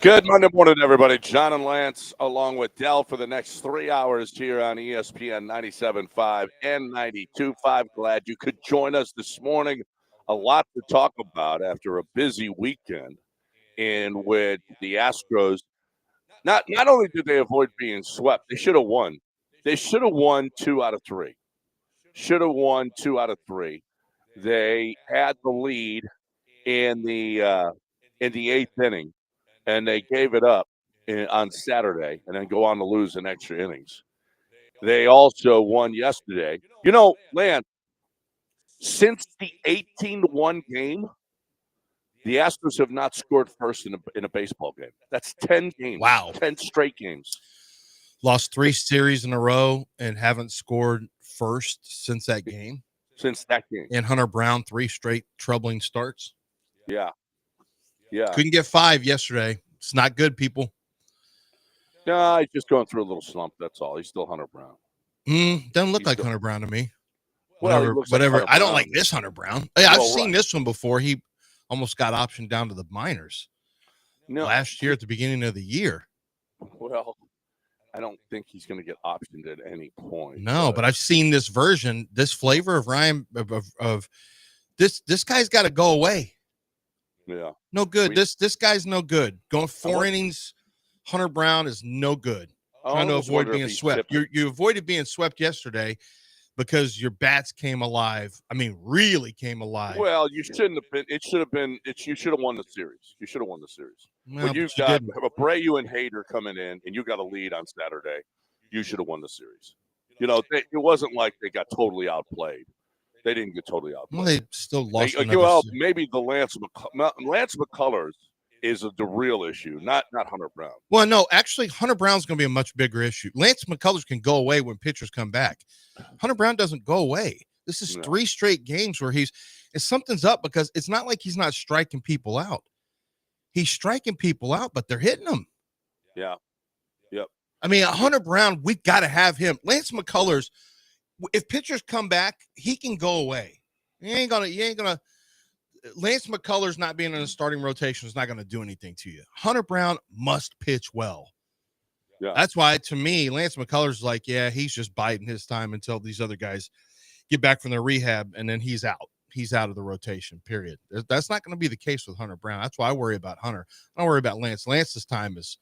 Good Monday morning, everybody. John and Lance, along with Dell, for the next 3 hours here on ESPN 97.5 and 92.5. Glad you could join us this morning. A lot to talk about after a busy weekend in which the Astros, not only did they avoid being swept, they should have won. They should have won 2 out of 3. Should have won 2 out of 3. They had the lead in the 8th inning, and they gave it up on Saturday and then go on to lose in extra innings. They also won yesterday. You know, Lance, since the 18-1 game, the Astros have not scored first in a baseball game. That's 10 games. Wow. 10 straight games. Lost 3 series in a row and haven't scored first since that game. And Hunter Brown, 3 straight troubling starts. Yeah. Couldn't get 5 yesterday. It's not good, people. No, he's just going through a little slump. That's all. He's still Hunter Brown. Doesn't look like Hunter Brown to me. Well, whatever. Like I don't like this Hunter Brown. Yeah, I've seen this one before. He almost got optioned down to the minors last year at the beginning of the year. Well, I don't think he's going to get optioned at any point. No, but I've seen this version, this flavor of Ryan of this guy's got to go away. Yeah. No good. This guy's no good. Going 4 innings, Hunter Brown is no good. Trying to avoid being swept. You avoided being swept yesterday because your bats came alive. I mean, really came alive. Well, you shouldn't have been. It should have been. You should have won the series. You should have won the series. Well, when you've got Abreu and Hader coming in, and you got a lead on Saturday, you should have won the series. You know, it wasn't like they got totally outplayed. They didn't get totally outplayed. Well, they still lost. Maybe the Lance McCullers is the real issue, not Hunter Brown. Well, no, actually, Hunter Brown's going to be a much bigger issue. Lance McCullers can go away when pitchers come back. Hunter Brown doesn't go away. This is 3 straight games where something's up, because it's not like he's not striking people out. He's striking people out, but they're hitting him. Yeah. Yep. I mean, Hunter Brown, we've got to have him. Lance McCullers, if pitchers come back, he can go away. You ain't gonna. Lance McCullers not being in the starting rotation is not going to do anything to you. Hunter Brown must pitch well. Yeah. That's why, to me, Lance McCullers is like, yeah, he's just biding his time until these other guys get back from their rehab, and then he's out. He's out of the rotation, period. That's not going to be the case with Hunter Brown. That's why I worry about Hunter. I don't worry about Lance. Lance's time is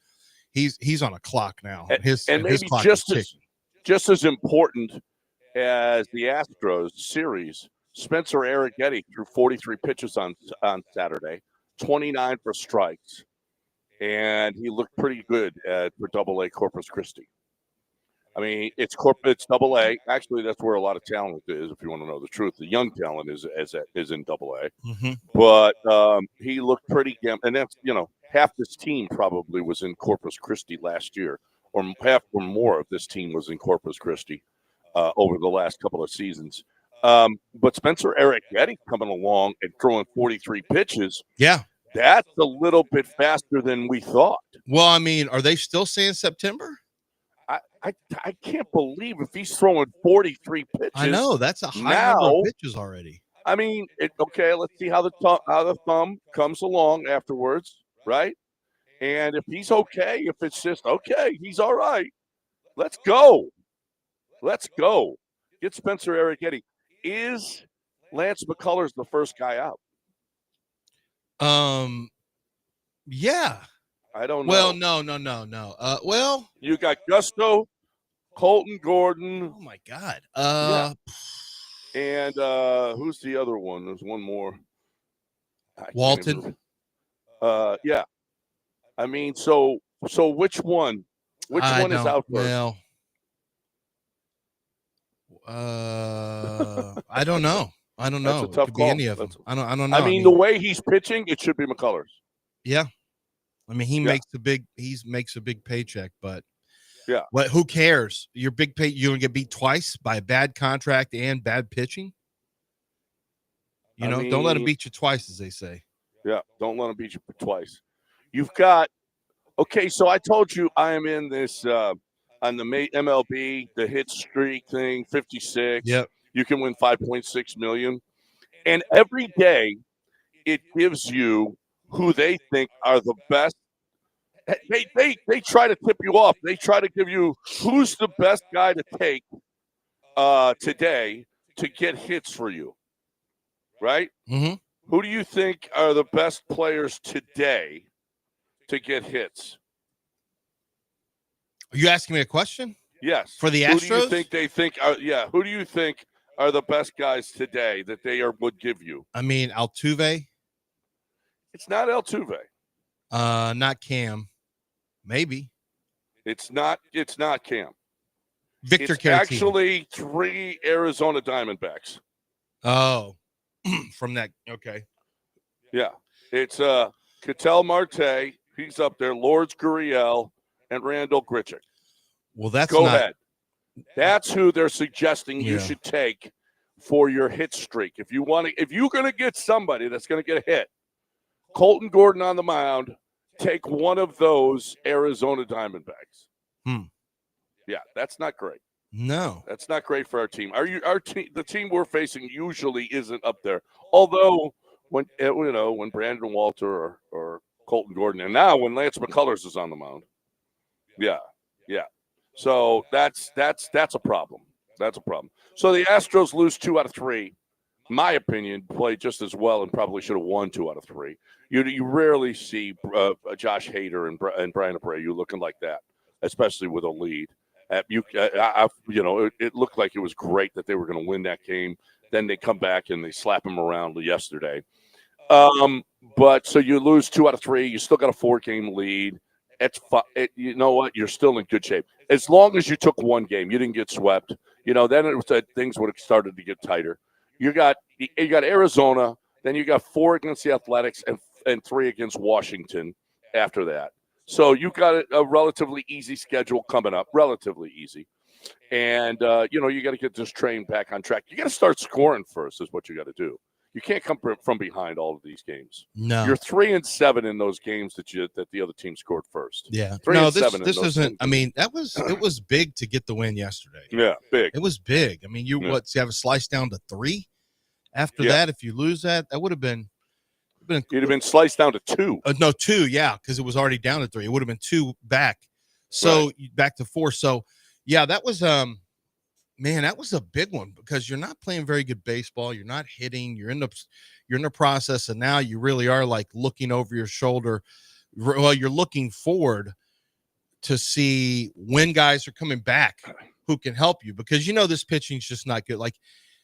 he's on a clock now. His clock is ticking. Just as important as the Astros series, Spencer Arrighetti threw 43 pitches on Saturday, 29 for strikes, and he looked pretty good for Double-A Corpus Christi. I mean, it's Double-A. Actually, that's where a lot of talent is, if you want to know the truth. The young talent is in Double-A. Mm-hmm. But he looked pretty – and that's, half this team probably was in Corpus Christi last year, or half or more of this team was in Corpus Christi over the last couple of seasons. But Spencer Arrighetti coming along and throwing 43 pitches. Yeah. That's a little bit faster than we thought. Well, I mean, are they still saying September? I can't believe if he's throwing 43 pitches. I know, that's a high number of pitches already. I mean, let's see how the thumb comes along afterwards, right? And if he's okay, if it's just okay, he's all right. Let's go. Get Spencer Arrighetti. Is Lance McCullers the first guy out? Yeah. I don't know. Well, no. Well, you got Gusto, Colton Gordon. Oh my God. And who's the other one? There's one more. Walton. Yeah. I mean, so which one? Which one is out first? Well, I don't know. That's a tough it could call. be any of them. I don't know. I mean, the way he's pitching, it should be McCullers. Yeah. I mean, he makes a big paycheck, but yeah. Who cares? Your big pay, you're gonna get beat twice by a bad contract and bad pitching. Don't let him beat you twice, as they say. Yeah, don't let him beat you twice. You've got so I told you I am in this on the MLB, the hit streak thing, 56. Yep. You can win $5.6 million. And every day it gives you who they think are the best They try to tip you off. They try to give you who's the best guy to take today to get hits for you, right? Mm-hmm. Who do you think are the best players today to get hits? Are you asking me a question? Yes. For the Who do you Astros? think they think are? Yeah. Who do you think are the best guys today that they would give you? I mean, Altuve, It's not Altuve. not Cam. Maybe. It's not Cam. Victor It's Caratini. actually 3 Arizona Diamondbacks. Oh, from that. Okay. Yeah. It's Ketel Marte. He's up there. Lourdes Gurriel and Randall Grichuk. Well, that's Go not. ahead. That's who they're suggesting you Yeah. should take for your hit streak. If you're going to get somebody that's going to get a hit, Colton Gordon on the mound, take one of those Arizona Diamondbacks. Yeah, that's not great. No. That's not great for our team. The team we're facing usually isn't up there. Although when Brandon Walter or Colton Gordon, and now when Lance McCullers is on the mound, yeah. So that's a problem. That's a problem. So the Astros lose 2 out of 3. My opinion, played just as well and probably should have won 2 out of 3. You rarely see Josh Hader and Brian Abreu looking like that, especially with a lead. It looked like it was great that they were going to win that game. Then they come back and they slap them around yesterday. But so you lose 2 out of 3. You still got a 4-game lead. You know what? You're still in good shape. As long as you took one game, you didn't get swept. Then it was things would have started to get tighter. You got Arizona, then you got 4 against the Athletics and 3 against Washington after that. So you got a relatively easy schedule coming up, relatively easy. And, you got to get this train back on track. You got to start scoring first is what you got to do. You can't come from behind all of these games. No. You're 3-7 in those games that the other team scored first. Yeah. 3-7 this isn't. I mean, it was big to get the win yesterday. Yeah, big. It was big. I mean, you have a slice down to 3. After that, if you lose that would have been. It'd have been sliced down to 2. No, 2. Yeah, because it was already down to 3. It would have been 2 back. So back to 4. So yeah, that was man, that was a big one because you're not playing very good baseball. You're not hitting. You're in the process, and now you really are like looking over your shoulder. Well, you're looking forward to see when guys are coming back who can help you because this pitching's just not good. Like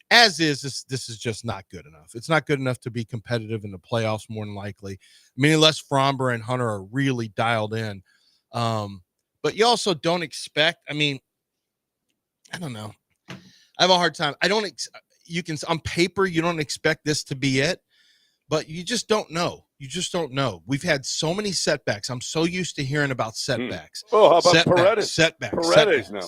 as is, this is just not good enough. It's not good enough to be competitive in the playoffs more than likely. I mean, unless Fromber and Hunter are really dialed in. But you also don't expect. I mean, I don't know. I have a hard time. On paper, you don't expect this to be it, but you just don't know. You just don't know. We've had so many setbacks. I'm so used to hearing about setbacks. Oh, how about Paredes? Setbacks now.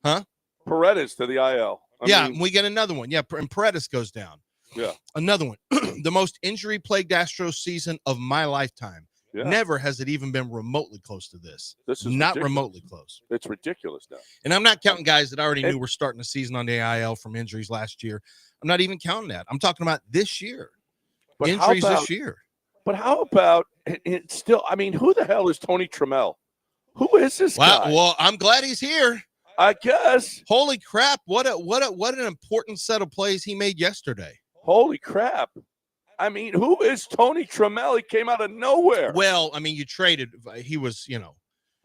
Huh? Paredes to the IL. I mean, we get another one. Yeah, and Paredes goes down. Yeah. Another one. The most injury-plagued Astros season of my lifetime. Yeah. Never has it even been remotely close to this. This is not ridiculous. Remotely close. It's ridiculous now. And I'm not counting guys that I already knew were starting the season on the IL from injuries last year. I'm not even counting that. I'm talking about this year. But injuries this year. But how about it still? I mean, who the hell is Tony Trammell? Who is this guy? Well, I'm glad he's here. I guess. Holy crap! What an important set of plays he made yesterday. Holy crap! I mean, who is Tony Trammell? He came out of nowhere. Well, I mean, you traded. He was,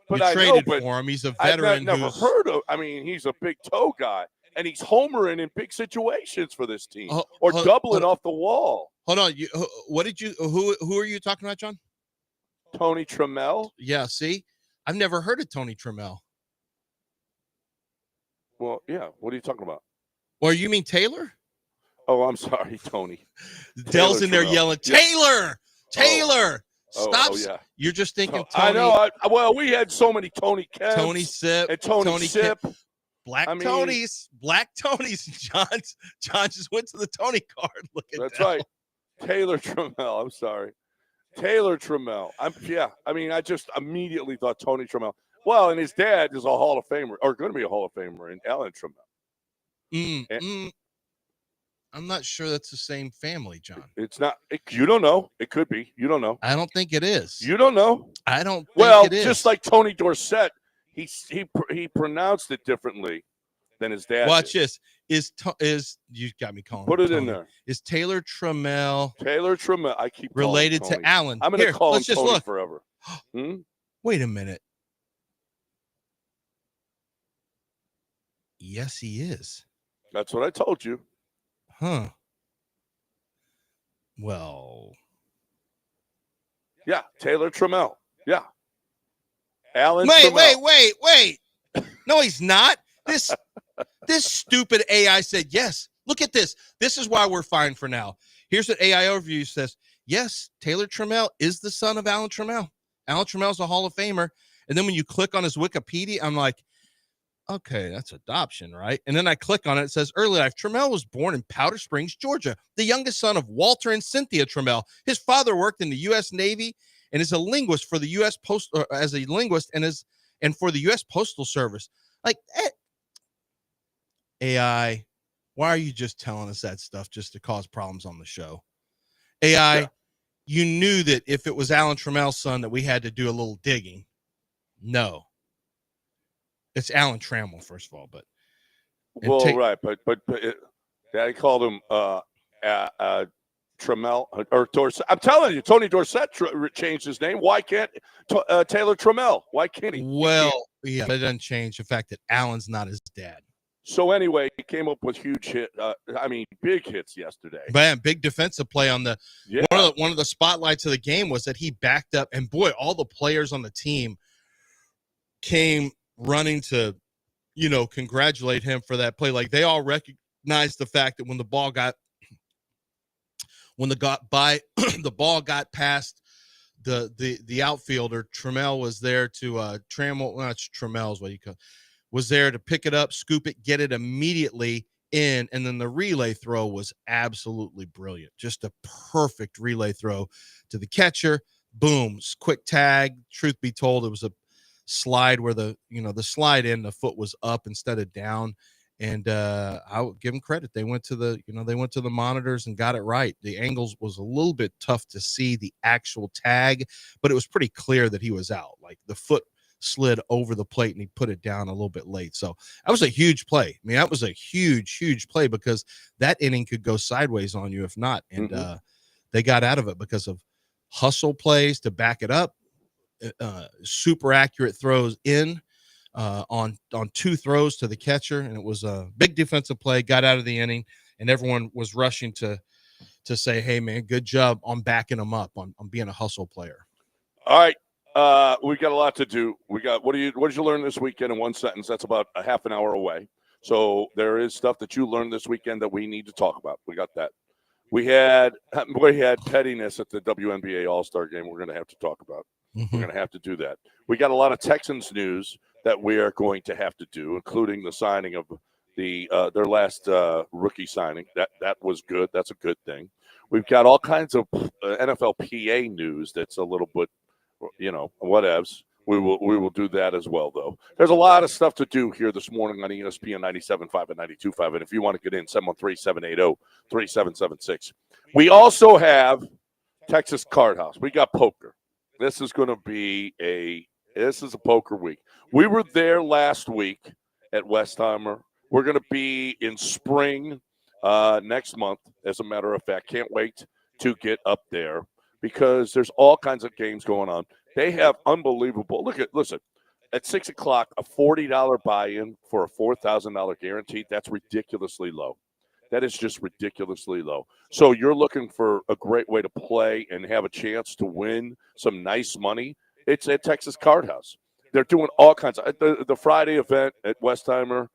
but you traded for him. He's a veteran. I've never heard of. I mean, he's a big toe guy, and he's homering in big situations for this team, or doubling off the wall. Hold on. Who are you talking about, John? Tony Trammell. Yeah. See, I've never heard of Tony Trammell. Well, yeah. What are you talking about? Or you mean Taylor? Oh, I'm sorry, Tony. Dell's in there yelling, Taylor! Stop. Yeah. You're just thinking Tony. I know. Well, we had so many Tony Kemps. Tony Sip. And Tony Sip. Black Tonys. John just went to the Tony card. Look at that. That's right. Taylor Trammell. I'm sorry. Taylor Trammell. I just immediately thought Tony Trammell. Well, and his dad is a Hall of Famer, or going to be a Hall of Famer, in Alan Trammell. I'm not sure that's the same family, John. It's not. You don't know. It could be. You don't know. I don't think it is. You don't know. I don't think Well, it is. just like Tony Dorsett, he pronounced it differently than his dad. Watch did. this. Is you got me calling? Put him it Tony. in there. Is Taylor Trammell I keep related calling him to Allen? I'm going to call him let's just Tony look. forever. Wait a minute. Yes, he is. That's what I told you. Huh. Well. Yeah, Taylor Trammell. Yeah. Alan Wait. Trammell. No, he's not. This stupid AI said yes. Look at this. This is why we're fine for now. Here's what AI overview says. Yes, Taylor Trammell is the son of Alan Trammell. Alan Trammell's a Hall of Famer. And then when you click on his Wikipedia, I'm like, okay, that's adoption, right? And then I click on it. It says early life. Trammell was born in Powder Springs, Georgia, the youngest son of Walter and Cynthia Trammell. His father worked in the U.S. Navy and is a linguist for the U.S. as a linguist and for the U.S. Postal Service. Like, AI, why are you just telling us that stuff just to cause problems on the show? AI, You knew that if it was Alan Trammell's son that we had to do a little digging. No. It's Alan Trammell, first of all, but right, but I called him Trammell or Dorsett. I'm telling you, Tony Dorsett changed his name. Why can't Taylor Trammell? Why can't he? Well, yeah, but it doesn't change the fact that Alan's not his dad. So anyway, he came up with big hits yesterday. Man, big defensive play on the one of the spotlights of the game was that he backed up, and boy, all the players on the team came running to, congratulate him for that play. Like they all recognized the fact that when the ball got the ball got past the outfielder, Trammell was there to Trammell's what you call. Was there to pick it up, scoop it, get it immediately in, and then the relay throw was absolutely brilliant. Just a perfect relay throw to the catcher. Boom, quick tag. Truth be told, it was a slide where the slide in, the foot was up instead of down. And I would give them credit. They went to the monitors and got it right. The angles was a little bit tough to see the actual tag, but it was pretty clear that he was out. Like the foot slid over the plate and he put it down a little bit late. So that was a huge play. I mean, that was a huge play because that inning could go sideways on you if not. And they got out of it because of hustle plays to back it up, super accurate throws in on two throws to the catcher. And it was a big defensive play, got out of the inning, and everyone was rushing to say, hey, man, good job on backing them up, on being a hustle player. All right. We got a lot to do. What did you learn this weekend in one sentence? That's about a half an hour away. So there is stuff that you learned this weekend that we need to talk about. We got that. We had pettiness at the WNBA All-Star game. We're going to have to talk about. We're going to have to do that. We got a lot of Texans news that we are going to have to do, including the signing of their last rookie signing. That was good. That's a good thing. We've got all kinds of NFL PA news that's a little bit, whatevs. We will do that as well, though. There's a lot of stuff to do here this morning on ESPN 97.5 and 92.5. And if you want to get in, 713-780-3776. We also have Texas Card House. We got poker. This is going to be a poker week. We were there last week at Westheimer. We're going to be in spring next month, as a matter of fact. Can't wait to get up there because there's all kinds of games going on. They have unbelievable. Listen, at 6 o'clock, a $40 buy-in for a $4,000 guarantee. That's ridiculously low. That is just ridiculously low. So you're looking for a great way to play and have a chance to win some nice money. It's at Texas Card House. They're doing all kinds of the Friday event at Westheimer,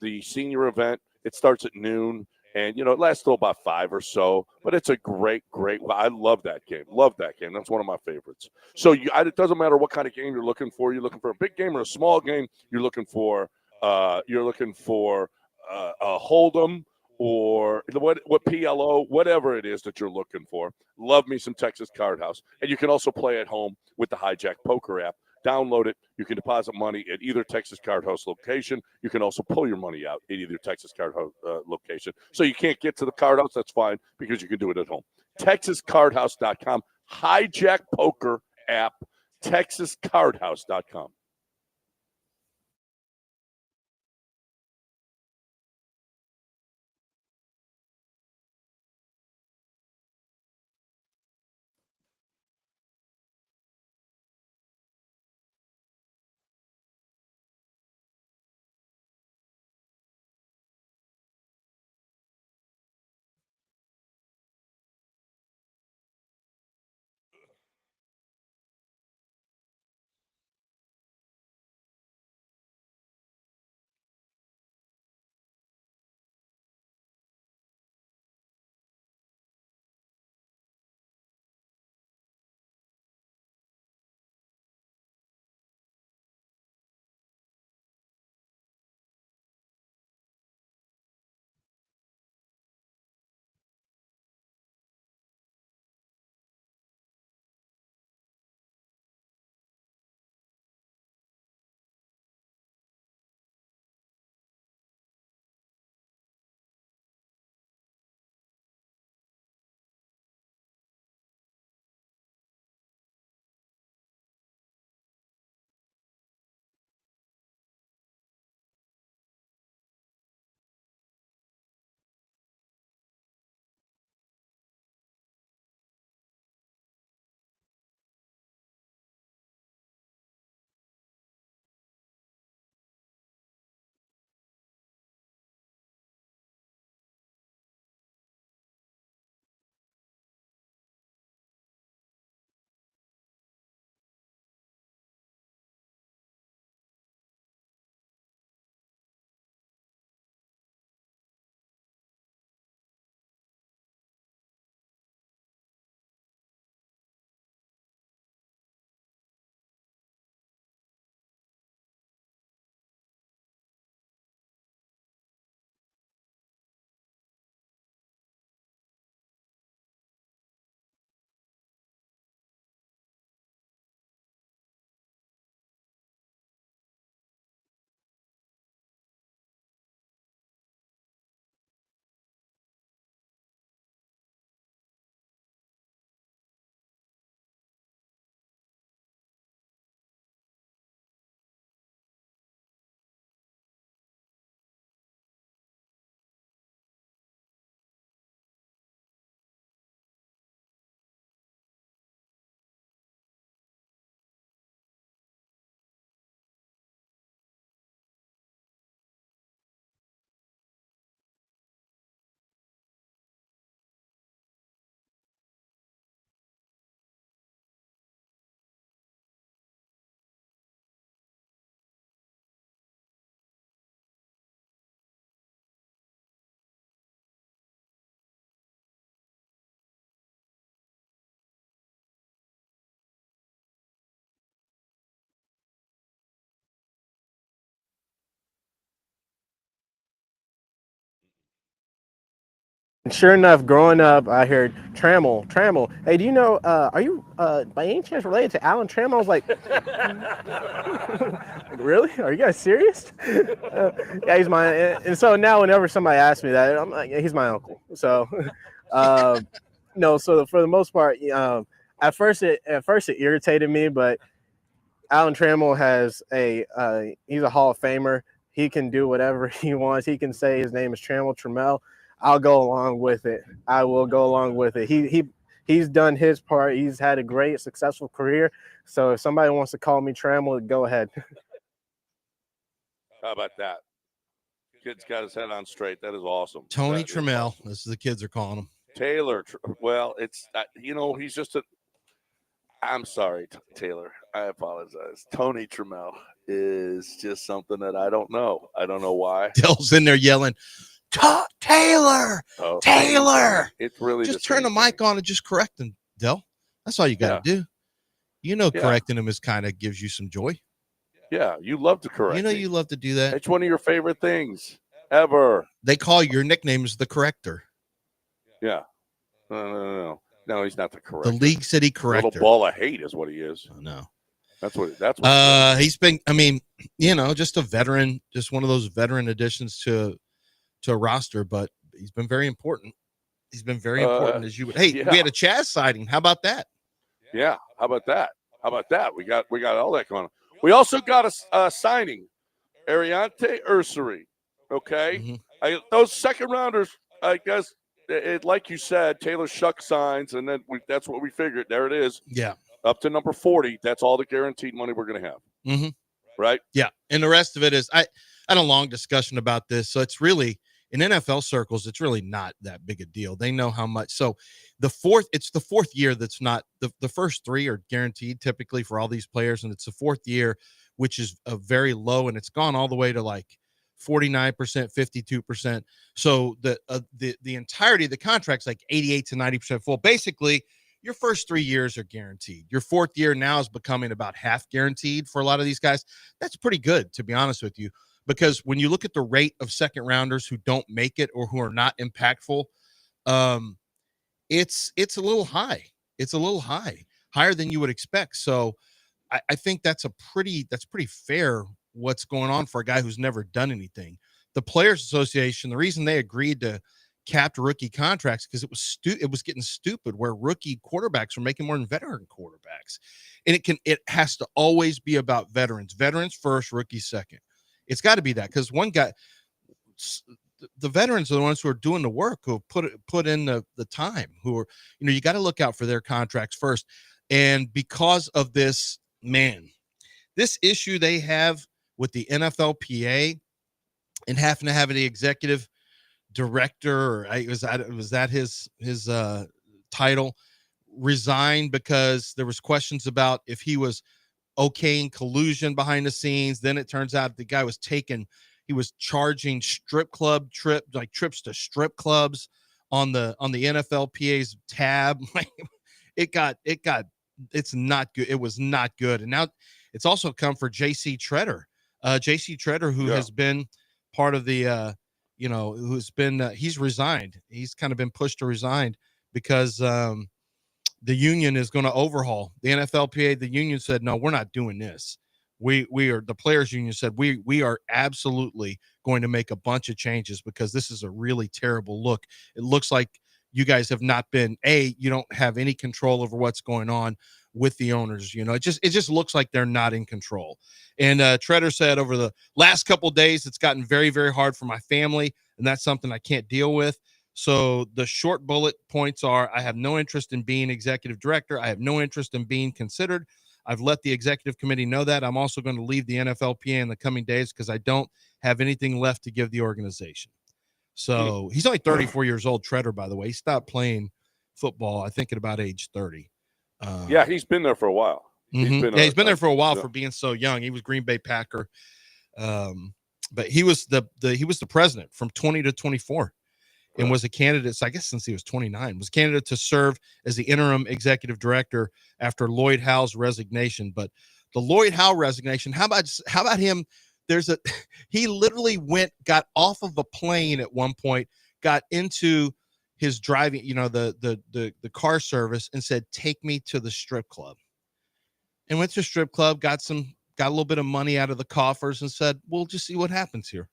the senior event. It starts at noon. And, it lasts till about 5 or so. But it's a great. I love that game. That's one of my favorites. So it doesn't matter what kind of game you're looking for. You're looking for a big game or a small game. You're looking for a Hold'em or what PLO, whatever it is that you're looking for. Love me some Texas Card House. And you can also play at home with the Hijack Poker app. Download it. You can deposit money at either Texas Card House location. You can also pull your money out at either Texas Card House location. So you can't get to the card house, that's fine, because you can do it at home. TexasCardHouse.com. Hijack Poker app. TexasCardHouse.com. Sure enough, growing up, I heard Trammell. Hey, do you know? Are you by any chance related to Alan Trammell? I was like, really? Are you guys serious? Yeah, he's my. And so now, whenever somebody asks me that, I'm like, yeah, he's my uncle. So, no. So for the most part, at first it irritated me, but Alan Trammell has he's a Hall of Famer. He can do whatever he wants. He can say his name is Trammell. I'll go along with it. I will go along with it. He's done his part. He's had a great, successful career. So if somebody wants to call me Trammell, go ahead. How about that? Kid's got his head on straight. That is awesome. Tony That is Trammell, awesome. as the kids are calling him. Taylor. Well, it's he's just a. I'm sorry, Taylor. I apologize. Tony Trammell is just something that I don't know. I don't know why. Dell's in there yelling, Taylor, Oh, Taylor. It's really just turn the mic on and just correct him, Dell. That's all you got to do. Correcting him is kind of gives you some joy. Yeah, you love to correct. You love to do that. It's one of your favorite things ever. They call your nickname is the corrector. Yeah. No, he's not the corrector. The League City corrector. Little ball of hate is what he is. Oh, no. That's what. He's been, I mean, just a veteran, just one of those veteran additions to a roster, but he's been very important. He's been very important as you would. Hey, yeah. we had a Chaz sighting. How about that? Yeah. How about that? We got all that going on. We also got a signing, Ariante Ursary. Okay. Mm-hmm. Those second rounders, I guess, like you said, Taylor Shuck signs, and then that's what we figured. There it is. Yeah. Up to number 40. That's all the guaranteed money we're going to have. Mm-hmm. Right? Yeah. And the rest of it is, I had a long discussion about this. So it's really, in NFL circles, it's really not that big a deal. They know how much. So it's the fourth year that's not, the first three are guaranteed typically for all these players. And it's the fourth year, which is a very low, and it's gone all the way to like 49%, 52%. So the entirety of the contract's like 88 to 90% full. Basically, your first 3 years are guaranteed. Your fourth year now is becoming about half guaranteed for a lot of these guys. That's pretty good, to be honest with you, because when you look at the rate of second rounders who don't make it or who are not impactful, it's a little high. It's a little higher than you would expect. So I think that's pretty fair what's going on for a guy who's never done anything. The Players Association, the reason they agreed to capped rookie contracts, because it was getting stupid where rookie quarterbacks were making more than veteran quarterbacks. And it has to always be about veterans first, rookies second. It's got to be that, because one guy, the veterans are the ones who are doing the work, who have put in the time, who are, you got to look out for their contracts first. And because of this issue they have with the NFLPA and having to have the executive director, or was that his title, resigned because there was questions about if he was okaying collusion behind the scenes. Then it turns out the guy was charging trips to strip clubs on the NFLPA's tab. It's not good. It was not good. And now it's also come for JC Treader. JC Treader, who has been part of the who's been he's resigned. He's kind of been pushed to resign because the union is going to overhaul the NFLPA. The union said, no, we're not doing this. We are, the players union said, we are absolutely going to make a bunch of changes because this is a really terrible look. It looks like you guys have not been, you don't have any control over what's going on with the owners. It just looks like they're not in control. And Treader said, over the last couple of days, it's gotten very, very hard for my family, and that's something I can't deal with. So the short bullet points are: I have no interest in being executive director. I have no interest in being considered. I've let the executive committee know that. I'm also going to leave the NFLPA in the coming days because I don't have anything left to give the organization. So he's only 34 years old, Treader, by the way. He stopped playing football, I think, at about age 30. He's been there for a while. He's been there for a while for being so young. He was Green Bay Packer, but he was the president from 20 to 24, and was a candidate. So I guess since he was 29, was a candidate to serve as the interim executive director after Lloyd Howe's resignation. But the Lloyd Howe resignation, how about him? He literally got off of a plane at one point, got into his driving, the car service, and said, "Take me to the strip club." And went to a strip club, got a little bit of money out of the coffers, and said, "We'll just see what happens here.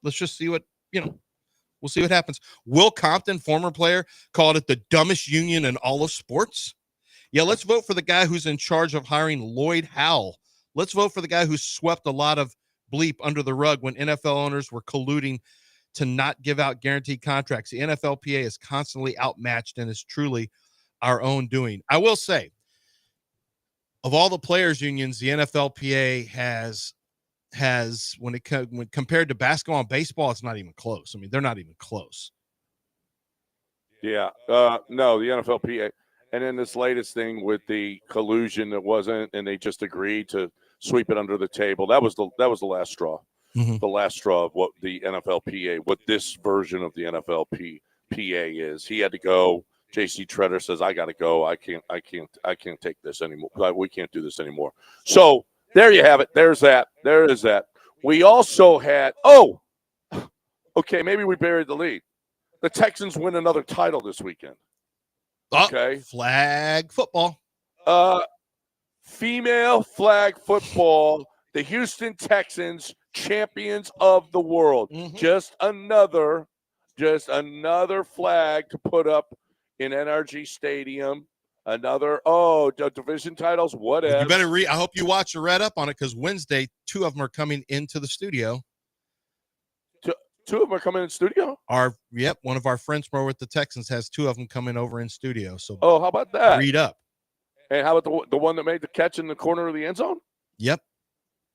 Let's just see what, we'll see what happens." Will Compton, former player, called it the dumbest union in all of sports. Yeah, let's vote for the guy who's in charge of hiring Lloyd Howe. Let's vote for the guy who swept a lot of bleep under the rug when NFL owners were colluding to not give out guaranteed contracts. The NFLPA is constantly outmatched and is truly our own doing. I will say, of all the players unions, the NFLPA has when compared to basketball and baseball, it's not even close. I mean, they're not even close. Yeah. No, the NFLPA. And then this latest thing with the collusion that wasn't, and they just agreed to sweep it under the table. That was the last straw. Mm-hmm. The last straw of what the NFLPA, what this version of the NFLPA is. He had to go. JC Treader says, "I got to go. I can't take this anymore. We can't do this anymore." So there you have it. There's that. There is that. We also had, okay, maybe we buried the lead. The Texans win another title this weekend. Okay. Flag football. female flag football, the Houston Texans, champions of the world. Mhm. Just another flag to put up in NRG Stadium. Another division titles. Whatever. You better I hope you watch or read up on it, because Wednesday 2 of them are coming into the studio. 2 of them are coming in studio. One of our friends from over at the Texans has 2 of them coming over in studio. So how about that? read up. And how about the one that made the catch in the corner of the end zone? Yep.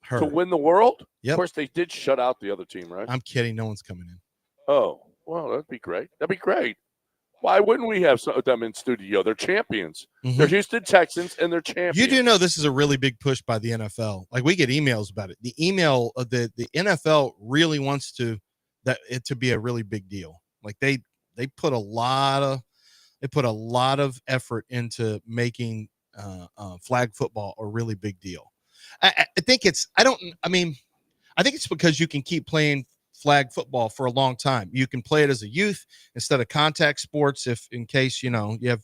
Her. To win the world? Yep. Of course, they did shut out the other team, right? I'm kidding. No one's coming in. Oh, well, that'd be great. That'd be great. Why wouldn't we have some of them in studio? They're champions. Mhm. They're Houston Texans, and they're champions. You do know this is a really big push by the NFL. Like, we get emails about it. The email of the NFL really wants it to be a really big deal. Like, they put a lot of effort into making flag football a really big deal. I think it's because you can keep playing flag football for a long time. You can play it as a youth instead of contact sports, if in case you have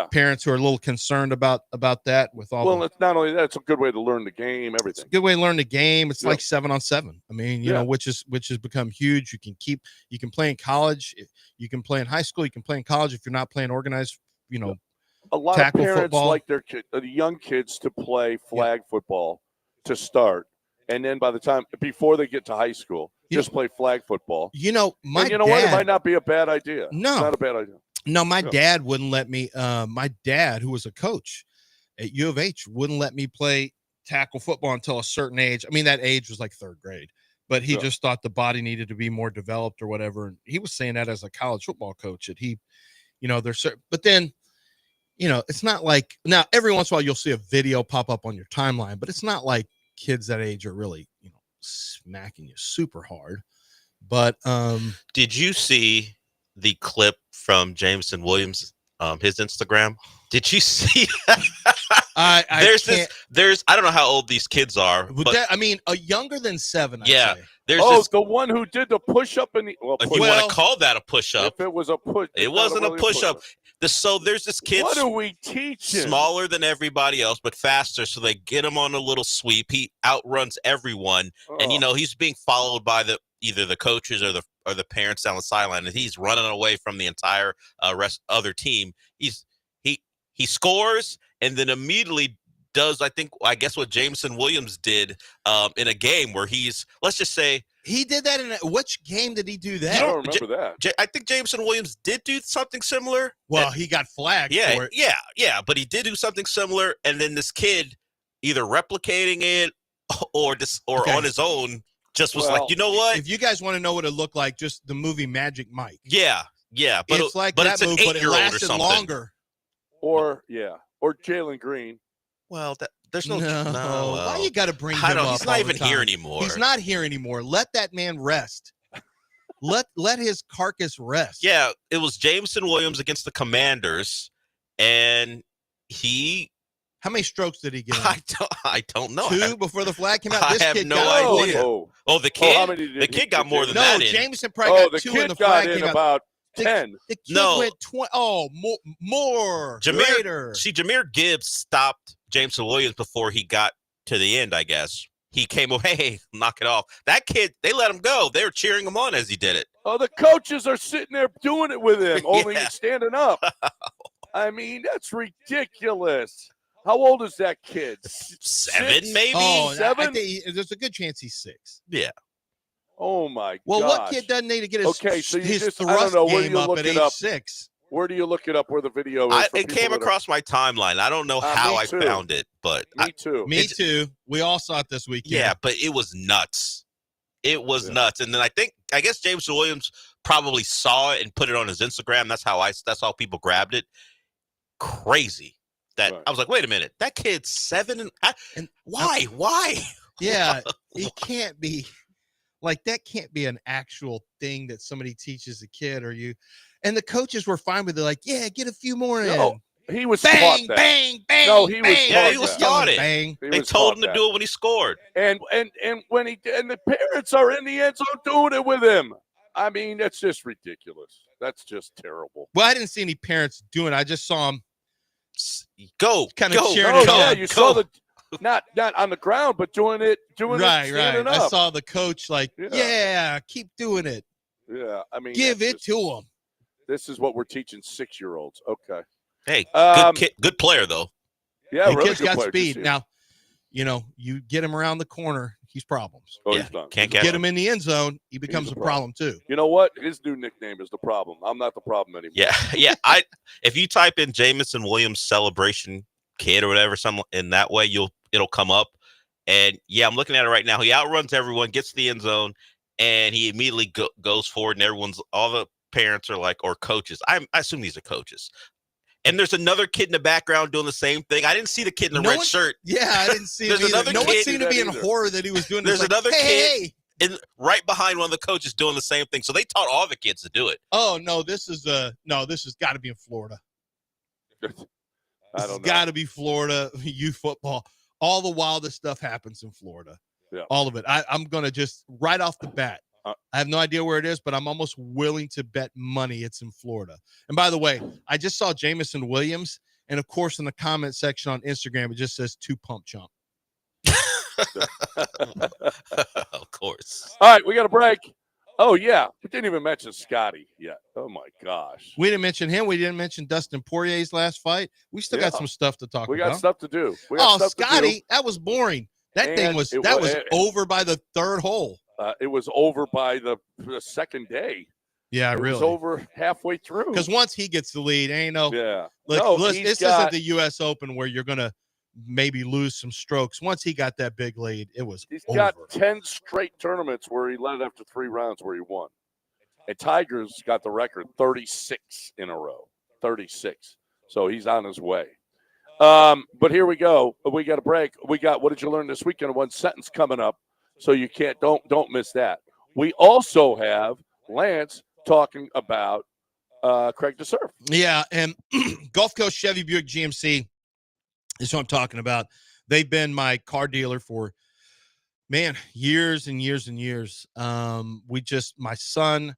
parents who are a little concerned about that with all. Well, it's not only that; it's a good way to learn the game. Everything. It's a good way to learn the game. It's like 7-on-7. I mean, you know, which has become huge. You can play in college. You can play in high school. You can play in college if you're not playing organized. A lot of parents football. like the young kids to play flag football to start, and then before they get to high school, just play flag football. My dad, what? It might not be a bad idea. No, it's not a bad idea. No, my dad wouldn't let me. My dad, who was a coach at U of H, wouldn't let me play tackle football until a certain age. I mean, that age was like 3rd grade, but he just thought the body needed to be more developed or whatever. And he was saying that as a college football coach, that he, but then, it's not like, now every once in a while you'll see a video pop up on your timeline, but it's not like kids that age are really, smacking you super hard. But did you see the clip from Jameson Williams, his Instagram? Did you see? I don't know how old these kids are, but younger than 7. Yeah, there's the one who did the push-up in the. If you want to call that a push-up, if it was a push, it wasn't a push-up. So there's this kid. What are we teaching? Smaller than everybody else, but faster. So they get him on a little sweep. He outruns everyone, and he's being followed by either the coaches or the parents down the sideline, and he's running away from the entire other team. He scores, and then immediately does I guess what Jameson Williams did in a game where let's just say. He did that which game did he do that? I don't remember that. I think Jameson Williams did do something similar. Well, he got flagged for it. Yeah, but he did do something similar, and then this kid either replicating it or on his own just was like, you know what? If you guys want to know what it looked like, just the movie Magic Mike. Yeah, but it's like but that it's an move, but it 8-year-old or lasted something. longer. Or Jalen Green. Well, there's no. Why you got to bring him up? He's not even here anymore. He's not here anymore. Let that man rest. let his carcass rest. Yeah, it was Jameson Williams against the Commanders, and he. How many strokes did he get? I don't know. 2 before the flag came out. I have no idea. Oh, the kid. The kid got more than that. No, Jameson probably got 2 when the flag came out. About 10. The kid went 20. Oh, more. Greater. Jahmyr Gibbs stopped Jameson Williams before he got to the end, I guess. He came away, hey, knock it off. That kid, they let him go. They were cheering him on as he did it. Oh, the coaches are sitting there doing it with him, only he's standing up. I mean, that's ridiculous. How old is that kid? 7, maybe? Oh, 7? I think there's a good chance he's 6. Yeah. Oh, my God. Well, what kid doesn't need to get his thrust game up at age 6? Where do you look it up where the video is? It came across my timeline. I don't know how I found it, but me too. Me too. We all saw it this weekend. Yeah, but it was nuts. It was nuts. And then I guess Jameson Williams probably saw it and put it on his Instagram. That's how people grabbed it. Crazy. I was like, wait a minute, that kid's 7 and why? Yeah, it can't be like that. Can't be an actual thing that somebody teaches a kid and the coaches were fine with it. Like, yeah, get a few more in. He was bang, taught that. bang. No, he was. Yeah, he was taught it. Bang. They told him to do it when he scored. And when and the parents are in the end zone doing it with him. I mean, that's just ridiculous. That's just terrible. Well, I didn't see any parents doing it. I just saw them. Go, Kinda go, cheering Oh it go, on. yeah, you go. saw the not on the ground, but doing it Right. standing I up. saw the coach like, Yeah. yeah, keep doing it. Yeah, I mean, Give that's it just- to him. This is what we're teaching 6-year-olds. Okay. Hey, Um, good kid, good player though. Yeah, The really kid's good got player. Did you speed. see him? Now, you get him around the corner, he's problems. Oh, Yeah, he's done. can't He's a catch Get problem. him in the end zone, he becomes a a problem too. You know what? His new nickname is the problem. I'm not the problem anymore. Yeah, yeah. If you type in Jamison Williams celebration kid or whatever, some in that way, it'll come up. And yeah, I'm looking at it right now. He outruns everyone, gets to the end zone, and he immediately goes forward. And all the parents are like, or coaches. I assume these are coaches. And there's another kid in the background doing the same thing. I didn't see the kid in the red shirt. Yeah, I didn't see There's him either. another No one kid- seemed to be in either. horror that he was doing this. There's like, another hey, kid right behind one of the coaches doing the same thing. So they taught all the kids to do it. Oh no, this has got to be in Florida. I This don't has know. got to be Florida youth football. All the wildest stuff happens in Florida. Yeah. All of it. I'm gonna just right off the bat. I have no idea where it is, but I'm almost willing to bet money it's in Florida. And by the way, I just saw Jamison Williams, and of course, in the comment section on Instagram, it just says 2 pump chump. Of course. All right, we got a break. Oh yeah, we didn't even mention Scotty yet. Oh my gosh, We didn't mention him. We didn't mention Dustin Poirier's last fight. We still got Yeah. some stuff to talk we about. got stuff to do. Scotty, that was boring. That thing And was it that wa- was over by the third hole. It was over by the second day. Yeah, It was really. over halfway through. Because once he gets the lead, ain't no. Yeah. Look, No, listen, he's this isn't got- the U.S. Open where you're gonna maybe lose some strokes. Once he got that big lead, it was He's over. got 10 straight tournaments where he led after 3 rounds where he won. And Tiger's got the record 36 in a row. 36. So he's on his way. But here we go. We got a break. We got what did you learn this weekend? One sentence coming up. So you don't miss that. We also have Lance talking about Craig DeServe. Yeah, and Gulf Coast Chevy Buick GMC is what I'm talking about. They've been my car dealer for years and years and years. My son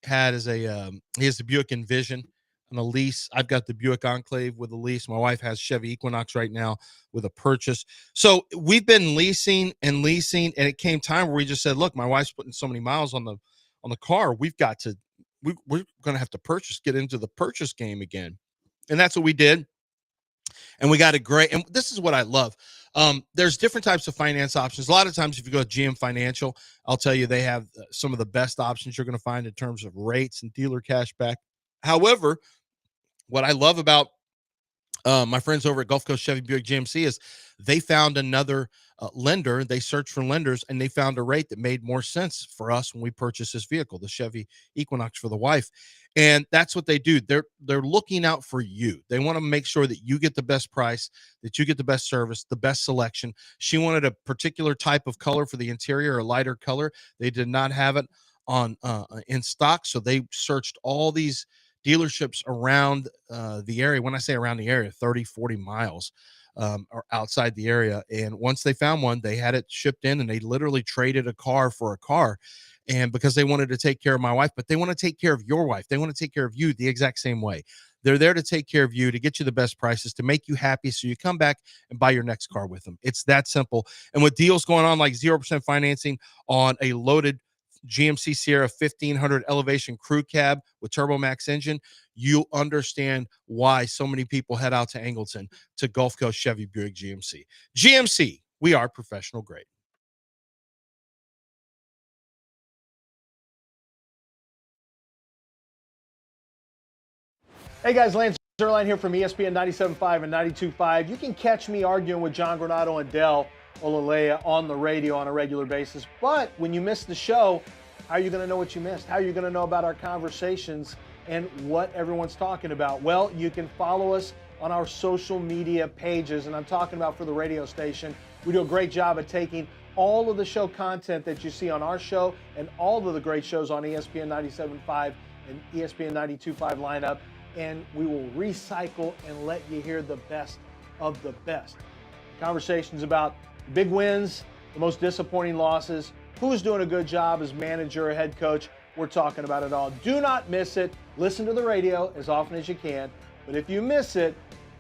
he has a Buick Envision on a lease. I've got the Buick Enclave with a lease. My wife has Chevy Equinox right now with a purchase. So we've been leasing, and it came time where we just said, look, my wife's putting so many miles on the car. We're going to have to get into the purchase game again. And that's what we did. And we got a great, and this is what I love. There's different types of finance options. A lot of times if you go to GM Financial, I'll tell you they have some of the best options you're going to find in terms of rates and dealer cash back. However, what I love about my friends over at Gulf Coast Chevy Buick GMC is they found another lender. They searched for lenders, and they found a rate that made more sense for us when we purchased this vehicle, the Chevy Equinox for the wife. And that's what they do. They're looking out for you. They want to make sure that you get the best price, that you get the best service, the best selection. She wanted a particular type of color for the interior, a lighter color. They did not have it on in stock, so they searched all these dealerships around the area. When I say around the area, 30, 40 miles or outside the area. And once they found one, they had it shipped in, and they literally traded a car for a car. And because they wanted to take care of my wife, but they want to take care of your wife. They want to take care of you the exact same way. They're there to take care of you, to get you the best prices, to make you happy, so you come back and buy your next car with them. It's that simple. And with deals going on like 0% financing on a loaded GMC Sierra 1500 elevation crew cab with Turbo Max engine, you understand why so many people head out to Angleton to Gulf Coast Chevy Buick GMC. GMC, we are professional grade. Hey guys, Lance Zerline here from ESPN 97.5 and 92.5. You can catch me arguing with John Granado and Del Olaleye on the radio on a regular basis. But when you miss the show, how are you going to know what you missed? How are you going to know about our conversations and what everyone's talking about? Well, you can follow us on our social media pages, and I'm talking about for the radio station. We do a great job at taking all of the show content that you see on our show and all of the great shows on ESPN 97.5 and ESPN 92.5 lineup, and we will recycle and let you hear the best of the best. Conversations about big wins, the most disappointing losses, who's doing a good job as manager or head coach. We're talking about it all. Do not miss it. Listen to the radio as often as you can. But if you miss it,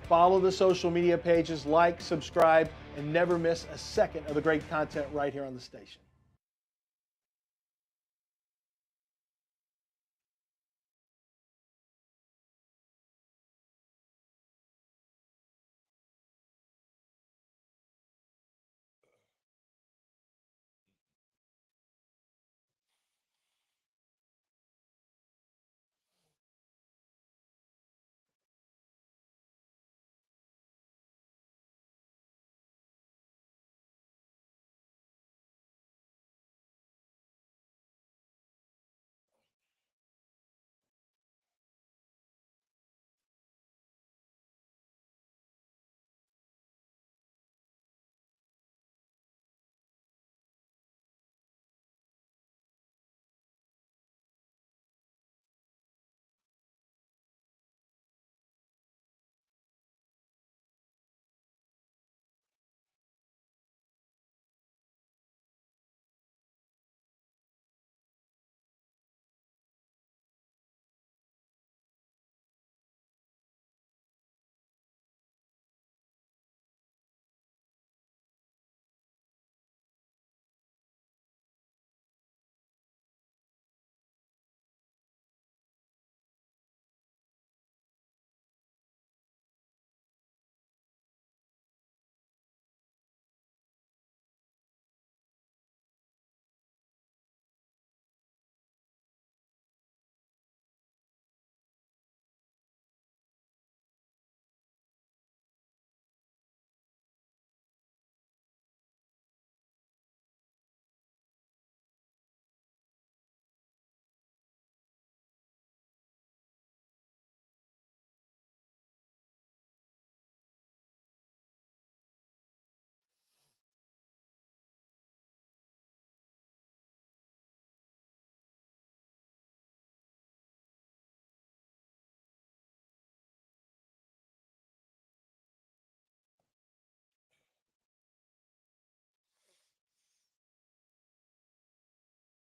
Follow the social media pages, like, subscribe, and never miss a second of the great content right here on the station.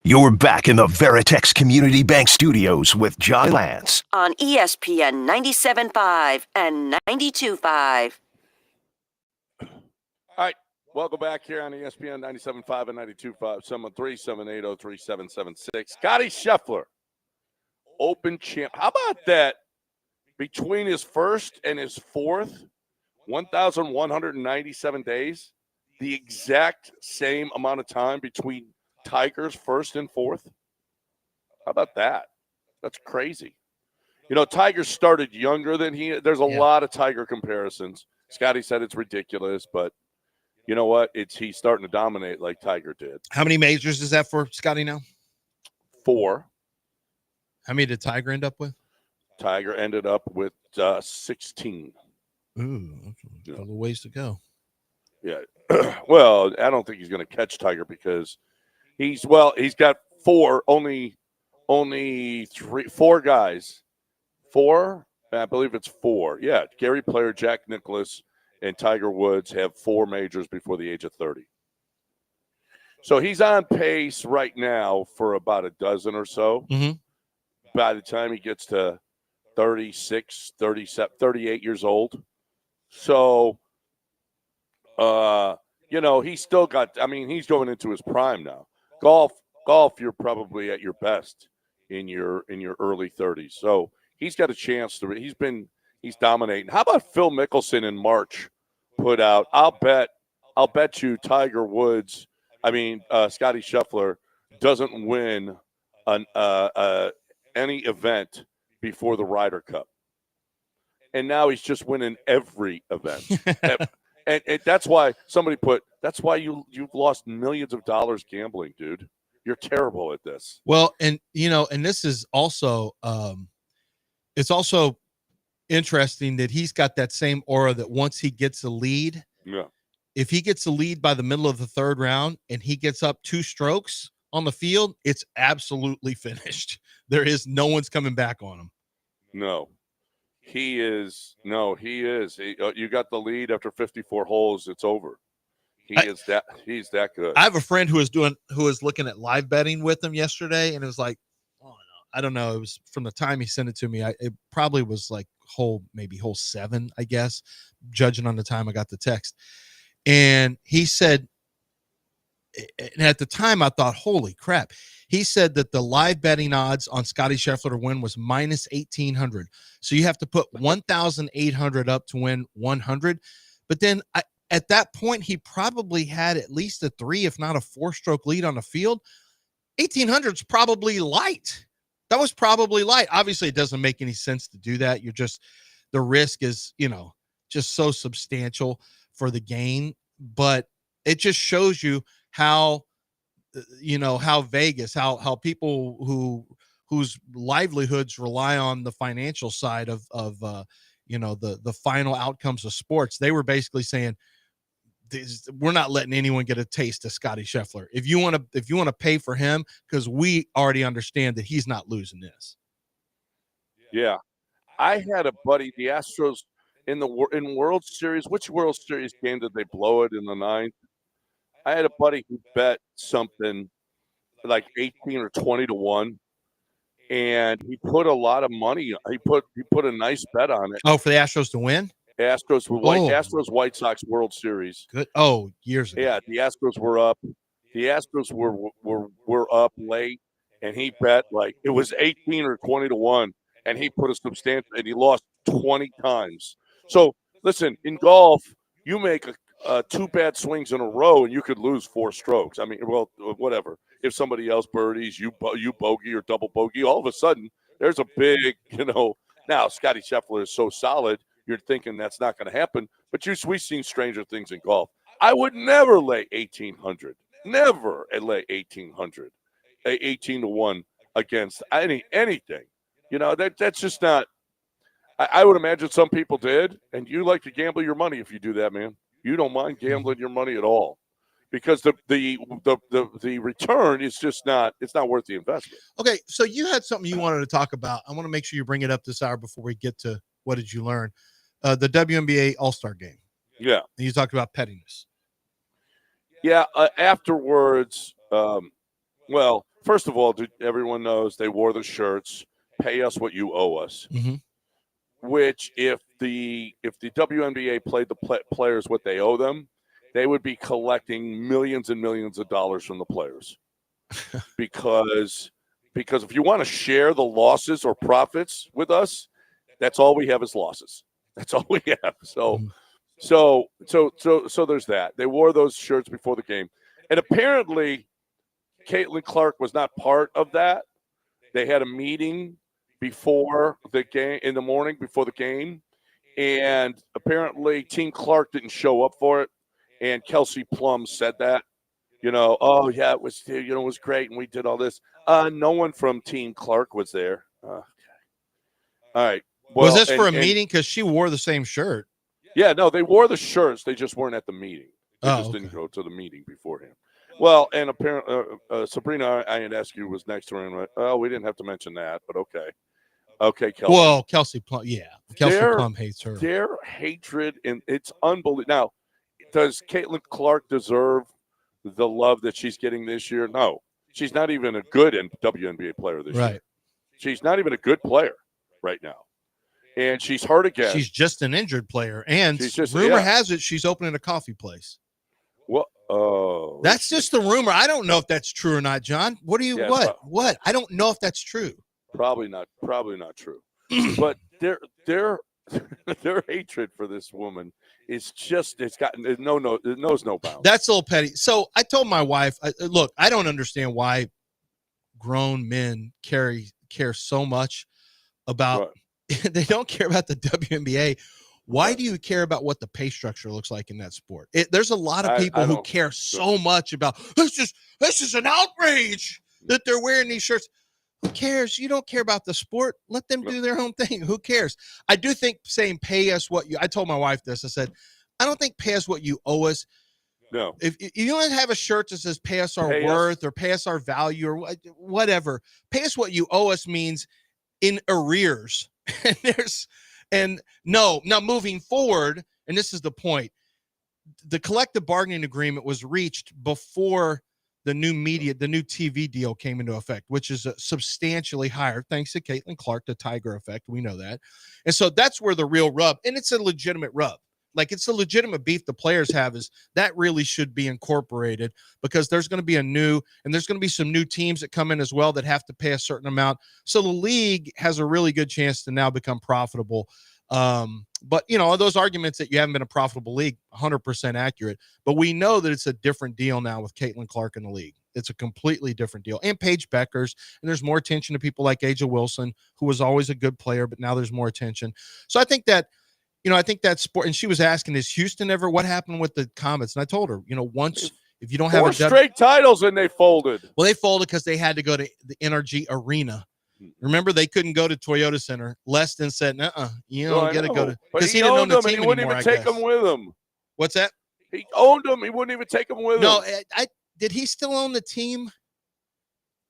You're back in the Veritex Community Bank Studios with John Lance on ESPN 97.5 and 92.5. All right. Welcome back here on ESPN 97.5 and 92.5, 713-780-3776. Scotty Scheffler, Open champ. How about that? Between his first and his fourth, 1,197 days, the exact same amount of time between Tiger's first and fourth. How about that? That's crazy. You know, Tiger started younger than he. There's a lot of Tiger comparisons. Scotty said it's ridiculous, but you know what? He's starting to dominate like Tiger did. How many majors is that for Scotty now? 4. How many did Tiger end up with? Tiger ended up with 16. Ooh, a little ways to go. Yeah. Well, I don't think he's going to catch Tiger because he's got 4, only 4 guys. 4? I believe it's 4. Yeah. Gary Player, Jack Nicklaus, and Tiger Woods have 4 majors before the age of 30. So he's on pace right now for about a dozen or so. Mm-hmm. By the time he gets to 36, 37, 38 years old. So, you know, he's still got, I mean, he's going into his prime now. Golf, you're probably at your best in your early 30s. So he's got a chance to, he's dominating. How about Phil Mickelson in March put out, I'll bet you Scotty Scheffler doesn't win any event before the Ryder Cup. And now he's just winning every event. and that's why somebody that's why you've lost millions of dollars gambling, dude. You're terrible at this. Well, and you know, and this is also it's also interesting that he's got that same aura that once he gets a lead, if he gets a lead by the middle of the third round and he gets up 2 strokes on the field, it's absolutely finished. There is no one's coming back on him. No. He is. You got the lead after 54 holes, it's over. He's that good. I have a friend who was looking at live betting with him yesterday, and it was like, oh I don't know. It was from the time he sent it to me. It probably was like maybe hole 7, I guess, judging on the time I got the text. And he said, and at the time I thought, holy crap. He said that the live betting odds on Scotty Scheffler to win was minus 1,800. So you have to put 1,800 up to win 100. But then at that point, he probably had at least a 3, if not a 4-stroke lead on the field. 1,800 is probably light. That was probably light. Obviously, it doesn't make any sense to do that. The risk is, just so substantial for the gain. But it just shows you how Vegas, how people whose livelihoods rely on the financial side of the final outcomes of sports, they were basically saying, we're not letting anyone get a taste of Scotty Scheffler. If you want to pay for him, because we already understand that he's not losing this. Yeah, I had a buddy, the Astros in World Series. Which World Series game did they blow it in the 9th? I had a buddy who bet something like 18 or 20 to 1, and he put a lot of money. He put a nice bet on it. Oh, for the Astros to win? Astros White Sox World Series. Good. Oh, years ago. Yeah, the Astros were up. The Astros were up late, and he bet like it was 18 or 20 to 1, and he put a substantial, and he lost 20 times. So listen, in golf, you make 2 bad swings in a row, and you could lose 4 strokes. I mean, well, whatever. If somebody else birdies, you bogey or double bogey, all of a sudden there's a big, Now Scotty Scheffler is so solid. You're thinking that's not going to happen, but we've seen stranger things in golf. I would never lay 1,800, never lay 1,800, 18 to 1 against anything. That's just not. I would imagine some people did, and you like to gamble your money if you do that, man. You don't mind gambling your money at all, because the return is just not. It's not worth the investment. Okay, so you had something you wanted to talk about. I want to make sure you bring it up this hour before we get to what did you learn. The WNBA All-Star Game. Yeah. And you talked about pettiness. Yeah. Afterwards, well, first of all, everyone knows they wore the shirts. Pay us what you owe us. Mm-hmm. Which, if the WNBA played the players what they owe them, they would be collecting millions and millions of dollars from the players. because if you want to share the losses or profits with us, that's all we have is losses. That's all we have. So there's that. They wore those shirts before the game. And apparently Caitlin Clark was not part of that. They had a meeting before the game, in the morning before the game. And apparently Team Clark didn't show up for it. And Kelsey Plum said that, oh yeah, it was, it was great. And we did all this. No one from Team Clark was there. Okay. All right. Well, was this for a meeting? Because she wore the same shirt. Yeah, no, they wore the shirts. They just weren't at the meeting. They didn't go to the meeting beforehand. Well, and apparently Sabrina Ionescu was next to her. And oh, we didn't have to mention that, but okay. Okay, Kelsey. Well, Kelsey Plum, yeah. Kelsey Plum hates her. Their hatred, and it's unbelievable. Now, does Caitlin Clark deserve the love that she's getting this year? No. She's not even a good WNBA player this year. She's not even a good player right now. And she's hurt again. She's just an injured player. And rumor has it she's opening a coffee place. Well, that's just the rumor. I don't know if that's true or not, John. What? I don't know if that's true. Probably not true. But their hatred for this woman is just, it knows no bounds. That's a little petty. So I told my wife, look, I don't understand why grown men care so much about they don't care about the WNBA. Why do you care about what the pay structure looks like in that sport? There's a lot of people who care so much about this is an outrage that they're wearing these shirts. Who cares? You don't care about the sport. Let them do their own thing. Who cares? I do think saying pay us what you, I told my wife this. I said, I don't think pay us what you owe us. No. If you don't have a shirt that says pay us our worth or pay us our value or whatever, pay us what you owe us means in arrears. Now moving forward, and this is the point, the collective bargaining agreement was reached before the new media, the new TV deal came into effect, which is substantially higher, thanks to Caitlin Clark, the Tiger effect. We know that. And so that's where the real rub, and it's a legitimate rub. Like, it's a legitimate beef the players have, is that really should be incorporated, because there's going to be there's going to be some new teams that come in as well that have to pay a certain amount. So the league has a really good chance to now become profitable. But those arguments that you haven't been a profitable league, 100% accurate, but we know that it's a different deal now with Caitlin Clark in the league. It's a completely different deal. And Paige Beckers, and there's more attention to people like Aja Wilson, who was always a good player, but now there's more attention. So I think that, sport, and she was asking, is Houston ever, what happened with the Comets? And I told her, once, if you don't have 4 straight titles and they folded. Well, they folded because they had to go to the NRG Arena. Remember, they couldn't go to Toyota Center. Leston said, you don't get to go to, because he didn't own the team and he wouldn't anymore, even take them with him. What's that? He owned them. He wouldn't even take them with him. No, did he still own the team?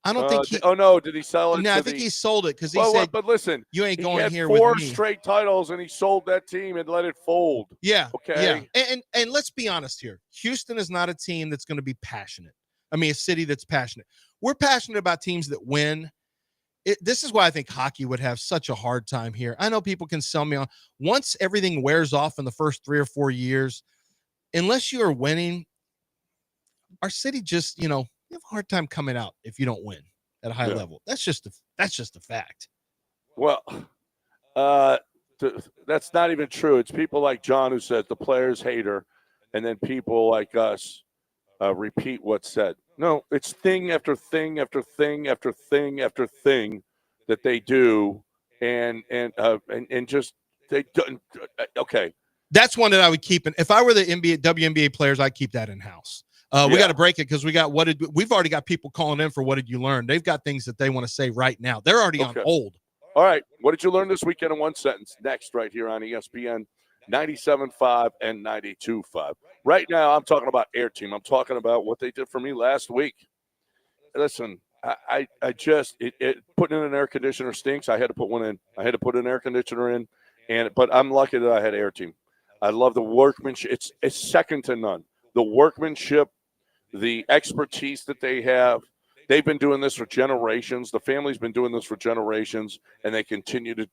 I don't think he. Oh no, did he sell it? No, I think he sold it because he said. But listen, you ain't going here with 4 me. straight titles, and he sold that team and let it fold. Yeah. Okay. Yeah. And let's be honest here. Houston is not a team that's going to be passionate. I mean, a city that's passionate. We're passionate about teams that win. This is why I think hockey would have such a hard time here. I know people can sell me on, once everything wears off in the first 3 or 4 years, unless you are winning, our city just, you have a hard time coming out if you don't win at a high level. That's just a fact. Well, that's not even true. It's people like John who says the players hate her, and then people like us repeat what's said. No, it's thing after thing after thing after thing after thing that they do, and just they don't. Okay, that's one that I would keep. If I were the WNBA players, I'd keep that in house. We got to break it because we've already got people calling in for what did you learn? They've got things that they want to say right now. They're already on hold. All right, what did you learn this weekend in one sentence? Next, right here on ESPN 97.5 and 92.5. Right now, I'm talking about Air Team. I'm talking about what they did for me last week. Listen, I just putting in an air conditioner stinks. I had to put one in. I had to put an air conditioner in, but I'm lucky that I had Air Team. I love the workmanship. It's second to none. The workmanship, the expertise that they have. They've been doing this for generations. The family's been doing this for generations, and they continue to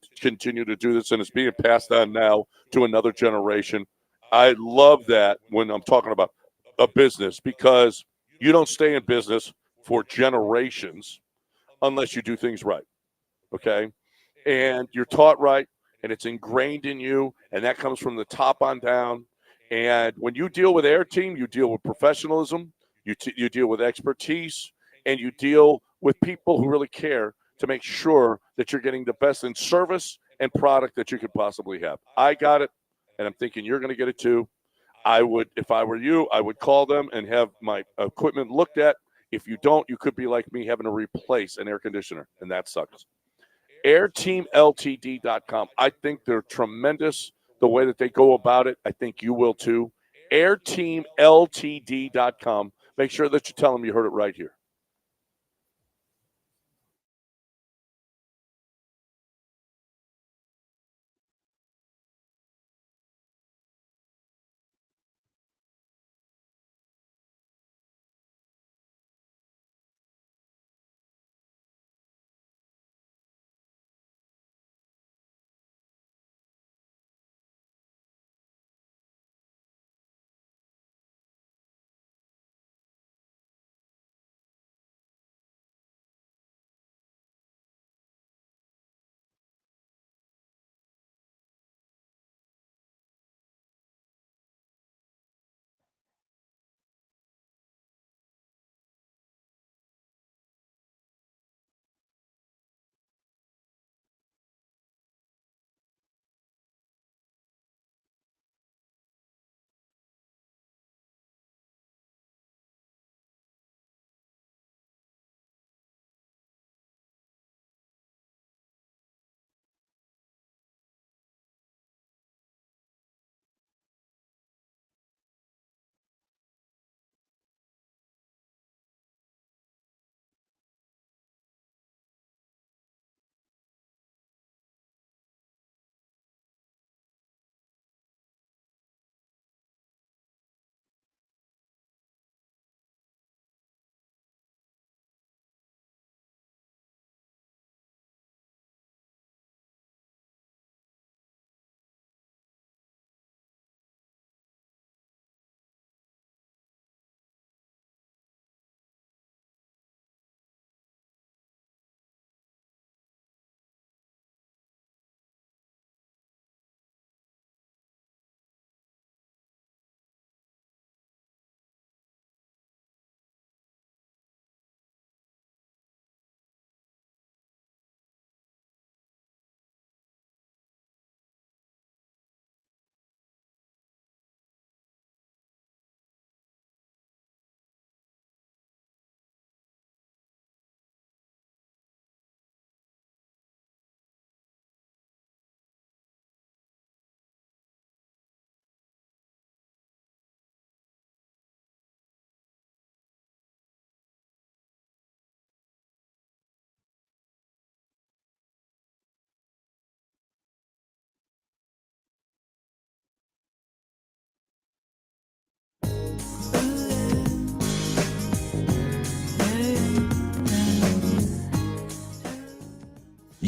do this, and it's being passed on now to another generation. I love that when I'm talking about a business, because you don't stay in business for generations unless you do things right, okay? And you're taught right, and it's ingrained in you, and that comes from the top on down. And when you deal with Air Team, you deal with professionalism, you deal with expertise, and you deal with people who really care to make sure that you're getting the best in service and product that you could possibly have. I got it, and I'm thinking you're going to get it too. I would, if I were you, I would call them and have my equipment looked at. If you don't, you could be like me having to replace an air conditioner, and that sucks. AirTeamLTD.com. I think they're tremendous the way that they go about it. I think you will too. AirTeamLTD.com. Make sure that you tell them you heard it right here.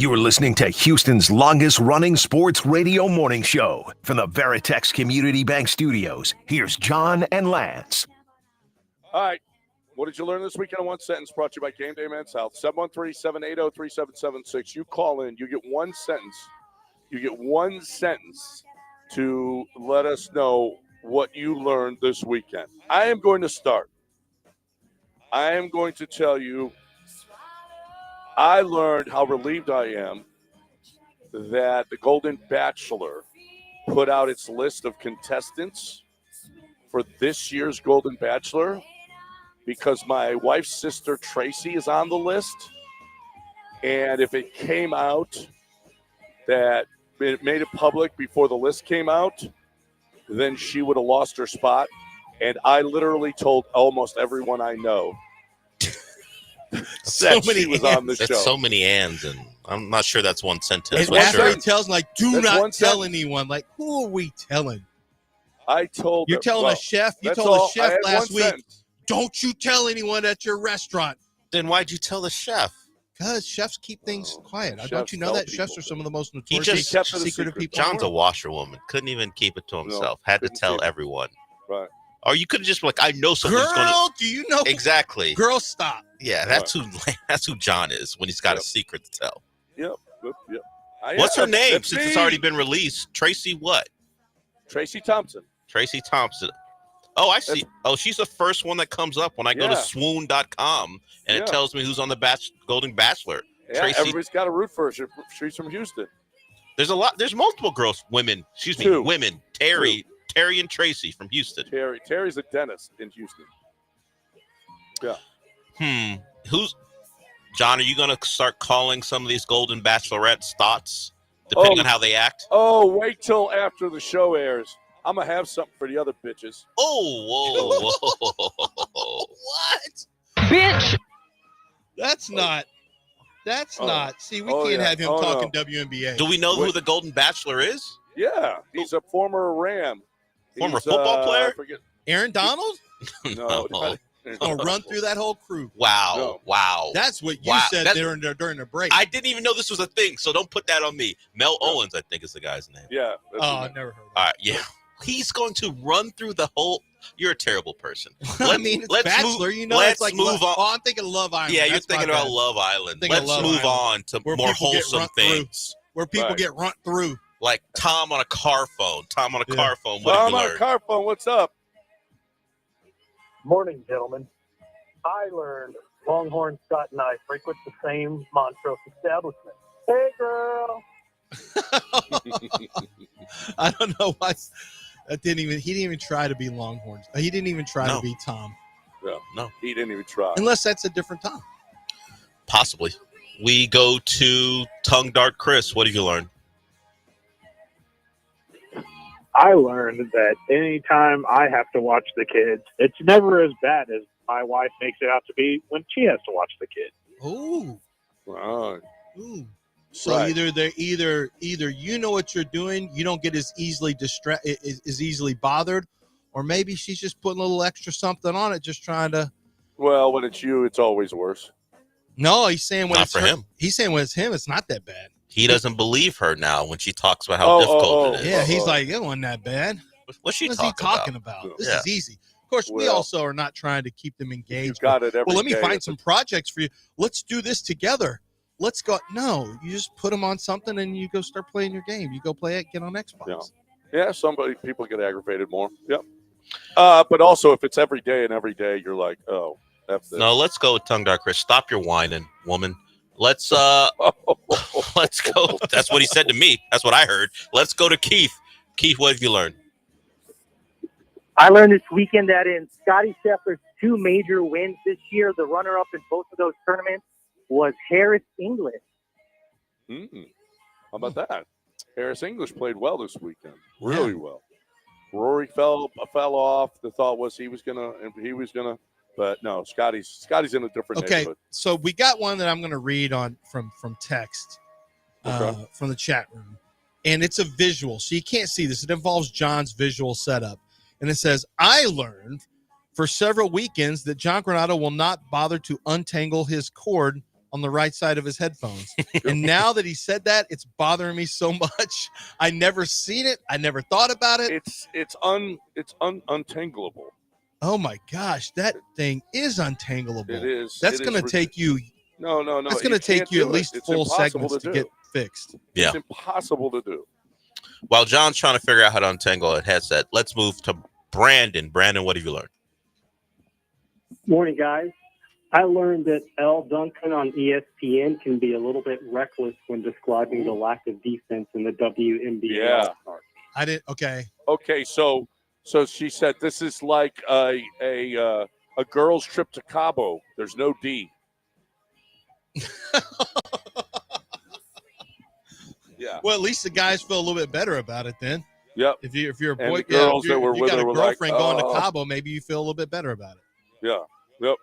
You're listening to Houston's longest-running sports radio morning show. From the Veritex Community Bank Studios, here's John and Lance. All right. What did you learn this weekend in one sentence? Brought to you by Game Day Men's Health. 713-780-3776. You call in. You get one sentence. You get one sentence to let us know what you learned this weekend. I am going to start. I am going to tell you I learned how relieved I am that the Golden Bachelor put out its list of contestants for this year's Golden Bachelor because my wife's sister Tracy is on the list. And if it came out that it made it public before the list came out, then she would have lost her spot. And I literally told almost everyone I know So many she was on the show. That's so many ands, and I'm not sure that's one sentence. And but after sure. he tells, like, do That's not one tell sentence. anyone. Like, who are we telling? I told You're her, telling well, a chef. You that's told all. a chef I had last one week, sentence. don't you tell anyone at your restaurant. Then why'd you tell the chef? Because chefs keep things quiet. chefs Don't you know tell that chefs people. are some of the most He notoriously just kept it a secretive secret. people in the John's a world? washerwoman. Couldn't even keep it to himself. Had to couldn't tell keep it. everyone. Right. Or you could have just been like, I know someone's going to. Girl, do you know? Exactly. Girl, stop. Yeah, that's who John is when he's got a secret to tell. Yep. What's her name? That's Since me. it's already been released. Tracy what? Tracy Thompson. Tracy Thompson. Oh, I see. Oh, she's the first one that comes up when I go to Yeah. swoon.com and Yeah. it tells me who's on the Golden Bachelor. Yeah, Tracy. everybody's got to root for her. She's from Houston. There's multiple women. Two. Women. Terry and Tracy from Houston. Terry's a dentist in Houston. Yeah. John, are you going to start calling some of these Golden Bachelorettes thoughts, depending on how they act? Oh, wait till after the show airs. I'm going to have something for the other bitches. Oh, whoa. What? Bitch! That's not. Oh. not. See, we Oh, can't yeah. have him Oh, talking no. WNBA. Do we know who the Golden Bachelor is? Yeah. He's a former Ram. Former He's, football player? I forget. Aaron Donald? No. Gonna run through that whole crew. Wow. No. Wow. That's what you Wow. said during the break. I didn't even know this was a thing, so don't put that on me. Mel Owens, I think, is the guy's name. Yeah. that's Oh, his I name. never heard of All right, yeah. He's going to run through the whole. You're a terrible person. that. I mean, it's Bachelor, you know. Let's it's like move on. Oh, I'm thinking of Love Island. Yeah, you're That's my thinking about bad. Love Island. Thinking of Let's Love move Island, on to where more people get wholesome run through. things. Where people Right. get run through. Like Tom on a car phone. Tom on a Yeah. car phone. What Tom did you on learn? a car phone. What's up? Morning, gentlemen. I learned Longhorn Scott and I frequent the same Montrose establishment. Hey, girl. I don't know why. He didn't even try to be Longhorns. He didn't even try No. to be Tom. Yeah. No. He didn't even try. Unless that's a different Tom. Possibly. We go to Tongue Dart Chris. What did you learn? I learned that anytime I have to watch the kids, it's never as bad as my wife makes it out to be when she has to watch the kids. Ooh. Right. Ooh. So Right. either you know what you're doing, you don't get as easily as easily bothered, or maybe she's just putting a little extra something on it, just trying to. Well, when it's you, it's always worse. No, he's saying when Not it's for her- him. He's saying when it's him, it's not that bad. He doesn't believe her now when she talks about how difficult it is. Yeah, he's like, it wasn't that bad. What's she What is he talking talking about? about? This Yeah. is easy. Of course, we Well, also are not trying to keep them You engaged. got it every Well, let me day. find some projects for you. Let's do this together. Let's go. No, you just put them on something and you go start playing your game. You go play it, get on Xbox. Yeah, people get aggravated more. Yep. But also, if it's every day and every day, you're like, oh, F this. No, let's go with Tongue Dart Chris. Stop your whining, woman. Let's let's go. That's what he said to me. That's what I heard. Let's go to Keith. Keith, what have you learned? I learned this weekend that in Scotty Scheffler's two major wins this year, the runner-up in both of those tournaments was Harris English. How about that? Harris English played well this weekend. Really well. Rory fell off. The thought was he was gonna, but no, Scotty's in a different Okay, neighborhood. so we got one that I'm going to read on from text from the chat room, and it's a visual, so you can't see this. It involves John's visual setup, and it says, "I learned for several weekends that John Granado will not bother to untangle his cord on the right side of his headphones. And now that he said that, it's bothering me so much. I never seen it. I never thought about it. It's untangleable. Oh my gosh, that thing is untangleable. It is. That's going to take you. No. That's going to take you at least full segments to get fixed. Yeah. It's impossible to do. While John's trying to figure out how to untangle a headset, let's move to Brandon. Brandon, what have you learned? Morning, guys. I learned that L. Duncan on ESPN can be a little bit reckless when describing the lack of defense in the WNBA. Yeah. I didn't. Okay. Okay, so she said this is like a girl's trip to Cabo. There's no D. Yeah. Well, at least the guys feel a little bit better about it then. Yep. If you're a And boy, the girls that were you with got her a were like, girlfriend going to "Oh." Cabo, maybe you feel a little bit better about it. Yeah. Yep.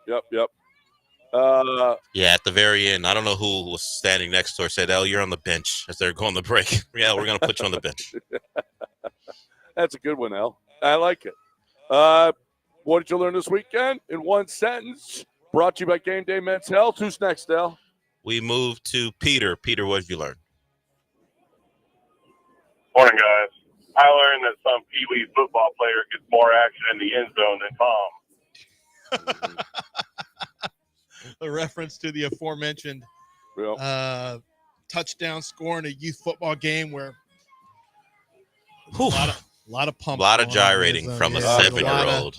Yeah, at the very end, I don't know who was standing next to her, said, "El, you're on the bench," as they're going to break. Yeah, we're going to put you on the bench. That's a good one, Al. I like it. What did you learn this weekend? In one sentence. Brought to you by Game Day Men's Health. Who's next, Al? We move to Peter. Peter, what have you learned? Morning, guys. I learned that some Pee Wee football player gets more action in the end zone than Tom. A reference to the aforementioned touchdown score in a youth football game where a lot of pump, a lot of gyrating from a 7-year-old.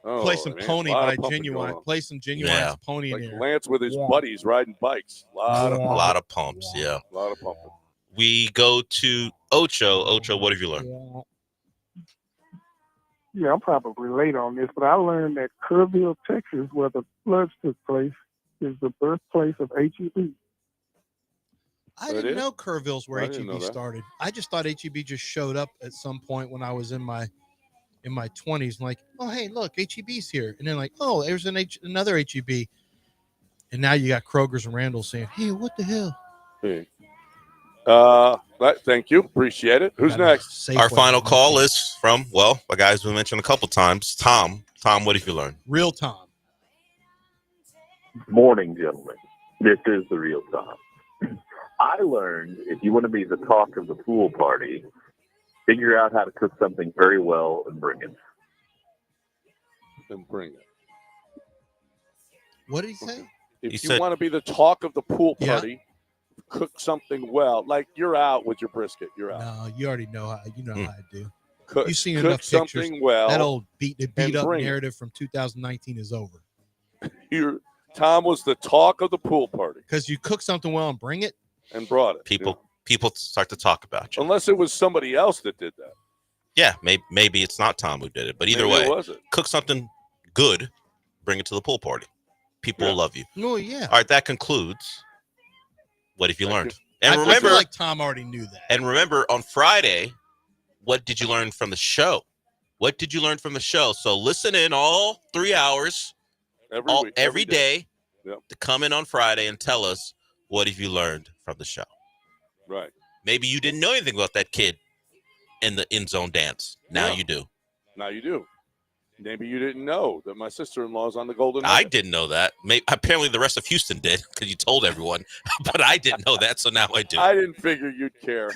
Play some Pony by Genuine. Play some Genuine's Pony in here. Lance with his buddies riding bikes. A lot of pumps, yeah. A lot of pumping. We go to Ocho. Ocho, what have you learned? Yeah, I'm probably late on this, but I learned that Kerrville, Texas, where the floods took place, is the birthplace of HEB. I didn't know Kerrville's where HEB started. I just thought HEB just showed up at some point when I was in my 20s. Like, oh, hey, look, HEB's here. And then like, oh, there's another HEB. And now you got Kroger's and Randall's saying, hey, what the hell? Hey. Thank you. Appreciate it. Who's next? Our final call is from, well, a guy we mentioned a couple times, Tom. Tom, what have you learned? Real Tom. Morning, gentlemen. This is the real Tom. I learned if you want to be the talk of the pool party, figure out how to cook something very well and bring it. What did he say? If you want to be the talk of the pool party, cook something well. Like you're out with your brisket. You're out. No, you already know how. You know how I do. Cook, You've seen cook enough something pictures. well. That old beat up bring it. narrative from 2019 is over. Tom was the talk of the pool party because you cook something well and bring it and brought it. People start to talk about you. Unless it was somebody else that did that. Yeah, maybe it's not Tom who did it, but either way, cook something good, bring it to the pool party. People will love you. Oh yeah. All right, that concludes. What have you learned? And remember, I feel like Tom already knew that. And remember, on Friday, what did you learn from the show? What did you learn from the show? So listen in all 3 hours every day to come in on Friday and tell us what have you learned from the show. Right. Maybe you didn't know anything about that kid in the end zone dance. Now you do. Now you do. Maybe you didn't know that my sister-in-law's on the Golden I didn't know that. Apparently the rest of Houston did because you told everyone, but I didn't know that, so now I do. I didn't figure you'd care.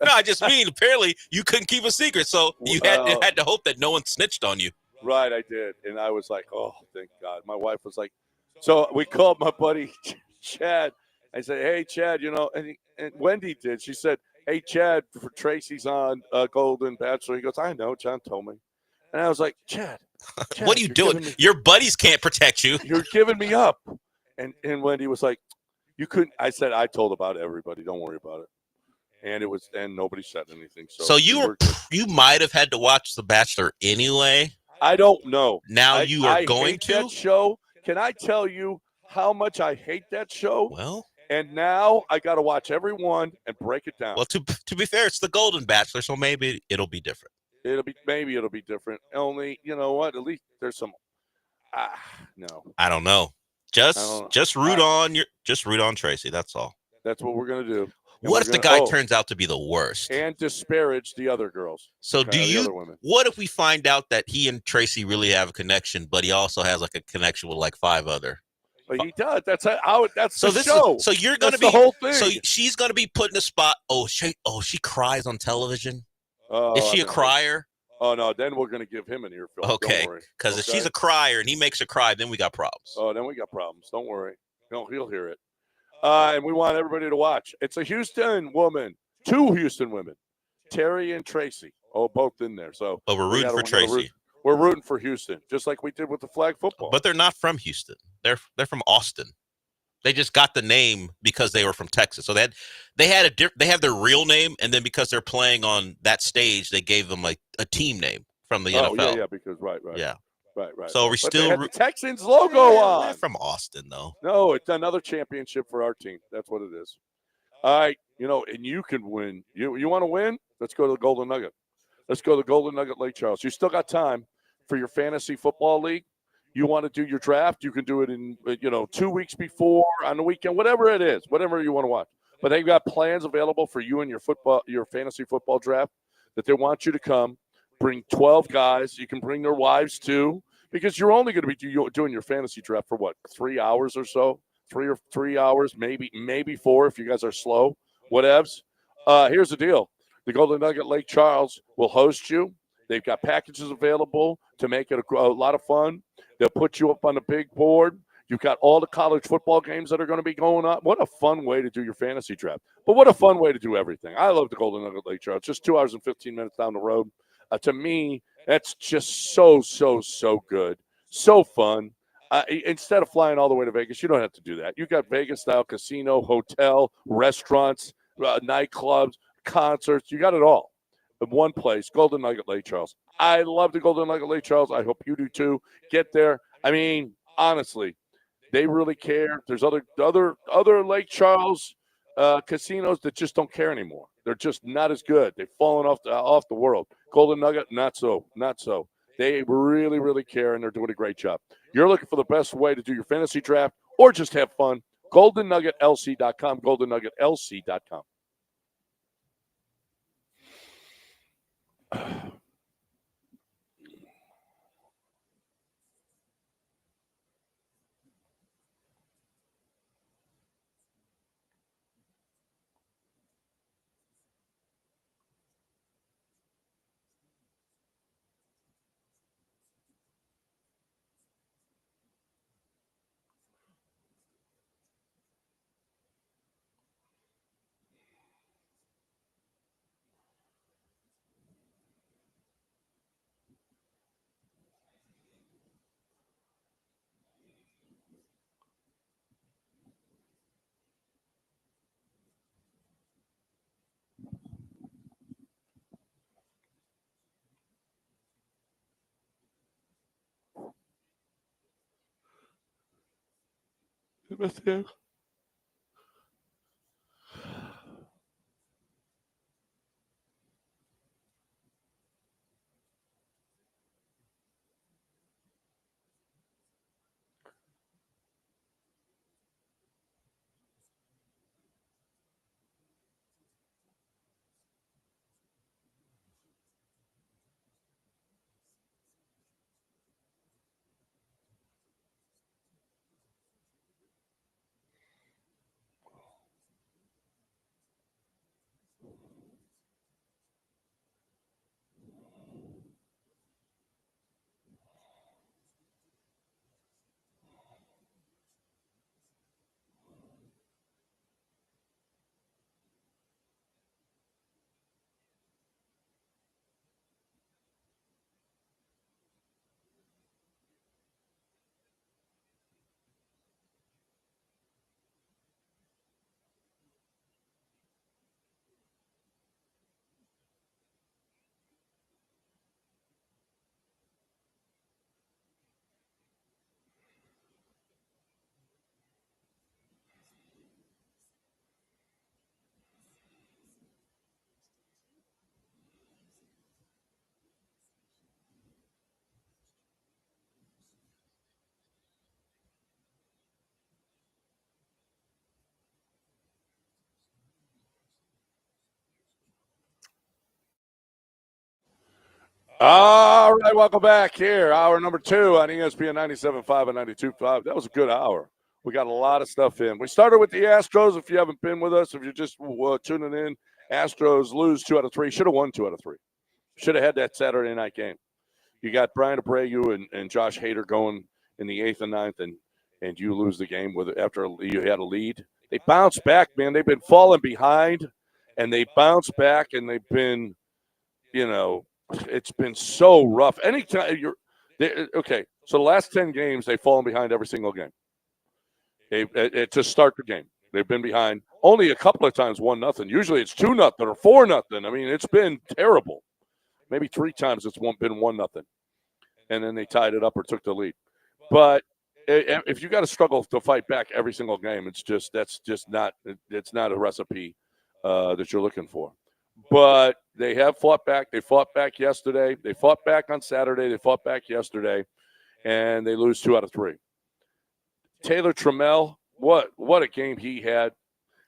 No, I just mean apparently you couldn't keep a secret, so you had to hope that no one snitched on you. Right, I did. And I was like, oh, thank God. My wife was like, so we called my buddy Chad. I said, hey, Chad, and Wendy did. She said, hey, Chad, for Tracy's on Golden Bachelor. He goes, I know, John told me. And I was like, Chad what are you doing? Your buddies can't protect you. You're giving me up. And Wendy was like, you couldn't. I said, I told about everybody. Don't worry about it. And nobody said anything. So you might have had to watch The Bachelor anyway. I don't know. Now you are going to that show. Can I tell you how much I hate that show? Well, and now I got to watch every one and break it down. Well, to be fair, it's the Golden Bachelor, so maybe it'll be different. Maybe it'll be different. Only, you know what? At least there's some. No. I don't know. Just root on Tracy. That's all. That's what we're gonna do. And what if the guy turns out to be the worst and disparage the other girls? So what if we find out that he and Tracy really have a connection, but he also has like a connection with like 5 other? But he does. That's how. That's So the this show. is so you're going to That's be the whole thing. So she's going to be put in a spot. She cries on television. Oh, Is she a crier? Oh no, then we're going to give him an earful. Okay, Don't worry. because if she's a crier and he makes her cry, then we got problems. Oh, then we got problems. Don't worry. No, he'll hear it. And we want everybody to watch. It's a Houston woman, 2 Houston women, Terry and Tracy. Oh, both in there. So we're rooting for Tracy. We're rooting for Houston, just like we did with the flag football. But they're not from Houston. They're from Austin. They just got the name because they were from Texas. So they have their real name, and then because they're playing on that stage, they gave them like a team name from the NFL. Yeah, because right. Yeah. Right. So we still the Texans logo on. They're from Austin, though. No, it's another championship for our team. That's what it is. All right, and you can win. You want to win? Let's go to the Golden Nugget. Let's go to the Golden Nugget Lake Charles. You still got time for your fantasy football league. You want to do your draft, you can do it in 2 weeks before, on the weekend, whatever it is, whatever you want to watch. But they've got plans available for you and your fantasy football draft that they want you to come. Bring 12 guys. You can bring their wives too, because you're only going to be doing your fantasy draft for what, 3 hours or so, 3 hours, maybe 4 if you guys are slow. Whatevs. Here's the deal: the Golden Nugget Lake Charles will host you. They've got packages available to make it a lot of fun. They'll put you up on the big board. You've got all the college football games that are going to be going on. What a fun way to do your fantasy draft. But what a fun way to do everything. I love the Golden Nugget Lake Charles. Just 2 hours and 15 minutes down the road. To me, that's just so good. So fun. Instead of flying all the way to Vegas, you don't have to do that. You got Vegas-style casino, hotel, restaurants, nightclubs, concerts. You got it all in one place, Golden Nugget Lake Charles. I love the Golden Nugget Lake Charles. I hope you do too. Get there. I mean, honestly, they really care. There's other Lake Charles casinos that just don't care anymore. They're just not as good. They've fallen off the world. Golden Nugget, not so. They really care, and they're doing a great job. You're looking for the best way to do your fantasy draft or just have fun. GoldenNuggetLC.com. GoldenNuggetLC.com. Matthew. All right, welcome back here. Hour number 2 on ESPN 97.5 and 92.5. That was a good hour. We got a lot of stuff in. We started with the Astros. If you haven't been with us, if you're just tuning in, Astros lose 2 out of 3. Should have won 2 out of 3. Should have had that Saturday night game. You got Brian Abreu and Josh Hader going in the 8th and 9th, and you lose the game after you had a lead. They bounce back, man. They've been falling behind, and they bounce back, and they've been, it's been so rough. Anytime okay, so the last 10 games, they've fallen behind every single game. To start the game, they've been behind only a couple of times, 1-0. Usually it's 2-0 or 4-0. I mean, it's been terrible. Maybe 3 times it's been 1-0, and then they tied it up or took the lead. But if you got to struggle to fight back every single game, it's not a recipe that you're looking for. But they have fought back. They fought back yesterday. They fought back on Saturday. They fought back yesterday, and they lose 2 out of 3. Taylor Trammell, what a game he had.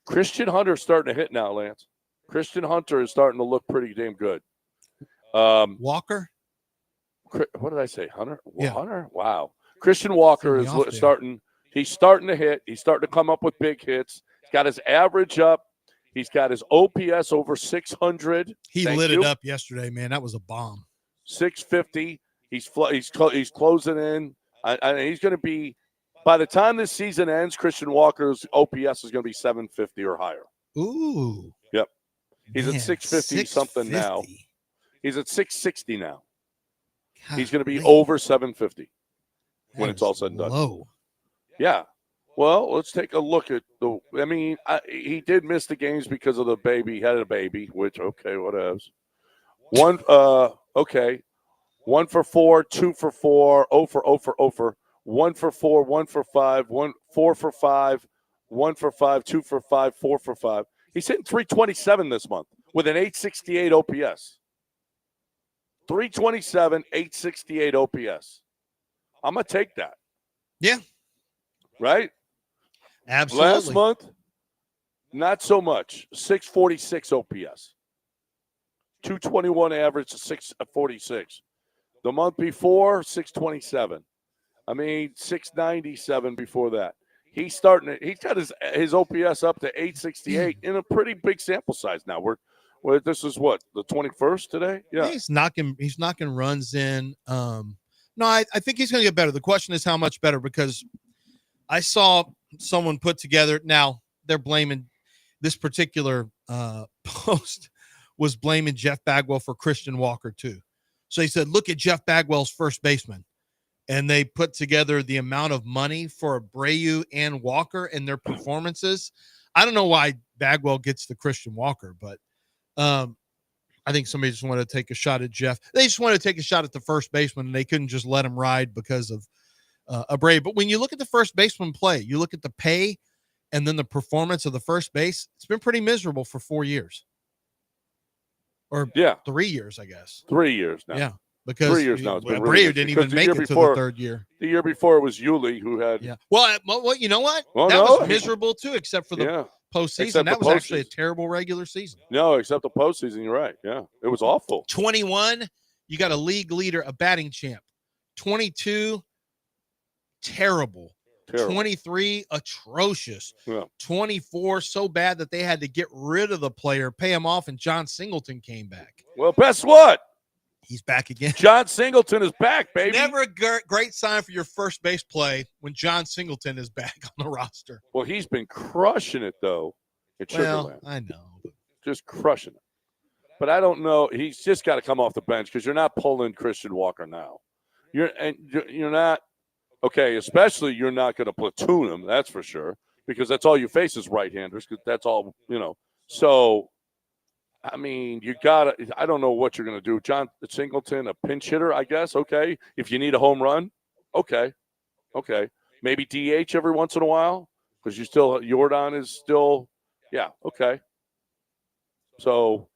Christian Hunter's starting to hit now, Lance. Christian Hunter is starting to look pretty damn good. Walker? What did I say? Hunter? Yeah. Hunter? Wow. Christian Walker is starting. He's starting to hit. He's starting to come up with big hits. He's got his average up. He's got his OPS over 600. He lit it up yesterday, man. That was a bomb. 650. He's closing in. He's going to be. By the time this season ends, Christian Walker's OPS is going to be 750 or higher. Ooh. Yep. He's at 650 something now. He's at 660 now. God, he's going to be over 750 when it's all said and done. Low. Yeah. Well, let's take a look at he did miss the games because of the baby. He had a baby, which, okay, what else? 1 for 4, 2 for 4, 0 for 0 for 0 for 1 for 4, 1 for 5, 4 for 5, 1 for 5, 2 for 5, 4 for 5. He's hitting 327 this month with an 868 OPS. 327, 868 OPS. I'm going to take that. Yeah. Right? Absolutely. Last month, not so much. 646 OPS. 221 average to 646. The month before, 627. 697 before that. He's got his OPS up to 868 in a pretty big sample size now. This is what, the 21st today? Yeah. He's knocking runs in. I think he's going to get better. The question is how much better, because I saw someone put together, now they're blaming this particular post was blaming Jeff Bagwell for Christian Walker too. So he said, look at Jeff Bagwell's first baseman. And they put together the amount of money for Abreu and Walker and their performances. I don't know why Bagwell gets the Christian Walker, but I think somebody just wanted to take a shot at Jeff. They just wanted to take a shot at the first baseman, and they couldn't just let him ride because of Abreu. But when you look at the first baseman play, you look at the pay and then the performance of the first base, it's been pretty miserable for 4 years. Or 3 years, I guess. 3 years now. Yeah. Because 3 years now. It's been Abreu didn't even make it to the third year. The year before it was Yuli who had. Yeah. Well, you know what? Well, that was miserable too, except for the postseason. Except that was actually a terrible regular season. No, except the postseason. You're right. Yeah, it was awful. 21, you got a league leader, a batting champ. 22, terrible. 23, atrocious. Yeah. 24, so bad that they had to get rid of the player, pay him off, and John Singleton came back. Well, guess what? He's back again. John Singleton is back, baby. Never a great sign for your first base play when John Singleton is back on the roster. Well, he's been crushing it, though, at Sugarland. I know. Just crushing it. But I don't know. He's just got to come off the bench because you're not pulling Christian Walker now. You're not, okay, especially you're not going to platoon him, that's for sure, because that's all you face is right-handers, because that's all, So, you got to – I don't know what you're going to do. John Singleton, a pinch hitter, I guess, okay. If you need a home run, okay. Maybe DH every once in a while because Jordan is still – yeah, okay. So,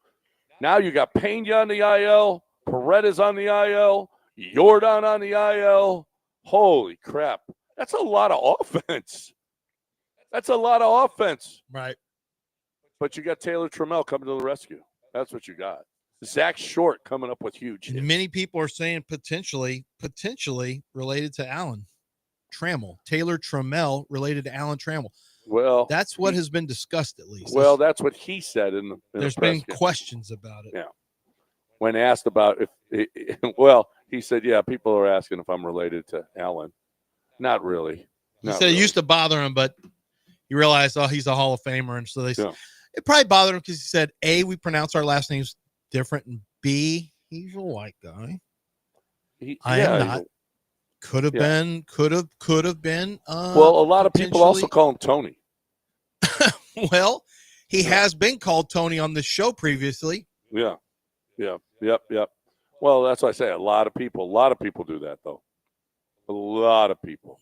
now you got Pena on the IL, Paredes on the IL, Jordan on the IL. Holy crap. That's a lot of offense. Right. But you got Taylor Trammell coming to the rescue. That's what you got. Zach Short coming up with huge hits. Many people are saying potentially related to Allen. Trammell, Taylor Trammell, related to Alan Trammell. Well, that's what has been discussed, at least. Well, that's what he said in there's the press been conference. questions about it. Yeah. When asked about he said, yeah, people are asking if I'm related to Alan. Not really. He said it used to bother him, but he realized, he's a Hall of Famer. And so it probably bothered him because he said, A, we pronounce our last names different, and B, he's a white guy. I am not. Could have been. Well, a lot of people also call him Tony. Well, he has been called Tony on the show previously. Yeah. Yep. Well, that's what I say. A lot of people do that, though. A lot of people.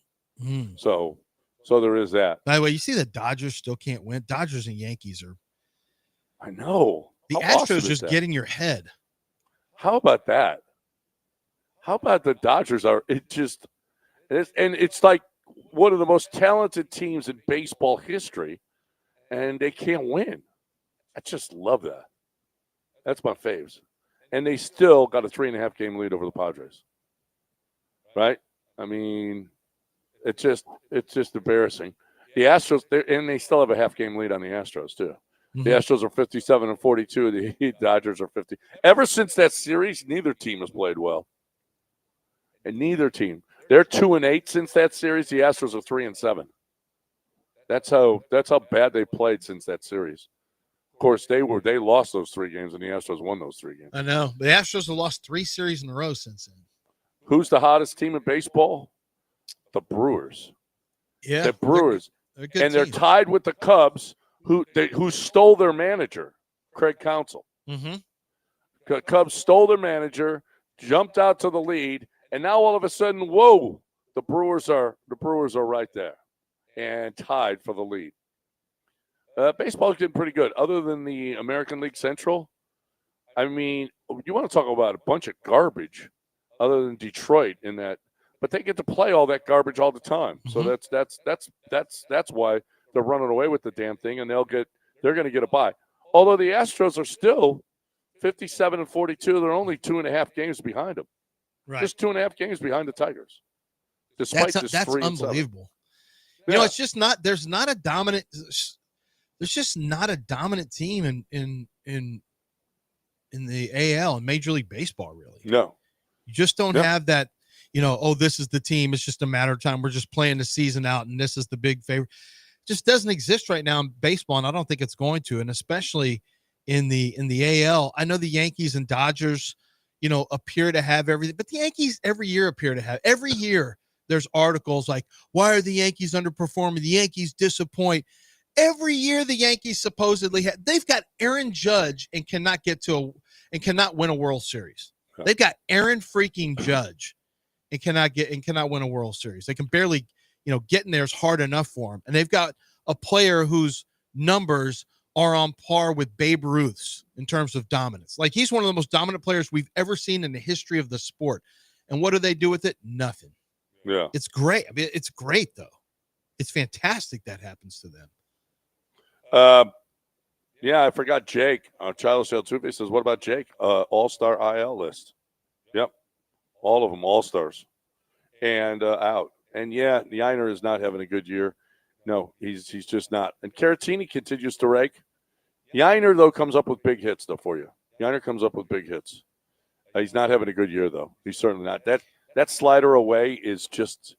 So there is that. By the way, you see the Dodgers still can't win. Dodgers and Yankees are. I know. The Astros just get in your head. How about that? How about the Dodgers it's like one of the most talented teams in baseball history, and they can't win. I just love that. That's my faves. And they still got a 3.5 game lead over the Padres. Right? I mean, it's just embarrassing. The Astros, and they still have a half game lead on the Astros too. Mm-hmm. The Astros are 57-42. The Dodgers are 50. Ever since that series, neither team has played well. And neither team. They're 2-8 since that series. The Astros are 3-7. That's how bad they played since that series. Of course, they lost those 3 games, and the Astros won those 3 games. I know. The Astros have lost 3 series in a row since then. Who's the hottest team in baseball? The Brewers. Yeah, the Brewers. They're tied with the Cubs, who stole their manager, Craig Counsell. Mm-hmm. Cubs stole their manager, jumped out to the lead, and now all of a sudden, whoa! The Brewers are right there, and tied for the lead. Baseball's getting pretty good. Other than the American League Central, I mean, you want to talk about a bunch of garbage. Other than Detroit in that, but they get to play all that garbage all the time. Mm-hmm. So that's why they're running away with the damn thing, and they're going to get a bye. Although the Astros are still 57-42, they're only 2.5 games behind them. Right. Just 2.5 games behind the Tigers. Despite that's unbelievable. Yeah. You know, it's just not. There's just not a dominant team in the AL and Major League Baseball, really. No. You just don't have that, this is the team. It's just a matter of time. We're just playing the season out, and this is the big favorite. It just doesn't exist right now in baseball, and I don't think it's going to. And especially in the AL, I know the Yankees and Dodgers, appear to have everything, but the Yankees every year appear to have. Every year there's articles like, why are the Yankees underperforming? The Yankees disappoint. Every year the Yankees supposedly they've got Aaron Judge and cannot win a World Series. They've got Aaron freaking Judge and cannot win a World Series. They can barely, get in there is hard enough for them. And they've got a player whose numbers are on par with Babe Ruth's in terms of dominance. Like, he's one of the most dominant players we've ever seen in the history of the sport. And what do they do with it? Nothing. Yeah. It's great. I mean, it's great, though. It's fantastic that happens to them. Yeah, I forgot Jake. Childish Altuve says, what about Jake? All-star IL list. Yep. All of them, all-stars. And out. And, yeah, Yiner is not having a good year. No, he's just not. And Caratini continues to rake. Yiner, though, comes up with big hits, though, for you. Yiner comes up with big hits. He's not having a good year, though. He's certainly not. That slider away is just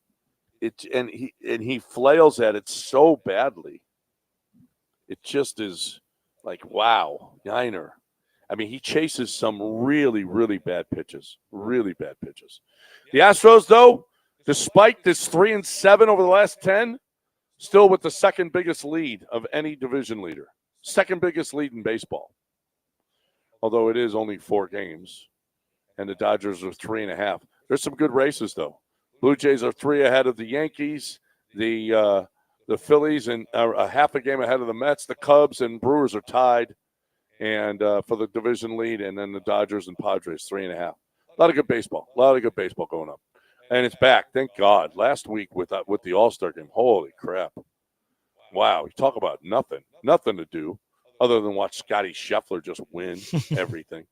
it, and he flails at it so badly. It just is like, wow, Yiner. I mean, he chases some really, really bad pitches. Really bad pitches. The Astros, though, despite this 3-7 over the last 10, still with the second biggest lead of any division leader. Second biggest lead in baseball. Although it is only 4 games. And the Dodgers are 3.5. There's some good races, though. Blue Jays are 3 ahead of the Yankees. The Phillies and a half a game ahead of the Mets. The Cubs and Brewers are tied, and for the division lead. And then the Dodgers and Padres 3.5. A lot of good baseball. A lot of good baseball going on, and it's back. Thank God. Last week with the All-Star game. Holy crap! Wow, you talk about nothing to do other than watch Scotty Scheffler just win everything.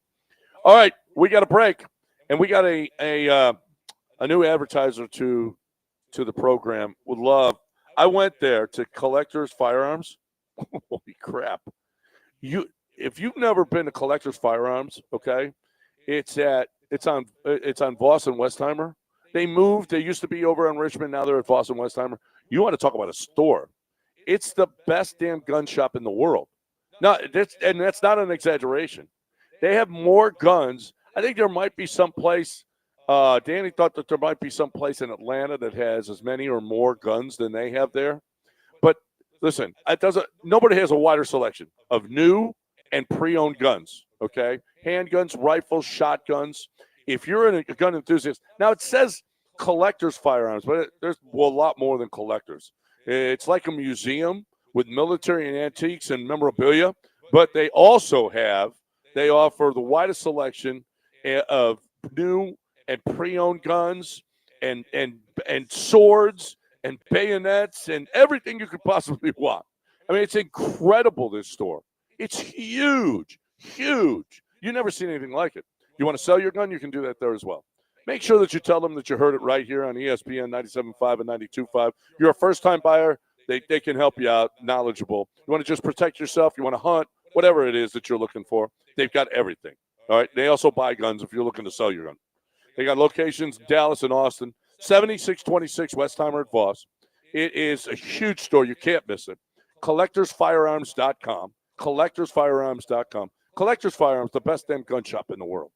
All right, we got a break, and we got a new advertiser to to the program would love. I went there to Collector's Firearms. Holy crap! If you've never been to Collector's Firearms, okay, it's on Voss and Westheimer. They moved. They used to be over on Richmond. Now they're at Voss and Westheimer. You want to talk about a store? It's the best damn gun shop in the world. No, that's not an exaggeration. They have more guns. I think there might be some place. Danny thought that there might be some place in Atlanta that has as many or more guns than they have there. But listen, it doesn't. Nobody has a wider selection of new and pre-owned guns. Okay, handguns, rifles, shotguns. If you're a gun enthusiast, now it says collectors firearms, but there's a lot more than collectors. It's like a museum with military and antiques and memorabilia, but they offer the widest selection of new and pre-owned guns and swords and bayonets and everything you could possibly want. I mean, it's incredible, this store. It's huge, huge. You've never seen anything like it. You want to sell your gun, you can do that there as well. Make sure that you tell them that you heard it right here on ESPN 97.5 and 92.5. You're a first-time buyer. They can help you out, knowledgeable. You want to just protect yourself, you want to hunt, whatever it is that you're looking for, they've got everything. All right. They also buy guns if you're looking to sell your gun. They got locations in Dallas and Austin, 7626 Westheimer at Voss. It is a huge store. You can't miss it. CollectorsFirearms.com. CollectorsFirearms.com. Collectors Firearms, the best damn gun shop in the world.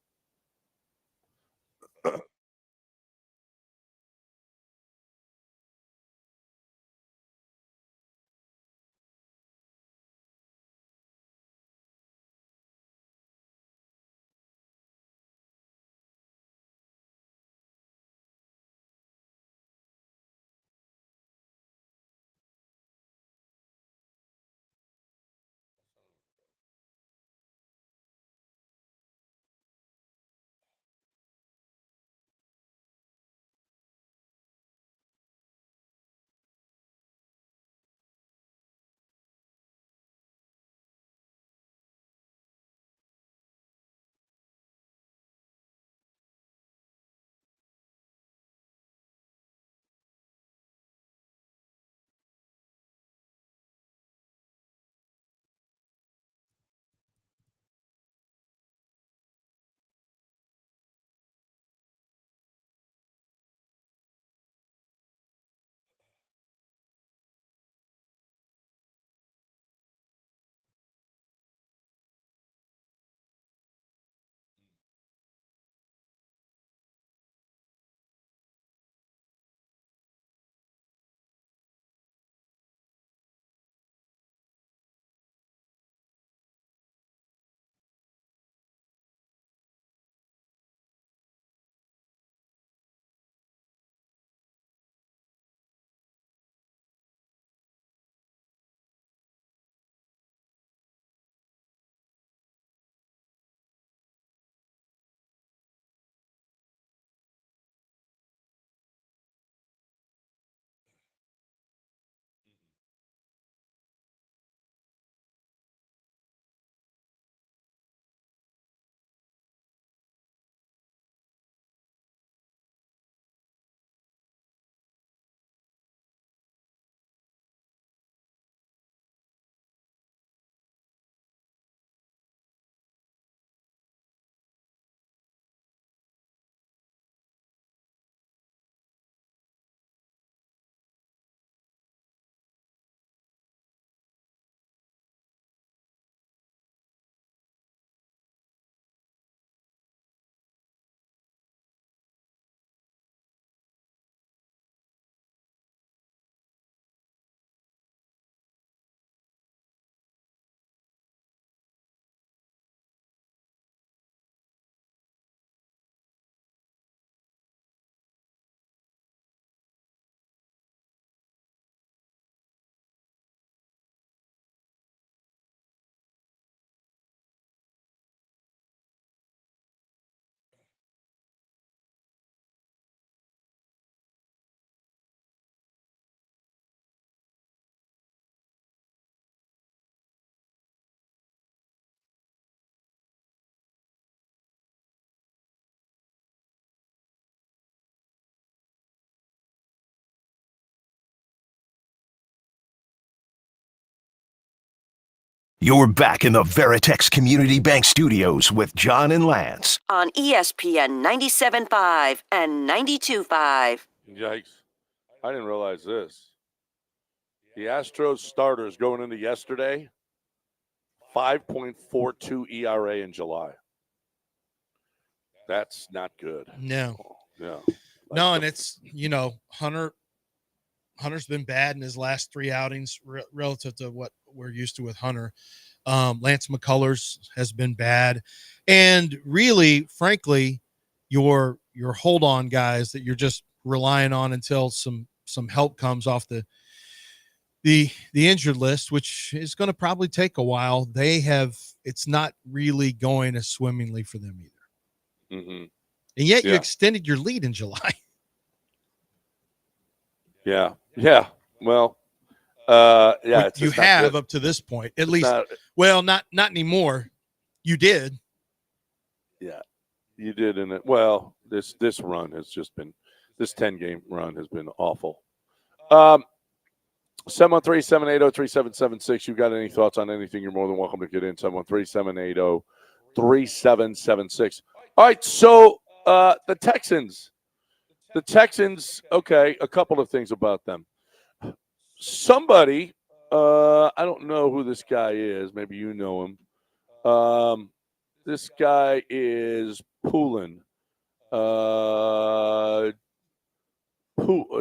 You're back in the Veritex Community Bank Studios with John and Lance. On ESPN 97.5 and 92.5. Yikes. I didn't realize this. The Astros starters going into yesterday, 5.42 ERA in July. That's not good. No. Yeah. No, and it's, Hunter's been bad in his last three outings relative to what we're used to with Hunter. Lance McCullers has been bad. And really, frankly, your hold-on guys that you're just relying on until some help comes off the injured list, which is going to probably take a while. It's not really going as swimmingly for them either. Mm-hmm. And yet you extended your lead in July. Yeah. Yeah. Well, it's you have up to this point, at least. Not anymore. You did. Yeah, you did. Well, this run has just been, this 10-game run has been awful. 713-780-3776. You got any thoughts on anything? You're more than welcome to get in. 713-780-3776. All right. So the Texans, okay, a couple of things about them. Somebody, I don't know who this guy is. Maybe you know him. This guy is Poulin.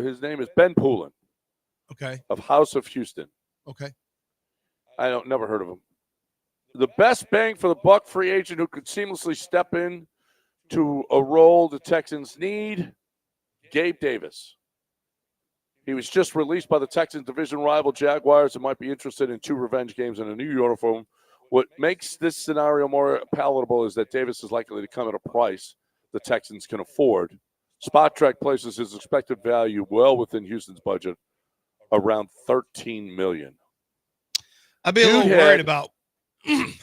His name is Ben Poulin. Okay. Of House of Houston. Okay. Never heard of him. The best bang for the buck free agent who could seamlessly step in to a role the Texans need, Gabe Davis. He was just released by the Texans division rival Jaguars and might be interested in 2 revenge games in a new uniform. What makes this scenario more palatable is that Davis is likely to come at a price the Texans can afford. Spot Track places his expected value well within Houston's budget, around $13 million. I'd be a little worried about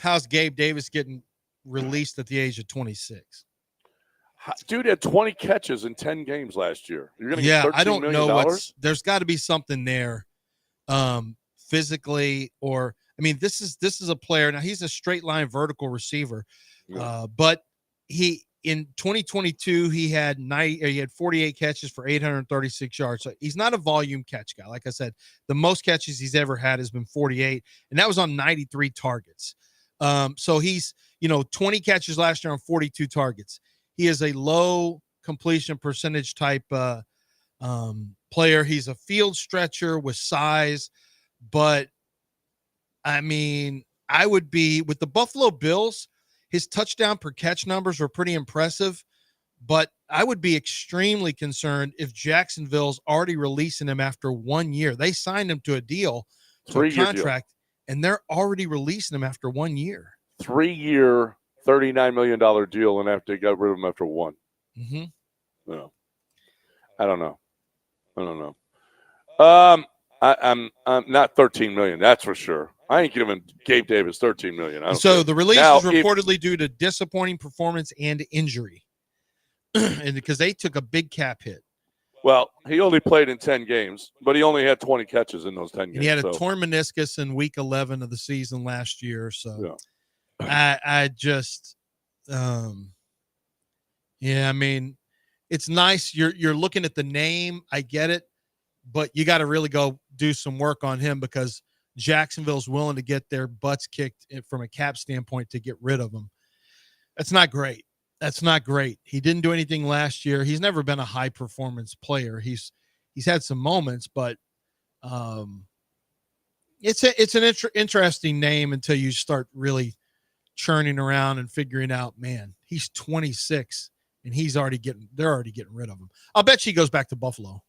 how's Gabe Davis getting released at the age of 26. Dude had 20 catches in 10 games last year. You're going to get $13 I don't million? know there's got to be something there physically, or this is a player. Now he's a straight line vertical receiver. But in 2022 he had 48 catches for 836 yards. So he's not a volume catch guy. Like I said, the most catches he's ever had has been 48, and that was on 93 targets. So he's 20 catches last year on 42 targets. He is a low completion percentage type player. He's a field stretcher with size, but I would be with the Buffalo Bills. His touchdown per catch numbers are pretty impressive, but I would be extremely concerned if Jacksonville's already releasing him after 1 year. They signed him to a deal, to a contract, and they're already releasing him after 1 year. 3-year, $39 million deal, and after they got rid of him after 1. Mm-hmm. No, I don't know. I'm not $13 million. That's for sure. I ain't giving Gabe Davis $13 million. So the release is reportedly due to disappointing performance and injury, and because they took a big cap hit. Well, he only played in 10 games, but he only had 20 catches in those 10 games. And he had a torn meniscus in week 11 of the season last year. So I just, it's nice. You're looking at the name. I get it, but you got to really go do some work on him because Jacksonville's willing to get their butts kicked from a cap standpoint to get rid of him. That's not great. He didn't do anything last year. He's never been a high performance player. He's had some moments, but it's an interesting name until you start really churning around and figuring out, man, he's 26 and they're already getting rid of him. I'll bet he goes back to Buffalo.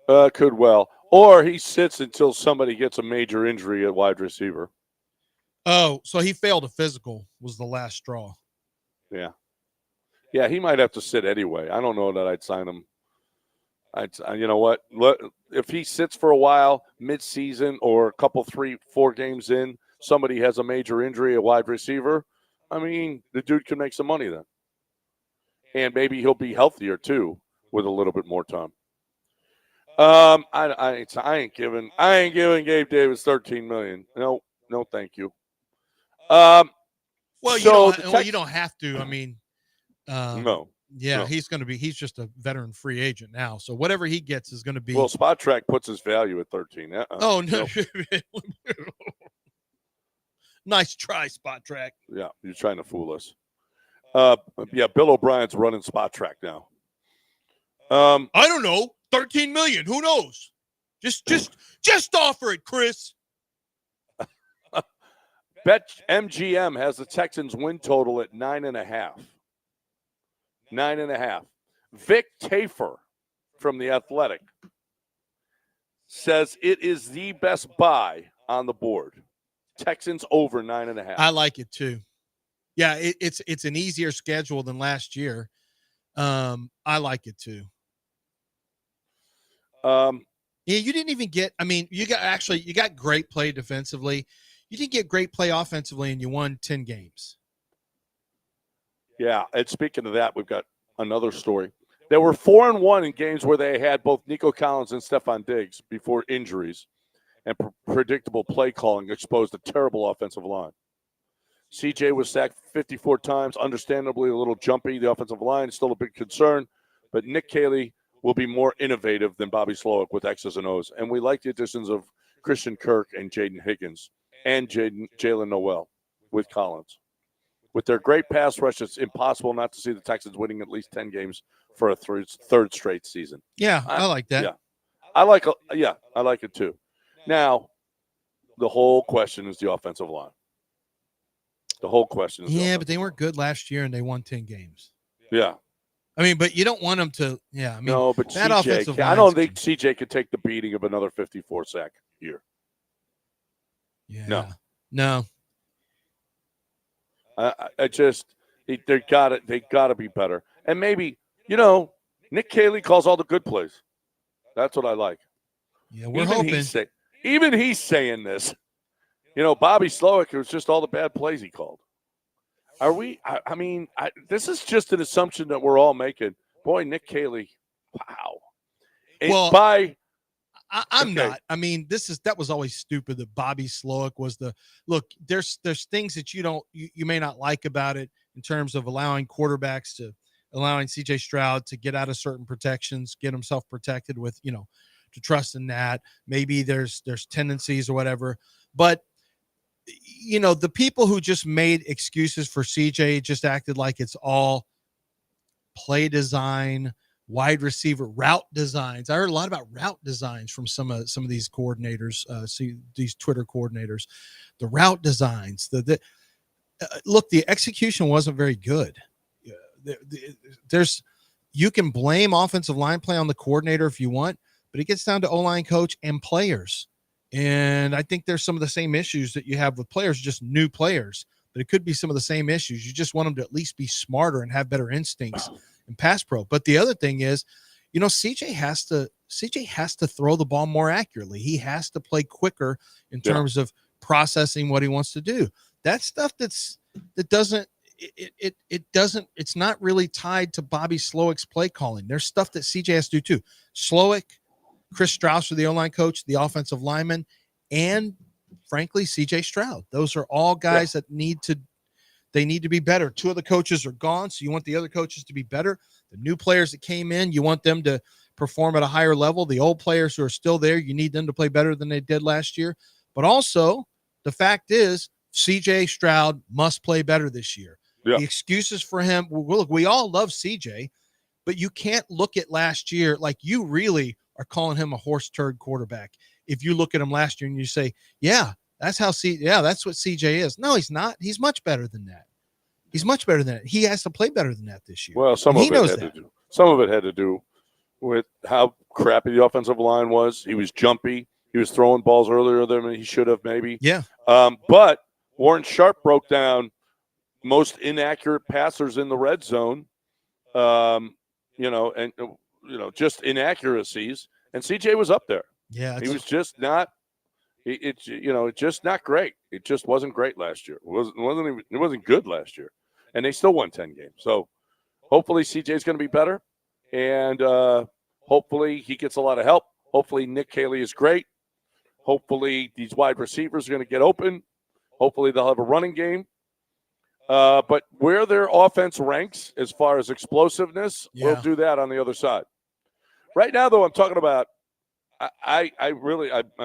Could well. Or he sits until somebody gets a major injury at wide receiver. Oh, so he failed a physical was the last straw. Yeah. Yeah, he might have to sit anyway. I don't know that I'd sign him. You know what? If he sits for a while, mid-season or a couple, 3-4 games in, somebody has a major injury at wide receiver, the dude can make some money then. And maybe he'll be healthier too with a little bit more time. I ain't giving Gabe Davis $13 million. No, No, thank you. Well, so you don't have to. I mean, no. Yeah, No. he's just a veteran free agent now. So whatever he gets is going to be. Well, Spot Track puts his value at 13. Oh, no. Nope. Nice try, Spot Track. Yeah, you're trying to fool us. Yeah, Bill O'Brien's running Spot Track now. I don't know. 13 million. Who knows? Just offer it, Chris. Bet MGM has the Texans win total at 9.5. 9.5. Vic Tafer from The Athletic says it is the best buy on the board. Texans over 9.5. I like it too. Yeah, it's an easier schedule than last year. I like it too. Yeah, you didn't even get. I mean, you got great play defensively. You didn't get great play offensively, and you won 10 games. Yeah, and speaking of that, we've got another story. They were 4-1 in games where they had both Nico Collins and Stephon Diggs before injuries, and predictable play calling exposed a terrible offensive line. CJ was sacked 54 times, understandably a little jumpy. The offensive line is still a big concern, but Nick Caley will be more innovative than Bobby Slowick with X's and O's. And we like the additions of Christian Kirk and Jaden Higgins and Jalen Noel with Collins. With their great pass rush, it's impossible not to see the Texans winning at least 10 games for a third straight season. Yeah, I like that. Yeah, I like it too. Now, the whole question is the offensive line. The whole question is but they weren't good last year, and they won 10 games. Yeah. I mean, but you don't want them to. Yeah, I mean, no, but that CJ, offensive I don't think CJ could take the beating of another 54 sack year. Yeah. No. I just they got to be better, and maybe Nick Caley calls all the good plays. That's what I like. Yeah, we're hoping. Even he's saying this. Bobby Slowick, it was just all the bad plays he called. Are we? I mean, this is just an assumption that we're all making. Boy, Nick Caley, wow. I'm not. I mean, that was always stupid that Bobby Slowick was the look. There's things that you may not like about it in terms of allowing CJ Stroud to get out of certain protections, get himself protected with, to trust in that. Maybe there's tendencies or whatever, but the people who just made excuses for CJ just acted like it's all play design, wide receiver route designs. I heard a lot about route designs from some of these coordinators, these Twitter coordinators, the route designs. Look, the execution wasn't very good. You can blame offensive line play on the coordinator if you want, but it gets down to O-line coach and players. And I think there's some of the same issues that you have with players, just new players, but it could be some of the same issues. You just want them to at least be smarter and have better instincts in pass pro. But the other thing is, CJ has to throw the ball more accurately. He has to play quicker in terms of processing what he wants to do. That stuff it's not really tied to Bobby Slowick's play calling. There's stuff that CJ has to do too. Slowick, Chris Strauss, the O-line coach, the offensive lineman, and frankly, CJ Stroud. Those are all guys that need to be better. Two of the coaches are gone, so you want the other coaches to be better. The new players that came in, you want them to perform at a higher level. The old players who are still there, you need them to play better than they did last year. But also, the fact is, CJ Stroud must play better this year. Yeah. The excuses for him, look, we all love CJ, but you can't look at last year like you really are calling him a horse turd quarterback. If you look at him last year and you say, that's what CJ is. No, he's not. He's much better than that. He's much better than that. He has to play better than that this year. Well, some of it had to do with how crappy the offensive line was. He was jumpy. He was throwing balls earlier than he should have, maybe. Yeah. But Warren Sharp broke down most inaccurate passers in the red zone. Just inaccuracies, and CJ was up there. Yeah, he was just not. It's just not great. It just wasn't great last year. It wasn't good last year, and they still won 10 games. So hopefully CJ is going to be better, and hopefully he gets a lot of help. Hopefully Nick Caley is great. Hopefully these wide receivers are going to get open. Hopefully they'll have a running game. But where their offense ranks as far as explosiveness, we'll do that on the other side. Right now, though, I'm talking about I mean, I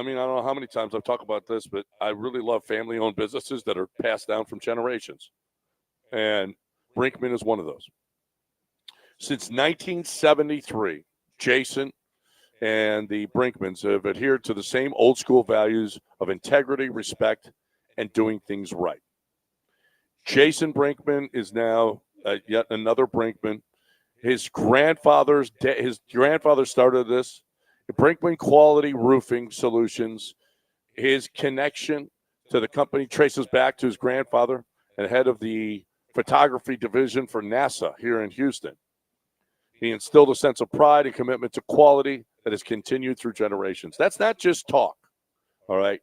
don't know how many times I've talked about this, but I really love family-owned businesses that are passed down from generations. And Brinkman is one of those. Since 1973, Jason and the Brinkmans have adhered to the same old school values of integrity, respect, and doing things right. Jason Brinkman is now yet another Brinkman. His grandfather started this. Brinkman Quality Roofing Solutions. His connection to the company traces back to his grandfather and head of the photography division for NASA here in Houston. He instilled a sense of pride and commitment to quality that has continued through generations. That's not just talk, all right?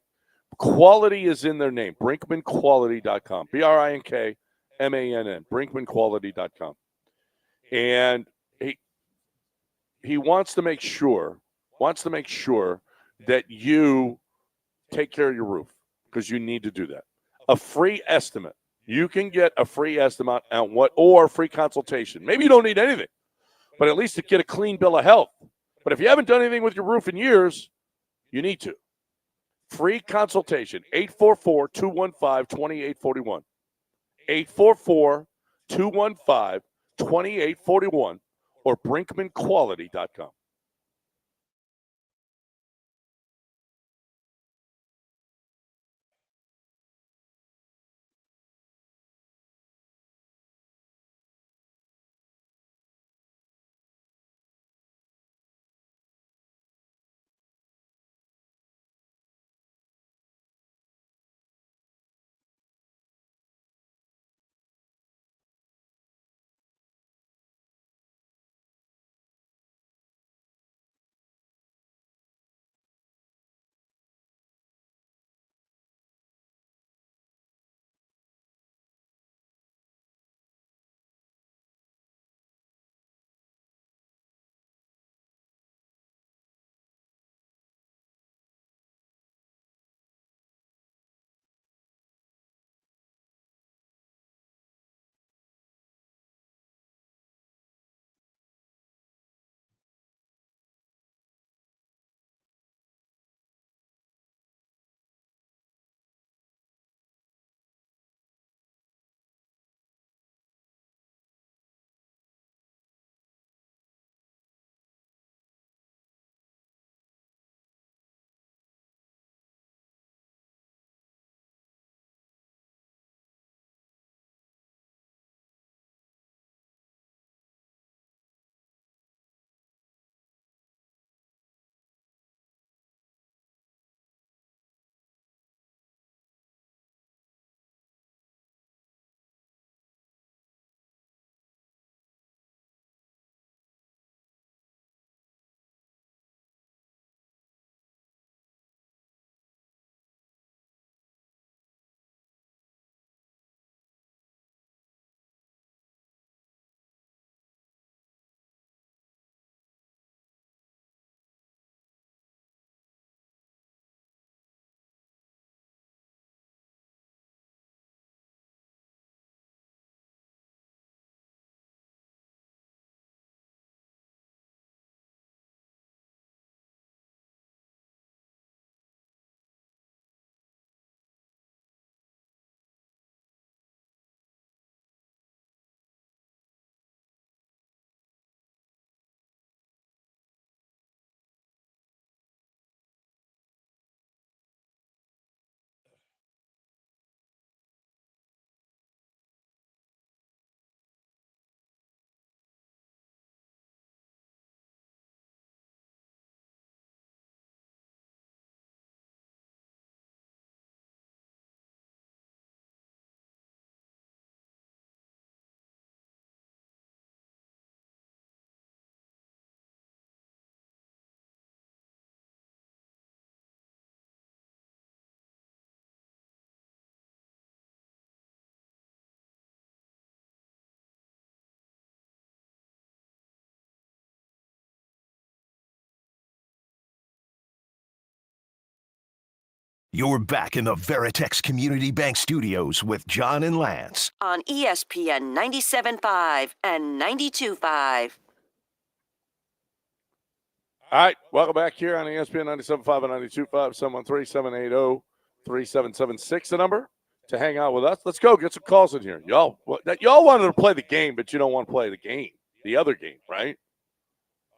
Quality is in their name, brinkmanquality.com, BRINKMANN, brinkmanquality.com. And he wants to make sure that you take care of your roof because you need to do that. A free estimate. You can get a free estimate on or a free consultation. Maybe you don't need anything, but at least to get a clean bill of health. But if you haven't done anything with your roof in years, you need to. Free consultation, 844-215-2841. 844-215-2841 or brinkmanquality.com. You're back in the Veritex Community Bank Studios with John and Lance. On ESPN 97.5 and 92.5. All right, welcome back here on ESPN 97.5 and 92.5, 713-780-3776, the number to hang out with us. Let's go get some calls in here. Y'all wanted to play the game, but you don't want to play the game, the other game, right?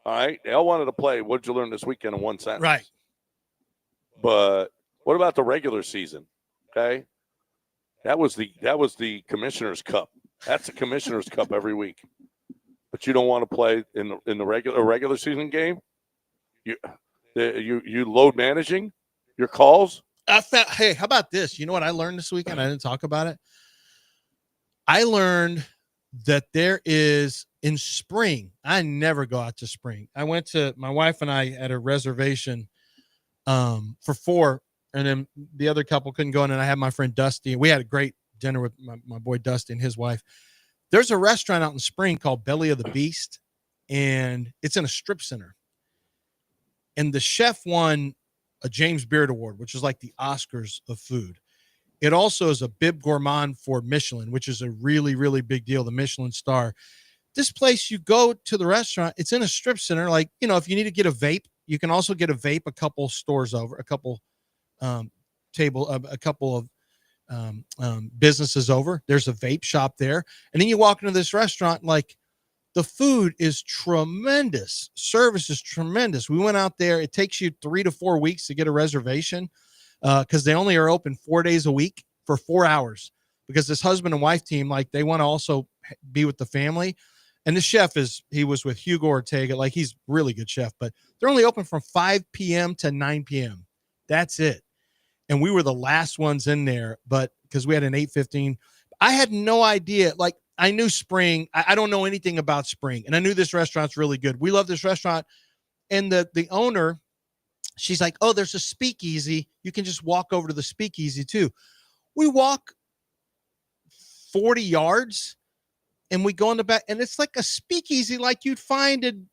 All right, they all wanted to play what did you learn this weekend in one sentence. Right. But what about the regular season? Okay. That was the Commissioner's Cup. That's the Commissioner's Cup every week. But you don't want to play in the regular season game? You load managing your calls? Hey, how about this? You know what I learned this weekend? I didn't talk about it. I learned that there is in spring. I never go out to spring. I went to my wife and I at a reservation for 4, and then the other couple couldn't go in, and I had my friend Dusty, and we had a great dinner with my boy Dusty and his wife. There's a restaurant out in Spring called Belly of the Beast, and it's in a strip center. And the chef won a James Beard Award, which is like the Oscars of food. It also is a Bib Gourmand for Michelin, which is a really, really big deal, the Michelin star. This place, you go to the restaurant, it's in a strip center. Like, you know, if you need to get a vape, you can also get a vape a couple stores over, a couple businesses over. There's a vape shop there. And then you walk into this restaurant, like, the food is tremendous. Service is tremendous. We went out there. It takes you 3 to 4 weeks to get a reservation because they only are open 4 days a week for 4 hours because this husband and wife team, like, they want to also be with the family. And the chef he was with Hugo Ortega. Like, he's a really good chef, but they're only open from 5 p.m. to 9 p.m. That's it. And we were the last ones in there, but because we had an 8:15, I had no idea. Like, I knew Spring. I don't know anything about Spring. And I knew this restaurant's really good. We love this restaurant. And the owner, she's like, oh, there's a speakeasy. You can just walk over to the speakeasy too. We walk 40 yards and we go in the back, and it's like a speakeasy like you'd find in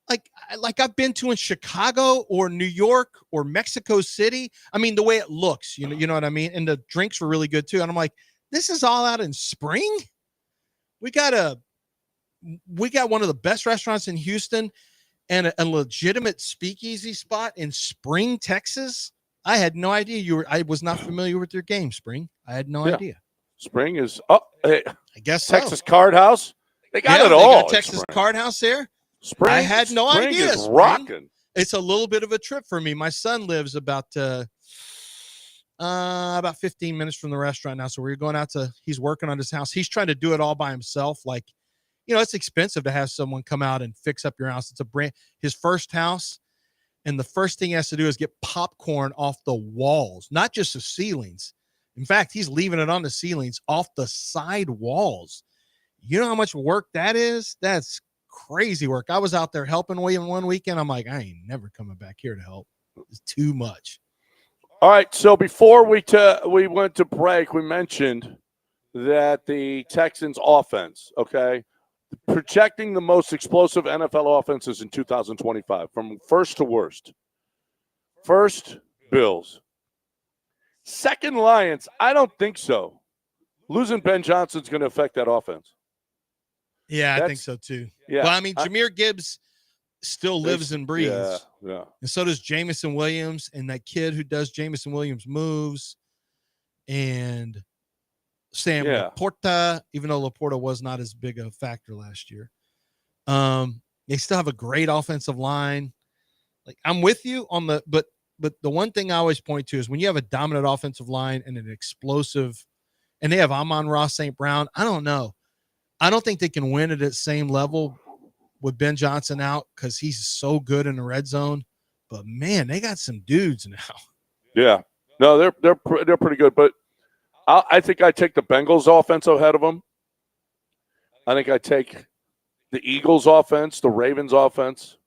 like I've been to in Chicago or New York or Mexico City. I mean, the way it looks, you know what I mean? And the drinks were really good too. And I'm like, this is all out in Spring? We got one of the best restaurants in Houston and a legitimate speakeasy spot in Spring, Texas. I had no idea I was not familiar with your game, Spring. I had no idea. Spring is I guess Texas Card House. They got it they all. Got Texas Card House there. Spring, I had no idea. Is rocking. It's a little bit of a trip for me. My son lives about 15 minutes from the restaurant now. So we're going out he's working on his house. He's trying to do it all by himself. Like, you know, it's expensive to have someone come out and fix up your house. It's his first house. And the first thing he has to do is get popcorn off the walls, not just the ceilings. In fact, he's leaving it on the ceilings, off the side walls. You know how much work that is? That's crazy work. I was out there helping William one weekend. I'm like, I ain't never coming back here to help. It's too much. All right, so before we went to break, we mentioned that the Texans offense, okay, projecting the most explosive NFL offenses in 2025 from first to worst. First, Bills. Second, Lions. I don't think so. Losing Ben Johnson's going to affect that offense. Yeah, I think so too. Yeah. Well, I mean, Jahmyr Gibbs still lives and breathes. Yeah. And so does Jamison Williams and that kid who does Jamison Williams moves. And Sam Laporta, even though Laporta was not as big a factor last year. They still have a great offensive line. Like, I'm with you on but the one thing I always point to is when you have a dominant offensive line and an explosive, and they have Amon-Ra St. Brown, I don't know. I don't think they can win at the same level with Ben Johnson out because he's so good in the red zone. But man, they got some dudes now. Yeah, no, they're pretty good. But I think I take the Bengals offense ahead of them. I think I take the Eagles offense, the Ravens offense.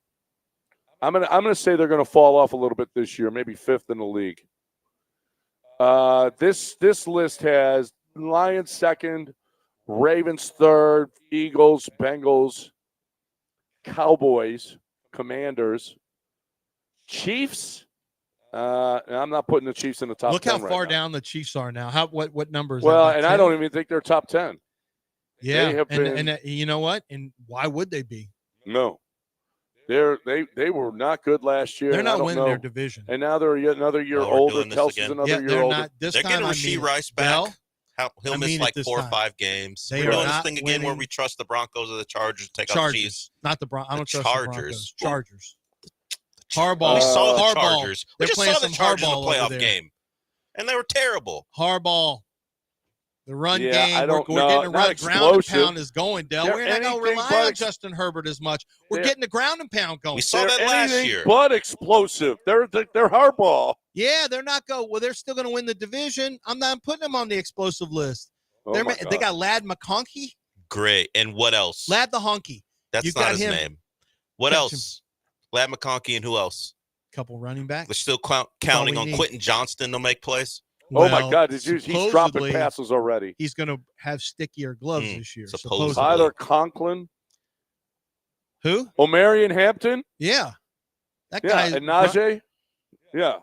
I'm gonna say they're gonna fall off a little bit this year, maybe 5th in the league. This list has Lions 2nd, Ravens 3rd, Eagles, Bengals, Cowboys, Commanders, Chiefs. I'm not putting the Chiefs in the top Look 10 how far right now. down the Chiefs are now. What numbers? Well, and I don't even think they're top 10. Yeah, They have been, and you know what? And why would they be? No. They were not good last year. They're and I not don't winning know. their division. And now they're yet another year we're older. doing this Kelsey's again. another year they're older. not. This They're time, getting I Rasheed mean Rice it. back. Bell, He'll I miss mean it like this 4 or time. 5 games. They We're are doing this not thing again where winning. we trust the Broncos or the Chargers to take out the Chargers, Chiefs. not the Broncos. I don't trust Chargers. the Broncos. Chargers. Harbaugh. We saw the Harbaugh. Chargers. We They're just playing saw the some Chargers in the Harbaugh over playoff there. game, and they were terrible. Harbaugh. The run Yeah, game, I don't we're know. getting a Not run. Ground and explosive. pound is going, Del. They're We're not going to anything rely but on Justin Herbert as much. We're they're- getting the ground and pound going. We saw They're that last anything year. but explosive. They're hardball. Yeah, they're not going. Well, they're still going to win the division. I'm not putting them on the explosive list. Oh They my got God. Lad McConkey. Great. And what else? Lad the Honky. That's you not got his him. name. What Catch else? Lad McConkey and who else? Couple running backs. They're still counting we on need. Quentin Johnston to make plays. Oh my Well, God! He's dropping supposedly, passes already. He's going to have stickier gloves this year. supposedly. Tyler Conklin, Who? Omarion Hampton, Yeah. That yeah, guy. and Najee. Yeah,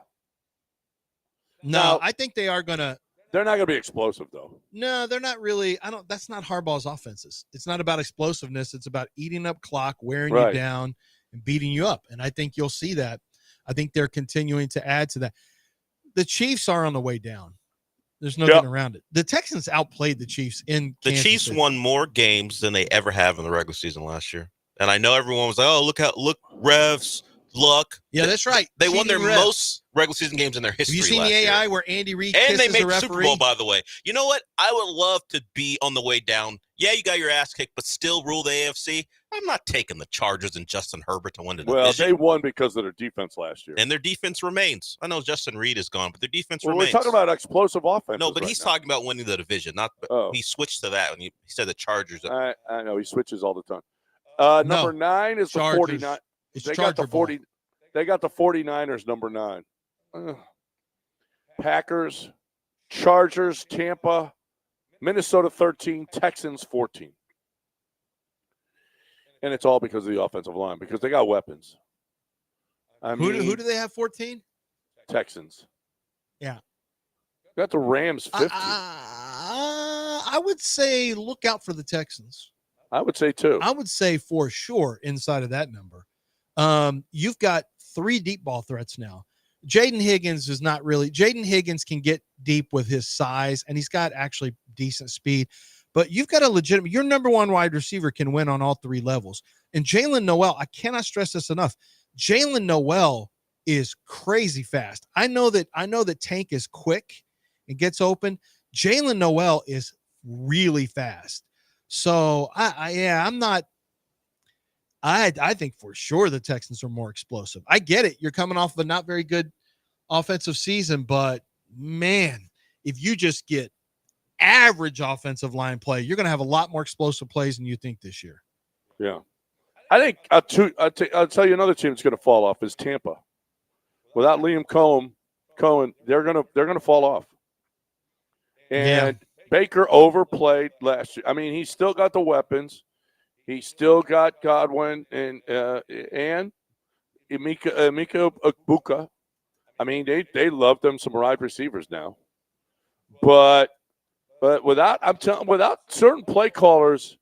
No, Now- I think they are going to. they're not going to be explosive though. No, they're not really. I don't. That's not Harbaugh's offenses. It's not about explosiveness. It's about eating up clock, wearing Right. you down, and beating you up. And I think you'll see that. I think they're continuing to add to that. The Chiefs are on the way down. There's no Yep. getting around it. The Texans outplayed the Chiefs in The Kansas Chiefs City. won more games than they ever have in the regular season last year. And I know everyone was like, "Oh, look refs, luck." Yeah, that's right. They won their Cheating refs. most regular season games in their Have history. you seen last the AI year. where Andy Reid And they kisses made the the referee? Super Bowl, by the way. You know what? I would love to be on the way down. Yeah, you got your ass kicked, but still rule the AFC. I'm not taking the Chargers and Justin Herbert to win the Well, division. they won because of their defense last year. And their defense remains. I know Justin Reed is gone, but their defense Well, remains. we're talking about explosive offense. No, but he's talking about winning the division. Not Oh. he switched to that when he said the Chargers. I know he switches all the time. Number 9 is Chargers. the 49. It's They got the Charger ball. 40. They got the 49ers number 9. Packers, Chargers, Tampa, Minnesota 13, Texans 14. And it's all because of the offensive line, because they got weapons. Who do they have 14? Texans. Yeah. Got the Rams 50. I would say look out for the Texans. I would say too. I would say for sure inside of that number. You've got 3 deep ball threats now. Jaden Higgins is not really. Jaden Higgins can get deep with his size, and he's got actually decent speed. But you've got a legitimate. Your number 1 wide receiver can win on all 3 levels. And Jalen Noel, I cannot stress this enough. Jalen Noel is crazy fast. I know that Tank is quick and gets open. Jalen Noel is really fast. So I'm not. I think for sure the Texans are more explosive. I get it. You're coming off of a not very good offensive season, but man, if you just get average offensive line play, you're going to have a lot more explosive plays than you think this year. Yeah. I think I'll tell you another team that's going to fall off is Tampa. Without Liam Cohen, they're going to fall off. And Baker overplayed last year. I mean, he's still got the weapons. He's still got Godwin and Emeka Egbuka. I mean, they love them some wide receivers now. But without certain play callers,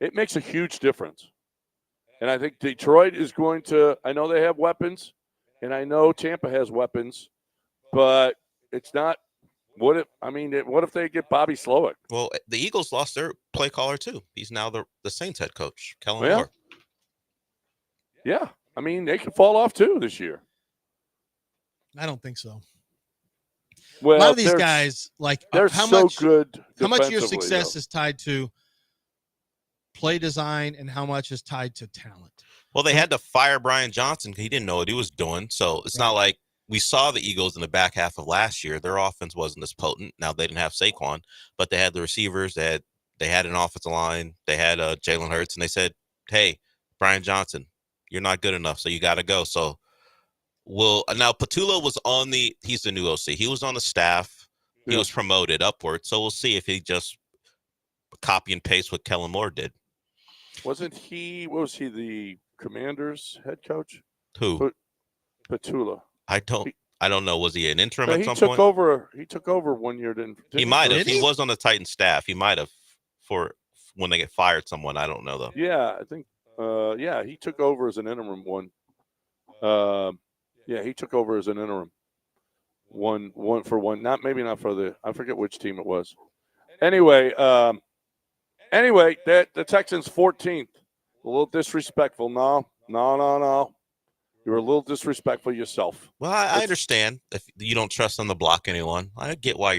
it makes a huge difference. And I think Detroit is going to. I know they have weapons, and I know Tampa has weapons, but it's not. What if they get Bobby Slowick? Well, the Eagles lost their play caller too. He's now the Saints head coach, Kellen Yeah. Moore. Yeah, I mean they could fall off too this year. I don't think so. Well, a lot of these guys, like they're how so much good. How much of your defensively, success though. is tied to play design, and how much is tied to talent? Well, they had to fire Brian Johnson because he didn't know what he was doing. So it's not like we saw the Eagles in the back half of last year. Their offense wasn't as potent. Now they didn't have Saquon, but they had the receivers. They had an offensive line. They had Jalen Hurts, and they said, "Hey, Brian Johnson, you're not good enough, so you got to go." So now Patullo was he's the new OC. He was on the staff. He was promoted upward. So we'll see if he just copy and paste what Kellen Moore did. Was he the Commanders head coach? Who? Patullo. I don't I don't know. Was he an interim So at he some took point? over. He took over 1 year. Didn't He might have. Did he? He was on the Titans staff. He might have for when they get fired someone. I don't know though. Yeah, I think. Yeah, he took over as an interim one. Yeah, he took over as an interim. One for one. Not for the. I forget which team it was. Anyway, the Texans 14th. A little disrespectful. No. You're a little disrespectful yourself. Well, I understand if you don't trust them to block anyone. I get why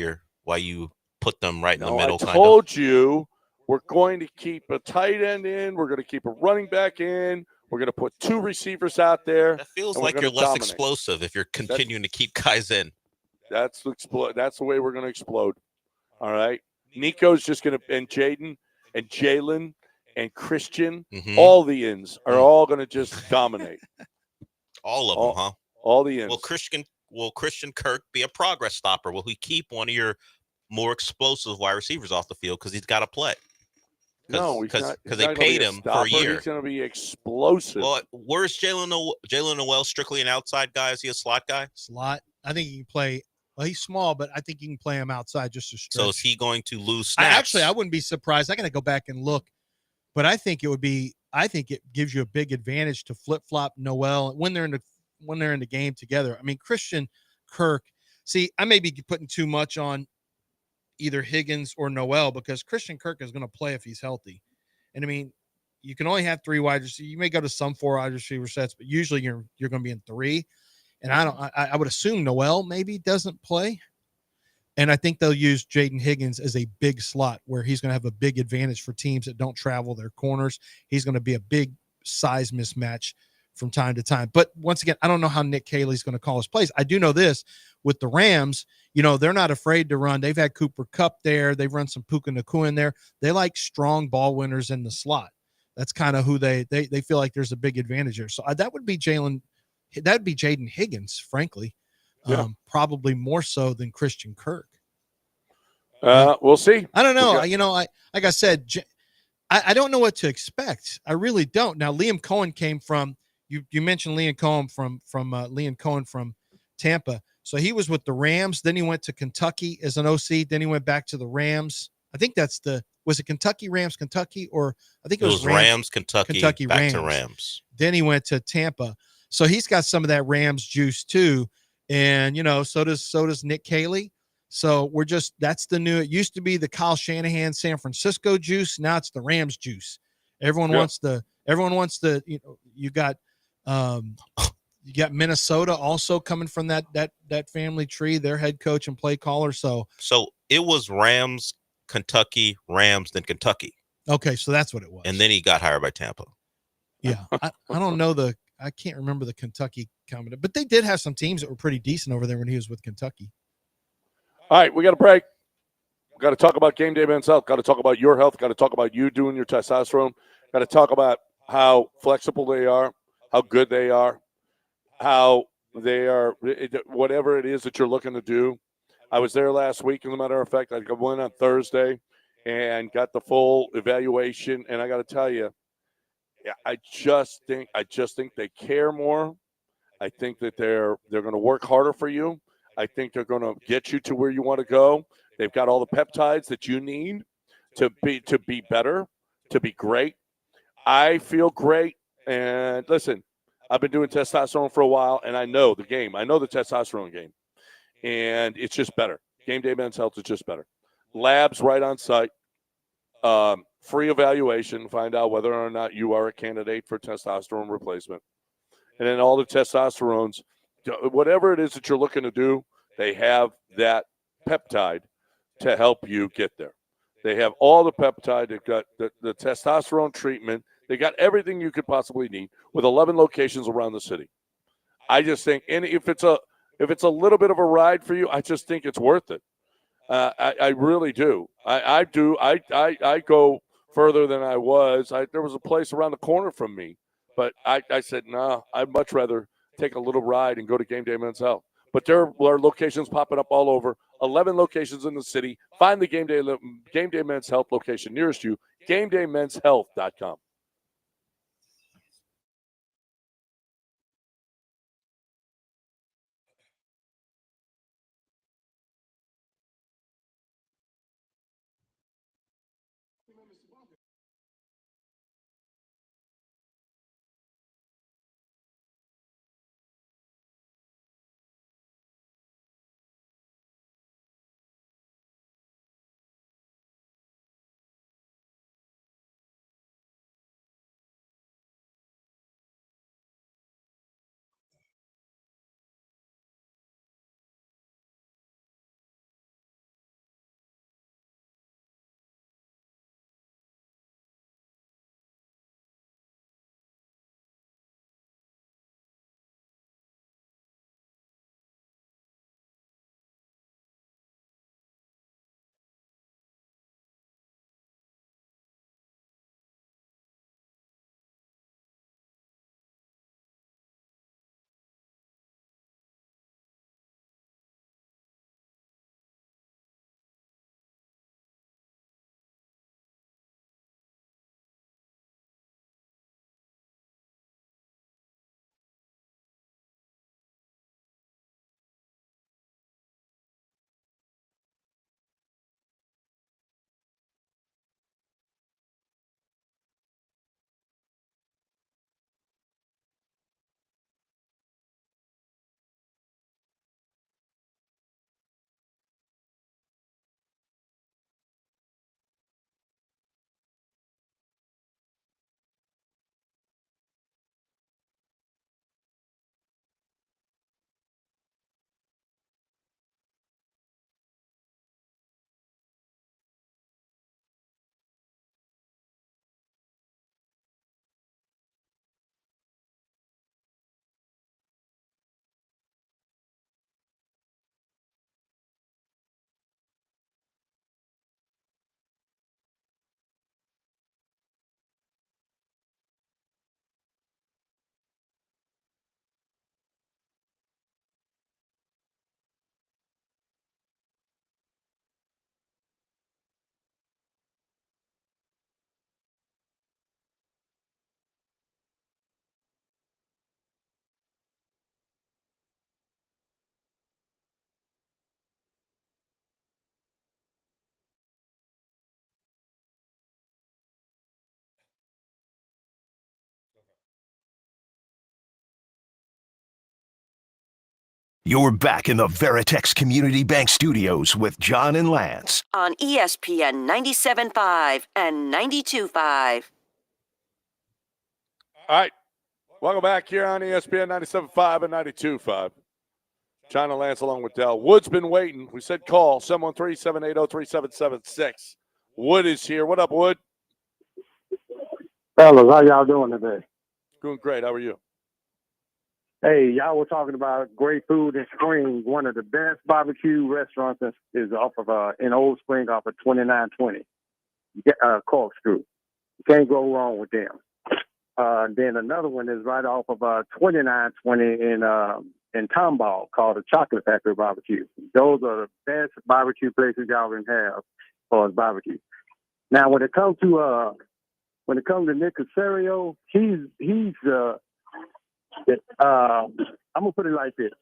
you put them right in the middle. I told you we're going to keep a tight end in. We're going to keep a running back in. We're going to put 2 receivers out there. That feels and we're like gonna you're less dominate. explosive if you're continuing to keep guys in. That's the way we're going to explode. All right. Nico's just going to, and Jaden and Jalen and Christian, all the ends are all going to just dominate. All of them, huh? All the ends. Will Christian Kirk be a progress stopper? Will he keep one of your more explosive wide receivers off the field because he's got to play? No, he's not. Because they paid him for a year. He's going to be explosive. Well, where's Jalen Noel? Strictly an outside guy? Is he a slot guy? Slot. I think he can play. Well, he's small, but I think you can play him outside just to stretch. So is he going to lose snaps? I wouldn't be surprised. I got to go back and look, but I think it gives you a big advantage to flip flop Noel when they're in the game together. I mean, Christian Kirk. See, I may be putting too much on either Higgins or Noel because Christian Kirk is going to play if he's healthy. And I mean, you can only have 3 wide receivers. You may go to some 4 wide receiver sets, but usually you're going to be in 3. And I would assume Noel maybe doesn't play. And I think they'll use Jaden Higgins as a big slot where he's going to have a big advantage for teams that don't travel their corners. He's going to be a big size mismatch from time to time. But once again, I don't know how Nick Caley's going to call his plays. I do know this with the Rams, they're not afraid to run. They've had Cooper Kupp there. They've run some Puka Nacua in there. They like strong ball winners in the slot. That's kind of who they feel like there's a big advantage there. So that would be Jaden Higgins, frankly. Yeah. Probably more so than Christian Kirk. We'll see. I don't know. Like I said, I don't know what to expect. I really don't. Now, Liam Cohen came from you mentioned Liam Cohen from Liam Cohen from Tampa. So he was with the Rams. Then he went to Kentucky as an OC. Then he went back to the Rams. I think was it Kentucky Rams, Kentucky, or I think it was Rams, Kentucky back Rams. to Rams. Then he went to Tampa. So he's got some of that Rams juice too. And, so does Nick Caley. So that's the new, it used to be the Kyle Shanahan San Francisco juice. Now it's the Rams juice. Everyone wants the, you got Minnesota also coming from that family tree, their head coach and play caller. So it was Rams, Kentucky, Rams, then Kentucky. Okay. So that's what it was. And then he got hired by Tampa. Yeah. I don't know I can't remember the Kentucky comment, but they did have some teams that were pretty decent over there when he was with Kentucky. All right, we got a break. We got to talk about Game Day Men's Health. Got to talk about your health. Got to talk about you doing your testosterone. Got to talk about how flexible they are, how good they are, how they are, whatever it is that you're looking to do. I was there last week, as a matter of fact. I went on Thursday and got the full evaluation, and I got to tell you, I just think they care more. I think that they're going to work harder for you. I think they're going to get you to where you want to go. They've got all the peptides that you need to be better, to be great. I feel great. And listen, I've been doing testosterone for a while, and I know the game. I know the testosterone game, and it's just better. Game Day Men's Health is just better. Labs right on site. Free evaluation, find out whether or not you are a candidate for testosterone replacement. And then all the testosterones, whatever it is that you're looking to do, they have that peptide to help you get there. They have all the peptide. They've got the testosterone treatment. They got everything you could possibly need with 11 locations around the city. I just think, and if it's a little bit of a ride for you, I just think it's worth it. I really do. I do. I go further than I was. There was a place around the corner from me, but I said, no, I'd much rather take a little ride and go to Game Day Men's Health. But there are locations popping up all over, 11 locations in the city. Find the Game Day Men's Health location nearest you, GameDayMen'sHealth.com. You're back in the Veritex Community Bank Studios with John and Lance. On ESPN 97.5 and 92.5. All right. Welcome back here on ESPN 97.5 and 92.5. John and Lance along with Dell. Wood's been waiting. We said call 713-780-3776. Wood is here. What up, Wood? Fellas, how y'all doing today? Doing great. How are you? Hey, y'all were talking about great food in Spring. One of the best barbecue restaurants is off of in Old Spring off of 2920. Corkscrew. You can't go wrong with them. Then another one is right off of 2920 in Tomball called the Chocolate Factory Barbecue. Those are the best barbecue places y'all can have as far as barbecue. Now, when it comes to Nick Caserio, I'm gonna put it like this: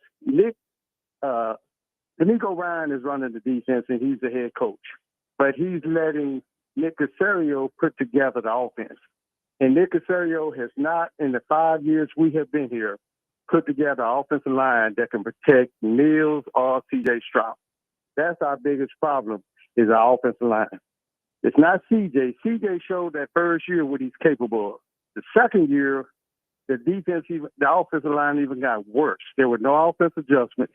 D'Amico Ryan is running the defense, and he's the head coach, but he's letting Nick Caserio put together the offense. And Nick Caserio has not, in the 5 years we have been here, put together an offensive line that can protect Mills or C.J. Stroud. That's our biggest problem, is our offensive line. It's not C.J. C.J. showed that first year what he's capable of. The second year, the offensive line even got worse. There were no offensive adjustments.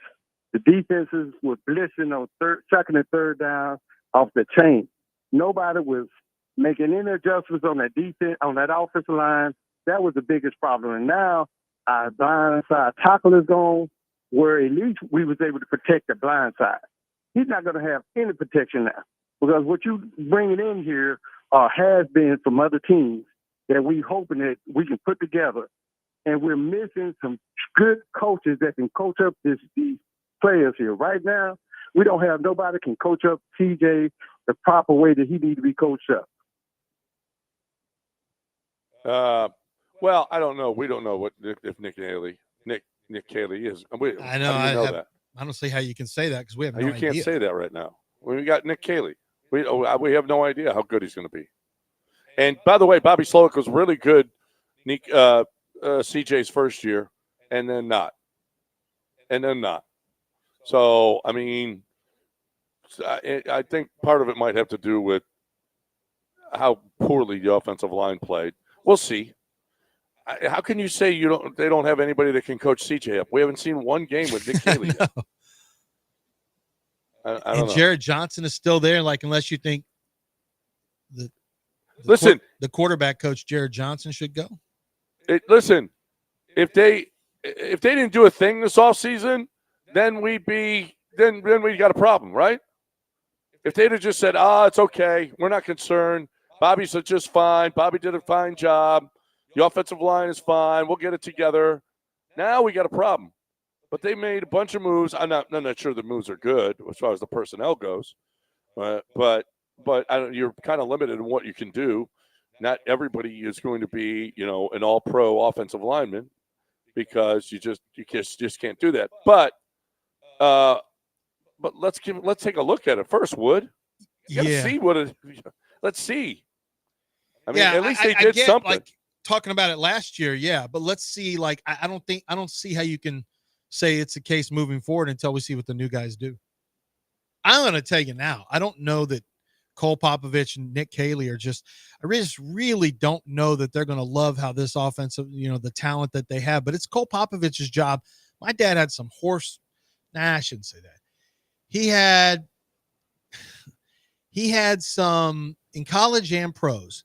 The defenses were blitzing on second and third down off the chain. Nobody was making any adjustments on that defense, on that offensive line. That was the biggest problem. And now our blind side tackle is gone, where at least we was able to protect the blind side. He's not going to have any protection now, because what you bringing in here has been from other teams that we hoping that we can put together. And we're missing some good coaches that can coach up these players here. Right now, we don't have nobody can coach up TJ the proper way that he needs to be coached up. Well, I don't know. We don't know if Nick Haley is. I know. How do you know that? I don't see how you can say that because we have no idea. You can't say that right now. We got Nick Haley. We have no idea how good he's going to be. And by the way, Bobby Slowick was really good. CJ's first year, and then not. So, I mean, I think part of it might have to do with how poorly the offensive line played. We'll see. How can you say they don't have anybody that can coach CJ up? We haven't seen one game with Nick Haley yet. I don't know. Jared Johnson is still there, unless you think the quarterback coach Jared Johnson should go. Listen, if they didn't do a thing this offseason, then we got a problem, right? If they'd have just said, it's okay, we're not concerned, Bobby's just fine, Bobby did a fine job, the offensive line is fine, we'll get it together. Now we got a problem. But they made a bunch of moves. I'm not sure the moves are good as far as the personnel goes, but you're kind of limited in what you can do. Not everybody is going to be, an all-pro offensive lineman, because you just can't do that. But let's take a look at it first, Wood. You gotta see let's see. I mean, at least they did something. Talking about it last year, but let's see. I don't see how you can say it's a case moving forward until we see what the new guys do. I'm going to tell you now, I don't know that Cole Popovich and Nick Haley I just really don't know that they're going to love how this offensive, the talent that they have, but it's Cole Popovich's job. My dad had some I shouldn't say that. He had some in college and pros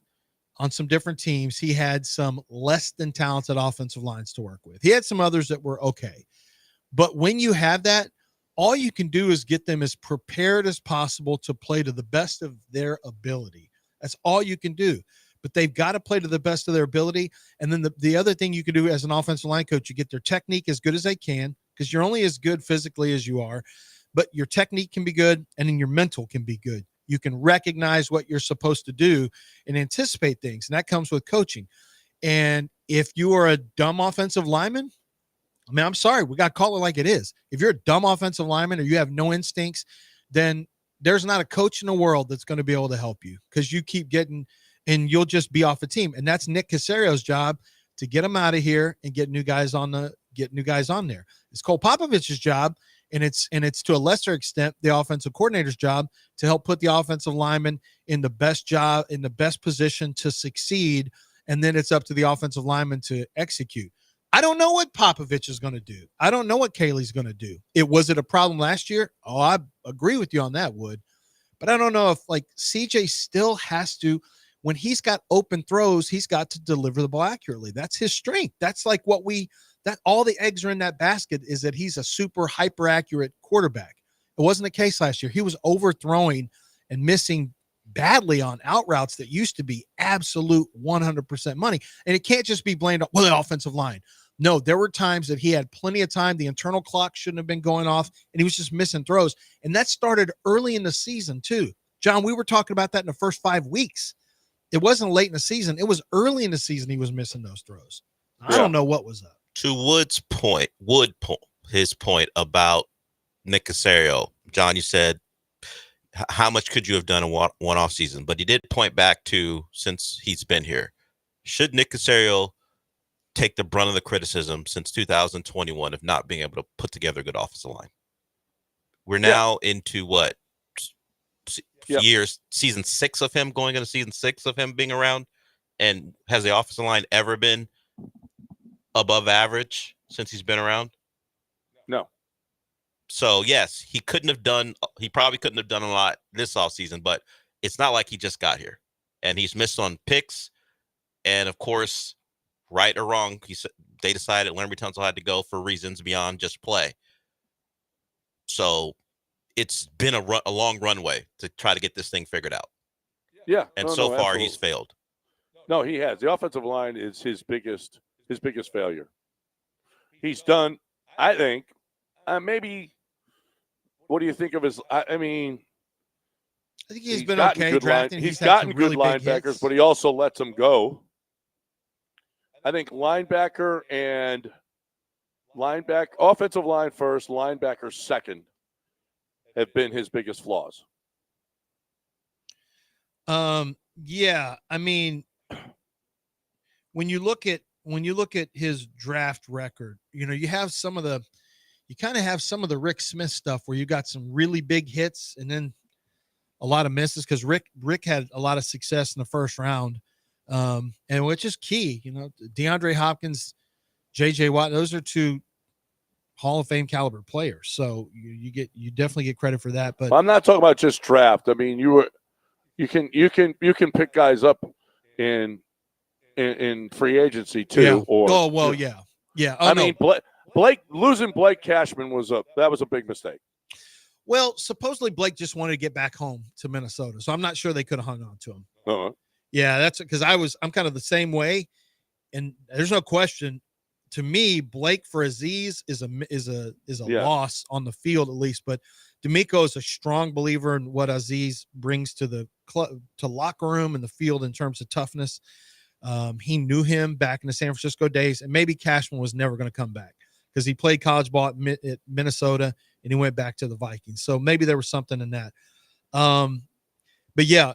on some different teams. He had some less than talented offensive lines to work with. He had some others that were okay. But when you have that, all you can do is get them as prepared as possible to play to the best of their ability. That's all you can do. But they've got to play to the best of their ability. And then the other thing you can do as an offensive line coach, you get their technique as good as they can, because you're only as good physically as you are. But your technique can be good, and then your mental can be good. You can recognize what you're supposed to do and anticipate things. And that comes with coaching. And if you are a dumb offensive lineman, I'm sorry, we got to call it like it is. If you're a dumb offensive lineman or you have no instincts, then there's not a coach in the world that's going to be able to help you, because you keep getting, and you'll just be off a team. And that's Nick Caserio's job, to get them out of here and get new guys on the get new guys on there. It's Cole Popovich's job, and it's to a lesser extent the offensive coordinator's job to help put the offensive lineman in the best position to succeed, and then it's up to the offensive lineman to execute. I don't know what Popovich is going to do. I don't know what Kaylee's going to do. Was it a problem last year? Oh, I agree with you on that, Wood. But I don't know if like CJ still has to, when he's got open throws, he's got to deliver the ball accurately. That's his strength. That's like that all the eggs are in that basket is that he's a super hyper accurate quarterback. It wasn't the case last year. He was overthrowing and missing badly on out routes that used to be absolute 100% money. And it can't just be blamed on the offensive line. No, there were times that he had plenty of time. The internal clock shouldn't have been going off, and he was just missing throws. And that started early in the season too. John, we were talking about that in the first 5 weeks. It wasn't late in the season. It was early in the season he was missing those throws. I don't know what was up. To Wood's point, his point about Nick Caserio, John, you said, how much could you have done in one off season? But he did point back to, since he's been here, should Nick Caserio take the brunt of the criticism since 2021 of not being able to put together a good offensive line? We're now into what? Season 6 of him, going into season 6 of him being around, and has the offensive line ever been above average since he's been around? No. So yes, he probably couldn't have done a lot this offseason, but it's not like he just got here, and he's missed on picks, and of course, right or wrong, they decided Larry Tunsil had to go for reasons beyond just play. So it's been a long runway to try to get this thing figured out. Yeah. And so far, he's failed. No, he has. The offensive line is his biggest failure. He's done, I think, maybe, what do you think of his, I think he's been okay drafting. He's gotten good linebackers, but he also lets them go. I think offensive line first, linebacker second have been his biggest flaws. Yeah, I mean, when you look at his draft record, you kind of have some of the Rick Smith stuff where you got some really big hits and then a lot of misses, because Rick had a lot of success in the first round. And which is key, DeAndre Hopkins, JJ Watt, those are two Hall of Fame caliber players. So you definitely get credit for that. But I'm not talking about just draft. I mean, you can pick guys up in free agency too. Yeah. Yeah. Oh, mean, Blake losing Blake Cashman was a big mistake. Well, supposedly Blake just wanted to get back home to Minnesota, so I'm not sure they could have hung on to him. Uh-huh. Yeah, that's because I'm kind of the same way, and there's no question. To me, Blake for Aziz is a loss on the field, at least. But D'Amico is a strong believer in what Aziz brings to the locker room and the field in terms of toughness. He knew him back in the San Francisco days, and maybe Cashman was never going to come back because he played college ball at Minnesota and he went back to the Vikings. So maybe there was something in that. But yeah,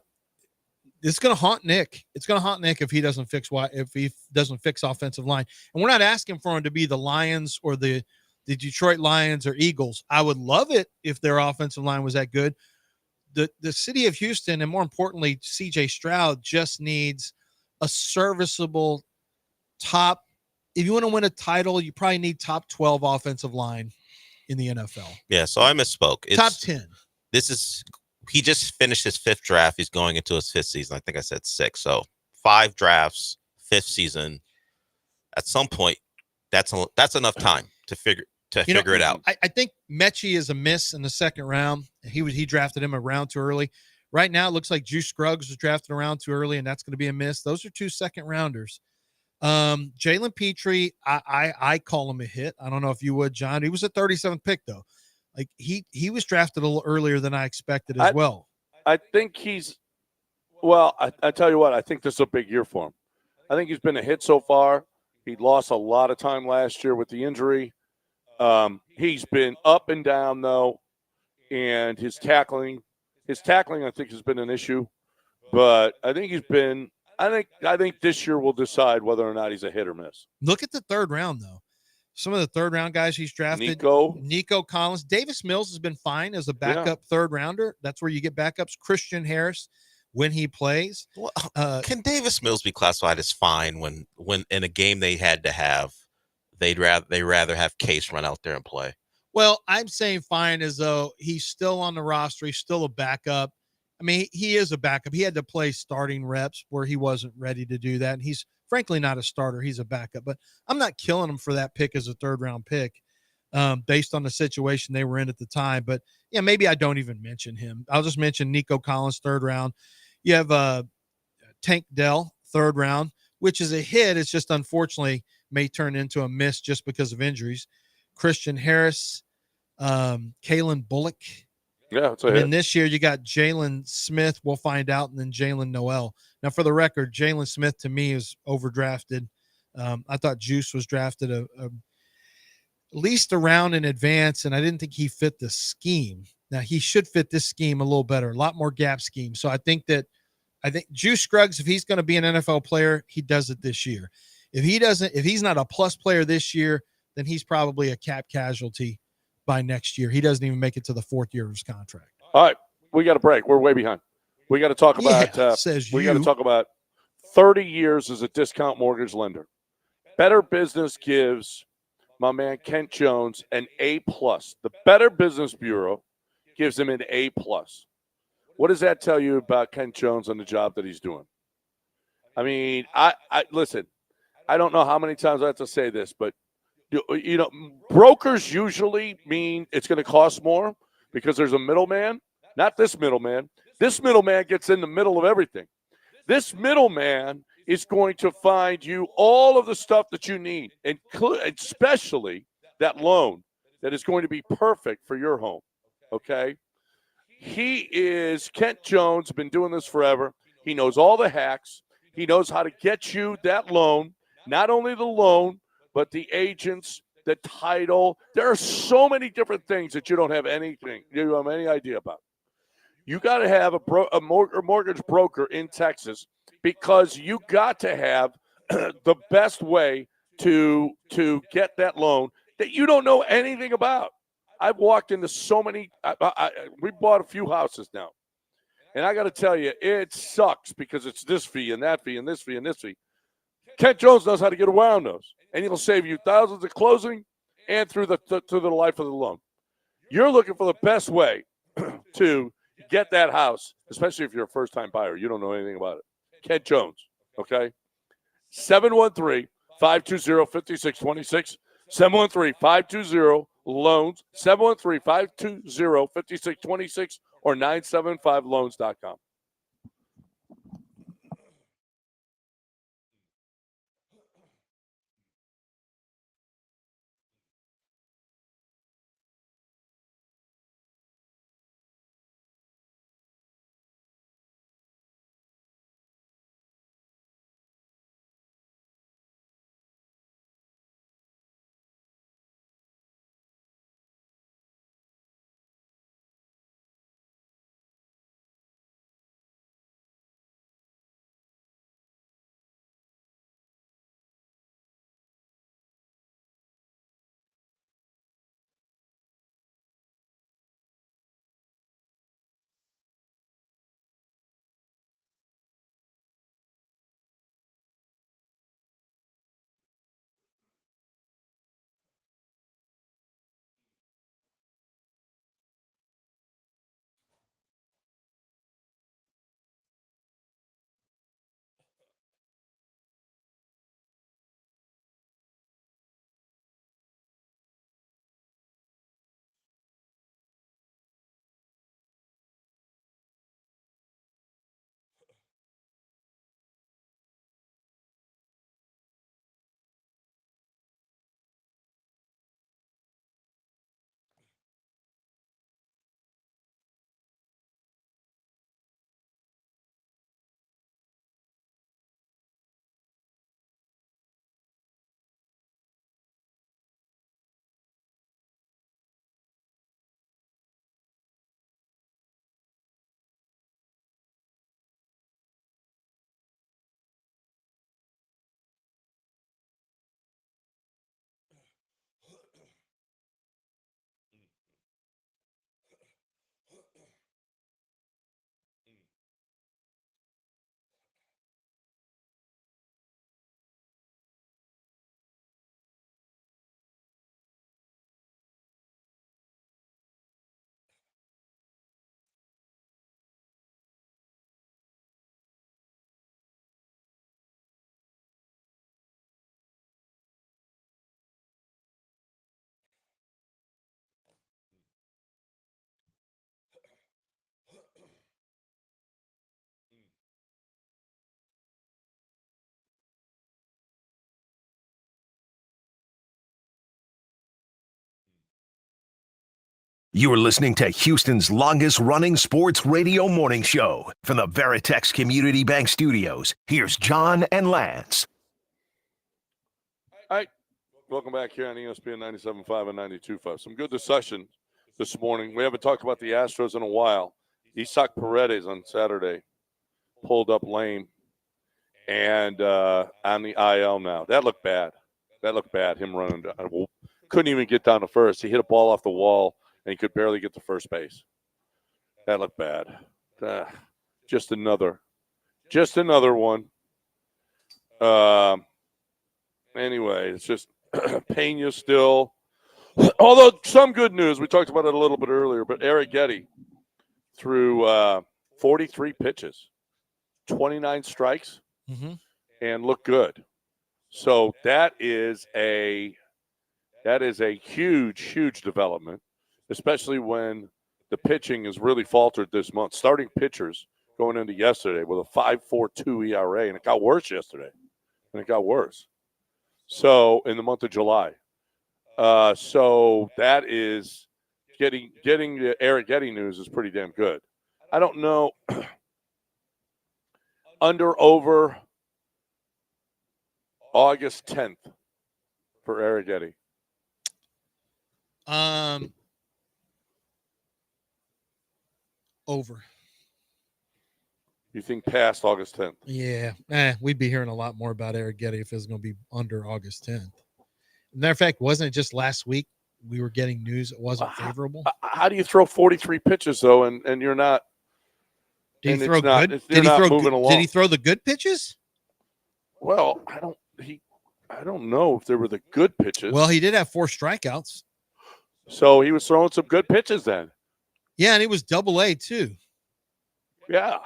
it's going to haunt Nick. It's going to haunt Nick if he doesn't fix offensive line. And we're not asking for him to be the Lions or the Detroit Lions or Eagles. I would love it if their offensive line was that good. The city of Houston, and more importantly, CJ Stroud, just needs a serviceable top. If you want to win a title, you probably need top 12 offensive line in the NFL. Yeah, so I misspoke. It's top 10. He just finished his 5th draft. He's going into his 5th season. I think I said 6. So 5 drafts, 5th season. At some point, that's enough time to figure it out. I think Mechie is a miss in the 2nd round. He drafted him a round too early. Right now, it looks like Juice Scruggs was drafted around too early, and that's going to be a miss. Those are 2 2nd rounders. Jalen Petrie, I call him a hit. I don't know if you would, John. He was a 37th pick, though. Like he was drafted a little earlier than I expected as well. I think I tell you what, I think this is a big year for him. I think he's been a hit so far. He lost a lot of time last year with the injury. He's been up and down though, and his tackling I think has been an issue. But I think I think this year will decide whether or not he's a hit or miss. Look at the 3rd round though. Some of the third round guys he's drafted. Nico Collins. Davis Mills has been fine as a backup third rounder. That's where you get backups. Christian Harris when he plays. Well, can Davis Mills be classified as fine when in a game they had to have, they rather have Case run out there and play? Well, I'm saying fine as though he's still on the roster. He's still a backup. I mean, he is a backup. He had to play starting reps where he wasn't ready to do that. And he's frankly not a starter. He's a backup. But I'm not killing him for that pick as a third-round pick based on the situation they were in at the time. But, yeah, maybe I don't even mention him. I'll just mention Nico Collins, third round. You have Tank Dell, third round, which is a hit. It's just unfortunately may turn into a miss just because of injuries. Christian Harris, Kalen Bullock. Yeah, it's a and hit. then this year you got Jalen Smith. We'll find out, and then Jalen Noel. Now, for the record, Jalen Smith to me is overdrafted. I thought Juice was drafted at least a round in advance, and I didn't think he fit the scheme. Now he should fit this scheme a little better, a lot more gap scheme. So I think Juice Scruggs, if he's going to be an NFL player, he does it this year. If he's not a plus player this year, then he's probably a cap casualty by next year. He doesn't even make it to the fourth year of his contract. All right, we got a break. We're way behind. We got to talk about. got to talk about 30 years as a discount mortgage lender. Better Business gives my man Kent Jones an A+. The Better Business Bureau gives him an A+. What does that tell you about Kent Jones and the job that he's doing? I mean, I listen. I don't know how many times I have to say this, but you know, brokers usually mean it's going to cost more because there's a middleman. Not this middleman. This middleman gets in the middle of everything. This middleman is going to find you all of the stuff that you need, especially that loan that is going to be perfect for your home. Okay? Kent Jones, been doing this forever. He knows all the hacks. He knows how to get you that loan, not only the loan, but the agents, the title. There are so many different things that you don't have any idea about. You got to have a mortgage broker in Texas because you got to have the best way to get that loan that you don't know anything about. I've walked into so many. We bought a few houses now, and I got to tell you, it sucks because it's this fee and that fee and this fee and this fee. Kent Jones knows how to get around those, and he'll save you thousands at closing and through the life of the loan. You're looking for the best way to get that house, especially if you're a first-time buyer. You don't know anything about it. Kent Jones, okay? 713-520-5626. 713-520-LOANS. 713-520-5626 or 975loans.com. You're listening to Houston's longest-running sports radio morning show. From the Veritex Community Bank Studios, here's John and Lance. All right. Welcome back here on ESPN 97.5 and 92.5. Some good discussion this morning. We haven't talked about the Astros in a while. Isaac Paredes on Saturday pulled up lame and on the IL now. That looked bad. Him running down. Couldn't even get down to first. He hit a ball off the wall, and he could barely get to first base. That looked bad. Just another one. Anyway, it's just Pena still. Although some good news, we talked about it a little bit earlier, but Eric Getty threw 43 pitches, 29 strikes, and looked good. So that is a huge development, especially when the pitching has really faltered this month. Starting pitchers going into yesterday with a 5.42 ERA, and it got worse yesterday. So in the month of July. So that is getting the Eric Getty news is pretty damn good. I don't know. Under over August 10th for Eric Getty. Over. You think past August 10th? Yeah. We'd be hearing a lot more about Eric Getty if it was going to be under August 10th. Matter of fact, wasn't it just last week we were getting news it wasn't favorable? How do you throw 43 pitches though, and you're not? Did he throw good? Did he throw the good pitches? Well, I don't know if there were the good pitches. Well, he did have 4 strikeouts. So he was throwing some good pitches then. Yeah, and he was Double-A too. Yeah.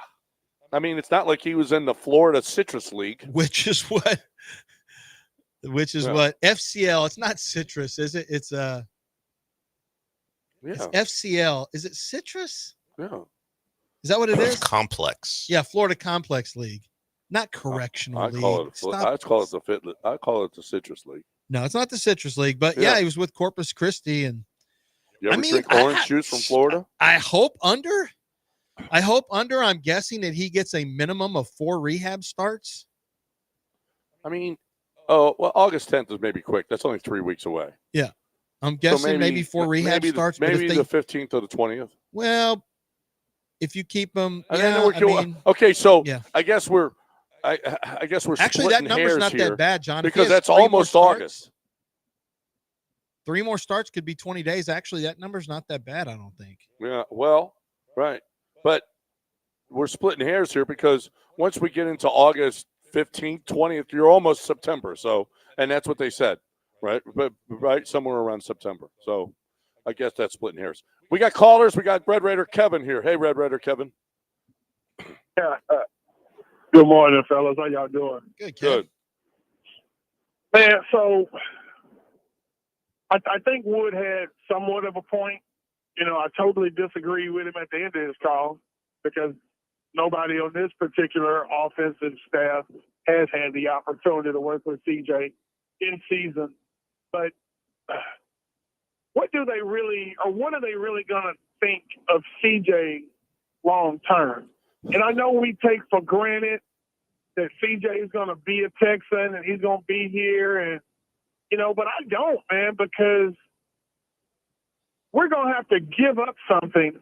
I mean, it's not like he was in the Florida Citrus League. Which is what FCL, it's not citrus, is it? It's it's FCL. Is it citrus? Yeah. Is that what it is? Complex. Yeah, Florida Complex League. Not correctional league. I call it the Citrus League. No, it's not the Citrus League, but yeah, he was with Corpus Christi. And you ever drink orange juice from Florida? I hope under. I'm guessing that he gets a minimum of 4 rehab starts. I mean, August 10th is maybe quick. That's only 3 weeks away. Yeah. I'm guessing maybe 4 rehab starts. Maybe the 15th or the 20th. Well, if you keep them. Okay, so I guess we're actually, that number's not that bad, John. Because that's almost August. 3 more starts could be 20 days. Actually, that number's not that bad, I don't think. Yeah, well, right. But we're splitting hairs here because once we get into August 15th, 20th, you're almost September. So, and that's what they said, right? But right somewhere around September. So I guess that's splitting hairs. We got callers. We got Red Raider Kevin here. Hey, Red Raider Kevin. Yeah. Good morning, fellas. How y'all doing? Good. Man, so I think Wood had somewhat of a point. You know, I totally disagree with him at the end of his call because nobody on this particular offensive staff has had the opportunity to work with CJ in season. But what are they really going to think of CJ long term? And I know we take for granted that CJ is going to be a Texan and he's going to be here, and but I don't, man, because we're going to have to give up something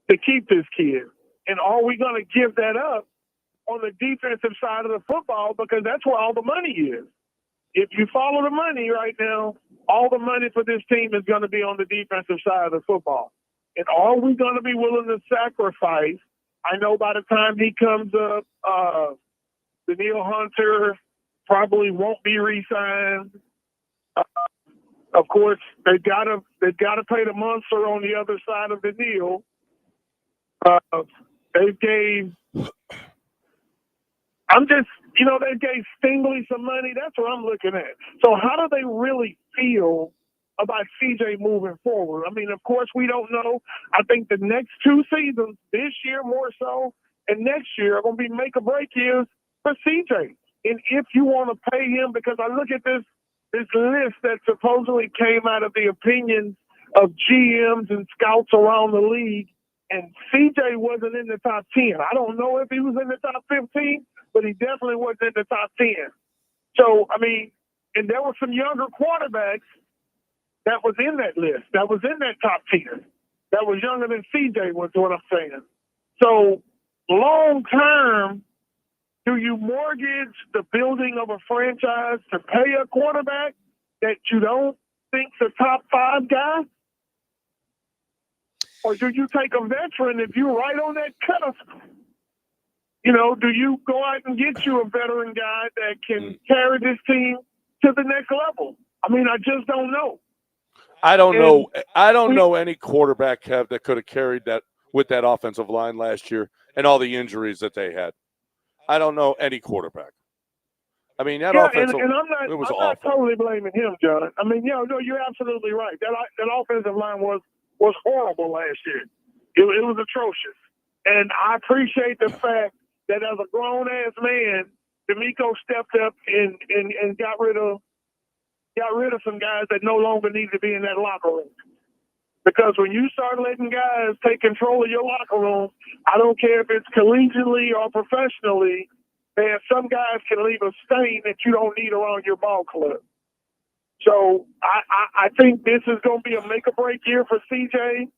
to keep this kid. And are we going to give that up on the defensive side of the football? Because that's where all the money is. If you follow the money right now, all the money for this team is going to be on the defensive side of the football. And are we going to be willing to sacrifice? I know by the time he comes up, Daniil Hunter probably won't be re-signed. Of course, they've got to pay the monster on the other side of the deal. They gave Stingley some money. That's what I'm looking at. So how do they really feel about CJ moving forward? I mean, of course, we don't know. I think the next 2 seasons, this year more so, and next year are going to be make or break years for CJ. And if you want to pay him, because I look at this list that supposedly came out of the opinions of GMs and scouts around the league, and CJ wasn't in the top 10. I don't know if he was in the top 15, but he definitely wasn't in the top 10. So, I mean, and there were some younger quarterbacks that was in that list, that was in that top 10, that was younger than CJ, was what I'm saying. So, long term, do you mortgage the building of a franchise to pay a quarterback that you don't think's a top 5 guy? Or do you take a veteran if you're right on that cusp? You know, do you go out and get you a veteran guy that can carry this team to the next level? I mean, I just don't know. I don't know. I don't know any quarterback that could have carried that with that offensive line last year and all the injuries that they had. I don't know any quarterback. I mean, that offensive and I'm not totally blaming him, John. I mean, no, you're absolutely right. That offensive line was horrible last year. It was atrocious. And I appreciate the fact that as a grown-ass man, D'Amico stepped up and got rid of some guys that no longer need to be in that locker room. Because when you start letting guys take control of your locker room, I don't care if it's collegiately or professionally, man, some guys can leave a stain that you don't need around your ball club. So I think this is going to be a make-or-break year for CJ.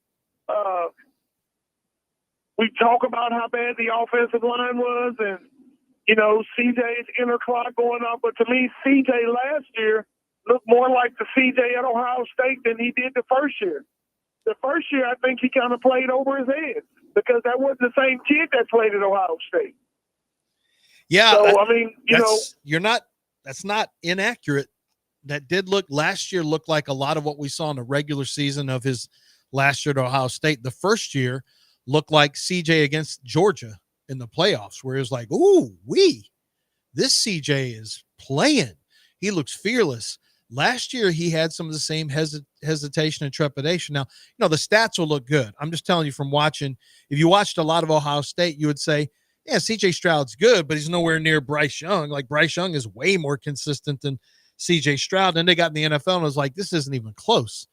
We talk about how bad the offensive line was and, you know, CJ's inner clock going up. But to me, CJ last year looked more like the CJ at Ohio State than he did the first year. The first year, I think he kind of played over his head because that wasn't the same kid that played at Ohio State. Yeah. So, I mean, that's not inaccurate. That did last year looked like a lot of what we saw in the regular season of his last year at Ohio State. The first year looked like CJ against Georgia in the playoffs, where it was like, ooh, this CJ is playing. He looks fearless. Last year, he had some of the same hesitation and trepidation. Now, you know, the stats will look good. I'm just telling you from watching. If you watched a lot of Ohio State, you would say, yeah, CJ Stroud's good, but he's nowhere near Bryce Young. Like, Bryce Young is way more consistent than CJ Stroud. And they got in the NFL and was like, this isn't even close.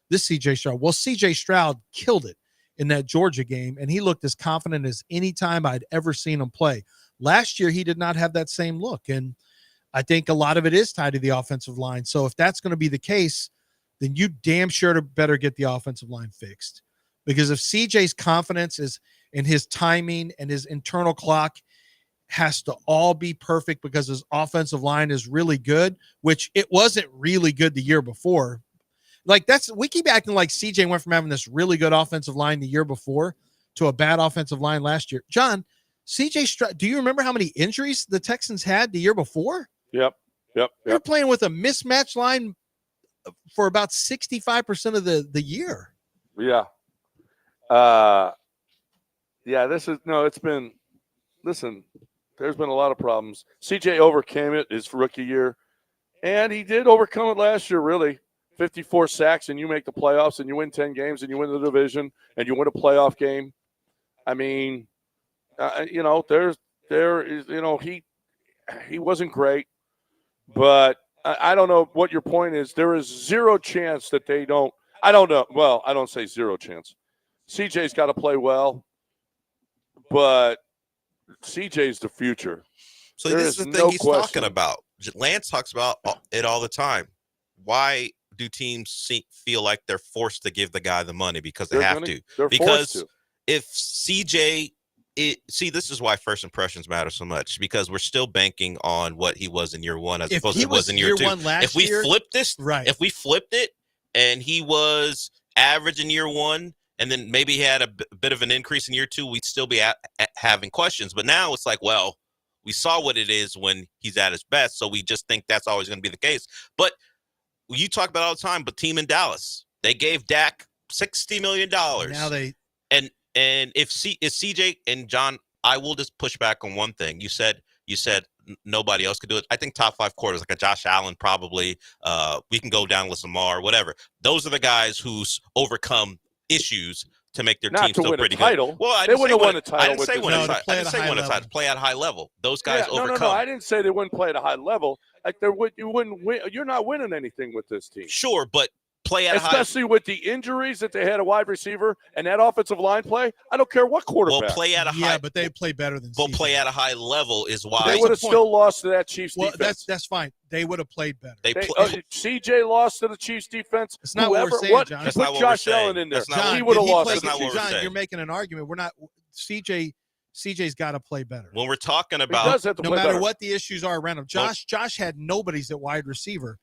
This CJ Stroud. Well, CJ Stroud killed it in that Georgia game, and he looked as confident as any time I'd ever seen him play. Last year, he did not have that same look, and I think a lot of it is tied to the offensive line. So if that's going to be the case, then you damn sure better get the offensive line fixed. Because if CJ's confidence is in his timing and his internal clock has to all be perfect because his offensive line is really good, which it wasn't really good the year before. Like, we keep acting like CJ went from having this really good offensive line the year before to a bad offensive line last year. John, CJ Stroud, do you remember how many injuries the Texans had the year before? Yep. They're playing with a mismatch line for about 65% of the year. Yeah. There's been a lot of problems. CJ overcame it his rookie year, and he did overcome it last year, really. 54 sacks, and you make the playoffs, and you win 10 games, and you win the division, and you win a playoff game. I mean, he wasn't great, but I don't know what your point is. There is zero chance that they don't. I don't know. Well, I don't say zero chance. CJ's got to play well, but CJ's the future. So this is the thing he's talking about. Lance talks about it all the time. Why do teams feel like they're forced to give the guy the money? Because they have to. Because if CJ this is why first impressions matter so much, because we're still banking on what he was in year one as opposed to what he was in year two. If we flipped it and he was average in year one, and then maybe he had a bit of an increase in year two, we'd still be having questions. But now it's like, well, we saw what it is when he's at his best, so we just think that's always going to be the case. But you talk about all the time, but team in Dallas, they gave Dak $60 million. Now and if CJ and John, I will just push back on one thing. You said nobody else could do it. I think top 5 quarters, like a Josh Allen, probably. We can go down with Lamar, whatever. Those are the guys who's overcome issues to make their team still pretty good. Well, I didn't say win a title. I didn't say win a title. I didn't say win a title. Play at a high level. Those guys overcome. No. I didn't say they wouldn't play at a high level. Like you wouldn't win. You're not winning anything with this team. Sure, but play at especially with the injuries that they had a wide receiver and that offensive line play. I don't care what quarterback. Well, play at a high. but they play better than. But play at a high level is why they would have still lost to that Chiefs well, defense. That's fine. They would have played better. CJ lost to the Chiefs defense. It's not what we're saying, John. Put Josh Allen in there. John, he would have lost. That's not what we're saying. You're making an argument. We're not. CJ's got to play better. When we're talking about no matter what the issues are around him. Josh had nobodies at wide receiver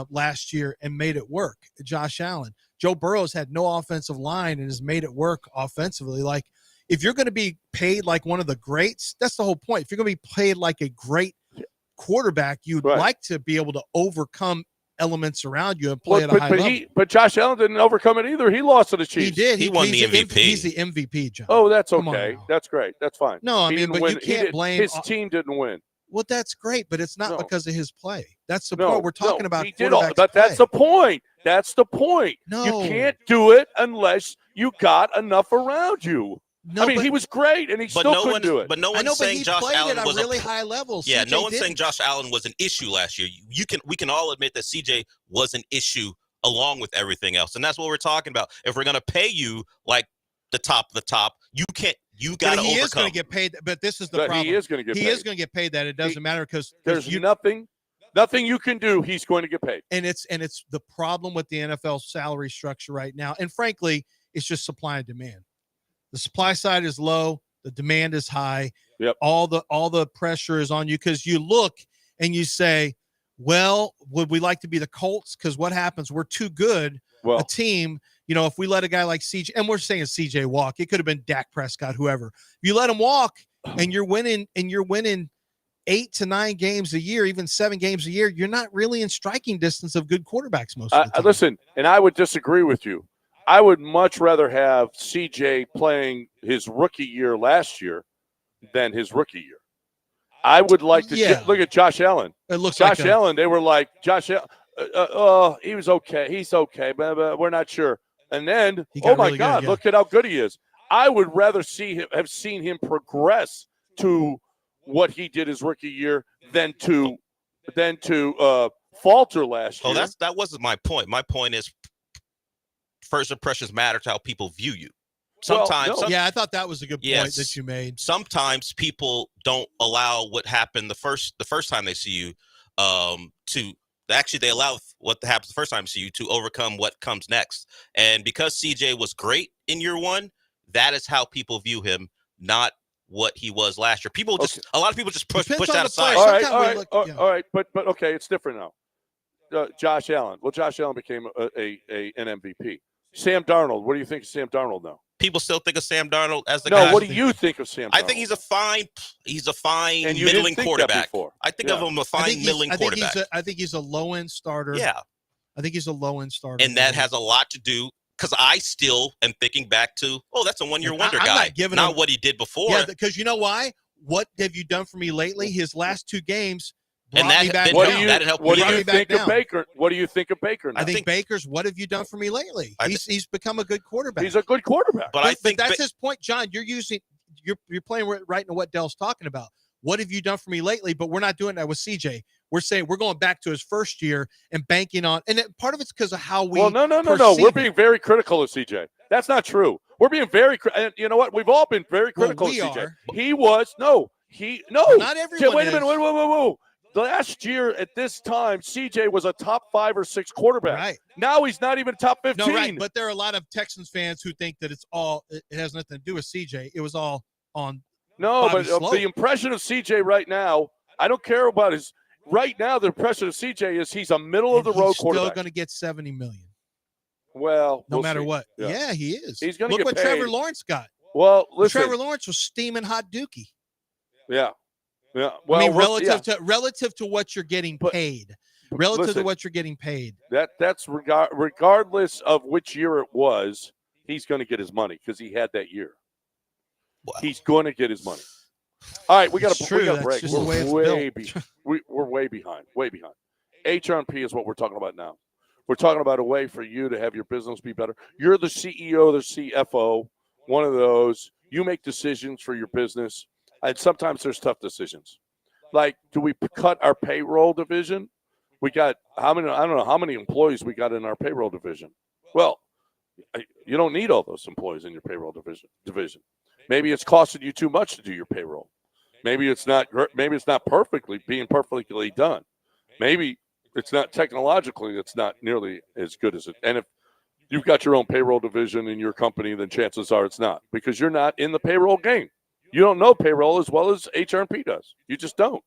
last year and made it work. Josh Allen. Joe Burrow's had no offensive line and has made it work offensively. Like, if you're going to be paid like one of the greats, that's the whole point. If you're going to be paid like a great quarterback, you'd like to be able to overcome elements around you and play at a high level. But Josh Allen didn't overcome it either. He lost to the Chiefs. He did. He won the MVP. He's the MVP, John. Oh, that's okay. That's great. That's fine. No, I he mean, didn't but win. you can't blame his team didn't win. Well, that's great, but it's not because of his play. That's the No, point. We're talking about he did all, quarterbacks but that's play. the point. That's the point. No. You can't do it unless you got enough around you. No, I mean, but- he was great, and he But still no couldn't one, do it. but no I one's know, but saying he Josh played Allen at a was really high level. Yeah, CJ no one's didn't. saying Josh Allen was an issue last year. We can all admit that CJ was an issue along with everything else, and that's what we're talking about. If we're gonna pay you like the top of the top, you can't. You got to overcome. He is going to get paid, but this is the But problem. he is going to get He paid. is going to get paid. That it doesn't matter because There's nothing you can do. He's going to get paid. And it's the problem with the NFL salary structure right now. And frankly, it's just supply and demand. The supply side is low, the demand is high. Yep. All the pressure is on you because you look and you say, well, would we like to be the Colts? Because what happens? We're too good a team. You know, if we let a guy like CJ, and we're saying CJ walk, it could have been Dak Prescott, whoever. If you let him walk and you're winning 8 to 9 games a year, even 7 games a year, you're not really in striking distance of good quarterbacks most of the time. Listen, and I would disagree with you. I would much rather have CJ playing his rookie year last year than his rookie year. I would like to look at Josh Allen. It looks Josh like Allen. They were like, Josh Allen, he was okay. He's okay, but we're not sure. And then, oh my really God, good, look at how good he is. I would rather have seen him progress to what he did his rookie year than to falter last year. Oh, that wasn't my point. My point is first impressions matter to how people view you. Sometimes, I thought that was a good point that you made. Sometimes people don't allow what happened the first time they see you they allow what happens the first time they see you to overcome what comes next. And because CJ was great in year one, that is how people view him, not what he was last year. A lot of people just push that aside. All right, but okay, it's different now. Josh Allen. Well, Josh Allen became an MVP. Sam Darnold. What do you think of Sam Darnold now? People still think of Sam Darnold as the guy. No, what do you think of Sam Darnold? I think he's a fine middling quarterback. I think of him a fine middling quarterback. I think he's a low-end starter. Yeah. I think he's a low-end starter. And that has a lot to do because I still am thinking back to, that's a one-year wonder guy. Not what he did before. Yeah, because you know why? What have you done for me lately? His last 2 games brought and that, me back what down. What do you think of Baker? What do you think of Baker now? I think Baker's, what have you done for me lately? He's become a good quarterback. He's a good quarterback. But that's his point, John. You're playing right into what Dell's talking about. What have you done for me lately? But we're not doing that with CJ. We're saying we're going back to his first year and banking on, and part of it's because of how we. Well, no. We're being very critical of CJ. That's not true. We're being very, and you know what? We've all been very critical of CJ. He was not everyone. Wait a minute. Whoa. Last year at this time, CJ was a top 5 or 6 quarterback. Right. Now he's not even top 15. No, right. But there are a lot of Texans fans who think that it has nothing to do with CJ. It was all on. No, Bobby but Sloat. the impression of CJ right now, I don't care about his. Right now, the impression of CJ is he's a middle of the road quarterback. Still going to get $70 million. Well, no matter see. what. Yeah. He is. He's going to get Look what paid. Trevor Lawrence got. Well, listen. Trevor Lawrence was steaming hot dookie. Yeah. Yeah. Well, I mean, relative to what you're getting paid. To what you're getting paid. That's regardless of which year it was, he's going to get his money because he had that year. Wow. He's going to get his money. All right, we got to break. We're way behind. Way behind. H&P is what we're talking about now. We're talking about a way for you to have your business be better. You're the CEO, the CFO, one of those. You make decisions for your business. And sometimes there's tough decisions. Like, do we cut our payroll division We got how many? I don't know how many employees we got in our payroll division. Well, you don't need all those employees in your payroll division. Maybe it's costing you too much to do your payroll. Maybe it's not perfectly done. Maybe it's not technologically, it's not nearly as good as it. And if you've got your own payroll division in your company, then chances are it's not, because you're not in the payroll game. You don't know payroll as well as HR&P does. You just don't.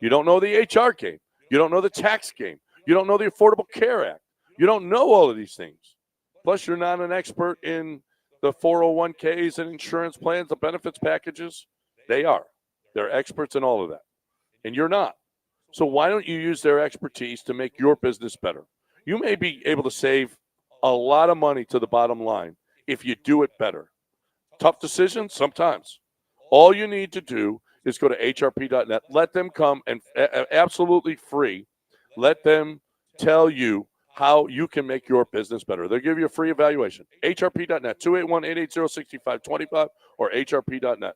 You don't know the HR game. You don't know the tax game. You don't know the Affordable Care Act. You don't know all of these things. Plus, you're not an expert in the 401ks and insurance plans, the benefits packages. They are. They're experts in all of that. And you're not. So why don't you use their expertise to make your business better? You may be able to save a lot of money to the bottom line if you do it better. Tough decisions? Sometimes. All you need to do is go to hrp.net. Let them come and absolutely free. Let them tell you how you can make your business better. They'll give you a free evaluation. hrp.net, 281-880-6525 or hrp.net.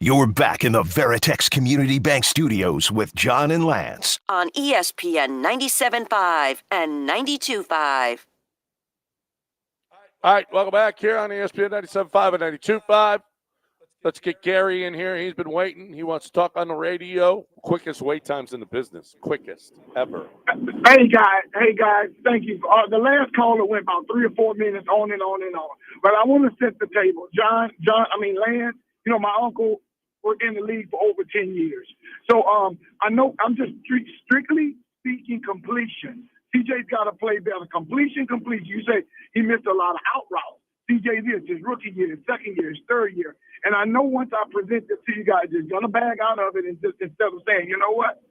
You're back in the Veritex Community Bank Studios with John and Lance on ESPN 97.5 and 92.5. All right, welcome back here on ESPN 97.5 and 92.5. Let's get Gary in here. He's been waiting. He wants to talk on the radio. Quickest wait times in the business. Quickest ever. Hey guys, thank you. The last caller went about 3 or 4 minutes on and on and on. But I want to set the table. Lance, my uncle were in the league for over 10 years. So I know I'm just strictly speaking completion. CJ's got to play better. Completion. You say he missed a lot of out routes. CJ this, his rookie year, his second year, his third year. And I know once I present this to you guys, you're going to bag out of it and just instead of saying, you know what?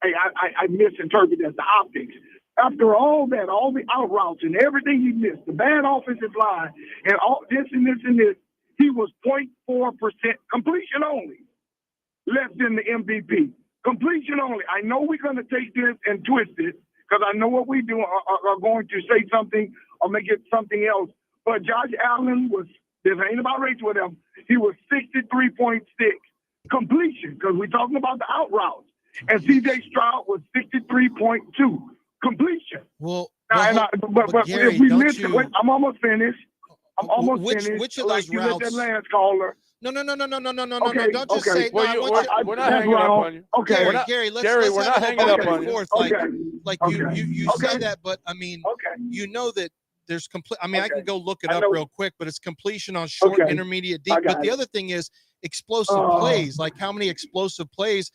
Hey, I misinterpreted the optics. After all that, all the out routes and everything he missed, the bad offensive line, and all this and this and this, he was 0.4% completion only, less than the MVP. Completion only. I know we're going to take this and twist it because I know what we do are going to say something or make it something else. But Josh Allen was, this ain't about race with him, he was 63.6 completion because we're talking about the out routes. And C.J. Stroud was 63.2 completion. Well, but Gary, if we don't miss you- it, wait, I'm almost finished. finished. Which of like those you let routes? that last caller. No. Okay, Don't just say. Well, No, I want you, we're not hanging up on you. Okay. Gary, We're not- Gary, let's Gary, we're have not a hanging back up and on you. forth. You say that, but I mean, you know that there's complete. I mean, I can go look it up real quick, but it's completion on short, intermediate, deep. But the other thing is explosive plays. Like how many explosive plays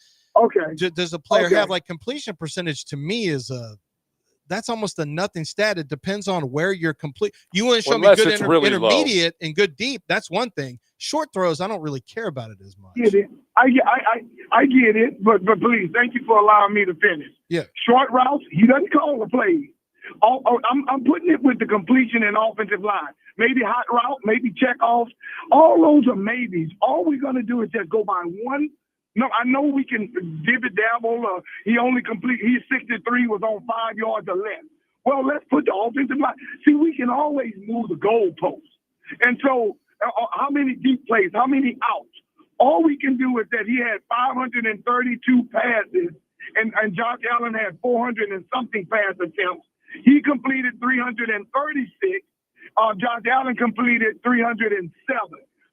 does a player have? Like completion percentage to me is that's almost a nothing stat. It depends on where you're complete. You want to show me good intermediate and good deep. That's one thing. Short throws, I don't really care about it as much. Get it. I get it, but please, thank you for allowing me to finish. Yeah. Short routes, he doesn't call the plays. I'm putting it with the completion and offensive line. Maybe hot route, maybe checkoffs. All those are maybes. All we're going to do is just go by one. No, I know we can dabble. He's 63, was on 5 yards or less. Well, let's put the offensive line. See, we can always move the goalposts. And so how many deep plays, how many outs? All we can do is that he had 532 passes, and Josh Allen had 400 and something pass attempts. He completed 336. Josh Allen completed 307.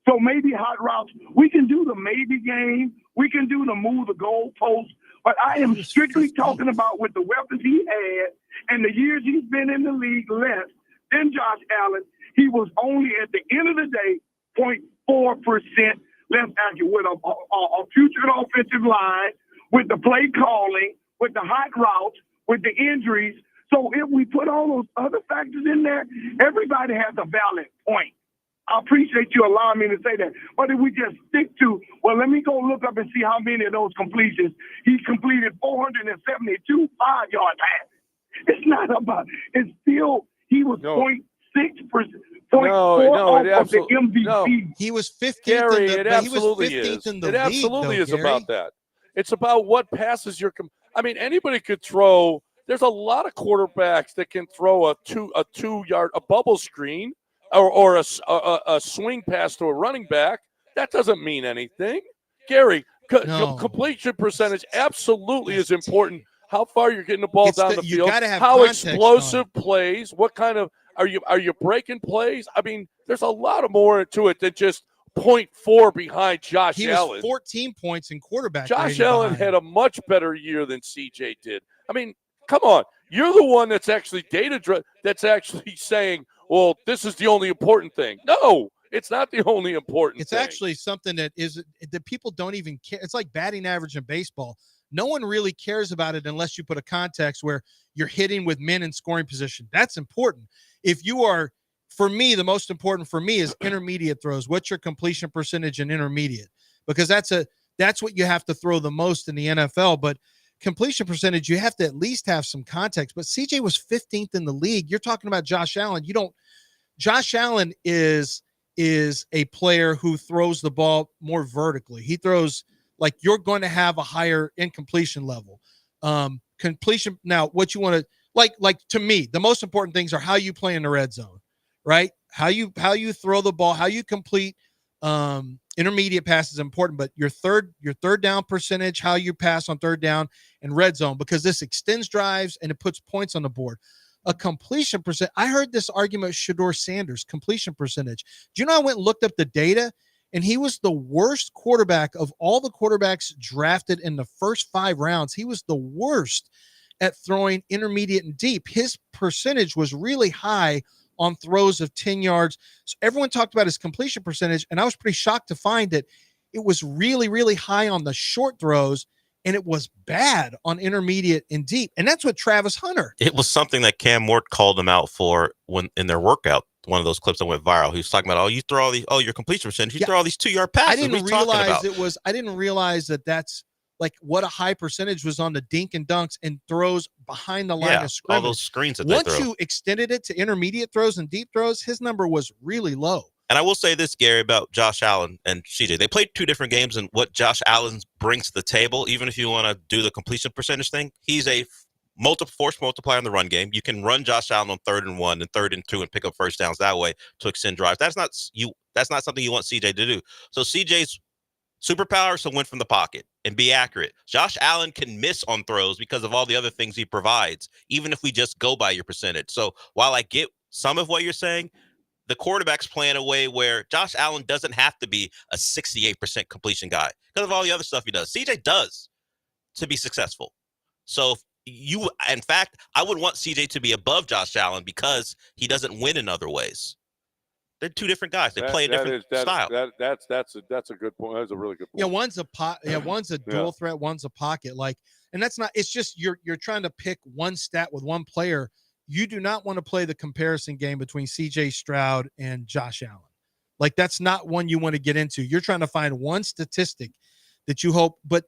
So maybe hot routes. We can do the maybe game. We can do the move the goalpost. But I am strictly talking about with the weapons he had and the years he's been in the league less than Josh Allen. He was only at the end of the day 0.4% less accurate with a future offensive line, with the play calling, with the hot routes, with the injuries. So if we put all those other factors in there, everybody has a valid point. I appreciate you allowing me to say that. But if we just stick to, well, let me go look up and see how many of those completions. He completed 472 5-yard passes. It's not about, it's still, he was 0.6%. Of the MVP. No. He was 15th Gary, in the, it but he was absolutely 15th is. in the It league, absolutely though, is Gary. about that. It's about what passes you're. I mean, anybody could throw. There's a lot of quarterbacks that can throw a 2-yard bubble screen or a swing pass to a running back. That doesn't mean anything. Gary, completion percentage absolutely is important. How far you're getting the ball down the field. You gotta have how context explosive plays. What kind of are you breaking plays? I mean, there's a lot more to it than just 0.4 behind Josh Allen. He was 14 points in quarterback. Josh Allen had a much better year than CJ did. I mean, come on. You're the one that's actually that's actually saying, well, this is the only important thing. No, it's not the only important thing. It's actually something that people don't even care. It's like batting average in baseball. No one really cares about it unless you put a context where you're hitting with men in scoring position. That's important. If you are, for me, the most important for me is intermediate throws. What's your completion percentage in intermediate? Because that's what you have to throw the most in the NFL. But completion percentage, you have to at least have some context. But CJ was 15th in the league. You're talking about Josh Allen. Josh Allen is a player who throws the ball more vertically. He throws like you're going to have a higher incompletion level. Completion. Now, what you want to like to me, the most important things are how you play in the red zone, right? How you throw the ball, how you complete intermediate passes is important, but your third down percentage, how you pass on third down and red zone, because this extends drives and it puts points on the board. A completion percent. I heard this argument, Shedeur Sanders, completion percentage. Do you know I went and looked up the data, and he was the worst quarterback of all the quarterbacks drafted in the first 5 rounds. He was the worst at throwing intermediate and deep. His percentage was really high on throws of 10 yards. So everyone talked about his completion percentage, and I was pretty shocked to find that it was really, really high on the short throws, and it was bad on intermediate and deep. And that's what Travis Hunter. It was something that Cam Mort called him out for when in their workout. One of those clips that went viral. He was talking about, you throw all these, your completion percentage. You throw all these 2-yard passes. I didn't realize that that's like what a high percentage was on the dink and dunks and throws behind the line of scrimmage. All those screens that they Once throw. you extended it to intermediate throws and deep throws, his number was really low. And I will say this, Gary, about Josh Allen and CJ. They played 2 different games, and what Josh Allen brings to the table, even if you want to do the completion percentage thing, he's a force multiplier in the run game. You can run Josh Allen on 3rd and 1 and 3rd and 2 and pick up first downs that way to extend drives. That's not something you want CJ to do. So CJ's superpower is to win from the pocket and be accurate. Josh Allen can miss on throws because of all the other things he provides, even if we just go by your percentage. So while I get some of what you're saying, the quarterback's playing a way where Josh Allen doesn't have to be a 68% completion guy because of all the other stuff he does. CJ does to be successful. So in fact, I would want CJ to be above Josh Allen because he doesn't win in other ways. They're 2 different guys. They play a different style. That's a good point. That's a really good point. Yeah, one's a dual threat, one's a pocket. And that's not. It's just you're trying to pick one stat with one player. You do not want to play the comparison game between C.J. Stroud and Josh Allen. Like that's not one you want to get into. You're trying to find one statistic that you hope, but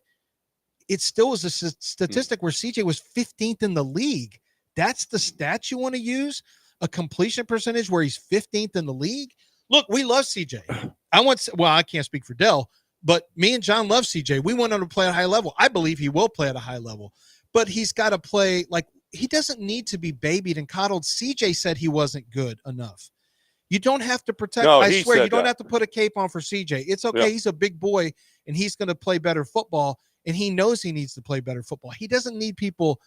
it still is a statistic where C.J. was 15th in the league. That's the stat you want to use. A completion percentage where he's 15th in the league. Look, we love CJ. I can't speak for Dell, but me and John love CJ. We want him to play at a high level. I believe he will play at a high level, but he's got to play he doesn't need to be babied and coddled. CJ said he wasn't good enough. You don't have to protect. No, I swear you don't that. have to put a cape on for CJ. It's okay. Yeah. He's a big boy and he's going to play better football, and he knows he needs to play better football. He doesn't need people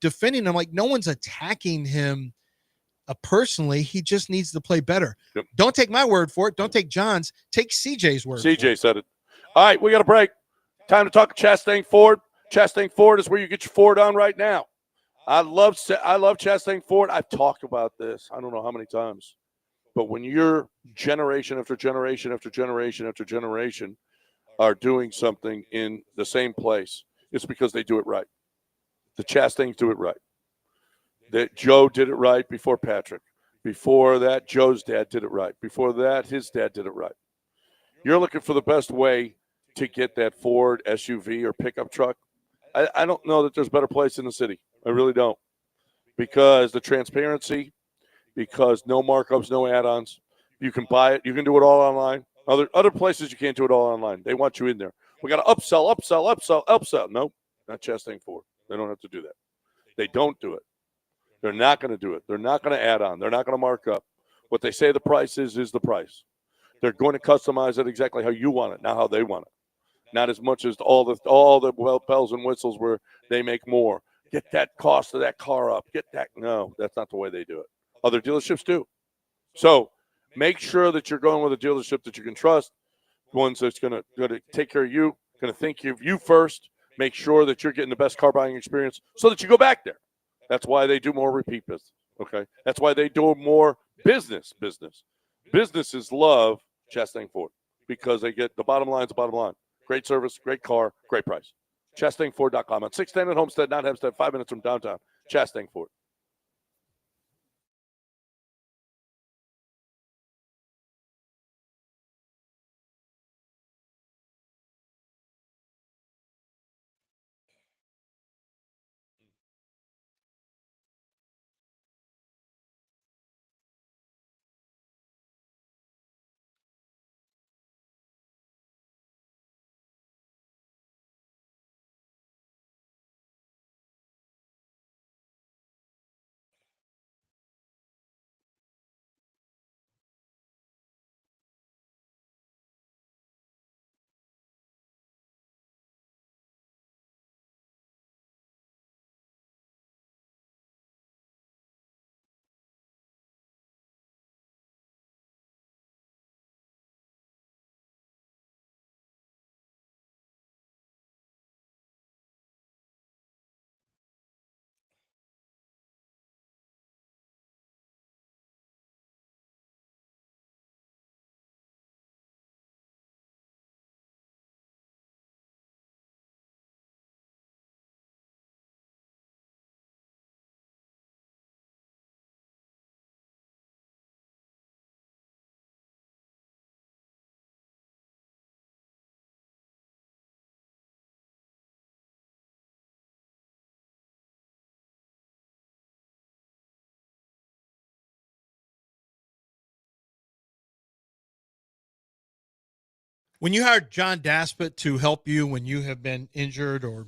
defending him. Like no one's attacking him personally. He just needs to play better. Yep. Don't take my word for it. Don't take John's. Take CJ's word. CJ said it. All right, we got a break. Time to talk Chastain Ford. Chastain Ford is where you get your Ford on right now. I love Chastain Ford. I've talked about this I don't know how many times. But when you're generation after generation after generation after generation are doing something in the same place, it's because they do it right. The Chastains do it right. That Joe did it right before Patrick. Before that, Joe's dad did it right. Before that, his dad did it right. You're looking for the best way to get that Ford SUV or pickup truck. I don't know that there's a better place in the city. I really don't. Because the transparency, because no markups, no add-ons. You can buy it. You can do it all online. Other places you can't do it all online. They want you in there. We got to upsell. Nope, not Chastain Ford. They don't have to do that. They don't do it. They're not going to do it. They're not going to add on. They're not going to mark up. What they say the price is the price. They're going to customize it exactly how you want it, not how they want it. Not as much as all the bells and whistles where they make more. Get that cost of that car up. Get that. No, that's not the way they do it. Other dealerships do. So make sure that you're going with a dealership that you can trust, ones that's going to take care of you, going to think of you first. Make sure that you're getting the best car buying experience so that you go back there. That's why they do more repeat business, okay? That's why they do more business. Businesses love Chastain Ford because they get the bottom line is the bottom line. Great service, great car, great price. ChastainFord.com. On 610 at Homestead, not Hempstead, 5 minutes from downtown. Chastain Ford. When you hired John Daspit to help you when you have been injured or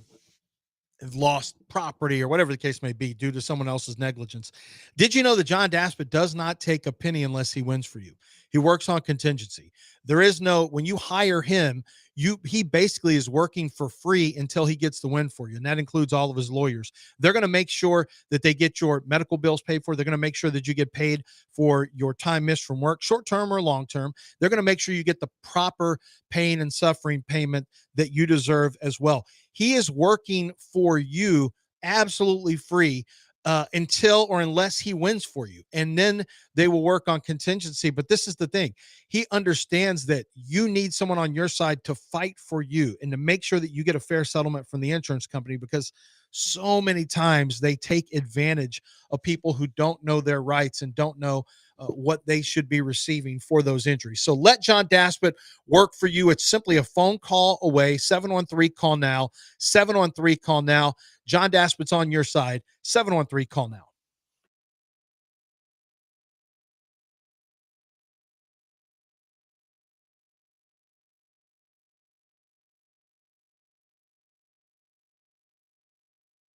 have lost property or whatever the case may be due to someone else's negligence, did you know that John Daspit does not take a penny unless he wins for you? He works on contingency. There is no, when you hire him, he basically is working for free until he gets the win for you. And that includes all of his lawyers. They're going to make sure that they get your medical bills paid for. They're going to make sure that you get paid for your time missed from work, short-term or long-term. They're going to make sure you get the proper pain and suffering payment that you deserve as well. He is working for you absolutely free until or unless he wins for you. And then they will work on contingency. But this is the thing. He understands that you need someone on your side to fight for you and to make sure that you get a fair settlement from the insurance company, because so many times they take advantage of people who don't know their rights and don't know what they should be receiving for those injuries. So let John Daspit work for you. It's simply a phone call away. 713-CALL-NOW. 713-CALL-NOW. John Daspit's on your side. 713-CALL-NOW.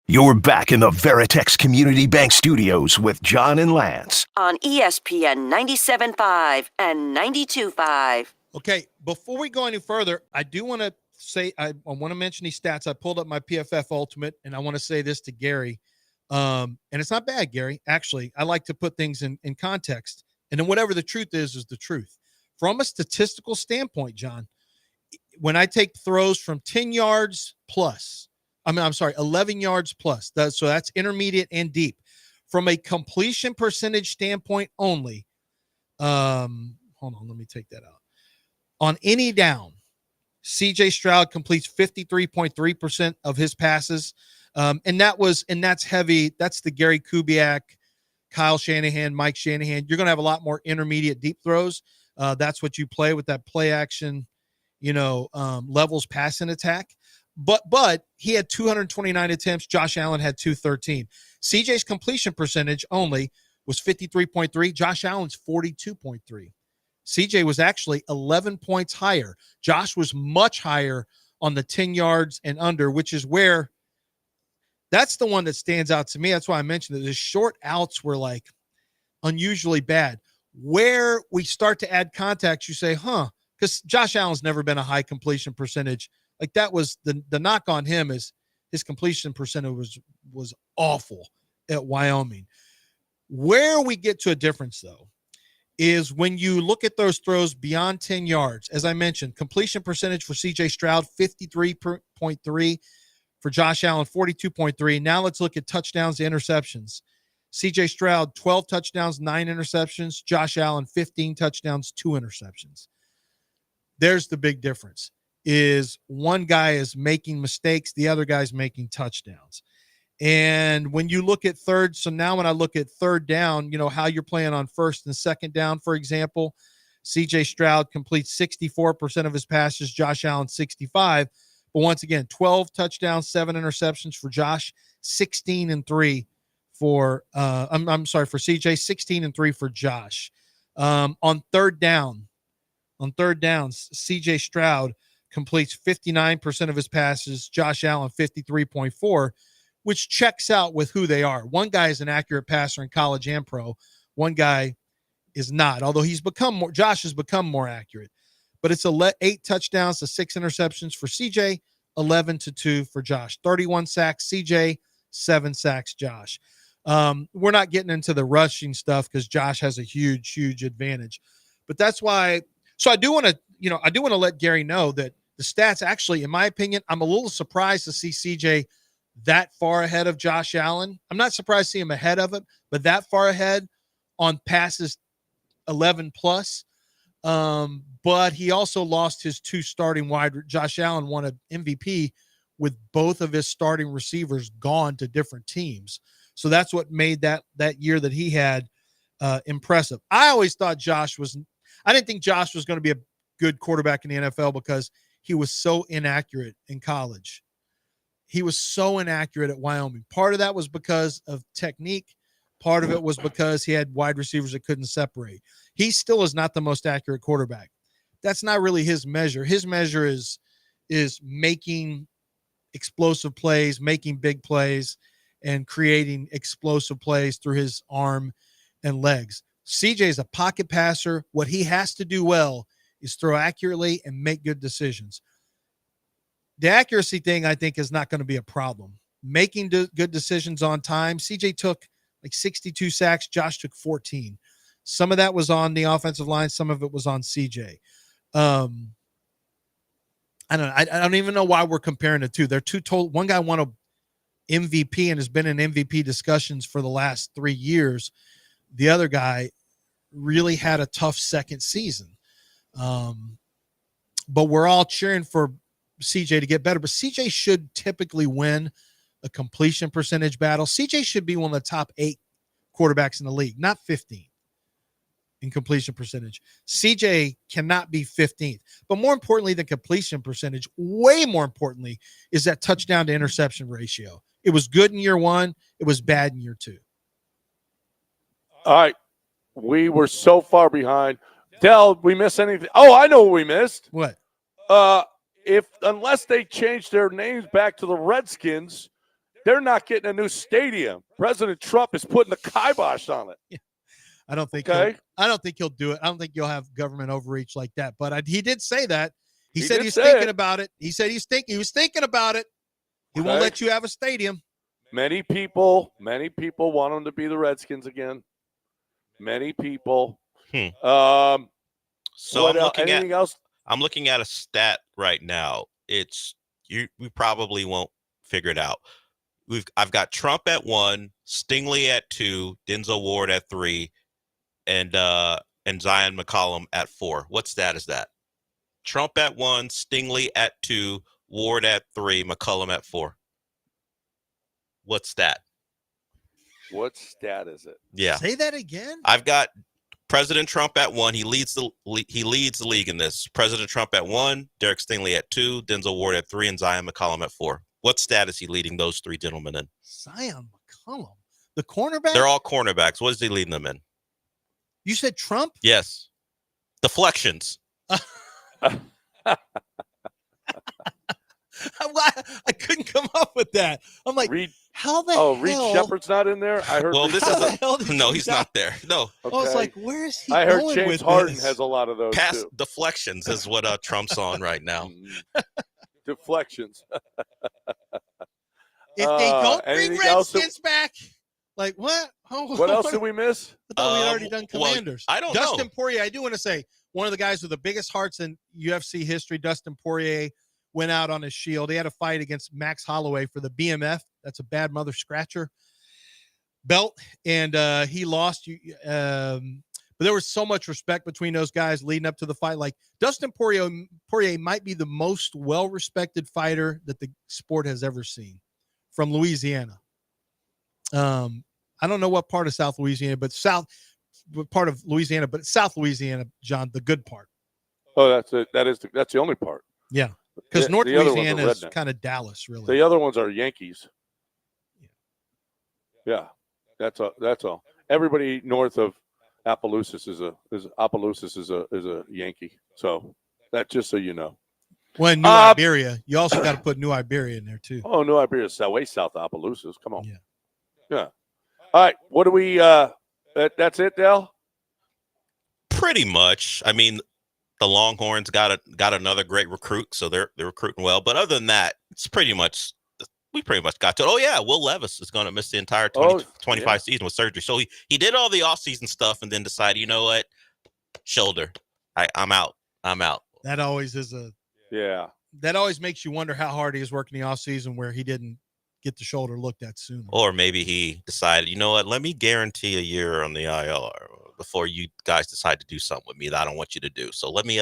You're back in the Veritex Community Bank Studios with John and Lance. On ESPN 97.5 and 92.5. Okay, before we go any further, I do want to say, I want to mention these stats. I pulled up my PFF Ultimate, and I want to say this to Gary. And it's not bad, Gary. Actually, I like to put things in context. And then whatever the truth is the truth. From a statistical standpoint, John, when I take throws from 10 yards plus, 11 yards plus. So that's intermediate and deep. From a completion percentage standpoint only, hold on, let me take that out. On any down, CJ Stroud completes 53.3% of his passes. And that's heavy. That's the Gary Kubiak, Kyle Shanahan, Mike Shanahan. You're going to have a lot more intermediate deep throws. That's what you play with, that play action, levels passing attack. But he had 229 attempts. Josh Allen had 213. CJ's completion percentage only was 53.3. Josh Allen's 42.3. CJ was actually 11 points higher. Josh was much higher on the 10 yards and under, which is where that's the one that stands out to me. That's why I mentioned that the short outs were like unusually bad. Where we start to add contacts, you say, because Josh Allen's never been a high completion percentage. Like, that was the knock on him, is his completion percentage was awful at Wyoming. Where we get to a difference, though, is when you look at those throws beyond 10 yards. As I mentioned, completion percentage for CJ Stroud, 53.3. For Josh Allen, 42.3. Now let's look at touchdowns to interceptions. CJ Stroud, 12 touchdowns, 9 interceptions. Josh Allen, 15 touchdowns, 2 interceptions. There's the big difference. Is one guy is making mistakes, the other guy's making touchdowns. And when you look at third, so now when I look at third down, how you're playing on first and second down, for example, CJ Stroud completes 64% of his passes, Josh Allen 65%. But once again, 12 touchdowns, 7 interceptions for Josh, 16-3 for for CJ, 16-3 for Josh. On third downs, CJ Stroud completes 59% of his passes, Josh Allen 53.4%, which checks out with who they are. One guy is an accurate passer in college and pro. One guy is not, although Josh has become more accurate. But it's 8 touchdowns to 6 interceptions for CJ, 11-2 for Josh. 31 sacks CJ, 7 sacks Josh. We're not getting into the rushing stuff because Josh has a huge advantage. But that's why. So I do want to let Gary know that the stats actually, in my opinion, I'm a little surprised to see CJ that far ahead of Josh Allen. I'm not surprised to see him ahead of him, but that far ahead on passes 11 plus. But he also lost his 2 starting wide. Josh Allen won an MVP with both of his starting receivers gone to different teams. So that's what made that year that he had impressive. I always thought I didn't think Josh was going to be a good quarterback in the NFL because he was so inaccurate in college. He was so inaccurate at Wyoming. Part of that was because of technique. Part of it was because he had wide receivers that couldn't separate. He still is not the most accurate quarterback. that's not really his measure. His measure is making explosive plays, making big plays, and creating explosive plays through his arm and legs. CJ is a pocket passer. What he has to do well is throw accurately and make good decisions. The accuracy thing, I think, is not going to be a problem. Making good decisions on time. CJ took like 62 sacks. Josh took 14. Some of that was on the offensive line. Some of it was on CJ. I don't know. I don't even know why we're comparing the two. They're two total. One guy won a MVP and has been in MVP discussions for the last 3 years. The other guy really had a tough second season. But we're all cheering for CJ to get better. But CJ should typically win a completion percentage battle. CJ should be one of the top 8 quarterbacks in the league, not 15 in completion percentage. CJ cannot be 15th. But more importantly than completion percentage, way more importantly, is that touchdown to interception ratio. It was good in year 1. It was bad in year 2. All right. We were so far behind. Dell, we miss anything? Oh, I know what we missed. What? Unless they change their names back to the Redskins, they're not getting a new stadium. President Trump is putting the kibosh on it. Yeah. I don't think he'll do it. I don't think you'll have government overreach like that. But he did say that. He said he's thinking about it. He said he was thinking about it. He won't let you have a stadium. Many people want him to be the Redskins again. Many people. So anything else? I'm looking at a stat right now. We probably won't figure it out. I've got Trump at 1, Stingley at 2, Denzel Ward at 3, and Zion McCollum at 4. What stat is that? Trump at 1, Stingley at 2, Ward at 3, McCollum at 4. What stat? What stat is it? Yeah. Say that again. I've got President Trump at 1. He leads the league in this. President Trump at 1, Derek Stingley at 2, Denzel Ward at 3, and Zion McCollum at 4. What stat is he leading those 3 gentlemen in? Zion McCollum, the cornerback? They're all cornerbacks. What is he leading them in? You said Trump? Yes. Deflections. I couldn't come up with that. I'm like, how the hell? Reed Shepard's not in there? I heard. Well, no, he's not there. No. Okay. I was like, where is he I heard going James with Harden this? has a lot of those Pass too. deflections is what Trump's on right now. Deflections. If they don't bring Redskins back, like what? What else did we miss? I thought we'd already done Commanders. I don't Dustin know. Poirier, I do want to say, one of the guys with the biggest hearts in UFC history, Dustin Poirier, went out on his shield. He had a fight against Max Holloway for the BMF. That's a bad mother scratcher belt. And he lost. But there was so much respect between those guys leading up to the fight. Like Dustin Poirier might be the most well-respected fighter that the sport has ever seen from Louisiana. I don't know what part of South Louisiana, but South Louisiana, John, the good part. Oh, that's it. That's the only part. Yeah. Because North the other ones Louisiana are is redneck. kind of Dallas, really. The other ones are Yankees. Yeah, that's all. Everybody north of Opelousas is a Yankee. So that's just so you know. Well, in New Iberia, you also got to put New Iberia in there too. Oh, New Iberia is way south of Opelousas. Come on. Yeah. All right. What do we? That's it, Dale. Pretty much. I mean, the Longhorns got another great recruit, so they're recruiting well. But other than that, we pretty much got to it. Oh, yeah, Will Levis is going to miss the entire 25 season with surgery. So he did all the offseason stuff and then decided, you know what, shoulder. I'm out. That always is that always makes you wonder how hard he is working the offseason where he didn't get the shoulder looked at sooner. Or maybe he decided, you know what, let me guarantee a year on the IR before you guys decide to do something with me that I don't want you to do. So let me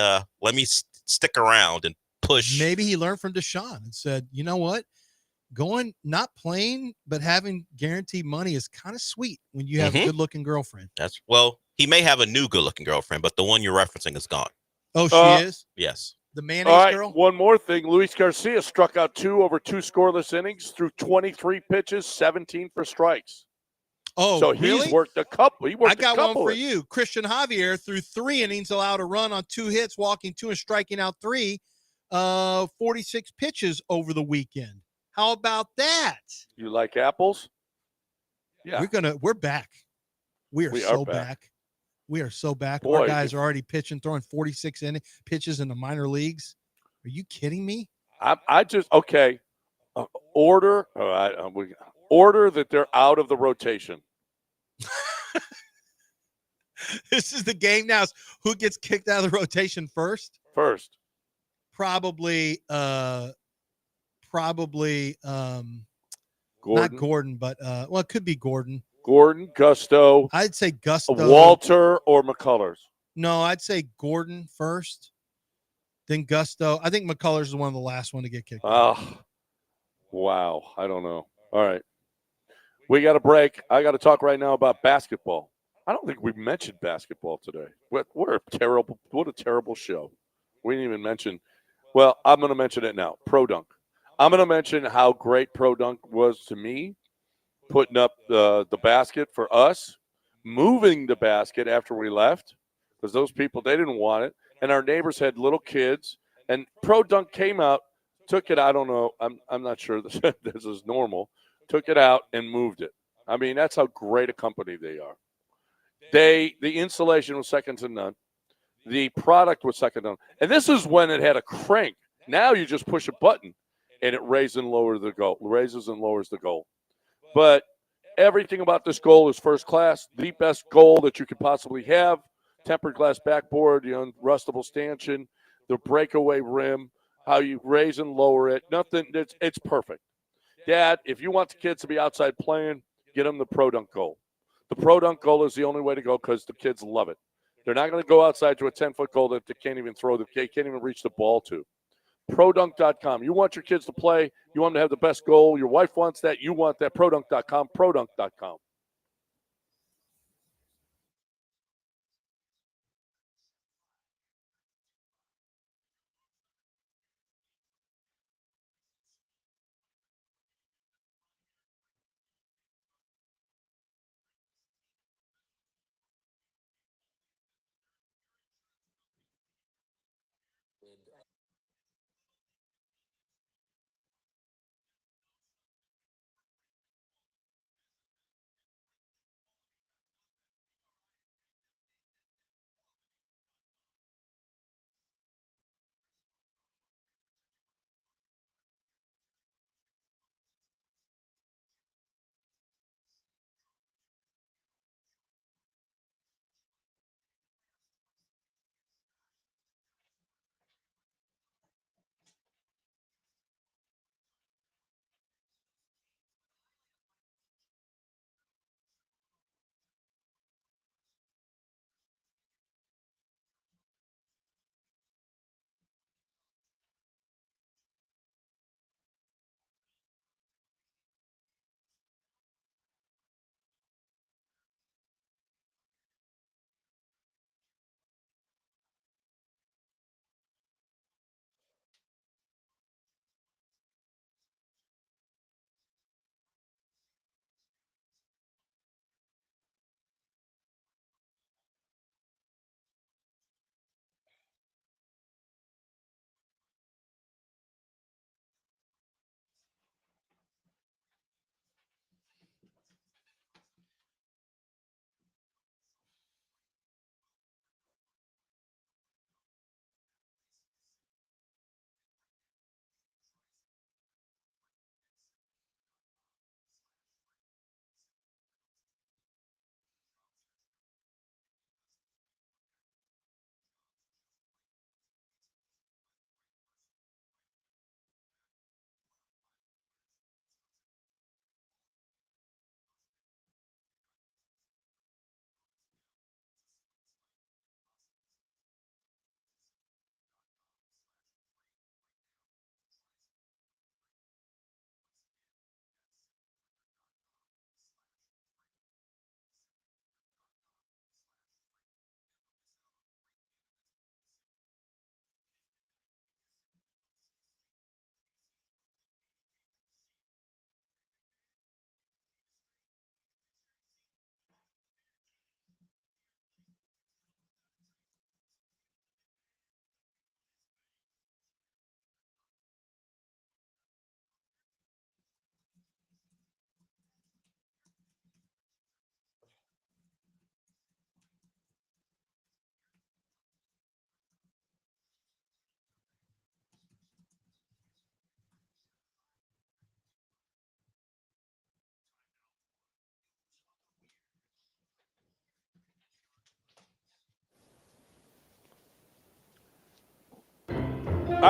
stick around and push. Maybe he learned from Deshaun and said, you know what? Not playing, but having guaranteed money is kind of sweet when you have a good-looking girlfriend. He may have a new good-looking girlfriend, but the one you're referencing is gone. Oh, she is? Yes. The mayonnaise girl? One more thing. Luis Garcia struck out 2 over 2 scoreless innings through 23 pitches, 17 for strikes. Oh, so really? he's worked a couple. I got one for you. Christian Javier threw 3 innings, allowed a run on 2 hits, walking 2 and striking out 3, 46 pitches over the weekend. How about that? You like apples? Yeah. We're back. We are so back. We are so back. Boy, our guys are already pitching, throwing 46 pitches in the minor leagues. Are you kidding me? I just okay. Order that they're out of the rotation. This is the game now. Who gets kicked out of the rotation first? Probably Gordon. Not Gordon, but it could be Gordon. Gordon, Gusto. I'd say Gusto. Walter or McCullers. No, I'd say Gordon first, then Gusto. I think McCullers is one of the last one to get kicked out. Wow. I don't know. All right. We got a break. I got to talk right now about basketball. I don't think we mentioned basketball today. What a terrible show. We didn't even mention. Well, I'm going to mention it now. Pro Dunk. I'm going to mention how great Pro Dunk was to me, putting up the basket for us, moving the basket after we left, because those people, they didn't want it. And our neighbors had little kids. And Pro Dunk came out, took it, I don't know, I'm not sure this is normal, took it out and moved it. I mean, that's how great a company they are. The installation was second to none. The product was second to none. And this is when it had a crank. Now you just push a button and it raises and lowers the goal. But everything about this goal is first class, the best goal that you could possibly have. Tempered glass backboard, the unrustable stanchion, the breakaway rim, how you raise and lower it. Nothing, it's perfect. Dad, if you want the kids to be outside playing, get them the Pro Dunk goal. The Pro Dunk goal is the only way to go because the kids love it. They're not going to go outside to a 10-foot goal that they can't even they can't even reach the ball to. ProDunk.com. You want your kids to play. You want them to have the best goal. Your wife wants that. You want that. ProDunk.com. ProDunk.com.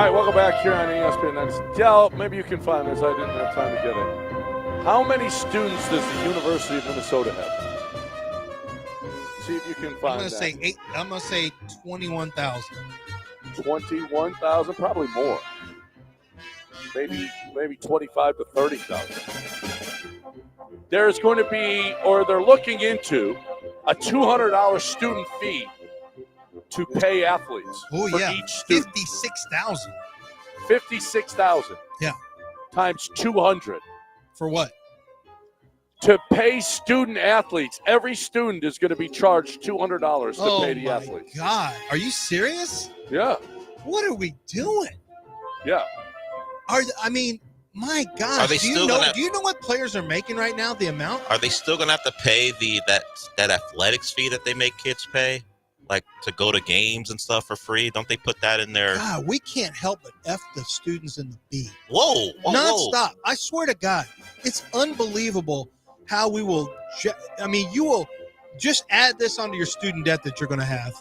right, welcome back here on ESPN. Del, maybe you can find this. I didn't have time to get it. How many students does the University of Minnesota have? See if you can find that. I'm gonna say 21,000. 21,000, probably more. Maybe 25 to 30,000. There's going to be, or they're looking into, a $200 student fee to pay athletes. Oh for yeah, each student. 56,000. 56,000. Yeah. Times 200. For what? To pay student athletes. Every student is going to be charged $200 to pay the athletes. Oh my God, are you serious? Yeah. What are we doing? Yeah. My gosh. Are they still gonna- Do you know what players are making right now? The amount? Are they still gonna have to pay that athletics fee that they make kids pay, like to go to games and stuff for free? Don't they put that in there? God, we can't help but F the students in the B. Whoa, Non-stop. I swear to God, it's unbelievable how we will. You will just add this onto your student debt that you're going to have.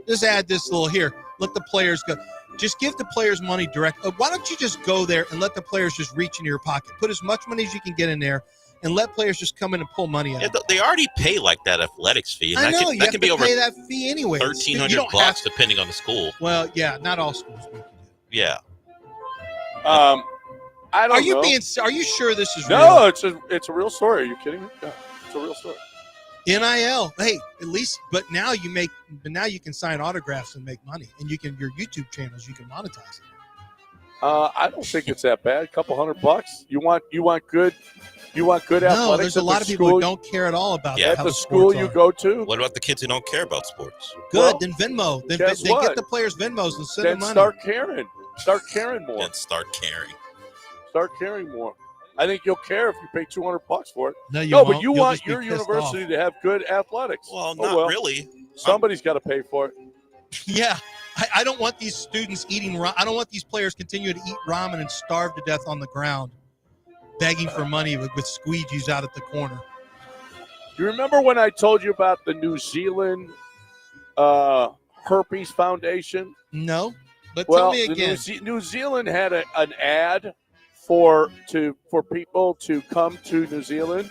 Just add this little here. Let the players go. Just give the players money direct. Why don't you just go there and let the players just reach into your pocket? Put as much money as you can get in there and let players just come in and pull money out. Yeah, they already pay like that athletics fee. And I know, that can be over pay that fee anyway. $1,300 depending on the school. Well, yeah, not all schools. Yeah. I don't know. Are you sure this is No, real? it's a real story. Are you kidding me? Yeah, it's a real story. NIL. Hey, at least, but now you can sign autographs and make money, and your YouTube channels, you can monetize it. I don't think it's that bad. A couple $100. You want good athletics. No, there's a lot of people who don't care at all about that. At the school you go to. What about the kids who don't care about sports? Good, then Venmo. Then guess they what? get the players Venmos and send them money. Start caring. Start caring more. Then start caring. Start caring more. I think you'll care if you pay $200 for it. No, but you You'll want just be your pissed university to have good athletics. Well, not really. Somebody's got to pay for it. Yeah, I don't want these students eating. I don't want these players continuing to eat ramen and starve to death on the ground, begging for money with squeegees out at the corner. You remember when I told you about the New Zealand Herpes Foundation? No, but tell me again. New Zealand had an ad for people to come to New Zealand.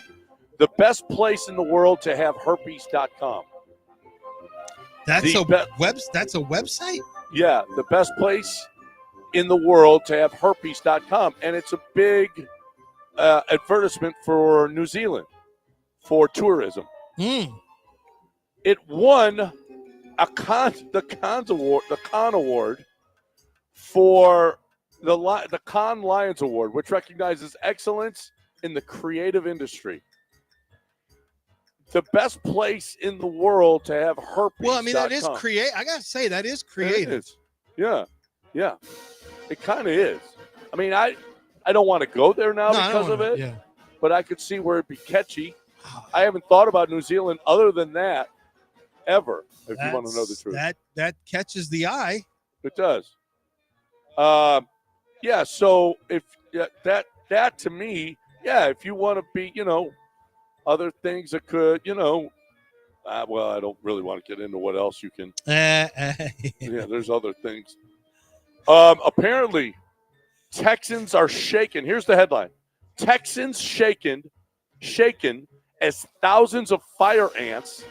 The best place in the world to have herpes.com. That's a website? Yeah, the best place in the world to have herpes.com. And it's a big advertisement for New Zealand for tourism. It won the Cannes Award for the Cannes Lions Award, which recognizes excellence in the creative industry. The best place in the world to have herpes. Well, I mean, that is creative. I got to say, that is creative. Yeah. It kind of is. I mean, I don't want to go there now because of it, but I could see where it'd be catchy. I haven't thought about New Zealand other than that ever, if you want to know the truth. That catches the eye. It does. Yeah, so if that to me, if you want to be, other things that could, well, I don't really want to get into what else you can. There's other things. Apparently, Texans are shaken. Here's the headline: Texans shaken as thousands of fire ants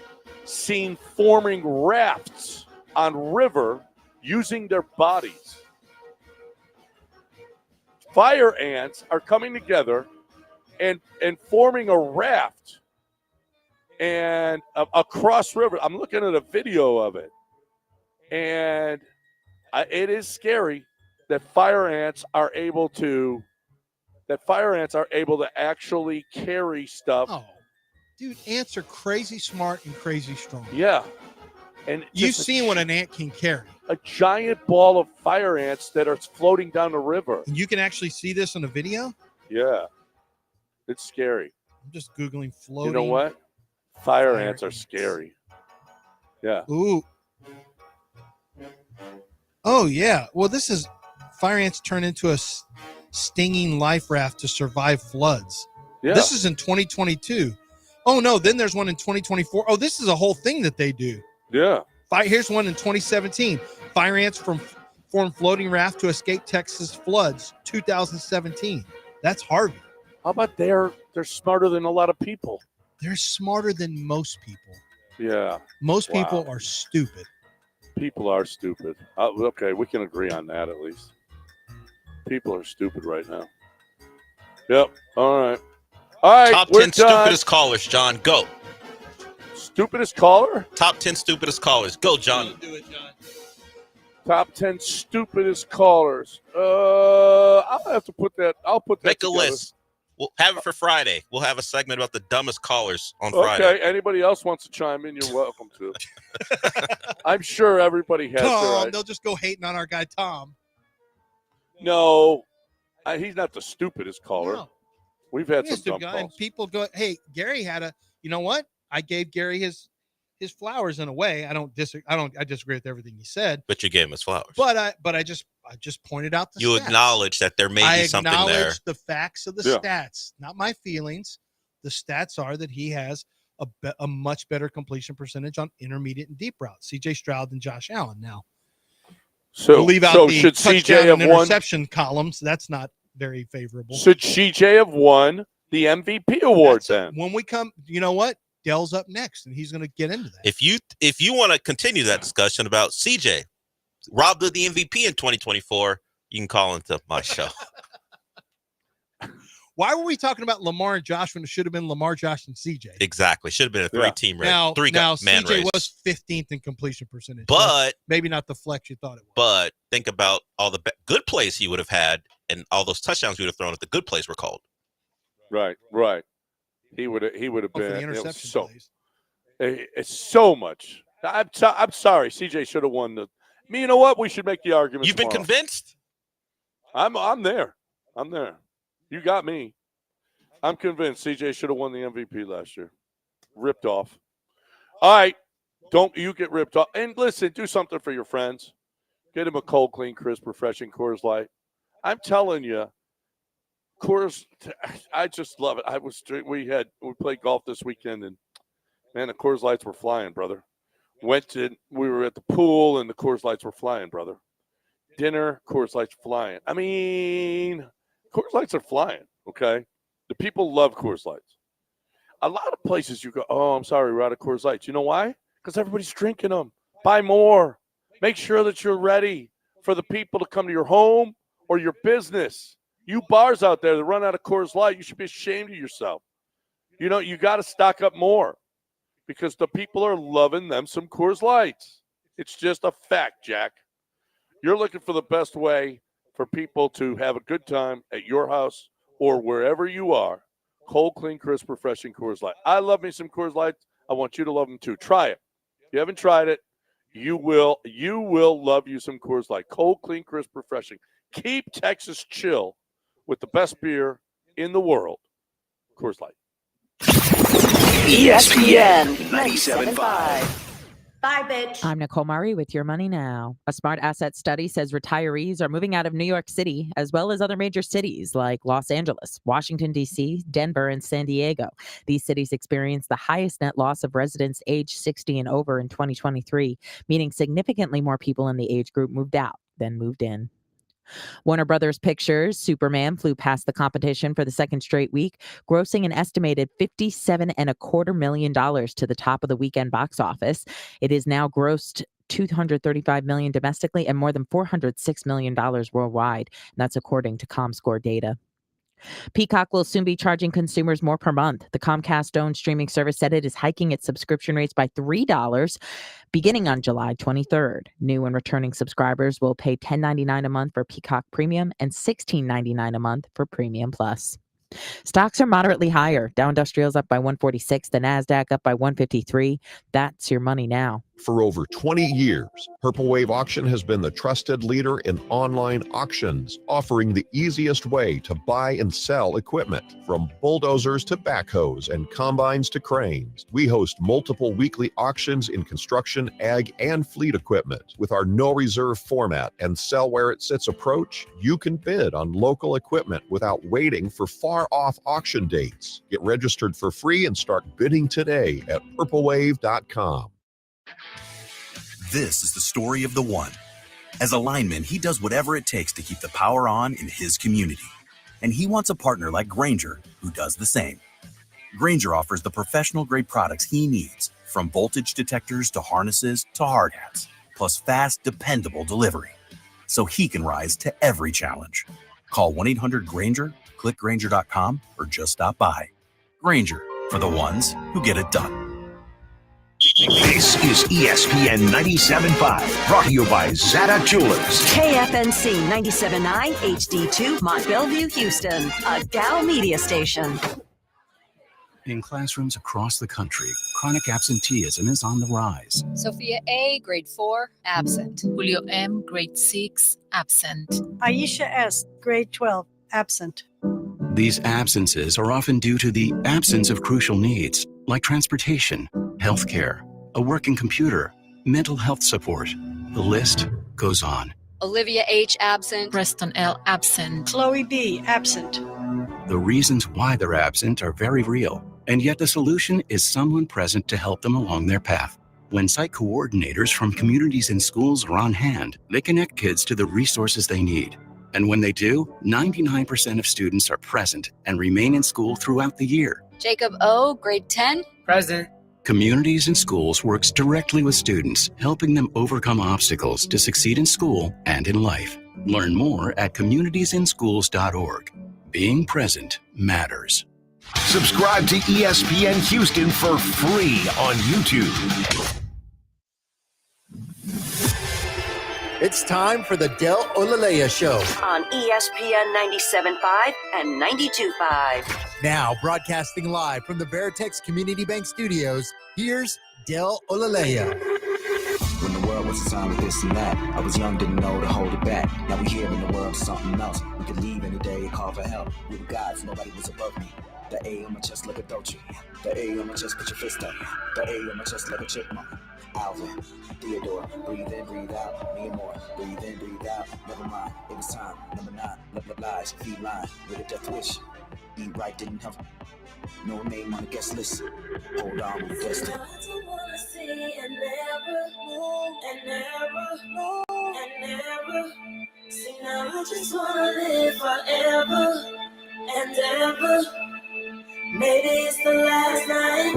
seen forming rafts on river using their bodies. Fire ants are coming together and forming a raft and across river. I'm looking at a video of it, and it is scary that fire ants are able to actually carry stuff. Oh, dude, ants are crazy smart and crazy strong. Yeah. And you've seen what an ant can carry. A giant ball of fire ants that are floating down the river. And you can actually see this on a video? Yeah. It's scary. I'm just Googling floating. You know what? Fire ants are scary. Yeah. Ooh. Oh, yeah. Well, this is fire ants turn into a stinging life raft to survive floods. Yeah. This is in 2022. Oh, no. Then there's one in 2024. Oh, this is a whole thing that they do. Yeah. Here's one in 2017. Fire ants from formed floating raft to escape Texas floods, 2017. That's Harvey. How about they're smarter than a lot of people? They're smarter than most people. Yeah. Most people are stupid. People are stupid. Okay, we can agree on that at least. People are stupid right now. Yep. All right. Top 10 stupidest callers, John. Go. Stupidest caller? Top 10 stupidest callers. Go, John. Do it, John. Top 10 stupidest callers. I'll have to put that. I'll put that Make together. a list. We'll have it for Friday. We'll have a segment about the dumbest callers on Friday. Okay. Anybody else wants to chime in, you're welcome to. I'm sure everybody has Tom, their they'll just go hating on our guy Tom. No, he's not the stupidest caller. No. We've had He is some the dumb guy, and calls. people go, hey, Gary had a, you know what? I gave Gary his flowers in a way. I disagree with everything he said. But you gave him his flowers. But I just pointed out the You stats. acknowledge that there may be something there. I acknowledge the facts of the stats, not my feelings. The stats are that he has a much better completion percentage on intermediate and deep routes. CJ Stroud than Josh Allen. Now, So leave out the should touchdown CJ have and won? interception columns. That's not very favorable. Should CJ have won the MVP award then? When we come, you know what? Dell's up next, and he's going to get into that. If you want to continue that discussion about CJ, robbed of the MVP in 2024, you can call into my show. Why were we talking about Lamar and Josh when it should have been Lamar, Josh, and CJ? Exactly. Should have been a three-team race. Now Three-man CJ race. was 15th in completion percentage. But maybe not the flex you thought it was. But think about all the good plays he would have had and all those touchdowns he would have thrown if the good plays were called. Right. He would have For the been interception plays. It's so much. I'm sorry. CJ should have won the. You know what? We should make the argument. You've been tomorrow. convinced? I'm there. You got me. I'm convinced CJ should have won the MVP last year. Ripped off. All right. Don't you get ripped off. And listen, do something for your friends. Get him a cold, clean, crisp, refreshing Coors Light. I'm telling you, Coors, I just love it. We played golf this weekend, and man, the Coors Lights were flying, brother. We were at the pool, and the Coors Lights were flying, brother. Dinner, Coors Lights flying. I mean, Coors Lights are flying, okay? The people love Coors Lights. A lot of places you go, oh, I'm sorry, we're out of Coors Lights. You know why? Because everybody's drinking them. Buy more. Make sure that you're ready for the people to come to your home or your business. You bars out there that run out of Coors Light, you should be ashamed of yourself. You know, you got to stock up more because the people are loving them some Coors Lights. It's just a fact, Jack. You're looking for the best way for people to have a good time at your house or wherever you are. Cold, clean, crisp, refreshing Coors Light. I love me some Coors Lights. I want you to love them too. Try it. If you haven't tried it, you will love you some Coors Light. Cold, clean, crisp, refreshing. Keep Texas chill with the best beer in the world. Coors Light. ESPN 97.5. Bye, bitch. I'm Nicole Murray with Your Money Now. A smart asset study says retirees are moving out of New York City, as well as other major cities like Los Angeles, Washington, D.C., Denver, and San Diego. These cities experienced the highest net loss of residents aged 60 and over in 2023, meaning significantly more people in the age group moved out than moved in. Warner Brothers Pictures' Superman flew past the competition for the second straight week, grossing an estimated $57.25 million to the top of the weekend box office. It is now grossed $235 million domestically and more than $406 million worldwide. And that's according to ComScore data. Peacock will soon be charging consumers more per month. The Comcast-owned streaming service said it is hiking its subscription rates by $3 beginning on July 23rd. New and returning subscribers will pay $10.99 a month for Peacock Premium and $16.99 a month for Premium Plus. Stocks are moderately higher. Dow Industrial's up by 146, the NASDAQ up by 153. That's Your Money Now. For over 20 years, Purple Wave Auction has been the trusted leader in online auctions, offering the easiest way to buy and sell equipment. From bulldozers to backhoes and combines to cranes, we host multiple weekly auctions in construction, ag, and fleet equipment. With our no reserve format and sell where it sits approach, you can bid on local equipment without waiting for far off auction dates. Get registered for free and start bidding today at purplewave.com. This is the story of the one. As a lineman, he does whatever it takes to keep the power on in his community. And he wants a partner like Grainger who does the same. Grainger offers the professional-grade products he needs, from voltage detectors to harnesses to hard hats, plus fast, dependable delivery, so he can rise to every challenge. Call 1-800-GRAINGER, click Grainger.com, or just stop by. Grainger, for the ones who get it done. This is ESPN 97.5, brought to you by Zada Jewelers. KFNC 97.9 HD2 Mont Bellevue, Houston, a Dow media station. In classrooms across the country, chronic absenteeism is on the rise. Sophia A., grade 4, absent. Julio M., grade 6, absent. Aisha S., grade 12, absent. These absences are often due to the absence of crucial needs, like transportation, healthcare, a working computer, mental health support. The list goes on. Olivia H., absent. Preston L., absent. Chloe B., absent. The reasons why they're absent are very real, and yet the solution is someone present to help them along their path. When site coordinators from communities and schools are on hand, they connect kids to the resources they need. And when they do, 99% of students are present and remain in school throughout the year. Jacob O., grade 10, present. Communities and Schools works directly with students, helping them overcome obstacles to succeed in school and in life. Learn more at communitiesinschools.org. Being present matters. Subscribe to ESPN Houston for free on YouTube. It's time for the Del Olaleye Show On ESPN 97.5 and 92.5. Now broadcasting live from the Veritex Community Bank Studios, here's Del Olaleye. When the world was designed with this and that, I was young, didn't know to hold it back. Now we here in the world, something else. We could leave any day, call for help. We were gods, nobody was above me. The A on my chest like a Dolce. The A on my chest, put your fist up. The A on my chest like a chipmunk. Alvin, Theodore, breathe in, breathe out. Me and more, breathe in, breathe out. Never mind, it was time. Number 9, love lies, feed line, with a death wish. Eat right, didn't help. No name on the guest list. Hold on with destiny. See, now I just wanna live forever and ever. Maybe it's the last night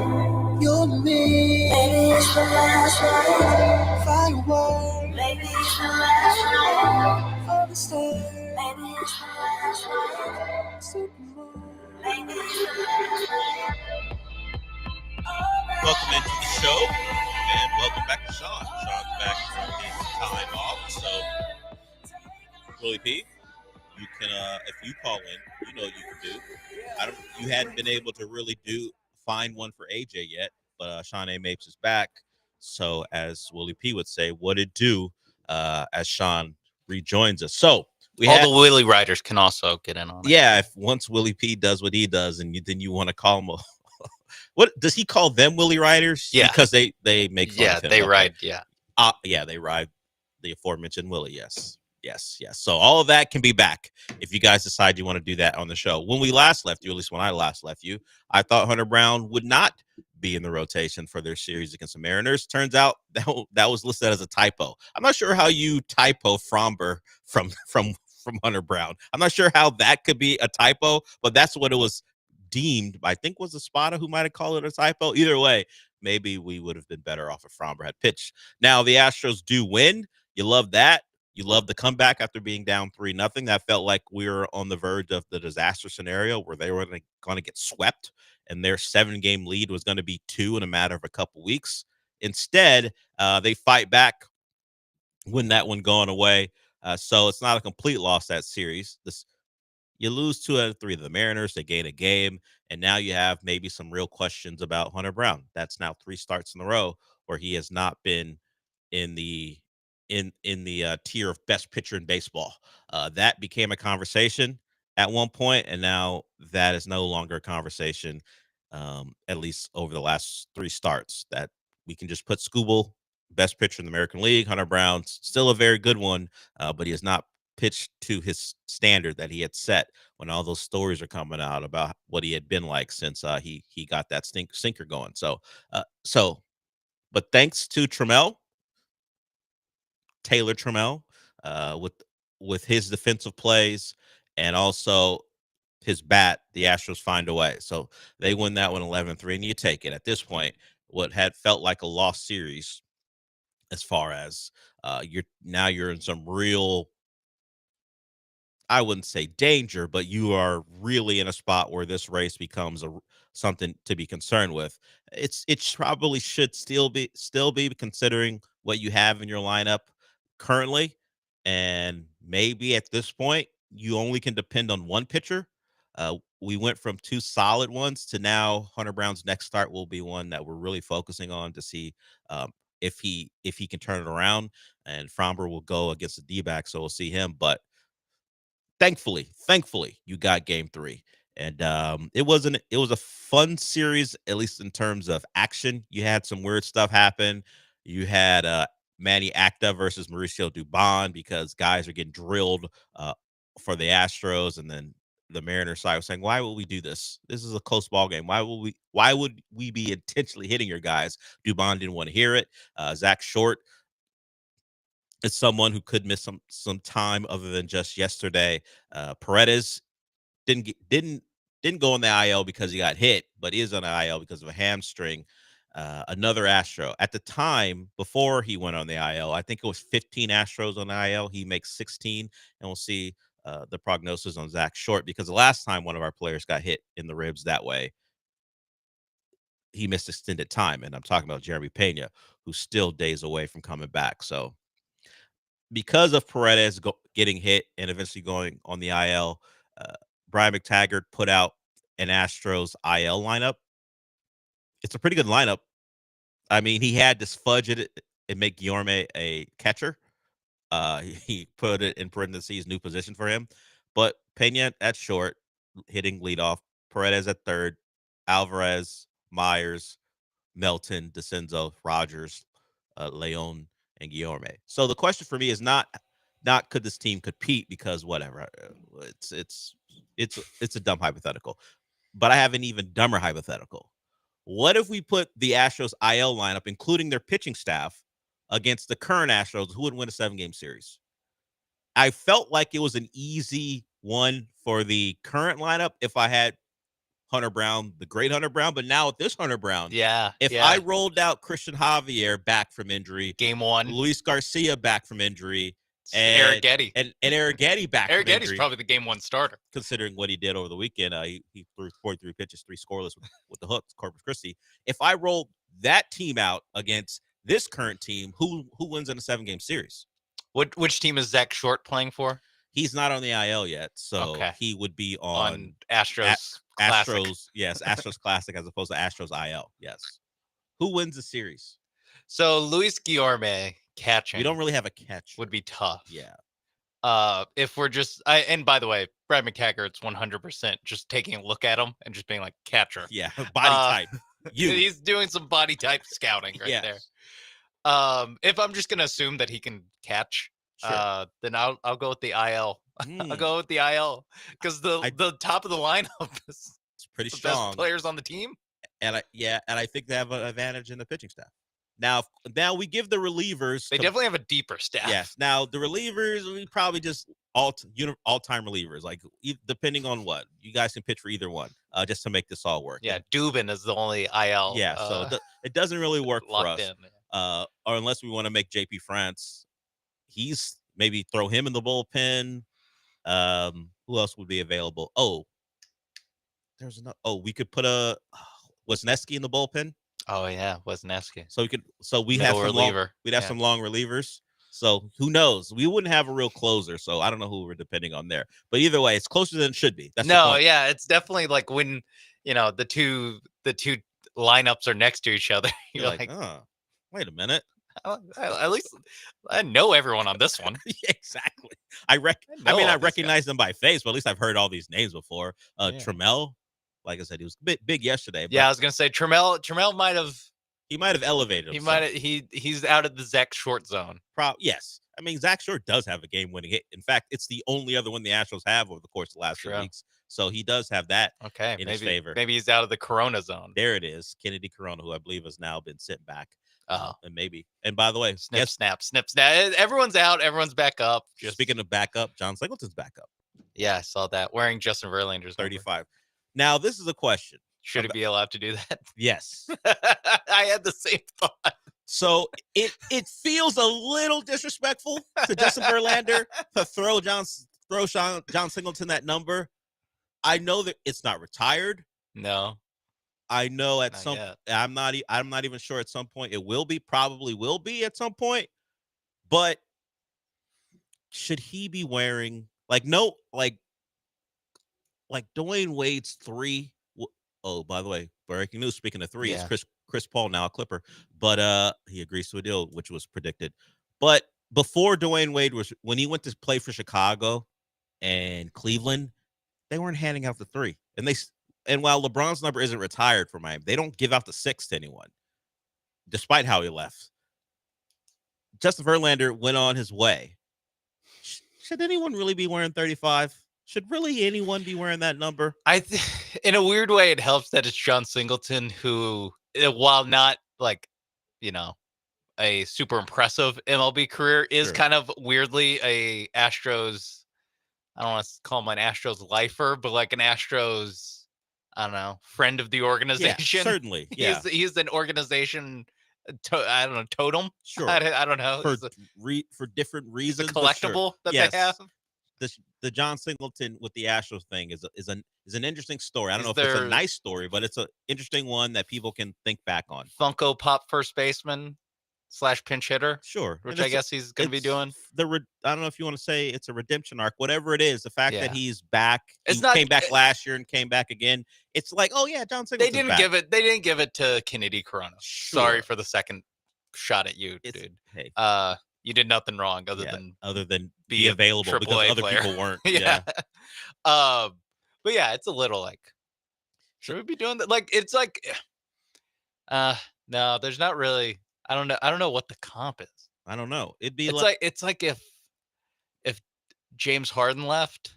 you're me. Maybe it's the last night firework. Maybe it's the last night of the star. Maybe it's the last night Superman. Maybe it's the last night. Welcome into the show, and welcome back to Sean. Sean's back from his time off, so Willie P, you can, if you call in, you know what you can do. You hadn't been able to really find one for AJ yet, but Sean A. Mapes is back. So as Willie P would say, what it do as Sean rejoins us. So the Willie Riders can also get in on it. Yeah, if once Willie P does what he does, and then you want to call him what does he call them, Willie Riders? Yeah, because they make fun of him. They ride. They ride the aforementioned Willie. Yes. So all of that can be back if you guys decide you want to do that on the show. When we last left you, at least when I last left you, I thought Hunter Brown would not be in the rotation for their series against the Mariners. Turns out that was listed as a typo. I'm not sure how you typo Fromber from Hunter Brown. I'm not sure how that could be a typo, but that's what it was deemed. I think was a spotter who might have called it a typo. Either way, maybe we would have been better off if Fromber had pitched. Now the Astros do win. You love that. You love the comeback after being down 3-0. That felt like we were on the verge of the disaster scenario where they were going to get swept and their 7-game lead was going to be 2 in a matter of a couple weeks. Instead, they fight back, win that one going away. So it's not a complete loss, that series. You lose 2 out of 3 to the Mariners. They gain a game, and now you have maybe some real questions about Hunter Brown. That's now 3 starts in a row where he has not been in the tier of best pitcher in baseball. That became a conversation at one point, and now that is no longer a conversation, at least over the last 3 starts, that we can just put Skubal, best pitcher in the American League. Hunter Brown's still a very good one, but he has not pitched to his standard that he had set when all those stories are coming out about what he had been like since he got that sinker going. But thanks to Taylor Trammell, with his defensive plays and also his bat, the Astros find a way. So they win that one 11-3, and you take it. At this point, what had felt like a lost series, as far as you're in some real, I wouldn't say danger, but you are really in a spot where this race becomes something to be concerned with. It probably should still be considering what you have in your lineup currently, and maybe at this point you only can depend on one pitcher. We went from two solid ones to now Hunter Brown's next start will be one that we're really focusing on to see if he can turn it around, and Fromber will go against the D-back, so we'll see him. But thankfully, you got game 3. And it was a fun series, at least in terms of action. You had some weird stuff happen. You had Manny Acta versus Mauricio Dubon because guys are getting drilled for the Astros, and then the Mariners side was saying, "Why would we do this? This is a close ball game. Why would we be intentionally hitting your guys?" Dubon didn't want to hear it. Zach Short is someone who could miss some time other than just yesterday. Paredes didn't go on the IL because he got hit, but is on the IL because of a hamstring. Another Astro at the time before he went on the IL, I think it was 15 Astros on the IL. He makes 16, and we'll see the prognosis on Zach Short, because the last time one of our players got hit in the ribs that way, he missed extended time, and I'm talking about Jeremy Pena, who's still days away from coming back. So because of Paredes getting hit and eventually going on the IL, Brian McTaggart put out an Astros IL lineup. It's a pretty good lineup. I mean, he had to fudge it and make Guillorme a catcher. He put it in parentheses, new position for him. But Pena at short, hitting leadoff. Paredes at third. Alvarez, Myers, Melton, DeCenzo, Rogers, Leon, and Guillorme. So the question for me is not could this team compete, because whatever. It's a dumb hypothetical. But I have an even dumber hypothetical. What if we put the Astros IL lineup, including their pitching staff, against the current Astros, who would win a 7-game series? I felt like it was an easy one for the current lineup if I had Hunter Brown, the great Hunter Brown, but now with this Hunter Brown, if I rolled out Christian Javier back from injury, game 1, Luis Garcia back from injury, and Arrighetti and Arrighetti back from injury. Arrighetti's probably the game 1 starter, considering what he did over the weekend. He threw 43 pitches, 3 scoreless with the hooks, Corpus Christi. If I rolled that team out against this current team, who wins in a 7-game series? Which team is Zach Short playing for? He's not on the IL yet, so he would be on Astros Classic. Astros, yes, Astros Classic as opposed to Astros IL. Yes. Who wins the series? So Luis Guillorme catching. We don't really have a catch. Would be tough. Yeah. If we're just, and by the way, Brad McTaggart's 100% just taking a look at him and just being like, catcher. Yeah, body type. He's doing some body type scouting right there. If I'm just gonna assume that he can catch, then I'll go with the IL. I'll go with the IL because the top of the lineup is pretty the strong. best players on the team. And I think they have an advantage in the pitching staff. Now we give the relievers. They definitely have a deeper staff. Yes. Now the relievers, we probably just all-time relievers. Like depending on what you guys can pitch for either one, just to make this all work. Yeah, Dubin is the only IL. Yeah, so it doesn't really work for us. In. Or unless we want to make JP France, he's maybe throw him in the bullpen. Who else would be available? There's another. We could put Wisniewski in the bullpen. Oh yeah, Wisniewski. So we'd have some long relievers. So who knows? We wouldn't have a real closer. So I don't know who we're depending on there. But either way, it's closer than it should be. That's yeah, it's definitely like when the two lineups are next to each other. You're like, oh, wait a minute. At least I know everyone on this one. Yeah, exactly. I recognize them by face, but at least I've heard all these names before. Trammell, like I said, he was big yesterday. Yeah, I was gonna say Trammell might have elevated himself. He's out of the Zach Short zone. Yes. I mean, Zach Short does have a game-winning hit. In fact, it's the only other one the Astros have over the course of the last 2 weeks. So he does have that in his favor. Maybe he's out of the Corona zone. There it is. Kennedy Corona, who I believe has now been sent back And maybe. And by the way, snip, snap. Everyone's out. Everyone's back up. Just speaking of back up, John Singleton's back up. Yeah, I saw that. Wearing Justin Verlander's 35. Number. Now, this is a question. Should he be allowed to do that? Yes. I had the same thought. So it feels a little disrespectful to Justin Verlander to throw John Singleton that number. I know that it's not retired. No. I know at some I'm not even sure at some point it will be, probably will be at some point. But should he be wearing like Dwayne Wade's 3? Oh, by the way, breaking news, speaking of 3, it's Chris Paul, now a Clipper, but he agrees to a deal, which was predicted. But before Dwayne Wade when he went to play for Chicago and Cleveland, they weren't handing out the 3. And while LeBron's number isn't retired for Miami, they don't give out the 6 to anyone, despite how he left. Justin Verlander went on his way. Should anyone really be wearing 35? Should really anyone be wearing that number? In a weird way, it helps that it's John Singleton, who, while not a super impressive MLB career, is kind of weirdly a Astros. I don't want to call him an Astros lifer, but like an Astros, I don't know, friend of the organization. Yeah, certainly. Yeah. He's an organization. I don't know, totem. Sure. I don't know. For different reasons. Collectible that they have. The John Singleton with the Astros thing is an interesting story. I don't know if it's a nice story, but it's an interesting one that people can think back on. Funko Pop first baseman / pinch hitter. Sure. Which I guess he's going to be doing. I don't know if you want to say it's a redemption arc, whatever it is. The fact that he's back, came back last year and came back again. It's like, oh yeah, John Singleton's back. They didn't give it to Kennedy Corona. Sure. Sorry for the second shot at you, dude. Hey. You did nothing wrong other than be available because other people weren't. Yeah. But yeah, it's a little like, should we be doing that? Like, it's like, no, there's not really. I don't know what the comp is. I don't know. It's like if James Harden left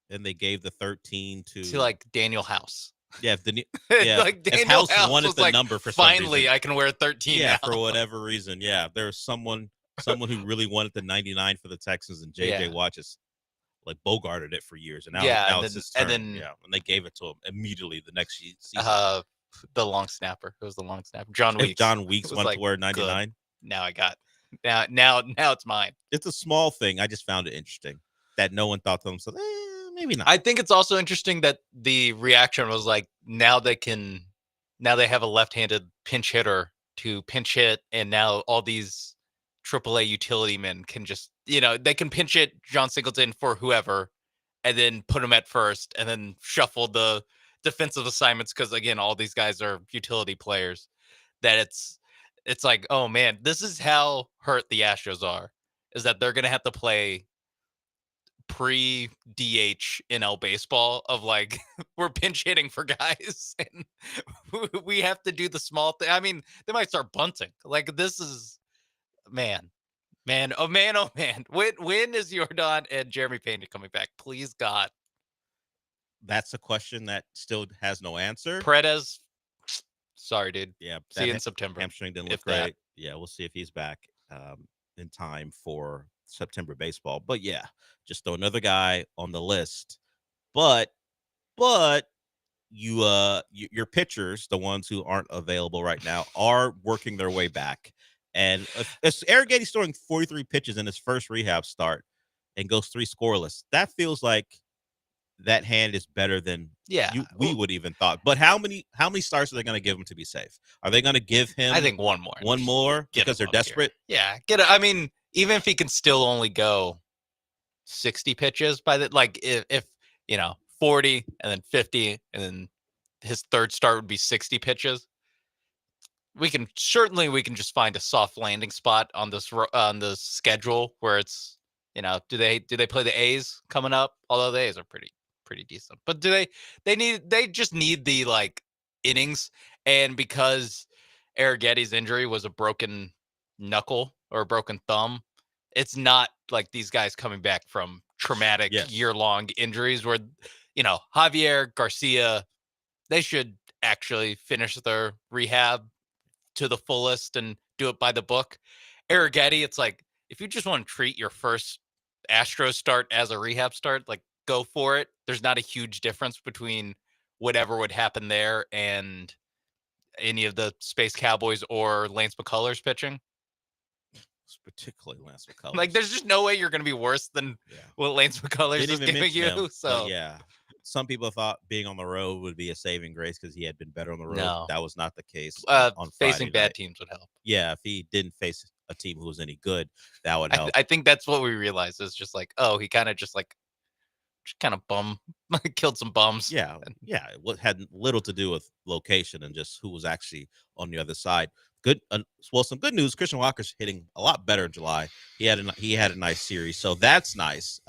and they gave the 13 to like Daniel House. Yeah, like Daniel if House wanted was the like, number for some finally reason. I can wear 13. Yeah, now. for whatever reason. Yeah, there's someone who really wanted the 99 for the Texans, and JJ Watt just like bogarted it for years, and now it's his turn. And they gave it to him immediately the next season. The long snapper. It was the long snapper. John Weeks. If John Weeks wanted to wear 99. Good. Now I got. Now it's mine. It's a small thing. I just found it interesting that no one thought to themselves, maybe not. I think it's also interesting that the reaction was like, now they have a left-handed pinch hitter to pinch hit, and now all these AAA utility men can just, they can pinch hit John Singleton for whoever, and then put him at first, and then shuffle the defensive assignments, because again, all these guys are utility players. That it's like, oh man, this is how hurt the Astros are, is that they're gonna have to play pre-DH NL baseball of like, we're pinch hitting for guys and we have to do the small thing. I mean, they might start bunting. Like, this is man. When is Jordan and Jeremy Pena coming back? Please God. That's a question that still has no answer. Paredes, sorry, dude. Yeah, see you in September. Hamstring didn't look great. Yeah, we'll see if he's back in time for September baseball. But yeah, just throw another guy on the list. But your pitchers, the ones who aren't available right now, are working their way back. And if Arrieta's throwing 43 pitches in his first rehab start and goes 3 scoreless, that feels like that hand is better than we would even thought. But how many starts are they going to give him to be safe? Are they going to give him? I think one more because they're desperate. Here. Yeah, get it. I mean, even if he can still only go 60 pitches by the, like, if 40 and then 50 and then his third start would be 60 pitches. We can just find a soft landing spot on the schedule where it's, do they play the A's coming up? Although the A's are pretty decent, but they just need the like innings. And because Arrieta's injury was a broken knuckle or a broken thumb, it's not like these guys coming back from traumatic year-long injuries where, Javier, Garcia, they should actually finish their rehab to the fullest and do it by the book. Arrighetti, it's like, if you just want to treat your first Astros start as a rehab start, like, go for it. There's not a huge difference between whatever would happen there and any of the Space Cowboys or Lance McCullers pitching. Particularly Lance McCullers. Like, there's just no way you're going to be worse than what Lance McCullers is giving you. Him, so yeah, some people thought being on the road would be a saving grace because he had been better on the road. No. That was not the case. On facing Friday bad night. teams would help. Yeah, if he didn't face a team who was any good, that would help. I think that's what we realized is just like, oh, he kind of just kind of killed some bums. Yeah, it had little to do with location and just who was actually on the other side. Good, some good news. Christian Walker's hitting a lot better in July. He had a nice series, so that's nice.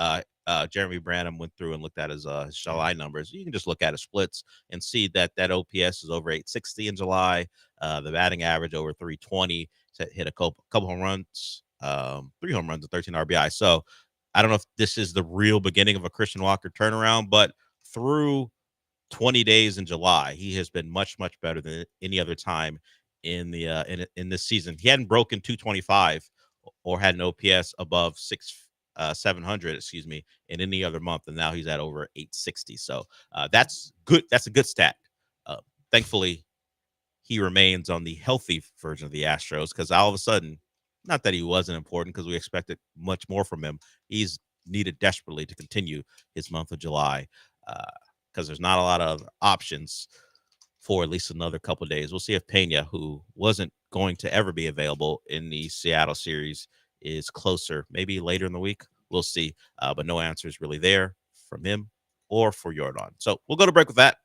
Jeremy Branham went through and looked at his July numbers. You can just look at his splits and see that OPS is over 860 in July. The batting average over 320. Hit a couple home runs, 3 home runs and 13 RBI. So I don't know if this is the real beginning of a Christian Walker turnaround, but through 20 days in July, he has been much better than any other time in the in this season. He hadn't broken 225 or had an OPS above 700, excuse me, in any other month, and now he's at over 860. So that's good. That's a good stat. Thankfully, he remains on the healthy version of the Astros, because all of a sudden, not that he wasn't important, because we expected much more from him. He's needed desperately to continue his month of July, because there's not a lot of options for at least another couple of days. We'll see if Pena, who wasn't going to ever be available in the Seattle series, is closer, maybe later in the week. We'll see, but no answers really there from him or for Jordan. So we'll go to break with that.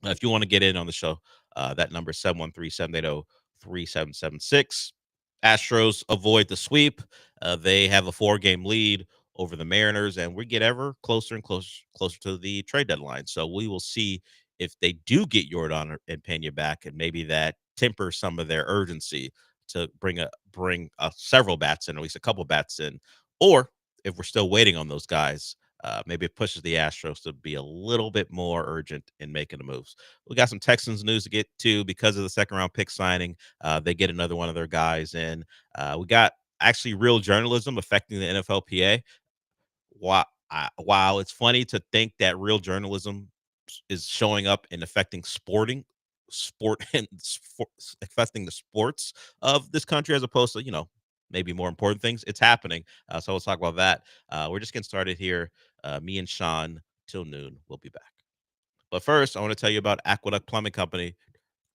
If you want to get in on the show, that number is 713-780-3776. Astros avoid the sweep. They have a 4-game lead over the Mariners, and we get ever closer and closer to the trade deadline. So we will see if they do get Jordan and Pena back, and maybe that tempers some of their urgency to bring several bats in, at least a couple bats in, or if we're still waiting on those guys, maybe it pushes the Astros to be a little bit more urgent in making the moves. We got some Texans news to get to because of the second-round pick signing. They get another one of their guys in. We got actually real journalism affecting the NFLPA. While it's funny to think that real journalism is showing up and affecting affecting the sports of this country as opposed to, maybe more important things, it's happening. So we'll talk about that. We're just getting started here. Me and Sean till noon. We'll be back. But first, I want to tell you about Aqueduct Plumbing Company.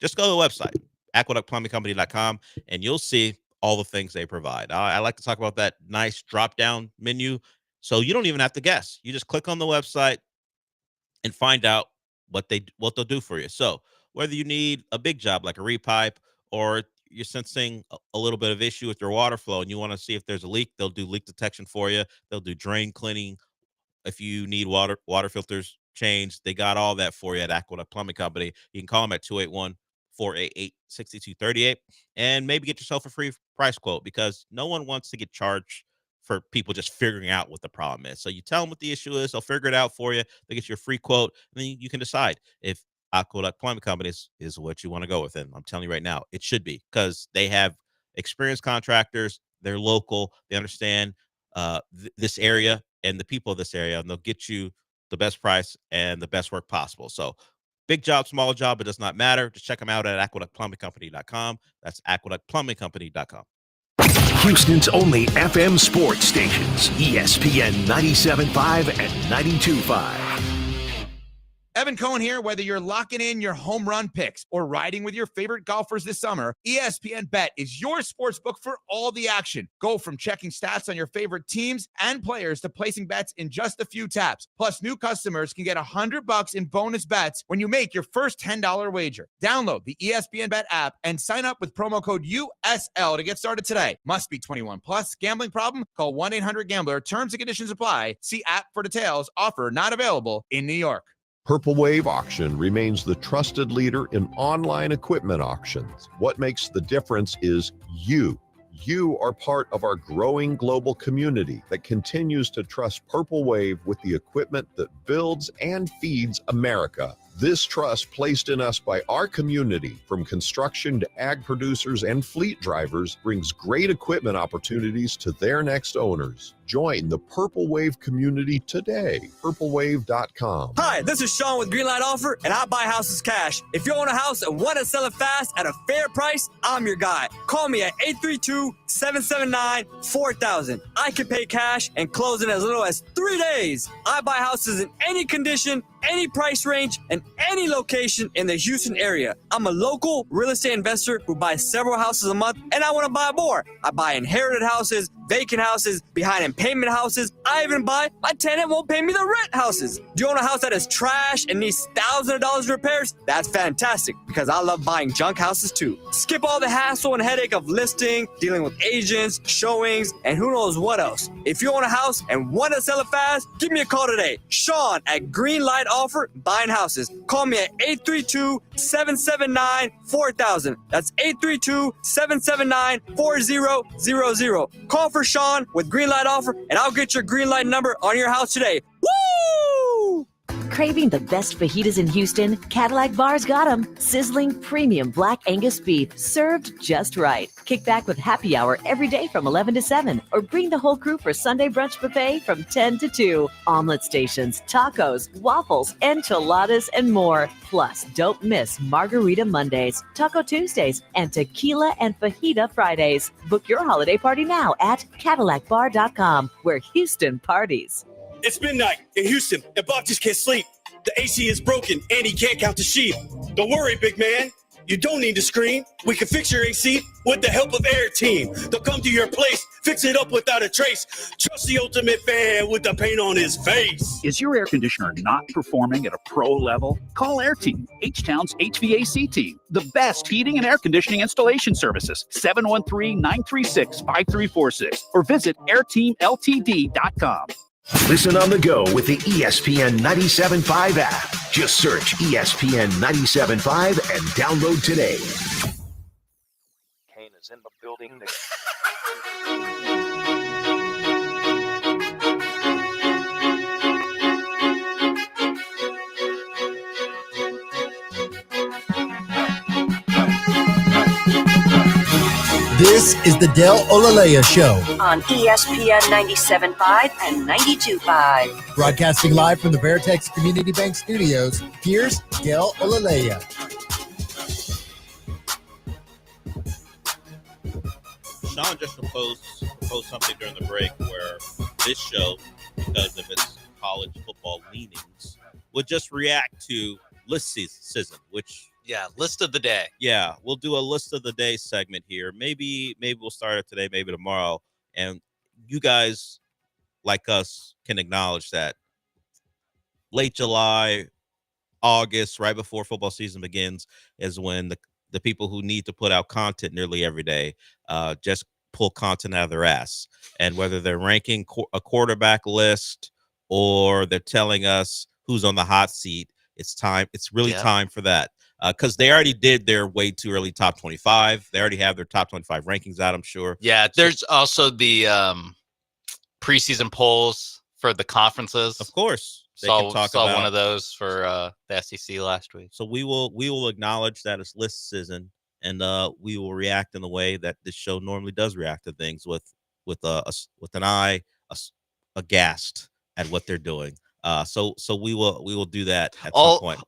Just go to the website, aqueductplumbingcompany.com, and you'll see all the things they provide. I like to talk about that nice drop-down menu, so you don't even have to guess. You just click on the website and find out what they'll do for you. So whether you need a big job like a repipe, or you're sensing a little bit of issue with your water flow and you want to see if there's a leak, they'll do leak detection for you. They'll do drain cleaning. If you need water filters changed, they got all that for you at Aqueduct Plumbing Company. You can call them at 281-488-6238 and maybe get yourself a free price quote, because no one wants to get charged for people just figuring out what the problem is. So you tell them what the issue is, they'll figure it out for you. They get you a free quote, and then you can decide if Aqueduct Plumbing Company is what you want to go with. And I'm telling you right now, it should be, because they have experienced contractors. They're local. They understand this area and the people of this area, and they'll get you the best price and the best work possible. So big job, small job, it does not matter. Just check them out at aqueductplumbingcompany.com. That's aqueductplumbingcompany.com. Houston's only FM sports stations, ESPN 97.5 and 92.5. Evan Cohen here. Whether you're locking in your home run picks or riding with your favorite golfers this summer, ESPN Bet is your sports book for all the action. Go from checking stats on your favorite teams and players to placing bets in just a few taps. Plus, new customers can get $100 in bonus bets when you make your first $10 wager. Download the ESPN Bet app and sign up with promo code USL to get started today. Must be 21 plus. Gambling problem? Call 1-800-GAMBLER. Terms and conditions apply. See app for details. Offer not available in New York. Purple Wave Auction remains the trusted leader in online equipment auctions. What makes the difference is you. You are part of our growing global community that continues to trust Purple Wave with the equipment that builds and feeds America. This trust placed in us by our community, from construction to ag producers and fleet drivers, brings great equipment opportunities to their next owners. Join the Purple Wave community today. PurpleWave.com. Hi, this is Sean with Greenlight Offer, and I buy houses cash. If you own a house and want to sell it fast at a fair price, I'm your guy. Call me at 832-779-4000. I can pay cash and close in as little as 3 days. I buy houses in any condition, any price range, and any location in the Houston area. I'm a local real estate investor who buys several houses a month, and I want to buy more. I buy inherited houses, vacant houses, behind in payment houses. I even buy my tenant won't pay me the rent houses. Do you own a house that is trash and needs thousands of dollars repairs? That's fantastic, because I love buying junk houses too. Skip all the hassle and headache of listing, dealing with agents, showings, and who knows what else. If you own a house and want to sell it fast, give me a call today. Sean at Greenlight Offer, buying houses. Call me at 832-779-4000. That's 832-779-4000. Call for Sean with Greenlight Offer, and I'll get your Greenlight number on your house today. Woo! Craving the best fajitas in Houston? Cadillac Bar's got them. Sizzling premium black Angus beef served just right. Kick back with happy hour every day from 11 to 7, or bring the whole crew for Sunday brunch buffet from 10 to 2. Omelet stations, tacos, waffles, enchiladas, and more. Plus, don't miss Margarita Mondays, Taco Tuesdays, and Tequila and Fajita Fridays. Book your holiday party now at CadillacBar.com, where Houston parties. It's midnight in Houston, and Bob just can't sleep. The AC is broken, and he can't count the sheep. Don't worry, big man. You don't need to scream. We can fix your AC with the help of Air Team. They'll come to your place, fix it up without a trace. Trust the ultimate fan with the paint on his face. Is your air conditioner not performing at a pro level? Call Air Team, H-Town's HVAC team. The best heating and air conditioning installation services. 713-936-5346. Or visit airteamltd.com. Listen on the go with the ESPN 97.5 app. Just search ESPN 97.5 and download today. Kane is in the building. This is the Del Olaleye Show, On ESPN 97.5 and 92.5. broadcasting live from the Veritex Community Bank Studios. Here's Del Olaleye. Sean just proposed something during the break where this show, because of its college football leanings, would just react to list season, which list of the day. Yeah, we'll do a list of the day segment here. Maybe we'll start it today, maybe tomorrow. And you guys, like us, can acknowledge that late July, August, right before football season begins, is when the people who need to put out content nearly every day just pull content out of their ass. And whether they're ranking a quarterback list or they're telling us who's on the hot seat, it's time. It's really time for that. Because they already did their way too early top 25. They already have their top 25 rankings out, I'm sure. Yeah, there's also the preseason polls for the conferences. Of course. They Saw can talk saw about one of those for the SEC last week. So we will acknowledge that it's list season, and we will react in the way that this show normally does react to things, with an eye aghast at what they're doing. So we will do that at some point.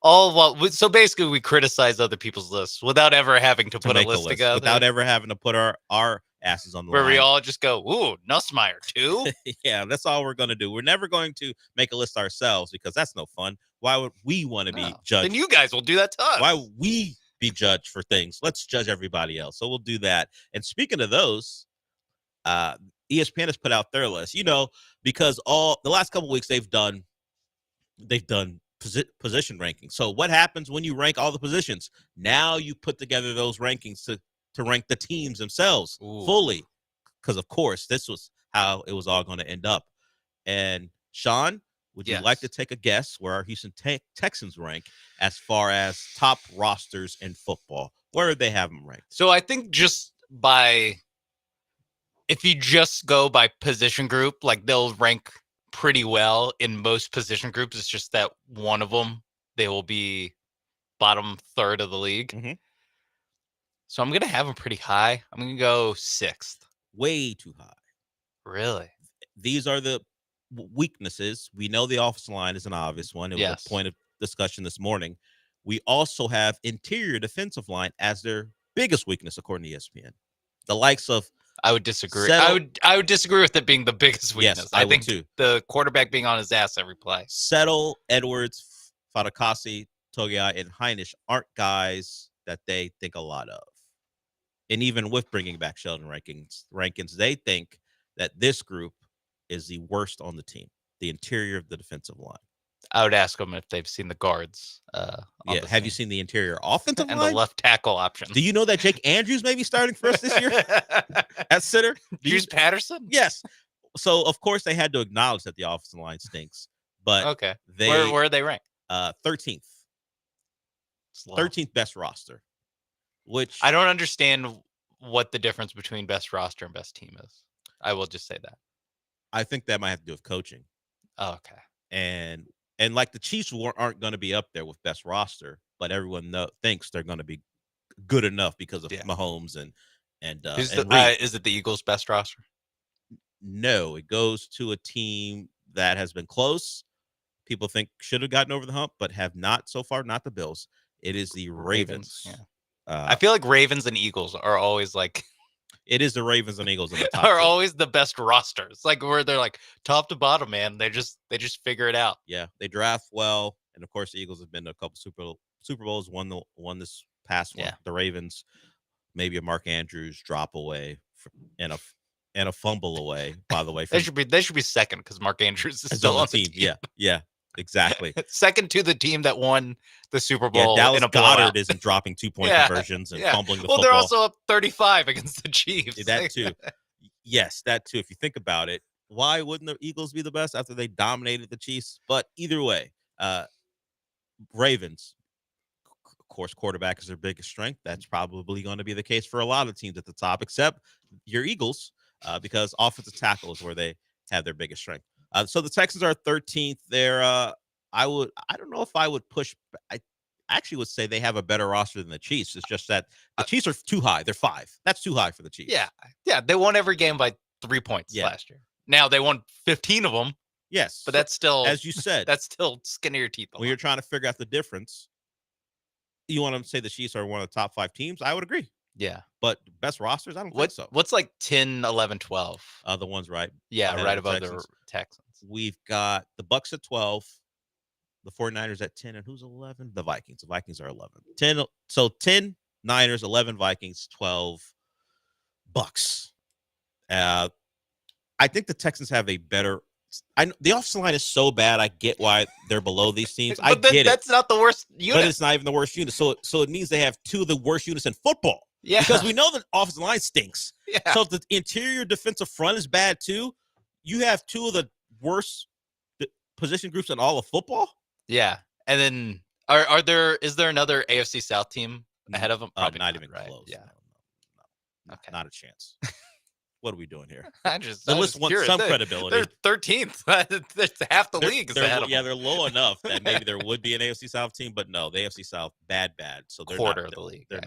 So basically, we criticize other people's lists without ever having to put a list together, without ever having to put our asses on the where line. we all just go, "Ooh, Nussmeier too." Yeah, that's all we're gonna do. We're never going to make a list ourselves because that's no fun. Why would we want to be judged? Then you guys will do that to us. Why would we be judged for things? Let's judge everybody else. So we'll do that. And speaking of those, ESPN has put out their list. Because the last couple of weeks they've done position rankings. So what happens when you rank all the positions? Now you put together those rankings to rank the teams themselves fully, because of course this was how it was all going to end up. And Sean, would you like to take a guess where our Houston Texans rank as far as top rosters in football? Where do they have them ranked? So I think if you just go by position group, like they'll rank pretty well in most position groups. It's just that one of them they will be bottom third of the league. So I'm gonna have them pretty high. I'm gonna go 6th. Way too high. Really? These are the weaknesses. We know the offensive line is an obvious one. It was a point of discussion this morning. We also have interior defensive line as their biggest weakness, according to ESPN. The likes of I would disagree. I would disagree with it being the biggest weakness. Yes, I would think too. The quarterback being on his ass every play. Settle, Edwards, Fatukasi, Togiai, and Heinisch aren't guys that they think a lot of. And even with bringing back Sheldon Rankins, they think that this group is the worst on the team, the interior of the defensive line. I would ask them if they've seen the guards. Have you seen the interior offensive and line? the left tackle option? Do you know that Jake Andrews may be starting for us this year at center? Juice Patterson? Yes. So, of course, they had to acknowledge that the offensive line stinks. But okay, where are they ranked? 13th. 13th best roster. Which I don't understand what the difference between best roster and best team is. I will just say that. I think that might have to do with coaching. Oh, okay. And like the Chiefs aren't going to be up there with best roster, but everyone thinks they're going to be good enough because of Mahomes and is it the Eagles' best roster? No, it goes to a team that has been close. People think should have gotten over the hump, but have not so far. Not the Bills. It is the Ravens. Yeah. I feel like Ravens and Eagles are always like. It is the Ravens and Eagles in the top are always the best rosters. Like where they're like top to bottom, man. They just figure it out. Yeah, they draft well, and of course the Eagles have been to a couple Super Bowls. Won this past one. Yeah. The Ravens, maybe a Mark Andrews drop away and a fumble away. By the way, they should be second because Mark Andrews is still on the team. Yeah. Exactly. Second to the team that won the Super Bowl. Dallas in a Goddard blowout. isn't dropping 2-point conversions and fumbling the football. football. They're also up 35 against the Chiefs. That too. Yes, that too. If you think about it, why wouldn't the Eagles be the best after they dominated the Chiefs? But either way, Ravens, of course, quarterback is their biggest strength. That's probably going to be the case for a lot of teams at the top, except your Eagles, because offensive tackle is where they have their biggest strength. So the Texans are 13th. They're I don't know if I would push. I actually would say they have a better roster than the Chiefs. It's just that the Chiefs are too high. They're 5. That's too high for the Chiefs. Yeah. They won every game by 3 points last year. Now they won 15 of them. Yes, but that's still, as you said, that's still skin of your teeth. When you're trying to figure out the difference, you want to say the Chiefs are one of the top 5 teams. I would agree. Yeah, but best rosters, I don't think so. What's like 10, 11, 12? The ones right. Yeah, right above the Texans. We've got the Bucks at 12, the 49ers at 10, and who's 11? The Vikings. The Vikings are 11. 10. So 10 Niners, 11 Vikings, 12 Bucks. I think the Texans have a better. The offensive line is so bad. I get why they're below these teams. I get it. That's not the worst unit. But it's not even the worst unit. So it means they have 2 of the worst units in football. Yeah. Because we know the offensive line stinks. Yeah. So if the interior defensive front is bad too, you have 2 of the worst position groups in all of football. Yeah. And then is there another AFC South team ahead of them? Probably not even right? close. Yeah. No, okay. Not a chance. What are we doing here? The list wants some credibility. They're 13th. That's half the league. They're low enough that maybe there would be an AFC South team, but no, the AFC South bad. So they're quarter of the league. They're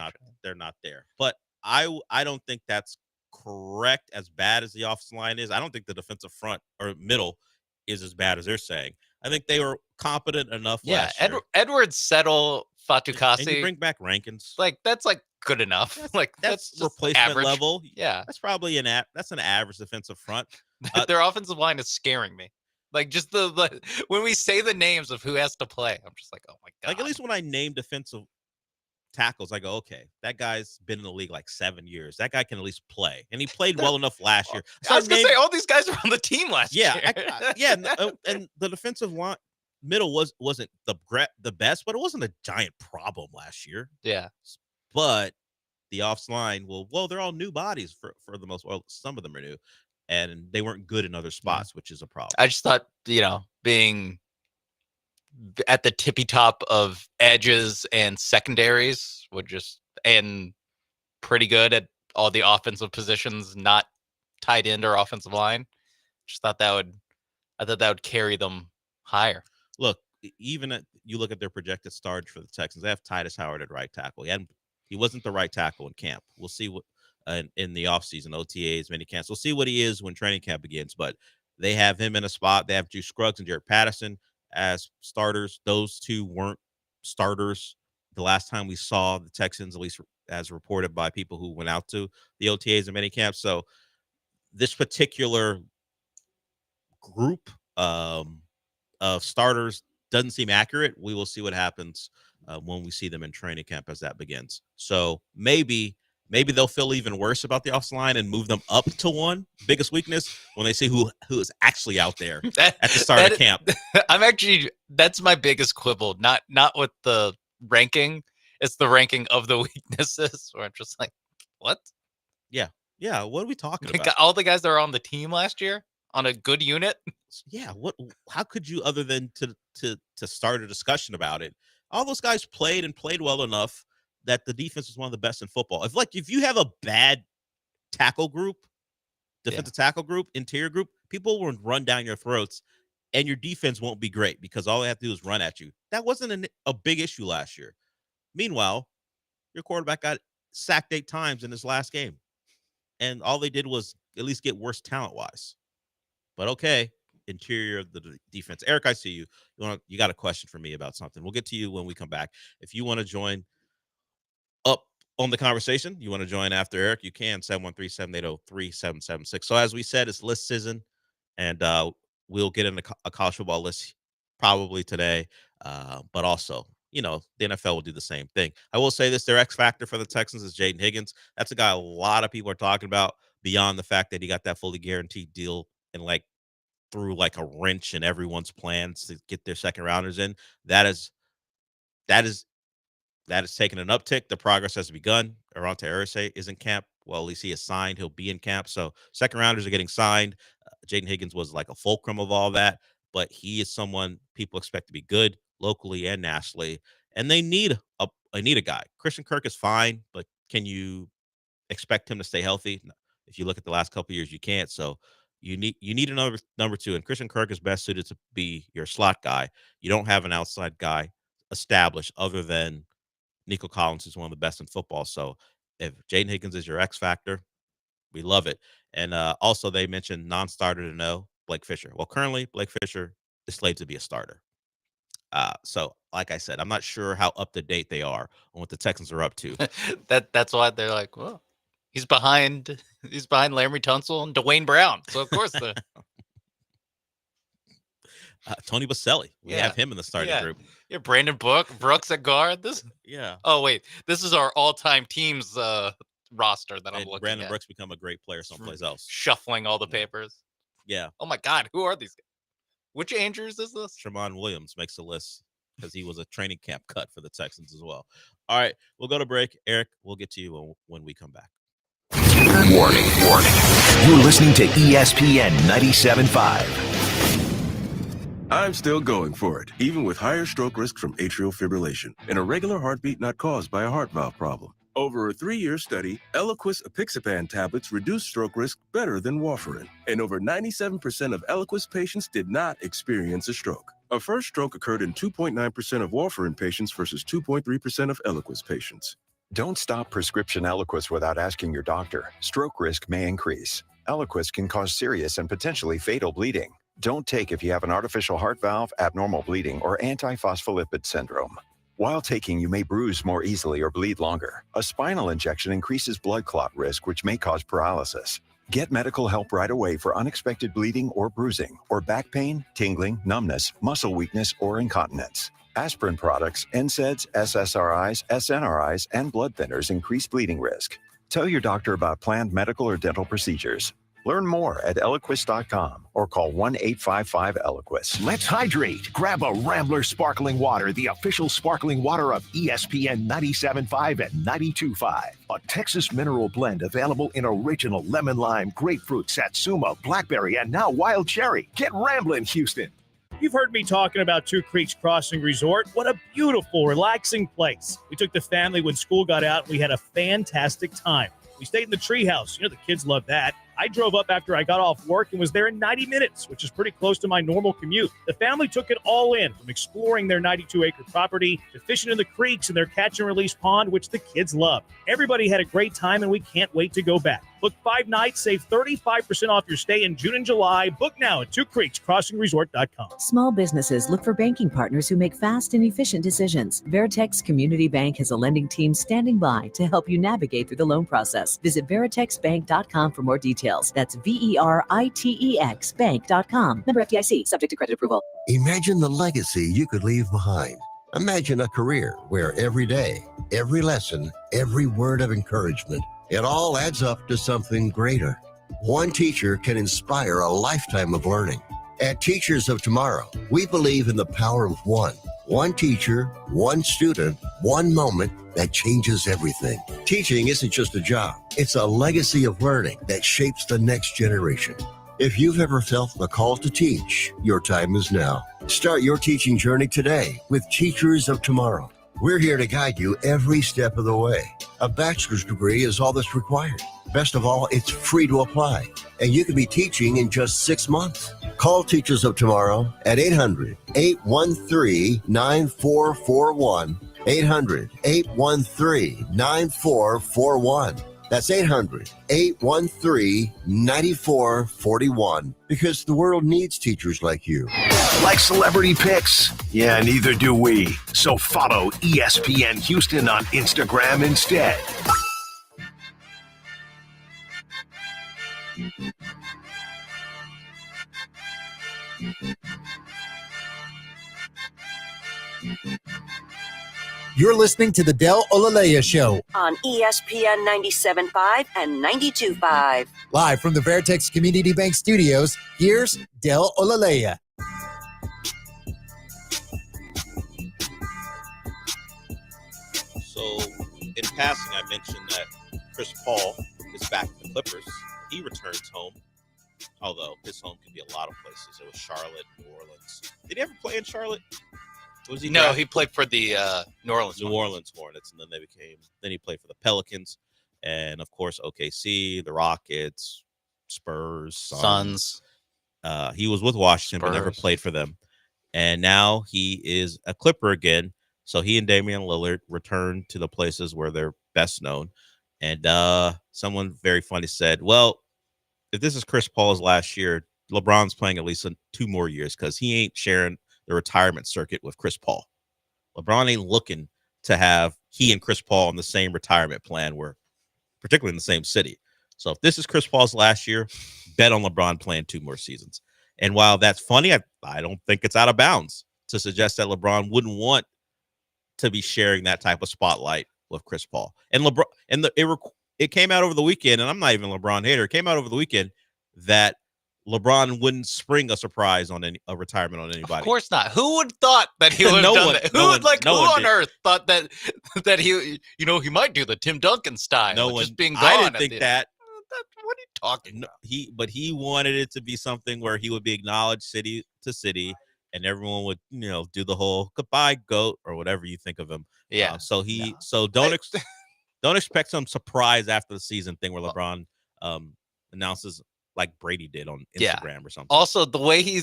not there. But I don't think that's correct. As bad as the offensive line is, I don't think the defensive front or middle is as bad as they're saying. I think they were competent enough. last year. Edwards, Settle, Fatukasi. And you bring back Rankins. Like that's like good enough. Like that's replacement average level. Yeah, that's probably that's an average defensive front. Their offensive line is scaring me. Like just the when we say the names of who has to play, I'm just like, oh my god. Like at least when I name defensive tackles, I go, okay, that guy's been in the league like 7 years. That guy can at least play, and he played well enough last year. So I was gonna say all these guys were on the team last year. And the defensive line middle wasn't the best, but it wasn't a giant problem last year. Yeah, but the offensive line, well, they're all new bodies for the most. Well, some of them are new, and they weren't good in other spots, which is a problem. I just thought, being at the tippy top of edges and secondaries and pretty good at all the offensive positions, not tight end or offensive line. Just thought that would carry them higher. Look, even you look at their projected start for the Texans, they have Titus Howard at right tackle. He wasn't the right tackle in camp. We'll see what in the offseason, OTAs, mini camps. We'll see what he is when training camp begins. But they have him in a spot. They have Drew Scruggs and Jared Patterson as starters. Those two weren't starters the last time we saw the Texans, at least as reported by people who went out to the OTAs and mini camps. So this particular group of starters doesn't seem accurate. We will see what happens when we see them in training camp as that begins. So maybe they'll feel even worse about the offensive line and move them up to one. Biggest weakness when they see who is actually out there at the start of camp. That's my biggest quibble. Not with the ranking. It's the ranking of the weaknesses where I'm just like, what? Yeah. What are we talking about? All the guys that were on the team last year on a good unit. Yeah. How could you, other than to start a discussion about it? All those guys played well enough that the defense is one of the best in football. If you have a bad tackle group, defensive tackle group, interior group, people will run down your throats, and your defense won't be great because all they have to do is run at you. That wasn't a big issue last year. Meanwhile, your quarterback got sacked 8 times in his last game, and all they did was at least get worse talent-wise. But okay, interior of the defense. Eric, I see you. You got a question for me about something. We'll get to you when we come back. If you want to join up on the conversation, you want to join after Eric, you can, 713-780-3776. So as we said, it's list season, and we'll get into a college football list probably today, but also, the NFL will do the same thing. I will say this, their X factor for the Texans is Jaden Higgins. That's a guy a lot of people are talking about beyond the fact that he got that fully guaranteed deal and threw like a wrench in everyone's plans to get their second rounders in. That is taking an uptick. The progress has begun. Arante Irsay is in camp. Well, at least he is signed. He'll be in camp. So second rounders are getting signed. Jaden Higgins was like a fulcrum of all that, but he is someone people expect to be good locally and nationally. And they need a guy. Christian Kirk is fine, but can you expect him to stay healthy? If you look at the last couple of years, you can't. So you need another number 2, and Christian Kirk is best suited to be your slot guy. You don't have an outside guy established other than Nico Collins, who's one of the best in football. So if Jaden Higgins is your X factor, we love it. And also they mentioned non-starter to know Blake Fisher. Well, currently Blake Fisher is slated to be a starter. So like I said, I'm not sure how up to date they are on what the Texans are up to. That's why they're like, well, he's behind Larry Tunsil and Dwayne Brown. So of course Tony Baselli. We have him in the starting group. Yeah, Brandon Brooks at guard. Oh wait, this is our all-time teams roster that I'm looking Brandon at. Brooks become a great player someplace else. Shuffling all the papers. Yeah. Oh my God, who are these guys? Which Andrews is this? Tramon Williams makes the list because he was a training camp cut for the Texans as well. All right, we'll go to break. Eric, we'll get to you when we come back. Warning. You're listening to ESPN 97.5. I'm still going for it, even with higher stroke risk from atrial fibrillation, an irregular heartbeat not caused by a heart valve problem. Over a 3-year study, Eliquis apixaban tablets reduce stroke risk better than warfarin, and over 97% of Eliquis patients did not experience a stroke. A first stroke occurred in 2.9% of warfarin patients versus 2.3% of Eliquis patients. Don't stop prescription Eliquis without asking your doctor. Stroke risk may increase. Eliquis can cause serious and potentially fatal bleeding. Don't take if you have an artificial heart valve, abnormal bleeding, or antiphospholipid syndrome. While taking, you may bruise more easily or bleed longer. A spinal injection increases blood clot risk, which may cause paralysis. Get medical help right away for unexpected bleeding or bruising, or back pain, tingling, numbness, muscle weakness, or incontinence. Aspirin products, NSAIDs, SSRIs, SNRIs, and blood thinners increase bleeding risk. Tell your doctor about planned medical or dental procedures. Learn more at Eliquis.com or call 1-855-ELIQUIS. Let's hydrate. Grab a Rambler Sparkling Water, the official sparkling water of ESPN 97.5 and 92.5. A Texas mineral blend available in original lemon lime, grapefruit, satsuma, blackberry, and now wild cherry. Get Ramblin', Houston. You've heard me talking about Two Creeks Crossing Resort. What a beautiful, relaxing place. We took the family when school got out. We had a fantastic time. We stayed in the treehouse. The kids love that. I drove up after I got off work and was there in 90 minutes, which is pretty close to my normal commute. The family took it all in, from exploring their 92-acre property to fishing in the creeks in their catch-and-release pond, which the kids love. Everybody had a great time, and we can't wait to go back. Book 5 nights, save 35% off your stay in June and July. Book now at twocreekscrossingresort.com. Small businesses look for banking partners who make fast and efficient decisions. Veritex Community Bank has a lending team standing by to help you navigate through the loan process. Visit veritexbank.com for more details. That's VERITEX bank.com. Member FDIC, subject to credit approval. Imagine the legacy you could leave behind. Imagine a career where every day, every lesson, every word of encouragement, it all adds up to something greater. One teacher can inspire a lifetime of learning. At Teachers of Tomorrow, we believe in the power of one. One teacher, one student, one moment that changes everything. Teaching isn't just a job. It's a legacy of learning that shapes the next generation. If you've ever felt the call to teach, your time is now. Start your teaching journey today with Teachers of Tomorrow. We're here to guide you every step of the way. A bachelor's degree is all that's required. Best of all, it's free to apply, and you can be teaching in just 6 months. Call Teachers of Tomorrow at 800-813-9441. 800-813-9441. That's 800-813-9441. Because the world needs teachers like you. Like celebrity pics? Yeah, neither do we. So follow ESPN Houston on Instagram instead. You're listening to the Del Olaleye Show on ESPN 97.5 and 92.5. Live from the Veritex Community Bank Studios, here's Del Olaleye. So, in passing, I mentioned that Chris Paul is back to the Clippers. He returns home, although his home could be a lot of places. It was Charlotte, New Orleans. Did he ever play in Charlotte? Was he No, he played for the New Orleans Hornets, and then he played for the Pelicans, and of course OKC, the Rockets, Spurs, Suns. He was with Washington, but never played for them, and now he is a Clipper again. So he and Damian Lillard return to the places where they're best known. And someone very funny said, "Well, if this is Chris Paul's last year, LeBron's playing at least 2 more years because he ain't sharing the retirement circuit with Chris Paul. LeBron ain't looking to have he and Chris Paul on the same retirement plan, where particularly in the same city. So if this is Chris Paul's last year, bet on LeBron playing 2 more seasons." And while that's funny, I don't think it's out of bounds to suggest that LeBron wouldn't want to be sharing that type of spotlight with Chris Paul. And LeBron, and it came out over the weekend, and I'm not even a LeBron hater. It came out over the weekend that LeBron wouldn't spring a surprise on a retirement on anybody. Of course not. Who would thought that he would have done that? Who on earth thought that he, he might do the Tim Duncan style? Just being gone. I didn't think that. What are you talking about? He wanted it to be something where he would be acknowledged city to city, and everyone would, do the whole goodbye GOAT or whatever you think of him. Yeah. Don't expect some surprise after the season thing where LeBron announces like Brady did on Instagram or something. Also, the way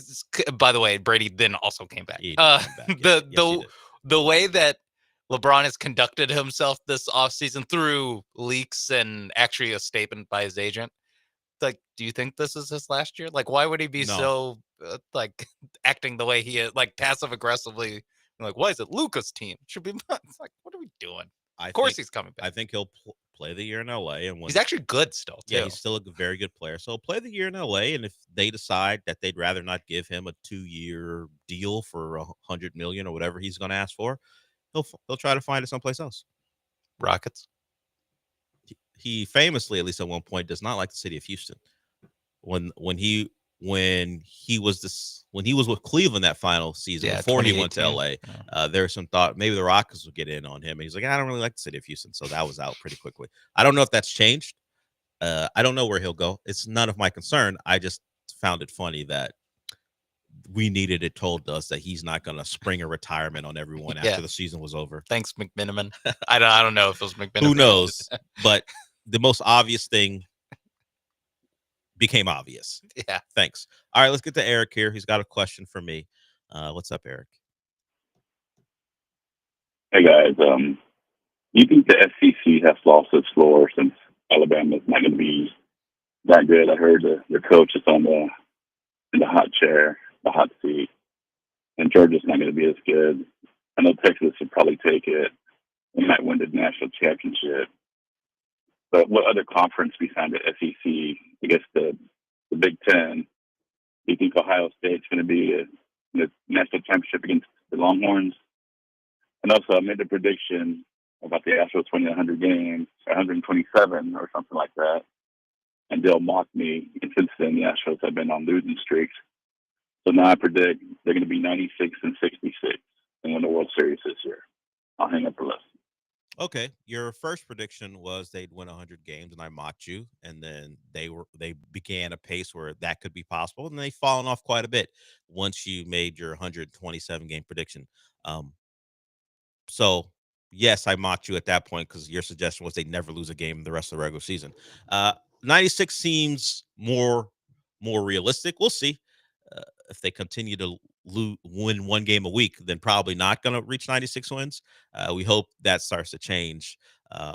by the way, Brady then also came back. The way that LeBron has conducted himself this offseason through leaks and actually a statement by his agent. Like, do you think this is his last year? Like, why would he be so acting the way he is, like passive aggressively? Like, why is it Luka's team? It should be. It's like, what are we doing? Of course he's coming back. I think he'll play the year in LA, and he's actually good still. Too. Yeah, he's still a very good player. So he'll play the year in LA, and if they decide that they'd rather not give him a 2-year deal for $100 million or whatever he's going to ask for, he'll try to find it someplace else. Rockets. He famously, at least at one point, does not like the city of Houston. When he was with Cleveland that final season before he went to LA, there's some thought maybe the Rockets would get in on him. And he's like, I don't really like the city of Houston, so that was out pretty quickly. I don't know if that's changed. I don't know where he'll go. It's none of my concern. I just found it funny that we needed it told us that he's not going to spring a retirement on everyone after the season was over. Thanks, McMiniman. I don't know if it was McMiniman. Who knows? But the most obvious thing became obvious. Yeah. Thanks. All right, let's get to Eric here. He's got a question for me. What's up, Eric? Hey guys, you think the SEC has lost its floor since Alabama's not going to be that good? I heard the coach is in the hot chair, the hot seat, and Georgia's not going to be as good. I know Texas would probably take it. They might win the national championship. But what other conference besides the SEC, I guess the Big Ten, do you think Ohio State's going to be in the national championship against the Longhorns? And also, I made a prediction about the Astros 2,100 games, 127 or something like that. And they'll mock me. And since then, the Astros have been on losing streaks. So now I predict they're going to be 96 and 66 and win the World Series this year. I'll hang up the list. Okay, your first prediction was they'd win 100 games, and I mocked you. And then they began a pace where that could be possible, and they've fallen off quite a bit once you made your 127 game prediction. So yes, I mocked you at that point because your suggestion was they'd never lose a game the rest of the regular season. 96 seems more realistic. We'll see. If they continue to win one game a week, then probably not going to reach 96 wins. We hope that starts to change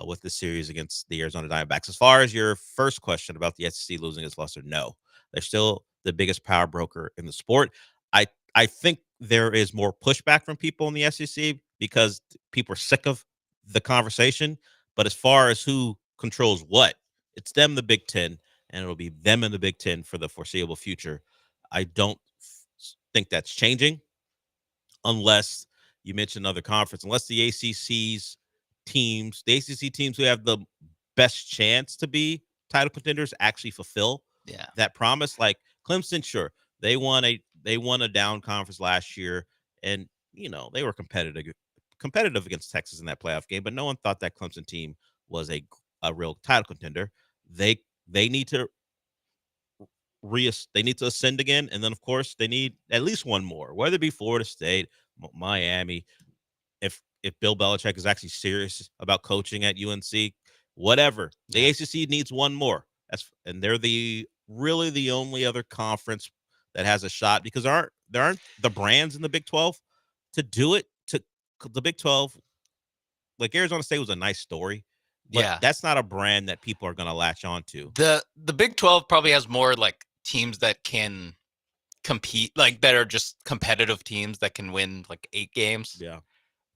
with the series against the Arizona Diamondbacks. As far as your first question about the SEC losing its luster, no. They're still the biggest power broker in the sport. I think there is more pushback from people in the SEC because people are sick of the conversation. But as far as who controls what, it's them, the Big Ten, and it'll be them in the Big Ten for the foreseeable future. I don't think that's changing unless you mention another conference, unless the ACC teams who have the best chance to be title contenders actually fulfill that promise. Like Clemson, sure, they won a down conference last year, and they were competitive against Texas in that playoff game, but no one thought that Clemson team was a real title contender. They need to ascend again, and then of course they need at least one more, whether it be Florida State, Miami. If Bill Belichick is actually serious about coaching at UNC, whatever, the ACC needs one more. And they're really the only other conference that has a shot, because there aren't the brands in the Big 12 to do it. To the Big 12, like Arizona State was a nice story, but that's not a brand that people are going to latch on to. The Big 12 probably has more like teams that can compete, like that are just competitive teams that can win like 8 games.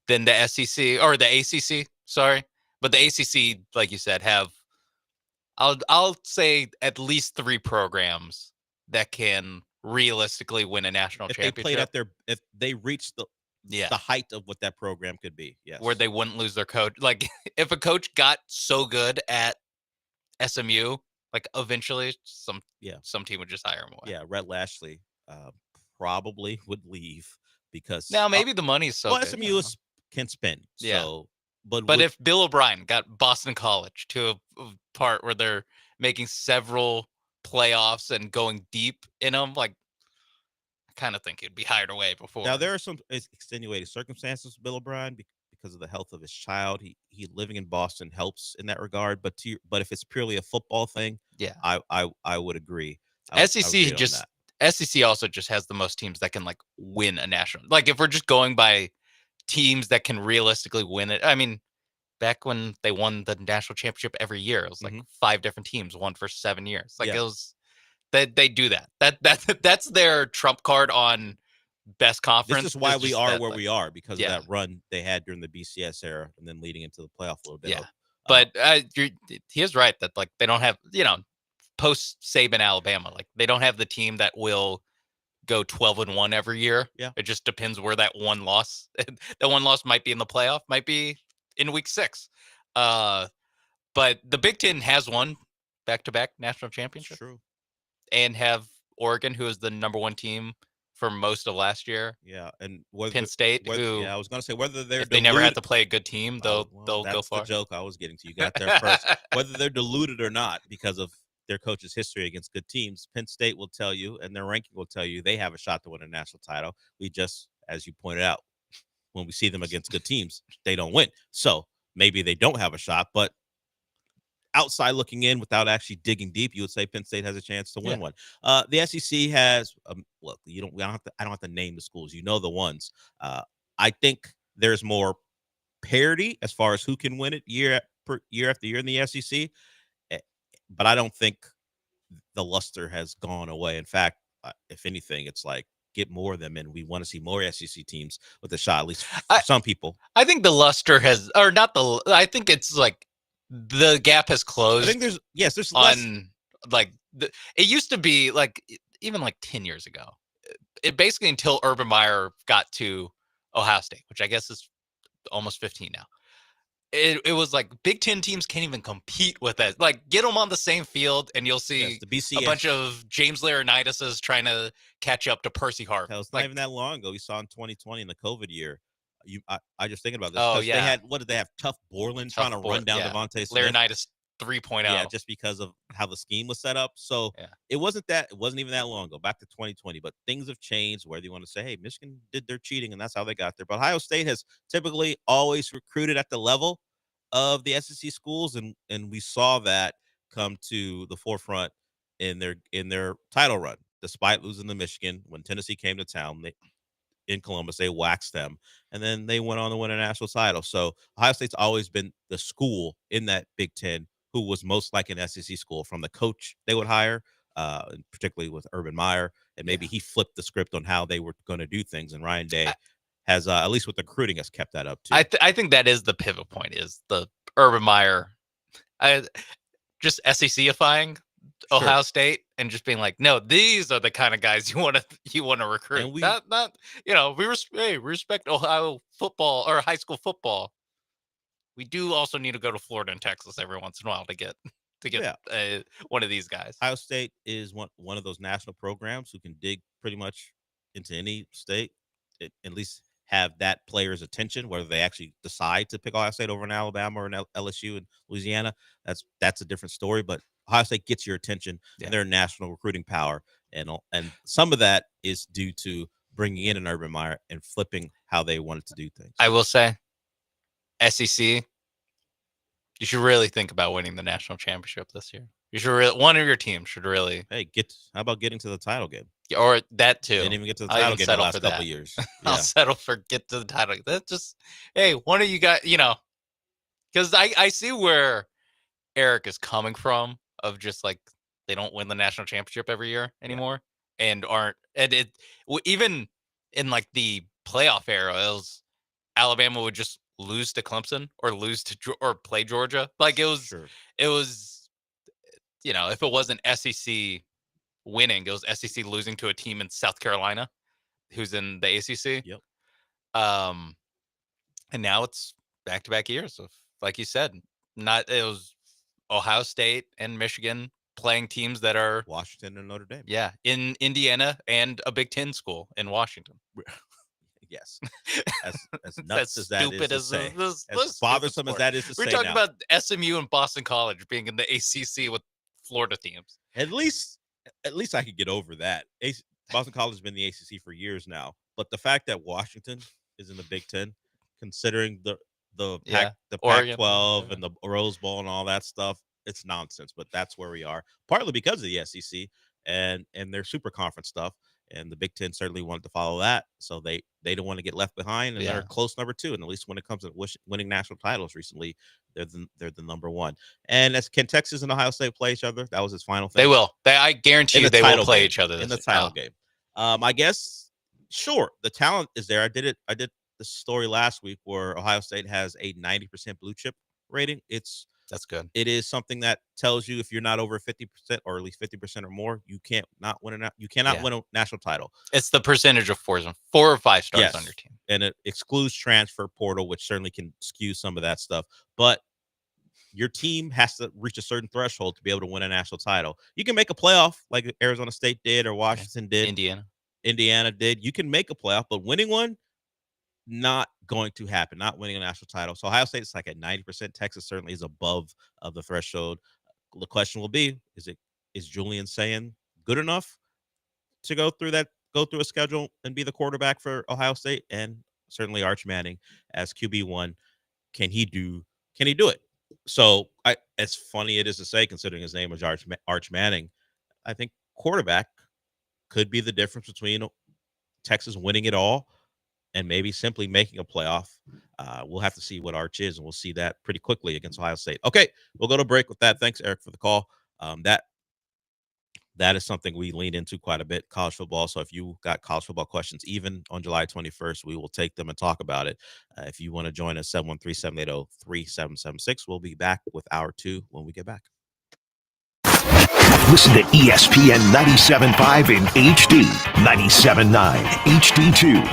Than the SEC or the ACC. Sorry, but the ACC, like you said, have I'll say at least 3 programs that can realistically win a national championship. They played if they reached the height of what that program could be. Yes, where they wouldn't lose their coach. Like if a coach got so good at SMU, like eventually some team would just hire him away. Yeah, Rhett Lashley probably would leave because now maybe the money's so good, SMU can spend. Yeah. So, but if Bill O'Brien got Boston College to a part where they're making several playoffs and going deep in them, like I kind of think he'd be hired away before. Now there are some extenuating circumstances with Bill O'Brien because of the health of his child. He living in Boston helps in that regard. But if it's purely a football thing, I would agree. SEC also just has the most teams that can like win a national. Like if we're just going by teams that can realistically win it. I mean, back when they won the national championship every year, it was like 5 different teams won for 7 years. Like it was that they do that. That's their trump card on best conference. This is why we are where we are, because of that run they had during the BCS era and then leading into the playoff a little bit. Yeah. But he is right that like they don't have, post Saban Alabama, like they don't have the team that will go 12-1 every year. Yeah. It just depends where that one loss might be in the playoff, might be in week 6. But the Big Ten has won back-to-back national championships. True. And have Oregon, who is the number 1 team for most of last year. Yeah. And Penn State, I was going to say whether they never had to play a good team, they'll go far. That's the joke I was getting to. You got there first. Whether they're deluded or not because of their coach's history against good teams, Penn State will tell you, and their ranking will tell you, they have a shot to win a national title. We just, as you pointed out, when we see them against good teams, they don't win. So maybe they don't have a shot, but outside looking in without actually digging deep, you would say Penn State has a chance to win Yeah. one. The SEC has look. I don't have to name the schools. You know the ones. I think there's more parity as far as who can win it year after year in the SEC, but I don't think the luster has gone away. In fact, if anything, it's like get more of them, and we want to see more SEC teams with a shot. At least for some people. I think the luster has, or not the. I think it's like the gap has closed. I think there's on less. Like it used to be like even like 10 years ago. It basically until Urban Meyer got to Ohio State, which I guess is almost 15 now. It was like Big Ten teams can't even compete with that. Like, get them on the same field, and you'll see the BCS. a bunch of James Laurinaitis trying to catch up to Percy Harvin. Hell, it's not even that long ago. We saw in 2020 in the COVID year. I just thinking about this. Oh, because yeah. They had, what did they have? Tough Borland trying to run down Devontae Smith. Laurinaitis 3.0. Yeah, just because of how the scheme was set up. So it wasn't even that long ago, back to 2020. But things have changed. Whether you want to say, hey, Michigan did their cheating, and that's how they got there. But Ohio State has typically always recruited at the level of the SEC schools, and we saw that come to the forefront in their title run, despite losing to Michigan. When Tennessee came to town, in Columbus, they waxed them, and then they went on to win a national title. So Ohio State's always been the school in that Big Ten who was most like an SEC school, from the coach they would hire, and particularly with Urban Meyer, and maybe he flipped the script on how they were going to do things. And Ryan Day has, at least with the recruiting, has kept that up too. I think that is the pivot point, is the Urban Meyer just SEC-ifying Ohio State and just being like, no, these are the kind of guys you want to recruit. And we respect Ohio football or high school football. We do also need to go to Florida and Texas every once in a while to get one of these guys. Ohio State is one of those national programs who can dig pretty much into any state, at least have that player's attention, whether they actually decide to pick Ohio State over an Alabama or an LSU in Louisiana. That's a different story. But Ohio State gets your attention, and their national recruiting power, and some of that is due to bringing in an Urban Meyer and flipping how they wanted to do things. I will say, SEC, you should really think about winning the national championship this year. You should one of your teams should really. Hey, how about getting to the title game? Or that too. Didn't even get to the title game in the last couple of years. I'll settle for get to the title. That's just, hey, one of you guys, because I see where Eric is coming from, of just like they don't win the national championship every year anymore, and even in like the playoff era, Alabama would just lose to Clemson or play Georgia. Like it was, if it wasn't SEC winning, it was SEC losing to a team in South Carolina who's in the ACC. Yep. And now it's back-to-back years of, like you said, it was Ohio State and Michigan playing teams that are Washington and Notre Dame. Yeah, in Indiana, and a Big Ten school in Washington. Yes. As nuts as that is to say. As bothersome as that is to say. We're talking now. about SMU and Boston College being in the ACC with Florida teams. At least I could get over that. Boston College has been in the ACC for years now, but the fact that Washington is in the Big Ten, considering the Pac-12 and the Rose Bowl and all that stuff, it's nonsense. But that's where we are, partly because of the SEC and their super conference stuff. And the Big Ten certainly wanted to follow that, so they don't want to get left behind, and they're a close number 2. And at least when it comes to winning national titles recently, they're the number 1. And as can Texas and Ohio State play each other? That was his final thing. They will. I guarantee you, they will play each other in the title game. I guess, sure, the talent is there. I did the story last week where Ohio State has a 90% blue chip rating. That's good. It is something that tells you if you're not over 50% or at least 50% or more, you cannot win a national title. It's the percentage of 4 or 5 stars on your team. And it excludes transfer portal, which certainly can skew some of that stuff. But your team has to reach a certain threshold to be able to win a national title. You can make a playoff like Arizona State did or Washington did. Indiana did. You can make a playoff, but winning one, not going to happen. Not winning a national title. So Ohio State is like at 90%. Texas certainly is above of the threshold. The question will be: is Julian Sayin good enough to go through a schedule and be the quarterback for Ohio State? And certainly Arch Manning as QB1, can he do it? So as funny it is to say, considering his name was Arch Manning, I think quarterback could be the difference between Texas winning it all and maybe simply making a playoff. We'll have to see what Arch is, and we'll see that pretty quickly against Ohio State. Okay, we'll go to break with that. Thanks, Eric, for the call. That is something we lean into quite a bit, college football. So if you got college football questions, even on July 21st, we will take them and talk about it. If you want to join us, 713-780-3776. We'll be back with hour 2 when we get back. Listen to ESPN 97.5 in HD, 97.9 HD2.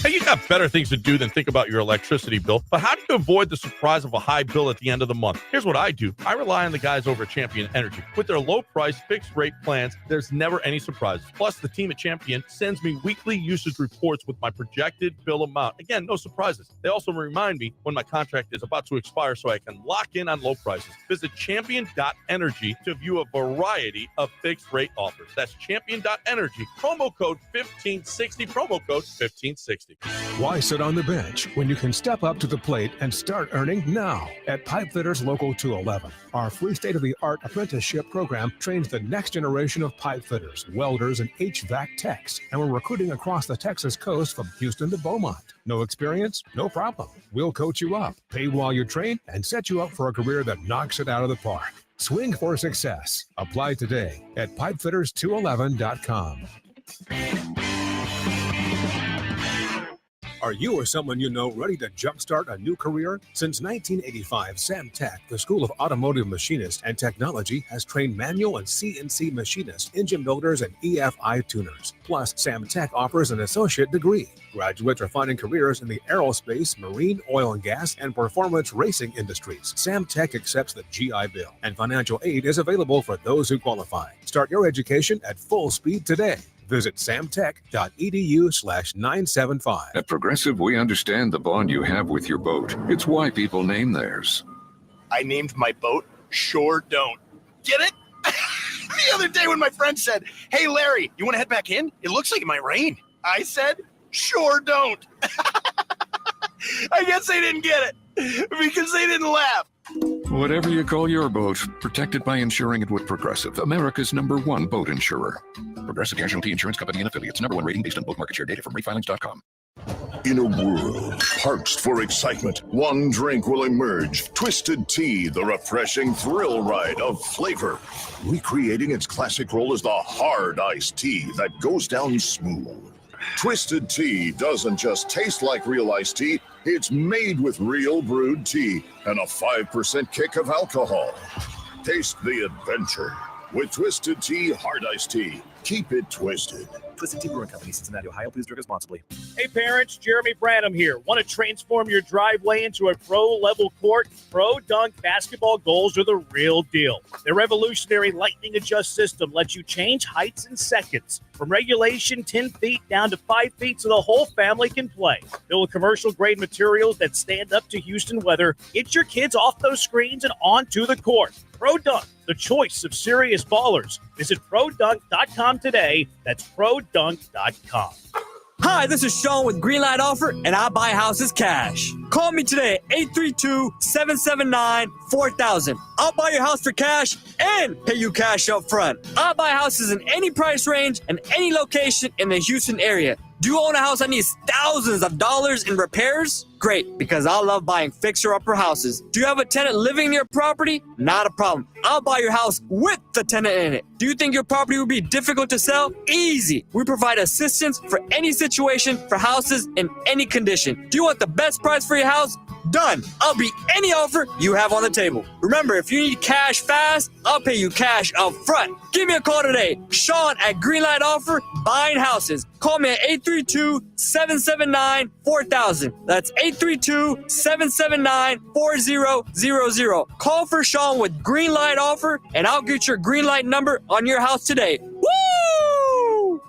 Hey, you got better things to do than think about your electricity bill, but how do you avoid the surprise of a high bill at the end of the month? Here's what I do. I rely on the guys over at Champion Energy. With their low-price, fixed-rate plans, there's never any surprises. Plus, the team at Champion sends me weekly usage reports with my projected bill amount. Again, no surprises. They also remind me when my contract is about to expire so I can lock in on low prices. Visit champion.energy to view a variety of fixed-rate offers. That's champion.energy. Promo code 1560. Promo code 1560. Why sit on the bench when you can step up to the plate and start earning now? At Pipefitters Local 211, our free state-of-the-art apprenticeship program trains the next generation of pipe fitters, welders, and HVAC techs, and we're recruiting across the Texas coast from Houston to Beaumont. No experience? No problem. We'll coach you up, pay while you train, and set you up for a career that knocks it out of the park. Swing for success. Apply today at pipefitters211.com. Are you or someone you know ready to jumpstart a new career? Since 1985, Sam Tech, the School of Automotive Machinists and Technology, has trained manual and CNC machinists, engine builders, and EFI tuners. Plus, Sam Tech offers an associate degree. Graduates are finding careers in the aerospace, marine, oil and gas, and performance racing industries. Sam Tech accepts the GI Bill, and financial aid is available for those who qualify. Start your education at full speed today. Visit samtech.edu/975. At Progressive, we understand the bond you have with your boat. It's why people name theirs. I named my boat Sure Don't. Get it? The other day when my friend said, "Hey, Larry, you want to head back in? It looks like it might rain." I said, "Sure don't." I guess they didn't get it because they didn't laugh. Whatever you call your boat, protected by insuring it with Progressive, America's #1 boat insurer. Progressive Casualty Insurance Company and Affiliates. #1 rating based on boat market share data from refilings.com. In a world parched for excitement, one drink will emerge. Twisted Tea, the refreshing thrill ride of flavor. Recreating its classic role as the hard iced tea that goes down smooth. Twisted Tea doesn't just taste like real iced tea, it's made with real brewed tea and a 5% kick of alcohol. Taste the adventure with Twisted Tea Hard Iced Tea. Keep it twisted. Twisted Tea Brewing Company, Cincinnati, Ohio. Please drink responsibly. Hey parents, Jeremy Branham here. Want to transform your driveway into a pro-level court? Pro Dunk basketball goals are the real deal. Their revolutionary lightning adjust system lets you change heights in seconds. From regulation 10 feet down to 5 feet so the whole family can play. Built with commercial-grade materials that stand up to Houston weather. Get your kids off those screens and onto the court. Pro Dunk, the choice of serious ballers. Visit ProDunk.com today. That's ProDunk.com. Hi, this is Sean with Greenlight Offer, and I buy houses cash. Call me today at 832-779-4000. I'll buy your house for cash and pay you cash up front. I buy houses in any price range and any location in the Houston area. Do you own a house that needs thousands of dollars in repairs? Great, because I love buying fixer-upper houses. Do you have a tenant living in your property? Not a problem. I'll buy your house with the tenant in it. Do you think your property would be difficult to sell? Easy. We provide assistance for any situation for houses in any condition. Do you want the best price for your house? Done. I'll beat any offer you have on the table. Remember, if you need cash fast, I'll pay you cash up front. Give me a call today. Sean at Greenlight Offer, buying houses. Call me at 832-779-4000. That's 832-779-4000. Call for Sean with Greenlight Offer, and I'll get your Greenlight number on your house today. Woo!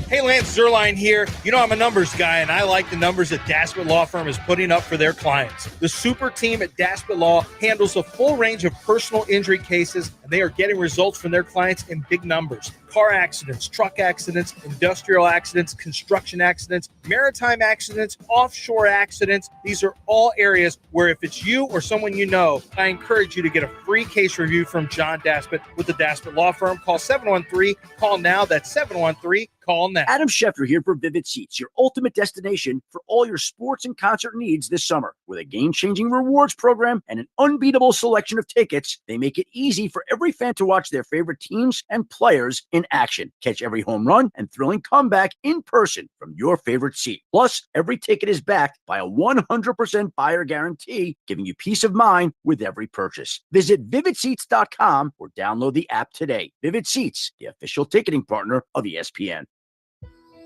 Hey, Lance Zerline here. You know I'm a numbers guy, and I like the numbers that Daspit Law Firm is putting up for their clients. The super team at Daspit Law handles a full range of personal injury cases, and and they are getting results from their clients in big numbers. Car accidents, truck accidents, industrial accidents, construction accidents, maritime accidents, offshore accidents. These are all areas where if it's you or someone you know, I encourage you to get a free case review from John Daspit with the Daspit Law Firm. Call 713. Call now. That's 713. Call now. Adam Schefter here for Vivid Seats, your ultimate destination for all your sports and concert needs this summer. With a game-changing rewards program and an unbeatable selection of tickets, they make it easy for every fan to watch their favorite teams and players in action. Catch every home run and thrilling comeback in person from your favorite seat. Plus, every ticket is backed by a 100% buyer guarantee, giving you peace of mind with every purchase. Visit vividseats.com or download the app today. Vivid Seats, the official ticketing partner of ESPN.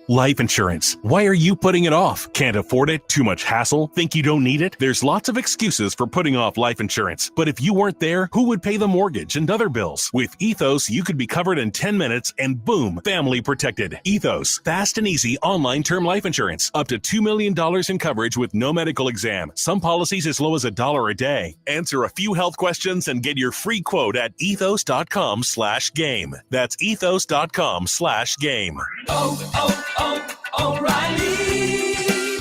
Life insurance. Why are you putting it off? Can't afford it? Too much hassle? Think you don't need it? There's lots of excuses for putting off life insurance. But if you weren't there, who would pay the mortgage and other bills? With Ethos, you could be covered in 10 minutes and boom, family protected. Ethos, fast and easy online term life insurance. Up to $2 million in coverage with no medical exam. Some policies as low as $1 a day. Answer a few health questions and get your free quote at ethos.com/game. That's ethos.com/game. O'Reilly.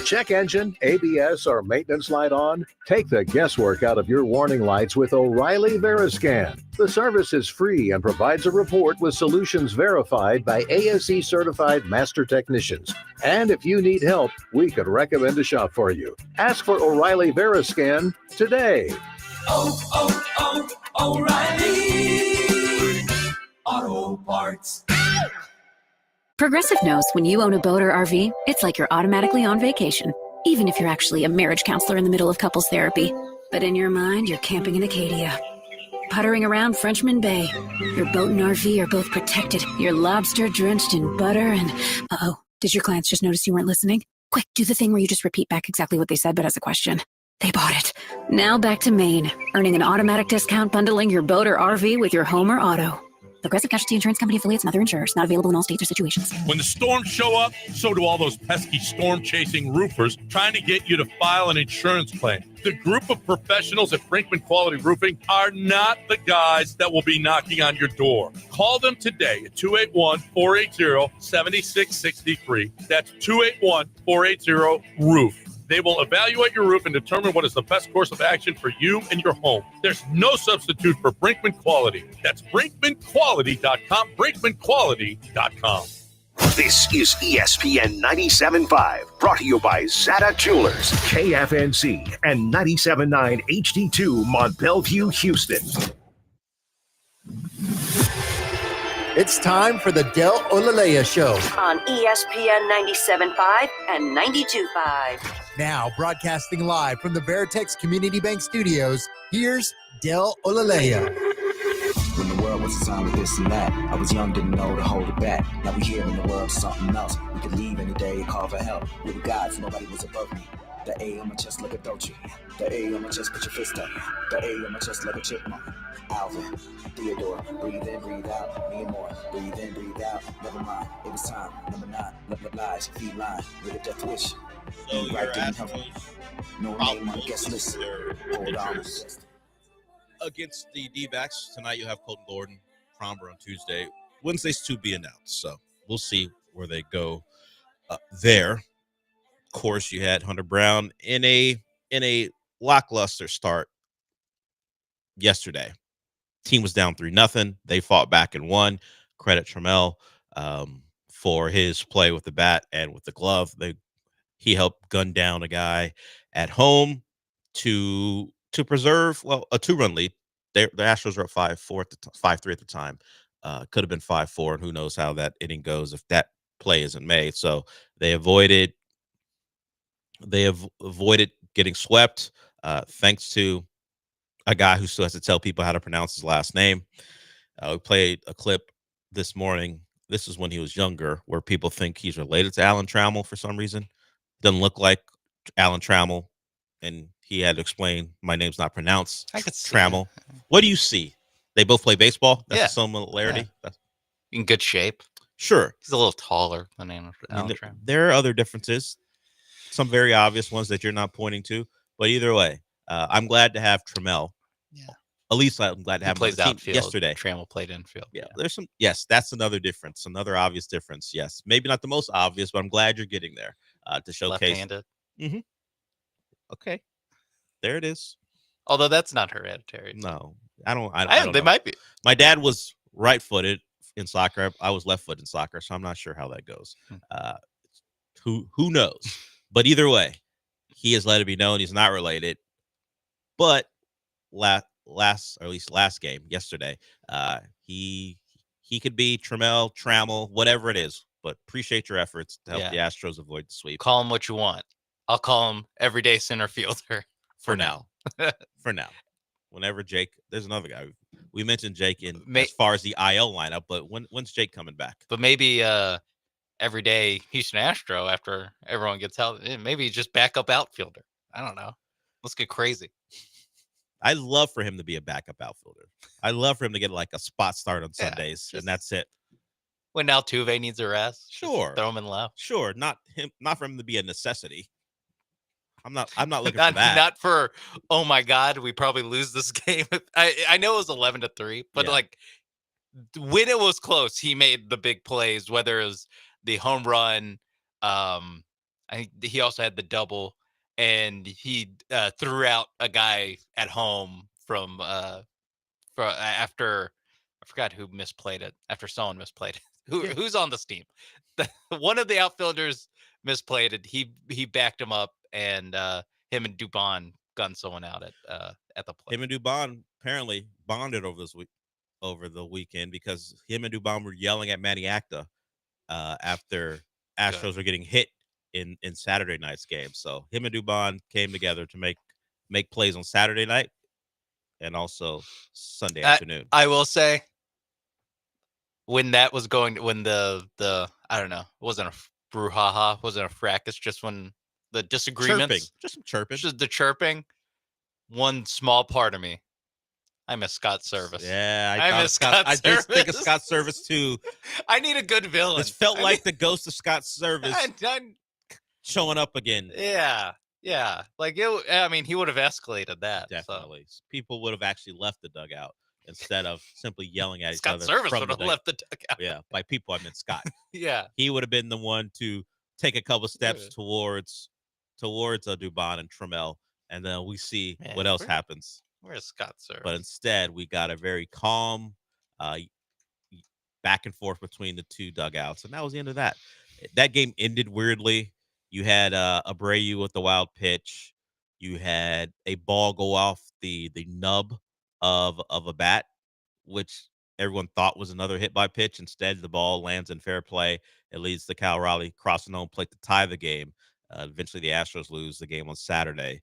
Check engine, ABS, or maintenance light on? Take the guesswork out of your warning lights with O'Reilly Veriscan. The service is free and provides a report with solutions verified by ASE certified master technicians. And if you need help, we could recommend a shop for you. Ask for O'Reilly Veriscan today. O'Reilly Auto Parts. Progressive knows when you own a boat or RV, it's like you're automatically on vacation, even if you're actually a marriage counselor in the middle of couples therapy. But in your mind, you're camping in Acadia, puttering around Frenchman Bay. Your boat and RV are both protected. You're lobster drenched in butter and... Uh-oh, did your clients just notice you weren't listening? Quick, do the thing where you just repeat back exactly what they said, but as a question. They bought it. Now back to Maine, earning an automatic discount bundling your boat or RV with your home or auto. Progressive Casualty Insurance Company affiliates and other insurers. Not available in all states or situations. When the storms show up, so do all those pesky storm-chasing roofers trying to get you to file an insurance claim. The group of professionals at Brinkman Quality Roofing are not the guys that will be knocking on your door. Call them today at 281-480-7663. That's 281-480-ROOF. They will evaluate your roof and determine what is the best course of action for you and your home. There's no substitute for Brinkman Quality. That's BrinkmanQuality.com, BrinkmanQuality.com. This is ESPN 97.5, brought to you by Zada Jewelers, KFNC, and 97.9 HD2 Mont Bellevue, Houston. It's time for the Del Olaleye Show on ESPN 97.5 and 92.5. Now, broadcasting live from the Veritex Community Bank Studios, here's Del Olaleye. When the world was designed with this and that, I was young, didn't know to hold it back. Now we here in the world, something else. We could leave any day and call for help. We were gods, nobody was above me. The A on my chest like a Dolce. The A on my chest, put your fist up. The A on my chest like a chipmunk. Alvin, Theodore, breathe in, breathe out. Me and more, breathe in, breathe out. Never mind, it was time. Number 9, lies, feed line, with a death wish. So Right didn't help me. No name on the guest list. Hold on. Against the D-backs tonight, you have Colton Gordon, Cromber on Tuesday. Wednesday's to be announced, so we'll see where they go there. Of course, you had Hunter Brown in a lackluster start yesterday. Team was down 3-0. They fought back and won. Credit Trammell for his play with the bat and with the glove. He helped gun down a guy at home to preserve, well, a 2-run lead. The Astros were up 5-3 at the time. Could have been 5-4, and who knows how that inning goes if that play isn't made. So they avoided getting swept thanks to a guy who still has to tell people how to pronounce his last name. We played a clip this morning. This is when he was younger, where people think he's related to Alan Trammell for some reason. Doesn't look like Alan Trammell, and he had to explain, my name's not pronounced Trammell. What do you see? They both play baseball? That's a similarity? Yeah. In good shape. Sure. He's a little taller than Alan Trammell. There are other differences, some very obvious ones that you're not pointing to, but either way, I'm glad to have Trammell at least I'm glad to have him on plays the team. outfield. Yesterday. Trammell played infield. Yeah, there's some. Yes, that's another difference. Another obvious difference. Yes, maybe not the most obvious, but I'm glad you're getting there to showcase. Left-handed. Mm-hmm. Okay, there it is. Although that's not hereditary. No, I don't They know. might be. My dad was right-footed in soccer. I was left-footed in soccer, so I'm not sure how that goes. Who knows? But either way, he has let it be known he's not related. But last game yesterday, he could be Trammell, whatever it is. But appreciate your efforts to help the Astros avoid the sweep. Call him what you want. I'll call him everyday center fielder for now. For now. Whenever Jake, there's another guy. We mentioned Jake as far as the IL lineup, but when's Jake coming back? But maybe everyday Houston Astro after everyone gets healthy. Maybe just backup outfielder. I don't know. Let's get crazy. I'd love for him to be a backup outfielder. I'd love for him to get like a spot start on Sundays, and that's it. When Altuve needs a rest, sure, throw him in left. Sure, not for him to be a necessity. I'm not looking for that. Not for, oh my God, we probably lose this game. I know it was 11-3, but like when it was close, he made the big plays, whether it was the home run. I think he also had the double, and he threw out a guy at home from after, I forgot who misplayed it, after someone misplayed it. Who's on this team? One of the outfielders misplayed it. He backed him up, and him and Dubon gunned someone out at the play. Him and Dubon apparently bonded over the weekend because him and Dubon were yelling at Manny Acta after Astros were getting hit in Saturday night's game. So him and Dubon came together to make plays on Saturday night and also Sunday afternoon. I will say, when that was going, when the I don't know, it wasn't a brouhaha, wasn't a fracas, just when the disagreements, just some chirping, just the chirping. One small part of me, I miss Scott Service. Yeah, I miss Scott Service. I just think of Scott Service too. I need a good villain. This felt like the ghost of Scott Service showing up again. Yeah. Like it. I mean, he would have escalated that. Definitely, people would have actually left the dugout instead of simply yelling at each Scott other. Service would have left the dugout. Yeah, by people I meant Scott. Yeah, he would have been the one to take a couple steps towards Dubon and Trammell, and then we see what else happens. Where's Scott Service? But instead, we got a very calm back and forth between the two dugouts, and that was the end of that. That game ended weirdly. You had Abreu with the wild pitch. You had a ball go off the nub of a bat, which everyone thought was another hit by pitch. Instead, the ball lands in fair play. It leads to Cal Raleigh crossing home plate to tie the game. Eventually, the Astros lose the game on Saturday,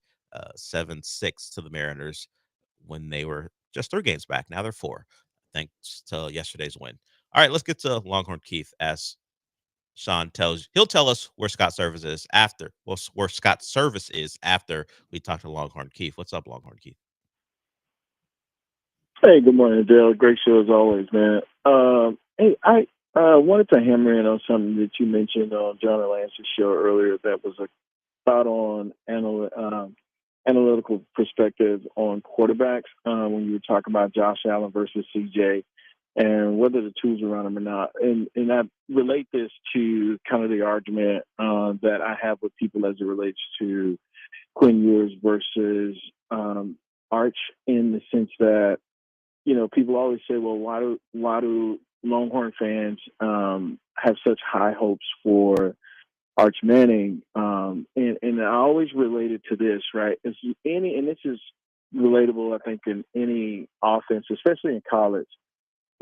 7-6 to the Mariners when they were just 3 games back. Now they're 4, thanks to yesterday's win. All right, let's get to Longhorn Keith as Sean he'll tell us where Scott Service is after. Well, where Scott Service is after we talk to Longhorn Keith. What's up, Longhorn Keith? Hey, good morning, Dale. Great show as always, man. Hey, I wanted to hammer in on something that you mentioned on John Lance's show earlier. That was a thought on analytical perspective on quarterbacks when you were talking about Josh Allen versus CJ. And whether the tools around him or not. And I relate this to kind of the argument that I have with people as it relates to Quinn Ewers versus Arch, in the sense that, you know, people always say, well, why do Longhorn fans have such high hopes for Arch Manning? And I always relate it to this, right? And this is relatable, I think, in any offense, especially in college.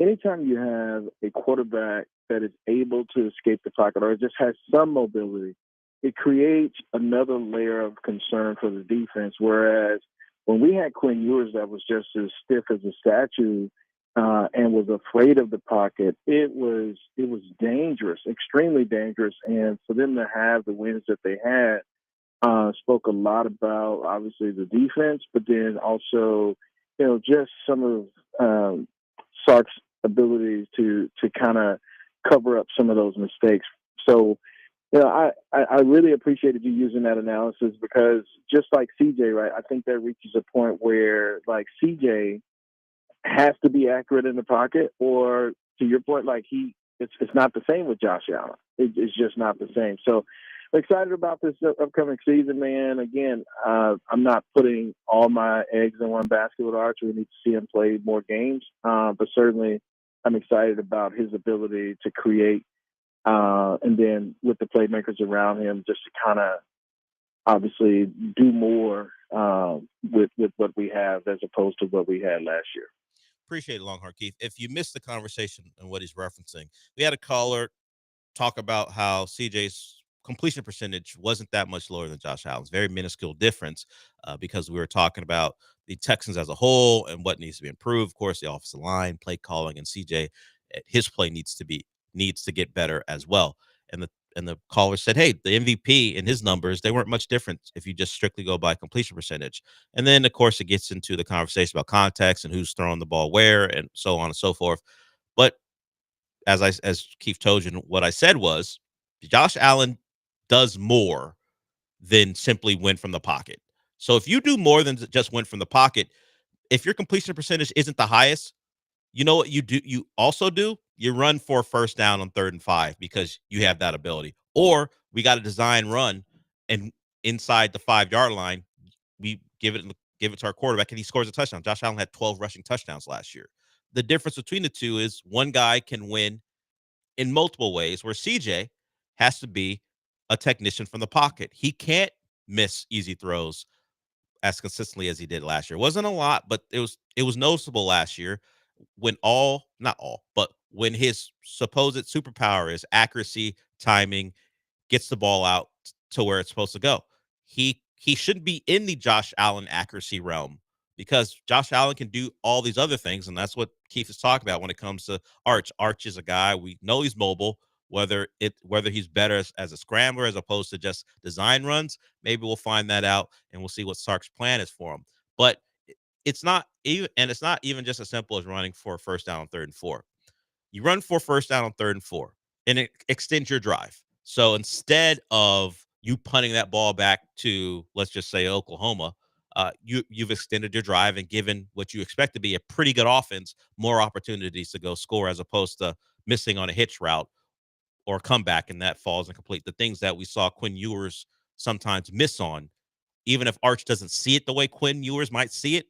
Anytime you have a quarterback that is able to escape the pocket or just has some mobility, it creates another layer of concern for the defense. Whereas when we had Quinn Ewers that was just as stiff as a statue and was afraid of the pocket, it was dangerous, extremely dangerous. And for them to have the wins that they had spoke a lot about, obviously, the defense, but then also, you know, just some of Sark's abilities to kind of cover up some of those mistakes. So, you know, I really appreciated you using that analysis, because just like CJ, right, I think that reaches a point where, like, CJ has to be accurate in the pocket, or to your point, like it's not the same with Josh Allen. It's just not the same. So I'm excited about this upcoming season, man. Again, I'm not putting all my eggs in one basket with Arch. We need to see him play more games, but certainly I'm excited about his ability to create, and then with the playmakers around him, just to kind of obviously do more with what we have as opposed to what we had last year. Appreciate it, Longhorn Keith. If you missed the conversation and what he's referencing, we had a caller talk about how CJ's completion percentage wasn't that much lower than Josh Allen's. Very minuscule difference, because we were talking about the Texans as a whole and what needs to be improved. Of course, the offensive line, play calling, and CJ, his play needs to get better as well. And the caller said, hey, the MVP and his numbers, they weren't much different if you just strictly go by completion percentage. And then, of course, it gets into the conversation about context and who's throwing the ball where and so on and so forth. But as Keith told you, what I said was Josh Allen does more than simply win from the pocket. So if you do more than just win from the pocket, if your completion percentage isn't the highest, you know what you do? You also do? You run for a first down on 3rd and 5 because you have that ability. Or we got a design run, and inside the 5-yard line, we give it to our quarterback, and he scores a touchdown. Josh Allen had 12 rushing touchdowns last year. The difference between the two is one guy can win in multiple ways, where CJ has to be a technician from the pocket. He can't miss easy throws as consistently as he did last year. It wasn't a lot, but it was noticeable last year when when his supposed superpower is accuracy, timing, gets the ball out to where it's supposed to go. He shouldn't be in the Josh Allen accuracy realm, because Josh Allen can do all these other things, and that's what Keith is talking about when it comes to Arch. Arch is a guy, we know he's mobile. Whether he's better as a scrambler as opposed to just design runs, maybe we'll find that out, and we'll see what Sark's plan is for him. But it's not even just as simple as running for a first down on 3rd and 4. You run for first down on 3rd and 4, and it extends your drive. So instead of you punting that ball back to, let's just say, Oklahoma, you've extended your drive and given what you expect to be a pretty good offense more opportunities to go score, as opposed to missing on a hitch route or comeback, and that falls incomplete. The things that we saw Quinn Ewers sometimes miss on, even if Arch doesn't see it the way Quinn Ewers might see it,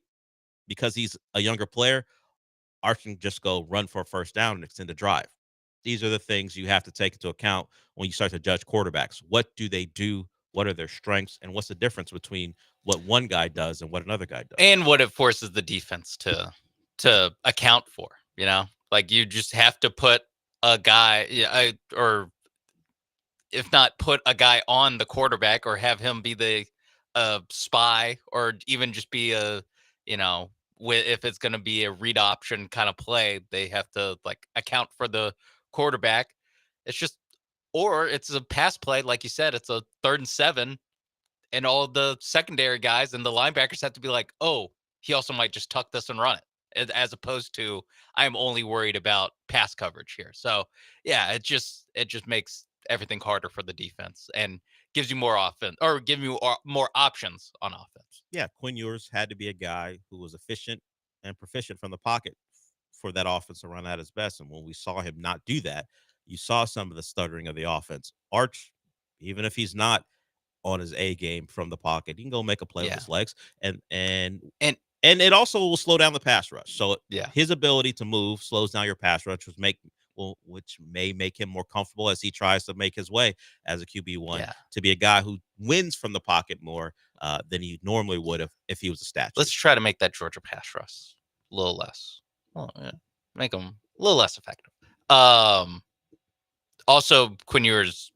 because he's a younger player, Arch can just go run for a first down and extend the drive. These are the things you have to take into account when you start to judge quarterbacks. What do they do? What are their strengths? And what's the difference between what one guy does and what another guy does? And what it forces the defense to account for, like you just have to put a guy, or if not put a guy on the quarterback, or have him be the spy, or even just be if it's going to be a read option kind of play, they have to account for the quarterback. Or it's a pass play, like you said, it's a 3rd and 7, and all the secondary guys and the linebackers have to be like, oh, he also might just tuck this and run it, as opposed to I'm only worried about pass coverage here. So yeah, it just makes everything harder for the defense and gives you more offense, or give you more options on offense. Yeah, Quinn Ewers had to be a guy who was efficient and proficient from the pocket for that offense to run at its best. And when we saw him not do that, you saw some of the stuttering of the offense. Arch, even if he's not on his A game from the pocket, he can go make a play with his legs, and it also will slow down the pass rush. So his ability to move slows down your pass rush, which may make him more comfortable as he tries to make his way as a QB1 to be a guy who wins from the pocket more than he normally would if he was a statue. Let's try to make that Georgia pass rush a little less. Make them a little less effective. Also, Quinn Ewers,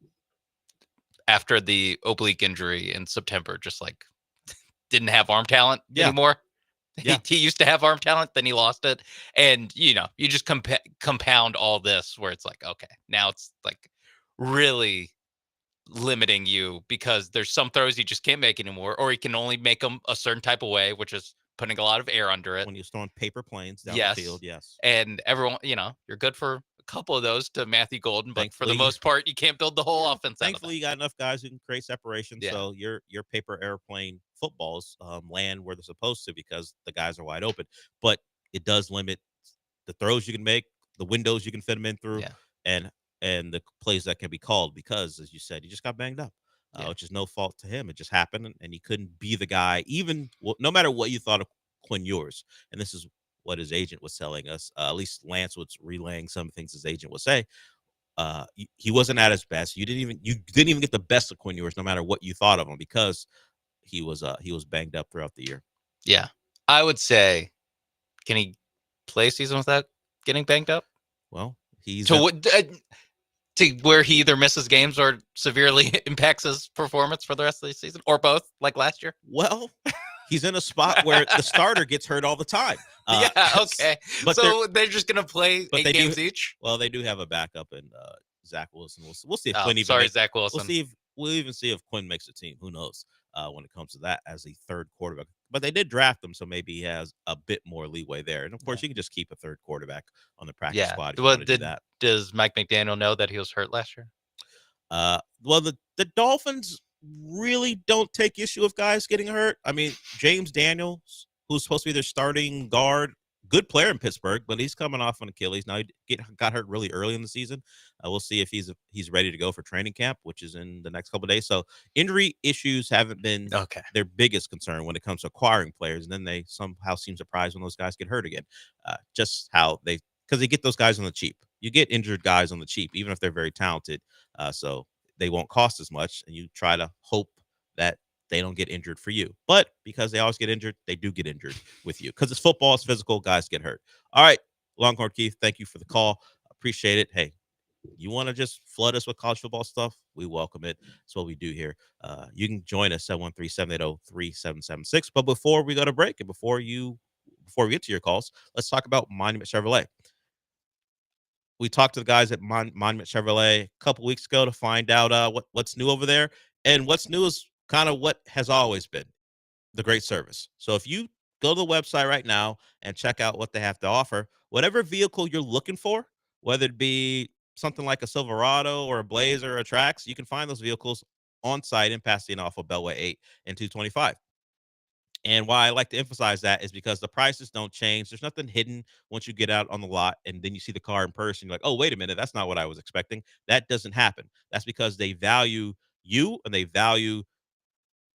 after the oblique injury in September, just didn't have arm talent anymore. Yeah. He used to have arm talent, then he lost it. And, you just compound all this where it's okay, now it's really limiting you, because there's some throws he just can't make anymore, or he can only make them a certain type of way, which is putting a lot of air under it. When you're throwing paper planes down the field, yes. And everyone, you're good for a couple of those to Matthew Golden, but for the most part, you can't build the whole offense. Thankfully, you got enough guys who can create separation, so your paper airplane footballs land where they're supposed to, because the guys are wide open. But it does limit the throws you can make, the windows you can fit them in through, and the plays that can be called because, as you said, he just got banged up, which is no fault to him. It just happened, and he couldn't be the guy, no matter what you thought of Quinn Ewers. And this is what his agent was telling us. At least Lance was relaying some things his agent would say. He wasn't at his best. You didn't even get the best of Quinn Ewers, no matter what you thought of him, because he was banged up throughout the year. Yeah, I would say, can he play a season without getting banged up? Well, he's to where he either misses games or severely impacts his performance for the rest of the season, or both, like last year. Well, he's in a spot where the starter gets hurt all the time. Okay. But so they're just going to play 8 games each? Well, they do have a backup in Zach Wilson. We'll see if Quinn even Zach Wilson. We'll even see if Quinn makes a team. Who knows when it comes to that as a third quarterback. But they did draft him, so maybe he has a bit more leeway there. And, of course, you can just keep a third quarterback on the practice squad if you want to do that. Does Mike McDaniel know that he was hurt last year? Well, the Dolphins really don't take issue with guys getting hurt. I mean, James Daniels, who's supposed to be their starting guard, good player in Pittsburgh, but he's coming off an Achilles. Now he got hurt really early in the season. We'll see if he's ready to go for training camp, which is in the next couple of days. So injury issues haven't been their biggest concern when it comes to acquiring players. And then they somehow seem surprised when those guys get hurt again. Just how because they get those guys on the cheap. You get injured guys on the cheap, even if they're very talented. So they won't cost as much, and you try to hope that they don't get injured for you. But because they always get injured, they do get injured with you. Because it's football, it's physical, guys get hurt. All right, Longhorn Keith, thank you for the call. Appreciate it. Hey, you want to just flood us with college football stuff? We welcome it. That's what we do here. You can join us at 713-780-3776. But before we go to break and before we get to your calls, let's talk about Monument Chevrolet. We talked to the guys at Monument Chevrolet a couple weeks ago to find out what's new over there. And what's new is kind of what has always been the great service. So if you go to the website right now and check out what they have to offer, whatever vehicle you're looking for, whether it be something like a Silverado or a Blazer or a Trax, you can find those vehicles on site in Pasadena off of Beltway 8 and 225. And why I like to emphasize that is because the prices don't change. There's nothing hidden once you get out on the lot and then you see the car in person. You're like, oh, wait a minute. That's not what I was expecting. That doesn't happen. That's because they value you and they value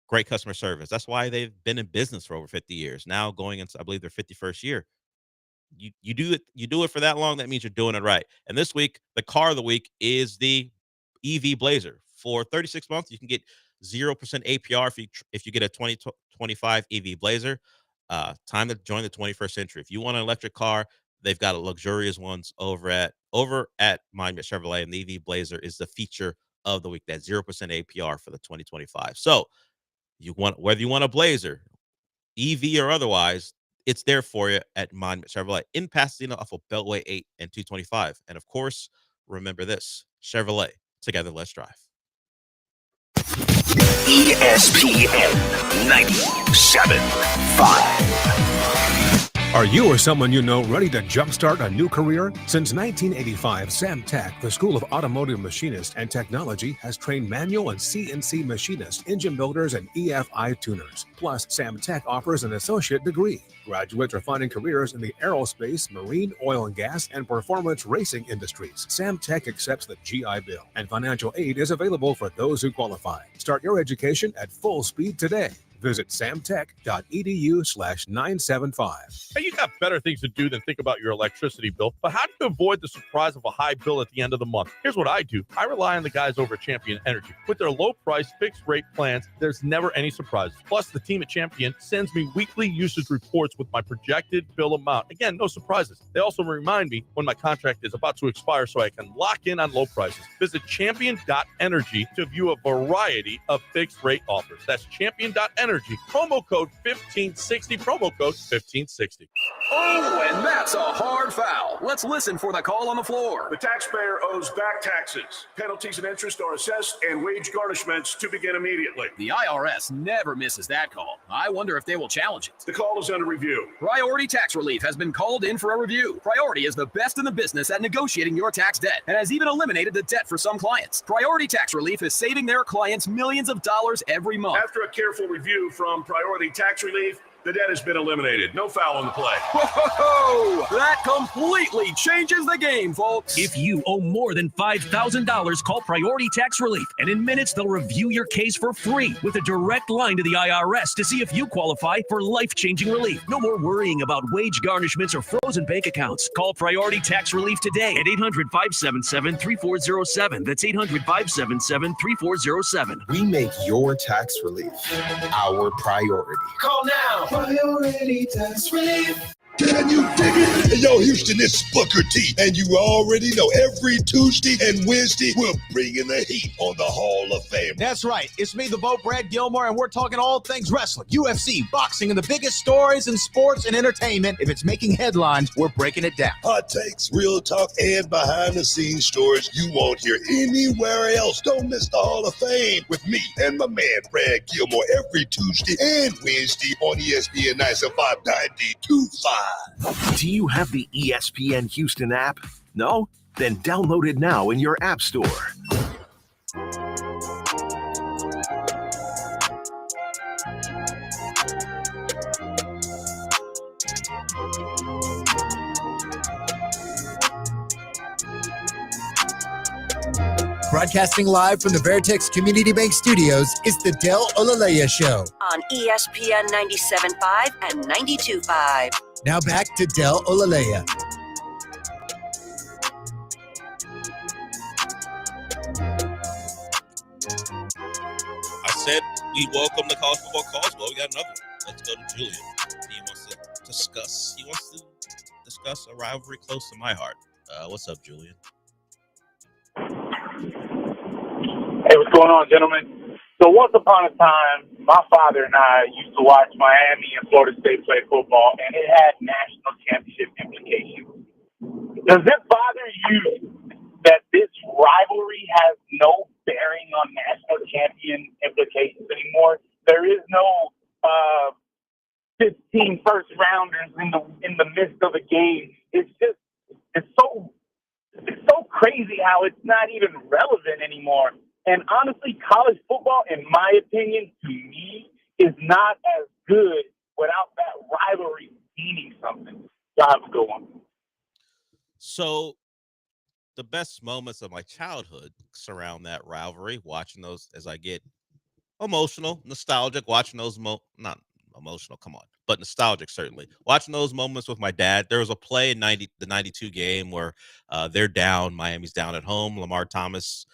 great customer service. That's why they've been in business for over 50 years. Now going into, I believe, their 51st year. You do it for that long. That means you're doing it right. And this week, the car of the week is the EV Blazer. For 36 months, you can get 0% APR if you get a 2025 EV Blazer. Time to join the 21st century. If you want an electric car, they've got luxurious ones over at Monument Chevrolet, and the EV Blazer is the feature of the week. That 0% APR for the 2025. So whether you want a Blazer, EV or otherwise, it's there for you at Monument Chevrolet in Pasadena off of Beltway 8 and 225. And of course, remember this: Chevrolet, together, let's drive. ESPN 97.5. Are you or someone you know ready to jumpstart a new career? Since 1985, Sam Tech, the School of Automotive Machinists and Technology, has trained manual and CNC machinists, engine builders, and EFI tuners. Plus, Sam Tech offers an associate degree. Graduates are finding careers in the aerospace, marine, oil and gas, and performance racing industries. Sam Tech accepts the GI Bill, and financial aid is available for those who qualify. Start your education at full speed today. Visit samtech.edu/975. Hey, you got better things to do than think about your electricity bill, but how do you avoid the surprise of a high bill at the end of the month? Here's what I do. I rely on the guys over at Champion Energy. With their low price, fixed rate plans, there's never any surprises. Plus, the team at Champion sends me weekly usage reports with my projected bill amount. Again, no surprises. They also remind me when my contract is about to expire so I can lock in on low prices. Visit champion.energy to view a variety of fixed rate offers. That's champion.energy. Promo code 1560. Promo code 1560. Oh, and that's a hard foul. Let's listen for the call on the floor. The taxpayer owes back taxes. Penalties and interest are assessed and wage garnishments to begin immediately. The IRS never misses that call. I wonder if they will challenge it. The call is under review. Priority Tax Relief has been called in for a review. Priority is the best in the business at negotiating your tax debt and has even eliminated the debt for some clients. Priority Tax Relief is saving their clients millions of dollars every month. After a careful review from Priority Tax Relief, The debt has been eliminated. No foul on the play. Whoa! That completely changes the game, folks. If you owe more than $5,000, call Priority Tax Relief, and in minutes they'll review your case for free with a direct line to the IRS to see if you qualify for life-changing relief. No more worrying about wage garnishments or frozen bank accounts. Call Priority Tax Relief today at 800-577-3407. That's 800-577-3407. We make your tax relief our priority. Call now. Priority Tax Relief. Can you dig it? Hey, yo, Houston, it's Booker T. And you already know every Tuesday and Wednesday, we're bringing the heat on the Hall of Fame. That's right. It's me, the vote, Brad Gilmore, and we're talking all things wrestling, UFC, boxing, and the biggest stories in sports and entertainment. If it's making headlines, we're breaking it down. Hot takes, real talk, and behind-the-scenes stories you won't hear anywhere else. Don't miss the Hall of Fame with me and my man, Brad Gilmore, every Tuesday and Wednesday on ESPN 97.5 Do you have the ESPN Houston app? No? Then download it now in your app store. Broadcasting live from the Veritex Community Bank Studios is the Del Olaleye Show. On ESPN 97.5 and 92.5. Now back to Del Olaleye. I said we welcome the college football calls. Well, we got another one. Let's go to Julian. He wants to discuss a rivalry close to my heart. What's up, Julian? Hey, what's going on, gentlemen? So once upon a time, my father and I used to watch Miami and Florida State play football, and it had national championship implications. Does it bother you that this rivalry has no bearing on national champion implications anymore? There is no 15 first rounders in the midst of a game. It's so crazy how it's not even relevant anymore. And honestly, college football, in my opinion, to me, is not as good without that rivalry meaning something. So I have to go on. So the best moments of my childhood surround that rivalry, watching those as I get emotional, nostalgic, watching those not emotional, come on, but nostalgic, certainly. Watching those moments with my dad. There was a play in the 92 game where they're down, Miami's down at home. Lamar Thomas,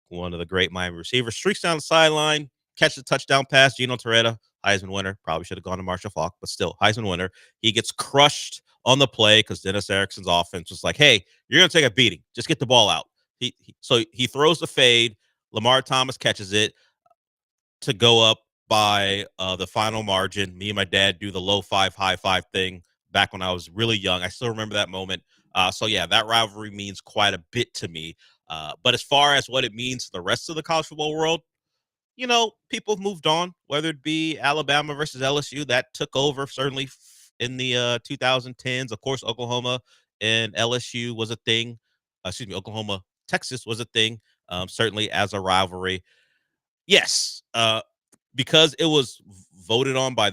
one of the great Miami receivers, streaks down the sideline, catches a touchdown pass. Gino Torretta, Heisman winner, probably should have gone to Marshall Faulk, but still, Heisman winner. He gets crushed on the play because Dennis Erickson's offense was like, hey, you're going to take a beating. Just get the ball out. So he throws the fade. Lamar Thomas catches it to go up by the final margin. Me and my dad do the low five, high five thing back when I was really young. I still remember that moment. So, yeah, that rivalry means quite a bit to me. But as far as what it means to the rest of the college football world, you know, people have moved on, whether it be Alabama versus LSU. That took over certainly in the 2010s. Of course, Oklahoma and LSU was a thing. Oklahoma, Texas was a thing, certainly as a rivalry. Yes, because it was voted on by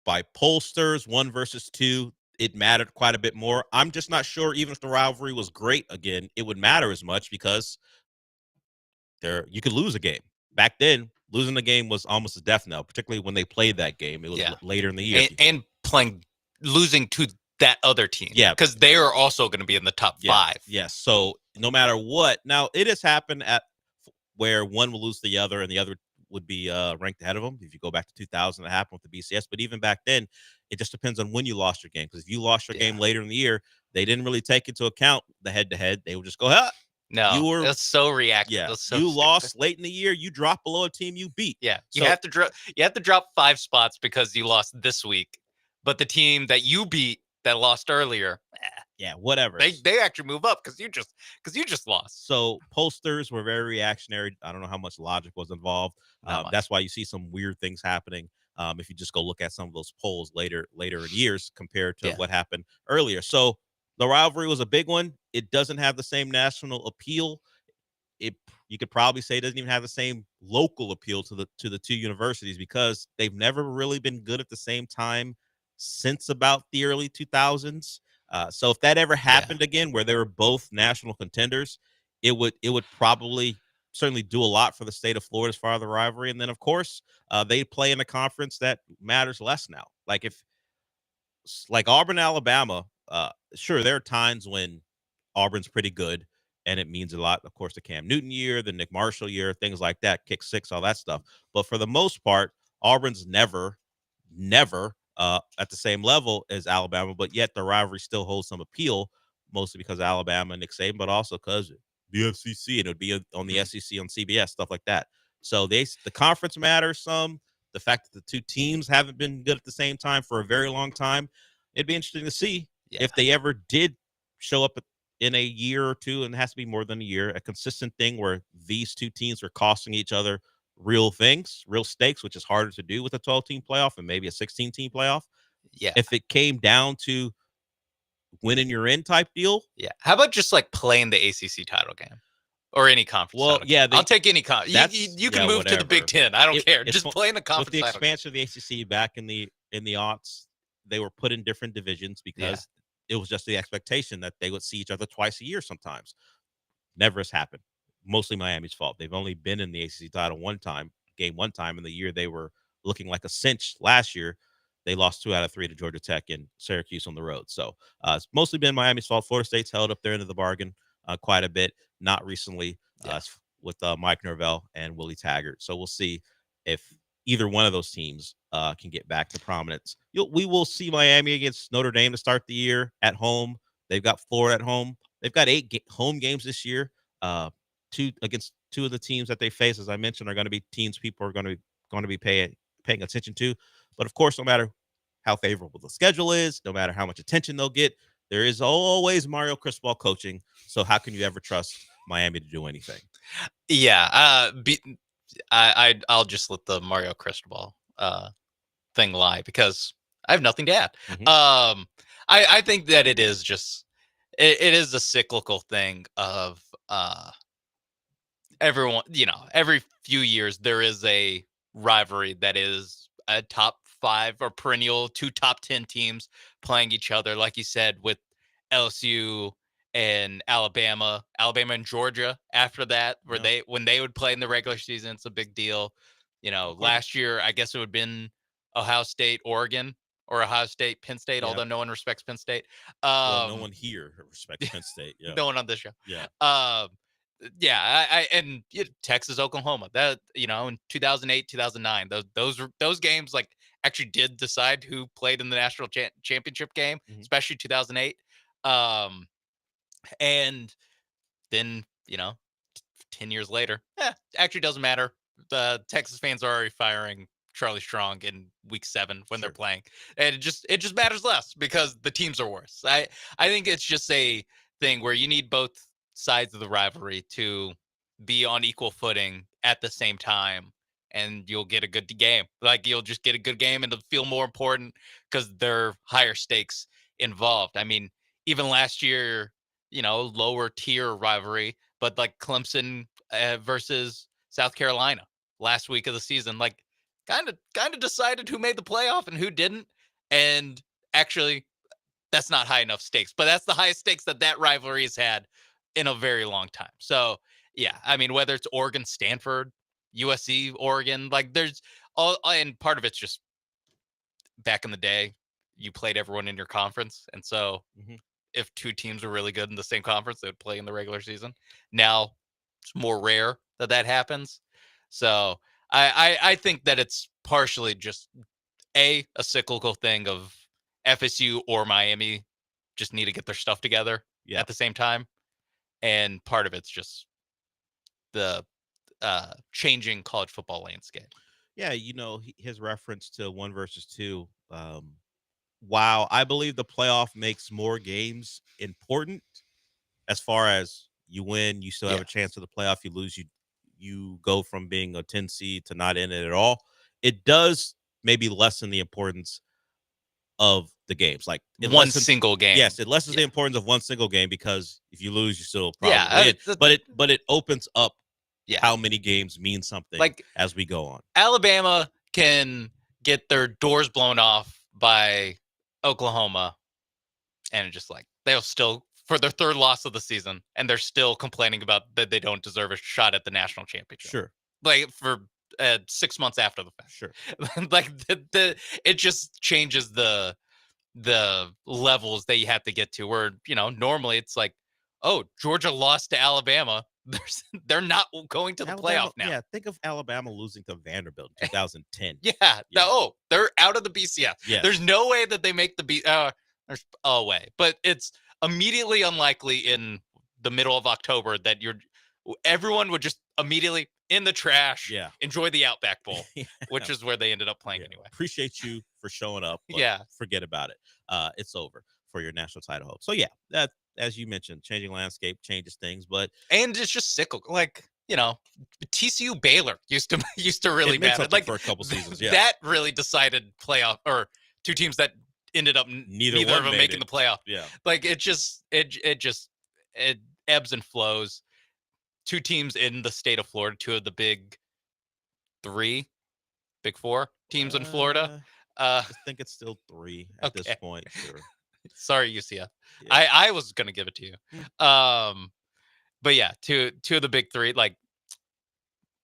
pollsters, 1 versus 2, it mattered quite a bit more. I'm just not sure, even if the rivalry was great again, it would matter as much because you could lose a game. Back then, losing the game was almost a death knell, particularly when they played that game. It was later in the year. And losing to that other team. Yeah. Because they are also going to be in the top 5. Yes. So no matter what, now it has happened at where one will lose to the other and the other would be ranked ahead of them. If you go back to 2000, it happened with the BCS. But even back then, it just depends on when you lost your game. Because if you lost your game later in the year, they didn't really take into account the head-to-head. They would just go, no, that's so reactive. Yeah, that's so you stupid. lost late in the year. You dropped below a team you beat. Yeah, you have to drop 5 spots because you lost this week. But the team that you beat that lost earlier, whatever. They actually move up because you just lost. So pollsters were very reactionary. I don't know how much logic was involved. That's why you see some weird things happening. If you just go look at some of those polls later in years compared to what happened earlier. So the rivalry was a big one. It doesn't have the same national appeal. You could probably say it doesn't even have the same local appeal to the 2 universities because they've never really been good at the same time since about the early 2000s. So if that ever happened again, where they were both national contenders, it would probably certainly do a lot for the state of Florida as far as the rivalry. And then, of course, they play in a conference that matters less now. Like Auburn, Alabama, sure, there are times when Auburn's pretty good, and it means a lot, of course, the Cam Newton year, the Nick Marshall year, things like that, kick six, all that stuff. But for the most part, Auburn's never at the same level as Alabama, but yet the rivalry still holds some appeal, mostly because of Alabama and Nick Saban, but also because the FCC, and it would be on the SEC on CBS, stuff like that. So the conference matters some. The fact that the two teams haven't been good at the same time for a very long time, it'd be interesting to see if they ever did show up in a year or two, and it has to be more than a year, a consistent thing where these two teams are costing each other real things, real stakes, which is harder to do with a 12-team playoff and maybe a 16-team playoff. Yeah. If it came down to winning your in type deal. Yeah. How about just like playing the ACC title game or any conference? Well, yeah, I'll take any conference. You can move to the Big Ten. I don't care. Just play in the conference. With the expansion of the ACC back in the aughts, they were put in different divisions because it was just the expectation that they would see each other twice a year sometimes. Never has happened. Mostly Miami's fault. They've only been in the ACC title one time, in the year they were looking like a cinch last year. They lost 2 out of 3 to Georgia Tech and Syracuse on the road. So it's mostly been Miami's fault. Florida State's held up their end of the bargain quite a bit. Not recently with Mike Norvell and Willie Taggart. So we'll see if either one of those teams can get back to prominence. We will see Miami against Notre Dame to start the year at home. They've got Florida at home. They've got 8 home games this year. 2 against 2 of the teams that they face, as I mentioned, are going to be teams people are going to be paying attention to. But of course, no matter how favorable the schedule is, no matter how much attention they'll get, there is always Mario Cristobal coaching. So how can you ever trust Miami to do anything? Yeah, I'll just let the Mario Cristobal thing lie because I have nothing to add. Mm-hmm. I think that it is just it is a cyclical thing of everyone. Every few years there is a rivalry that is a top 5 or perennial 2 top 10 teams playing each other, like you said, with LSU and Alabama and Georgia after that, when they would play in the regular season, it's a big deal. Last year, I guess it would have been Ohio State, Oregon, or Ohio State, Penn State, although no one respects Penn State. Well, no one here respects Penn State. Yeah. No one on this show. Yeah. And Texas, Oklahoma, that, in 2008, 2009, those games like actually did decide who played in the national championship game, especially 2008. And then, 10 years later, actually doesn't matter. The Texas fans are already firing Charlie Strong in week 7 when they're playing. And it just matters less because the teams are worse. I think it's just a thing where you need both sides of the rivalry to be on equal footing at the same time, and you'll get a good game. Like, you'll just get a good game and it'll feel more important because there are higher stakes involved. I mean, even last year, lower tier rivalry, but like Clemson versus South Carolina last week of the season, like kind of decided who made the playoff and who didn't. And actually, that's not high enough stakes, but that's the highest stakes that rivalry has had in a very long time. So yeah, I mean, whether it's Oregon, Stanford, USC, Oregon, like there's all, and part of it's just back in the day, you played everyone in your conference. And so if 2 teams were really good in the same conference, they would play in the regular season. Now it's more rare that happens. So I think that it's partially just a cyclical thing of FSU or Miami just need to get their stuff together at the same time. And part of it's just the changing college football landscape. Yeah, his reference to 1 versus 2. Wow, I believe the playoff makes more games important. As far as you win, you still have a chance to the playoff. You lose, you go from being a 10 seed to not in it at all. It does maybe lessen the importance of the games, like one single game. Yes, it lessens the importance of one single game because if you lose, you still probably win. But it opens up how many games mean something as we go on. Alabama can get their doors blown off by Oklahoma, and just like they'll still for their third loss of the season, and they're still complaining about that they don't deserve a shot at the national championship. Sure. Like for 6 months after the fact. Sure. Like it just changes the levels that you have to get to where, normally it's like, oh, Georgia lost to Alabama. They're not going to the playoff now. Yeah, think of Alabama losing to Vanderbilt in 2010. Yeah. They're out of the BCS. Yeah. There's no way that they make the there's a way, but it's immediately unlikely in the middle of October that everyone would just immediately in the trash. Yeah. Enjoy the Outback Bowl, which is where they ended up playing anyway. Appreciate you for showing up. But Yeah. Forget about it. It's over for your national title hope. So yeah, that, as you mentioned, changing landscape changes things, and it's just cyclical. Like, TCU Baylor used to really bad. Like for a couple seasons. Yeah. That really decided playoff or two teams that ended up neither of them making the playoff. Yeah. Like it ebbs and flows. Two teams in the state of Florida, two of the big four teams in Florida. I think it's still 3 at this point. Sure. Sorry, UCF. Yeah. I was gonna give it to you. But yeah, two of the big 3. Like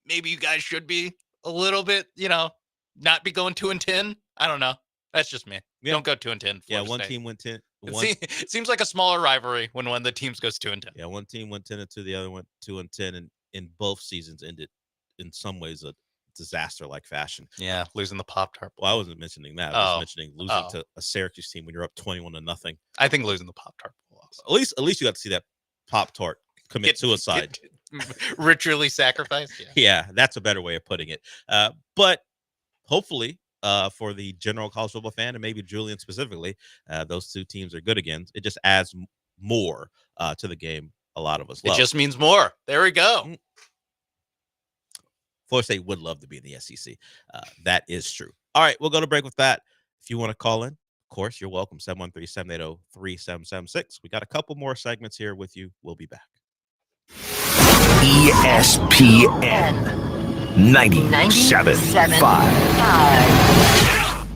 maybe you guys should be a little bit, not be going 2-10. I don't know. That's just me. Yeah. Don't go 2-10. Yeah, one team went 10. It seems like a smaller rivalry when one of the teams goes 2-10. Yeah, one team went 10-2, the other went 2-10, and in both seasons ended in some ways a disaster-like fashion. Yeah, losing the Pop-Tart. Well, I wasn't mentioning that. I was mentioning losing to a Syracuse team when you're up 21-0. I think losing the Pop-Tart. At least you got to see that Pop-Tart commit suicide. Ritually sacrificed. Yeah, that's a better way of putting it. But hopefully, for the general college football fan, and maybe Julian specifically, those two teams are good again. It just adds more to the game a lot of us love. It just means more. There we go. Florida State would love to be in the SEC. That is true. All right, we'll go to break with that. If you want to call in, of course, you're welcome. 713-780-3776. We got a couple more segments here with you. We'll be back. ESPN 97.5.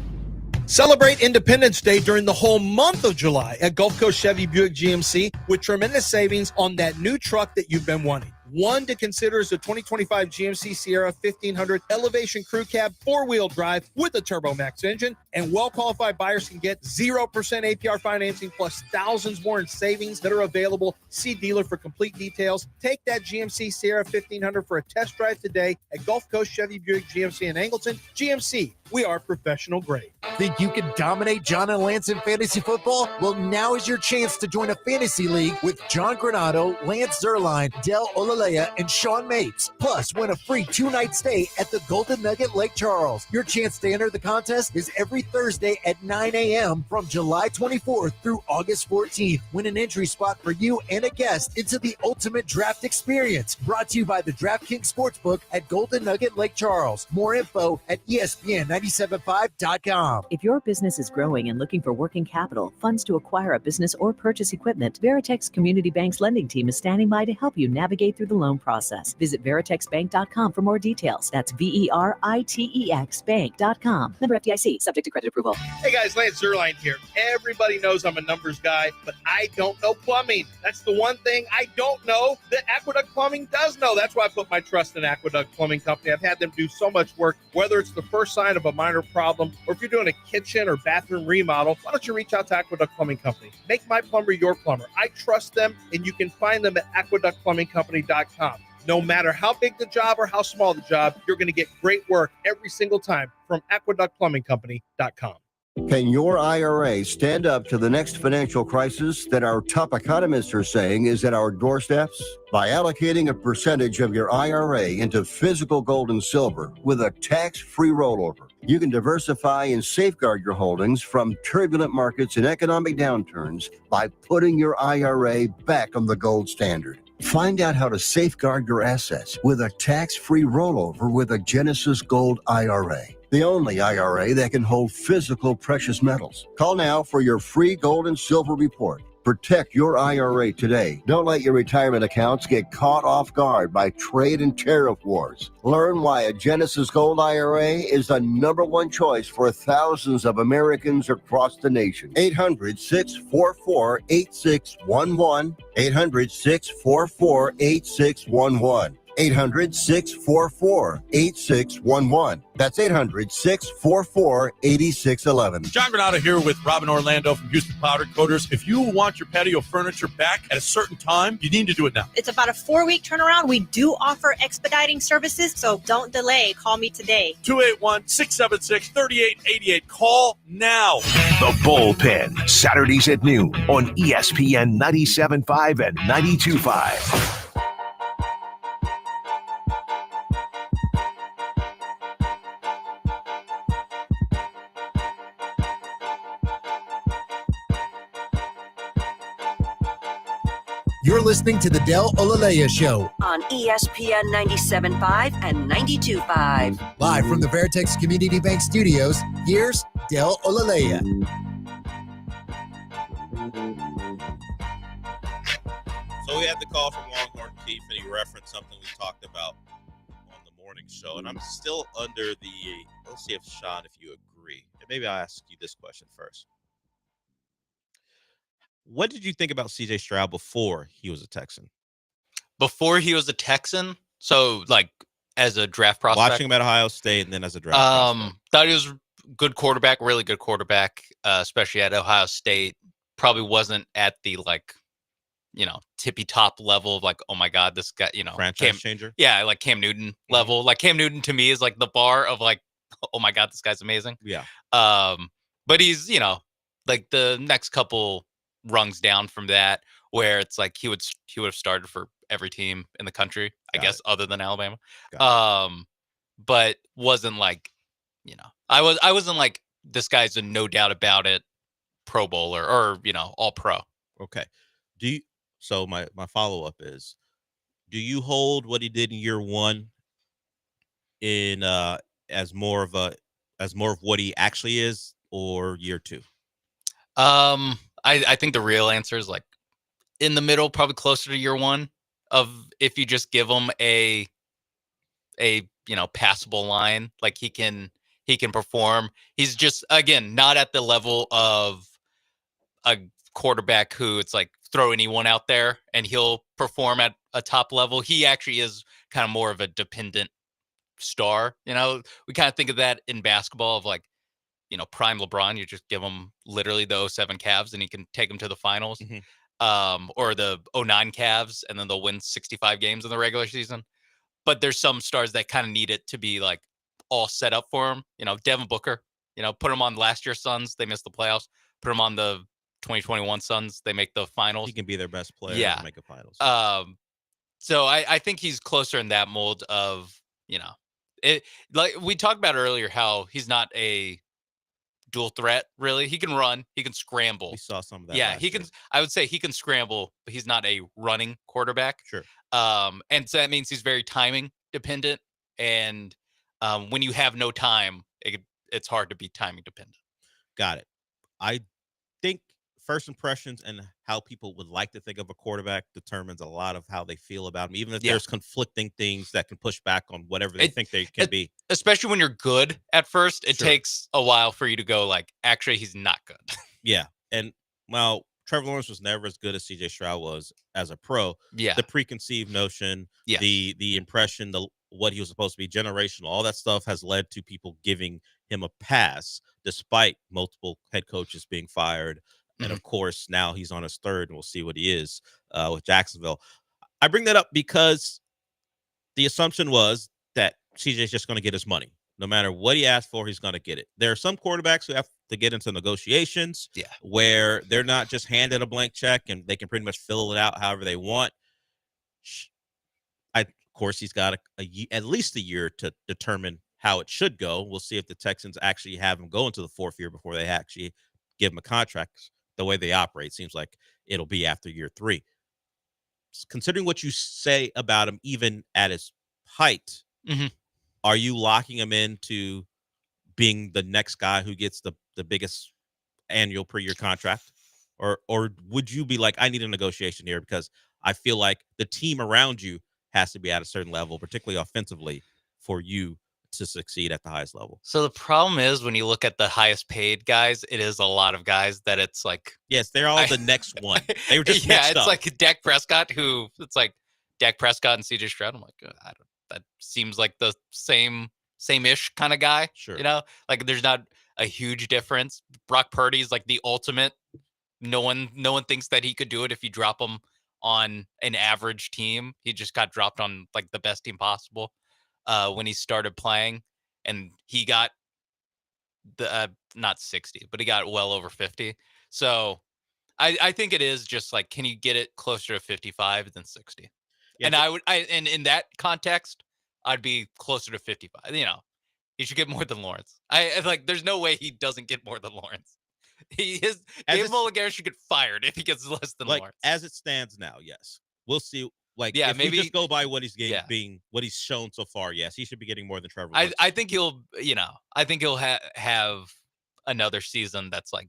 Celebrate Independence Day during the whole month of July at Gulf Coast Chevy Buick GMC with tremendous savings on that new truck that you've been wanting. One to consider is the 2025 GMC Sierra 1500 Elevation Crew Cab 4-wheel drive with a Turbo Max engine, and well-qualified buyers can get 0% APR financing plus thousands more in savings that are available. See dealer for complete details. Take that GMC Sierra 1500 for a test drive today at Gulf Coast Chevy Buick GMC in Angleton. GMC, we are professional grade. Think you can dominate John and Lance in fantasy football? Well, now is your chance to join a fantasy league with John Granado, Lance Zerline, Del Olaleye, and Sean Mates. Plus, win a free 2-night stay at the Golden Nugget Lake Charles. Your chance to enter the contest is every Thursday at 9 a.m. from July 24th through August 14th. Win an entry spot for you and a guest into the ultimate draft experience. Brought to you by the DraftKings Sportsbook at Golden Nugget Lake Charles. More info at ESPN975.com. If your business is growing and looking for working capital, funds to acquire a business or purchase equipment, Veritex Community Bank's lending team is standing by to help you navigate through the loan process. Visit veritexbank.com for more details. That's VERITEX bank.com. Member FDIC, subject to credit approval. Hey guys, Lance Zerline here. Everybody knows I'm a numbers guy, but I don't know plumbing. That's the one thing I don't know that Aqueduct Plumbing does know. That's why I put my trust in Aqueduct Plumbing Company. I've had them do so much work, whether it's the first sign of a minor problem or if you're doing a kitchen or bathroom remodel. Why don't you reach out to Aqueduct Plumbing Company? Make my plumber your plumber. I trust them, and you can find them at aqueductplumbingcompany.com. No matter how big the job or how small the job, you're going to get great work every single time from aqueductplumbingcompany.com. Can your IRA stand up to the next financial crisis that our top economists are saying is at our doorsteps? By allocating a percentage of your IRA into physical gold and silver with a tax-free rollover, you can diversify and safeguard your holdings from turbulent markets and economic downturns by putting your IRA back on the gold standard. Find out how to safeguard your assets with a tax-free rollover with a Genesis Gold IRA. The only IRA that can hold physical precious metals. Call now for your free gold and silver report. Protect your IRA today. Don't let your retirement accounts get caught off guard by trade and tariff wars. Learn why a Genesis Gold IRA is the #1 choice for thousands of Americans across the nation. 800-644-8611. 800-644-8611. 800-644-8611. That's 800-644-8611. John Granado here with Robin Orlando from Houston Powder Coaters. If you want your patio furniture back at a certain time, you need to do it now. It's about a 4-week turnaround. We do offer expediting services, so don't delay. Call me today. 281-676-3888. Call now. The Bullpen, Saturdays at noon on ESPN 97.5 and 92.5. You're listening to the Del Olaleye Show. On ESPN 97.5 and 92.5. Live from the Veritex Community Bank Studios, here's Del Olaleye. So we had the call from Longhorn Keith, and he referenced something we talked about on the morning show. And I'm still under the, let's see if Sean, if you agree. And maybe I'll ask you this question first. What did you think about C.J. Stroud before he was a Texan? Before he was a Texan? So, like, as a draft prospect? Watching him at Ohio State and then as a draft prospect. Thought he was a good quarterback, really good quarterback, especially at Ohio State. Probably wasn't at the, like, you know, tippy top level of, like, oh, my God, this guy, you know. Franchise changer? Yeah, like Cam Newton level. Like, Cam Newton, to me, is, like, the bar of, like, oh, my God, this guy's amazing. Yeah. But he's, you know, like, the next couple rungs down from that, where it's like he would have started for every team in the country, I guess, other than Alabama. But wasn't like, you know, I wasn't like, this guy's a no doubt about it Pro Bowler or, you know, all pro. Okay. So my follow-up is, do you hold what he did in year one in as more of what he actually is, or year two? I think the real answer is like in the middle, probably closer to year one, of if you just give him a you know, passable line, like he can perform. He's just, again, not at the level of a quarterback who it's like throw anyone out there and he'll perform at a top level. He actually is kind of more of a dependent star. You know, we kind of think of that in basketball of like, you know, prime LeBron, you just give him literally the 07 Cavs and he can take them to the finals, or the 09 Cavs, and then they'll win 65 games in the regular season. But there's some stars that kind of need it to be like all set up for him. You know, Devin Booker, you know, put him on last year's Suns, they missed the playoffs. Put him on the 2021 Suns, they make the finals. He can be their best player to make a finals. So I think he's closer in that mold of, you know, it, like we talked about earlier, how he's not a dual threat, really. He can run, he can scramble. We saw some of that. Yeah, he can. I would say he can scramble, but he's not a running quarterback. Sure. And so that means he's very timing dependent. And when you have no time, it's hard to be timing dependent. Got it. I think first impressions and how people would like to think of a quarterback determines a lot of how they feel about him, even if there's conflicting things that can push back on whatever they think they can be. Especially when you're good at first, it takes a while for you to go like, actually, he's not good. Yeah. And well, Trevor Lawrence was never as good as CJ Stroud was as a pro. Yeah. The preconceived notion, the impression, what he was supposed to be, generational, all that stuff has led to people giving him a pass despite multiple head coaches being fired. And of course, now he's on his third, and we'll see what he is with Jacksonville. I bring that up because the assumption was that CJ's just going to get his money. No matter what he asked for, he's going to get it. There are some quarterbacks who have to get into negotiations where they're not just handed a blank check and they can pretty much fill it out however they want. Of course, he's got at least a year to determine how it should go. We'll see if the Texans actually have him go into the fourth year before they actually give him a contract. The way they operate seems like it'll be after year 3. Considering what you say about him, even at his height, are you locking him into being the next guy who gets the biggest annual per year contract? Or would you be like, I need a negotiation here because I feel like the team around you has to be at a certain level, particularly offensively, for you to succeed at the highest level? So the problem is when you look at the highest paid guys, it is a lot of guys that it's like, yes, they're all the next one. They were just next it's up. like Dak Prescott, who it's like Dak Prescott and CJ Stroud. I'm like, that seems like the same-ish kind of guy. Sure. Like there's not a huge difference. Brock Purdy's like the ultimate. No one thinks that he could do it if you drop him on an average team. He just got dropped on like the best team possible when he started playing, and he got the not 60, but he got well over 50. So I think it is just like, can you get it closer to 55 than 60? Yeah, And in that context, I'd be closer to 55. He should get more than Lawrence. I like. There's no way he doesn't get more than Lawrence. Dave Mulligara should get fired if he gets less than Lawrence. As it stands now, yes. We'll see. Like, Yeah, if maybe- we just go by what he's getting, what he's shown so far, yes, he should be getting more than Trevor Lawrence. I think he'll, have another season that's like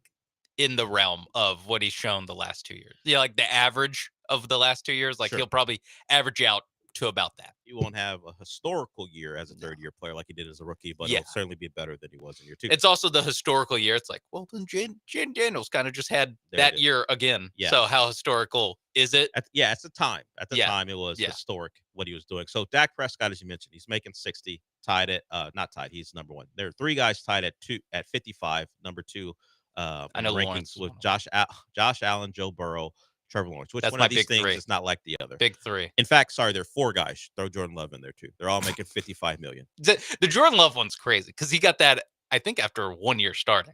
in the realm of what he's shown the last 2 years. Yeah, like the average of the last 2 years. Like Sure. he'll probably average out to about that. He won't have a historical year as a third-year player like he did as a rookie, but Yeah. he'll certainly be better than he was in year 2. It's also the historical year. It's like, well, then Jane Daniels kind of just had There it that is. year again. Yeah. So how historical is it? At the time. At the Yeah. time, it was Yeah. historic what he was doing. So Dak Prescott, as you mentioned, he's making 60, tied at not tied. He's number one. There are 3 guys tied at 55. Number 2, I in know the rankings Lawrence is with one Josh Allen, Joe Burrow, Trevor Lawrence. Which That's one my of these big things 3. is not like the other? Big 3. In fact, sorry, there are 4 guys. Throw Jordan Love in there too. They're all making 55 million. The Jordan Love one's crazy because he got that, I think, after 1 year starting.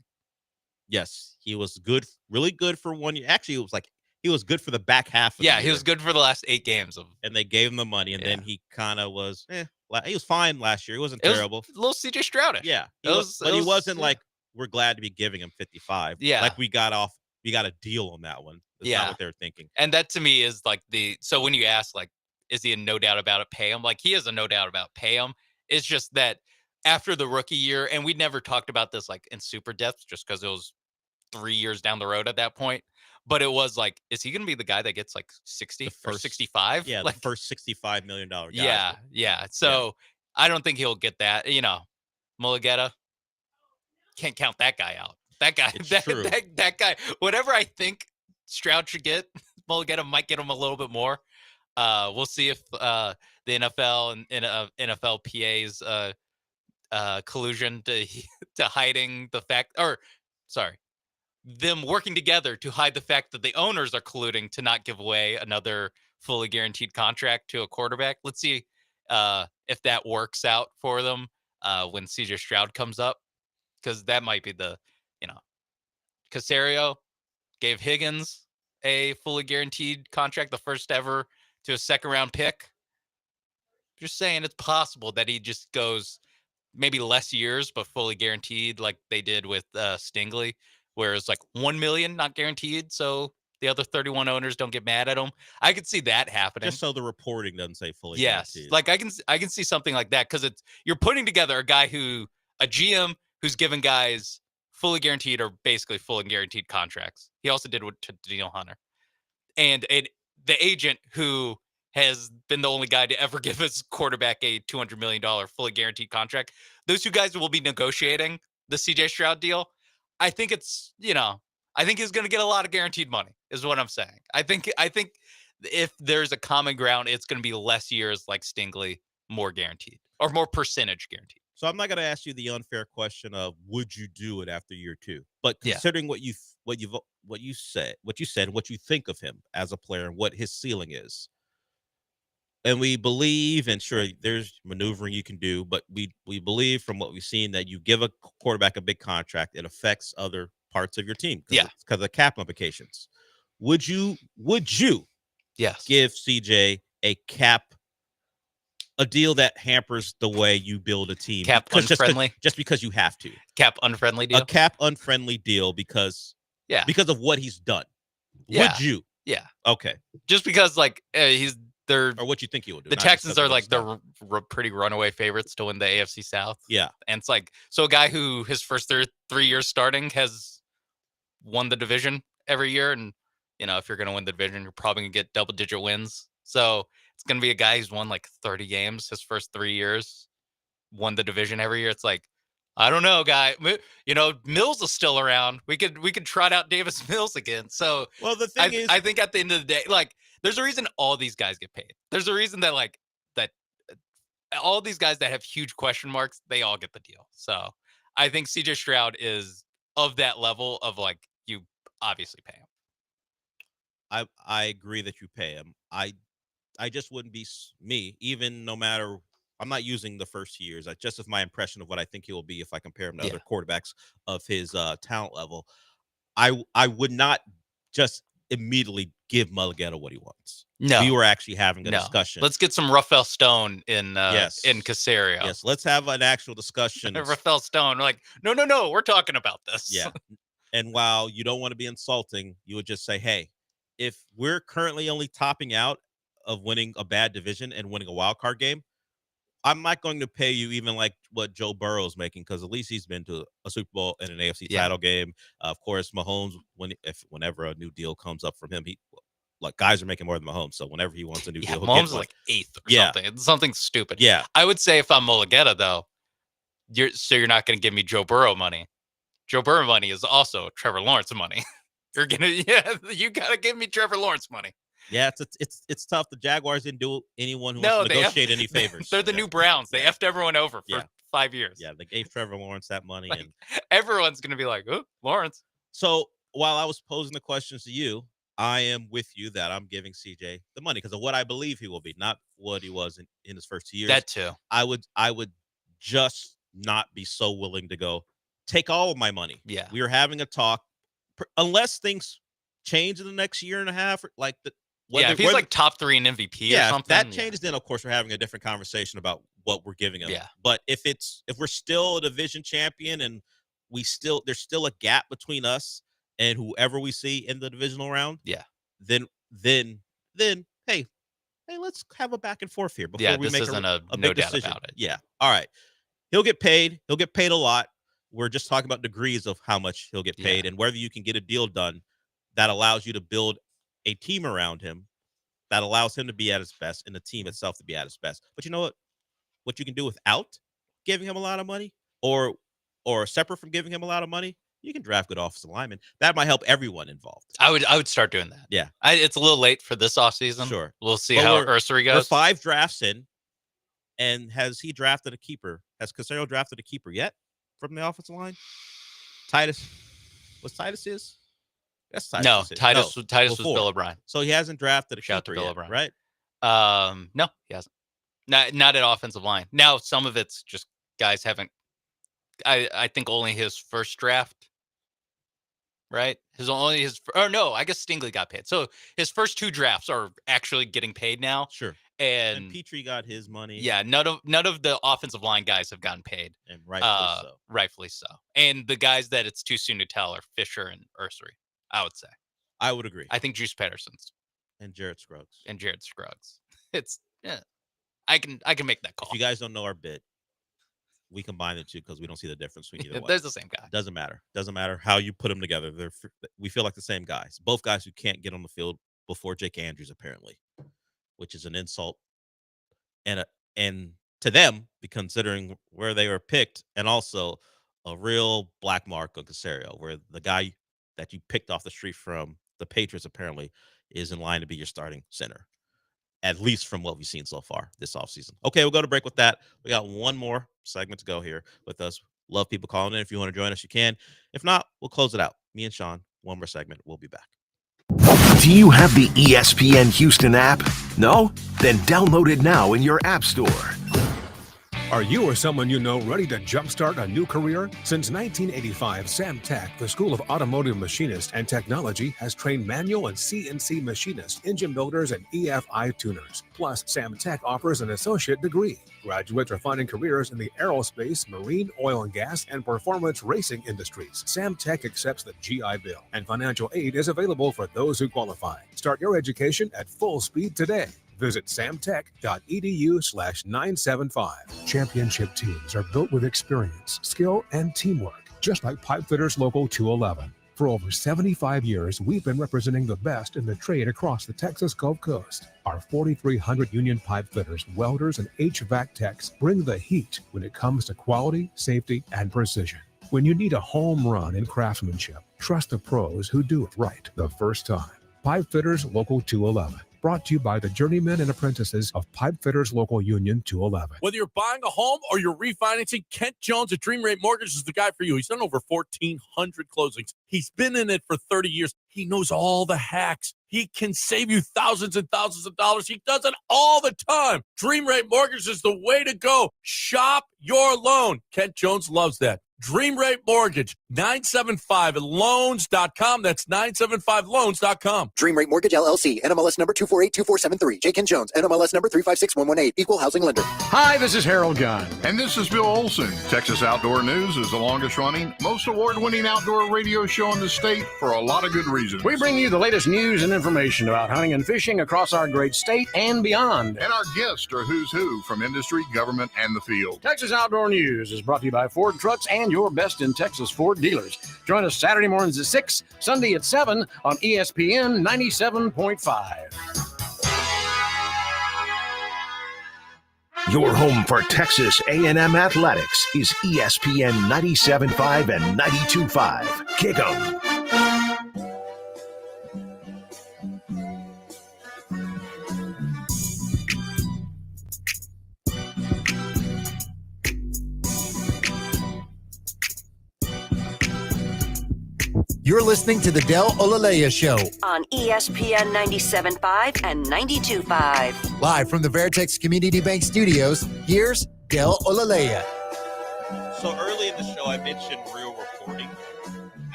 Yes, he was good, really good for 1 year. Actually, it was like he was good for the back half of the Yeah, year. he was good for the last 8 games of. And they gave him the money, and then he kind of was, he was fine last year. He wasn't It was terrible. a little CJ Stroudish. Yeah, It was- but it he was- wasn't yeah. like, we're glad to be giving him 55. Yeah. Like we got a deal on that one. That's Yeah. not what they were thinking. And that to me is like so when you ask, like, is he a no doubt about it, pay him? Like, he is a no doubt about pay him. It's just that after the rookie year, and we never talked about this like in super depth just because it was 3 years down the road at that point. But it was like, is he going to be the guy that gets like 60 or 65? Yeah, Like, the first $65 million guy. yeah. So I don't think he'll get that. Mulligara, can't count that guy out. That guy, true. that guy, whatever I think Stroud should get, Mulligara might get him a little bit more. We'll see if the NFL and NFLPA's collusion to hiding the fact, them working together to hide the fact that the owners are colluding to not give away another fully guaranteed contract to a quarterback. Let's see if that works out for them when CJ Stroud comes up, because that might be the, Casario gave Higgins a fully guaranteed contract, the first ever to a second-round pick. Just saying, it's possible that he just goes maybe less years, but fully guaranteed, like they did with Stingley, where it's like $1 million not guaranteed, so the other 31 owners don't get mad at him. I could see that happening. Just so the reporting doesn't say fully Yes, guaranteed. like I can see something like that, because you're putting together a GM who's given guys fully guaranteed or basically fully guaranteed contracts. He also did with Daniel Hunter, and the agent who has been the only guy to ever give his quarterback a $200 million fully guaranteed contract. Those 2 guys will be negotiating the CJ Stroud deal. I think it's, I think he's going to get a lot of guaranteed money is what I'm saying. I think if there's a common ground, it's going to be less years like Stingley, more guaranteed or more percentage guaranteed. So I'm not going to ask you the unfair question of would you do it after year 2, but considering what you said, what you think of him as a player and what his ceiling is, and we believe, and sure, there's maneuvering you can do, but we believe from what we've seen that you give a quarterback a big contract, it affects other parts of your team. Because of cap implications. Would you yes give CJ a deal that hampers the way you build a team? Cap unfriendly? Just because you have to. Cap unfriendly deal? A cap unfriendly deal because of what he's done. Yeah. Would you? Yeah. Okay. Just because or what you think he will do. The Texans are like the pretty runaway favorites to win the AFC South. Yeah. And it's like, so a guy who his first 3 years starting has won the division every year. And, if you're going to win the division, you're probably going to get double-digit wins. So it's going to be a guy who's won like 30 games his first 3 years, won the division every year. It's like, I don't know, guy. Mills is still around. We could trot out Davis Mills again. So, well, the thing is, I think at the end of the day, like, there's a reason all these guys get paid. There's a reason that all these guys that have huge question marks, they all get the deal. So I think CJ Stroud is of that level of like, you obviously pay him. I agree that you pay him. I just wouldn't be me, even no matter. I'm not using the first years. Just as my impression of what I think he will be if I compare him to other quarterbacks of his talent level. I would not just immediately give Mulligetta what he wants. No, we were actually having a discussion. Let's get some Rafael Stone in Caserio. Yes, let's have an actual discussion. Rafael Stone, like, no, we're talking about this. Yeah, and while you don't want to be insulting, you would just say, hey, if we're currently only topping out of winning a bad division and winning a wild card game, I'm not going to pay you even like what Joe Burrow's making, because at least he's been to a Super Bowl and an AFC title game. Of course, Mahomes, whenever a new deal comes up from him, guys are making more than Mahomes. So whenever he wants a new deal, Mahomes is like 8th or something. It's something stupid. Yeah, I would say if I'm Mulligetta, though, you're not going to give me Joe Burrow money. Joe Burrow money is also Trevor Lawrence money. You got to give me Trevor Lawrence money. Yeah, it's tough. The Jaguars didn't do anyone who wants to negotiate any favors. They're the new Browns. They effed everyone over for 5 years. Yeah, they gave Trevor Lawrence that money. Like, and everyone's going to be like, oh, Lawrence. So while I was posing the questions to you, I am with you that I'm giving CJ the money because of what I believe he will be, not what he was in his first 2 years. That too. I would just not be so willing to go take all of my money. Yeah. We are having a talk. Unless things change in the next year and a half, if he's like top 3 in MVP or something. If that changes, then of course we're having a different conversation about what we're giving him. Yeah. But if we're still a division champion and there's still a gap between us and whoever we see in the divisional round, then hey, let's have a back and forth here before we make a big decision. About it. Yeah. All right. He'll get paid. He'll get paid a lot. We're just talking about degrees of how much he'll get paid and whether you can get a deal done that allows you to build a team around him that allows him to be at his best and the team itself to be at its best. But you know what you can do without giving him a lot of money or separate from giving him a lot of money, you can draft good offensive linemen. That might help everyone involved. I would start doing that. Yeah. It's a little late for this offseason. Sure. We'll see how Ursary goes. We're 5 drafts in, and has he drafted a keeper? Has Caserio drafted a keeper yet from the offensive line? Titus. What's Titus is? That's Titus. No, Titus was Bill O'Brien. So he hasn't drafted a Shout keeper to Bill yet, O'Brien. right? No, he hasn't. Not at offensive line. Now, some of it's just guys haven't. I think only his first draft, right? I guess Stingley got paid. So his first 2 drafts are actually getting paid now. Sure. And Petrie got his money. Yeah, none of the offensive line guys have gotten paid. And rightfully so. Rightfully so. And the guys that it's too soon to tell are Fisher and Ursary, I would say. I would agree. I think Juice Patterson's. And Jared Scruggs. It's I can make that call. If you guys don't know our bit, we combine the two because we don't see the difference between either one. There's the same guy. Doesn't matter how you put them together. We feel like the same guys. Both guys who can't get on the field before Jake Andrews, apparently, which is an insult and to them, considering where they were picked, and also a real black mark on Caserio, where the guy that you picked off the street from the Patriots apparently is in line to be your starting center, at least from what we've seen so far this offseason. Okay, we'll go to break with that. We got one more segment to go here with us. Love people calling in. If you want to join us, you can. If not, we'll close it out. Me and Sean, one more segment. We'll be back. Do you have the ESPN Houston app? No? Then download it now in your app store. Are you or someone you know ready to jumpstart a new career? Since 1985, Samtech, the School of Automotive Machinists and Technology, has trained manual and CNC machinists, engine builders, and EFI tuners. Plus, Samtech offers an associate degree. Graduates are finding careers in the aerospace, marine, oil and gas, and performance racing industries. Samtech accepts the GI Bill, and financial aid is available for those who qualify. Start your education at full speed today. Visit samtech.edu/975. Championship teams are built with experience, skill, and teamwork, just like Pipefitters Local 211. For over 75 years, we've been representing the best in the trade across the Texas Gulf Coast. Our 4,300 union pipe fitters, welders, and HVAC techs bring the heat when it comes to quality, safety, and precision. When you need a home run in craftsmanship, trust the pros who do it right the first time. Pipe Fitters Local 211. Brought to you by the journeymen and apprentices of Pipe Fitters Local Union 211. Whether you're buying a home or you're refinancing, Kent Jones at Dream Rate Mortgage is the guy for you. He's done over 1,400 closings. He's been in it for 30 years. He knows all the hacks. He can save you thousands and thousands of dollars. He does it all the time. Dream Rate Mortgage is the way to go. Shop your loan. Kent Jones loves that. Dream Rate Mortgage, 975loans.com. That's 975loans.com. Dream Rate Mortgage LLC, NMLS number 2482473. J. Ken Jones, NMLS number 356118. Equal housing lender. Hi, this is Harold Gunn. And this is Bill Olson. Texas Outdoor News is the longest running, most award-winning outdoor radio show in the state for a lot of good reasons. We bring you the latest news and information about hunting and fishing across our great state and beyond. And our guests are who's who from industry, government, and the field. Texas Outdoor News is brought to you by Ford Trucks and your best in Texas Ford dealers. Join us Saturday mornings at 6, Sunday at 7 on ESPN 97.5. Your home for Texas A&M athletics is ESPN 97.5 and 92.5. Kick 'em. You're listening to the Del Olaleye Show on ESPN 97.5 and 92.5. Live from the Veritex Community Bank Studios, here's Del Olaleye. So early in the show, I mentioned real reporting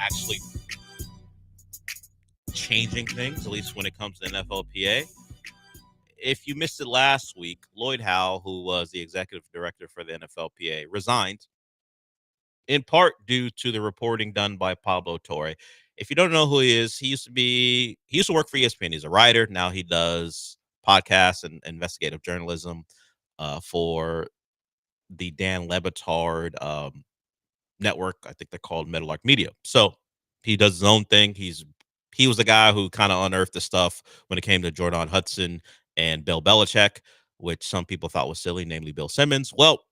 actually changing things, at least when it comes to NFLPA. If you missed it last week, Lloyd Howe, who was the executive director for the NFLPA, resigned in part due to the reporting done by Pablo Torre. If you don't know who he is, he used to work for ESPN. He's a writer. Now he does podcasts and investigative journalism for the Dan Le Batard network. I think they're called Meadowlark Media. So he does his own thing. He was the guy who kind of unearthed the stuff when it came to Jordan Hudson and Bill Belichick, which some people thought was silly, namely Bill Simmons. Well,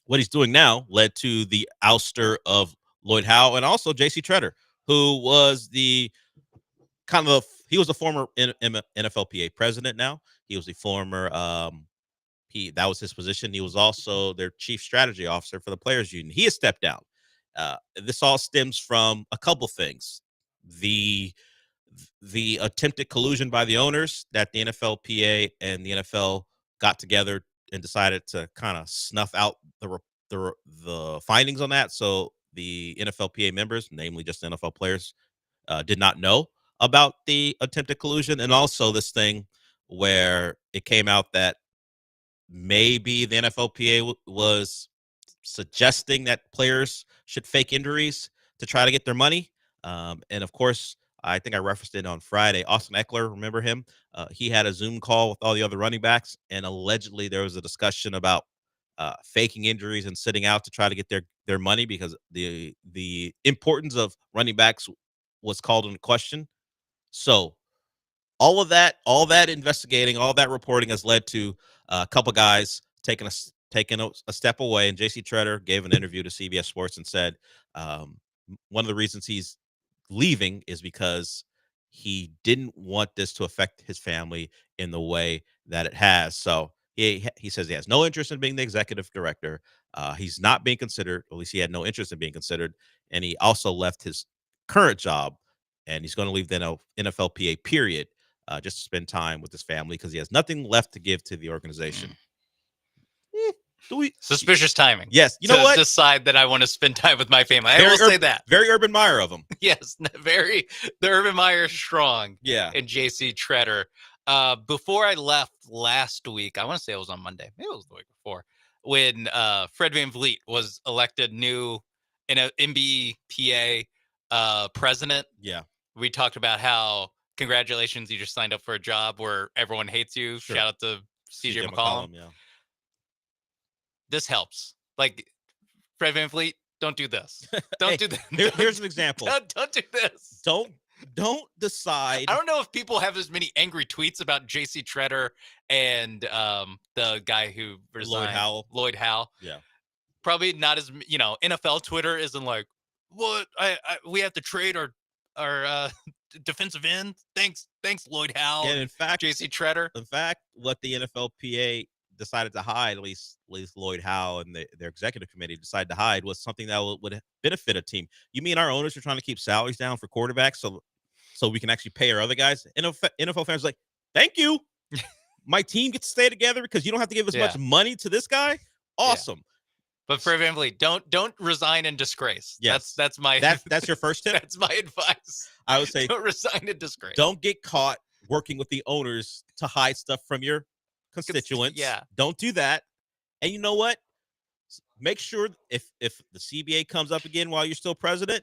what he's doing now led to the ouster of Lloyd Howe and also J.C. Tretter, who was he was the former NFLPA president now. He was the former, that was his position. He was also their chief strategy officer for the players union. He has stepped down. This all stems from a couple things. The attempted collusion by the owners that the NFLPA and the NFL got together and decided to kind of snuff out the findings on that. So the NFLPA members, namely just NFL players, did not know about the attempted collusion. And also this thing where it came out that maybe the NFLPA was suggesting that players should fake injuries to try to get their money. And of course, I think I referenced it on Friday. Austin Eckler, remember him? He had a Zoom call with all the other running backs, and allegedly there was a discussion about faking injuries and sitting out to try to get their money because the importance of running backs was called into question. So all that investigating, all that reporting has led to a couple guys taking a step away. And J.C. Tretter gave an interview to CBS Sports and said one of the reasons he's leaving is because he didn't want this to affect his family in the way that it has. So he says he has no interest in being the executive director. He's not being considered, at least he had no interest in being considered. And he also left his current job and he's going to leave the NFLPA period just to spend time with his family because he has nothing left to give to the organization. Suspicious timing. Yes. You know what? Decide that I want to spend time with my family. I will say that. Very Urban Meyer of him. Yes. The Urban Meyer is strong. Yeah. And JC Tretter. Before I left last week, I want to say it was on Monday. Maybe it was the week before, when Fred VanVleet was elected new NBPA president. Yeah. We talked about how, congratulations, you just signed up for a job where everyone hates you. Sure. Shout out to CJ McCollum. Yeah. This helps. Like, Fred VanVleet, don't do this. Don't do this. Here's an example. Don't do this. Don't decide. I don't know if people have as many angry tweets about J.C. Treader and the guy who resigned, Lloyd Howell. Yeah. Probably not as, NFL Twitter isn't like, what? We have to trade our defensive end. Thanks, Lloyd Howell. And in fact, J.C. Treader. In fact, what the NFLPA decided to hide, at least Lloyd Howell and their executive committee decided to hide, was something that would benefit a team. You mean our owners are trying to keep salaries down for quarterbacks so we can actually pay our other guys? NFL fans are like, thank you. My team gets to stay together because you don't have to give as much money to this guy. Awesome. Yeah. But for Van Vliet, don't resign in disgrace. Yes. That's your first tip. That's my advice. I would say don't resign in disgrace. Don't get caught working with the owners to hide stuff from your constituents. Yeah. Don't do that. And you know what? Make sure if the CBA comes up again while you're still president,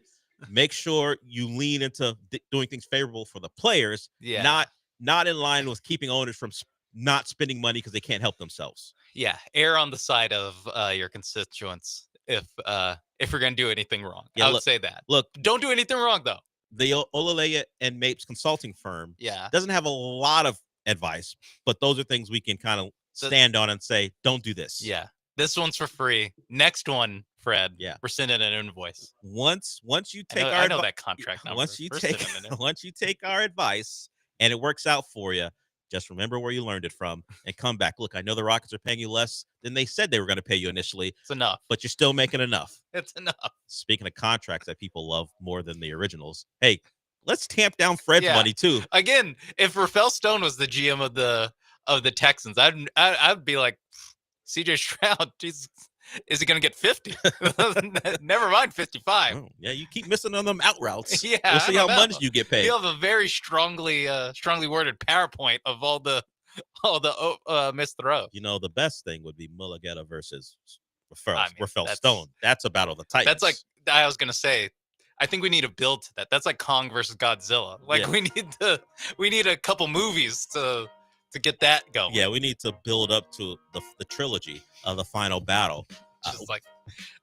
make sure you lean into doing things favorable for the players. Yeah. Not in line with keeping owners from not spending money because they can't help themselves. Yeah, err on the side of your constituents if you're going to do anything wrong. Yeah, I would say that. Look, don't do anything wrong though. The Olaleye and Mapes consulting firm Yeah. doesn't have a lot of advice, but those are things we can kind of stand on and say, don't do this. Yeah. This one's for free. Next one, Fred. Yeah. We're sending an invoice. Once you take I know that contract number. once you take our advice and it works out for you, just remember where you learned it from and come back. Look, I know the Rockets are paying you less than they said they were going to pay you initially. It's enough. But you're still making enough. It's enough. Speaking of contracts that people love more than the originals, hey, let's tamp down Fred's money too. Again, if Rafael Stone was the GM of the Texans, I'd be like, CJ Stroud, Jesus, is he going to get 50? Never mind 55. Oh, yeah, you keep missing on them out routes. Yeah, we'll see how much you get paid. You have a very strongly worded PowerPoint of all the missed throws. You know, the best thing would be Mulugeta versus Rafael Stone. That's a battle of the Titans. That's like I was going to say. I think we need a build to that. That's like Kong versus Godzilla. Like we need a couple movies to get that going. Yeah, we need to build up to the trilogy of the final battle.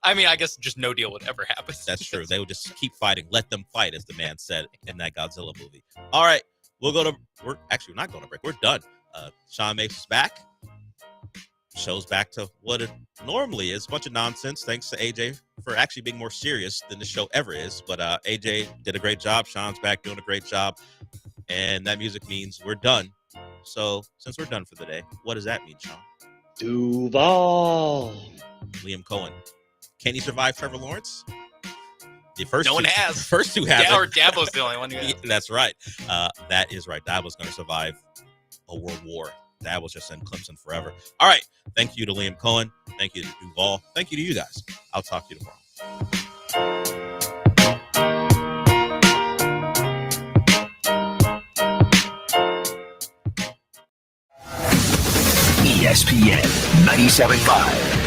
I guess just no deal would ever happen. That's true. They would just keep fighting. Let them fight, as the man said in that Godzilla movie. All right, we're not going to break. We're done. Sean Mapes is back. Show's back to what it normally is. A bunch of nonsense. Thanks to AJ for actually being more serious than the show ever is. But AJ did a great job. Sean's back doing a great job. And that music means we're done. So since we're done for the day, what does that mean, Sean? Duval. Liam Cohen. Can he survive Trevor Lawrence? The first one has. The first two have. Or Dabo's the only one who has. Yeah, that's right. That is right. Dabo's going to survive a world war. That was just in Clemson forever. All right. Thank you to Liam Cohen. Thank you to Duval. Thank you to you guys. I'll talk to you tomorrow. ESPN 97.5.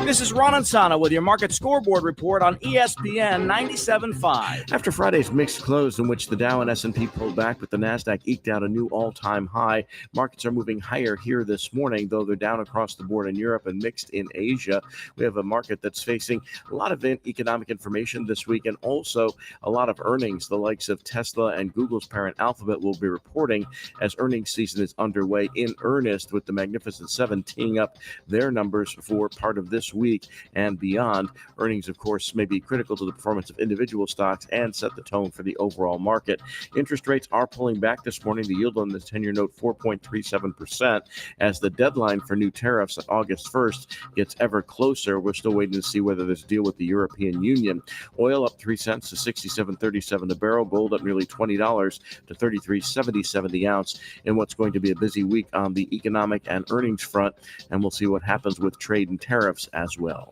This is Ron Ansana with your market scoreboard report on ESPN 97.5. After Friday's mixed close in which the Dow and S&P pulled back, but the NASDAQ eked out a new all-time high, markets are moving higher here this morning, though they're down across the board in Europe and mixed in Asia. We have a market that's facing a lot of economic information this week and also a lot of earnings. The likes of Tesla and Google's parent Alphabet will be reporting as earnings season is underway in earnest, with the Magnificent Seven teeing up their numbers for part of this week and beyond. Earnings, of course, may be critical to the performance of individual stocks and set the tone for the overall market. Interest rates are pulling back this morning. The yield on the 10-year note 4.37% as the deadline for new tariffs on August 1st gets ever closer. We're still waiting to see whether there's a deal with the European Union. Oil up 3 cents to $67.37 a barrel. Gold up nearly $20 to $33.77 the ounce in what's going to be a busy week on the economic and earnings front, and we'll see what happens with trade and tariffs as well.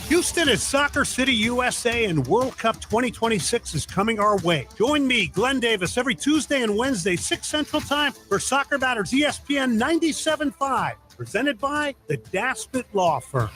Houston is Soccer City, USA, and World Cup 2026 is coming our way. Join me, Glenn Davis, every Tuesday and Wednesday, 6 Central Time for Soccer Matters ESPN 97.5, presented by the Daspit Law Firm.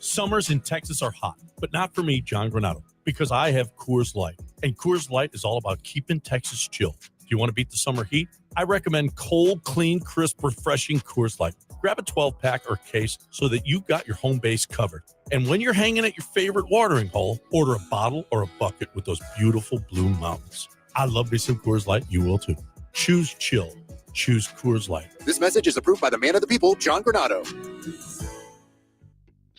Summers in Texas are hot, but not for me, John Granato, because I have Coors Light. And Coors Light is all about keeping Texas chill. Do you want to beat the summer heat? I recommend cold, clean, crisp, refreshing Coors Light. grab a 12-pack or case so that you've got your home base covered. And when you're hanging at your favorite watering hole, order a bottle or a bucket with those beautiful blue mountains. I love me some Coors Light. You will too. Choose chill. Choose Coors Light. This message is approved by the man of the people, John Granado.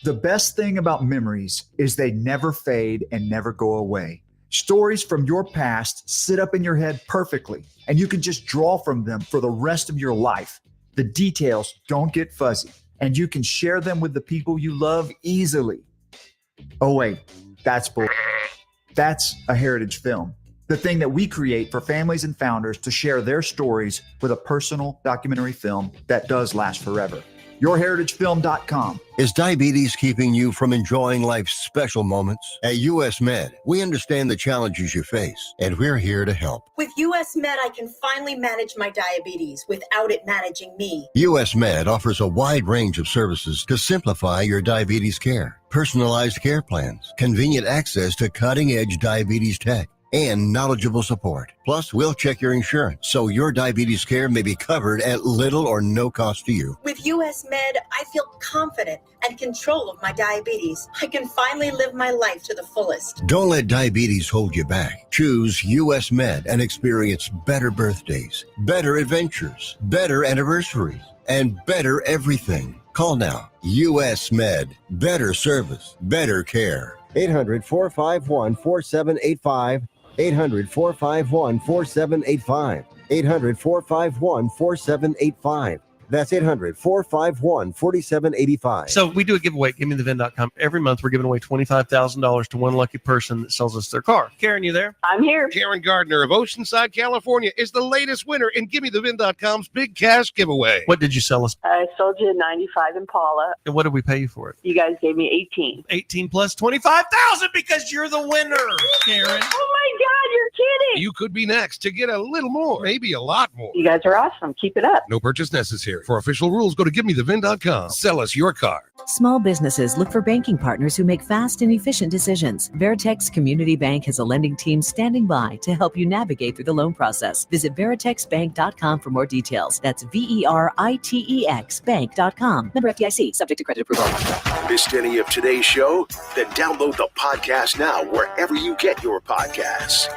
The best thing about memories is they never fade and never go away. Stories from your past sit up in your head perfectly, and you can just draw from them for the rest of your life. The details don't get fuzzy, and you can share them with the people you love easily. Oh wait, that's bull. That's a heritage film. The thing that we create for families and founders to share their stories with a personal documentary film that does last forever. YourHeritageFilm.com. Is diabetes keeping you from enjoying life's special moments? At US Med, we understand the challenges you face, and we're here to help. With US Med, I can finally manage my diabetes without it managing me. US Med offers a wide range of services to simplify your diabetes care. Personalized care plans, convenient access to cutting-edge diabetes tech, and knowledgeable support. Plus, we'll check your insurance so your diabetes care may be covered at little or no cost to you. With US Med, I feel confident and control of my diabetes. I can finally live my life to the fullest. Don't let diabetes hold you back. Choose US Med and experience better birthdays, better adventures, better anniversaries, and better everything. Call now. US Med. Better service, better care. 800-451-4785. 800-451-4785. 800-451-4785. That's 800-451-4785. So we do a giveaway at GiveMeTheVin.com. Every month we're giving away $25,000 to one lucky person that sells us their car. Karen, you there? I'm here. Karen Gardner of Oceanside, California is the latest winner in GiveMeTheVin.com's big cash giveaway. What did you sell us? I sold you a 95 Impala. And what did we pay you for it? You guys gave me 18. 18 plus 25,000 because you're the winner, Karen. Oh my God, you're kidding. You could be next to get a little more, maybe a lot more. You guys are awesome. Keep it up. No purchase necessary. For official rules, go to GiveMeTheVin.com. Sell us your car. Small businesses look for banking partners who make fast and efficient decisions. Veritex Community Bank has a lending team standing by to help you navigate through the loan process. Visit veritexbank.com for more details. That's VERITEX bank.com. Member FDIC, subject to credit approval. Missed any of today's show? Then download the podcast now wherever you get your podcasts.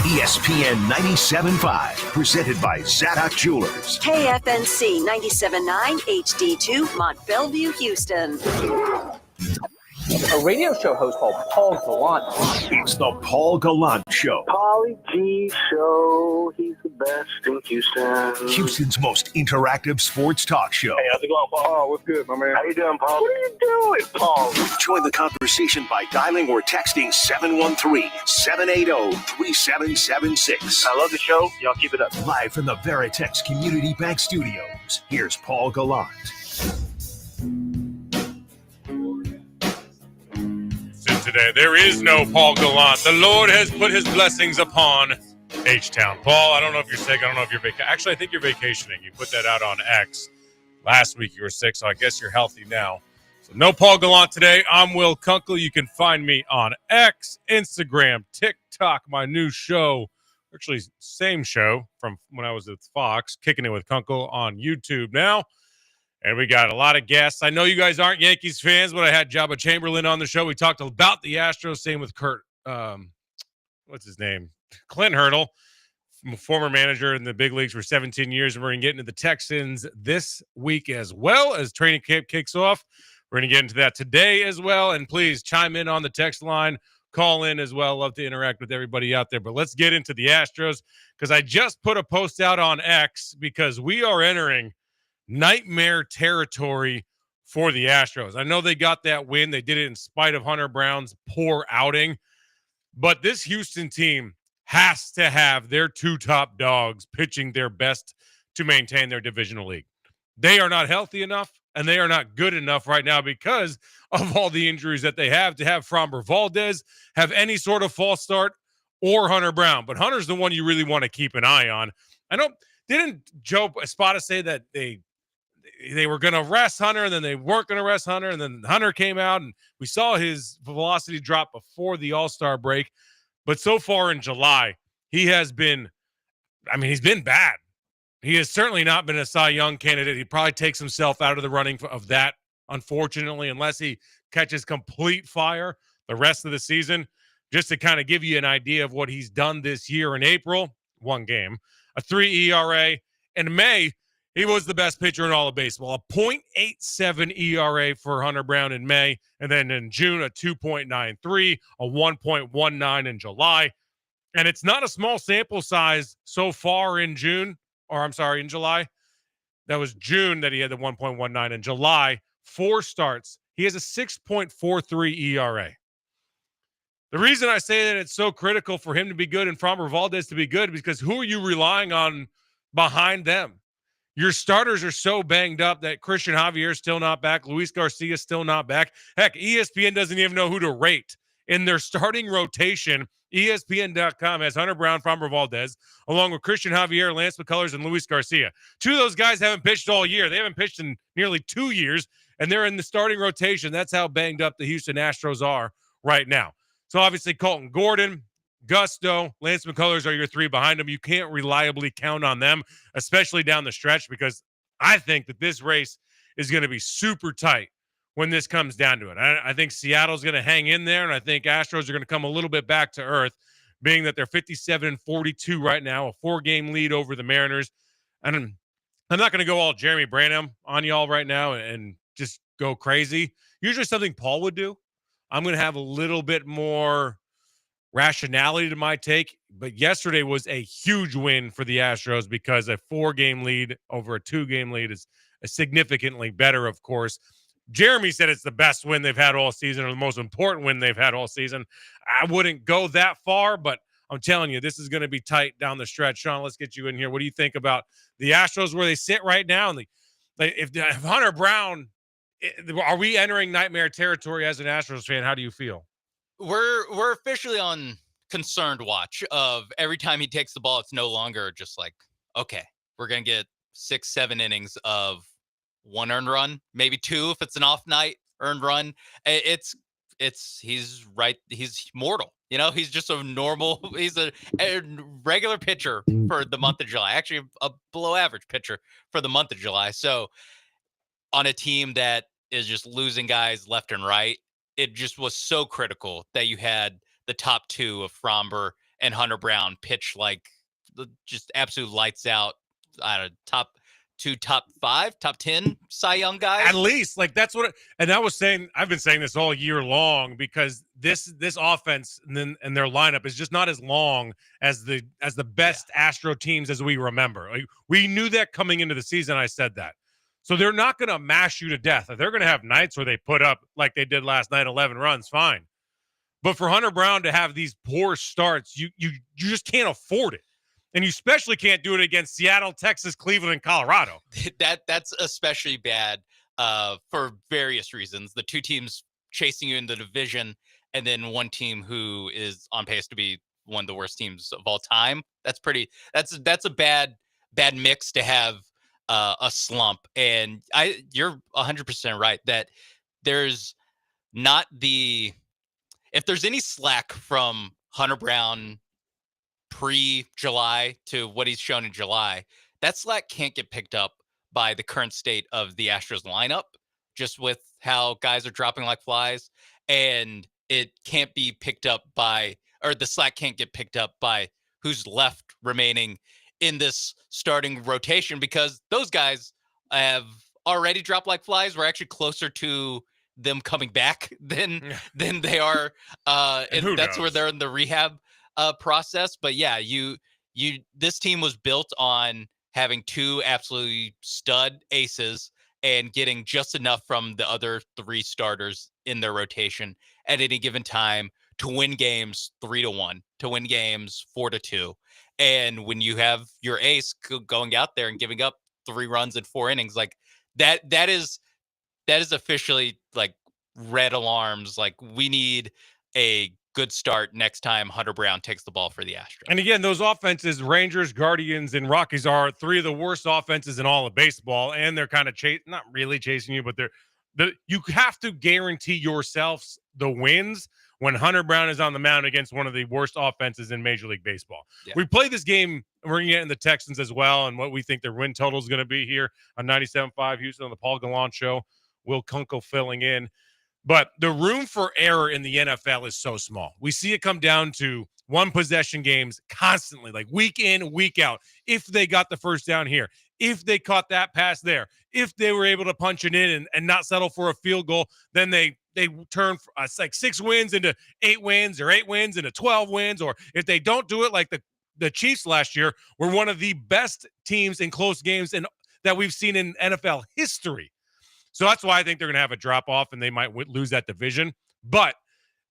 ESPN 97.5, presented by Zadok Jewelers. KFNC 97.9 HD2 Mont Bellevue, Houston. A radio show host called Paul Gallant. It's the Paul Gallant Show. Paulie G Show. He's the best in Houston. Houston's most interactive sports talk show. Hey, how's it going, Paul? Oh, what's good, my man? How you doing, Paul? What are you doing, Paul? Join the conversation by dialing or texting 713-780-3776. I love the show. Y'all keep it up. Live from the Veritex Community Bank Studios, here's Paul Gallant. Today. There is no Paul Gallant. The Lord has put his blessings upon H-Town. Paul, I don't know if you're sick. I don't know if you're vacationing. Actually, I think you're vacationing. You put that out on X. Last week you were sick, so I guess you're healthy now. So no Paul Gallant today. I'm Will Kunkel. You can find me on X, Instagram, TikTok, my new show. Actually, same show from when I was at Fox, Kicking It with Kunkel on YouTube now. And we got a lot of guests. I know you guys aren't Yankees fans, but I had Jabba Chamberlain on the show. We talked about the Astros, same with Kurt, what's his name? Clint Hurdle, former manager in the big leagues for 17 years. And we're going to get into the Texans this week as well as training camp kicks off. We're going to get into that today as well. And please chime in on the text line. Call in as well. Love to interact with everybody out there. But let's get into the Astros because I just put a post out on X because we are entering nightmare territory for the Astros. I know they got that win. They did it in spite of Hunter Brown's poor outing. But this Houston team has to have their two top dogs pitching their best to maintain their divisional lead. They are not healthy enough, and they are not good enough right now because of all the injuries that they have to have Framber Valdez have any sort of false start or Hunter Brown. But Hunter's the one you really want to keep an eye on. I know, didn't Joe Espada say that they were going to rest Hunter, and then they weren't going to rest Hunter, and then Hunter came out, and we saw his velocity drop before the All-Star break. But so far in July, he has been, he's been bad. He has certainly not been a Cy Young candidate. He probably takes himself out of the running of that, unfortunately, unless he catches complete fire the rest of the season. Just to kind of give you an idea of what he's done this year in April, 1 game, a 3 ERA. In May, he was the best pitcher in all of baseball, a .87 ERA for Hunter Brown in May, and then in June, a 2.93, a 1.19 in July. And it's not a small sample size so far in June, or I'm sorry, in July. That was June that he had the 1.19. In July, 4 starts. He has a 6.43 ERA. The reason I say that it's so critical for him to be good and Framber Valdez to be good is because who are you relying on behind them? Your starters are so banged up that Christian Javier is still not back. Luis Garcia is still not back. Heck, ESPN doesn't even know who to rate. In their starting rotation, ESPN.com has Hunter Brown, Framber Valdez, along with Christian Javier, Lance McCullers, and Luis Garcia. 2 of those guys haven't pitched all year. They haven't pitched in nearly 2 years, and they're in the starting rotation. That's how banged up the Houston Astros are right now. So obviously Colton Gordon, Gusto, Lance McCullers are your 3 behind them. You can't reliably count on them, especially down the stretch, because I think that this race is going to be super tight when this comes down to it. I think Seattle's going to hang in there, and I think Astros are going to come a little bit back to earth, being that they're 57-42 right now, a 4-game lead over the Mariners. And I'm not going to go all Jeremy Branham on y'all right now and just go crazy. Usually something Paul would do. I'm going to have a little bit more rationality to my take, but yesterday was a huge win for the Astros because a 4-game lead over a 2-game lead is significantly better, of course. Jeremy said it's the best win they've had all season, or the most important win they've had all season. I wouldn't go that far, but I'm telling you, this is going to be tight down the stretch. Sean, let's get you in here. What do you think about the Astros where they sit right now? And if Hunter Brown, are we entering nightmare territory as an Astros fan? How do you feel? We're officially on concerned watch of every time he takes the ball, it's no longer just like, okay, we're going to get 6-7 innings of 1 earned run, maybe 2 if it's an off night earned run. He's right. He's mortal. You know, he's just he's a regular pitcher for the month of July, actually a below average pitcher for the month of July. So on a team that is just losing guys left and right, it just was so critical that you had the top 2 of Framber and Hunter Brown pitch like just absolute lights out. Top 2, top 5, top 10 Cy Young guys. At least, like that's what. And I was saying, I've been saying this all year long because this offense and their lineup is just not as long as the best Astro teams as we remember. Like, we knew that coming into the season. I said that. So they're not going to mash you to death. They're going to have nights where they put up, like they did last night, 11 runs, fine. But for Hunter Brown to have these poor starts, you just can't afford it. And you especially can't do it against Seattle, Texas, Cleveland, and Colorado. That's especially bad for various reasons. The 2 teams chasing you in the division, and then one team who is on pace to be one of the worst teams of all time. That's a bad mix to have. A slump, and you're 100% right that there's not if there's any slack from Hunter Brown pre-July to what he's shown in July, that slack can't get picked up by the current state of the Astros lineup, just with how guys are dropping like flies, and it can't be picked up the slack can't get picked up by who's left remaining in this starting rotation, because those guys have already dropped like flies. We're actually closer to them coming back than they are. And that's where they're in the rehab process. But yeah, this team was built on having 2 absolutely stud aces and getting just enough from the other 3 starters in their rotation at any given time to win games 3-1, to win games 4-2. And when you have your ace going out there and giving up 3 runs in 4 innings, like that is officially like red alarms. Like, we need a good start next time Hunter Brown takes the ball for the Astros. And again, those offenses, Rangers, Guardians, and Rockies, are 3 of the worst offenses in all of baseball. And they're kind of not really chasing you, but you have to guarantee yourselves the wins when Hunter Brown is on the mound against one of the worst offenses in Major League Baseball. Yeah. We play this game. We're going to get in the Texans as well and what we think their win total is going to be here on 97.5 Houston on the Paul Gallant Show. Will Kunkel filling in. But the room for error in the NFL is so small. We see it come down to one possession games constantly, like week in, week out. If they got the first down here, if they caught that pass there, if they were able to punch it in and not settle for a field goal, then they turn like 6 wins into 8 wins or 8 wins into 12 wins. Or if they don't do it like the Chiefs last year were one of the best teams in close games that we've seen in NFL history. So that's why I think they're going to have a drop-off and they might lose that division. But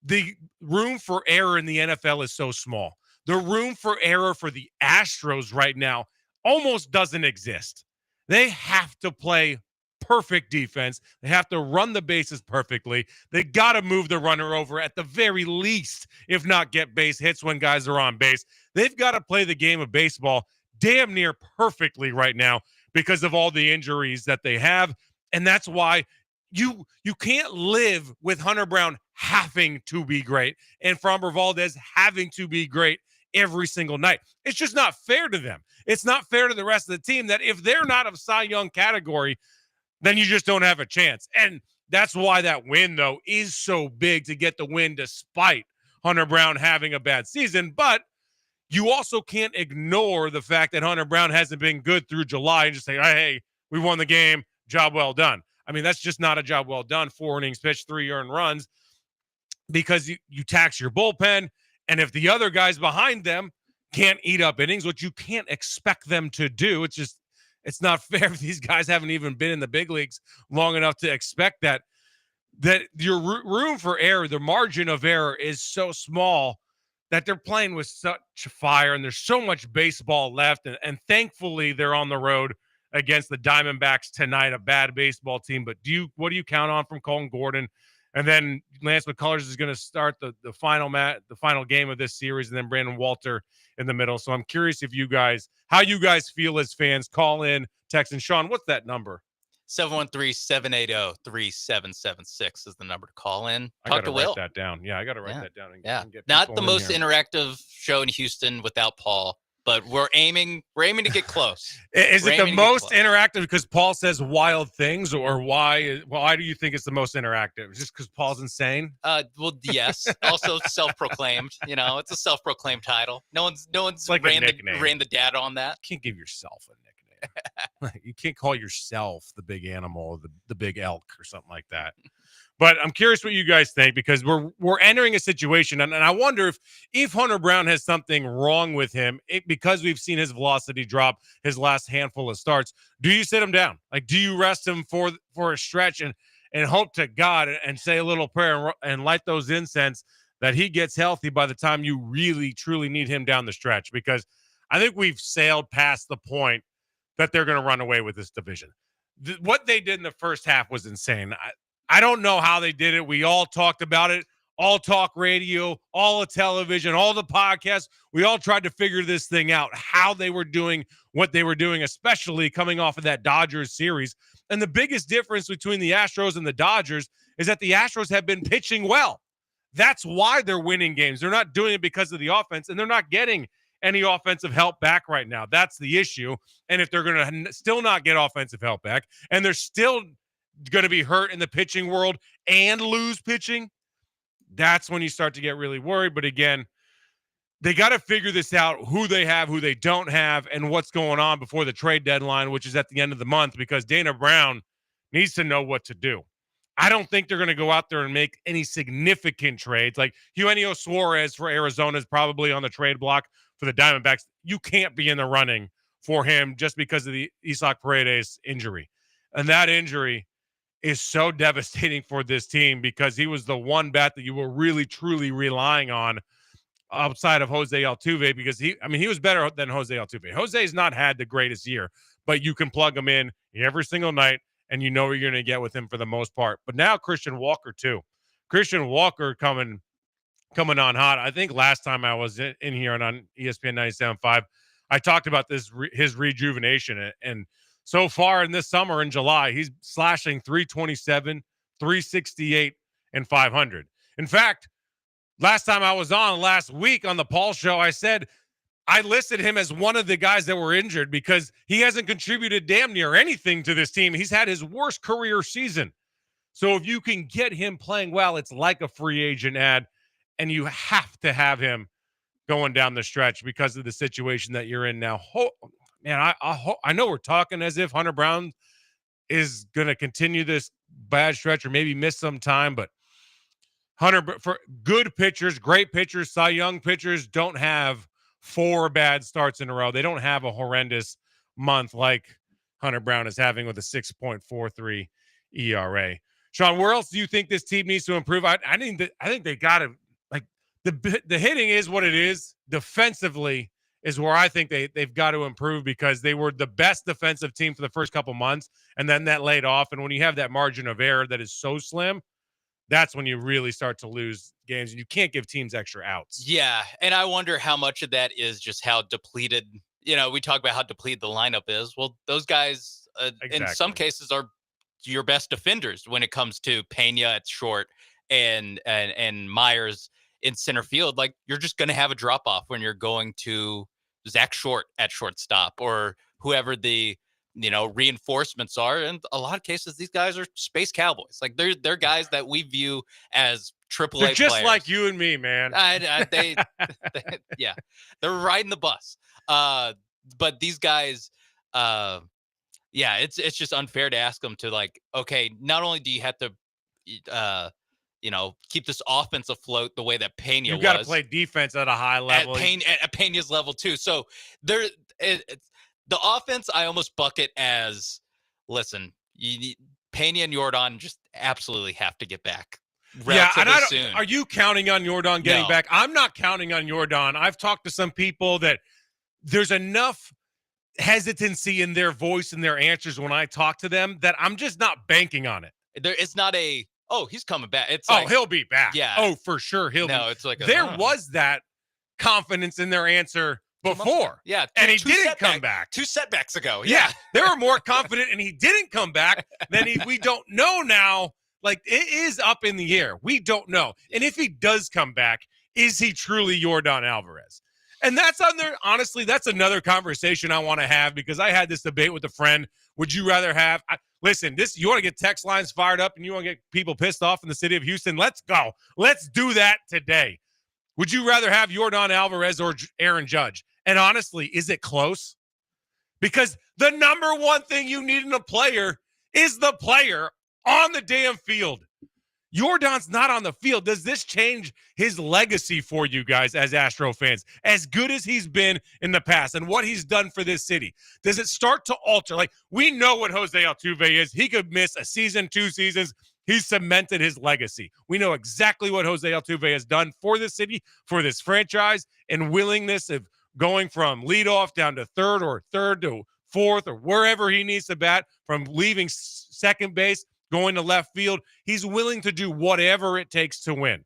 the room for error in the NFL is so small. The room for error for the Astros right now almost doesn't exist. They have to play perfect defense. They have to run the bases perfectly. They got to move the runner over at the very least, if not get base hits when guys are on base. They've got to play the game of baseball damn near perfectly right now because of all the injuries that they have. And that's why you can't live with Hunter Brown having to be great and Framber Valdez having to be great every single night. It's just not fair to them. It's not fair to the rest of the team that if they're not of Cy Young category, then you just don't have a chance. And that's why that win, though, is so big to get the win despite Hunter Brown having a bad season. But you also can't ignore the fact that Hunter Brown hasn't been good through July and just say, hey, we won the game. Job well done. I mean, that's just not a job well done. 4 innings pitched, 3 earned runs, because you tax your bullpen. And if the other guys behind them can't eat up innings, which you can't expect them to do, it's not fair if these guys haven't even been in the big leagues long enough to expect that your room for error, the margin of error is so small that they're playing with such fire and there's so much baseball left. And thankfully they're on the road against the Diamondbacks tonight, a bad baseball team. But what do you count on from Colton Gordon? And then Lance McCullers is going to start the final game of this series, and then Brandon Walter in the middle. So I'm curious how you guys feel as fans. Call in, text, and Sean, what's that number? 713-780-3776 is the number to call in. Talk to Will. Write that down. Yeah, I got to write that down. And get not the most here. Interactive show in Houston without Paul. But we're aiming to get close. Is it the most interactive because Paul says wild things, or why do you think it's the most interactive? Just because Paul's insane? Well, yes. Also self-proclaimed. It's a self-proclaimed title. No one's like ran the data on that. You can't give yourself a nickname. You can't call yourself the big animal, the big elk, or something like that. But I'm curious what you guys think, because we're entering a situation, and I wonder if Hunter Brown has something wrong with him because we've seen his velocity drop his last handful of starts. Do you sit him down? Like, do you rest him for a stretch and hope to God and say a little prayer and light those incense that he gets healthy by the time you really, truly need him down the stretch? Because I think we've sailed past the point that they're going to run away with this division. What they did in the first half was insane. I don't know how they did it. We all talked about it. All talk radio, all the television, all the podcasts. We all tried to figure this thing out, how they were doing what they were doing, especially coming off of that Dodgers series. And the biggest difference between the Astros and the Dodgers is that the Astros have been pitching well. That's why they're winning games. They're not doing it because of the offense, and they're not getting any offensive help back right now. That's the issue. And if they're going to still not get offensive help back, and they're still going to be hurt in the pitching world and lose pitching, that's when you start to get really worried. But again, they got to figure this out, who they have, who they don't have, and what's going on before the trade deadline, which is at the end of the month, because Dana Brown needs to know what to do. I don't think they're going to go out there and make any significant trades. Like Eugenio Suarez for Arizona is probably on the trade block for the Diamondbacks. You can't be in the running for him just because of the Isaac Paredes injury. And that injury is so devastating for this team because he was the one bat that you were really, truly relying on outside of Jose Altuve, because he was better than Jose Altuve. Jose's not had the greatest year, but you can plug him in every single night and you know what you're going to get with him for the most part. But now Christian Walker too. Christian Walker coming on hot. I think last time I was in here on ESPN 97.5, I talked about his rejuvenation, and so far in this summer in July, he's slashing 327, 368, and 500. In fact, last time I was on last week on the Paul Show, I said I listed him as one of the guys that were injured because he hasn't contributed damn near anything to this team. He's had his worst career season. So if you can get him playing well, it's like a free agent ad, and you have to have him going down the stretch because of the situation that you're in now. Man, I know we're talking as if Hunter Brown is going to continue this bad stretch or maybe miss some time, but Hunter, for good pitchers, great pitchers, Cy Young pitchers don't have 4 bad starts in a row. They don't have a horrendous month like Hunter Brown is having with a 6.43 ERA. Sean, where else do you think this team needs to improve? I think they got to, like, the hitting is what it is. Defensively is where I think they've got to improve because they were the best defensive team for the first couple months, and then that laid off. And when you have that margin of error that is so slim, that's when you really start to lose games, and you can't give teams extra outs. Yeah, and I wonder how much of that is just how depleted, we talk about how depleted the lineup is. Well, those guys, in some cases, are your best defenders when it comes to Pena at short and Myers in center field. Like, you're just going to have a drop-off when you're going to Zach Short at shortstop or whoever the reinforcements are. And a lot of cases, these guys are space cowboys. Like, they're guys that we view as AAA They're just players. like you and me, man. Yeah, they're riding the bus. But these guys, it's just unfair to ask them to, like, okay, not only do you have to, keep this offense afloat the way that Pena was. You've got to play defense at a high level. At Pena's level too. So the offense, I almost bucket as, listen, Pena and Jordan just absolutely have to get back. Yeah, and soon. Are you counting on Jordan getting back? I'm not counting on Jordan. I've talked to some people that there's enough hesitancy in their voice and their answers when I talk to them that I'm just not banking on it. It's not he's coming back. It's he'll be back. Yeah. Oh, for sure. It's like there was that confidence in their answer before. Yeah. And he didn't come back. 2 setbacks ago. Yeah. They were more confident and he didn't come back than we don't know now. Like, it is up in the air. We don't know. And if he does come back, is he truly Jordan Alvarez? And that's honestly, that's another conversation I want to have because I had this debate with a friend. Would you rather have, listen, you want to get text lines fired up and you want to get people pissed off in the city of Houston? Let's go. Let's do that today. Would you rather have Jordan Alvarez or Aaron Judge? And honestly, is it close? Because the number one thing you need in a player is the player on the damn field. Jordan's not on the field. Does this change his legacy for you guys as Astro fans? As good as he's been in the past and what he's done for this city, does it start to alter? Like, we know what Jose Altuve is. He could miss a season, 2 seasons. He's cemented his legacy. We know exactly what Jose Altuve has done for this city, for this franchise, and willingness of going from leadoff down to third to fourth or wherever he needs to bat, from leaving second base, going to left field. He's willing to do whatever it takes to win.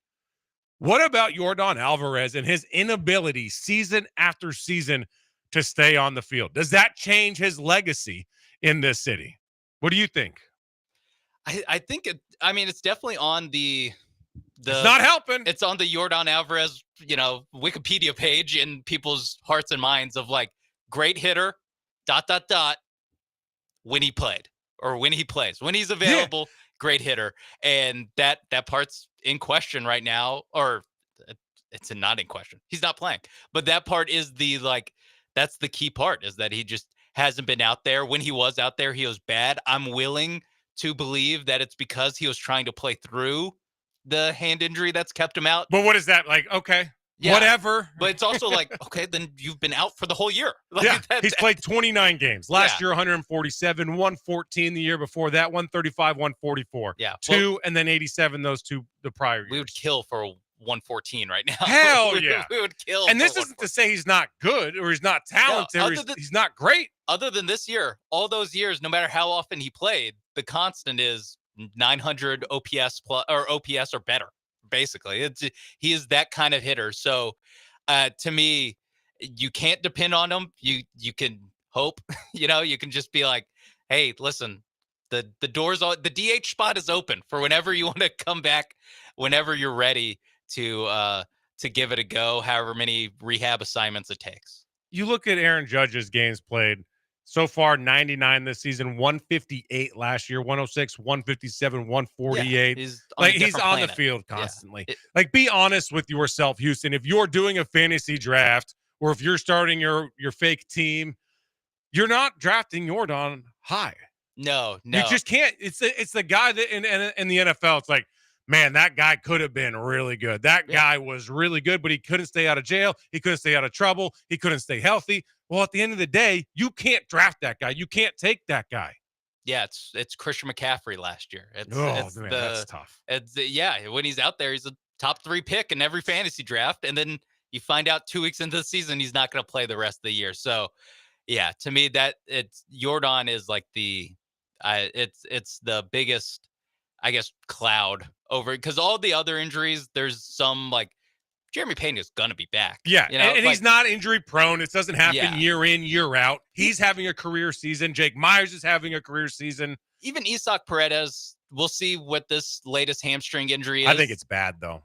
What about Jordan Alvarez and his inability season after season to stay on the field? Does that change his legacy in this city? What do you think? I think it's definitely on the it's not helping. It's on the Jordan Alvarez, Wikipedia page in people's hearts and minds of, like, great hitter, ... when he played. Or when he plays, when he's available, great hitter. And that part's in question right now, or it's not in question. He's not playing. But that part is that's the key part, is that he just hasn't been out there. When he was out there, he was bad. I'm willing to believe that it's because he was trying to play through the hand injury that's kept him out. But what is that? Like, okay. Yeah, whatever. But it's also like, okay, then you've been out for the whole year. Like, he's played 29 games. Last year, 147, 114 the year before that, 135, 144. Yeah. 2 and then 87 the prior year. We would kill for 114 right now. Hell yeah. We would kill. And this isn't to say he's not good or he's not talented or he's not great. Other than this year, all those years, no matter how often he played, the constant is 900 OPS plus, or OPS or better. Basically, he is that kind of hitter. So to me, you can't depend on him. You can hope, you can just be like, hey, listen, the doors, the DH spot is open for whenever you want to come back, whenever you're ready to give it a go, however many rehab assignments it takes. You look at Aaron Judge's games played so far, 99 this season, 158 last year, 106, 157, 148. Yeah, he's on the field constantly. Yeah. Be honest with yourself, Houston. If you're doing a fantasy draft or if you're starting your fake team, you're not drafting Jordan high. No. You just can't. It's the guy that in the NFL, it's like, man, that guy could have been really good. That guy was really good, but he couldn't stay out of jail. He couldn't stay out of trouble. He couldn't stay healthy. Well, at the end of the day, you can't draft that guy. You can't take that guy. Yeah, it's Christian McCaffrey last year. That's tough. When he's out there, he's a top 3 pick in every fantasy draft, and then you find out 2 weeks into the season he's not going to play the rest of the year. So, yeah, to me Jordan is like it's the biggest, I guess, cloud over it, because all the other injuries, there's some like Jeremy Pena is going to be back. Yeah, and he's not injury prone. It doesn't happen year in, year out. He's having a career season. Jake Myers is having a career season. Even Isaac Paredes, we'll see what this latest hamstring injury is. I think it's bad, though.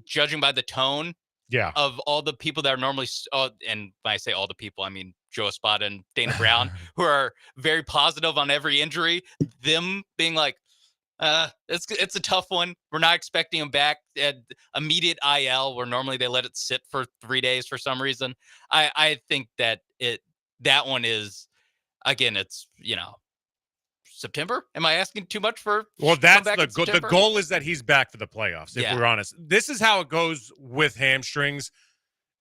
Judging by the tone of all the people that are normally, and when I say all the people, I mean Joe Espada and Dana Brown, who are very positive on every injury, them being like, it's a tough one. We're not expecting him back at immediate IL, where normally they let it sit for 3 days for some reason. I think that that one is, again, it's September. Am I asking too much for? Well, that's the goal is that he's back for the playoffs. If we're honest, this is how it goes with hamstrings.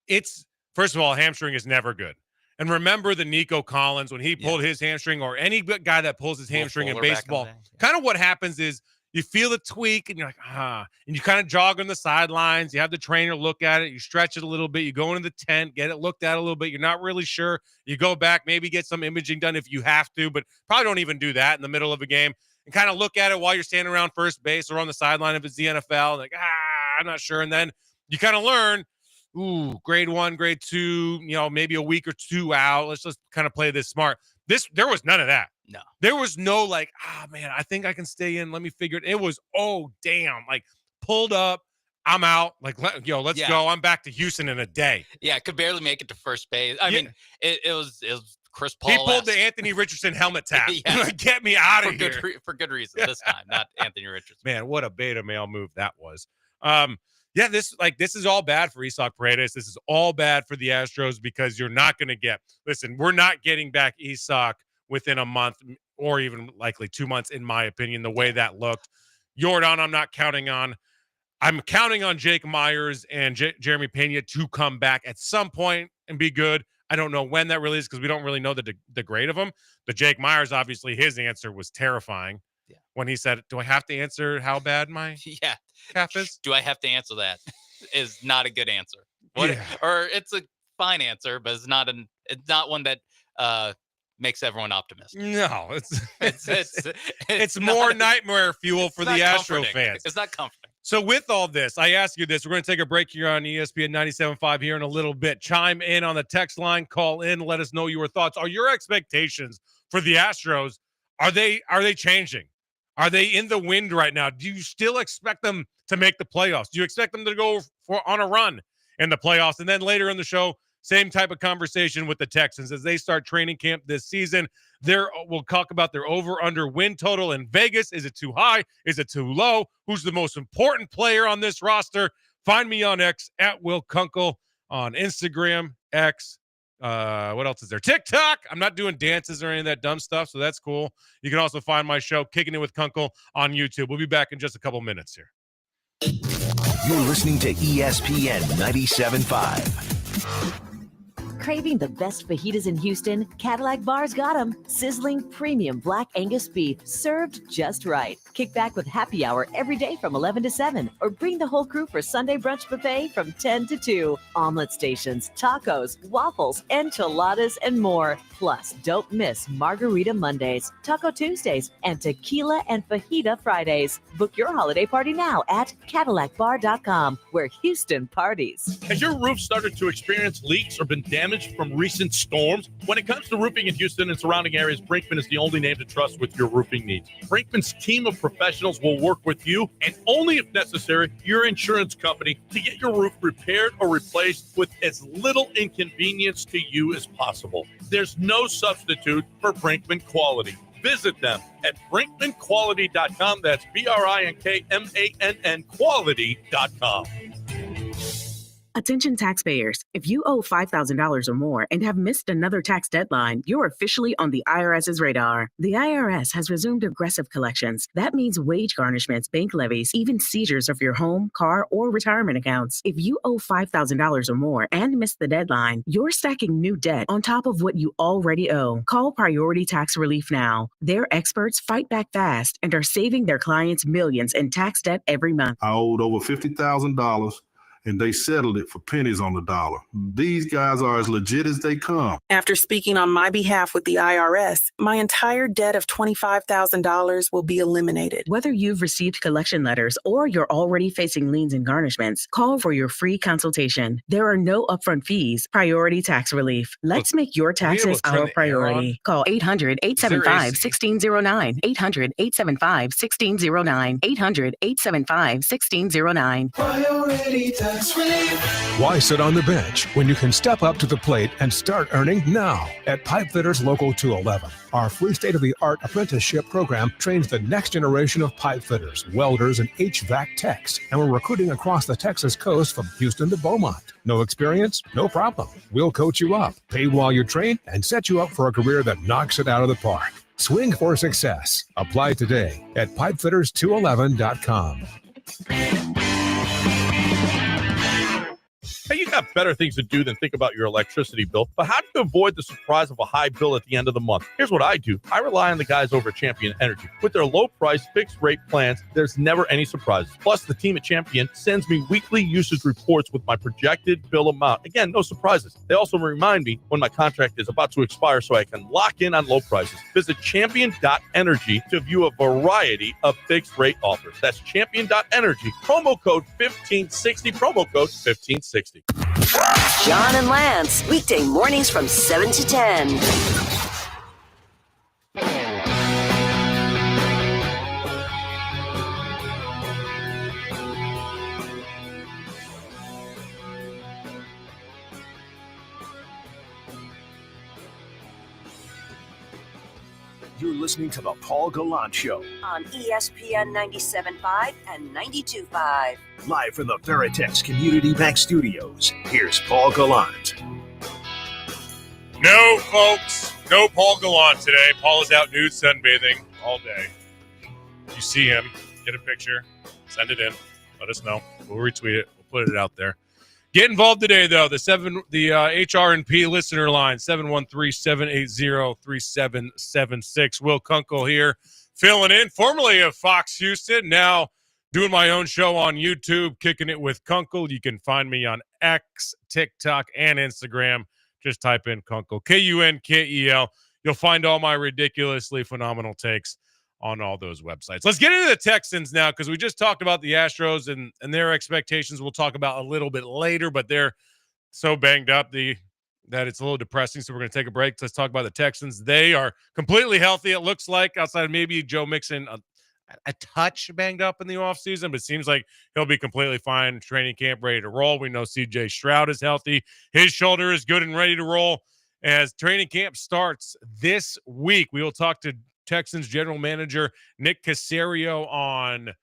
It's, first of all, hamstring is never good. And remember the Nico Collins, when he pulled his hamstring, or any guy that pulls his hamstring in baseball, kind of what happens is you feel the tweak and you're like, and you kind of jog on the sidelines. You have the trainer look at it. You stretch it a little bit. You go into the tent, get it looked at a little bit. You're not really sure. You go back, maybe get some imaging done if you have to, but probably don't even do that in the middle of a game, and kind of look at it while you're standing around first base or on the sideline if it's the NFL. Like, I'm not sure. And then you kind of learn, grade 1, grade 2, maybe a week or 2 out. Let's just kind of play this smart. There was none of that. No. There was no like, man, I think I can stay in. Let me figure it. It was, damn, like pulled up. I'm out. Like, let's go. I'm back to Houston in a day. Yeah, could barely make it to first base. I mean, it was Chris Paul. He pulled the Anthony Richardson helmet tap. Get me out of here. For good reason this time, not Anthony Richardson. Man, what a beta male move that was. This is all bad for Isaac Paredes. This is all bad for the Astros, because you're not going to get. Listen, we're not getting back Isaac within a month, or even likely 2 months, in my opinion. The way that looked, Jordan, I'm not counting on. I'm counting on Jake Myers and Jeremy Pena to come back at some point and be good. I don't know when that really is, because we don't really know the grade of them. But Jake Myers, obviously, his answer was terrifying. Yeah. When he said, do I have to answer how bad my calf is? Do I have to answer that? Is not a good answer. Or it's a fine answer, but it's not one that makes everyone optimistic. No, it's more nightmare fuel for the Astro fans. It's not comforting. So with all this, I ask you this. We're going to take a break here on ESPN 97.5 here in a little bit. Chime in on the text line. Call in. Let us know your thoughts. Are your expectations for the Astros, are they changing? Are they in the wind right now? Do you still expect them to make the playoffs? Do you expect them to go on a run in the playoffs? And then later in the show, same type of conversation with the Texans as they start training camp this season. We'll talk about their over-under win total in Vegas. Is it too high? Is it too low? Who's the most important player on this roster? Find me on X at Will Kunkel, on Instagram, X. What else is there? TikTok. I'm not doing dances or any of that dumb stuff, so that's cool. You can also find my show, Kicking It with Kunkel, on YouTube. We'll be back in just a couple minutes here. You're listening to ESPN 97.5. Craving the best fajitas in Houston? Cadillac Bar's got them. Sizzling premium black Angus beef, served just right. Kick back with happy hour every day from 11 to 7, or bring the whole crew for Sunday brunch buffet from 10 to 2. Omelet stations, tacos, waffles, enchiladas, and more. Plus, don't miss Margarita Mondays, Taco Tuesdays, and Tequila and Fajita Fridays. Book your holiday party now at CadillacBar.com, where Houston parties. Has your roof started to experience leaks or been damaged damage from recent storms? When it comes to roofing in Houston and surrounding areas, Brinkman is the only name to trust with your roofing needs. Brinkman's team of professionals will work with you and only if necessary, your insurance company to get your roof repaired or replaced with as little inconvenience to you as possible. There's no substitute for Brinkman quality. Visit them at brinkmanquality.com. That's BRINKMANN quality.com. Attention taxpayers. If you owe $5,000 or more and have missed another tax deadline, you're officially on the IRS's radar. The IRS has resumed aggressive collections. That means wage garnishments, bank levies, even seizures of your home, car, or retirement accounts. If you owe $5,000 or more and missed the deadline, you're stacking new debt on top of what you already owe. Call Priority Tax Relief now. Their experts fight back fast and are saving their clients millions in tax debt every month. I owed over $50,000. And they settled it for pennies on the dollar. These guys are as legit as they come. After speaking on my behalf with the IRS, my entire debt of $25,000 will be eliminated. Whether you've received collection letters or you're already facing liens and garnishments, call for your free consultation. There are no upfront fees. Priority Tax Relief. Let's make your taxes our priority. Call 800-875-1609. 800-875-1609. 800-875-1609. Priority Tax Relief. Why sit on the bench when you can step up to the plate and start earning now at Pipefitters Local 211? Our free state-of-the-art apprenticeship program trains the next generation of pipe fitters, welders, and HVAC techs, and we're recruiting across the Texas coast from Houston to Beaumont. No experience? No problem. We'll coach you up, pay while you train, and set you up for a career that knocks it out of the park. Swing for success. Apply today at pipefitters211.com. Hey, you got better things to do than think about your electricity bill, but how do you avoid the surprise of a high bill at the end of the month? Here's what I do. I rely on the guys over at Champion Energy. With their low-price, fixed-rate plans, there's never any surprises. Plus, the team at Champion sends me weekly usage reports with my projected bill amount. Again, no surprises. They also remind me when my contract is about to expire so I can lock in on low prices. Visit champion.energy to view a variety of fixed-rate offers. That's champion.energy. Promo code 1560. Promo code 1560. John and Lance, weekday mornings from 7 to 10. You're listening to the Paul Gallant Show. On ESPN 97.5 and 92.5. Live from the Veritex Community Bank Studios, here's Paul Gallant. No, folks, no Paul Gallant today. Paul is out nude sunbathing all day. You see him, get a picture, send it in, let us know. We'll retweet it. We'll put it out there. Get involved today, though. The HR&P listener line, 713-780-3776. Will Kunkel here, filling in, formerly of Fox Houston, now doing my own show on YouTube, Kicking It with Kunkel. You can find me on X, TikTok, and Instagram. Just type in Kunkel, Kunkel. You'll find all my ridiculously phenomenal takes on all those websites. Let's get into the Texans now, because we just talked about the Astros and their expectations. We'll talk about a little bit later, but they're so banged up that it's a little depressing, so we're going to take a break. Let's talk about the Texans. They are completely healthy, it looks like, outside of maybe Joe Mixon, a touch banged up in the offseason, but it seems like he'll be completely fine. Training camp ready to roll. We know C.J. Stroud is healthy. His shoulder is good and ready to roll. As training camp starts this week, we will talk to Texans general manager Nick Caserio on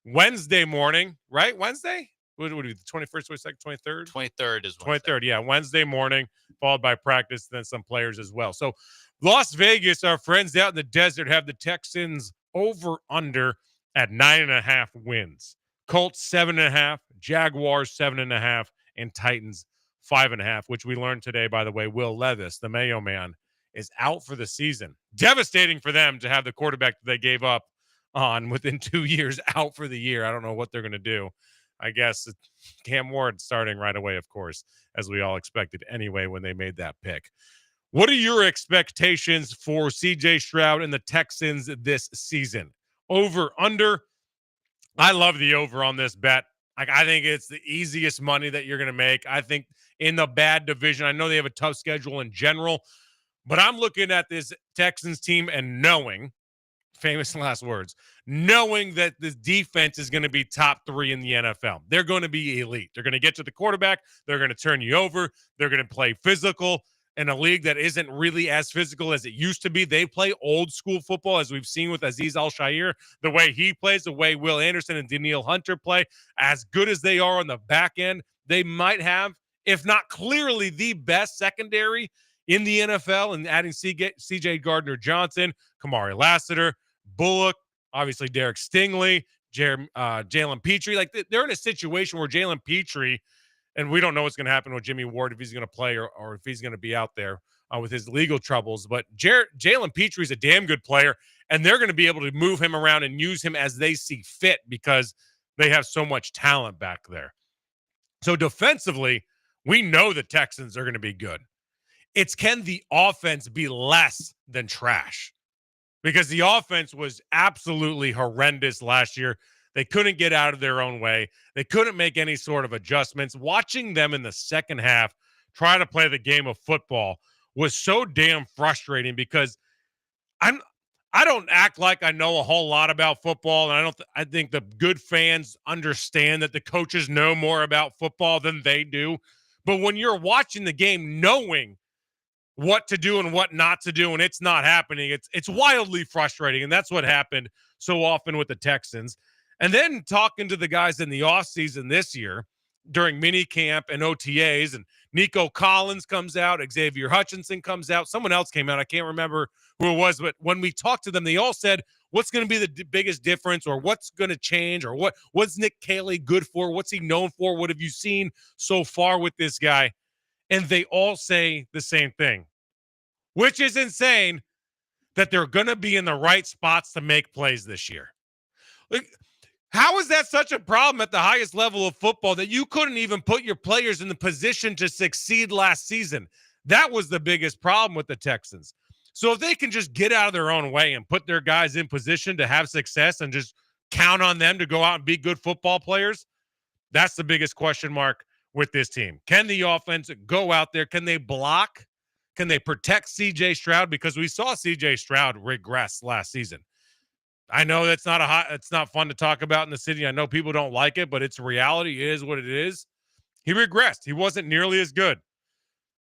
Wednesday morning, right? Wednesday? What would it be, the 21st, 22nd, 23rd? 23rd is Wednesday. 23rd, yeah. Wednesday morning, followed by practice, then some players as well. So Las Vegas, our friends out in the desert, have the Texans over-under at 9.5 wins. Colts, 7.5. Jaguars, 7.5. And Titans, 5.5, which we learned today, by the way. Will Levis, the Mayo Man, is out for the season. Devastating for them to have the quarterback that they gave up on within 2 years out for the year. I don't know what they're going to do. I guess Cam Ward starting right away, of course, as we all expected anyway when they made that pick. What are your expectations for C.J. Stroud and the Texans this season? Over, under? I love the over on this bet. Like, I think it's the easiest money that you're going to make. I think in the bad division, I know they have a tough schedule in general, but I'm looking at this Texans team and knowing, famous last words, knowing that this defense is going to be top 3 in the NFL. They're going to be elite. They're going to get to the quarterback. They're going to turn you over. They're going to play physical in a league that isn't really as physical as it used to be. They play old school football, as we've seen with Azeez Al-Shaair, the way he plays, the way Will Anderson and Danielle Hunter play. As good as they are on the back end, they might have, if not clearly, the best secondary in the NFL, and adding C.J. Gardner-Johnson, Kamari Lassiter, Bullock, obviously Derek Stingley, Jalen Petrie. Like, they're in a situation where Jalen Petrie, and we don't know what's going to happen with Jimmy Ward, if he's going to play or if he's going to be out there with his legal troubles. But Jalen Petrie is a damn good player, and they're going to be able to move him around and use him as they see fit because they have so much talent back there. So defensively, we know the Texans are going to be good. It's, can the offense be less than trash? Because the offense was absolutely horrendous last year. They couldn't get out of their own way. They couldn't make any sort of adjustments. Watching them in the second half try to play the game of football was so damn frustrating because I don't act like I know a whole lot about football, and I think the good fans understand that the coaches know more about football than they do. But when you're watching the game knowing what to do and what not to do, and it's not happening, it's wildly frustrating, and that's what happened so often with the Texans. And then talking to the guys in the offseason this year during mini camp and OTAs, and Nico Collins comes out, Xavier Hutchinson comes out, someone else came out, I can't remember who it was, but when we talked to them, they all said, what's going to be the biggest difference, or what's going to change, or what's Nick Caley good for, what's he known for, what have you seen so far with this guy? And they all say the same thing, which is insane, that they're going to be in the right spots to make plays this year. Like, how is that such a problem at the highest level of football that you couldn't even put your players in the position to succeed last season? That was the biggest problem with the Texans. So if they can just get out of their own way and put their guys in position to have success and just count on them to go out and be good football players, that's the biggest question mark with this team. Can the offense go out there? Can they block? Can they protect C.J. Stroud? Because we saw C.J. Stroud regress last season. I know it's not fun to talk about in the city. I know people don't like it, but it's reality. It is what it is. He regressed. He wasn't nearly as good.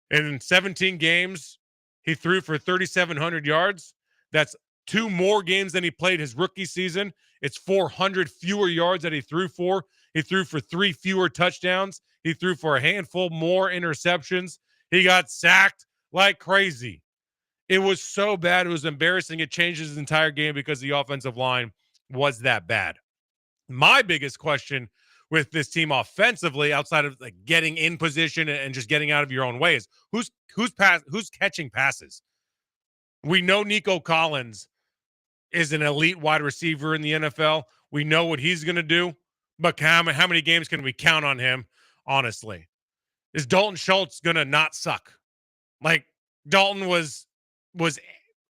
In 17 games, he threw for 3,700 yards. That's 2 more games than he played his rookie season. It's 400 fewer yards that he threw for. He threw for 3 fewer touchdowns. He threw for a handful more interceptions. He got sacked like crazy. It was so bad. It was embarrassing. It changed his entire game because the offensive line was that bad. My biggest question with this team offensively, outside of like getting in position and just getting out of your own way, is who's catching passes? We know Nico Collins is an elite wide receiver in the NFL. We know what he's going to do, but how many games can we count on him, honestly? Is Dalton Schultz going to not suck? Like, Dalton was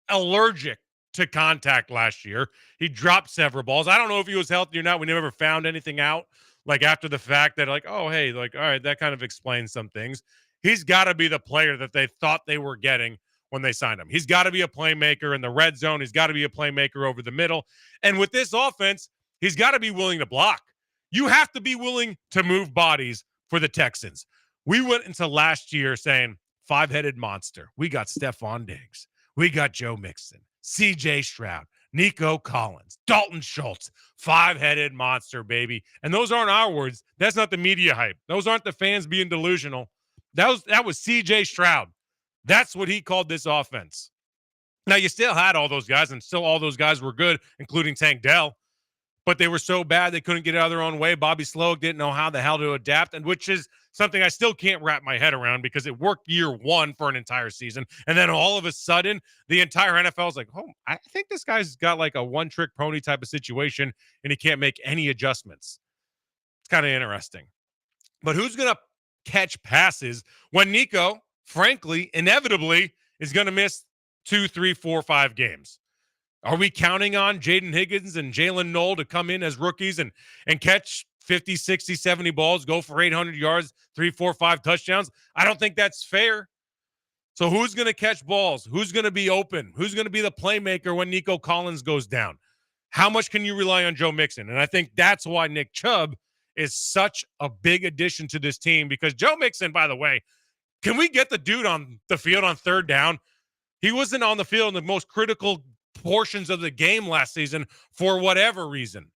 allergic to contact last year. He dropped several balls. I don't know if he was healthy or not. We never found anything out, like, after the fact that, like, oh, hey, like, all right, that kind of explains some things. He's got to be the player that they thought they were getting when they signed him. He's got to be a playmaker in the red zone. He's got to be a playmaker over the middle. And with this offense, he's got to be willing to block. You have to be willing to move bodies for the Texans. We went into last year saying, 5-headed monster. We got Stephon Diggs. We got Joe Mixon, C.J. Stroud, Nico Collins, Dalton Schultz, 5-headed monster, baby. And those aren't our words. That's not the media hype. Those aren't the fans being delusional. That was C.J. Stroud. That's what he called this offense. Now, you still had all those guys, and still all those guys were good, including Tank Dell. But they were so bad they couldn't get out of their own way. Bobby Slowick didn't know how the hell to adapt, and which is something I still can't wrap my head around because it worked year one for an entire season. And then all of a sudden, the entire NFL is like, oh, I think this guy's got like a one-trick pony type of situation, and he can't make any adjustments. It's kind of interesting. But who's going to catch passes when Nico, frankly, inevitably, is going to miss 2, 3, 4, 5 games? Are we counting on Jaden Higgins and Jalen Knoll to come in as rookies and catch 50, 60, 70 balls, go for 800 yards, 3, 4, 5 touchdowns. I don't think that's fair. So who's going to catch balls? Who's going to be open? Who's going to be the playmaker when Nico Collins goes down? How much can you rely on Joe Mixon? And I think that's why Nick Chubb is such a big addition to this team, because Joe Mixon, by the way, can we get the dude on the field on third down? He wasn't on the field in the most critical portions of the game last season for whatever reason.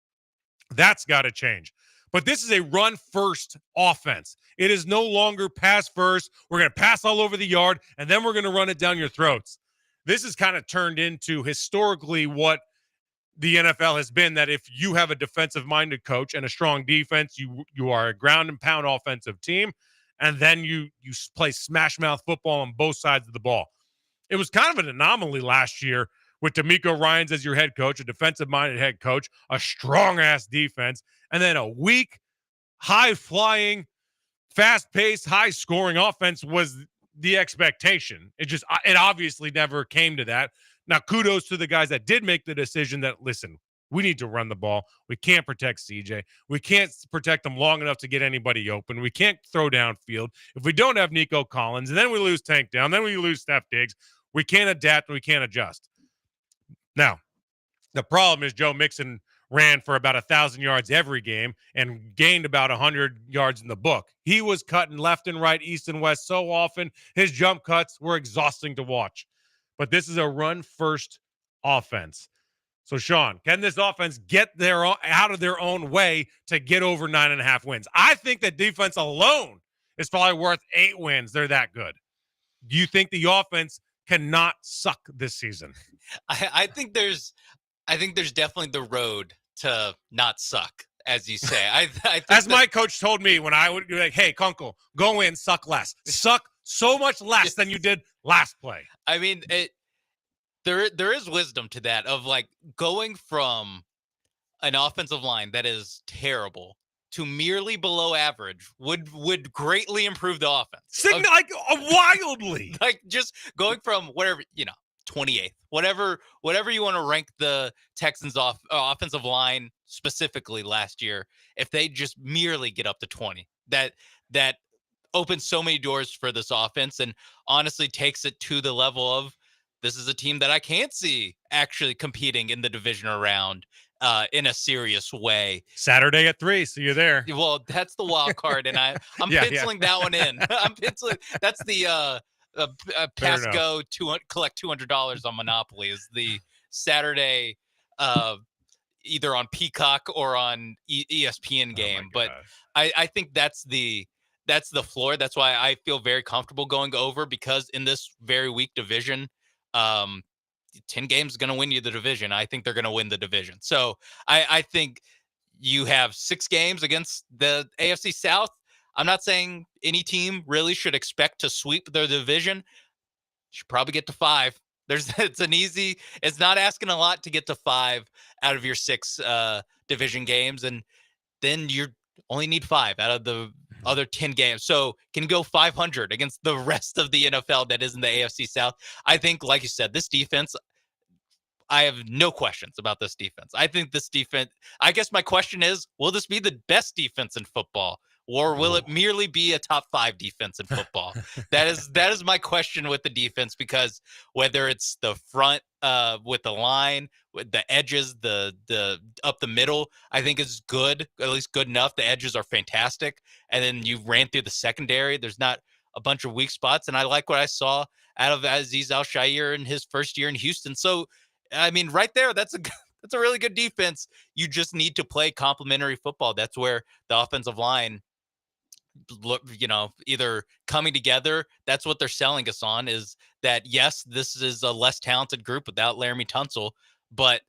That's got to change. But this is a run-first offense. It is no longer pass-first. We're going to pass all over the yard, and then we're going to run it down your throats. This has kind of turned into historically what the NFL has been, that if you have a defensive-minded coach and a strong defense, you are a ground-and-pound offensive team, and then you play smash-mouth football on both sides of the ball. It was kind of an anomaly last year with DeMeco Ryans as your head coach, a defensive-minded head coach, a strong-ass defense, and then a weak, high-flying, fast-paced, high-scoring offense was the expectation. It obviously never came to that. Now, kudos to the guys that did make the decision that, listen, we need to run the ball. We can't protect CJ. We can't protect them long enough to get anybody open. We can't throw downfield. If we don't have Nico Collins, and then we lose Tank Down, then we lose Steph Diggs, we can't adapt and we can't adjust. Now, the problem is Joe Mixon ran for about 1,000 yards every game and gained about 100 yards in the book. He was cutting left and right, east and west so often. His jump cuts were exhausting to watch. But this is a run-first offense. So, Sean, can this offense get out of their own way to get over 9.5 wins? I think that defense alone is probably worth 8 wins. They're that good. Do you think the offense cannot suck this season? I think there's definitely the road to not suck, as you say. I think as my coach told me when I would be like, hey, Kunkel, go in, suck less. Suck so much less than you did last play. I mean, there is wisdom to that, of like going from an offensive line that is terrible to merely below average would greatly improve the offense. Wildly. Like just going from whatever, 28th, whatever you want to rank the Texans offensive line specifically last year, if they just merely get up to 20, that opens so many doors for this offense, and honestly takes it to the level of, this is a team that I can't see actually competing in the divisional round in a serious way. Saturday at 3, so you're there. Well, that's the wild card, and I'm penciling that one in. I'm penciling. That's the pass go to collect $200 on Monopoly is the Saturday, either on Peacock or on ESPN game. But I think that's the floor. That's why I feel very comfortable going over, because in this very weak division, 10 games is going to win you the division. I think they're going to win the division. So I think you have 6 games against the AFC South. I'm not saying any team really should expect to sweep their division. You should probably get to 5. It's not asking a lot to get to 5 out of your 6 division games. And then you only need 5 out of the other 10 games. So can go 500 against the rest of the NFL that is in the AFC South. I think, like you said, this defense, I have no questions about this defense. I think this defense, I guess my question is, will this be the best defense in football? Or will it merely be a top 5 defense in football? That is my question with the defense, because whether it's the front with the line, with the edges, the up the middle, I think is good, at least good enough. The edges are fantastic. And then you ran through the secondary. There's not a bunch of weak spots. And I like what I saw out of Azeez Al-Shaair in his first year in Houston. So, I mean, right there, that's a really good defense. You just need to play complementary football. That's where the offensive line, either coming together. That's what they're selling us on, is that, yes, this is a less talented group without Laramie Tunsil, but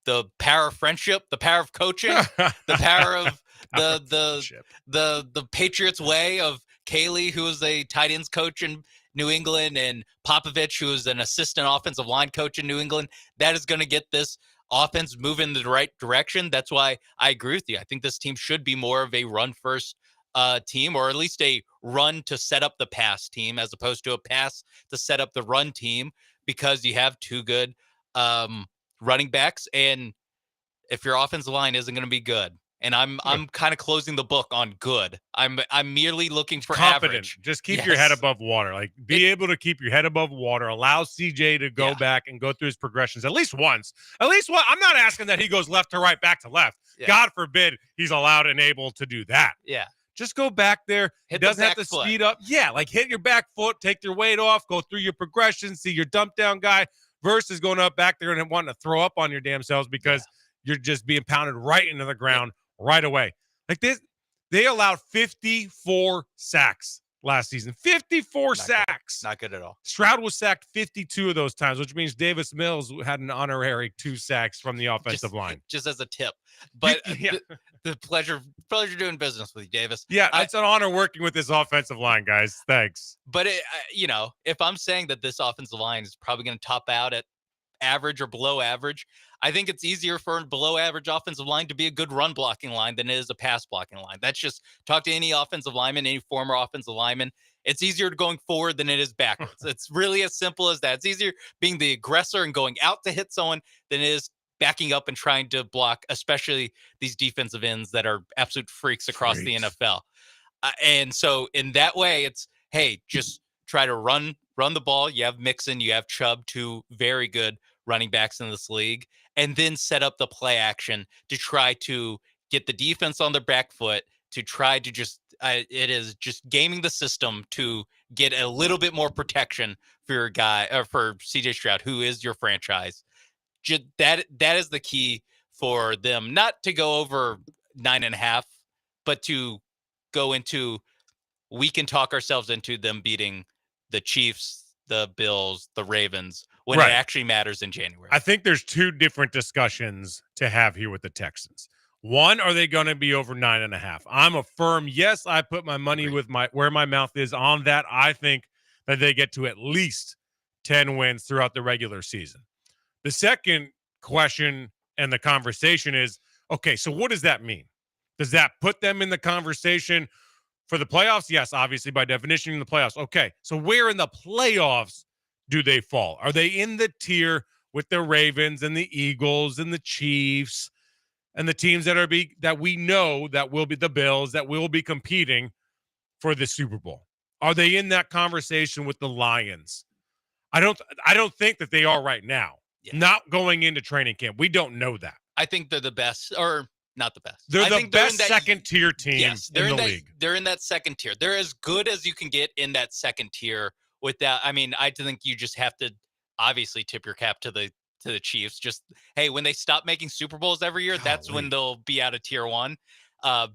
the power of friendship, the power of coaching, the power of the Patriots way of Caley, who is a tight ends coach in New England, and Popovich, who is an assistant offensive line coach in New England, that is going to get this offense moving in the right direction. That's why I agree with you. I think this team should be more of a run-first team, or at least a run to set up the pass team, as opposed to a pass to set up the run team, because you have 2 good running backs. And if your offensive line isn't going to be good, and I'm kind of closing the book on good. I'm merely looking for confident. average. Just keep your head above water. Like be able to keep your head above water. Allow CJ to go back and go through his progressions at least once. At least one. I'm not asking that he goes left to right, back to left. Yeah. God forbid he's allowed and able to do that. Yeah. Just go back there. He doesn't have to speed up. Yeah, like hit your back foot, take your weight off, go through your progression, see your dump down guy versus going up back there and wanting to throw up on your damn selves because you're just being pounded right into the ground right away. Like this, they allowed 54 sacks last season. 54 sacks. Not good at all. Stroud was sacked 52 of those times, which means Davis Mills had an honorary 2 sacks from the offensive line. Just as a tip. But the pleasure doing business with you, Davis. Yeah, it's an honor working with this offensive line, guys. Thanks. But, if I'm saying that this offensive line is probably going to top out at average or below average, I think it's easier for a below average offensive line to be a good run blocking line than it is a pass blocking line. That's just talk to any offensive lineman, any former offensive lineman. It's easier going forward than it is backwards. It's really as simple as that. It's easier being the aggressor and going out to hit someone than it is backing up and trying to block, especially these defensive ends that are absolute freaks across the NFL. And so in that way, it's, hey, just try to run the ball. You have Mixon, you have Chubb, 2 very good running backs in this league, and then set up the play action to try to get the defense on their back foot, to try to just it is just gaming the system to get a little bit more protection for your guy, or for CJ Stroud, who is your franchise. That is the key for them, not to go over 9.5, but to go into, we can talk ourselves into them beating the Chiefs, the Bills, the Ravens, when it actually matters in January. I think there's 2 different discussions to have here with the Texans. One, are they going to be over 9.5? I'm a firm yes. I put my money with where my mouth is on that. I think that they get to at least 10 wins throughout the regular season. The second question and the conversation is, okay, so what does that mean? Does that put them in the conversation for the playoffs? Yes, obviously, by definition, in the playoffs. Okay, so where in the playoffs do they fall? Are they in the tier with the Ravens and the Eagles and the Chiefs and the teams that we know that will be the Bills, that will be competing for the Super Bowl? Are they in that conversation with the Lions? I don't think that they are right now. Yeah. Not going into training camp. We don't know that. I think they're the best, or not the best. They're the best second-tier team in the league. They're in that second tier. They're as good as you can get in that second tier. With that, I mean, I think you just have to obviously tip your cap to the Chiefs. Just, hey, when they stop making Super Bowls every year, that's when they'll be out of tier 1.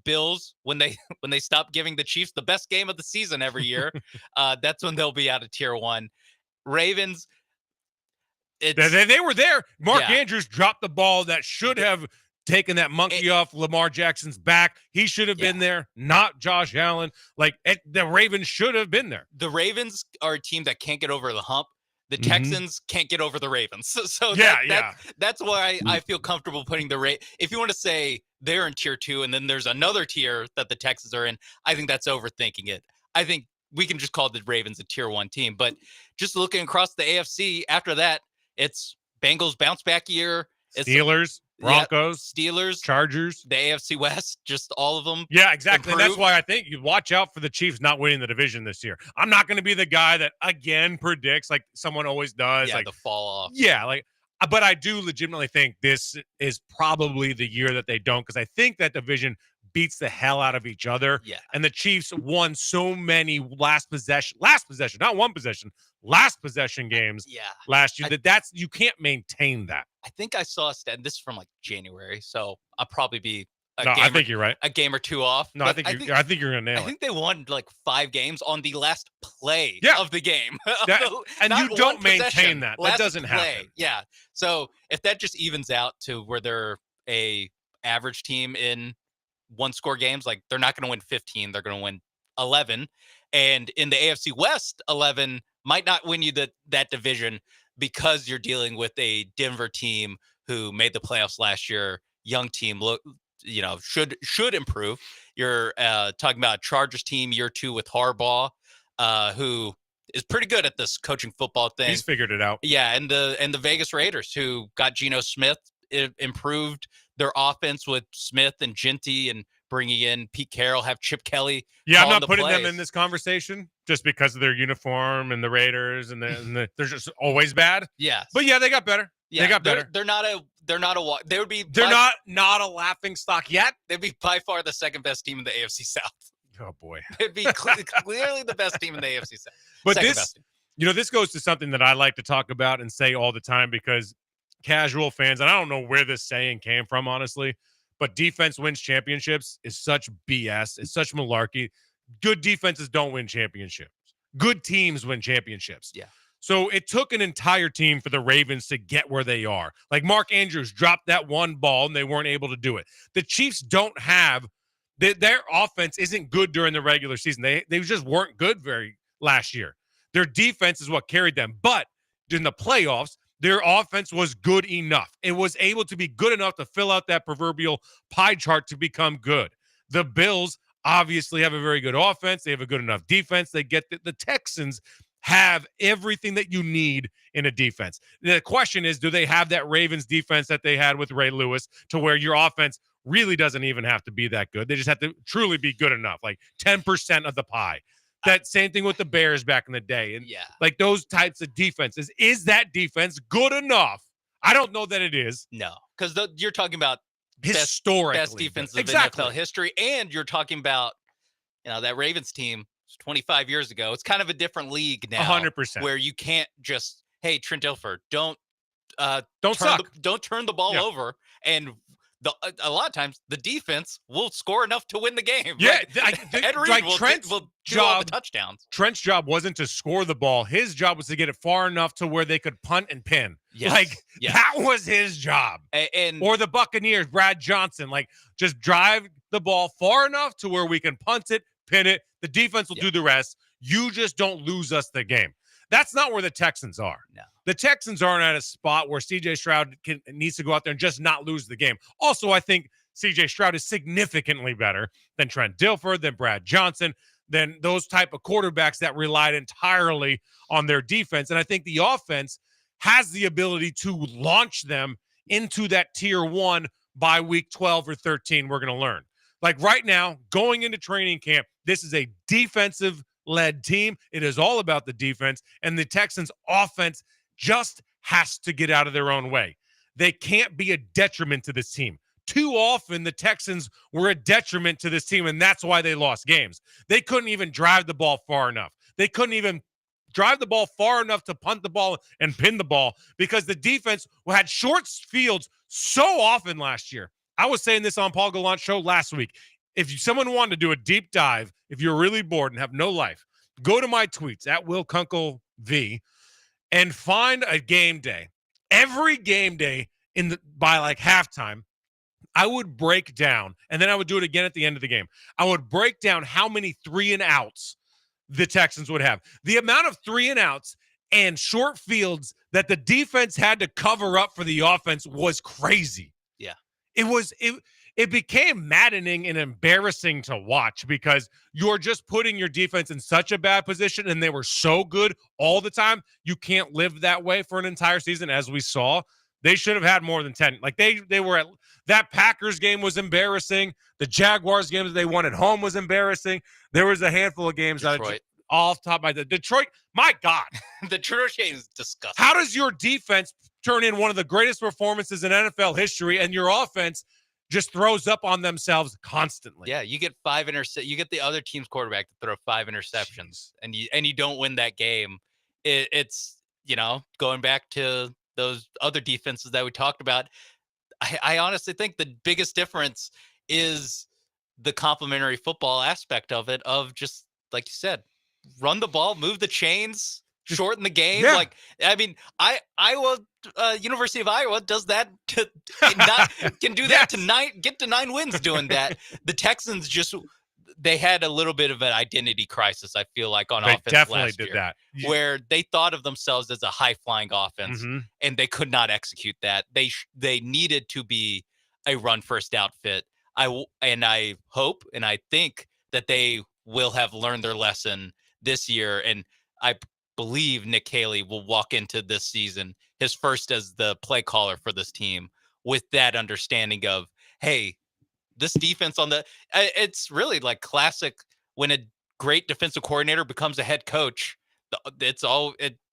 Bills, when they stop giving the Chiefs the best game of the season every year, that's when they'll be out of tier 1. Ravens, they were there. Mark Andrews dropped the ball that should have taken that monkey off Lamar Jackson's back. He should have been there, not Josh Allen. The Ravens should have been there. The Ravens are a team that can't get over the hump. The Texans can't get over the Ravens. So that's why I feel comfortable putting if you want to say they're in tier 2 and then there's another tier that the Texans are in, I think that's overthinking it. I think we can just call the Ravens a tier 1 team. But just looking across the AFC after that, it's Bengals bounce back year. Steelers, Broncos, Steelers, Chargers, the AFC West, just all of them. Yeah, exactly. And that's why I think you watch out for the Chiefs not winning the division this year. I'm not going to be the guy that again predicts like someone always does, the fall off. Yeah, but I do legitimately think this is probably the year that they don't, because I think that division beats the hell out of each other. Yeah. And the Chiefs won so many last possession, not one possession, last possession games last year that's you can't maintain that. I think I saw a stat, and this is from like January, so I'll probably be I think you're right. A game or 2 off. No, I think you're going to nail it. I think they won like 5 games on the last play of the game. And you don't maintain that. That doesn't happen. Yeah. So if that just evens out to where they're a average team in 1-score games, like they're not going to win 15, they're going to win 11. And in the AFC West, 11 might not win you that division because you're dealing with a Denver team who made the playoffs last year. Young team, should improve. You're talking about a Chargers team year 2 with Harbaugh, who is pretty good at this coaching football thing. He's figured it out. Yeah, and the Vegas Raiders, who got Geno Smith, improved their offense with Smith and Ginty and bringing in Pete Carroll, have Chip Kelly. Yeah, I'm not the putting them plays. in this conversation just because of their uniform and the Raiders and they're just always bad. Yes. But yeah, they got better. Yeah, they got better. They're not a they would be They're not a laughing stock yet. They'd be by far the second best team in the AFC South. Oh boy. They'd be clearly the best team in the AFC South. But Second this, best team. this goes to something that I like to talk about and say all the time because casual fans, and I don't know where this saying came from, honestly, but defense wins championships is such BS. It's such malarkey. Good defenses don't win championships. Good teams win championships. Yeah. So it took an entire team for the Ravens to get where they are. Like Mark Andrews dropped that one ball and they weren't able to do it. The Chiefs don't have their offense isn't good during the regular season. They just weren't good last year. Their defense is what carried them. But in the playoffs, their offense was good enough. It was able to be good enough to fill out that proverbial pie chart to become good. The Bills obviously have a very good offense. They have a good enough defense. They get the Texans have everything that you need in a defense. The question is, do they have that Ravens defense that they had with Ray Lewis to where your offense really doesn't even have to be that good? They just have to truly be good enough, like 10% of the pie. That same thing with the Bears back in the day. And like those types of defenses. Is that defense good enough? I don't know that it is. No, because you're talking about historically best defenses of NFL history, and you're talking about that Ravens team 25 years ago. It's kind of a different league now. 100%. Where you can't just, hey, Trent Dilfer, don't turn the ball over. And a lot of times the defense will score enough to win the game. Yeah, Ed Reed will do all the touchdowns. Trent's job wasn't to score the ball. His job was to get it far enough to where they could punt and pin. Yes. That was his job. Or the Buccaneers, Brad Johnson, just drive the ball far enough to where we can punt it, pin it. The defense will do the rest. You just don't lose us the game. That's not where the Texans are. No. The Texans aren't at a spot where C.J. Stroud needs to go out there and just not lose the game. Also, I think C.J. Stroud is significantly better than Trent Dilfer, than Brad Johnson, than those type of quarterbacks that relied entirely on their defense. And I think the offense has the ability to launch them into that tier 1 by week 12 or 13. We're going to learn. Like right now, going into training camp, this is a defensive-led team. It is all about the defense, and the Texans' offense just has to get out of their own way. They can't be a detriment to this team. Too often, the Texans were a detriment to this team, and that's why they lost games. They couldn't even drive the ball far enough. They couldn't even drive the ball far enough to punt the ball and pin the ball because the defense had short fields so often last year. I was saying this on Paul Gallant show last week. If someone wanted to do a deep dive, if you're really bored and have no life, go to my tweets at Will Kunkel V and find a game day. Every game day by halftime, I would break down, and then I would do it again at the end of the game. I would break down how many 3-and-outs the Texans would have. The amount of 3-and-outs and short fields that the defense had to cover up for the offense was crazy. Yeah. It became maddening and embarrassing to watch because you're just putting your defense in such a bad position, and they were so good all the time. You can't live that way for an entire season, as we saw. They should have had more than 10. They were at that Packers game was embarrassing. The Jaguars game that they won at home was embarrassing. There was a handful of games Detroit. Off top of my head. Detroit, my God. The Detroit game is disgusting. How does your defense turn in one of the greatest performances in NFL history and your offense just throws up on themselves constantly? Yeah, you get 5 interceptions. You get the other team's quarterback to throw 5 interceptions, and you don't win that game. It's going back to those other defenses that we talked about. I honestly think the biggest difference is the complementary football aspect of it. Of just like you said, run the ball, move the chains, shorten the game. Yeah. Iowa, University of Iowa does that can do that to get to 9 wins doing that. The Texans they had a little bit of an identity crisis, I feel like, on offense definitely last did year, that. where they thought of themselves as a high-flying offense, and they could not execute that. They needed to be a run-first outfit. I hope and I think that they will have learned their lesson this year, and I believe Nick Haley will walk into this season, his first as the play caller for this team, with that understanding of, hey, this defense on it's really like classic when a great defensive coordinator becomes a head coach.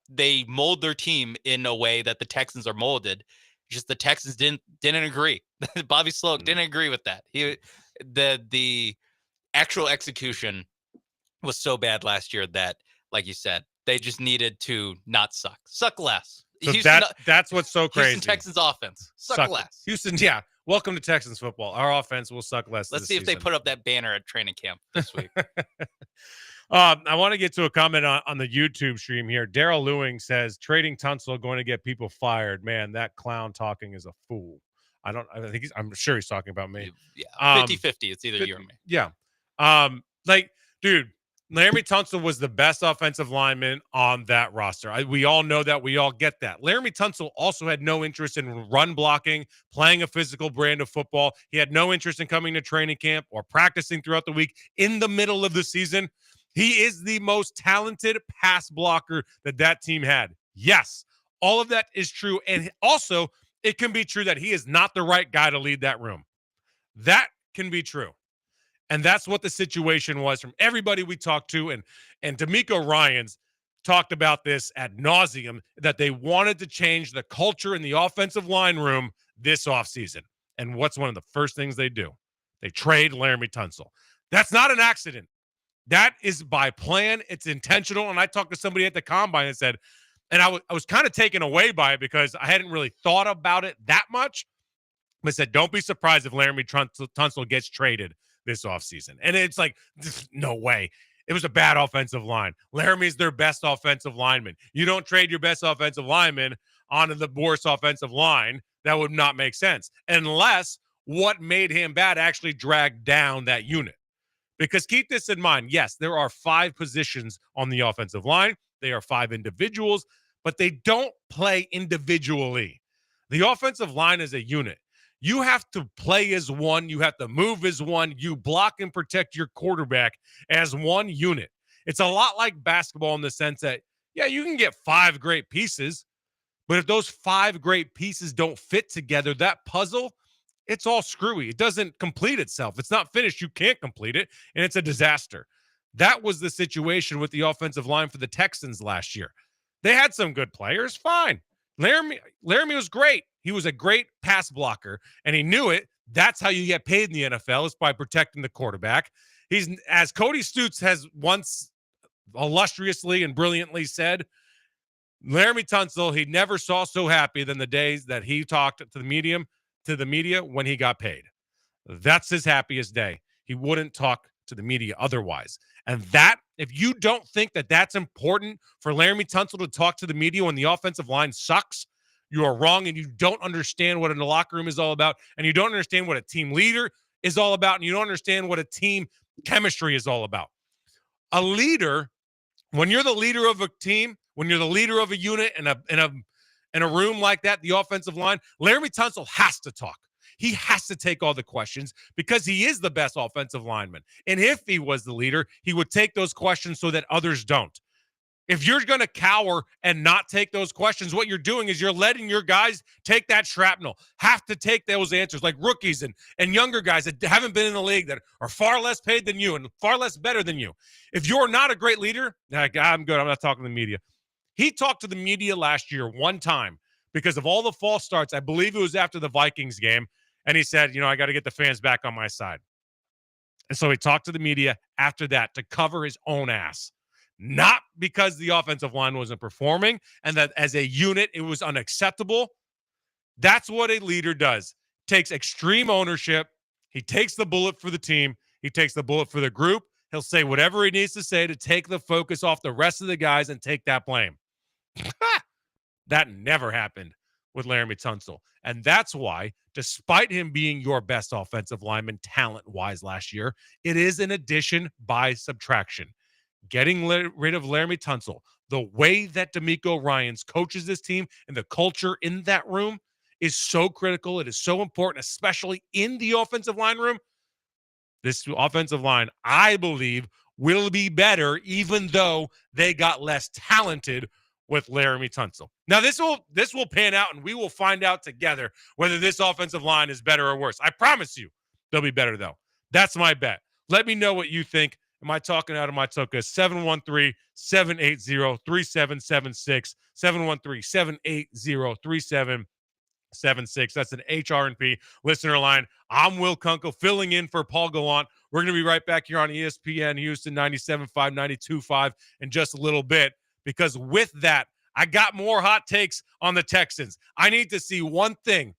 They mold their team in a way that the Texans are molded. Just the Texans didn't agree. Bobby Sloak didn't agree with that. The actual execution was so bad last year that, like you said, they just needed to not suck less. So that's what's so crazy. Houston Texans offense suck less. Houston, yeah. Welcome to Texans football. Our offense will suck less. Let's see if they put up that banner at training camp this week. I want to get to a comment on the YouTube stream here. Daryl Lewing says trading Tunsil going to get people fired. Man, that clown talking is a fool. I'm sure he's talking about me. Yeah, 50-50. It's either you or me. Yeah. Dude, Laramie Tunsil was the best offensive lineman on that roster. We all know that. We all get that. Laramie Tunsil also had no interest in run blocking, playing a physical brand of football. He had no interest in coming to training camp or practicing throughout the week in the middle of the season. He is the most talented pass blocker that team had. Yes, all of that is true. And also, it can be true that he is not the right guy to lead that room. That can be true. And that's what the situation was from everybody we talked to. And D'Amico Ryans talked about this ad nauseum, that they wanted to change the culture in the offensive line room this offseason. And what's one of the first things they do? They trade Laramie Tunsil. That's not an accident. That is by plan. It's intentional. And I talked to somebody at the combine and said, and I was kind of taken away by it because I hadn't really thought about it that much. But I said, don't be surprised if Laramie Tunsil gets traded this offseason. And it's like, no way. It was a bad offensive line. Laramie's their best offensive lineman. You don't trade your best offensive lineman onto the worst offensive line. That would not make sense. Unless what made him bad actually dragged down that unit. Because keep this in mind. Yes, there are 5 positions on the offensive line. They are 5 individuals, but they don't play individually. The offensive line is a unit. You have to play as one. You have to move as one. You block and protect your quarterback as one unit. It's a lot like basketball in the sense that, yeah, you can get 5 great pieces, but if those 5 great pieces don't fit together, that puzzle, it's all screwy. It doesn't complete itself. It's not finished. You can't complete it, and it's a disaster. That was the situation with the offensive line for the Texans last year. They had some good players, fine. Laramie was great. He was a great pass blocker, and he knew it. That's how you get paid in the NFL, is by protecting the quarterback. He's, as Cody Stutes has once illustriously and brilliantly said, Laramie Tunsil, he never saw so happy than the days that he talked to the media when he got paid. That's his happiest day. He wouldn't talk to the media otherwise. And that, if you don't think that that's important for Laramie Tunsil to talk to the media when the offensive line sucks, you are wrong, and you don't understand what a locker room is all about, and you don't understand what a team leader is all about, and you don't understand what a team chemistry is all about. A leader, when you're the leader of a team, when you're the leader of a unit in a room like that, the offensive line, Laramie Tunsil has to talk. He has to take all the questions because he is the best offensive lineman. And if he was the leader, he would take those questions so that others don't. If you're going to cower and not take those questions, what you're doing is you're letting your guys take that shrapnel, have to take those answers, like rookies and younger guys that haven't been in the league, that are far less paid than you and far less better than you. If you're not a great leader, I'm good. I'm not talking to the media. He talked to the media last year one time because of all the false starts. I believe it was after the Vikings game. And he said, I got to get the fans back on my side. And so he talked to the media after that to cover his own ass. Not because the offensive line wasn't performing and that as a unit it was unacceptable. That's what a leader does. Takes extreme ownership. He takes the bullet for the team. He takes the bullet for the group. He'll say whatever he needs to say to take the focus off the rest of the guys and take that blame. That never happened with Laramie Tunsil. And that's why, despite him being your best offensive lineman talent-wise last year, it is an addition by subtraction. Getting rid of Laramie Tunsil, the way that D'Amico Ryans coaches this team and the culture in that room is so critical. It is so important, especially in the offensive line room. This offensive line, I believe, will be better even though they got less talented with Laramie Tunsil. Now, this will pan out, and we will find out together whether this offensive line is better or worse. I promise you they'll be better, though. That's my bet. Let me know what you think. Am I talking out of my tuchus? 713-780-3776. 713-780-3776. That's an HR&P listener line. I'm Will Kunkel filling in for Paul Gallant. We're going to be right back here on ESPN Houston 97.5, 92.5 in just a little bit, because with that, I got more hot takes on the Texans. I need to see one thing,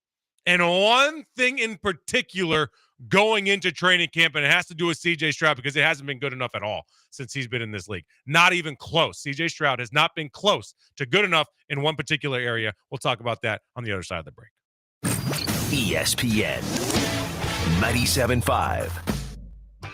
and one thing in particular going into training camp, and it has to do with C.J. Stroud, because it hasn't been good enough at all since he's been in this league. Not even close. C.J. Stroud has not been close to good enough in one particular area. We'll talk about that on the other side of the break. ESPN 97.5.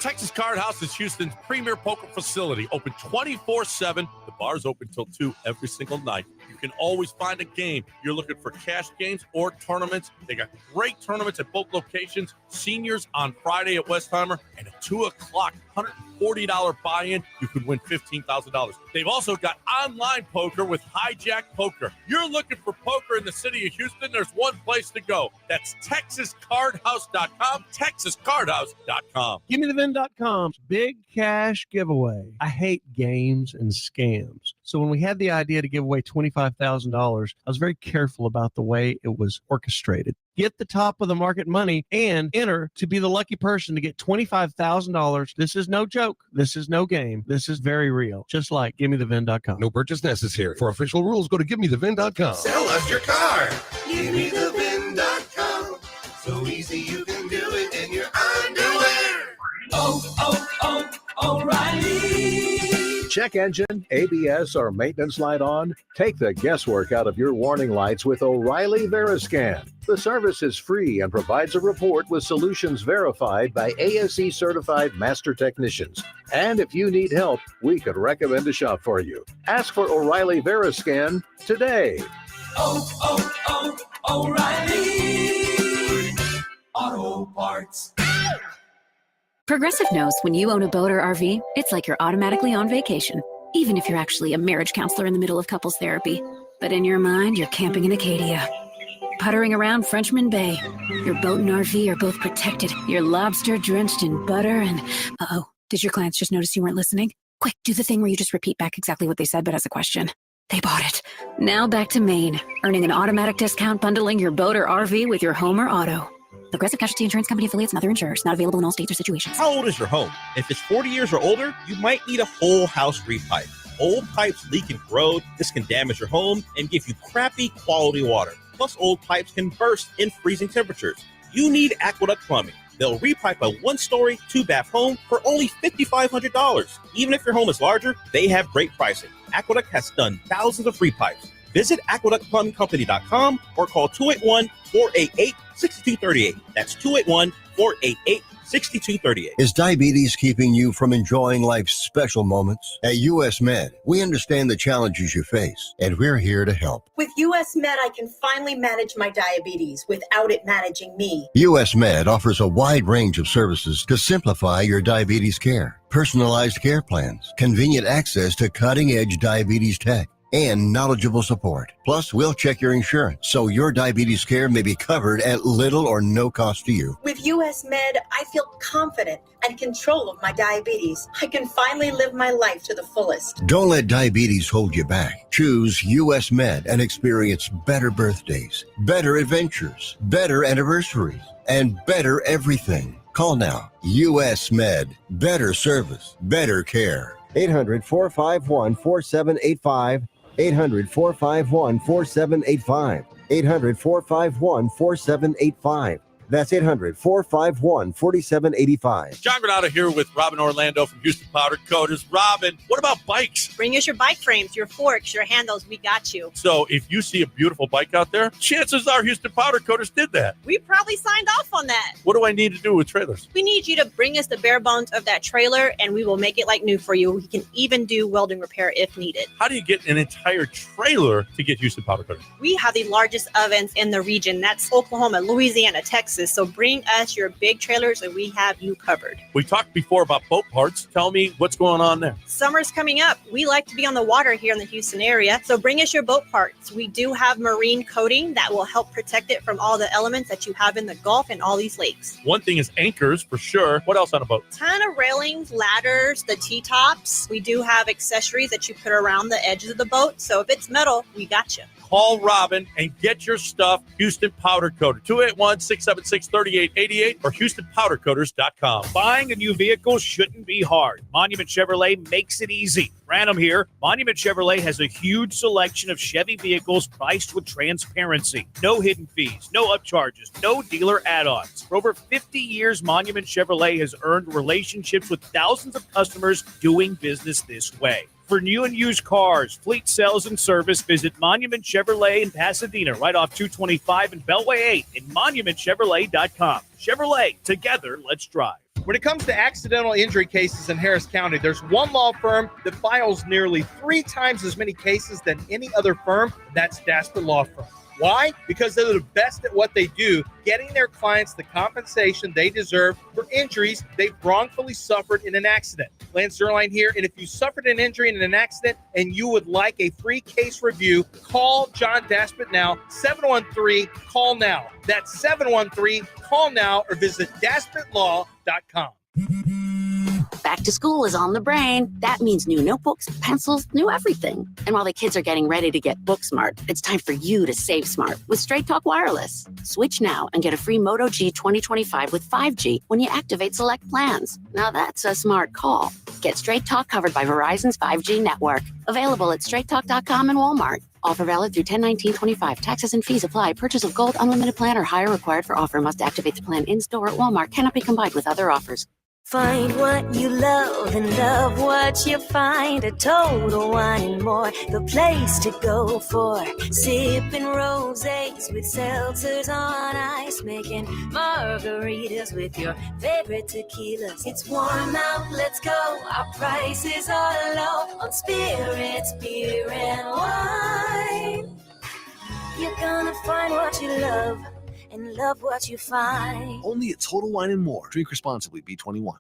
Texas Card House is Houston's premier poker facility, open 24/7. The bar's open till 2 every single night. You can always find a game. You're looking for cash games or tournaments. They got great tournaments at both locations. Seniors on Friday at Westheimer, and at 2 o'clock, $140 buy-in. You could win $15,000. They've also got online poker with Hijack Poker. You're looking for poker in the city of Houston, there's one place to go. That's TexasCardHouse.com, TexasCardHouse.com. GimmeTheVin.com's big cash giveaway. I hate games and scams. So when we had the idea to give away $25,000, I was very careful about the way it was orchestrated. Get the top of the market money and enter to be the lucky person to get $25,000. This is no joke. This is no game. This is very real. Just like GimmeTheVin.com. No purchase necessary. For official rules, go to GimmeTheVin.com. Sell us your car. GimmeTheVin.com. So easy you can do it in your underwear. O'Reilly. Check engine, ABS, or maintenance light on? Take the guesswork out of your warning lights with O'Reilly Veriscan. The service is free and provides a report with solutions verified by ASE certified master technicians. And if you need help, we could recommend a shop for you. Ask for O'Reilly Veriscan today. O'Reilly Auto Parts. Progressive knows when you own a boat or RV, it's like you're automatically on vacation, even if you're actually a marriage counselor in the middle of couples therapy. But in your mind, you're camping in Acadia, puttering around Frenchman Bay. Your boat and RV are both protected. Your lobster drenched in butter and... Uh-oh, did your clients just notice you weren't listening? Quick, do the thing where you just repeat back exactly what they said, but as a question. They bought it. Now back to Maine, earning an automatic discount bundling your boat or RV with your home or auto. Progressive Casualty Insurance Company affiliates and other insurers. Not available in all states or situations. How old is your home? If it's 40 years or older, you might need a whole house repipe. Old pipes leak and corrode. This can damage your home and give you crappy quality water. Plus, old pipes can burst in freezing temperatures. You need Aqueduct Plumbing. They'll repipe a 1-story, 2-bath home for only $5,500. Even if your home is larger, they have great pricing. Aqueduct has done thousands of repipes. Visit aqueductplumbingcompany.com or call 281-488-6238. That's 281-488-6238. Is diabetes keeping you from enjoying life's special moments? At US Med, we understand the challenges you face, and we're here to help. With US Med, I can finally manage my diabetes without it managing me. US Med offers a wide range of services to simplify your diabetes care. Personalized care plans, convenient access to cutting-edge diabetes tech, and knowledgeable support. Plus, we'll check your insurance so your diabetes care may be covered at little or no cost to you. With US Med, I feel confident and control of my diabetes. I can finally live my life to the fullest. Don't let diabetes hold you back. Choose US Med and experience better birthdays, better adventures, better anniversaries, and better everything. Call now. US Med. Better service, better care. 800-451-4785. 800-451-4785. 800-451-4785. That's 800-451-4785. John Granado here with Robin Orlando from Houston Powder Coaters. Robin, what about bikes? Bring us your bike frames, your forks, your handles. We got you. So if you see a beautiful bike out there, chances are Houston Powder Coaters did that. We probably signed off on that. What do I need to do with trailers? We need you to bring us the bare bones of that trailer, and we will make it like new for you. We can even do welding repair if needed. How do you get an entire trailer to get Houston Powder Coaters? We have the largest ovens in the region. That's Oklahoma, Louisiana, Texas, prices. So bring us your big trailers and we have you covered. We talked before about boat parts. Tell me what's going on there. Summer's coming up. We like to be on the water here in the Houston area. So bring us your boat parts. We do have marine coating that will help protect it from all the elements that you have in the Gulf and all these lakes. One thing is anchors for sure. What else on a boat? Ton of railings, ladders, the T-tops. We do have accessories that you put around the edges of the boat. So if it's metal, we got you. Call Robin and get your stuff Houston Powder Coater. 281-676-3888 or HoustonPowderCoaters.com. Buying a new vehicle shouldn't be hard. Monument Chevrolet makes it easy. Random here. Monument Chevrolet has a huge selection of Chevy vehicles priced with transparency. No hidden fees, no upcharges, no dealer add-ons. For over 50 years, Monument Chevrolet has earned relationships with thousands of customers doing business this way. For new and used cars, fleet sales, and service, visit Monument Chevrolet in Pasadena, right off 225 and Beltway 8, and monumentchevrolet.com. Chevrolet, together, let's drive. When it comes to accidental injury cases in Harris County, there's one law firm that files nearly 3 times as many cases than any other firm. That's Daspit Law Firm. Why? Because they're the best at what they do, getting their clients the compensation they deserve for injuries they've wrongfully suffered in an accident. Lance Zerline here, and if you suffered an injury in an accident and you would like a free case review, call John Daspit now, 713-CALL-NOW. That's 713-CALL-NOW or visit DaspitLaw.com. Back to school is on the brain. That means new notebooks, pencils, new everything. And while the kids are getting ready to get book smart, it's time for you to save smart with Straight Talk Wireless. Switch now and get a free Moto G 2025 with 5G when you activate select plans. Now that's a smart call. Get Straight Talk covered by Verizon's 5G network. Available at straighttalk.com and Walmart. Offer valid through 10/19/25. Taxes and fees apply. Purchase of gold unlimited plan or higher required for offer. Must activate the plan in-store at Walmart. Cannot be combined with other offers. Find what you love and love what you find. A Total Wine and More, the place to go for sipping rosés with seltzers on ice, making margaritas with your favorite tequilas. It's warm out, let's go. Our prices are low on spirits, beer, and wine. You're gonna find what you love and love what you find. Only at Total Wine & More. Drink responsibly. B21.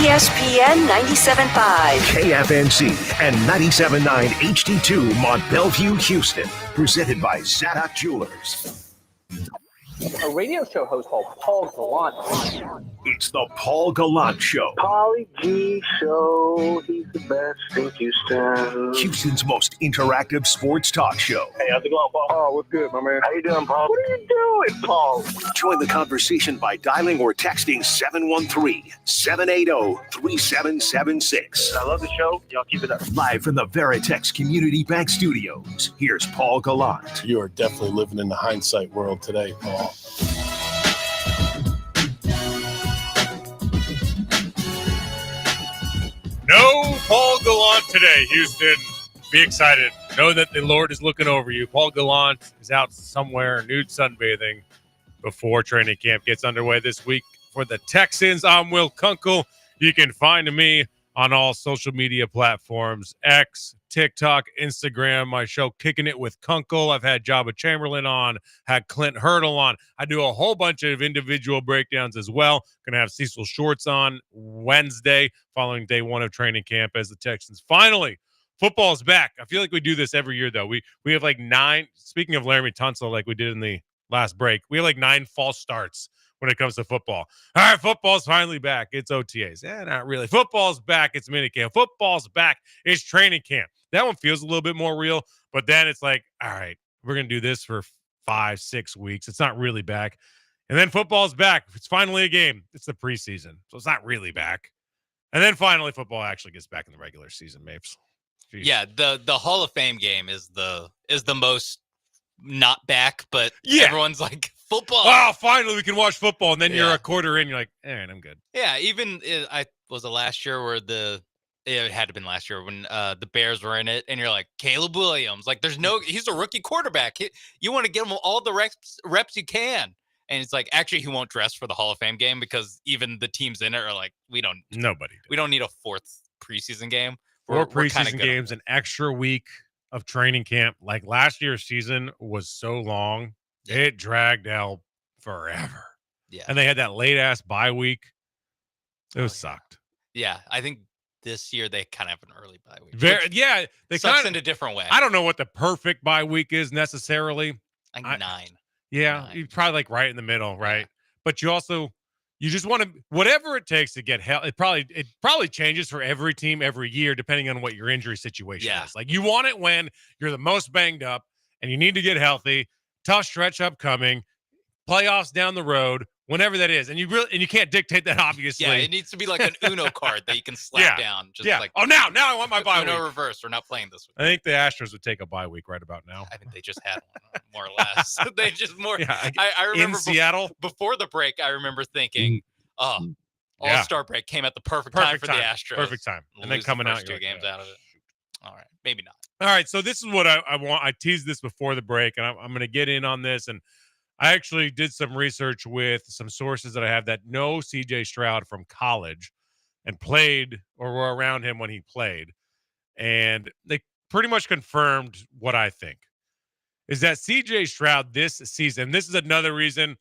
ESPN 97.5. KFNC and 97.9 HD2 Mont Bellevue, Houston. Presented by Zadok Jewelers. A radio show host called Paul Gallant. It's the Paul Gallant Show. Pauly G Show. He's the best in Houston. Houston's most interactive sports talk show. Hey, how's it going, Paul? Oh, what's good, my man? How you doing, Paul? What are you doing, Paul? Join the conversation by dialing or texting 713-780-3776. I love the show. Y'all keep it up. Live from the Veritex Community Bank Studios, here's Paul Gallant. You are definitely living in the hindsight world today, Paul. No Paul Gallant today, Houston. Be excited. Know that the Lord is looking over you. Paul Gallant is out somewhere nude sunbathing before training camp gets underway this week for the Texans. I'm Will Kunkel. You can find me on all social media platforms, X, TikTok, Instagram, my show Kicking It with Kunkel. I've had Jabba Chamberlain on, had Clint Hurdle on. I do a whole bunch of individual breakdowns as well. Going to have Cecil Shorts on Wednesday following day 1 of training camp as the Texans finally, football's back. I feel like we do this every year, though. We have like 9, speaking of Laramie Tunsil, like we did in the last break, we have like 9 false starts when it comes to football. All right, football's finally back. It's OTAs. Not really. Football's back. It's minicamp. Football's back. It's training camp. That one feels a little bit more real, but then it's like, all right, we're going to do this for 5-6 weeks. It's not really back. And then football's back. It's finally a game. It's the preseason, so it's not really back. And then finally football actually gets back in the regular season, Mapes. Jeez. Yeah, the Hall of Fame game is the most not back, but everyone's like, football. Oh, finally we can watch football. And then you're a quarter in, you're like, all right, I'm good. Yeah, even was it last year where it had to have been last year when the Bears were in it, and you're like, Caleb Williams, like he's a rookie quarterback. You want to get him all the reps you can. And it's like, actually, he won't dress for the Hall of Fame game because even the teams in it are like, we don't need a 4th preseason game. 4 preseason games, an extra week of training camp. Like last year's season was so long. It dragged out forever. Yeah. And they had that late-ass bye week. It was sucked. Yeah, I think this year they kind of have an early bye week. They sucks kinda, in a different way. I don't know what the perfect bye week is necessarily. I think 9. Yeah, you're probably like right in the middle, right? But you just want to whatever it takes to get help. It probably changes for every team every year depending on what your injury situation is. Like you want it when you're the most banged up and you need to get healthy. Tough stretch upcoming, playoffs down the road, whenever that is, and you can't dictate that obviously. Yeah, it needs to be like an Uno card that you can slap down. Just like now I want my bye Uno week. reverse. We're not playing this week. I think the Astros would take a bye week right about now. I think they just had one, more or less. They just more. Yeah, I remember in Seattle before the break. I remember thinking, All-Star break came at the perfect time for the Astros. Perfect time, and then coming out 2 games out of it. All right, maybe not. All right, so this is what I want. I teased this before the break, and I'm going to get in on this. And I actually did some research with some sources that I have that know C.J. Stroud from college and played or were around him when he played. And they pretty much confirmed what I think is that C.J. Stroud this season, this is another reason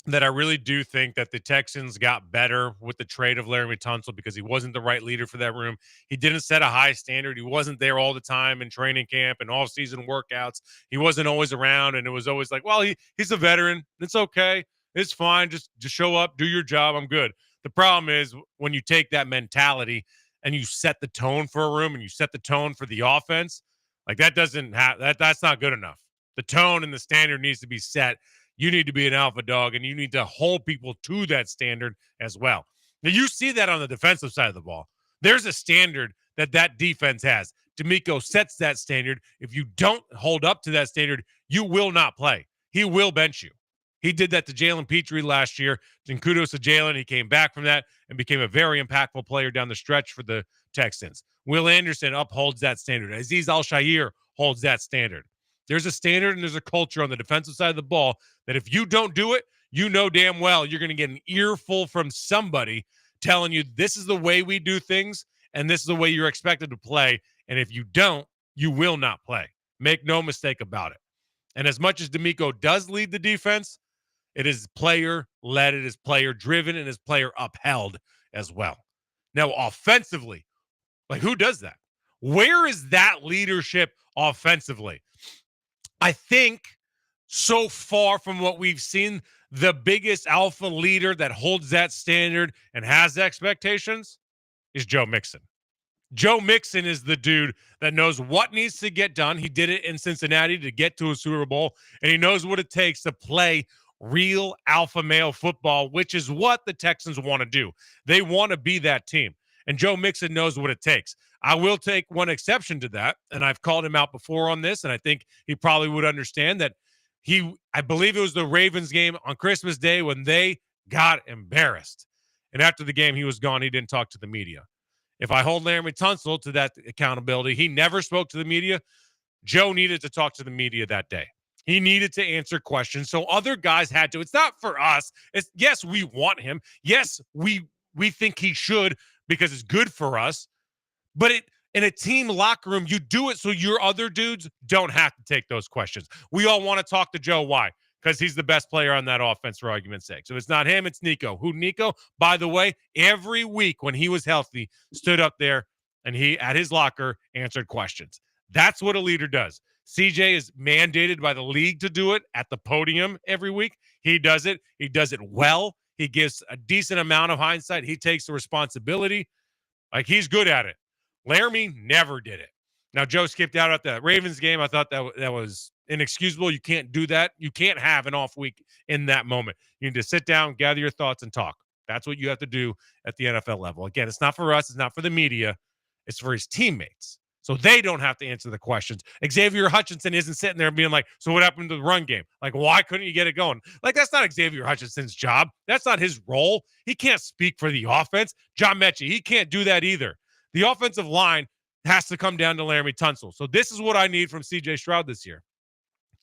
that I really do think that the Texans got better with the trade of Laremy Tunsil because he wasn't the right leader for that room. He didn't set a high standard. He wasn't there all the time in training camp and off-season workouts. He wasn't always around, and it was always like, well, he's a veteran. It's okay. It's fine. Just show up, do your job. I'm good. The problem is when you take that mentality and you set the tone for a room and you set the tone for the offense, like that doesn't have that's not good enough. The tone and the standard needs to be set. You need to be an alpha dog, and you need to hold people to that standard as well. Now, you see that on the defensive side of the ball. There's a standard that defense has. D'Amico sets that standard. If you don't hold up to that standard, you will not play. He will bench you. He did that to Jalen Petrie last year. And kudos to Jalen. He came back from that and became a very impactful player down the stretch for the Texans. Will Anderson upholds that standard. Azeez Al-Shaair holds that standard. There's a standard and there's a culture on the defensive side of the ball that if you don't do it, you know damn well you're going to get an earful from somebody telling you this is the way we do things and this is the way you're expected to play. And if you don't, you will not play. Make no mistake about it. And as much as D'Amico does lead the defense, it is player-led, it is player-driven, and it is player-upheld as well. Now, offensively, like who does that? Where is that leadership offensively? I think so far from what we've seen, the biggest alpha leader that holds that standard and has expectations is Joe Mixon. Joe Mixon is the dude that knows what needs to get done. He did it in Cincinnati to get to a Super Bowl, and he knows what it takes to play real alpha male football, which is what the Texans want to do. They want to be that team, and Joe Mixon knows what it takes. I will take one exception to that, and I've called him out before on this, and I think he probably would understand that I believe it was the Ravens game on Christmas Day when they got embarrassed. And after the game, he was gone. He didn't talk to the media. If I hold Laremy Tunsil to that accountability, he never spoke to the media. Joe needed to talk to the media that day. He needed to answer questions, so other guys had to. It's not for us. Yes, we want him. Yes, we think he should because it's good for us. But in a team locker room, you do it so your other dudes don't have to take those questions. We all want to talk to Joe. Why? Because he's the best player on that offense, for argument's sake. So it's not him, it's Nico. Who Nico, by the way, every week when he was healthy, stood up there and he, at his locker, answered questions. That's what a leader does. CJ is mandated by the league to do it at the podium every week. He does it. He does it well. He gives a decent amount of hindsight. He takes the responsibility. Like, he's good at it. Laremy never did it. Now, Joe skipped out at the Ravens game. I thought that was inexcusable. You can't do that. You can't have an off week in that moment. You need to sit down, gather your thoughts, and talk. That's what you have to do at the NFL level. Again, it's not for us. It's not for the media. It's for his teammates. So they don't have to answer the questions. Xavier Hutchinson isn't sitting there being like, so what happened to the run game? Like, why couldn't you get it going? Like, that's not Xavier Hutchinson's job. That's not his role. He can't speak for the offense. John Mechie, he can't do that either. The offensive line has to come down to Laremy Tunsil. So this is what I need from C.J. Stroud this year.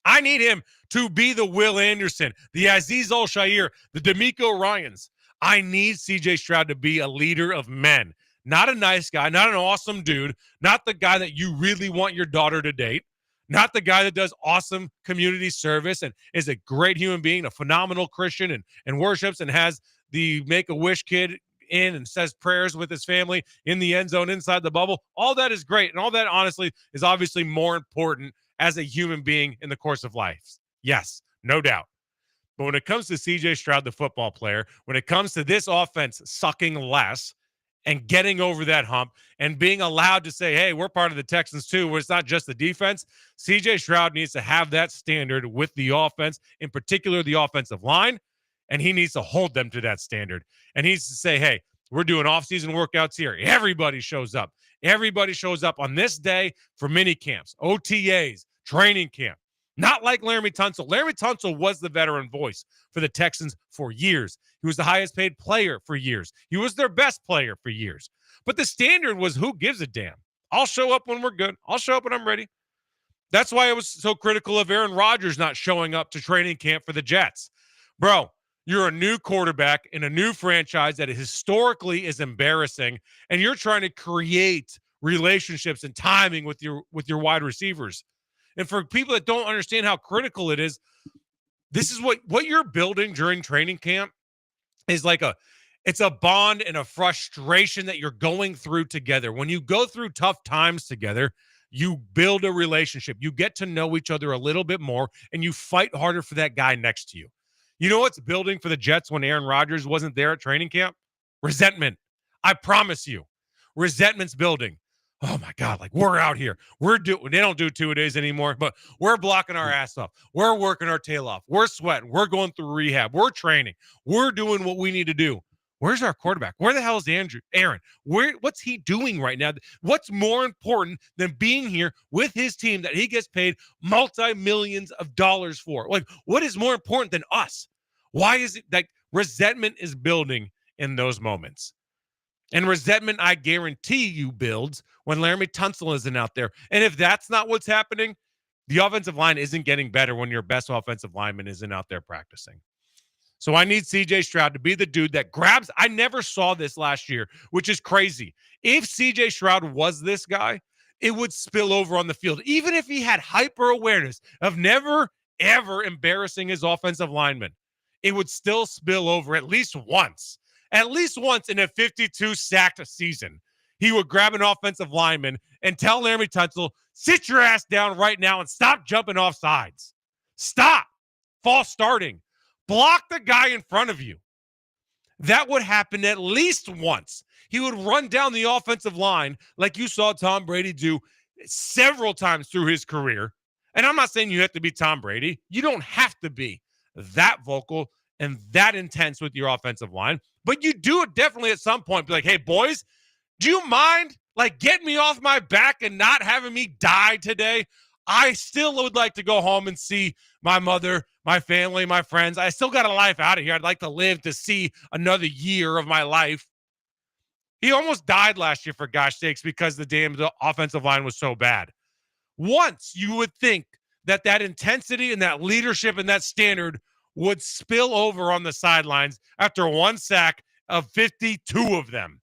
I need him to be the Will Anderson, the Azeez Al-Shaair, the D'Amico Ryans. I need C.J. Stroud to be a leader of men. Not a nice guy, not an awesome dude, not the guy that you really want your daughter to date, not the guy that does awesome community service and is a great human being, a phenomenal Christian, and worships and has the Make-A-Wish kid in and says prayers with his family in the end zone inside the bubble. All that is great. And all that, honestly, is obviously more important as a human being in the course of life. Yes, no doubt. But when it comes to CJ Stroud, the football player, when it comes to this offense sucking less and getting over that hump and being allowed to say, hey, we're part of the Texans too, where it's not just the defense, CJ Stroud needs to have that standard with the offense, in particular the offensive line, and he needs to hold them to that standard. And he needs to say, hey, we're doing off-season workouts here. Everybody shows up. Everybody shows up on this day for mini camps, OTAs, training camp. Not like Laramie Tunsil. Laramie Tunsil was the veteran voice for the Texans for years. He was the highest paid player for years. He was their best player for years. But the standard was, who gives a damn? I'll show up when we're good. I'll show up when I'm ready. That's why I was so critical of Aaron Rodgers not showing up to training camp for the Jets. Bro, you're a new quarterback in a new franchise that historically is embarrassing, and you're trying to create relationships and timing with your wide receivers. And for people that don't understand how critical it is, this is what you're building during training camp is like it's a bond and a frustration that you're going through together. When you go through tough times together, you build a relationship. You get to know each other a little bit more, and you fight harder for that guy next to you. You know what's building for the Jets when Aaron Rodgers wasn't there at training camp? Resentment. I promise you. Resentment's building. Oh, my God, like we're out here. They don't do 2 days anymore, but we're blocking our ass off. We're working our tail off. We're sweating. We're going through rehab. We're training. We're doing what we need to do. Where's our quarterback? Where the hell is Aaron? What's he doing right now? What's more important than being here with his team that he gets paid multi-millions of dollars for? Like, what is more important than us? Why is it that resentment is building in those moments? And resentment, I guarantee you, builds when Laramie Tunsil isn't out there. And if that's not what's happening, the offensive line isn't getting better when your best offensive lineman isn't out there practicing. So I need CJ Stroud to be the dude that grabs. I never saw this last year, which is crazy. If CJ Stroud was this guy, it would spill over on the field. Even if he had hyper awareness of never, ever embarrassing his offensive lineman, it would still spill over at least once. At least once in a 52 sacked season, he would grab an offensive lineman and tell Laramie Tunsil, sit your ass down right now and stop jumping off sides. Stop. False starting. Block the guy in front of you. That would happen at least once. He would run down the offensive line like you saw Tom Brady do several times through his career. And I'm not saying you have to be Tom Brady. You don't have to be that vocal and that intense with your offensive line. But you do it definitely at some point. Be like, hey, boys, do you mind getting me off my back and not having me die today? I still would like to go home and see my mother, my family, my friends. I still got a life out of here. I'd like to live to see another year of my life. He almost died last year, for gosh sakes, because the offensive line was so bad. Once you would think that intensity and that leadership and that standard would spill over on the sidelines after one sack of 52 of them.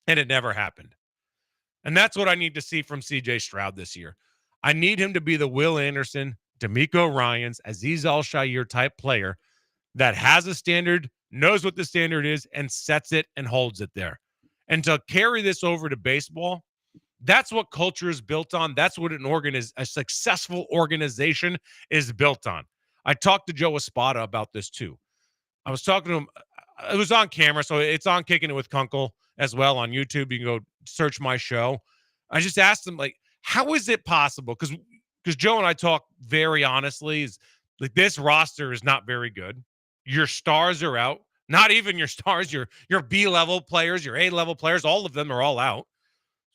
And it never happened. And that's what I need to see from CJ Stroud this year. I need him to be the Will Anderson, D'Amico Ryans, Azeez Al-Shaair type player that has a standard, knows what the standard is, and sets it and holds it there. And to carry this over to baseball, that's what culture is built on. That's what a successful organization is built on. I talked to Joe Espada about this too. I was talking to him. It was on camera, so it's on Kicking It with Kunkel as well on YouTube. You can go search my show. I just asked him, how is it possible? Because Joe and I talk very honestly. Is this roster is not very good. Your stars are out. Not even your stars. Your B-level players, your A-level players, all of them are all out.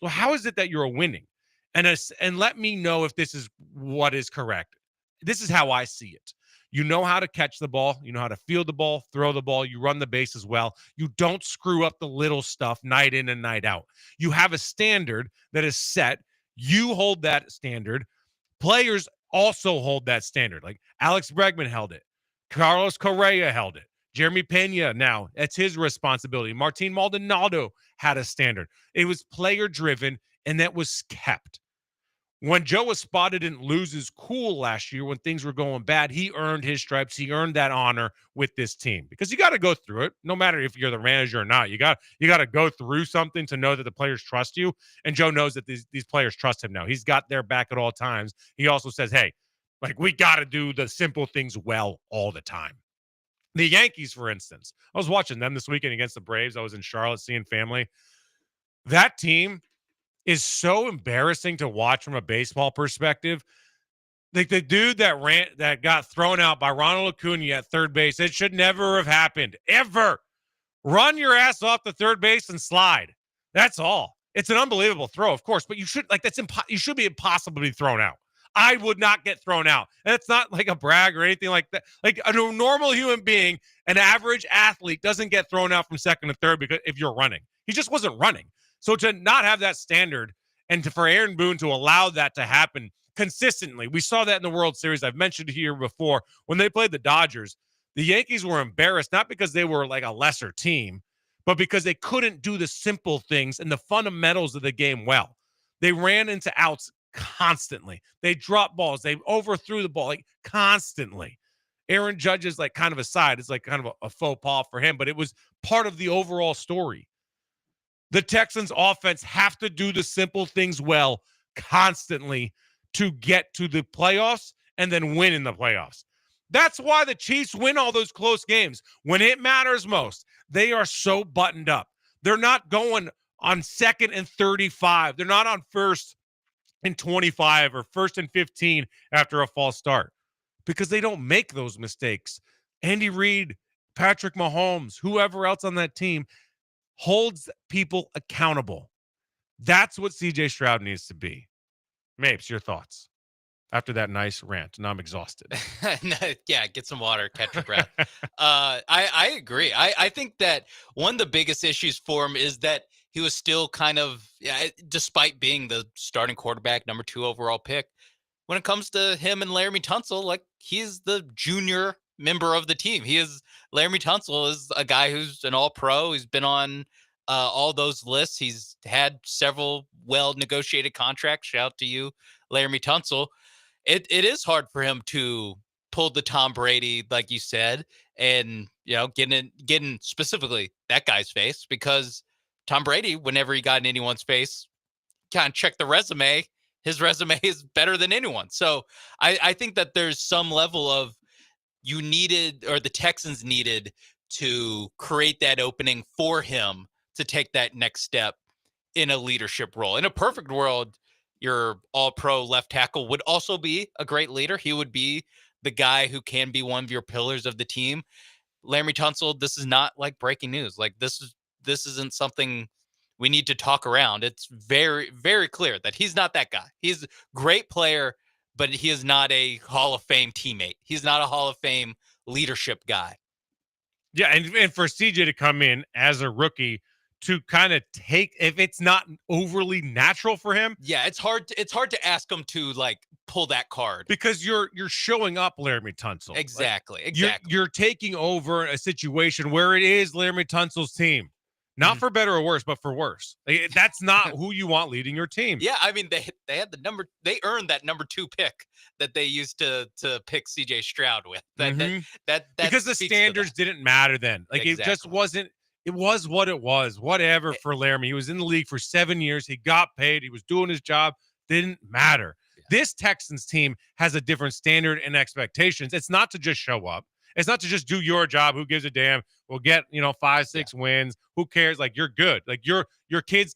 So how is it that you're winning? And let me know if this is what is correct. This is how I see it. You know how to catch the ball. You know how to field the ball, throw the ball. You run the base as well. You don't screw up the little stuff night in and night out. You have a standard that is set. You hold that standard. Players also hold that standard. Like Alex Bregman held it. Carlos Correa held it. Jeremy Pena now, that's his responsibility. Martin Maldonado had a standard. It was player-driven, and that was kept. When Joe Espada didn't lose his cool last year when things were going bad, he earned his stripes. He earned that honor with this team because you got to go through it. No matter if you're the manager or not, you got to go through something to know that the players trust you. And Joe knows that these players trust him now. He's got their back at all times. He also says, hey, like, we got to do the simple things well all the time. The Yankees, for instance, I was watching them this weekend against the Braves. I was in Charlotte seeing family. That team is so embarrassing to watch from a baseball perspective. Like the dude that got thrown out by Ronald Acuna at third base, it should never have happened, ever. Run your ass off the third base and slide. That's all. It's an unbelievable throw, of course, but you should you should be impossible to be thrown out. I would not get thrown out. And it's not like a brag or anything like that. Like a normal human being, an average athlete doesn't get thrown out from second to third because if you're running. He just wasn't running. So to not have that standard and for Aaron Boone to allow that to happen consistently, we saw that in the World Series. I've mentioned here before when they played the Dodgers, the Yankees were embarrassed, not because they were like a lesser team, but because they couldn't do the simple things and the fundamentals of the game well. They ran into outs constantly. They dropped balls. They overthrew the ball like constantly. Aaron Judge is like kind of a side. It's like kind of a faux pas for him, but it was part of the overall story. The Texans offense have to do the simple things well constantly to get to the playoffs and then win in the playoffs. That's why the Chiefs win all those close games. When it matters most, they are so buttoned up. They're not going on 2nd and 35. They're not on 1st and 25 or 1st and 15 after a false start because they don't make those mistakes. Andy Reid, Patrick Mahomes, whoever else on that team holds people accountable. That's what CJ Stroud needs to be. Mapes, your thoughts after that nice rant? And I'm exhausted. Yeah, get some water, catch your breath. I agree. I think that one of the biggest issues for him is that he was still kind of, despite being the starting quarterback, number 2 overall pick, when it comes to him and Laramie Tunsil, like he's the junior member of the team. Laramie Tunsil is a guy who's an all-pro. He's been on all those lists. He's had several well-negotiated contracts. Shout out to you, Laramie Tunsil. It is hard for him to pull the Tom Brady, like you said, and getting specifically that guy's face, because Tom Brady, whenever he got in anyone's face, kind of check the resume. His resume is better than anyone. So I think that there's some level of the Texans needed to create that opening for him to take that next step in a leadership role. In a perfect world, your all-pro left tackle would also be a great leader. He would be the guy who can be one of your pillars of the team. Laramie Tunsil, this is not like breaking news. Like this isn't something we need to talk around. It's very, very clear that he's not that guy. He's a great player, but he is not a Hall of Fame teammate. He's not a Hall of Fame leadership guy. Yeah, and for CJ to come in as a rookie to kind of take, if it's not overly natural for him. Yeah, it's hard to ask him to like pull that card. Because you're showing up Laramie Tunsil. Exactly. You're taking over a situation where it is Laramie Tunsil's team. Not for better or worse, but for worse. That's not who you want leading your team. Yeah, I mean they had they earned that number 2 pick that they used to pick CJ Stroud with. That because the standards didn't matter then. Like It just wasn't. It was what it was. Whatever for Laramie. He was in the league for 7 years. He got paid. He was doing his job. Didn't matter. Yeah. This Texans team has a different standard and expectations. It's not to just show up. It's not to just do your job. Who gives a damn? We'll get 5-6 wins. Who cares? Like you're good. Like your kids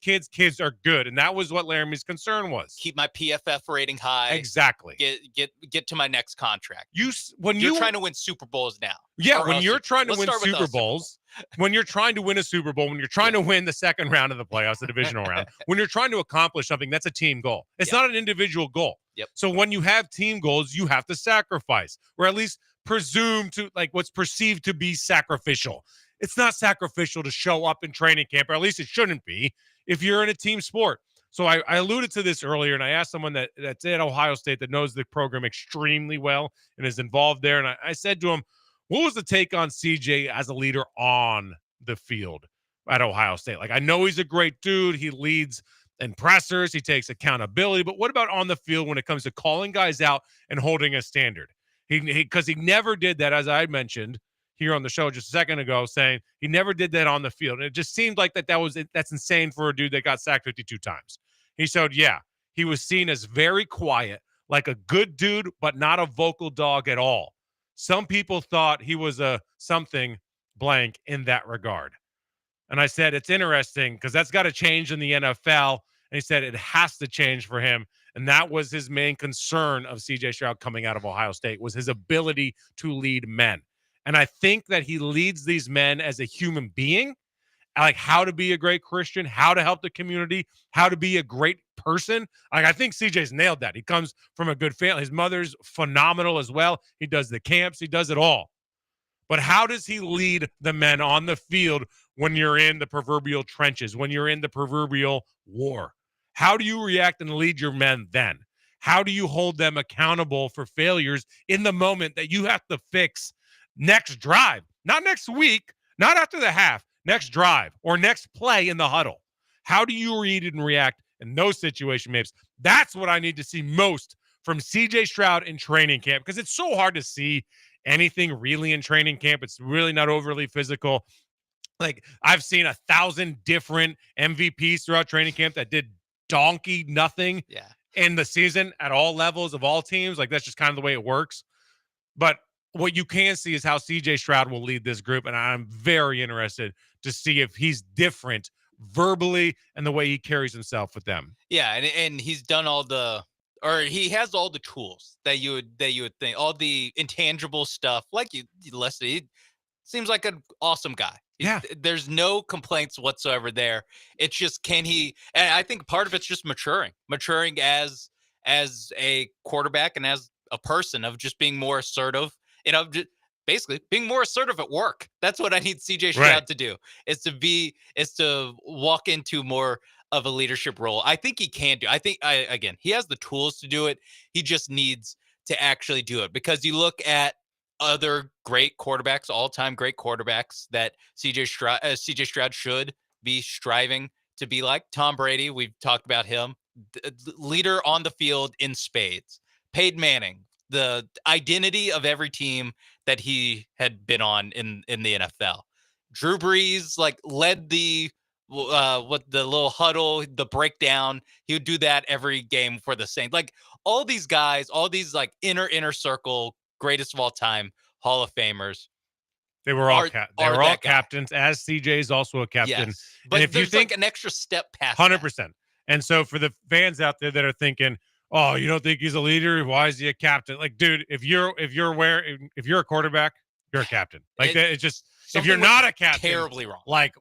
are good, and that was what Laramie's concern was. Keep my PFF rating high. Exactly. Get to my next contract. You're trying to win Super Bowls now. Yeah, when you're trying to win Super Bowls, when you're trying to win a Super Bowl, when you're trying to win the second round of the playoffs, the divisional round, when you're trying to accomplish something, that's a team goal. It's not an individual goal. Yep. So when you have team goals, you have to sacrifice, or at least presume to, like, what's perceived to be sacrificial. It's not sacrificial to show up in training camp, or at least it shouldn't be if you're in a team sport. So I alluded to this earlier, and I asked someone that's at Ohio State that knows the program extremely well and is involved there. And I said to him, what was the take on CJ as a leader on the field at Ohio State? Like, I know he's a great dude. He leads in pressers. He takes accountability. But what about on the field when it comes to calling guys out and holding a standard? Because he never did that, as I mentioned here on the show just a second ago, saying he never did that on the field. And it just seemed like that's insane for a dude that got sacked 52 times. He showed, he was seen as very quiet, like a good dude, but not a vocal dog at all. Some people thought he was a something blank in that regard. And I said, it's interesting because that's got to change in the NFL. And he said it has to change for him. And that was his main concern of C.J. Stroud coming out of Ohio State, was his ability to lead men. And I think that he leads these men as a human being, like how to be a great Christian, how to help the community, how to be a great person. Like, I think CJ's nailed that. He comes from a good family. His mother's phenomenal as well. He does the camps. He does it all. But how does he lead the men on the field when you're in the proverbial trenches, when you're in the proverbial war? How do you react and lead your men then? How do you hold them accountable for failures in the moment that you have to fix next drive? Not next week, not after the half, next drive or next play in the huddle. How do you read and react in those situation, Mapes? That's what I need to see most from C.J. Stroud in training camp, because it's so hard to see anything really in training camp. It's really not overly physical. Like, I've seen 1,000 different MVPs throughout training camp that did donkey nothing in the season at all levels of all teams. Like, that's just kind of the way it works. But what you can see is how C.J. Stroud will lead this group, and I'm very interested to see if he's different verbally and the way he carries himself with them. Yeah, and he's done he has all the tools that you would think, all the intangible stuff, like you listed. He seems like an awesome guy. Yeah, there's no complaints whatsoever there. It's just, can he? And I think part of it's just maturing as a quarterback and as a person, of just being more assertive. Just basically being more assertive at work. That's what I need CJ Stroud to do. Is to walk into more of a leadership role. I think he can do. I think he has the tools to do it. He just needs to actually do it, because you look at other great quarterbacks, all-time great quarterbacks that CJ Stroud should be striving to be like. Tom Brady, we've talked about him, leader on the field in spades. Peyton Manning, the identity of every team that he had been on in the NFL. Drew Brees, like, led the little huddle, the breakdown. He would do that every game for the Saints. Like, all these guys, all these like inner circle greatest of all time Hall of Famers. They were all captains, as CJ is also a captain. Yes. But and if you think like an extra step past 100%. that. And so for the fans out there that are thinking, oh, you don't think he's a leader? Why is he a captain? Like, dude, if you're a quarterback, you're a captain. Like, it's just, if you're not a captain, terribly wrong. Like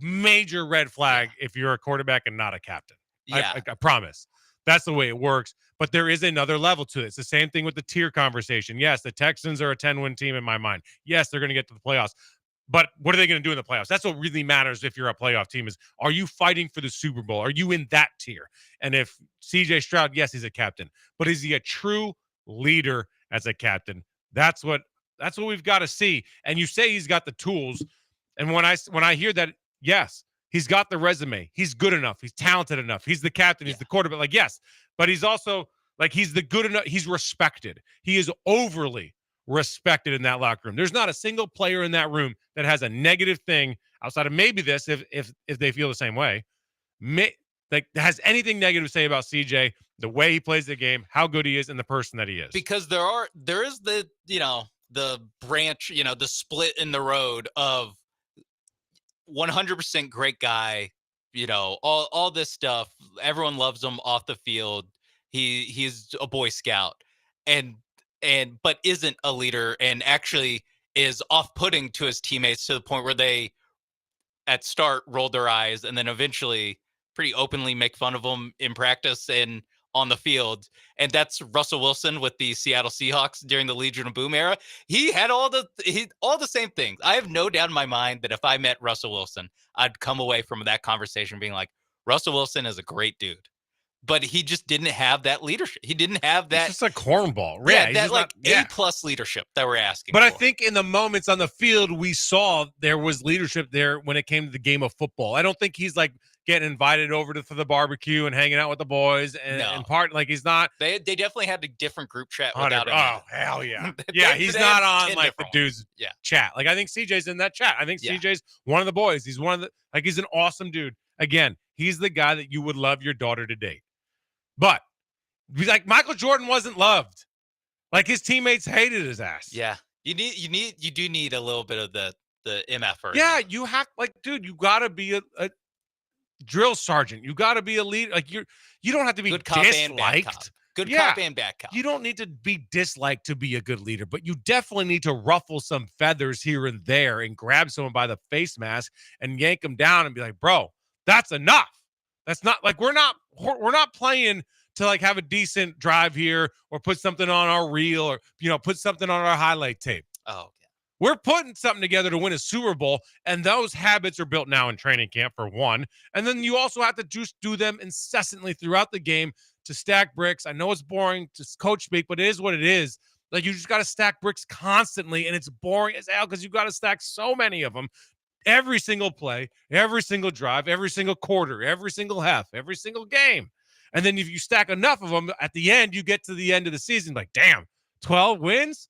major red flag if you're a quarterback and not a captain. Yeah. I promise. That's the way it works. But there is another level to it. It's the same thing with the tier conversation. Yes, the Texans are a 10-win team in my mind. Yes, they're going to get to the playoffs. But what are they going to do in the playoffs? That's what really matters if you're a playoff team, is, are you fighting for the Super Bowl? Are you in that tier? And if C.J. Stroud, yes, he's a captain. But is he a true leader as a captain? That's what we've got to see. And you say he's got the tools. And when I hear that, yes, he's got the resume. He's good enough. He's talented enough. He's the captain. He's the quarterback. Like, yes, but he's also, like, he's the good enough. He's respected. He is overly respected in that locker room. There's not a single player in that room that has a negative thing outside of maybe this, if they feel the same way, has anything negative to say about CJ, the way he plays the game, how good he is, and the person that he is. Because there is the branch, the split in the road of 100% great guy, all this stuff. Everyone loves him off the field. He's a Boy Scout but isn't a leader, and actually is off-putting to his teammates to the point where they at start rolled their eyes and then eventually pretty openly make fun of him in practice and on the field. And that's Russell Wilson with the Seattle Seahawks during the Legion of Boom era. He had all the same things. I have no doubt in my mind that if I met Russell Wilson, I'd come away from that conversation being like, Russell Wilson is a great dude. But he just didn't have that leadership. He didn't have that. It's just a cornball. Yeah, that like A+ leadership that we're asking But for. I think in the moments on the field, we saw there was leadership there when it came to the game of football. I don't think he's like getting invited over to the barbecue and hanging out with the boys and part like he's not. They definitely had a different group chat without him. Oh, hell yeah. Yeah, he's not on like the dude's chat. Like I think CJ's in that chat. I think CJ's one of the boys. He's one of the he's an awesome dude. Again, he's the guy that you would love your daughter to date. But like Michael Jordan wasn't loved. Like his teammates hated his ass. Yeah. You do need a little bit of the MFer. Yeah, you have dude, you gotta be a drill sergeant. You gotta be a leader. Like you don't have to be good cop disliked. And bad cop. Good cop and bad cop. You don't need to be disliked to be a good leader, but you definitely need to ruffle some feathers here and there and grab someone by the face mask and yank them down and be like, bro, that's enough. That's not like we're not playing to like have a decent drive here or put something on our reel or put something on our highlight tape. Oh, yeah. We're putting something together to win a Super Bowl, and those habits are built now in training camp for one. And then you also have to just do them incessantly throughout the game to stack bricks. I know it's boring to coach speak, but it is what it is. Like you just got to stack bricks constantly, and it's boring as hell because you got to stack so many of them every single play, every single drive, every single quarter, every single half, every single game. And then if you stack enough of them, at the end, you get to the end of the season, like, damn, 12 wins?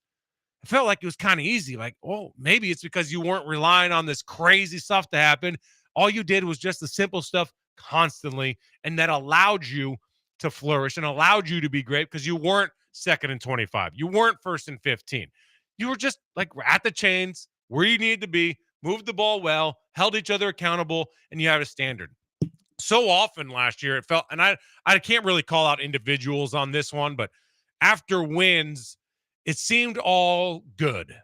It felt like it was kind of easy. Like, oh, maybe it's because you weren't relying on this crazy stuff to happen. All you did was just the simple stuff constantly, and that allowed you to flourish and allowed you to be great because you weren't 2nd and 25. You weren't 1st and 15. You were just like at the chains where you needed to be, moved the ball well, held each other accountable, and you had a standard. So often last year it felt, and I can't really call out individuals on this one, but after wins, it seemed all good.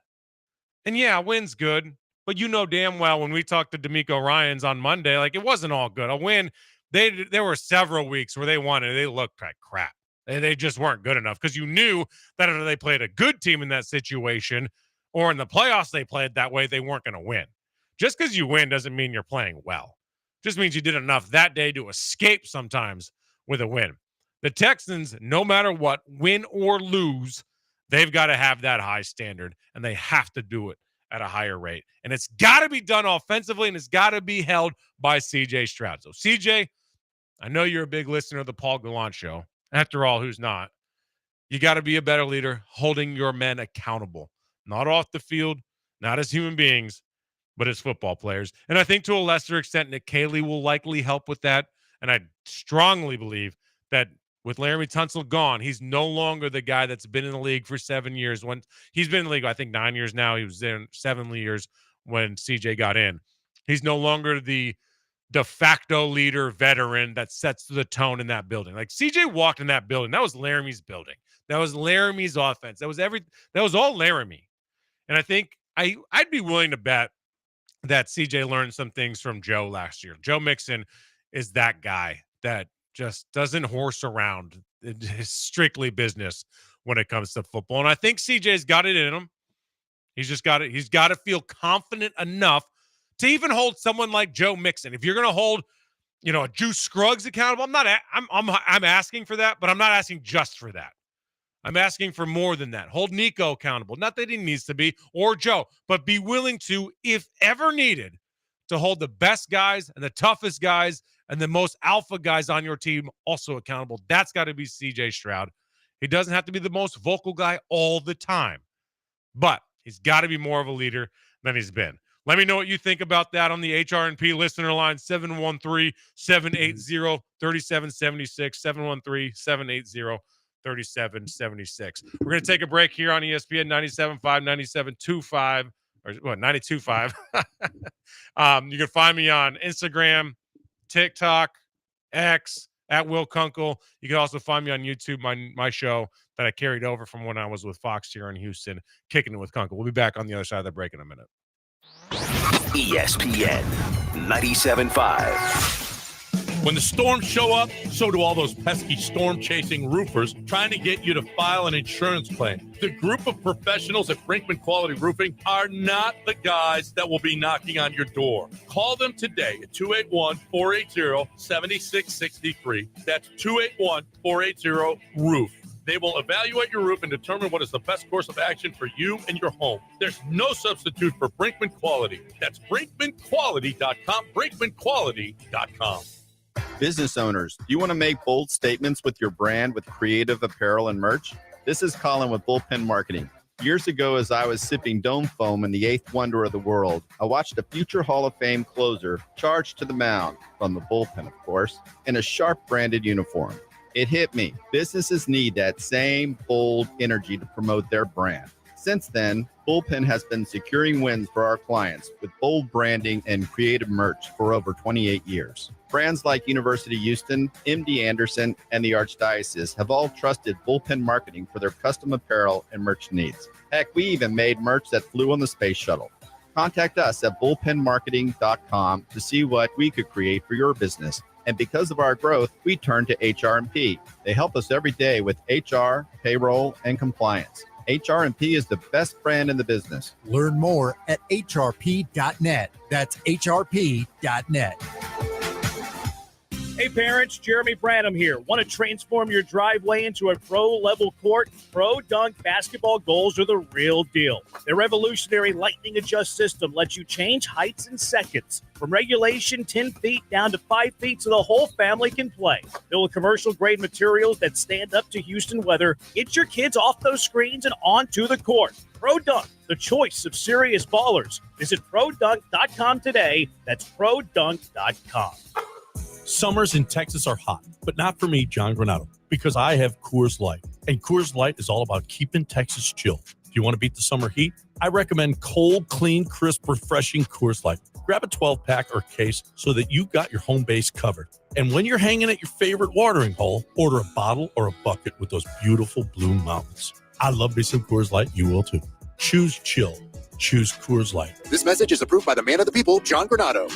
And yeah, wins good, but damn well when we talked to D'Amico Ryans on Monday, like it wasn't all good. A win, there were several weeks where they won and they looked like crap. They just weren't good enough because you knew that if they played a good team in that situation or in the playoffs they played that way, they weren't going to win. Just because you win doesn't mean you're playing well. Just means you did enough that day to escape sometimes with a win. The Texans, no matter what, win or lose, they've got to have that high standard, and they have to do it at a higher rate. And it's got to be done offensively, and it's got to be held by C.J. Stroud. So, C.J., I know you're a big listener of the Paul Gallant Show. After all, who's not? You got to be a better leader, holding your men accountable. Not off the field, not as human beings, but as football players. And I think to a lesser extent, Nick Caley will likely help with that. And I strongly believe that with Laramie Tunsil gone, he's no longer the guy that's been in the league for 7 years. When he's been in the league, I think 9 years now. He was there 7 years when CJ got in. He's no longer the de facto leader veteran that sets the tone in that building. Like CJ walked in that building. That was Laramie's building. That was Laramie's offense. That was all Laramie. And I think I'd be willing to bet that CJ learned some things from Joe last year. Joe Mixon is that guy that just doesn't horse around. It's strictly business when it comes to football. And I think CJ's got it in him. He's got to feel confident enough to even hold someone like Joe Mixon. If you're going to hold, a Juice Scruggs accountable, I'm asking for that, but I'm not asking just for that. I'm asking for more than that. Hold Nico accountable. Not that he needs to be, or Joe, but be willing to, if ever needed, to hold the best guys and the toughest guys and the most alpha guys on your team also accountable. That's got to be C.J. Stroud. He doesn't have to be the most vocal guy all the time, but he's got to be more of a leader than he's been. Let me know what you think about that on the HRNP listener line, 713-780-3776, 713-780-3776. We're going to take a break here on ESPN 97.5, 97.25, or what, 92.5. You can find me on Instagram, TikTok, X, at Will Kunkel. You can also find me on YouTube, my show that I carried over from when I was with Fox here in Houston, Kicking It with Kunkel. We'll be back on the other side of the break in a minute. ESPN 97.5. When the storms show up, so do all those pesky storm-chasing roofers trying to get you to file an insurance claim. The group of professionals at Brinkman Quality Roofing are not the guys that will be knocking on your door. Call them today at 281-480-7663. That's 281-480-ROOF. They will evaluate your roof and determine what is the best course of action for you and your home. There's no substitute for Brinkman Quality. That's BrinkmanQuality.com, BrinkmanQuality.com. Business owners, do you want to make bold statements with your brand with creative apparel and merch? This is Colin with Bullpen Marketing. Years ago, as I was sipping Dome Foam in the eighth wonder of the world, I watched a future Hall of Fame closer charge to the mound, from the bullpen, of course, in a Sharp branded uniform. It hit me. Businesses need that same bold energy to promote their brand. Since then, Bullpen has been securing wins for our clients with bold branding and creative merch for over 28 years. Brands like University Houston, MD Anderson, and the Archdiocese have all trusted Bullpen Marketing for their custom apparel and merch needs. Heck, we even made merch that flew on the space shuttle. Contact us at bullpenmarketing.com to see what we could create for your business. And because of our growth, we turn to HR&P. They help us every day with HR, payroll, and compliance. HR&P is the best brand in the business. Learn more at hrp.net. That's hrp.net. Hey parents, Jeremy Branham here. Want to transform your driveway into a pro-level court? Pro Dunk basketball goals are the real deal. Their revolutionary lightning adjust system lets you change heights in seconds. From regulation 10 feet down to 5 feet so the whole family can play. Build with commercial-grade materials that stand up to Houston weather. Get your kids off those screens and onto the court. Pro Dunk, the choice of serious ballers. Visit produnk.com today. That's produnk.com. Summers in Texas are hot, but not for me, John Granado, because I have Coors Light. And Coors Light is all about keeping Texas chill. Do you want to beat the summer heat? I recommend cold, clean, crisp, refreshing Coors Light. Grab a 12-pack or case so that you've got your home base covered. And when you're hanging at your favorite watering hole, order a bottle or a bucket with those beautiful blue mountains. I love me some Coors Light. You will too. Choose chill. Choose Coors Light. This message is approved by the man of the people, John Granado.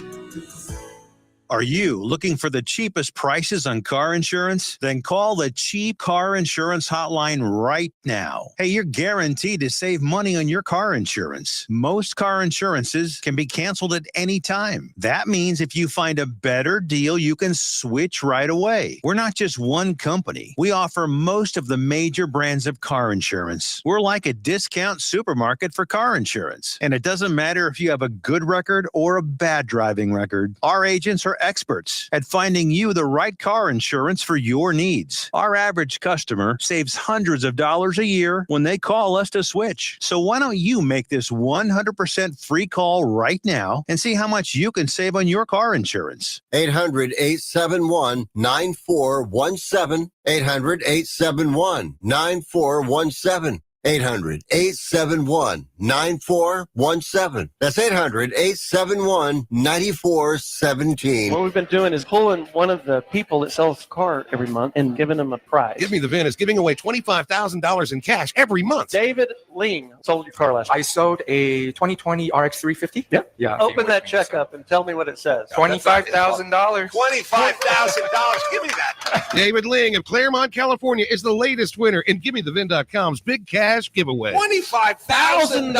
Are you looking for the cheapest prices on car insurance? Then call the Cheap Car Insurance Hotline right now. Hey, you're guaranteed to save money on your car insurance. Most car insurances can be canceled at any time. That means if you find a better deal, you can switch right away. We're not just one company. We offer most of the major brands of car insurance. We're like a discount supermarket for car insurance. And it doesn't matter if you have a good record or a bad driving record. Our agents are experts at finding you the right car insurance for your needs. Our average customer saves hundreds of dollars a year when they call us to switch. So why don't you make this 100% free call right now and see how much you can save on your car insurance? 800-871-9417. 800-871-9417. 800-871-9417. That's 800-871-9417. What we've been doing is pulling one of the people that sells the car every month and giving them a prize. Give Me the VIN is giving away $25,000 in cash every month. David Ling sold your car last year. I sold a 2020 RX 350. Yep. Yeah. Open that check up and tell me what it says. $25,000. $25,000. Give me that. David Ling of Claremont, California is the latest winner in GiveMeTheVin.com's big cash giveaway. $25,000.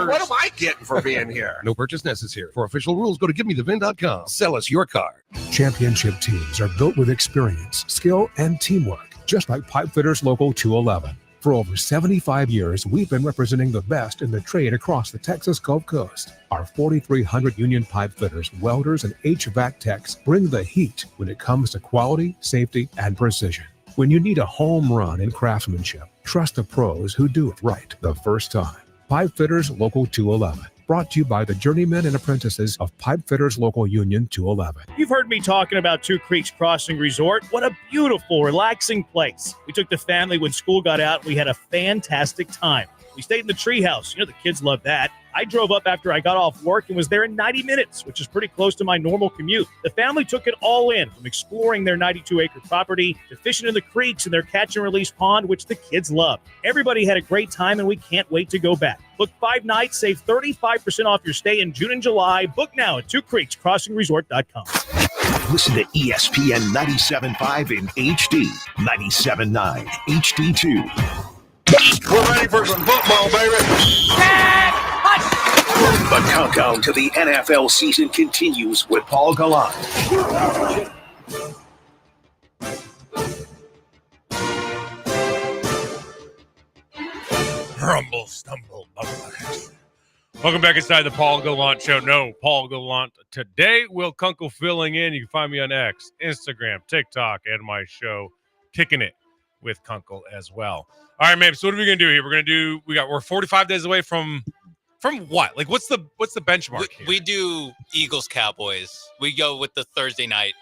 What am I getting for being here? No purchase necessary. For official rules, go to GiveMeTheVin.com. Sell us your car. Championship teams are built with experience, skill, and teamwork, just like Pipefitters Local 211. For over 75 years, we've been representing the best in the trade across the Texas Gulf Coast. Our 4,300 union pipe fitters, welders, and HVAC techs bring the heat when it comes to quality, safety, and precision. When you need a home run in craftsmanship, trust the pros who do it right the first time. Pipefitters Local 211. Brought to you by the journeymen and apprentices of Pipefitters Local Union 211. You've heard me talking about Two Creeks Crossing Resort. What a beautiful, relaxing place. We took the family when school got out. We had a fantastic time. We stayed in the treehouse. You know, the kids love that. I drove up after I got off work and was there in 90 minutes, which is pretty close to my normal commute. The family took it all in, from exploring their 92-acre property to fishing in the creeks and their catch-and-release pond, which the kids love. Everybody had a great time, and we can't wait to go back. Book 5 nights, save 35% off your stay in June and July. Book now at twocreekscrossingresort.com. Listen to ESPN 97.5 in HD, 97.9 HD2. We're ready for some football, baby. The countdown to the NFL season continues with Paul Gallant. Rumble, stumble, bumble. Welcome back inside the Paul Gallant Show. No, Paul Gallant today. Will Kunkel filling in. You can find me on X, Instagram, TikTok, and my show, Kicking It with Kunkel as well. All right, man. So what are we gonna do here? We're 45 days away from what? Like, what's the benchmark here? We do Eagles Cowboys. We go with the Thursday night,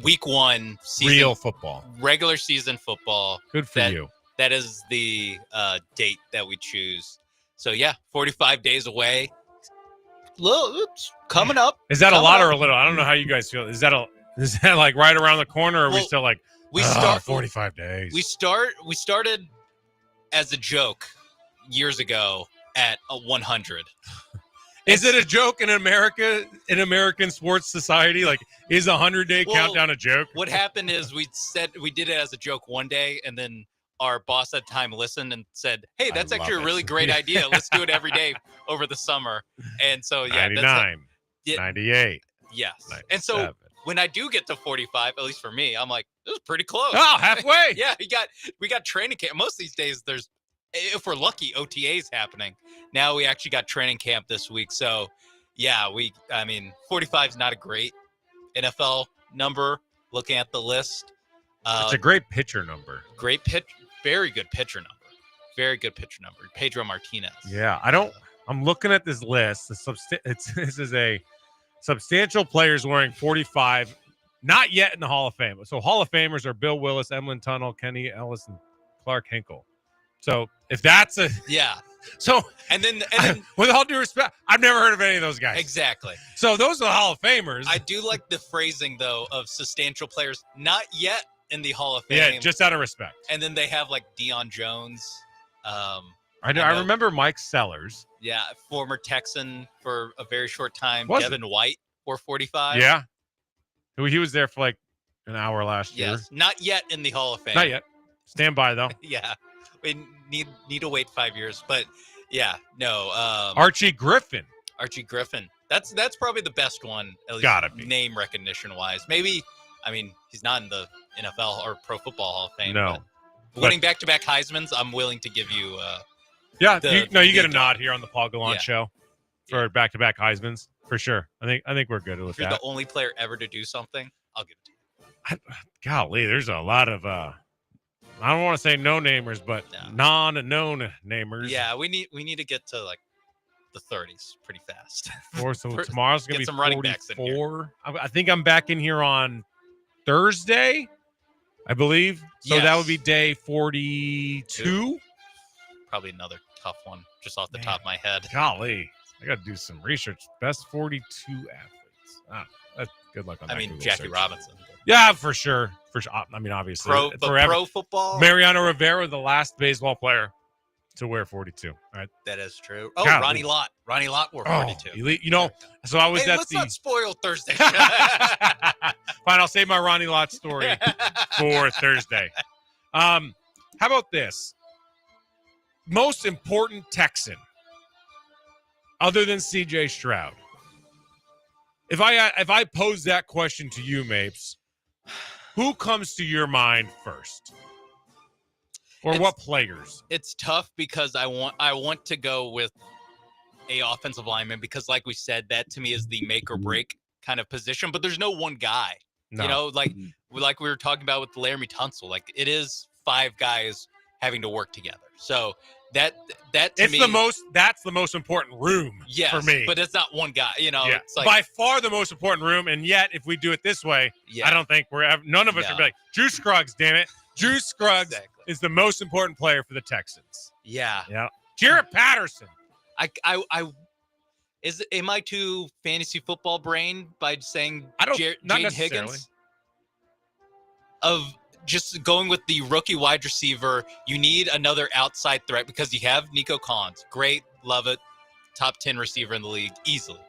week 1 season, real football, regular season football. Good for you. That is the date that we choose. So yeah, 45 days away. It's coming up. Is that a lot or a little? I don't know how you guys feel. Is that like right around the corner, or are we still like 45 days? We started as a joke years ago at a 100. Is it a joke in America, in American sports society? Like, is a 100-day countdown a joke? What happened is we did it as a joke one day, and then our boss at the time listened and said, "Hey, that's actually a really great idea. Let's do it every day over the summer." And so, yeah, 99, 98. Yes. 97. And so when I do get to 45, at least for me, I'm like, this is pretty close. Oh, halfway. Yeah, we got training camp. Most of these days, there's, if we're lucky, OTAs happening. Now we actually got training camp this week. So, yeah, 45 is not a great NFL number. Looking at the list, it's a great pitcher number. Very good pitcher number. Very good pitcher number. Pedro Martinez. Yeah, I'm looking at this list. This is a substantial players wearing 45, not yet in the Hall of Fame. So Hall of Famers are Bill Willis, Emlyn Tunnell, Kenny Ellis, and Clark Hinkle. So if that's and then with all due respect, I've never heard of any of those guys. Exactly. So those are the Hall of Famers. I do like the phrasing though of substantial players not yet in the Hall of Fame. Yeah, just out of respect. And then they have like Deion Jones. I remember Mike Sellers. Yeah, former Texan for a very short time. Devin White wore 45. Yeah. He was there for like an hour last year. Yes, not yet in the Hall of Fame. Not yet. Stand by though. Yeah. We need to wait 5 years, but yeah, no. Archie Griffin. That's probably the best one, at least gotta be, name recognition wise. Maybe, he's not in the NFL or Pro Football Hall of Fame. No. But winning back-to-back Heismans, I'm willing to give you. You get a nod here on the Paul Gallant Show for back-to-back Heismans for sure. I think we're good with that. If you're the only player ever to do something, I'll give it to you. Golly, there's a lot of I don't want to say no-namers, but non-known namers. Yeah, we need to get to like the 30s pretty fast. So tomorrow's gonna be some 44. running backs in here. I think I'm back in here on Thursday, I believe. So that would be day 42. Probably another tough one, just off the top of my head. Golly, I got to do some research. Best 42 athletes. That's good luck on that. Google Jackie search. Robinson. Yeah, for sure. Obviously. Pro football. Mariano Rivera, the last baseball player to wear 42. All right. That is true. Oh, golly. Ronnie Lott. Ronnie Lott wore 42. Elite. So I was at let's not spoil Thursday. Fine, I'll save my Ronnie Lott story for Thursday. How about this? Most important Texan, other than C.J. Stroud. If I pose that question to you, Mapes, who comes to your mind first? Or what players? It's tough because I want to go with a offensive lineman because, like we said, that to me is the make or break kind of position. But there's no one guy. No. Like we were talking about with Laramie Tunsil. Like it is 5 guys having to work together. So that to me, that's the most important room for me. But it's not one guy. It's like, by far the most important room. And yet, if we do it this way, I don't think none of us are like Juice Scruggs. Damn it, Juice Scruggs is the most important player for the Texans. Yeah. Jarrett Patterson. Am I too fantasy football brain by saying Jane Higgins? Of just going with the rookie wide receiver, you need another outside threat because you have Nico Collins. Great, love it. Top 10 receiver in the league, easily.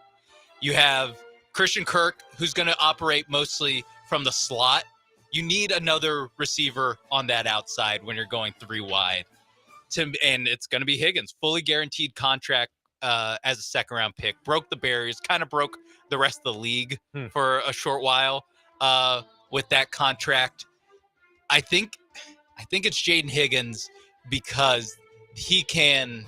You have Christian Kirk, who's going to operate mostly from the slot. You need another receiver on that outside when you're going 3 wide. And it's going to be Higgins, fully guaranteed contract as a second-round pick. Broke the barriers, kind of broke the rest of the league for a short while with that contract. I think it's Jaden Higgins because he can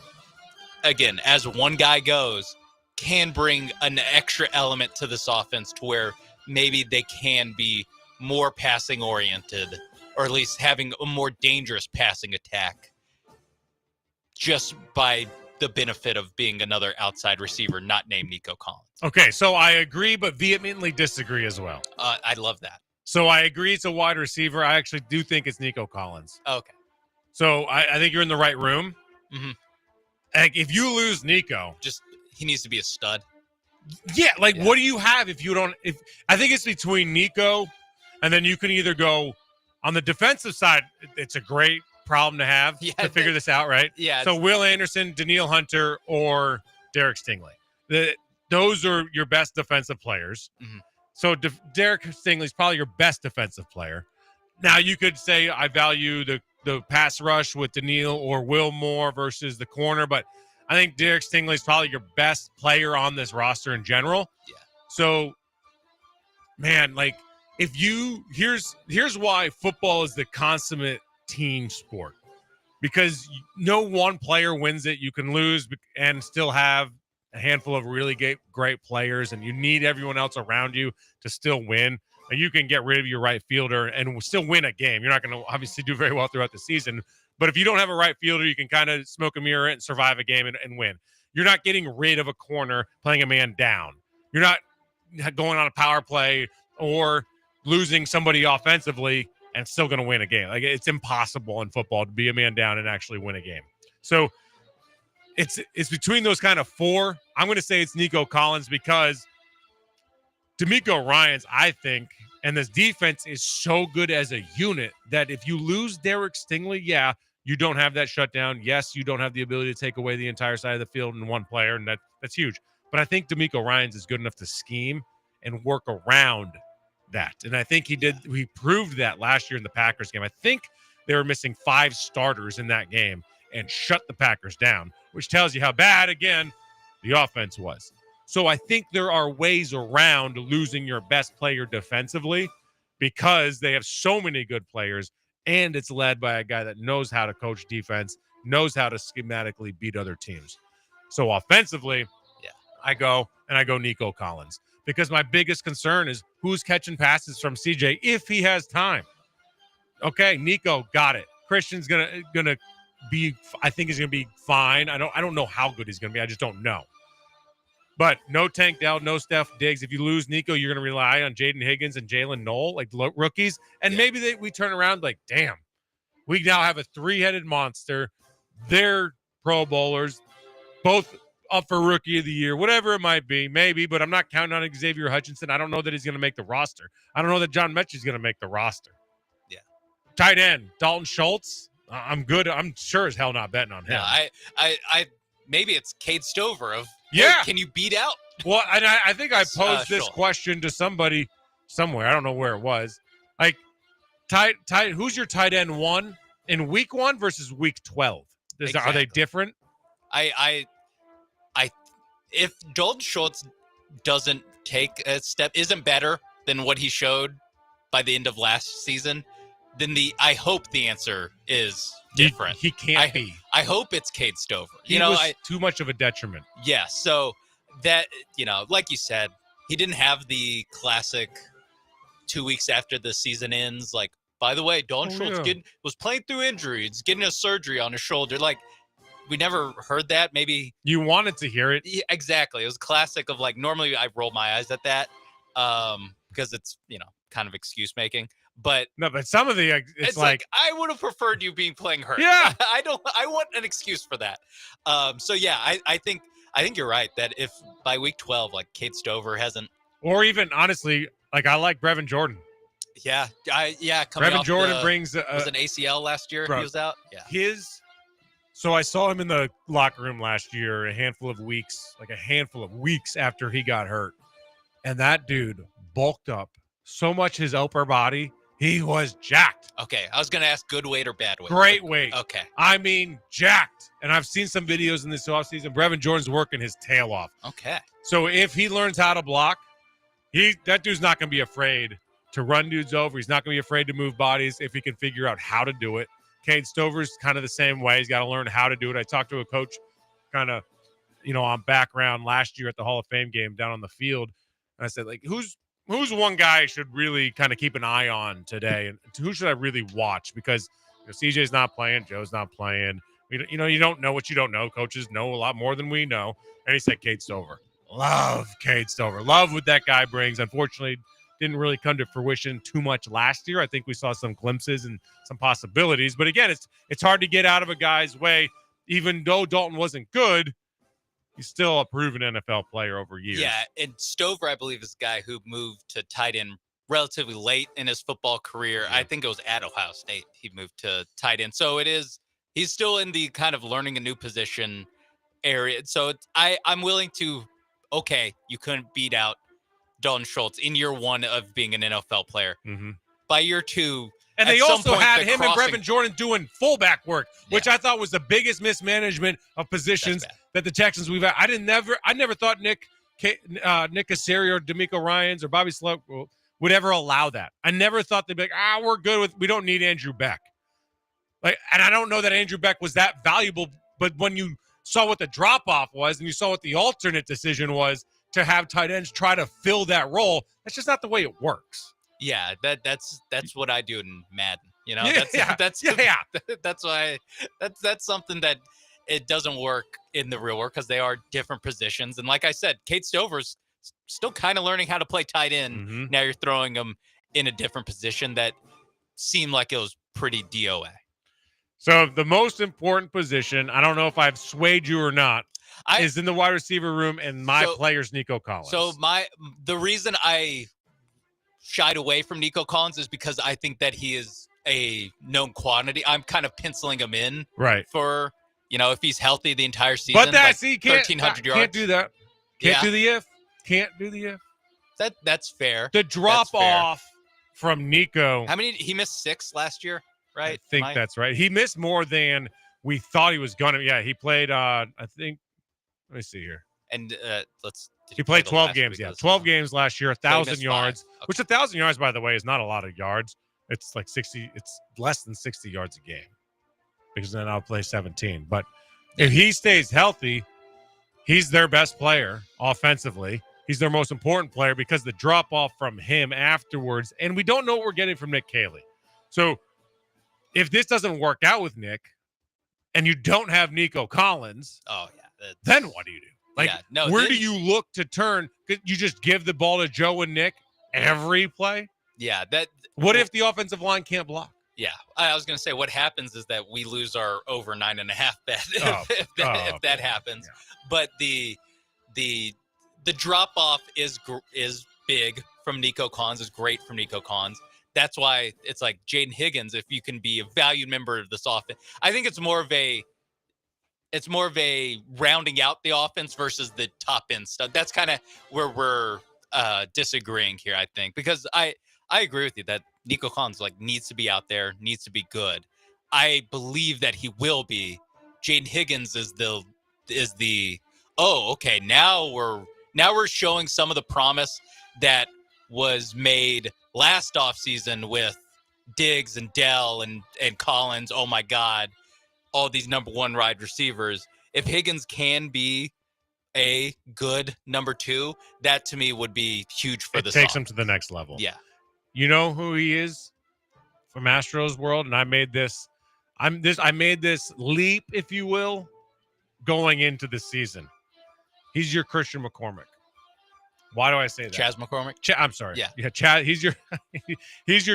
again, as one guy goes, can bring an extra element to this offense to where maybe they can be more passing oriented, or at least having a more dangerous passing attack just by the benefit of being another outside receiver not named Nico Collins. Okay, so I agree, but vehemently disagree as well. I love that. So I agree it's a wide receiver. I actually do think it's Nico Collins. Okay. So I think you're in the right room. Mm-hmm. Like, if you lose Nico, he needs to be a stud. Yeah, what do you have if you don't? If I think it's between Nico, and then you can either go on the defensive side. It's a great problem to have to figure this out, right? Yeah. So Will Anderson, Daniil Hunter, or Derek Stingley. Those are your best defensive players. Mm-hmm. So Derek Stingley is probably your best defensive player. Now you could say I value the pass rush with Daniil or Will Moore versus the corner, but I think Derek Stingley is probably your best player on this roster in general. Yeah. So, man, like here's why football is the consummate team sport, because no one player wins it. You can lose and still have a handful of really great players, and you need everyone else around you to still win. And you can get rid of your right fielder and still win a game. You're not going to obviously do very well throughout the season, but if you don't have a right fielder, you can kind of smoke a mirror and survive a game and win. You're not getting rid of a corner playing a man down. You're not going on a power play or losing somebody offensively and still going to win a game. Like, it's impossible in football to be a man down and actually win a game. So it's between those kind of four. I'm going to say it's Nico Collins because D'Amico Ryans, I think, and this defense is so good as a unit that if you lose Derek Stingley, yeah, you don't have that shutdown. Yes, you don't have the ability to take away the entire side of the field in one player, and that's huge. But I think D'Amico Ryans is good enough to scheme and work around that. And I think he proved that last year in the Packers game. I think they were missing 5 starters in that game and shut the Packers down, which tells you how bad, again, the offense was. So I think there are ways around losing your best player defensively because they have so many good players, and it's led by a guy that knows how to coach defense, knows how to schematically beat other teams. So offensively, I go Nico Collins, because my biggest concern is who's catching passes from CJ if he has time. Okay, Nico, got it. Christian's gonna be, I think he's gonna be fine. I don't know how good he's gonna be. I just don't know. But no Tank Dell, no Steph Diggs. If you lose Nico, you're going to rely on Jaden Higgins and Jalen Knoll, like rookies. And maybe we turn around like, damn, we now have a 3-headed monster. They're Pro Bowlers, both up for Rookie of the Year, whatever it might be, maybe. But I'm not counting on Xavier Hutchinson. I don't know that he's going to make the roster. I don't know that John Mechie is going to make the roster. Yeah. Tight end, Dalton Schultz. I'm good. I'm sure as hell not betting on him. No, I maybe it's Cade Stover of, yeah, can you beat out? Well, and I think I posed this question to somebody somewhere. I don't know where it was. Like, tight. Who's your tight end 1 in week 1 versus week 12? Are they different? If Dalton Schultz doesn't take a step, isn't better than what he showed by the end of last season, then I hope the answer is different. He can't be. I hope it's Cade Stover. He was too much of a detriment. Yeah, so that, like you said, he didn't have the classic 2 weeks after the season ends, like, by the way, Dalton Schultz was playing through injuries, getting a surgery on his shoulder. Like, we never heard that. Maybe you wanted to hear it. Yeah, exactly. It was classic of, like, normally I roll my eyes at that because it's, kind of excuse making. But some of the it's like I would have preferred you playing hurt. Yeah, I want an excuse for that. So yeah, I think you're right that if by week 12, like, Cade Stover hasn't, or even honestly, like, I like Brevin Jordan. Yeah, Brevin Jordan brings was an ACL last year. He was out. Yeah, So I saw him in the locker room last year, a handful of weeks after he got hurt, and that dude bulked up so much. His upper body. He was jacked. Okay, I was going to ask good weight or bad weight. Great weight. Okay. I mean, jacked. And I've seen some videos in this offseason. Brevin Jordan's working his tail off. Okay. So if he learns how to block, that dude's not going to be afraid to run dudes over. He's not going to be afraid to move bodies if he can figure out how to do it. Cade Stover's kind of the same way. He's got to learn how to do it. I talked to a coach kind of on background last year at the Hall of Fame game down on the field. And I said, like, who's one guy I should really kind of keep an eye on today? And who should I really watch? Because CJ's not playing. Joe's not playing. You don't know what you don't know. Coaches know a lot more than we know. And he said Cade Stover. Love Cade Stover. Love what that guy brings. Unfortunately, didn't really come to fruition too much last year. I think we saw some glimpses and some possibilities. But again, it's hard to get out of a guy's way. Even though Dalton wasn't good, he's still a proven NFL player over years. Yeah, and Stover, I believe, is a guy who moved to tight end relatively late in his football career. I think it was at Ohio State he moved to tight end. So he's still in the kind of learning a new position area. So I'm willing to, okay, you couldn't beat out Dalton Schultz in year one of being an NFL player. Mm-hmm. By year two, and they also had him and Brevin Jordan doing fullback work, which I thought was the biggest mismanagement of positions that the Texans we've had. I never thought Nick Casario or D'Amico Ryans or Bobby Sloat would ever allow that. I never thought they'd be like, we're good we don't need Andrew Beck. Like, and I don't know that Andrew Beck was that valuable, but when you saw what the drop-off was and you saw what the alternate decision was to have tight ends try to fill that role, that's just not the way it works. Yeah, that's what I do in Madden. That's why that's something that it doesn't work in the real world because they are different positions. And like I said, Cade Stover's still kind of learning how to play tight end. Mm-hmm. Now you're throwing him in a different position that seemed like it was pretty DOA. So the most important position, I don't know if I've swayed you or not, is in the wide receiver room, and my player's Nico Collins. So the reason I shied away from Nico Collins is because I think that he is a known quantity. I'm kind of penciling him in for, if he's healthy the entire season. But that's, he can't, 1,300 yards. Can't do that. Can't do the if. That's fair. The drop off from Nico. How many? He missed 6 last year, right? I think that's right. He missed more than we thought he was going to. Yeah, he played, I think, let me see here. And he played 12 games. Yeah, 12 games last year, 1,000 yards. Which 1,000 yards, by the way, is not a lot of yards. It's like 60. It's less than 60 yards a game because then I'll play 17. But if he stays healthy, he's their best player offensively. He's their most important player because the drop off from him afterwards, and we don't know what we're getting from Nick Caley. So if this doesn't work out with Nick, and you don't have Nico Collins, then what do you do? Like, where do you look to turn? You just give the ball to Joe and Nick every play? Yeah. What if the offensive line can't block? Yeah. I was going to say what happens is that we lose our over 9.5 bet if that happens. Yeah. But the drop off is big from Nico Collins, is great from Nico Collins. That's why it's like Jaden Higgins, if you can be a valued member of this offense. I think it's more of a rounding out the offense versus the top end stuff. That's kind of where we're disagreeing here, I think, because I agree with you that Nico Collins needs to be out there, needs to be good. I believe that he will be. Jaden Higgins is the okay, now we're showing some of the promise that was made last offseason with Diggs and Dell and Collins. Oh my God, all these number one wide receivers. If Higgins can be a good number 2, that to me would be huge for this. It takes him to the next level. Yeah. You know who he is from Astros world, and I made this leap, if you will, going into the season. He's your Christian McCormick. Why do I say that? Chaz McCormick? I'm sorry. Yeah. Chaz, he's your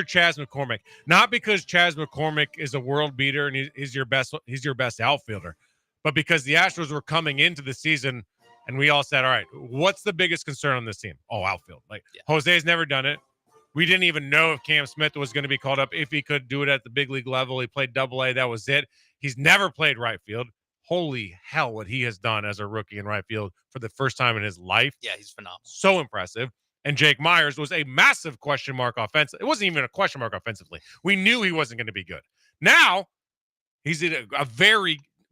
Chaz McCormick. Not because Chaz McCormick is a world beater and he's your best outfielder, but because the Astros were coming into the season and we all said, all right, what's the biggest concern on this team? Oh, outfield. Jose's never done it. We didn't even know if Cam Smith was going to be called up, if he could do it at the big league level. He played Double-A. That was it. He's never played right field. Holy hell, what he has done as a rookie in right field for the first time in his life. Yeah, he's phenomenal. So impressive. And Jake Myers was a massive question mark offensive. It wasn't even a question mark offensively. We knew he wasn't going to be good. Now, he's in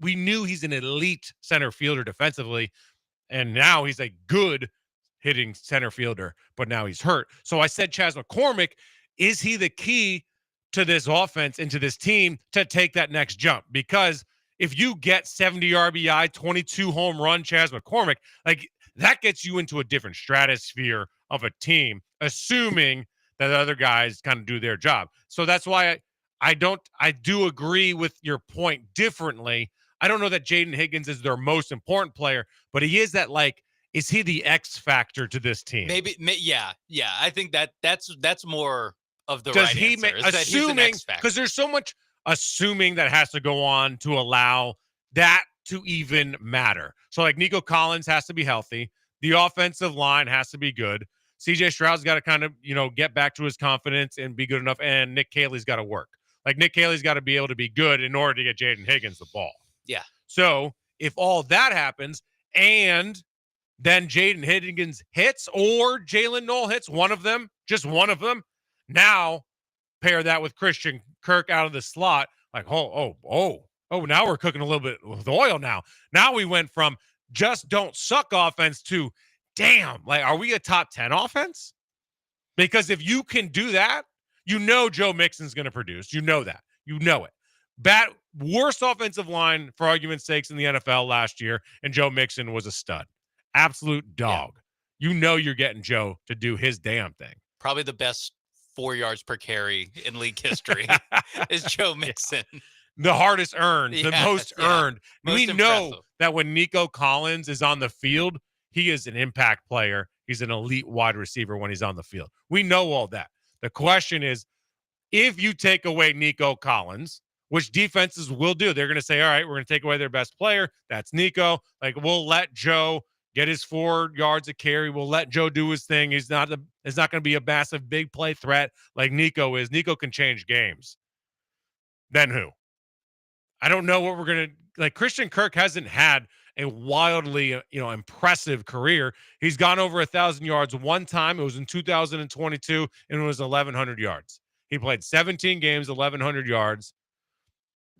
we knew he's an elite center fielder defensively, and now he's a good hitting center fielder, but now he's hurt. So I said, Chaz McCormick, is he the key to this offense and to this team to take that next jump? Because if you get 70 RBI, 22 home run, Chas McCormick, like that gets you into a different stratosphere of a team, assuming that the other guys kind of do their job. So that's why I do agree with your point differently. I don't know that Jaden Higgins is their most important player, but he is that, like, is he the X factor to this team? Maybe, yeah. I think that's more of the Does right he answer. make, assuming, because there's so much assuming that has to go on to allow that to even matter. So like Nico Collins has to be healthy. The offensive line has to be good. CJ Stroud's got to kind of, get back to his confidence and be good enough. And Nick Caley's got to work. Like Nick Caley's got to be able to be good in order to get Jaden Higgins the ball. Yeah. So if all that happens and then Jaden Higgins hits or Jalen Knoll hits, one of them, just one of them, now pair that with Christian Kirk out of the slot. Like, now we're cooking a little bit with oil now. Now we went from just don't suck offense to, damn, like, are we a top 10 offense? Because if you can do that, Joe Mixon's going to produce. You know that. You know it. Worst offensive line, for argument's sakes, in the NFL last year, and Joe Mixon was a stud. Absolute dog. Yeah. You're getting Joe to do his damn thing. Probably the best 4 yards per carry in league history is Joe Mixon. Yeah. The hardest earned, the most earned. Most we impressive. Know that when Nico Collins is on the field, he is an impact player. He's an elite wide receiver when he's on the field. We know all that. The question is, if you take away Nico Collins, which defenses will do, they're going to say, all right, we're going to take away their best player. That's Nico. Like, we'll let Joe get his 4 yards of carry. We'll let Joe do his thing. He's not going to be a massive big play threat like Nico is. Nico can change games. Then who? I don't know what we're going to – like, Christian Kirk hasn't had a wildly, impressive career. He's gone over 1,000 yards one time. It was in 2022, and it was 1,100 yards. He played 17 games, 1,100 yards.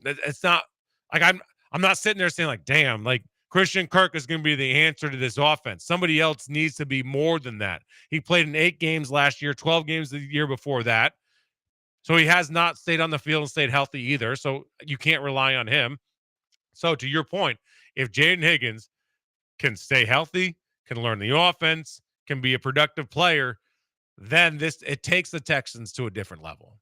It's not – like, I'm not sitting there saying, like, damn, like, Christian Kirk is going to be the answer to this offense. Somebody else needs to be more than that. He played in 8 games last year, 12 games the year before that. So he has not stayed on the field and stayed healthy either. So you can't rely on him. So to your point, if Jaden Higgins can stay healthy, can learn the offense, can be a productive player, then it takes the Texans to a different level.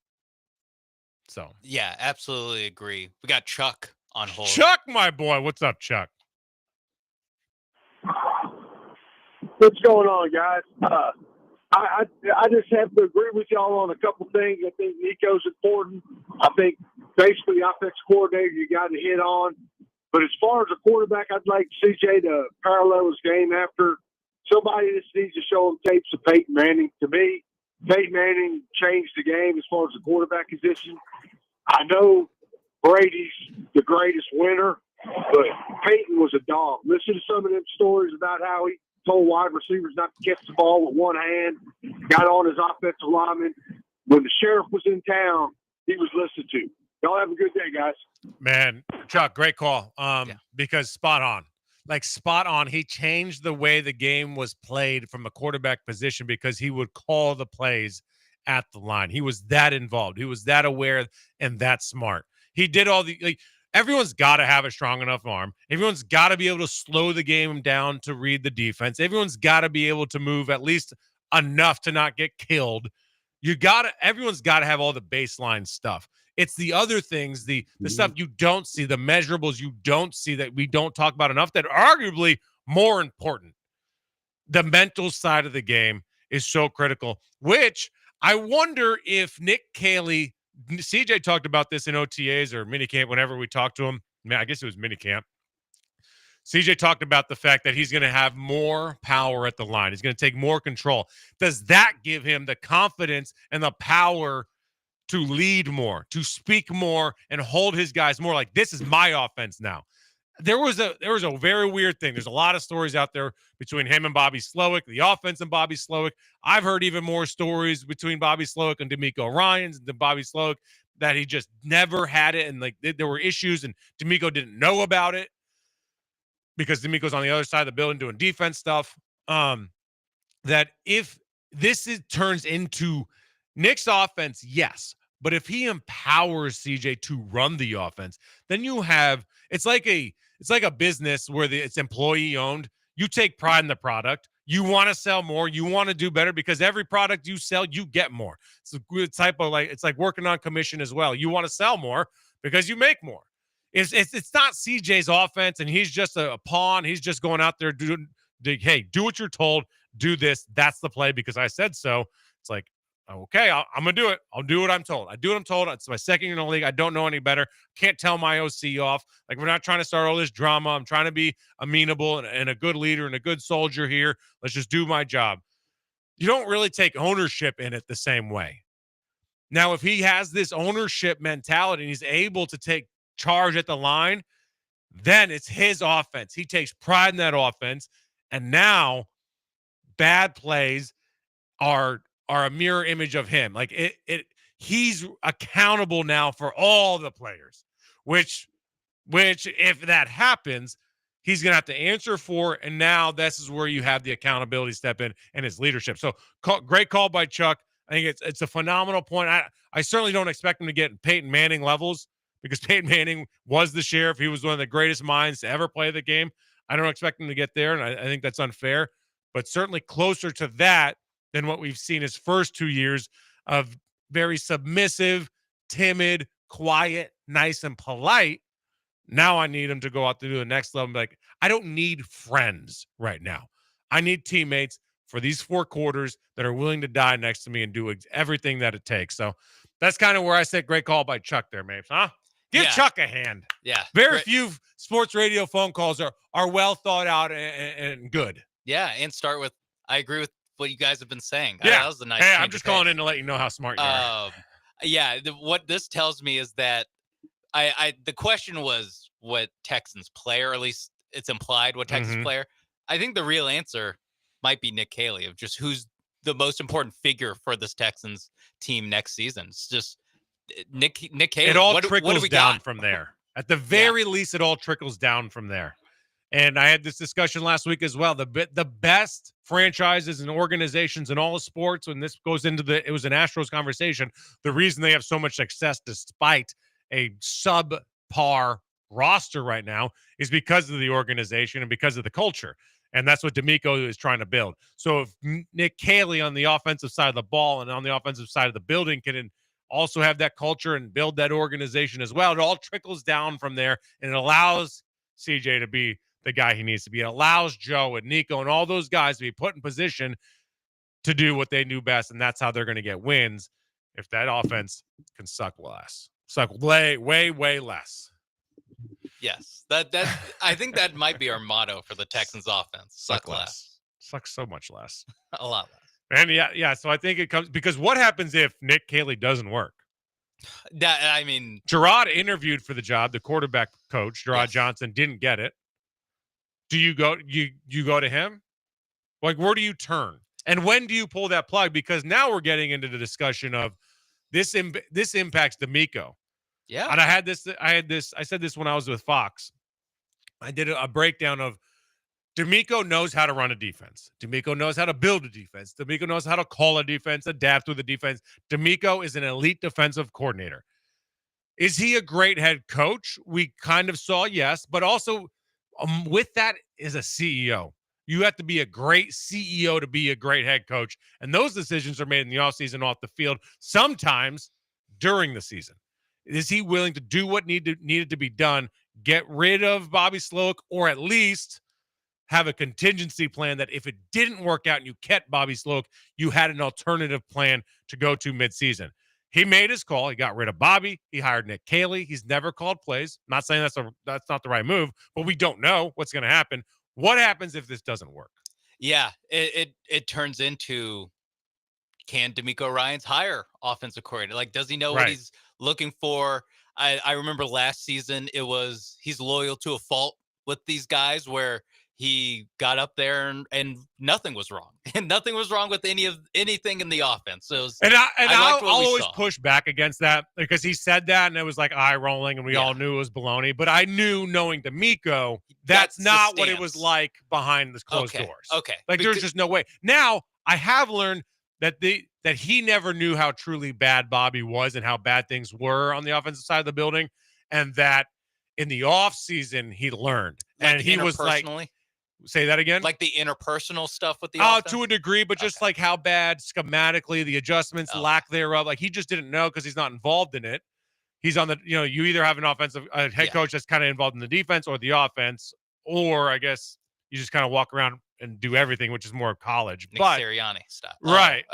So yeah, absolutely agree. We got Chuck on hold. Chuck, my boy. What's up, Chuck? What's going on, guys? I just have to agree with y'all on a couple things. I think Nico's important. I think basically offensive coordinator you got to hit on. But as far as a quarterback, I'd like CJ to parallel his game after somebody just needs to show him tapes of Peyton Manning. To me, Peyton Manning changed the game as far as the quarterback position. I know Brady's the greatest winner, but Peyton was a dog. Listen to some of them stories about how he told wide receivers not to catch the ball with one hand, got on his offensive lineman. When the sheriff was in town, he was listened to. Y'all have a good day, guys. Man, Chuck, great call. Because spot on. Like, spot on. He changed the way the game was played from a quarterback position because he would call the plays at the line. He was that involved. He was that aware and that smart. He did all the everyone's got to have a strong enough arm. Everyone's got to be able to slow the game down to read the defense. Everyone's got to be able to move at least enough to not get killed. Everyone's got to have all the baseline stuff. It's the other things, the stuff you don't see, the measurables you don't see that we don't talk about enough that are arguably more important. The mental side of the game is so critical, which I wonder if Nick Caley, CJ talked about this in OTAs or minicamp whenever we talked to him. I guess it was minicamp. CJ talked about the fact that he's going to have more power at the line. He's going to take more control. Does that give him the confidence and the power to lead more, to speak more, and hold his guys more? Like, this is my offense now. There was a very weird thing. There's a lot of stories out there between him and Bobby Slowick, the offense and Bobby Slowick. I've heard even more stories between Bobby Slowick and D'Amico Ryans and Bobby Slowick that he just never had it, and like there were issues, and D'Amico didn't know about it because D'Amico's on the other side of the building doing defense stuff. That if this turns into Nick's offense, yes, But if he empowers CJ to run the offense, then you have it's like a business where it's employee owned. You take pride in the product. You want to sell more. You want to do better because every product you sell, you get more. It's a good type of it's like working on commission as well. You want to sell more because you make more. It's not CJ's offense and he's just a pawn. He's just going out there doing, hey, do what you're told. Do this. That's the play because I said so. It's like, okay, I'm going to do it. I'll do what I'm told. I do what I'm told. It's my second year in the league. I don't know any better. Can't tell my OC off. Like, we're not trying to start all this drama. I'm trying to be amenable and a good leader and a good soldier here. Let's just do my job. You don't really take ownership in it the same way. Now, if he has this ownership mentality and he's able to take charge at the line, then it's his offense. He takes pride in that offense. And now bad plays are a mirror image of him. Like he's accountable now for all the players, which if that happens, he's going to have to answer for. And now this is where you have the accountability step in and his leadership. So great call by Chuck. I think it's a phenomenal point. I certainly don't expect him to get Peyton Manning levels because Peyton Manning was the sheriff. He was one of the greatest minds to ever play the game. I don't expect him to get there. And I think that's unfair, but certainly closer to that than what we've seen his first 2 years of very submissive, timid, quiet, nice, and polite. Now I need him to go out to do the next level. Like, I don't need friends right now. I need teammates for these 4 quarters that are willing to die next to me and do everything that it takes. So that's kind of where I said great call by Chuck there, Mapes. Huh? Give Chuck a hand. Yeah. Very few sports radio phone calls are well thought out and good. Yeah, and start with, I agree with what you guys have been saying. Yeah. That was a nice Hey, change I'm just of pace. calling in to let you know how smart you are. Yeah, what this tells me is that the question was what Texans player, or at least it's implied what Texans player. I think the real answer might be Nick Caley of just who's the most important figure for this Texans team next season. It's just Nick Caley. It all what do trickles we down got? from there. At the very least, it all trickles down from there. And I had this discussion last week as well. The best franchises and organizations in all of sports, when this goes into it was an Astros conversation, the reason they have so much success despite a subpar roster right now is because of the organization and because of the culture. And that's what D'Amico is trying to build. So if Nick Caley on the offensive side of the ball and on the offensive side of the building can also have that culture and build that organization as well, it all trickles down from there, and it allows CJ to be the guy he needs to be. It allows Joe and Nico and all those guys to be put in position to do what they do best, and that's how they're going to get wins if that offense can suck way less. Yes, that I think that might be our motto for the Texans offense. Suck less. Suck so much less. A lot less. And yeah. So I think it comes because what happens if Nick Caley doesn't work? Gerard interviewed for the job. The quarterback coach, Gerard Johnson, didn't get it. Do you go? You go to him? Like, where do you turn? And when do you pull that plug? Because now we're getting into the discussion of this impacts D'Amico. Yeah. And I said this when I was with Fox. I did a breakdown of D'Amico knows how to run a defense. D'Amico knows how to build a defense. D'Amico knows how to call a defense, adapt with a defense. D'Amico is an elite defensive coordinator. Is he a great head coach? We kind of saw, yes, but also with that is a CEO. You have to be a great CEO to be a great head coach. And those decisions are made in the offseason off the field, sometimes during the season. Is he willing to do what needed to be done, get rid of Bobby Sloak, or at least have a contingency plan that if it didn't work out and you kept Bobby Sloak, you had an alternative plan to go to midseason? He made his call. He got rid of Bobby. He hired Nick Caley. He's never called plays. Not saying that's not the right move, but we don't know what's going to happen. What happens if this doesn't work? Yeah, it turns into, can D'Amico Ryans hire offensive coordinator? Like, does he know what he's looking for? I remember last season he's loyal to a fault with these guys where he got up there and nothing was wrong. And nothing was wrong with anything in the offense. So I'll always push back against that because he said that and it was like eye rolling and we all knew it was baloney. But I knew, knowing D'Amico, that's not what it was like behind the closed doors. Okay. Like, there's just no way. Now, I have learned that he never knew how truly bad Bobby was and how bad things were on the offensive side of the building, and that in the offseason he learned. Like and he was like, say that again? Like the interpersonal stuff with the offense? To a degree, but just like how bad schematically, the adjustments, lack thereof, like he just didn't know because he's not involved in it. He's on the, you either have an head coach that's kind of involved in the defense or the offense, or I guess you just kind of walk around and do everything, which is more college. Nick Sirianni stuff. Right.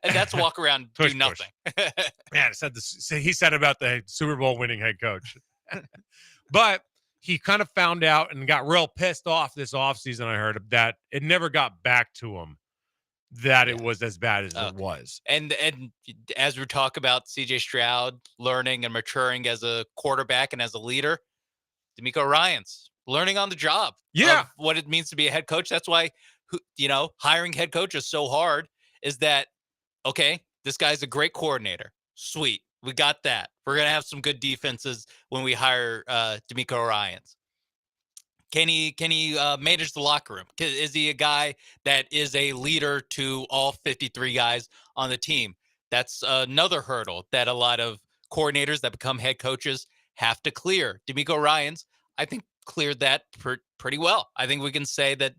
And that's walk around, do nothing. Man, he said about the Super Bowl winning head coach. But he kind of found out and got real pissed off this offseason, I heard, that it never got back to him that it was as bad as it was. And as we talk about CJ Stroud learning and maturing as a quarterback and as a leader, DeMeco Ryans learning on the job. Yeah. Of what it means to be a head coach. That's why, hiring head coach is so hard, is that, okay, this guy's a great coordinator. Sweet. We got that. We're going to have some good defenses when we hire DeMeco Ryans. Can he manage the locker room? Is he a guy that is a leader to all 53 guys on the team? That's another hurdle that a lot of coordinators that become head coaches have to clear. DeMeco Ryans, I think, cleared that pretty well. I think we can say that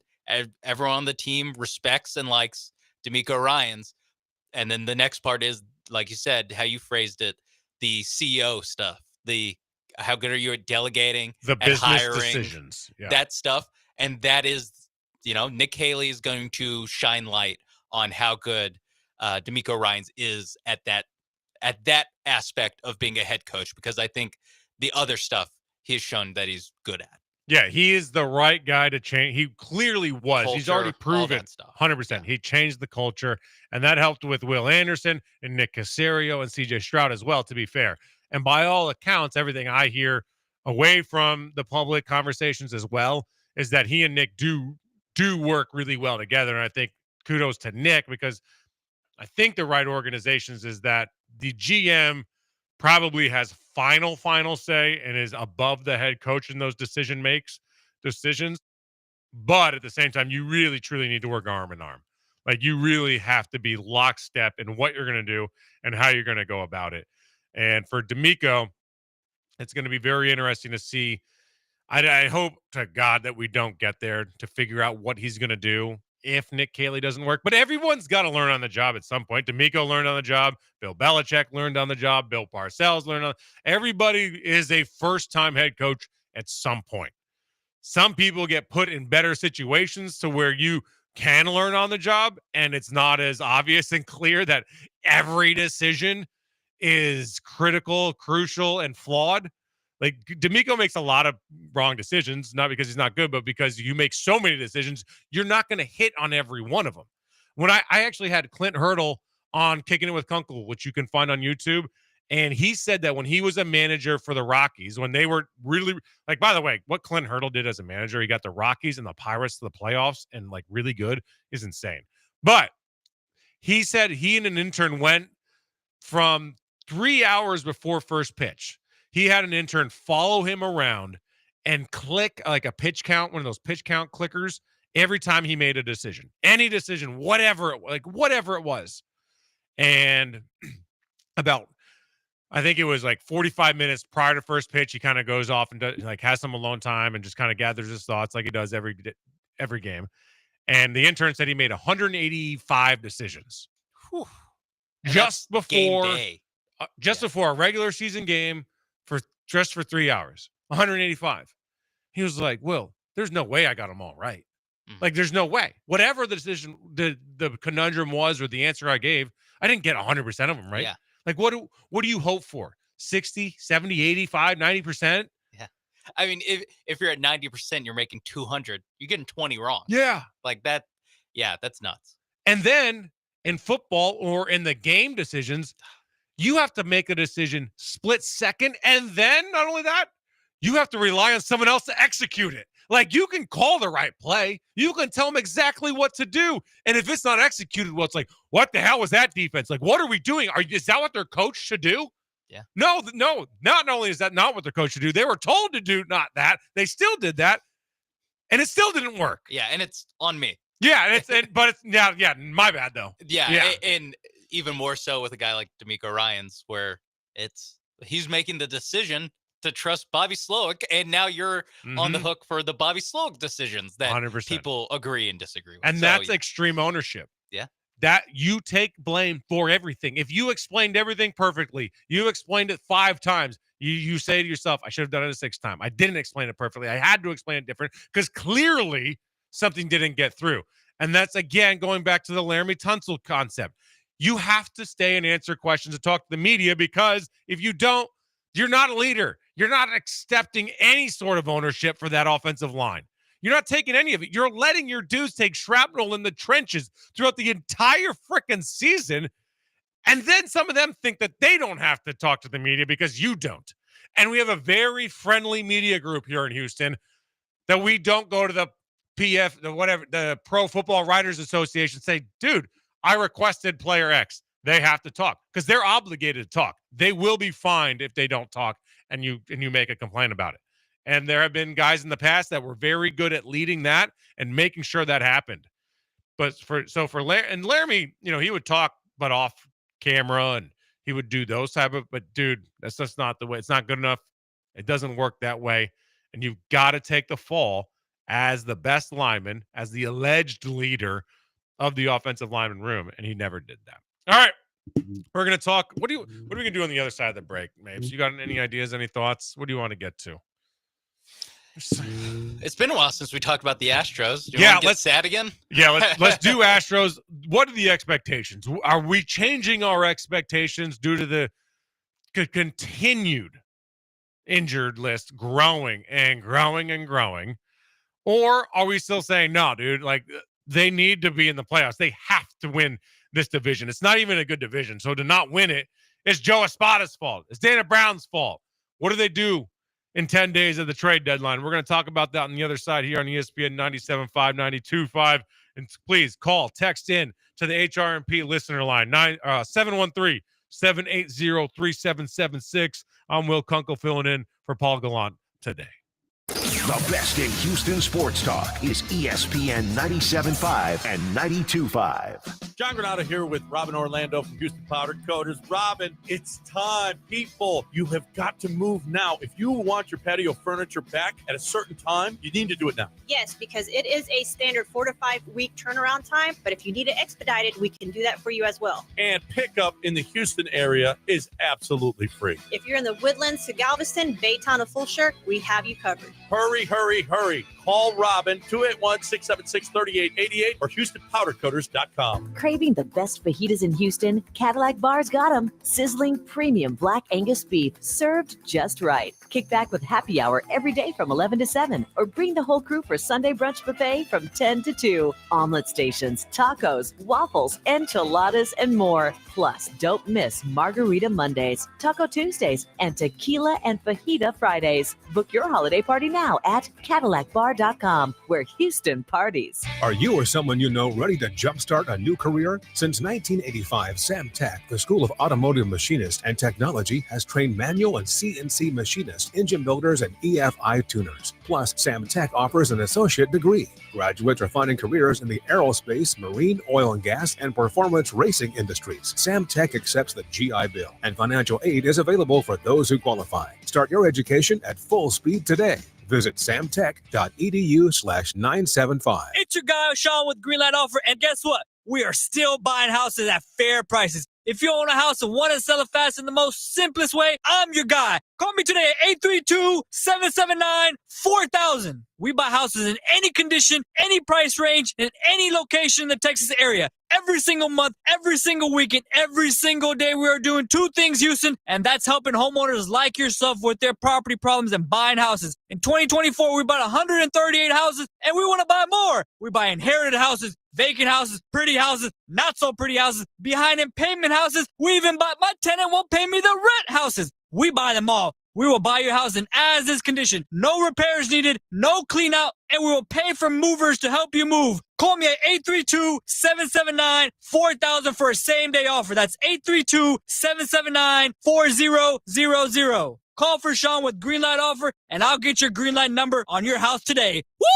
everyone on the team respects and likes DeMeco Ryans. And then the next part is, like you said, how you phrased it, the CEO stuff, how good are you at delegating, the at business hiring, decisions, that stuff. And that is, Nick Haley is going to shine light on how good DeMeco Ryans is at that aspect of being a head coach, because I think the other stuff he's shown that he's good at. Yeah, he is the right guy to change. He clearly was. Culture, he's already proven 100%. Yeah. He changed the culture, and that helped with Will Anderson and Nick Caserio and CJ Stroud as well, to be fair. And by all accounts, everything I hear away from the public conversations as well is that he and Nick do work really well together. And I think kudos to Nick, because I think the right organizations is that the GM probably has final say and is above the head coach in those decisions. But at the same time, you really, truly need to work arm in arm. Like, you really have to be lockstep in what you're going to do and how you're going to go about it. And for DeMeco, it's going to be very interesting to see. I hope to God that we don't get there to figure out what he's going to do if Nick Haley doesn't work. But everyone's got to learn on the job at some point. DeMeco learned on the job. Bill Belichick learned on the job. Bill Parcells learned on. Everybody is a first-time head coach at some point. Some people get put in better situations to where you can learn on the job, and it's not as obvious and clear that every decision is critical, crucial, and flawed. Like, DeMeco makes a lot of wrong decisions, not because he's not good, but because you make so many decisions, you're not going to hit on every one of them. When I actually had Clint Hurdle on Kicking It with Kunkel, which you can find on YouTube, and he said that when he was a manager for the Rockies, when they were really, like, by the way, what Clint Hurdle did as a manager, he got the Rockies and the Pirates to the playoffs and, like, really good, is insane. But he said he and an intern went from 3 hours before first pitch. He had an intern follow him around and click like a pitch count, one of those pitch count clickers, every time he made a decision, any decision, whatever it was. And about, I think it was like 45 minutes prior to first pitch, he kind of goes off and does, like, has some alone time and just kind of gathers his thoughts like he does every game. And the intern said he made 185 decisions. Whew. Just before before a regular season game, just for 3 hours, 185. He was like, Will, there's no way I got them all right. Like, there's no way. Whatever the decision, the conundrum was, or the answer I gave, I didn't get 100% of them right. Yeah. Like, what do you hope for? 60, 70, 85, 90%? Yeah. I mean, if you're at 90%, you're making 200. You're getting 20 wrong. Yeah. Like that. Yeah, that's nuts. And then in football or in the game decisions, you have to make a decision split second. And then not only that, you have to rely on someone else to execute it. Like, you can call the right play. You can tell them exactly what to do. And if it's not executed, well, it's like, what the hell was that defense? Like, what are we doing? Is that what their coach should do? Yeah. No, not only is that not what their coach should do, they were told to do not that. They still did that. And it still didn't work. Yeah. And it's on me. Yeah, my bad though. Yeah. And even more so with a guy like D'Amico Ryans, where he's making the decision to trust Bobby Slowick, and now you're on the hook for the Bobby Slowick decisions that 100%. people agree and disagree with. And that's extreme ownership. Yeah. That you take blame for everything. If you explained everything perfectly, you explained it 5 times, you say to yourself, I should have done it a 6th time. I didn't explain it perfectly. I had to explain it different because clearly something didn't get through. And that's, again, going back to the Laramie Tunsil concept. You have to stay and answer questions and talk to the media, because if you don't, you're not a leader. You're not accepting any sort of ownership for that offensive line. You're not taking any of it. You're letting your dudes take shrapnel in the trenches throughout the entire freaking season. And then some of them think that they don't have to talk to the media because you don't. And we have a very friendly media group here in Houston that we don't go to the the Pro Football Writers Association, say, dude, I requested player X. They have to talk because they're obligated to talk. They will be fined if they don't talk and you make a complaint about it. And there have been guys in the past that were very good at leading that and making sure that happened. But for Laramie, he would talk, but off camera, and he would do those type of, but dude, that's just not the way. It's not good enough. It doesn't work that way. And you've got to take the fall as the best lineman, as the alleged leader of the offensive lineman room. And he never did that. All right. We're going to talk. What are we going to do on the other side of the break, Mapes? You got any ideas, any thoughts? What do you want to get to? It's been a while since we talked about the Astros. Let's sad again. Yeah, let's do Astros. What are the expectations? Are we changing our expectations due to the continued injured list growing and growing and growing? Or are we still saying, no, dude, like they need to be in the playoffs. They have to win this division. It's not even a good division. So to not win it, it's Joe Espada's fault. It's Dana Brown's fault. What do they do in 10 days of the trade deadline? We're going to talk about that on the other side here on ESPN 97.5, 92.5. And please call, text in to the HRMP listener line, 713-780-3776. I'm Will Kunkel filling in for Paul Gallant today. The best in Houston sports talk is ESPN 97.5 and 92.5. John Granado here with Robin Orlando from Houston Powder Coaters. Robin, it's time. People, you have got to move now. If you want your patio furniture back at a certain time, you need to do it now. Yes, because it is a standard 4 to 5 week turnaround time. But if you need it expedited, we can do that for you as well. And pickup in the Houston area is absolutely free. If you're in the Woodlands to Galveston, Baytown to Fulshear, we have you covered. Hurry, hurry, hurry. Call Robin, 281-676-3888 or HoustonPowderCoaters.com. Craving the best fajitas in Houston? Cadillac Bar's got them. Sizzling premium black Angus beef served just right. Kick back with happy hour every day from 11 to 7 or bring the whole crew for Sunday brunch buffet from 10 to 2. Omelet stations, tacos, waffles, enchiladas, and more. Plus, don't miss Margarita Mondays, Taco Tuesdays, and Tequila and Fajita Fridays. Book your holiday party now at CadillacBar.com, where Houston parties. Are you or someone you know ready to jumpstart a new career? Since 1985, SamTech, the School of Automotive Machinists and Technology, has trained manual and CNC machinists, engine builders, and EFI tuners. Plus, SamTech offers an associate degree. Graduates are finding careers in the aerospace, marine, oil and gas, and performance racing industries. SamTech accepts the GI Bill, and financial aid is available for those who qualify. Start your education at full speed today. Visit samtech.edu/975. It's your guy, Sean, with Greenlight Offer, and guess what? We are still buying houses at fair prices. If you own a house and want to sell it fast in the most simplest way, I'm your guy. Call me today at 832-779-4000. We buy houses in any condition, any price range, in any location in the Texas area. Every single month, every single weekend, every single day, we are doing 2 things, Houston, and that's helping homeowners like yourself with their property problems and buying houses. In 2024, we bought 138 houses, and we want to buy more. We buy inherited houses, vacant houses, pretty houses, not so pretty houses, behind in payment houses. We even bought my tenant won't pay me the rent houses. We buy them all. We will buy your house in as-is condition. No repairs needed, no clean out, and we will pay for movers to help you move. Call me at 832-779-4000 for a same-day offer. That's 832-779-4000. Call for Sean with Greenlight Offer, and I'll get your Greenlight number on your house today. Woo!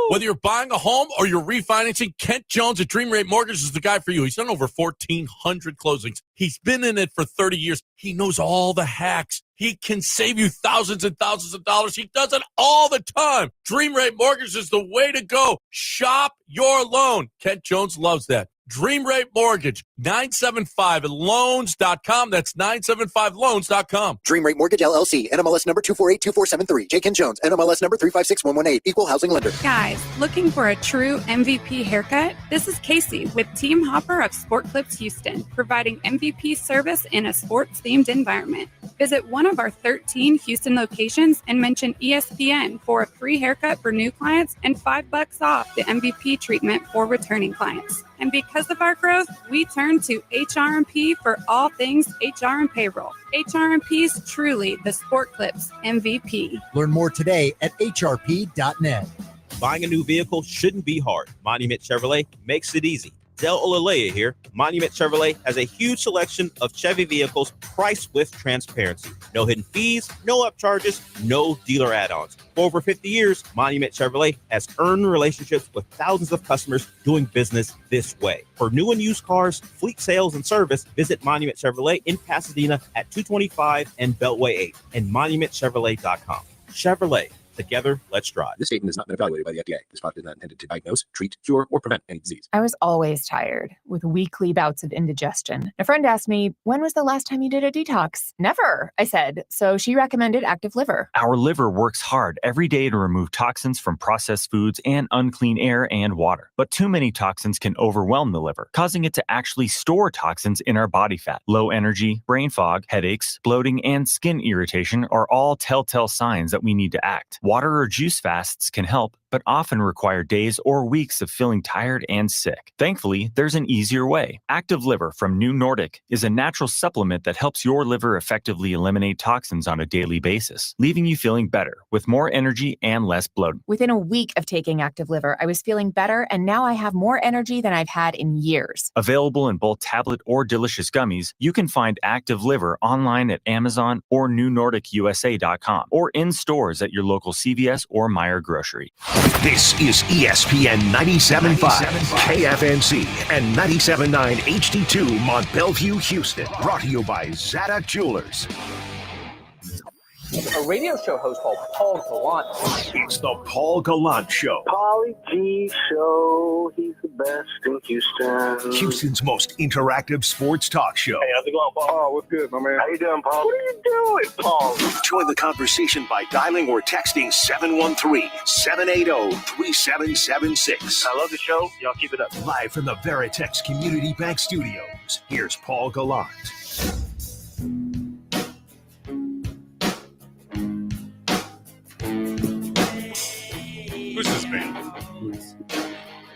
Whether you're buying a home or you're refinancing, Kent Jones at Dream Rate Mortgage is the guy for you. He's done over 1,400 closings. He's been in it for 30 years. He knows all the hacks. He can save you thousands and thousands of dollars. He does it all the time. Dream Rate Mortgage is the way to go. Shop your loan. Kent Jones loves that. Dream Rate Mortgage, 975loans.com. That's 975loans.com. Dream Rate Mortgage LLC, NMLS number 2482473. J. Ken Jones, NMLS number 356118. Equal housing lender. Guys, looking for a true MVP haircut? This is Casey with Team Hopper of Sport Clips Houston, providing MVP service in a sports-themed environment. Visit one of our 13 Houston locations and mention ESPN for a free haircut for new clients and $5 off the MVP treatment for returning clients. And because of our growth, we turn to HRMP for all things HR and payroll. HRMP is truly the Sport Clips MVP. Learn more today at hrp.net. Buying a new vehicle shouldn't be hard. Monument Chevrolet makes it easy. Del Olaleye here. Monument Chevrolet has a huge selection of Chevy vehicles priced with transparency. No hidden fees, no upcharges, no dealer add-ons. For over 50 years, Monument Chevrolet has earned relationships with thousands of customers doing business this way. For new and used cars, fleet sales, and service, visit Monument Chevrolet in Pasadena at 225 and Beltway 8 and monumentchevrolet.com. Chevrolet. Together, let's drive. This statement has not been evaluated by the FDA. This product is not intended to diagnose, treat, cure, or prevent any disease. I was always tired with weekly bouts of indigestion. A friend asked me, when was the last time you did a detox? Never, I said. So she recommended Active Liver. Our liver works hard every day to remove toxins from processed foods and unclean air and water. But too many toxins can overwhelm the liver, causing it to actually store toxins in our body fat. Low energy, brain fog, headaches, bloating, and skin irritation are all telltale signs that we need to act. Water or juice fasts can help, but often require days or weeks of feeling tired and sick. Thankfully, there's an easier way. Active Liver from New Nordic is a natural supplement that helps your liver effectively eliminate toxins on a daily basis, leaving you feeling better with more energy and less bloating. Within a week of taking Active Liver, I was feeling better, and now I have more energy than I've had in years. Available in both tablet or delicious gummies, you can find Active Liver online at Amazon or NewNordicUSA.com or in stores at your local CVS or Meijer grocery. This is ESPN 97.5, KFNC, and 97.9 HD2 Mont Bellevue, Houston. Brought to you by Zada Jewelers. A radio show host called Paul Gallant. It's the Paul Gallant Show. Paulie G Show. He's the best in Houston. Houston's most interactive sports talk show. Hey, how's it going, Paul? Oh, what's good, my man? How you doing, Paul? What are you doing, Paul? Join the conversation by dialing or texting 713-780-3776. I love the show. Y'all keep it up. Live from the Veritex Community Bank Studios, here's Paul Gallant. Who's this band?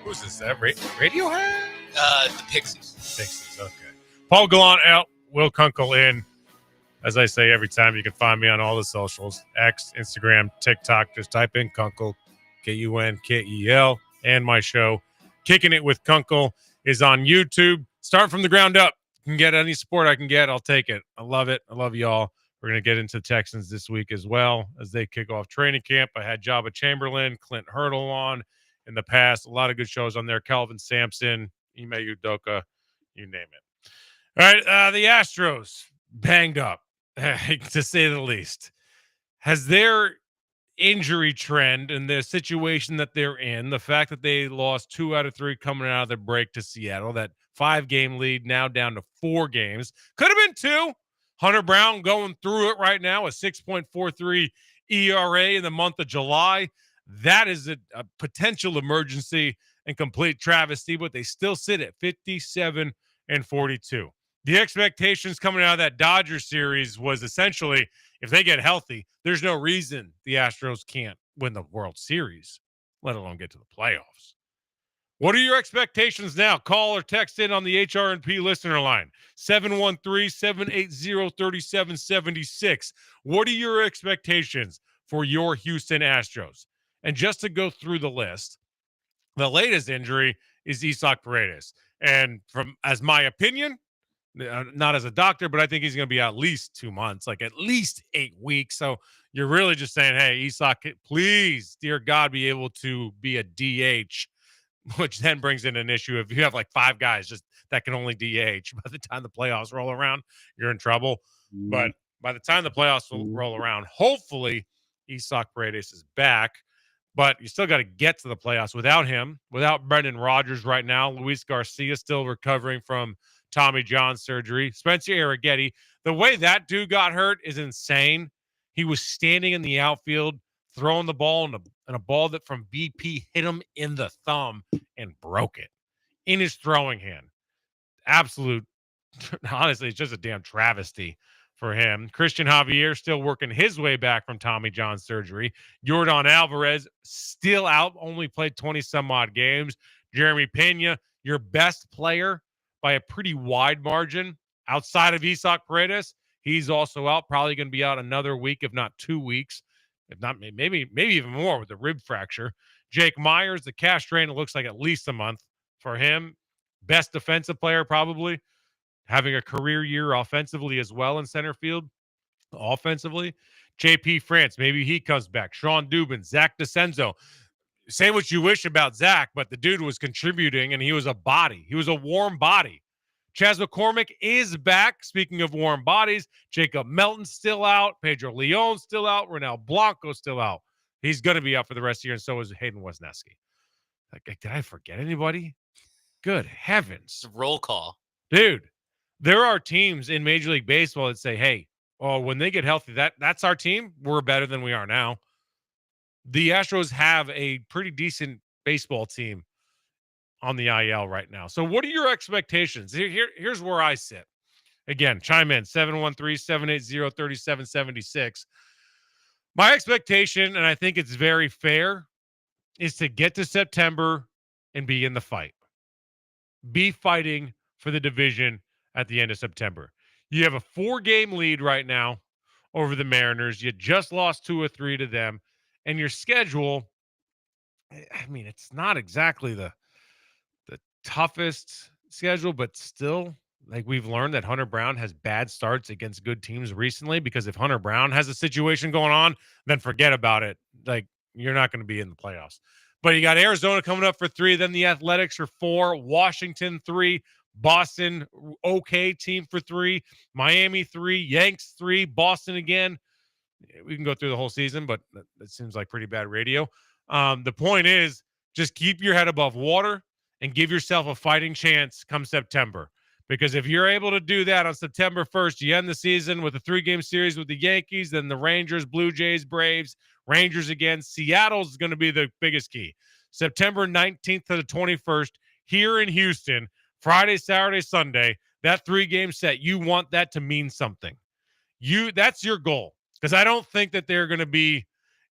Who's this? That Radiohead? The Pixies. Pixies, okay. Paul Gallant out, Will Kunkel in. As I say every time, you can find me on all the socials. X, Instagram, TikTok. Just type in Kunkel, Kunkel, and my show. Kicking It with Kunkel is on YouTube. Start from the ground up. You can get any support I can get. I'll take it. I love it. I love y'all. We're going to get into the Texans this week as well as they kick off training camp. I had Jabba Chamberlain, Clint Hurdle on in the past. A lot of good shows on there. Calvin Sampson, Ime Udoka, you name it. All right, the Astros banged up, to say the least. Has their injury trend and the situation that they're in, the fact that they lost 2 out of 3 coming out of the break to Seattle, that 5-game lead now down to 4 games, could have been 2. Hunter Brown going through it right now, a 6.43 ERA in the month of July. That is a potential emergency and complete travesty, but they still sit at 57-42. The expectations coming out of that Dodgers series was essentially, if they get healthy, there's no reason the Astros can't win the World Series, let alone get to the playoffs. What are your expectations now? Call or text in on the HRNP listener line, 713-780-3776. What are your expectations for your Houston Astros? And just to go through the list, the latest injury is Isaac Paredes. And as my opinion, Not as a doctor, but I think he's going to be out at least 2 months, like at least 8 weeks. So you're really just saying, hey, Isak, please, dear God, be able to be a DH, which then brings in an issue. If you have like 5 guys just that can only DH, by the time the playoffs roll around, you're in trouble. But by the time the playoffs will roll around, hopefully Isak Paredes is back. But you still got to get to the playoffs without him, without Brendan Rodgers right now. Luis Garcia still recovering from Tommy John surgery. Spencer Arrighetti, the way that dude got hurt is insane. He was standing in the outfield, throwing the ball, and a ball that from BP hit him in the thumb and broke it in his throwing hand. Absolute, honestly, it's just a damn travesty for him. Christian Javier still working his way back from Tommy John surgery. Yordan Alvarez still out, only played 20 some odd games. Jeremy Pena, your best player by a pretty wide margin outside of Isak Paredes, he's also out, probably going to be out another week, if not 2 weeks, if not maybe even more with the rib fracture. Jake Myers, the cash strain, it looks like at least a month for him. Best defensive player probably, having a career year offensively as well in center field. Offensively, JP France, maybe he comes back. Sean Dubin, Zach DeCenzo. Say what you wish about Zach, but the dude was contributing, and he was a body. He was a warm body. Chas McCormick is back. Speaking of warm bodies, Jacob Melton's still out. Pedro Leon's still out. Ronel Blanco's still out. He's going to be out for the rest of the year, and so is Hayden Wesneski. Like, did I forget anybody? Good heavens. Roll call. Dude, there are teams in Major League Baseball that say, hey, when they get healthy, that's our team. We're better than we are now. The Astros have a pretty decent baseball team on the IL right now. So what are your expectations? Here's where I sit. Again, chime in, 713-780-3776. My expectation, and I think it's very fair, is to get to September and be in the fight. Be fighting for the division at the end of September. You have a 4-game lead right now over the Mariners. You just lost 2 or 3 to them. And your schedule, I mean, it's not exactly the toughest schedule, but still, like, we've learned that Hunter Brown has bad starts against good teams recently, because if Hunter Brown has a situation going on, then forget about it. Like, you're not going to be in the playoffs. But you got Arizona coming up for 3, then the Athletics for 4, Washington 3, Boston, okay team for 3, Miami 3, Yanks 3, Boston again. We can go through the whole season, but that seems like pretty bad radio. The point is, just keep your head above water and give yourself a fighting chance come September. Because if you're able to do that on September 1st, you end the season with a 3-game series with the Yankees, then the Rangers, Blue Jays, Braves, Rangers again. Seattle's going to be the biggest key. September 19th to the 21st here in Houston, Friday, Saturday, Sunday, that 3-game set, you want that to mean something. That's your goal. Because I don't think that they're going to be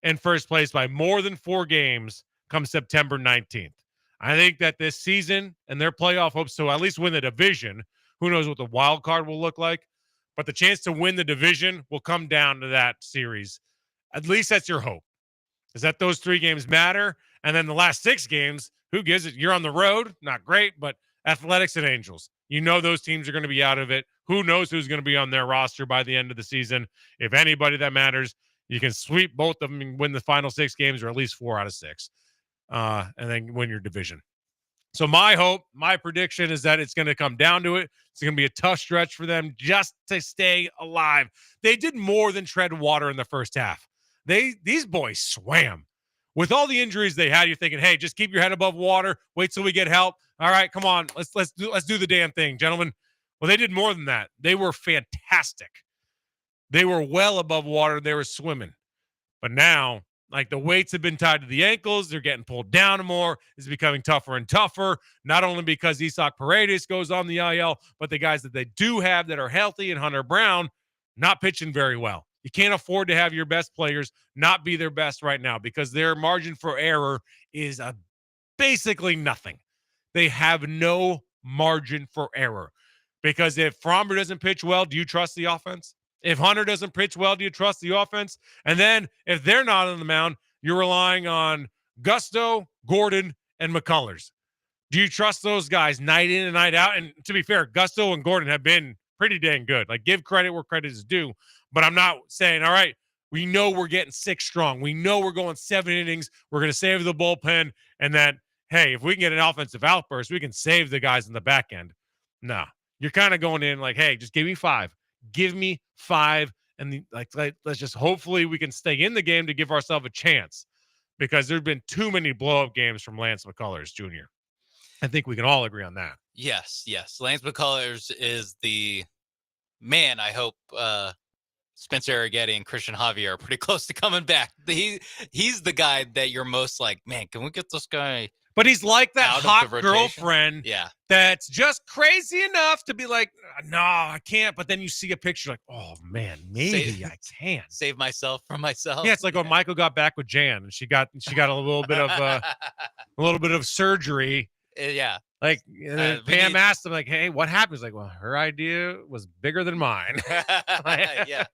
in first place by more than 4 games come September 19th. I think that this season and their playoff hopes to at least win the division, who knows what the wild card will look like, but the chance to win the division will come down to that series. At least that's your hope, is that those 3 games matter. And then the last 6 games, who gives it? You're on the road, not great, but Athletics and Angels. You know those teams are going to be out of it. Who knows who's going to be on their roster by the end of the season? If anybody that matters, you can sweep both of them and win the final 6 games, or at least 4 out of 6, and then win your division. So my hope, my prediction is that it's going to come down to it. It's going to be a tough stretch for them just to stay alive. They did more than tread water in the first half. These boys swam. With all the injuries they had, you're thinking, hey, just keep your head above water. Wait till we get help. All right, come on. Let's do the damn thing, gentlemen. Well, they did more than that. They were fantastic. They were well above water. They were swimming. But now, like, the weights have been tied to the ankles. They're getting pulled down more. It's becoming tougher and tougher, not only because Isak Paredes goes on the IL, but the guys that they do have that are healthy and Hunter Brown not pitching very well. You can't afford to have your best players not be their best right now, because their margin for error is basically nothing. They have no margin for error, because if Fromber doesn't pitch well, do you trust the offense? If Hunter doesn't pitch well, do you trust the offense? And then if they're not on the mound, you're relying on Gusto, Gordon, and McCullers. Do you trust those guys night in and night out? And to be fair, Gusto and Gordon have been pretty dang good. Like, give credit where credit is due. But I'm not saying, all right, we know we're getting 6 strong. We know we're going 7 innings. We're going to save the bullpen. And that, hey, if we can get an offensive outburst, we can save the guys in the back end. No, you're kind of going in like, hey, just give me 5. Give me 5. And let's just hopefully we can stay in the game to give ourselves a chance, because there's been too many blow-up games from Lance McCullers Jr. I think we can all agree on that. Yes. Lance McCullers is the man. I hope Spencer Arrighetti and Christian Javier are pretty close to coming back. He's the guy that you're most like, man, can we get this guy? But he's like that hot girlfriend that's just crazy enough to be like, no, I can't. But then you see a picture like, oh, man, maybe I can. Save myself from myself. Yeah, it's like when Michael got back with Jan and she got a little bit of surgery. Yeah. Like Pam asked him, like, hey, what happened? He's like, well, her idea was bigger than mine. Yeah.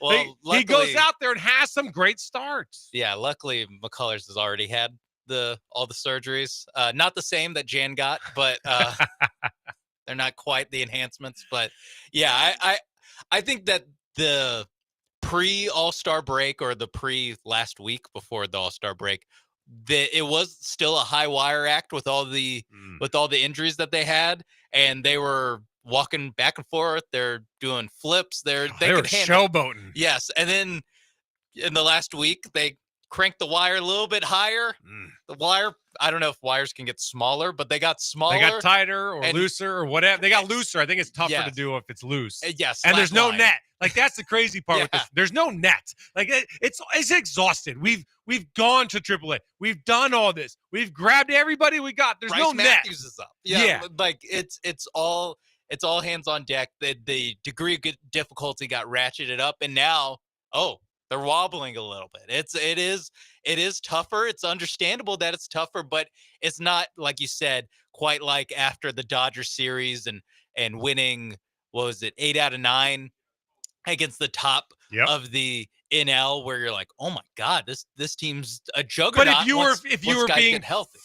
Well, he goes out there and has some great starts. Yeah. Luckily, McCullers has already had all the surgeries. Not the same that Jan got, but they're not quite the enhancements. But yeah, I think that the pre-All-Star break or the pre-last week before the All-Star break, it was still a high wire act with all the injuries that they had, and they were walking back and forth. They're doing flips. They were showboating. Yes, and then in the last week they cranked the wire a little bit higher. The wire, I don't know if wires can get smaller, but they got smaller. They got tighter or looser or whatever. They got looser. I think it's tougher to do if it's loose. Yes, and there's no net. Like, that's the crazy part with this. There's no net. Like, it's exhausted. We've gone to AAA. We've done all this. We've grabbed everybody we got. There's Bryce no Matthews net. is up. Yeah, like it's all hands on deck. The degree of difficulty got ratcheted up, and now they're wobbling a little bit. It is tougher. It's understandable that it's tougher, but it's not, like you said, quite like after the Dodgers series and winning, what was it, 8 out of 9 against the top of the NL, where you're like, oh my God, this team's a juggernaut. But if you were being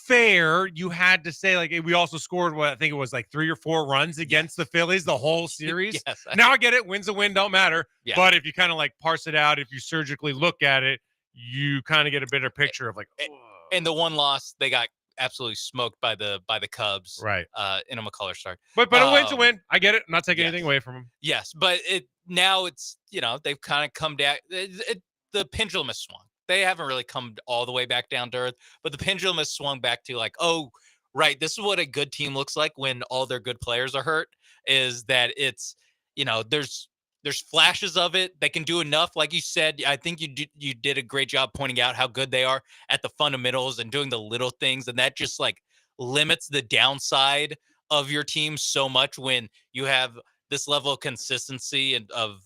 fair, you had to say, like, we also scored what I think it was like 3 or 4 runs against the Phillies the whole series. Now I get it, wins a win, don't matter. Yeah. But if you kind of like parse it out, if you surgically look at it, you kind of get a better picture of like. And the one loss, they got absolutely smoked by the Cubs, right? In a McCullers start. But a win's a win. I get it. I'm not taking anything away from them. Yes, but now it's, they've kind of come down. The pendulum has swung. They haven't really come all the way back down to earth, but the pendulum has swung back to like, oh, right, this is what a good team looks like when all their good players are hurt. Is that it's, there's flashes of it. They can do enough. Like you said, I think you did a great job pointing out how good they are at the fundamentals and doing the little things. And that just like limits the downside of your team so much when you have this level of consistency and of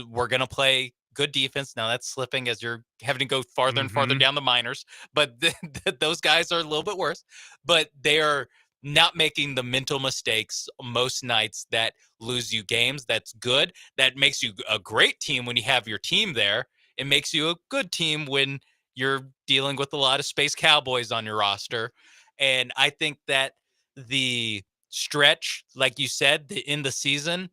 we're going to play good defense. Now that's slipping as you're having to go farther and farther down the minors, but those guys are a little bit worse, but they are not making the mental mistakes most nights that lose you games. That's good. That makes you a great team when you have your team there. It makes you a good team when you're dealing with a lot of Space Cowboys on your roster. And I think that the stretch, like you said, in the season,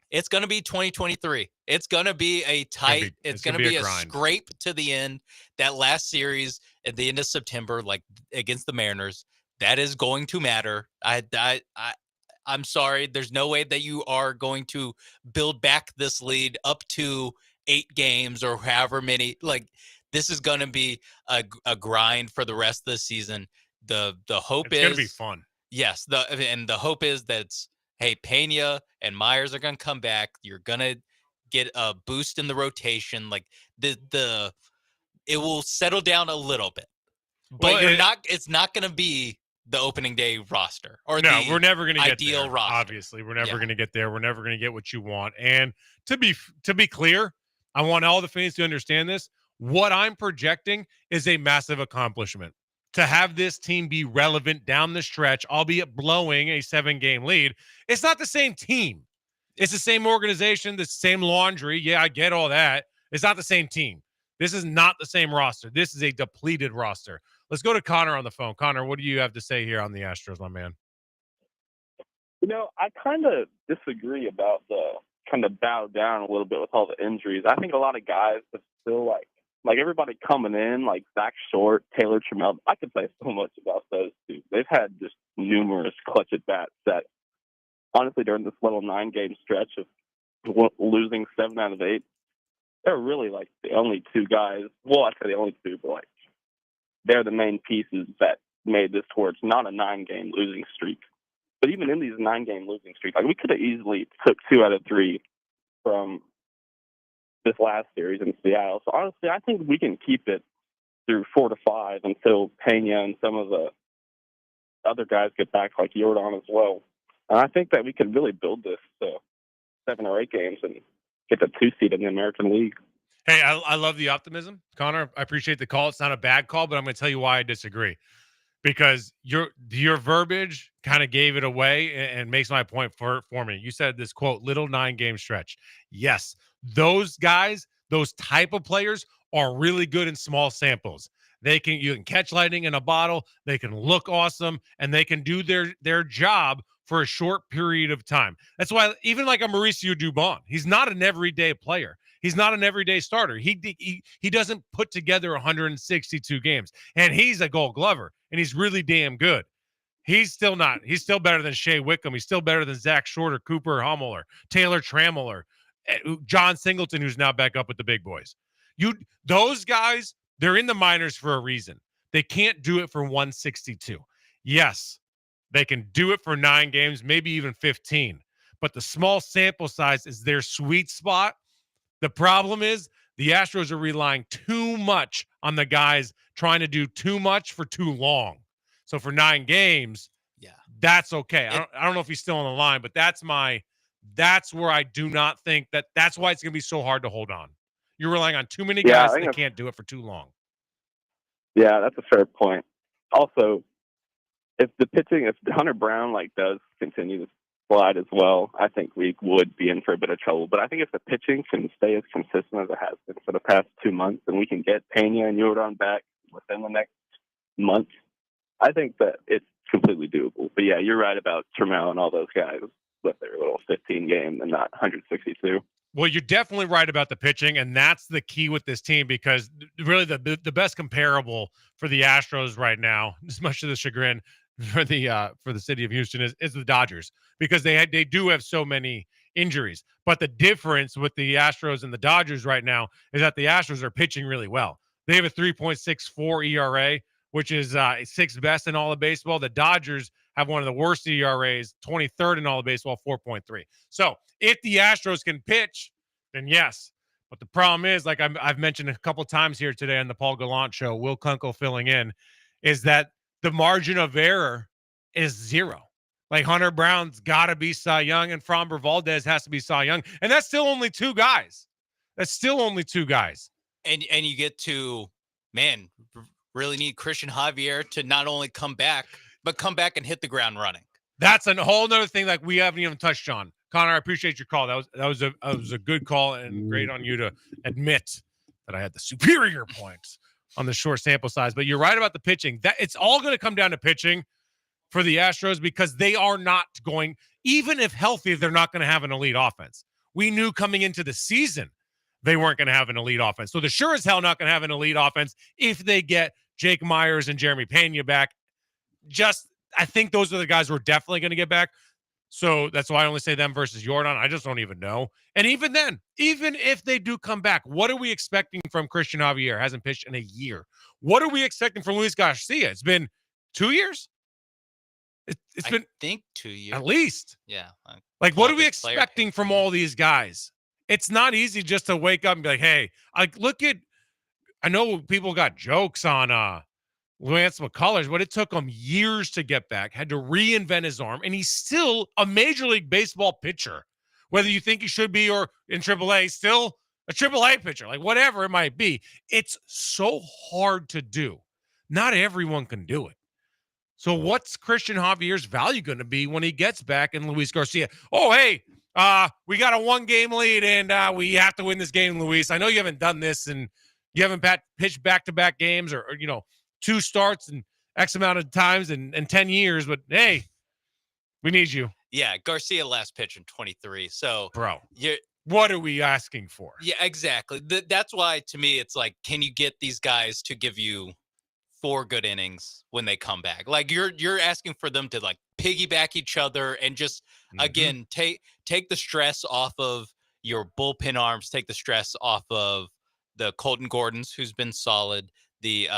it's going to be 2023. It's going to be a tight, it's going to be a scrape to the end. That last series at the end of September, like against the Mariners, that is going to matter. I'm sorry. There's no way that you are going to build back this lead up to 8 games or however many. Like, this is going to be a grind for the rest of the season. The hope is it's going to be fun. Yes. The hope is that hey, Pena and Myers are going to come back. You're going to get a boost in the rotation. Like it will settle down a little bit, but it's not going to be the opening day roster or we're never going to get ideal there. roster. Obviously, we're never going to get there. We're never going to get what you want. And to be clear, I want all the fans to understand this. What I'm projecting is a massive accomplishment. To have this team be relevant down the stretch, albeit blowing a 7-game lead, it's not the same team. It's the same organization, the same laundry. Yeah, I get all that. It's not the same team. This is not the same roster. This is a depleted roster. Let's go to Connor on the phone. Connor, what do you have to say here on the Astros, my man? I kind of disagree about the kind of bow down a little bit with all the injuries. I think a lot of guys are still like everybody coming in, like Zach Short, Taylor Trammell. I could say so much about those two. They've had just numerous clutch at bats that, honestly, during this little 9-game stretch of losing 7 out of 8, they're really like the only two guys. Well, I say the only two, but like they're the main pieces that made this towards not a 9-game losing streak. But even in these 9-game losing streaks, like we could have easily took 2 out of 3 from this last series in Seattle. So honestly, I think we can keep it through 4 to 5 until Pena and some of the other guys get back, like Jordan as well. And I think that we could really build this to 7 or 8 games and get the 2 seed in the American League. Hey, I love the optimism, Connor. I appreciate the call. It's not a bad call, but I'm going to tell you why I disagree. Because your verbiage kind of gave it away and makes my point for me. You said this quote, little 9-game stretch. Yes, those guys, those type of players are really good in small samples. You can catch lightning in a bottle. They can look awesome, and they can do their job for a short period of time. That's why even like a Mauricio Dubon, he's not an everyday player. He's not an everyday starter. He doesn't put together 162 games, and he's a Gold Glover, and he's really damn good. He's still not. He's still better than Shea Wickham. He's still better than Zach Short or Cooper Hummel or Taylor Trammell or John Singleton, who's now back up with the big boys. Those guys, they're in the minors for a reason. They can't do it for 162. Yes, they can do it for 9 games, maybe even 15. But the small sample size is their sweet spot. The problem is the Astros are relying too much on the guys trying to do too much for too long. So for 9 games, that's okay. I don't know if he's still on the line, but that's where I do not think that's why it's going to be so hard to hold on. You're relying on too many guys that can't do it for too long. Yeah, that's a fair point. Also, if Hunter Brown does continue to slide as well, I think we would be in for a bit of trouble. But I think if the pitching can stay as consistent as it has been for the past 2 months, and we can get Pena and Jordan back within the next month, I think that it's completely doable. But yeah, you're right about Trammell and all those guys with their little 15 game and not 162. Well, you're definitely right about the pitching, and that's the key with this team, because really the best comparable for the Astros right now, as much to the chagrin for the city of Houston, is the Dodgers, because they do have so many injuries. But the difference with the Astros and the Dodgers right now is that the Astros are pitching really well. They have a 3.64 ERA, which is 6th best in all of baseball. The Dodgers have one of the worst ERAs, 23rd in all of baseball, 4.3. So if the Astros can pitch, then yes. But the problem is, like I've mentioned a couple times here today on the Paul Gallant Show, Will Kunkel filling in, is that the margin of error is 0. Like Hunter Brown's got to be Cy Young, and Framber Valdez has to be Cy Young. And that's still only 2 guys. And you get to, man, really need Christian Javier to not only come back, but come back and hit the ground running. That's a whole nother thing like we haven't even touched on. Connor, I appreciate your call. That was a good call, and great on you to admit that I had the superior points on the short sample size. But you're right about the pitching. That it's all going to come down to pitching for the Astros, because they are not going, even if healthy, they're not going to have an elite offense. We knew coming into the season they weren't going to have an elite offense. So they're sure as hell not going to have an elite offense if they get Jake Myers and Jeremy Pena back. I think those are the guys we're definitely going to get back. So that's why I only say them versus Jordan. I just don't even know. And even then, even if they do come back, what are we expecting from Christian Javier? Hasn't pitched in a year. What are we expecting from Luis Garcia? It's been 2 years? It's been, I think 2 years. At least. Yeah. Like, what are we expecting from all these guys? It's not easy just to wake up and be like, hey, I know people got jokes on Lance McCullers, but it took him years to get back, had to reinvent his arm, and he's still a Major League Baseball pitcher. Whether you think he should be or in AAA, still a AAA pitcher, like whatever it might be. It's so hard to do. Not everyone can do it. So what's Christian Javier's value going to be when he gets back and Luis Garcia? Oh, hey, we got a 1-game lead, and we have to win this game, Luis. I know you haven't done this, and you haven't pitched back-to-back games or 2 starts and X amount of times in 10 years, but hey, we need you. Yeah, Garcia last pitch in 23. So, bro, you're what are we asking for? Yeah, exactly. That's why, to me, it's like, can you get these guys to give you 4 good innings when they come back? Like, you're asking for them to like piggyback each other and just again take the stress off of your bullpen arms, take the stress off of the Colton Gordons, who's been solid. The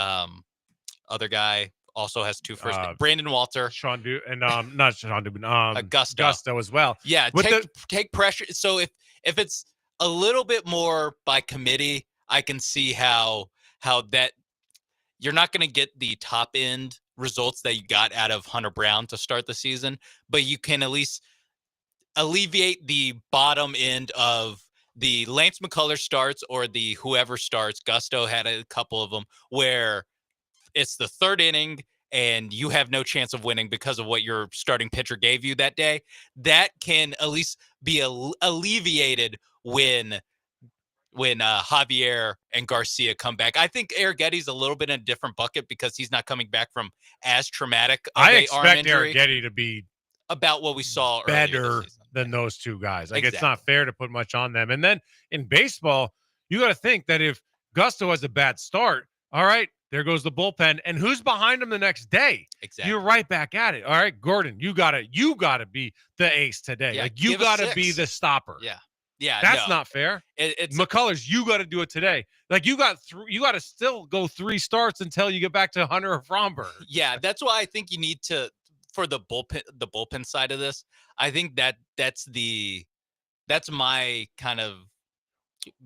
other guy also has 2 first. Brandon Walter, not Sean Dubin, Gusto as well. Yeah, take pressure. So if it's a little bit more by committee, I can see how that you're not going to get the top end results that you got out of Hunter Brown to start the season, but you can at least alleviate the bottom end of the Lance McCullers starts or the whoever starts. Gusto had a couple of them where it's the 3rd inning and you have no chance of winning because of what your starting pitcher gave you that day. That can at least be alleviated when Javier and Garcia come back. I think Arrigetti's a little bit in a different bucket because he's not coming back from as traumatic of I an arm expect injury. Arrigetti to be about what we saw better than those 2 guys. Like, Exactly. It's not fair to put much on them. And then in baseball, you got to think that if Gusto has a bad start, all right, there goes the bullpen. And who's behind him the next day? Exactly. You're right back at it. All right, Gordon, you gotta be the ace today. Yeah, like, you give us gotta 6. be the stopper. Yeah. That's not fair. It's McCullers, you got to do it today. Like, you got to still go 3 starts until you get back to Hunter or Fromberg. Yeah, that's why I think you need to, for the bullpen side of this. I think that's my kind of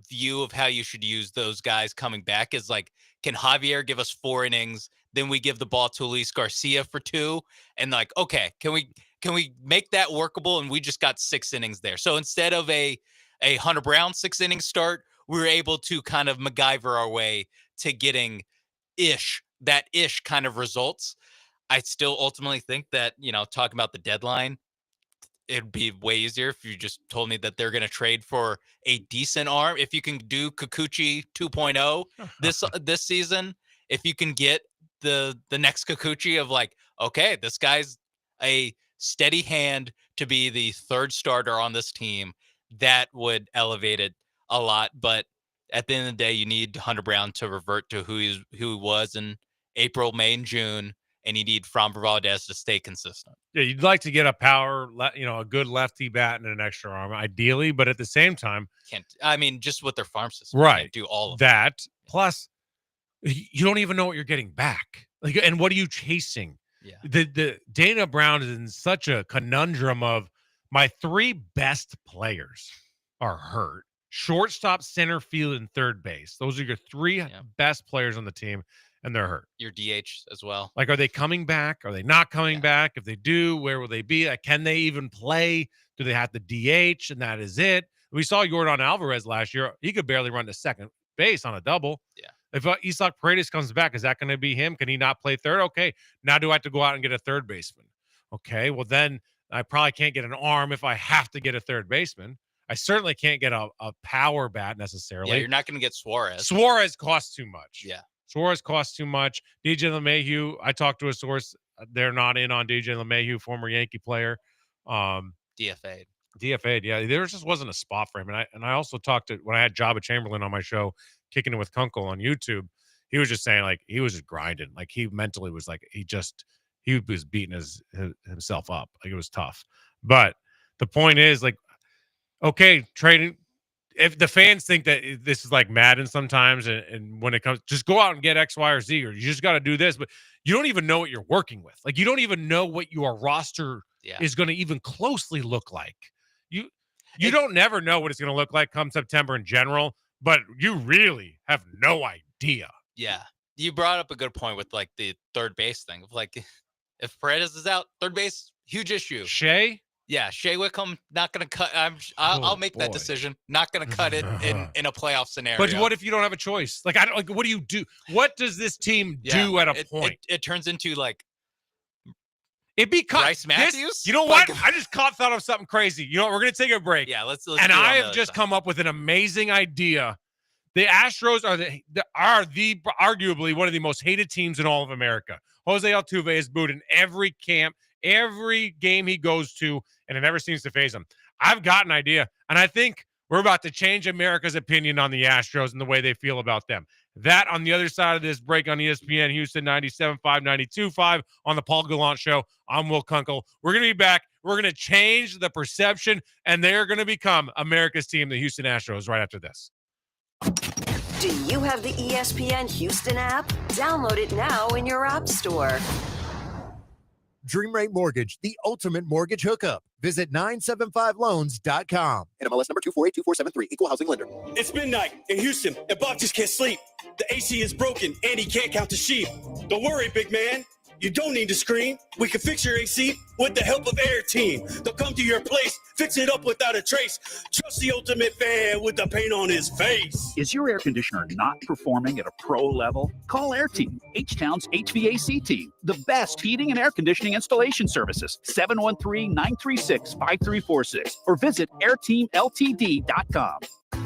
view of how you should use those guys coming back is like, can Javier give us 4 innings? Then we give the ball to Luis Garcia for 2, and like, okay, can we make that workable? And we just got 6 innings there. So instead of a Hunter Brown 6 inning start, we were able to kind of MacGyver our way to getting that kind of results. I still ultimately think that, talking about the deadline, it'd be way easier if you just told me that they're going to trade for a decent arm. If you can do Kikuchi 2.0 this season, if you can get the next Kikuchi of like, okay, this guy's a steady hand to be the 3rd starter on this team, that would elevate it a lot. But at the end of the day, you need Hunter Brown to revert to who he was in April, May, and June, and you need Framber Valdez to stay consistent. Yeah, you'd like to get a a good lefty bat and an extra arm, ideally, but at the same time, just with their farm system, right? Can't do all of that. Plus, you don't even know what you're getting back. Like, and what are you chasing? Yeah. The Dana Brown is in such a conundrum of my 3 best players are hurt. Shortstop, center field, and third base. Those are your 3 best players on the team, and they're hurt. Your DH as well. Like, are they coming back? Are they not coming back? If they do, where will they be? Like, can they even play? Do they have the DH? And that is it. We saw Yordan Alvarez last year. He could barely run to second base on a double. Yeah. If Isak Paredes comes back, is that going to be him? Can he not play third? Okay. Now do I have to go out and get a third baseman? Okay. Well, then I probably can't get an arm if I have to get a third baseman. I certainly can't get a power bat necessarily. Yeah, you're not going to get Suarez. Suarez costs too much. Yeah. Suarez costs too much. DJ LeMahieu, I talked to a source. They're not in on DJ LeMahieu, former Yankee player. DFA'd. Yeah. There just wasn't a spot for him. And I also talked to, when I had Jabba Chamberlain on my show, Kicking It with Kunkel on YouTube, he was just saying, like, he was just grinding. Like, he mentally was like, he was beating himself up. Like, it was tough. But the point is, like, okay, trading, if the fans think that this is like Madden sometimes, and when it comes, just go out and get X, Y, or Z, or you just got to do this, but you don't even know what you're working with. Like, you don't even know what your roster is going to even closely look like. You don't never know what it's going to look like come September in general, but you really have no idea. Yeah. You brought up a good point with like the third base thing. Like, if Paredes is out, third base, huge issue. Shea? Yeah, Shea Wickham, not going to cut. I'll make that decision. Not going to cut it in a playoff scenario. But what if you don't have a choice? Like, what do you do? What does this team do at a point? It turns into like it becomes Bryce Matthews. You know what? I just thought of something crazy. You know what? We're going to take a break. Yeah, let's and I have just come up with an amazing idea The Astros are the arguably one of the most hated teams in all of America. Jose Altuve is booed in every camp, every game he goes to, and it never seems to faze him. I've got an idea, and I think we're about to change America's opinion on the Astros and the way they feel about them. That on the other side of this break on ESPN Houston 97.5, 92.5 on the Paul Gallant Show. I'm Will Kunkel. We're going to be back. We're going to change the perception, and they're going to become America's team, the Houston Astros, right after this. Do you have the ESPN Houston app? Download it now in your app store. Dream Rate Mortgage, the ultimate mortgage hookup. Visit 975loans.com. NMLS number 248473, equal housing lender. It's midnight in Houston, and Bob just can't sleep. The AC is broken, and he can't count the sheep. Don't worry, big man. You don't need to scream. We can fix your AC with the help of Air Team. They'll come to your place, fix it up without a trace. Trust the ultimate fan with the paint on his face. Is your air conditioner not performing at a pro level? Call Air Team, H-Town's HVAC team. The best heating and air conditioning installation services. 713-936-5346 or visit airteamltd.com.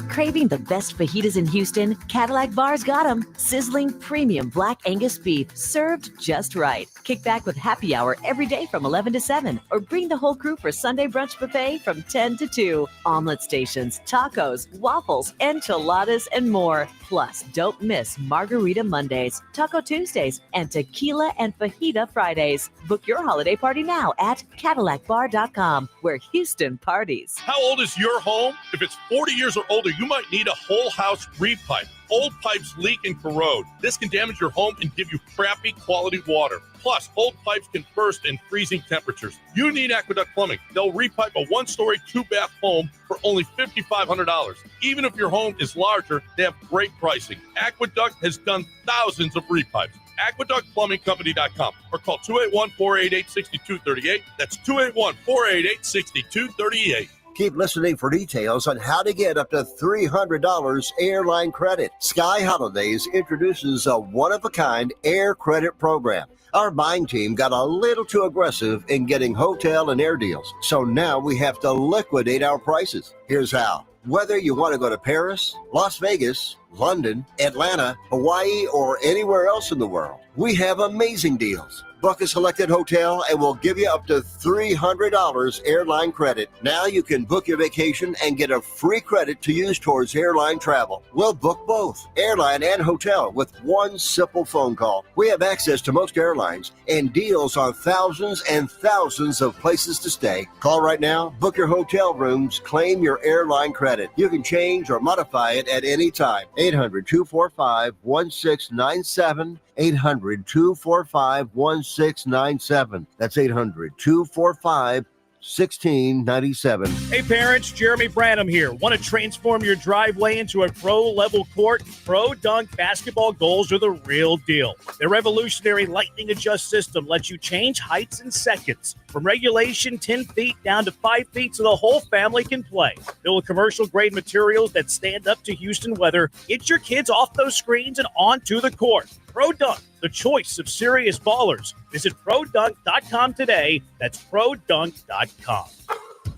Craving the best fajitas in Houston? Cadillac Bar's got them. Sizzling premium black Angus beef served just right. Kick back with happy hour every day from 11 to 7 or bring the whole crew for Sunday brunch buffet from 10 to 2. Omelet stations, tacos, waffles, enchiladas, and more. Plus, don't miss Margarita Mondays, Taco Tuesdays, and Tequila and Fajita Fridays. Book your holiday party now at CadillacBar.com, where Houston parties. How old is your home? If it's 40 years or older, you might need a whole house repipe. Old pipes leak and corrode. This can damage your home and give you crappy quality water. Plus, old pipes can burst in freezing temperatures. You need Aqueduct Plumbing. They'll repipe a one-story, two-bath home for only $5,500. Even if your home is larger, they have great pricing. Aqueduct has done thousands of repipes. AqueductPlumbingCompany.com or call 281-488-6238. That's 281-488-6238. Keep listening for details on how to get up to $300 airline credit. Sky Holidays introduces a one-of-a-kind air credit program. Our buying team got a little too aggressive in getting hotel and air deals, so now we have to liquidate our prices. Here's how. Whether you want to go to Paris, Las Vegas, London, Atlanta, Hawaii, or anywhere else in the world, we have amazing deals. Book a selected hotel and we'll give you up to $300 airline credit. Now you can book your vacation and get a free credit to use towards airline travel. We'll book both, airline and hotel, with one simple phone call. We have access to most airlines and deals on thousands and thousands of places to stay. Call right now, book your hotel rooms, claim your airline credit. You can change or modify it at any time. 800-245-1697. 800-245-1697. That's 800-245-1697. Hey parents, Jeremy Branham here. Want to transform your driveway into a pro-level court? Pro Dunk basketball goals are the real deal. Their revolutionary lightning adjust system lets you change heights in seconds. From regulation 10 feet down to 5 feet so the whole family can play. Built with commercial-grade materials that stand up to Houston weather. Get your kids off those screens and onto the court. Pro Dunk, the choice of serious ballers. Visit ProDunk.com today. That's ProDunk.com.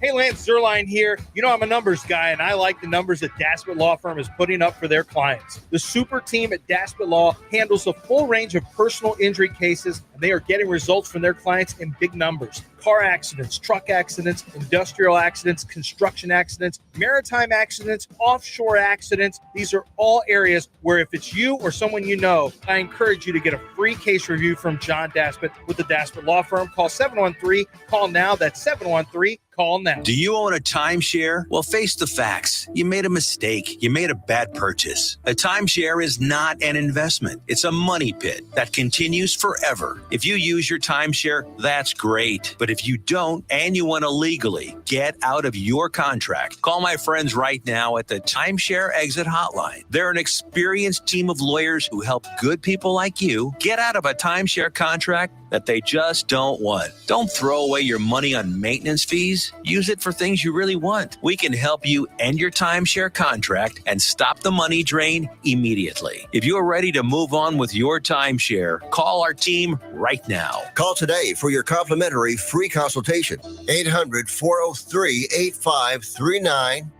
Hey, Lance Zerline here. You know, I'm a numbers guy, and I like the numbers that Daspit Law Firm is putting up for their clients. The super team at Daspit Law handles a full range of personal injury cases, and they are getting results from their clients in big numbers. Car accidents, truck accidents, industrial accidents, construction accidents, maritime accidents, offshore accidents. These are all areas where if it's you or someone you know, I encourage you to get a free case review from John Daspit with the Daspit Law Firm. Call 713. Call now. That's 713. Call now. Do you own a timeshare? Well, face the facts. You made a mistake. You made a bad purchase. A timeshare is not an investment. It's a money pit that continues forever. If you use your timeshare, that's great. But if you don't and you want to legally get out of your contract, call my friends right now at the Timeshare Exit Hotline. They're an experienced team of lawyers who help good people like you get out of a timeshare contract that they just don't want. Don't throw away your money on maintenance fees. Use it for things you really want. We can help you end your timeshare contract and stop the money drain immediately. If you're ready to move on with your timeshare, call our team right now. Call today for your complimentary free consultation. 800-403-8539.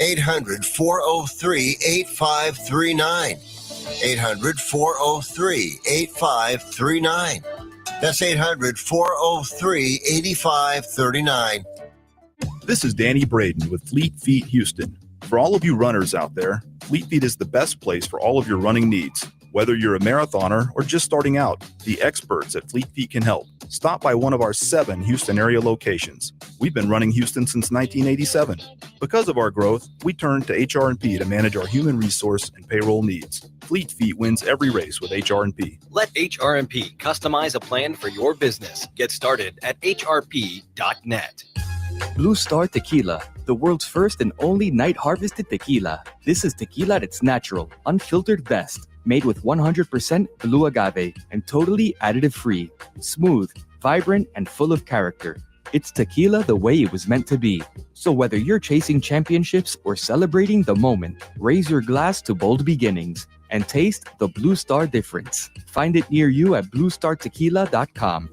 800-403-8539. 800-403-8539. That's 800-403-8539. This is Danny Braden with Fleet Feet Houston. For all of you runners out there, Fleet Feet is the best place for all of your running needs. Whether you're a marathoner or just starting out, the experts at Fleet Feet can help. Stop by one of our 7 Houston area locations. We've been running Houston since 1987. Because of our growth, we turned to HR&P to manage our human resource and payroll needs. Fleet Feet wins every race with HR&P. Let HR&P customize a plan for your business. Get started at hrp.net. Blue Star Tequila, the world's first and only night harvested tequila. This is tequila that's natural, unfiltered best, made with 100% blue agave and totally additive free. Smooth, vibrant, and full of character. It's tequila the way it was meant to be. So whether you're chasing championships or celebrating the moment, raise your glass to bold beginnings and taste the Blue Star difference. Find it near you at bluestartequila.com.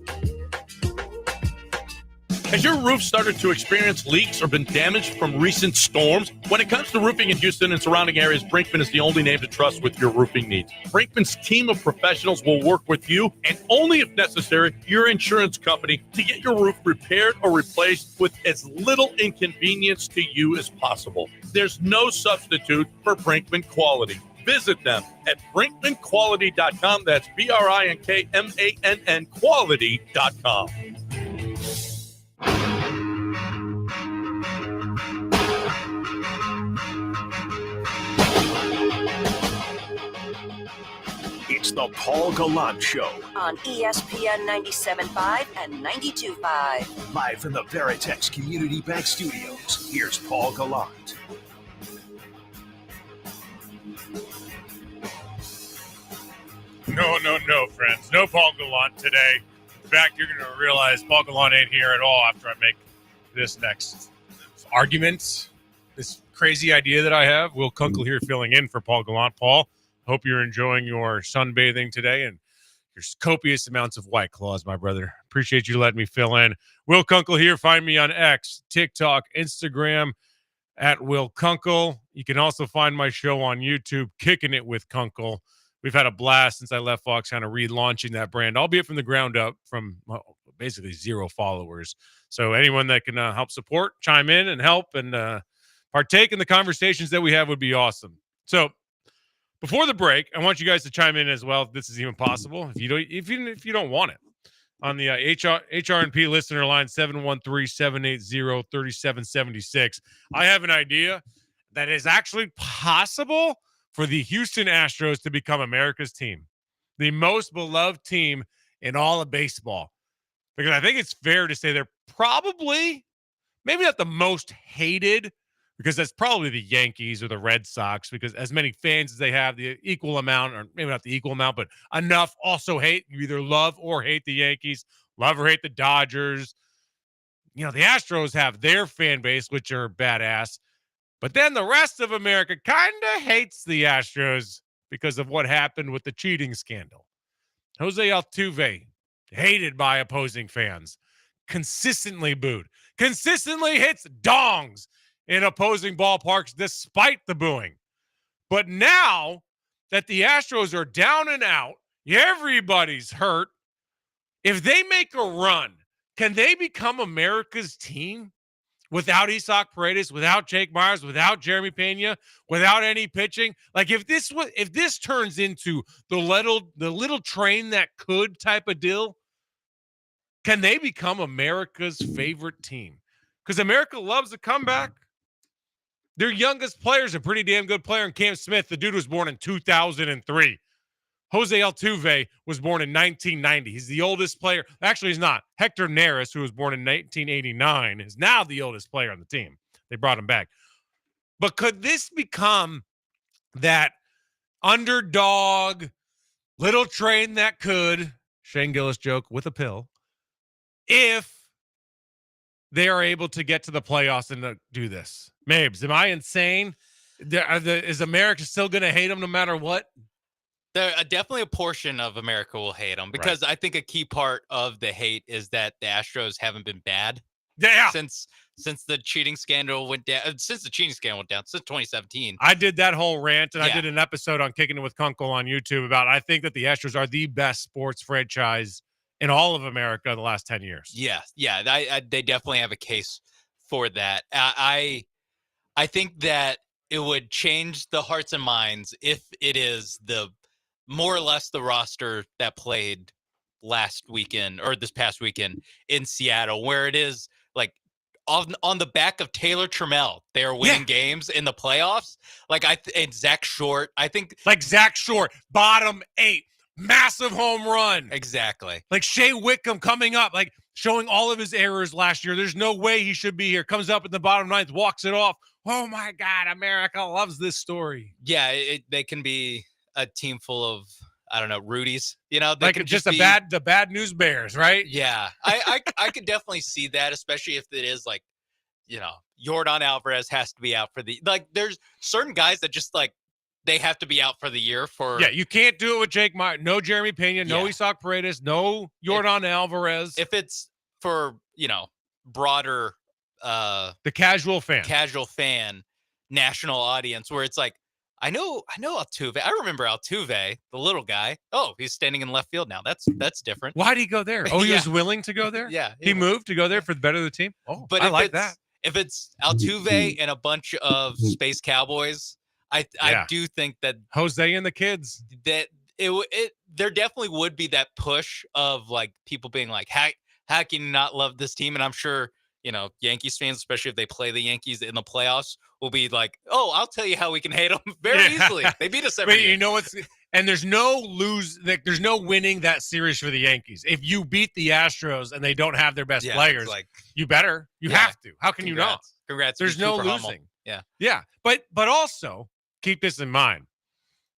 Has your roof started to experience leaks or been damaged from recent storms? When it comes to roofing in Houston and surrounding areas, Brinkman is the only name to trust with your roofing needs. Brinkman's team of professionals will work with you and only if necessary, your insurance company to get your roof repaired or replaced with as little inconvenience to you as possible. There's no substitute for Brinkman quality. Visit them at brinkmanquality.com. That's BRINKMANN quality.com. It's the Paul Gallant Show. On ESPN 97.5 and 92.5. Live from the Veritex Community Bank Studios, here's Paul Gallant. No, friends. No Paul Gallant today. In fact, you're going to realize Paul Gallant ain't here at all after I make this next argument, this crazy idea that I have. Will Kunkel here filling in for Paul Gallant. Paul, hope you're enjoying your sunbathing today and your copious amounts of White Claws, my brother. Appreciate you letting me fill in. Will Kunkel here. Find me on X, TikTok, Instagram, at Will Kunkel. You can also find my show on YouTube, Kicking It with Kunkel. We've had a blast since I left Fox, kind of relaunching that brand, albeit from the ground up, from basically 0 followers. So anyone that can help support, chime in and help and partake in the conversations that we have would be awesome. So before the break, I want you guys to chime in as well if this is even possible. If you don't want it, on the HR&P listener line 713-780-3776. I have an idea that is actually possible for the Houston Astros to become America's team, the most beloved team in all of baseball. Because I think it's fair to say they're probably, maybe not the most hated, because that's probably the Yankees or the Red Sox, because as many fans as they have, the equal amount, or maybe not the equal amount, but enough also hate. You either love or hate the Yankees, love or hate the Dodgers. You know, the Astros have their fan base, which are badass. But then the rest of America kind of hates the Astros because of what happened with the cheating scandal. Jose Altuve, hated by opposing fans, consistently booed, consistently hits dongs in opposing ballparks despite the booing. But now that the Astros are down and out, everybody's hurt. If they make a run, can they become America's team? Without Isaac Paredes, without Jake Myers, without Jeremy Pena, without any pitching, like if this turns into the little train that could type of deal, can they become America's favorite team? Because America loves a comeback. Their youngest player is a pretty damn good player in Cam Smith. The dude was born in 2003. Jose Altuve was born in 1990. He's the oldest player. Actually, he's not. Hector Neris, who was born in 1989, is now the oldest player on the team. They brought him back. But could this become that underdog, little train that could, Shane Gillis joke, with a pill, if they are able to get to the playoffs and do this? Mabes, am I insane? Is America still going to hate them no matter what? There definitely a portion of America will hate them because I think a key part of the hate is that the Astros haven't been bad since since the cheating scandal went down. Since 2017. I did that whole rant, and I Yeah. did an episode on Kicking It with Kunkel on YouTube about I think that the Astros are the best sports franchise in all of America in the last 10 years. Yeah, they definitely have a case for that. I think that it would change the hearts and minds if it is the more or less the roster that played last weekend or this past weekend in Seattle, where it is like on the back of Taylor Trammell, they are winning games in the playoffs. Like and Zach Short, I think like Zach Short, bottom 8, massive home run. Exactly. Like Shea Wickham coming up, like showing all of his errors last year. There's no way he should be here. Comes up in the bottom 9th, walks it off. Oh my God, America loves this story. Yeah, they can be a team full of, I don't know, Rudies. You know, they like can just be, the bad news bears, right? Yeah, I could definitely see that, especially if it is like, you know, Yordan Alvarez has to be out for the, like, there's certain guys that just like they have to be out for the year for. Yeah, you can't do it with Jake Meyer. No Jeremy Pena, no Isaac Paredes, no Yordan Alvarez. If it's for, you know, broader the casual fan, national audience, where it's like, I know Altuve. I remember Altuve, the little guy. Oh, he's standing in left field now. That's different. Why did he go there? Oh, he was willing to go there? Yeah. He moved to go there for the better of the team? Oh, But I like that. If it's Altuve and a bunch of Space Cowboys, I do think that Jose and the kids, that there definitely would be that push of like people being like, how can you not love this team? And I'm sure, you know, Yankees fans, especially if they play the Yankees in the playoffs, will be like, oh, I'll tell you how we can hate them very easily. They beat us every year. You know what's and there's no there's no winning that series for the Yankees. If you beat the Astros and they don't have their best players, like, you have to. How can you not? Congrats. There's no Super losing. humble. Yeah. Yeah. But also keep this in mind.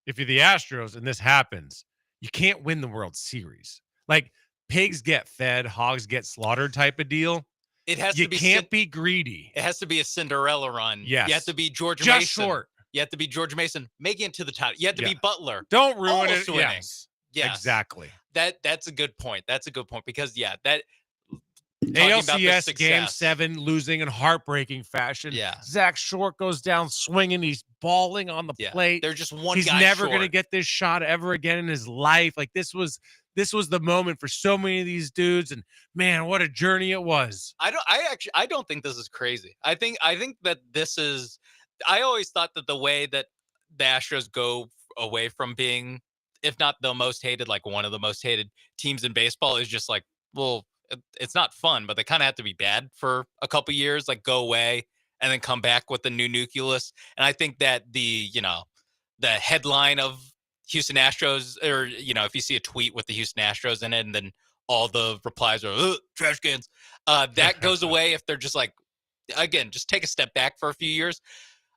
If you're the Astros and this happens, you can't win the World Series. Like pigs get fed, hogs get slaughtered type of deal. It has you to be can't be greedy. It has to be a Cinderella run. Yes. You have to be George Just Mason. short. You have to be George Mason making it to the title. You have to be Butler. Don't ruin almost it. winning. Yes. Exactly. That's a good point. That's a good point because that talking about the ALCS success. Game 7 losing in heartbreaking fashion. Yeah. Zach Short goes down swinging. He's bawling on the plate. They're just one He's guy never short. going to get this shot ever again in his life. Like this was the moment for so many of these dudes. And man, what a journey it was. I don't think this is crazy. I think that this is. I always thought that the way that the Astros go away from being, if not the most hated, like one of the most hated teams in baseball, is just like, well, it's not fun, but they kind of have to be bad for a couple years, like go away and then come back with the new nucleus. And I think that the headline of Houston Astros, or, you know, if you see a tweet with the Houston Astros in it and then all the replies are trash cans, that goes away if they're just like, again, just take a step back for a few years.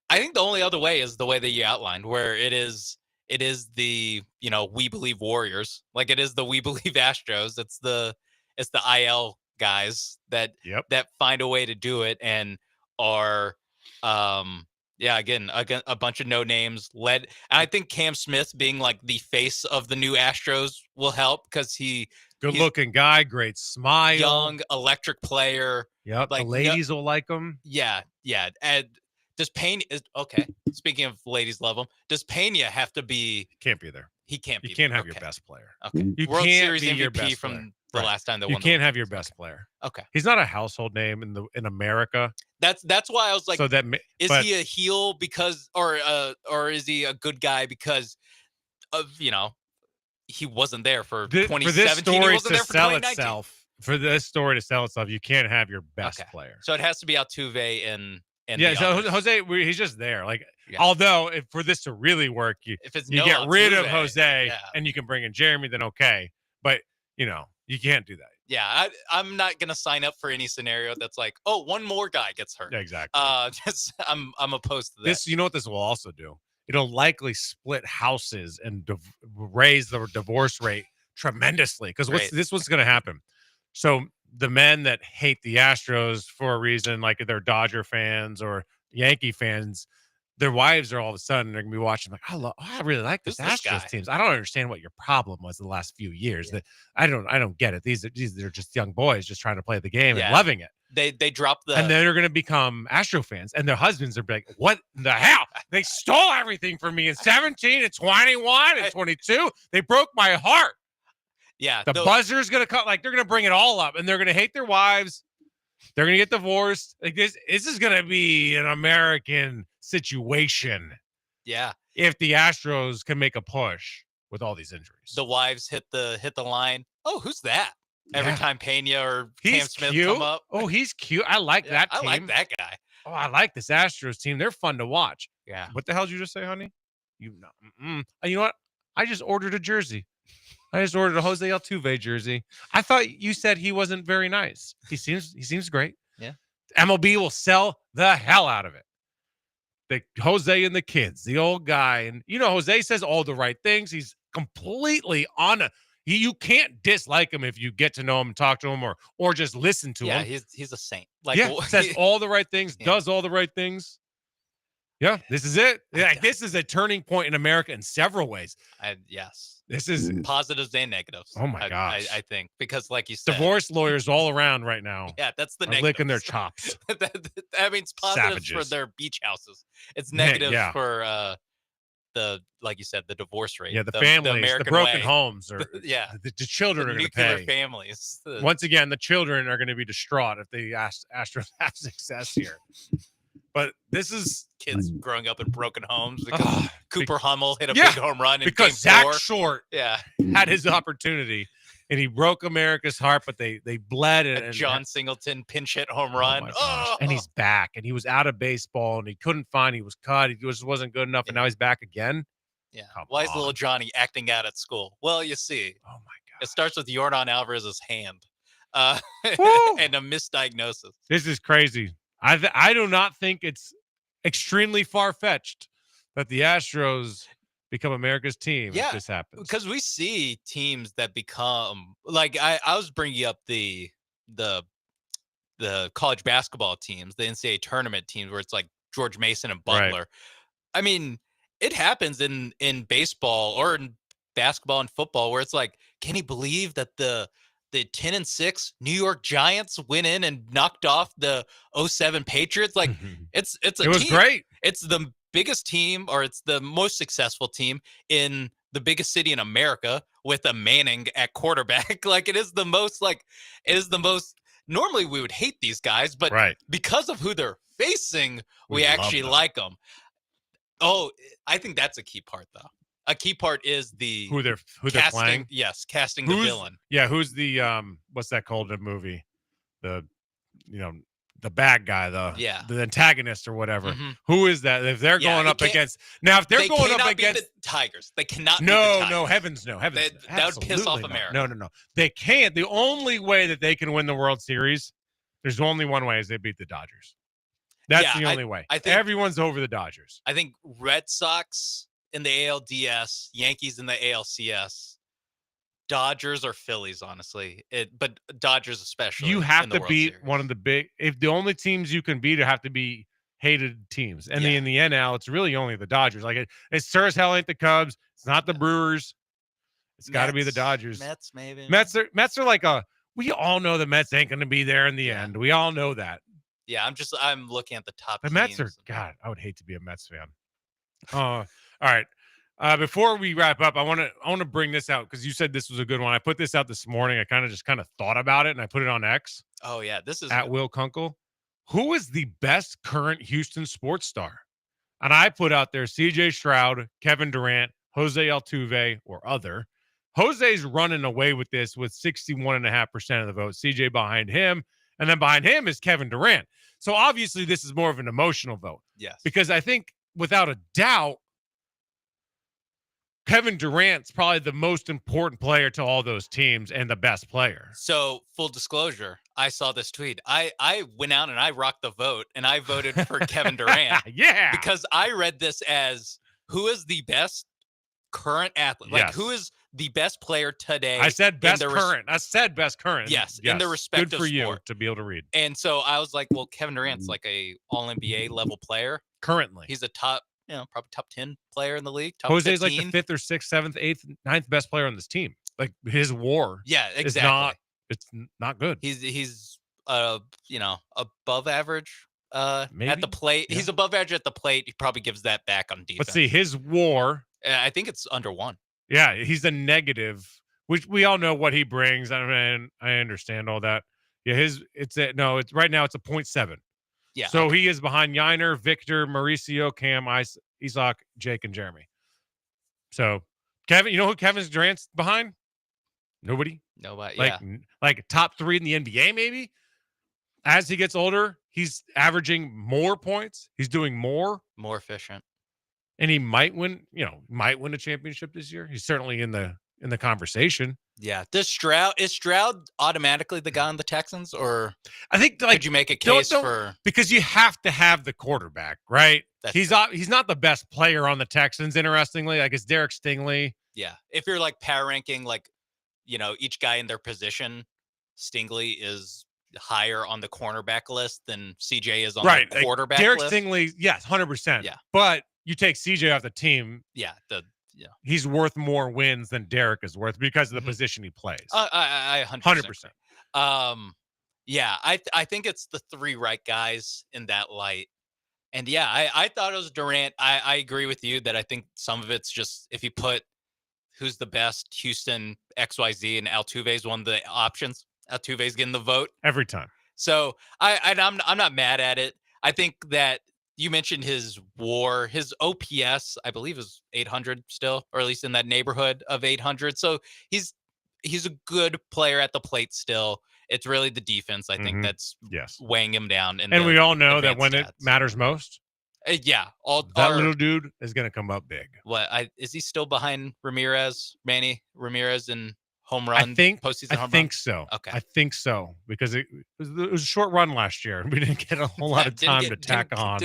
I think the only other way is the way that you outlined, where it is the, you know, we believe Warriors, like it is the we believe Astros. It's the IL guys that find a way to do it and are again a bunch of no names led. And I think Cam Smith being like the face of the new Astros will help because he's good looking guy, great smile, young, electric player. Yep, like the ladies will like him. Yeah. And does Pena okay? Speaking of ladies love him, does Pena have to be? Can't be there. He can't be. You can't have your best player. Okay. You World can't Series be your MVP best from player. the last time they You won. can't have your best player. Okay. He's not a household name in America. That's why I was like, so that is he a heel because, or is he a good guy because of, you know, he wasn't there for 2017. For this story he wasn't to there for sell 2019. itself, for this story to sell itself, you can't have your best player. So it has to be Altuve and yeah. the So others. Jose, he's just there. Like, although for this to really work, you no get rid of Altuve, Jose and you can bring in Jeremy, then okay. But you know, you can't do that. Yeah, I'm not gonna sign up for any scenario that's like, oh, one more guy gets hurt. Yeah, exactly. I'm opposed to that. This, you know what this will also do? It'll likely split houses and raise the divorce rate tremendously. Because what's going to happen? So the men that hate the Astros for a reason, like they're Dodger fans or Yankee fans, their wives are all of a sudden they're gonna be watching like, I really like this Who's this Astros guy? teams. I don't understand what your problem was the last few years. That I don't get it. These are just young boys just trying to play the game and loving it. They dropped the And they're gonna become Astro fans, and their husbands are like, "What the hell? They stole everything from me in 17 and 21 and 22. They broke my heart." Yeah, The buzzer's gonna cut. Like they're gonna bring it all up, and they're gonna hate their wives. They're gonna get divorced. Like this is gonna be an American situation. Yeah, If the Astros can make a push with all these injuries, the wives hit the line. Oh, who's that? Every Yeah. time Pena or Cam he's Smith cute. come up. Oh, he's cute. I like that I team. like that guy. Oh, I like this Astros team. They're fun to watch. Yeah. What the hell did you just say, honey? You know, you know what? I just ordered a jersey. I just ordered a Jose Altuve jersey. I thought you said he wasn't very nice. He seems great. Yeah. MLB will sell the hell out of it. The Jose and the kids, the old guy, and Jose says all the right things. He's completely on a. You can't dislike him if you get to know him and talk to him, or just listen to him. Yeah, he's a saint. Like Says all the right things, does all the right things. Yeah, this is it. Like, this is a turning point in America in several ways. Yes. This is Positives and negatives. Oh my gosh. I think because like you said, divorce lawyers all around right now. Yeah, that's the are negative. licking their chops. That means positives for Savages. their beach houses. It's negatives Yeah. for the like you said, the divorce rate. Yeah, the families, the American broken way. homes, or yeah, the children the are going to nuclear pay. families. Once again, the children are going to be distraught if the Astros have success here. But this is kids growing up in broken homes because Cooper Hummel hit a Yeah, big home run in because game Zach 4. Short Yeah. had his opportunity, and he broke America's heart. But they bled it. A And John Singleton pinch hit home run. my gosh. And he's back, and he was out of baseball, and he couldn't find. He was cut. He just wasn't good enough, and now he's back again. Yeah. Come Why is on. little Johnny acting out at school? Well, you see. Oh my God. It starts with Yordan Alvarez's hand. Woo! And a misdiagnosis. This is crazy. I do not think it's extremely far-fetched that the Astros become America's team if this happens. Because we see teams that become like I was bringing up the college basketball teams, the NCAA tournament teams, where it's like George Mason and Butler. Right. I mean, it happens in baseball or in basketball and football where it's like, can you believe that the 10-6 New York Giants went in and knocked off the 07 Patriots? Like it's a It was team. great. It's the biggest team, or it's the most successful team in the biggest city in America with a Manning at quarterback. Like it is the most normally we would hate these guys, but because of who they're facing, we love actually them. like them. Oh, I think that's a key part though. A key part is the who they're casting, playing. Yes, casting the villain. Yeah, who's the what's that called in the movie? The the bad guy, the antagonist or whatever. Mhm. Who is that? If they're Yeah, going you up can't- against now, if they're They going up cannot beat against the Tigers. They cannot beat the Tigers. no, heavens no. That would piss off Absolutely America. No. They can't. The only way that they can win the World Series, there's only one way, is they beat the Dodgers. That's Yeah, the only way. I think everyone's over the Dodgers. I think Red Sox in the ALDS, Yankees in the ALCS, Dodgers or Phillies, honestly. But Dodgers especially. You have in the to World beat Series. one of the big. If the only teams you can beat have to be hated teams, and in the NL, it's really only the Dodgers. Like it sure as hell ain't the Cubs. It's not the Brewers. It's got to be the Mets, Dodgers. Mets, maybe. Mets are like a. We all know the Mets ain't going to be there in the end. We all know that. Yeah, I'm looking at the top The teams. Mets are God. I would hate to be a Mets fan. All right. Before we wrap up, I want to bring this out because you said this was a good one. I put this out this morning. I kind of thought about it, and I put it on X. Oh yeah, this is at Will Kunkel. Who is the best current Houston sports star? And I put out there C.J. Stroud, Kevin Durant, Jose Altuve, or other. Jose's running away with this with 61.5% of the vote. C.J. behind him, and then behind him is Kevin Durant. So obviously this is more of an emotional vote. Yes. Because I think without a doubt, Kevin Durant's probably the most important player to all those teams and the best player. So full disclosure, I saw this tweet. I went out and I rocked the vote and I voted for Kevin Durant. Yeah. Because I read this as who is the best current athlete? Like Yes. who is the best player today? I said best in the current. I said best current. Yes, in the respective Good for you sport. to be able to read. And so I was like, well, Kevin Durant's like a all NBA level player. currently. He's a top, probably top 10 player in the league. Top Jose's 15. like the 5th or 6th, 7th, 8th, 9th best player on this team. Like his WAR, Yeah, exactly. It's not good. He's above average at Maybe? the plate. Yeah. He's above average at the plate. He probably gives that back on defense. Let's see his WAR. I think it's under 1. Yeah, he's a negative, which we all know what he brings. I mean, I understand all that. Yeah, it's right now it's a 0.7. Yeah. So he is behind Yiner, Victor, Mauricio, Cam, Isaac, Jake, and Jeremy. So Kevin, you know who Kevin Durant's behind? Nobody. Like top 3 in the NBA, maybe. As he gets older, he's averaging more points. He's doing more efficient, and he might win. Might win a championship this year. He's certainly in the conversation. Yeah. Is Stroud automatically the guy on the Texans, or I think could you make a case for because you have to have the quarterback, right? He's not the best player on the Texans. Interestingly, like it's Derek Stingley. Yeah. If you're like power ranking, like each guy in their position, Stingley is higher on the cornerback list than CJ is on the quarterback Derek list. Stingley, yes, 100%. Yeah. But you take CJ off the team. Yeah. He's worth more wins than Derek is worth because of the position he plays. I 100%. Yeah, I think it's the 3 right guys in that light. And yeah, I thought it was Durant. I agree with you that I think some of it's just if you put who's the best, Houston, XYZ, and Altuve's one of the options. Altuve's getting the vote every time. So I'm not mad at it. I think that you mentioned his WAR, his OPS, I believe is 800 still, or at least in that neighborhood of 800. So he's a good player at the plate still. It's really the defense, I think, that's weighing him down. And we all know that when it matters most, that little dude is going to come up big. Is he still behind Manny Ramirez in home run? Postseason home run? I think so. Okay. I think so because it was a short run last year and we didn't get a whole lot of time to tack on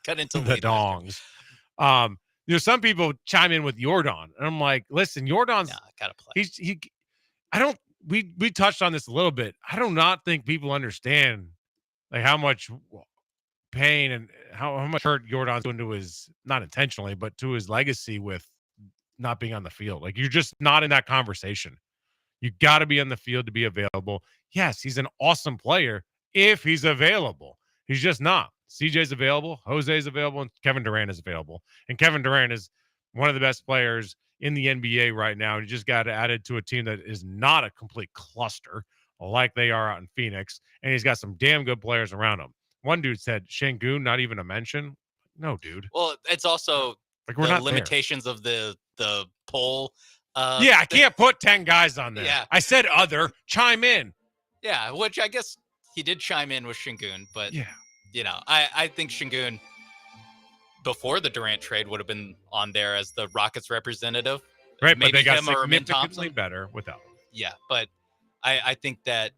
cut into the dongs. Some people chime in with Jordan, and I'm like, listen, Jordan's gotta play. We touched on this a little bit. I do not think people understand like how much pain and how much hurt Jordan's doing to his, not intentionally, but to his legacy with not being on the field. Like you're just not in that conversation. You got to be on the field to be available. Yes, he's an awesome player if he's available. He's just not. CJ's available, Jose's available, and Kevin Durant is available. And Kevin Durant is one of the best players in the NBA right now. And he just got added to a team that is not a complete cluster like they are out in Phoenix. And he's got some damn good players around him. One dude said, Şengün, not even a mention. No, dude. Well, it's also like we're not limitations of the poll. I can't put 10 guys on there. Yeah. I said other. Chime in. Yeah, which I guess he did chime in with Şengün, but I think Şengün before the Durant trade would have been on there as the Rockets representative. Right, maybe but they got him or Amin significantly Thompson. better without him. Yeah, but I think that's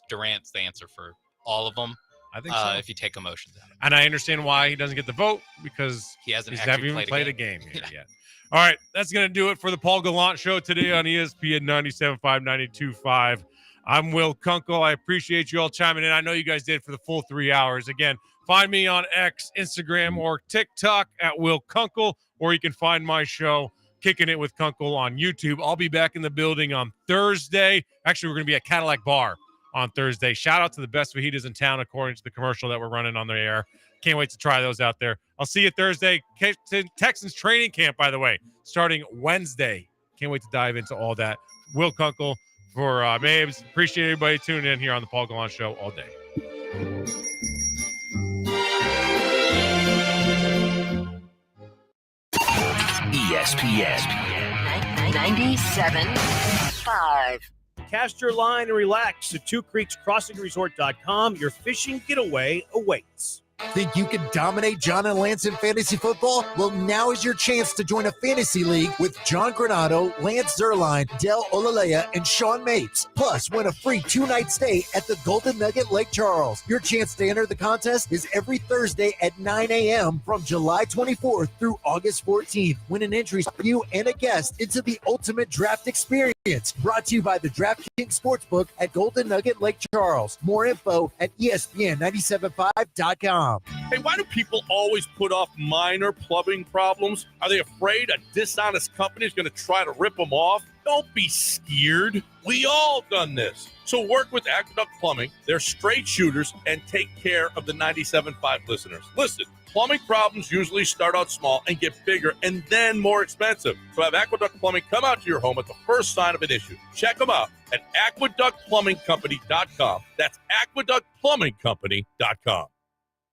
Durant's the answer for all of them. I think so. If you take emotions out of it. And I understand why he doesn't get the vote because he hasn't he's actually never even played a game here Yeah. yet. All right, that's going to do it for the Paul Gallant Show today on ESPN 97.5, 92.5. I'm Will Kunkel. I appreciate you all chiming in. I know you guys did for the full 3 hours. Again, find me on X, Instagram, or TikTok at Will Kunkel, or you can find my show, Kicking It with Kunkel, on YouTube. I'll be back in the building on Thursday. Actually, we're going to be at Cadillac Bar on Thursday. Shout out to the best fajitas in town, according to the commercial that we're running on the air. Can't wait to try those out there. I'll see you Thursday. Texans training camp, by the way, starting Wednesday. Can't wait to dive into all that. Will Kunkel for Mabes. Appreciate everybody tuning in here on the Paul Gallant Show all day. ESPN 97.5. Cast your line and relax at twocreekscrossingresort.com. Your fishing getaway awaits. Think you can dominate John and Lance in fantasy football? Well, now is your chance to join a fantasy league with John Granado, Lance Zerline, Del Olaleye, and Sean Mapes. Plus, win a free 2-night stay at the Golden Nugget Lake Charles. Your chance to enter the contest is every Thursday at 9 a.m. from July 24th through August 14th. Win an entry for you and a guest into the ultimate draft experience. Brought to you by the DraftKings Sportsbook at Golden Nugget Lake Charles. More info at ESPN975.com. AqueductPlumbing.com. Hey, why do people always put off minor plumbing problems? Are they afraid a dishonest company is going to try to rip them off? Don't be scared. We all done this. So work with Aqueduct Plumbing. They're straight shooters and take care of the 97.5 listeners. Listen, plumbing problems usually start out small and get bigger and then more expensive. So have Aqueduct Plumbing come out to your home at the first sign of an issue. Check them out at aqueductplumbingcompany.com. That's aqueductplumbingcompany.com.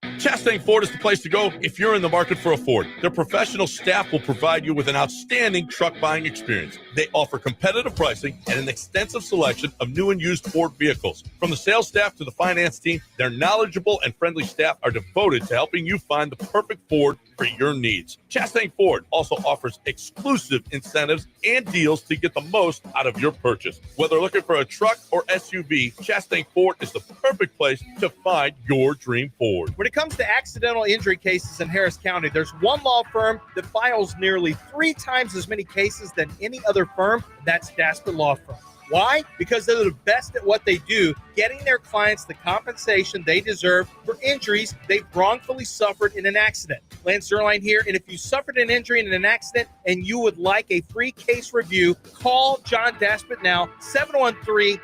Chastang Ford is the place to go if you're in the market for a Ford. Their professional staff will provide you with an outstanding truck buying experience. They offer competitive pricing and an extensive selection of new and used Ford vehicles. From the sales staff to the finance team, their knowledgeable and friendly staff are devoted to helping you find the perfect Ford for your needs. Chastang Ford also offers exclusive incentives and deals to get the most out of your purchase. Whether looking for a truck or SUV, Chastang Ford is the perfect place to find your dream Ford. When it comes to accidental injury cases in Harris County, there's one law firm that files nearly 3 times as many cases than any other firm. That's Daspit Law Firm. Why? Because they're the best at what they do, getting their clients the compensation they deserve for injuries they've wrongfully suffered in an accident. Lance Zerline here, and if you suffered an injury in an accident and you would like a free case review, call John Daspit now, 713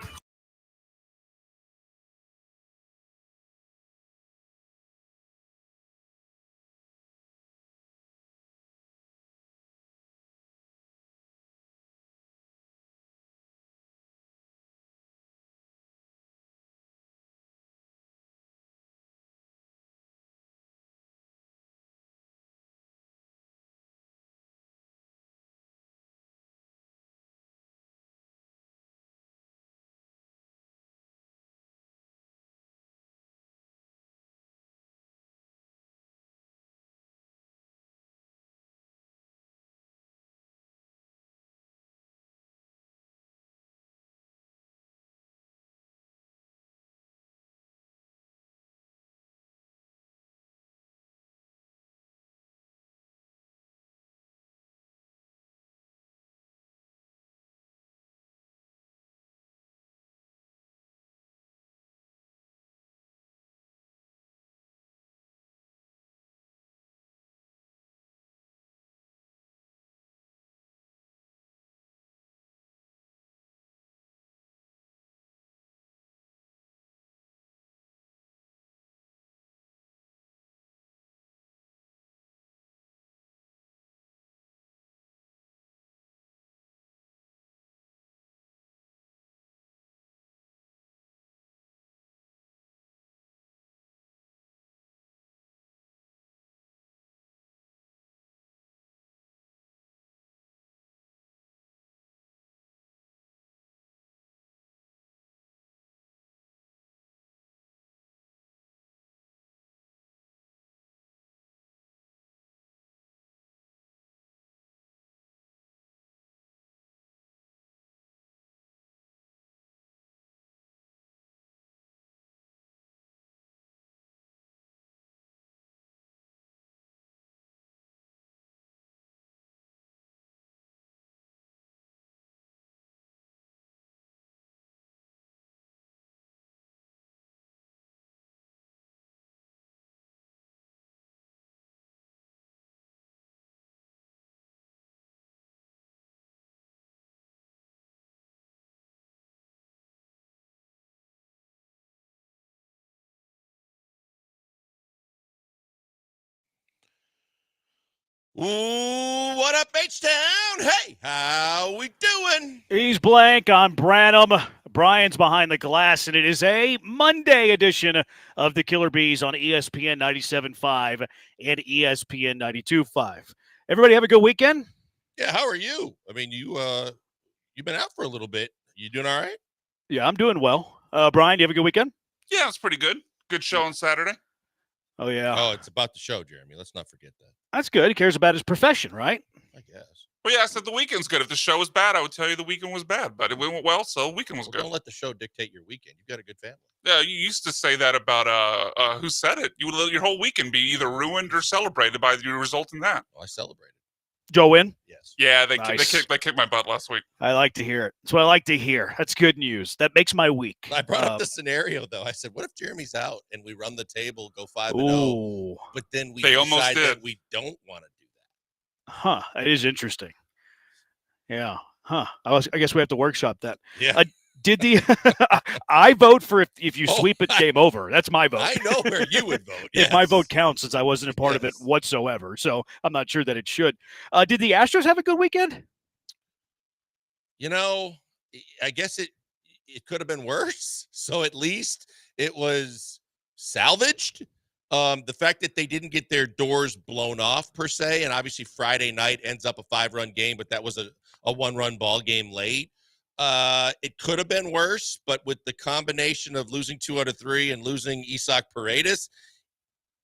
Ooh, what up, H-Town? Hey, how we doing? He's Blank. I'm Branham. Brian's behind the glass, and it is a Monday edition of the Killer Bees on ESPN 97.5 and ESPN 92.5. Everybody have a good weekend? Yeah, how are you? I mean, you've been out for a little bit. You doing all right? Yeah, I'm doing well. Brian, do you have a good weekend? Yeah, it's pretty good. Good show on Saturday. Oh, yeah. Oh, it's about the show, Jeremy. Let's not forget that. That's good. He cares about his profession, right? I guess. Well, yeah, I said the weekend's good. If the show was bad, I would tell you the weekend was bad. But it went well, so the weekend was good. Don't let the show dictate your weekend. You've got a good family. Yeah, you used to say that about who said it? You would let your whole weekend be either ruined or celebrated by the result in that. Well, I celebrated. Joe win? Yes. Yeah, they Nice. kicked my butt last week. I like to hear it. That's what I like to hear. That's good news. That makes my week. I brought up the scenario, though. I said, what if Jeremy's out and we run the table, go 5-0, Ooh. but then we They almost decide did. that we don't want to do that? Huh. That is interesting. Yeah. Huh. I guess we have to workshop that. Yeah. Did the I vote for if you sweep it, game over. That's my vote. I know where you would vote. If my vote counts, since I wasn't a part of it whatsoever. So I'm not sure that it should. Did the Astros have a good weekend? You know, I guess it could have been worse. So at least it was salvaged. The fact that they didn't get their doors blown off per se, and obviously Friday night ends up a 5-run game, but that was a 1-run ball game late. It could have been worse, but with the combination of losing 2 out of 3 and losing Isaac Paredes,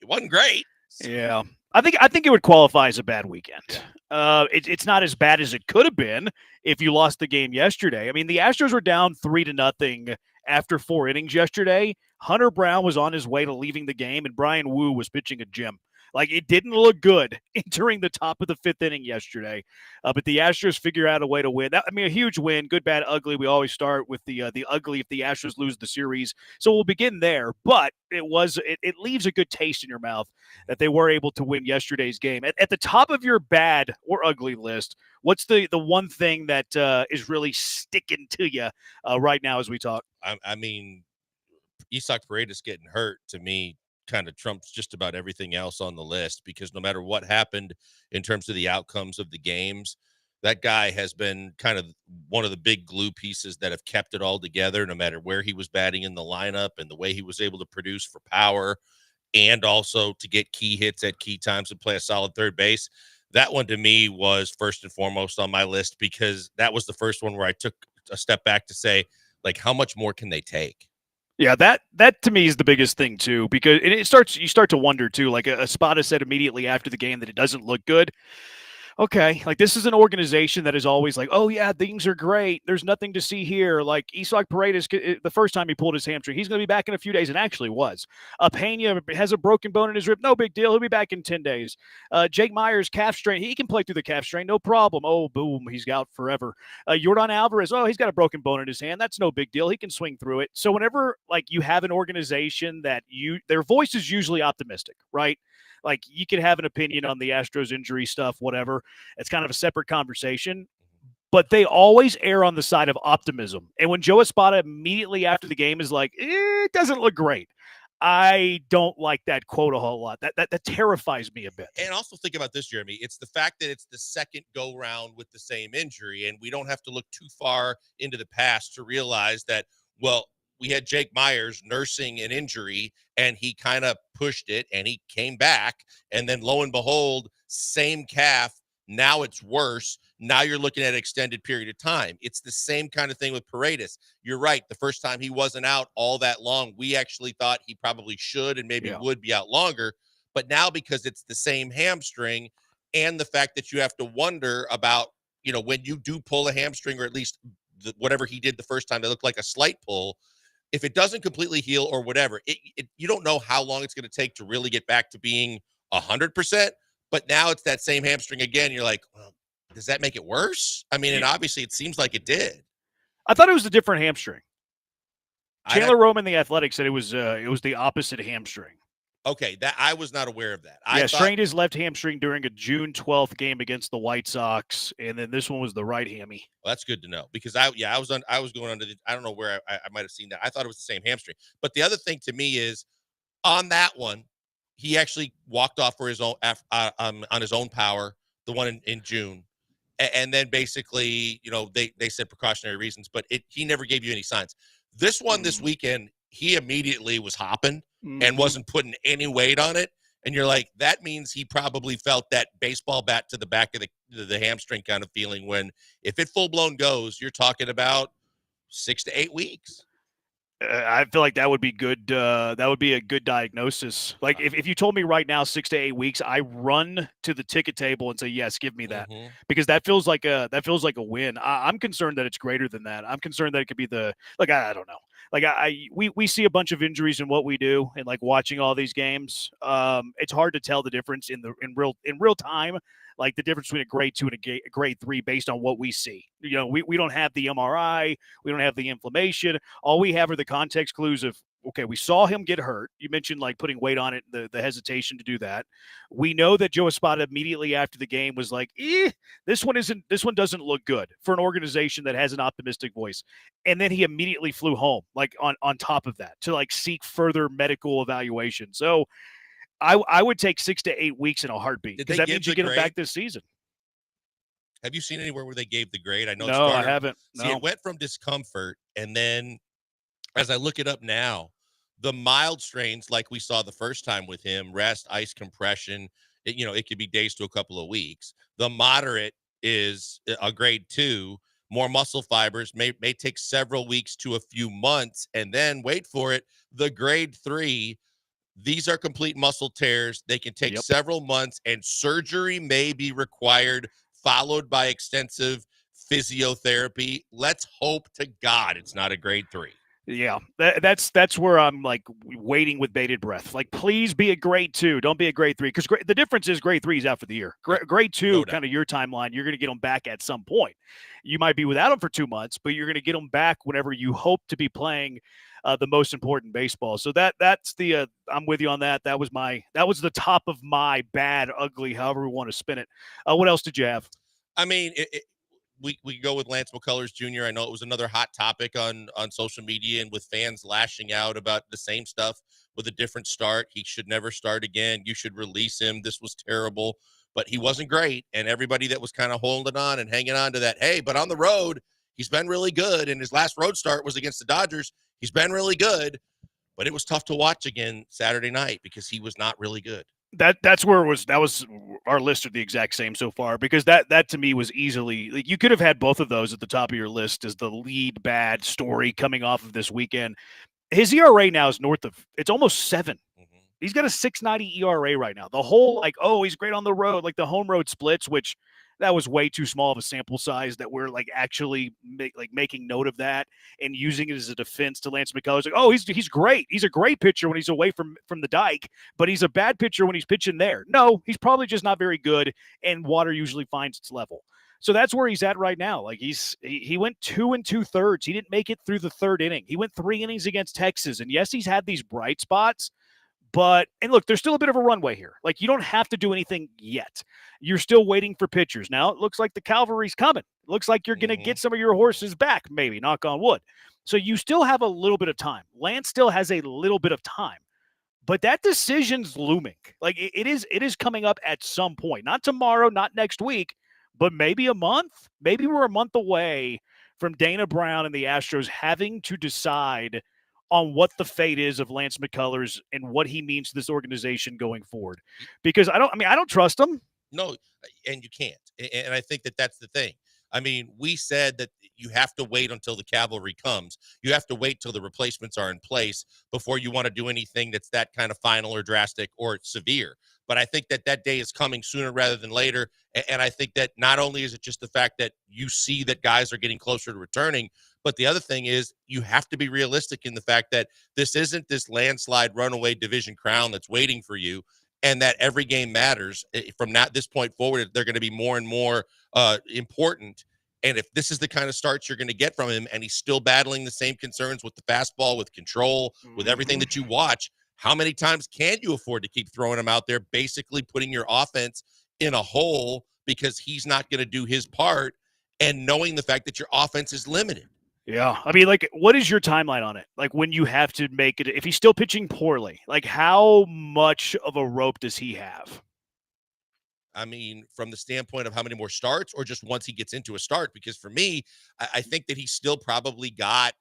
it wasn't great. Yeah. I think it would qualify as a bad weekend. It's not as bad as it could have been if you lost the game yesterday. I mean, the Astros were down 3-0 after 4 innings yesterday. Hunter Brown was on his way to leaving the game, and Brian Wu was pitching a gem. Like, it didn't look good entering the top of the 5th inning yesterday. But the Astros figure out a way to win. A huge win. Good, bad, ugly. We always start with the ugly if the Astros lose the series. So we'll begin there. But it leaves a good taste in your mouth that they were able to win yesterday's game. At the top of your bad or ugly list, what's the one thing that is really sticking to you right now as we talk? I mean, Isaac Paredes getting hurt, to me, kind of trumps just about everything else on the list, because no matter what happened in terms of the outcomes of the games, that guy has been kind of one of the big glue pieces that have kept it all together, no matter where he was batting in the lineup and the way he was able to produce for power and also to get key hits at key times and play a solid third base. That one to me was first and foremost on my list, because that was the first one where I took a step back to say, like, how much more can they take? Yeah, that to me is the biggest thing too, because you start to wonder too. Like a Spada said immediately after the game that it doesn't look good. Okay, like this is an organization that is always like, oh yeah, things are great. There's nothing to see here. Like Isaac Paredes, the first time he pulled his hamstring, he's going to be back in a few days, and actually was. Pena has a broken bone in his rib. No big deal. He'll be back in 10 days. Jake Myers, calf strain. He can play through the calf strain. No problem. Oh, boom. He's out forever. Yordan Alvarez. Oh, he's got a broken bone in his hand. That's no big deal. He can swing through it. So whenever like you have an organization that their voice is usually optimistic, right? Like you could have an opinion on the Astros injury stuff, whatever. It's kind of a separate conversation, but they always err on the side of optimism. And when Joe Espada immediately after the game is like, it doesn't look great, I don't like that quote a whole lot. That terrifies me a bit. And also think about this, Jeremy. It's the fact that it's the second go round with the same injury, and we don't have to look too far into the past to realize that, well, we had Jake Myers nursing an injury, and he kind of pushed it, and he came back, and then lo and behold, same calf. Now it's worse. Now you're looking at an extended period of time. It's the same kind of thing with Paredes. You're right. The first time he wasn't out all that long, we actually thought he probably should and maybe would be out longer. But now, because it's the same hamstring, and the fact that you have to wonder about, when you do pull a hamstring, or at least whatever he did the first time, that looked like a slight pull. If it doesn't completely heal or whatever, you don't know how long it's going to take to really get back to being 100%. But now it's that same hamstring again. You're like, well, does that make it worse? I mean, and obviously it seems like it did. I thought it was a different hamstring. Chandler Roman, the Athletic, said it was the opposite hamstring. Okay, that I was not aware of that. Strained his left hamstring during a June 12th game against the White Sox, and then this one was the right hammy. Well, that's good to know, because I was going under I don't know where I might have seen that. I thought it was the same hamstring. But the other thing to me is, on that one, he actually walked off for his own on his own power, the one in June, and then basically, they said precautionary reasons, but he never gave you any signs. This one this weekend, he immediately was hopping and wasn't putting any weight on it. And you're like, that means he probably felt that baseball bat to the back of the hamstring kind of feeling, when if it full blown goes, you're talking about 6 to 8 weeks. I feel like that would be good. That would be a good diagnosis. Like if you told me right now 6 to 8 weeks, I run to the ticket table and say, yes, give me that, because that feels like a win. I'm concerned that it's greater than that. I'm concerned that it could be I don't know. like we see a bunch of injuries in what we do, and like watching all these games, it's hard to tell the difference in real time, like the difference between a grade 2 and a grade 3 based on what we see. You know, we don't have the MRI, we don't have the inflammation. All we have are the context clues of, okay, we saw him get hurt. You mentioned like putting weight on it, the hesitation to do that. We know that Joe Espada immediately after the game was like, this one doesn't look good for an organization that has an optimistic voice. And then he immediately flew home, like on top of that, to like seek further medical evaluation. So I would take 6 to 8 weeks in a heartbeat, because that means you get him back this season. Have you seen anywhere where they gave the grade? I know. No, I haven't. No. See, it went from discomfort, and then as I look it up now, the mild strains, like we saw the first time with him, rest, ice compression, it could be days to a couple of weeks. The moderate is a grade 2, more muscle fibers, may take several weeks to a few months. And then, wait for it, the grade 3, these are complete muscle tears. They can take several months, and surgery may be required, followed by extensive physiotherapy. Let's hope to God it's not a grade 3. Yeah, that's where I'm like waiting with bated breath. Like, please be a grade 2. Don't be a grade 3. Because the difference is grade 3 is out for the year. Grade 2, kind of your timeline, you're going to get them back at some point. You might be without them for 2 months, but you're going to get them back whenever you hope to be playing the most important baseball. So that's the I'm with you on that. That was the top of my bad, ugly, however we want to spin it. What else did you have? I mean, we go with Lance McCullers Jr. I know it was another hot topic on social media and with fans lashing out about the same stuff with a different start. He should never start again. You should release him. This was terrible, but he wasn't great. And everybody that was kind of holding on and hanging on to that, hey, but on the road, he's been really good. And his last road start was against the Dodgers. He's been really good, but it was tough to watch again Saturday night because he was not really good. That's where that was our list are the exact same so far, because that to me was easily, like, you could have had both of those at the top of your list as the lead bad story coming off of this weekend. His ERA now is it's almost 7. He's got a 6.90 ERA right now. The whole, like, oh, he's great on the road, like the home road splits, which that was way too small of a sample size that we're like actually making note of that and using it as a defense to Lance McCullers. Like, oh, he's great. He's a great pitcher when he's away from the dike, but he's a bad pitcher when he's pitching there. No, he's probably just not very good, and water usually finds its level. So that's where he's at right now. Like, he went 2 2/3. He didn't make it through the 3rd inning. He went 3 innings against Texas, and yes, he's had these bright spots. And look, there's still a bit of a runway here. Like, you don't have to do anything yet. You're still waiting for pitchers. Now, it looks like the cavalry's coming. It looks like you're going to get some of your horses back, maybe, knock on wood. So you still have a little bit of time. Lance still has a little bit of time. But that decision's looming. Like, it is coming up at some point. Not tomorrow, not next week, but maybe a month. Maybe we're a month away from Dana Brown and the Astros having to decide on what the fate is of Lance McCullers and what he means to this organization going forward. Because I don't trust him. No, and you can't. And I think that's the thing. I mean, we said that you have to wait until the cavalry comes. You have to wait till the replacements are in place before you want to do anything that's that kind of final or drastic or severe. But I think that day is coming sooner rather than later. And I think that not only is it just the fact that you see that guys are getting closer to returning, but the other thing is you have to be realistic in the fact that this isn't this landslide runaway division crown that's waiting for you, and that every game matters. From this point forward, they're going to be more and more important. And if this is the kind of starts you're going to get from him, and he's still battling the same concerns with the fastball, with control, with everything that you watch, how many times can you afford to keep throwing him out there, basically putting your offense in a hole because he's not going to do his part, and knowing the fact that your offense is limited? Yeah. I mean, like, what is your timeline on it? Like, when you have to make it, if he's still pitching poorly, like, how much of a rope does he have? I mean, from the standpoint of how many more starts, or just once he gets into a start? Because for me, I think that he's still probably got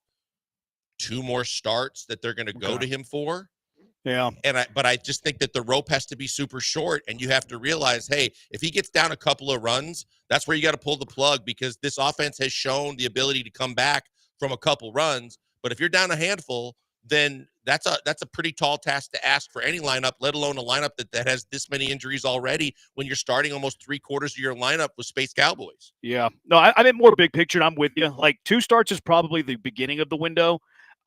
2 more starts that they're going to go to him for. Yeah. But I just think that the rope has to be super short, and you have to realize, hey, if he gets down a couple of runs, that's where you got to pull the plug, because this offense has shown the ability to come back from a couple runs. But if you're down a handful, then that's a pretty tall task to ask for any lineup, let alone a lineup that has this many injuries already, when you're starting almost 3/4 of your lineup with Space Cowboys. Yeah. No, I meant more big picture, and I'm with you. Like, 2 starts is probably the beginning of the window.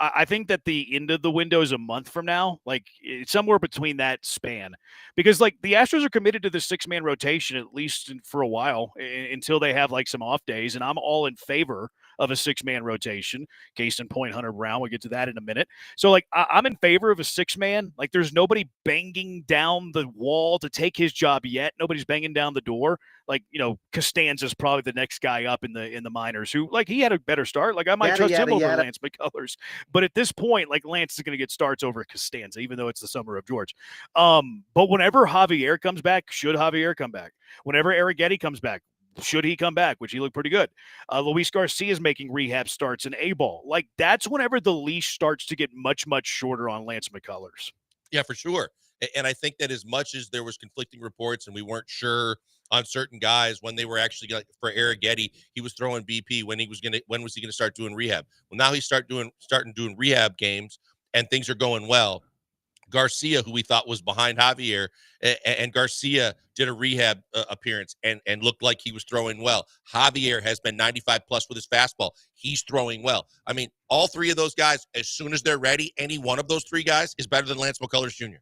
I think that the end of the window is a month from now, like it's somewhere between that span, because like the Astros are committed to the 6-man rotation at least for a while until they have like some off days, and I'm all in favor of a 6-man rotation. Case in point, Hunter Brown. We'll get to that in a minute. So like I'm in favor of a 6-man. Like there's nobody banging down the wall to take his job yet. Nobody's banging down the door. Like, Costanza's probably the next guy up in the minors who, like, he had a better start. Like, I might trust him over Lance McCullers. But at this point, like, Lance is going to get starts over Costanza, even though it's the summer of George. But whenever Javier comes back, should Javier come back? Whenever Arrighetti comes back, should he come back, which he looked pretty good. Luis Garcia is making rehab starts in A-ball. Like, that's whenever the leash starts to get much, much shorter on Lance McCullers. Yeah, for sure. And I think that as much as there was conflicting reports and we weren't sure on certain guys when they were actually for Arrighetti, he was throwing BP when was he gonna start doing rehab? Well, now he's starting doing rehab games and things are going well. Garcia, who we thought was behind Javier, and Garcia did a rehab appearance and looked like he was throwing well. Javier has been 95 plus with his fastball. He's throwing well. I mean, all three of those guys, as soon as they're ready, any one of those three guys is better than Lance McCullers Jr.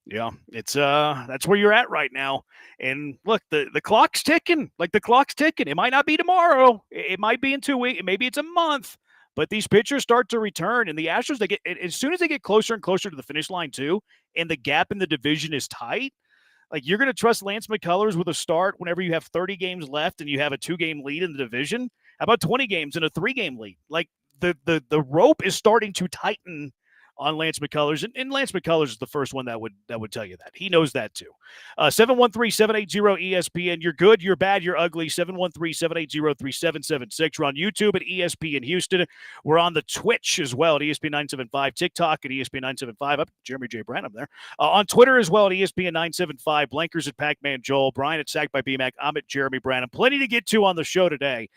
Yeah, it's that's where you're at right now. And look, the clock's ticking. Like the clock's ticking. It might not be tomorrow. It might be in 2 weeks. Maybe it's a month. But these pitchers start to return, and the Astros, they get as soon as they get closer and closer to the finish line too, and the gap in the division is tight. Like you're going to trust Lance McCullers with a start whenever you have 30 games left and you have a 2-game lead in the division. How about 20 games and a 3-game lead? Like the rope is starting to tighten on Lance McCullers, and Lance McCullers is the first one that would tell you that. He knows that too. 713-780-ESPN. You're good, you're bad, you're ugly. 713-780-3776. We're on YouTube at ESPN Houston. We're on the Twitch as well at ESPN 975, TikTok at ESPN 975. Up Jeremy J. Branham there. On Twitter as well at ESPN 975. Blankers at Pac-Man Joel. Brian at Sack by BMAC. I'm at Jeremy Branham. Plenty to get to on the show today.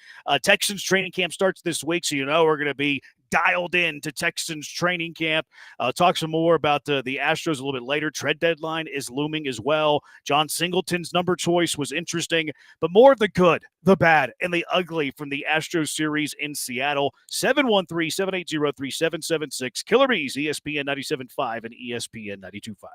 Texans training camp starts this week, so we're going to be dialed in to Texans training camp. Talk some more about the Astros a little bit later. Trade deadline is looming as well. John Singleton's number choice was interesting, but more of the good, the bad, and the ugly from the Astros series in Seattle. 713-780-3776. Killer Bees, ESPN 97.5 and ESPN 92.5.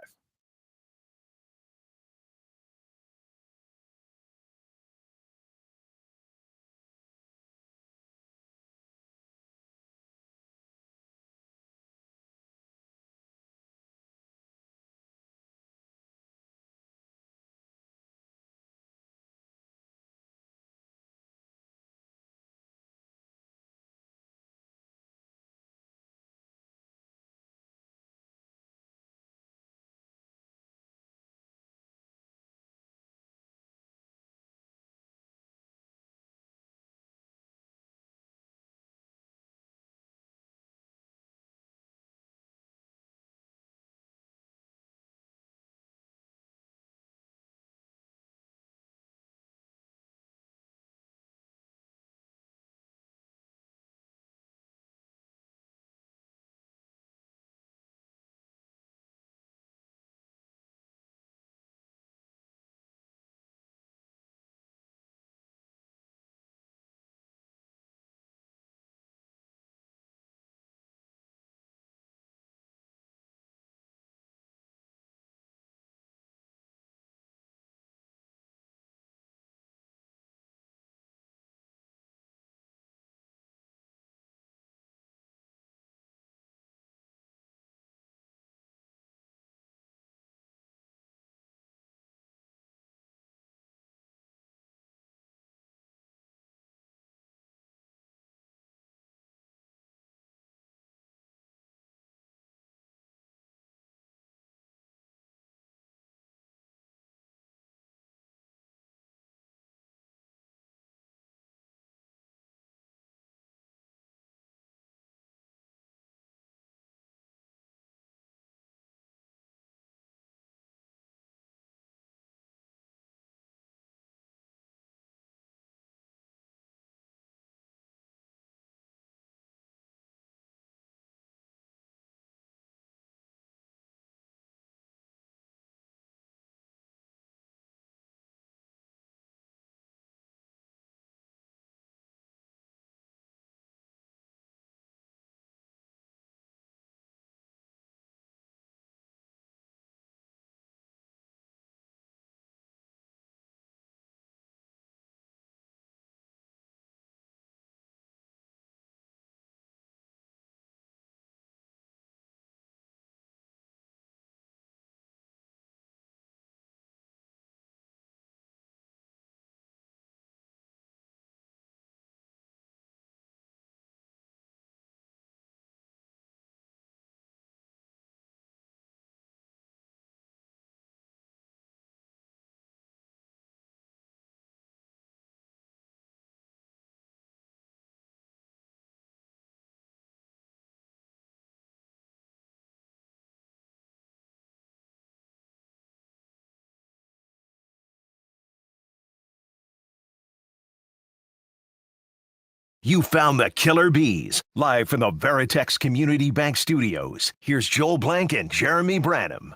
You found the killer bees. Live from the Veritex Community Bank Studios, here's Joel Blank and Jeremy Branham.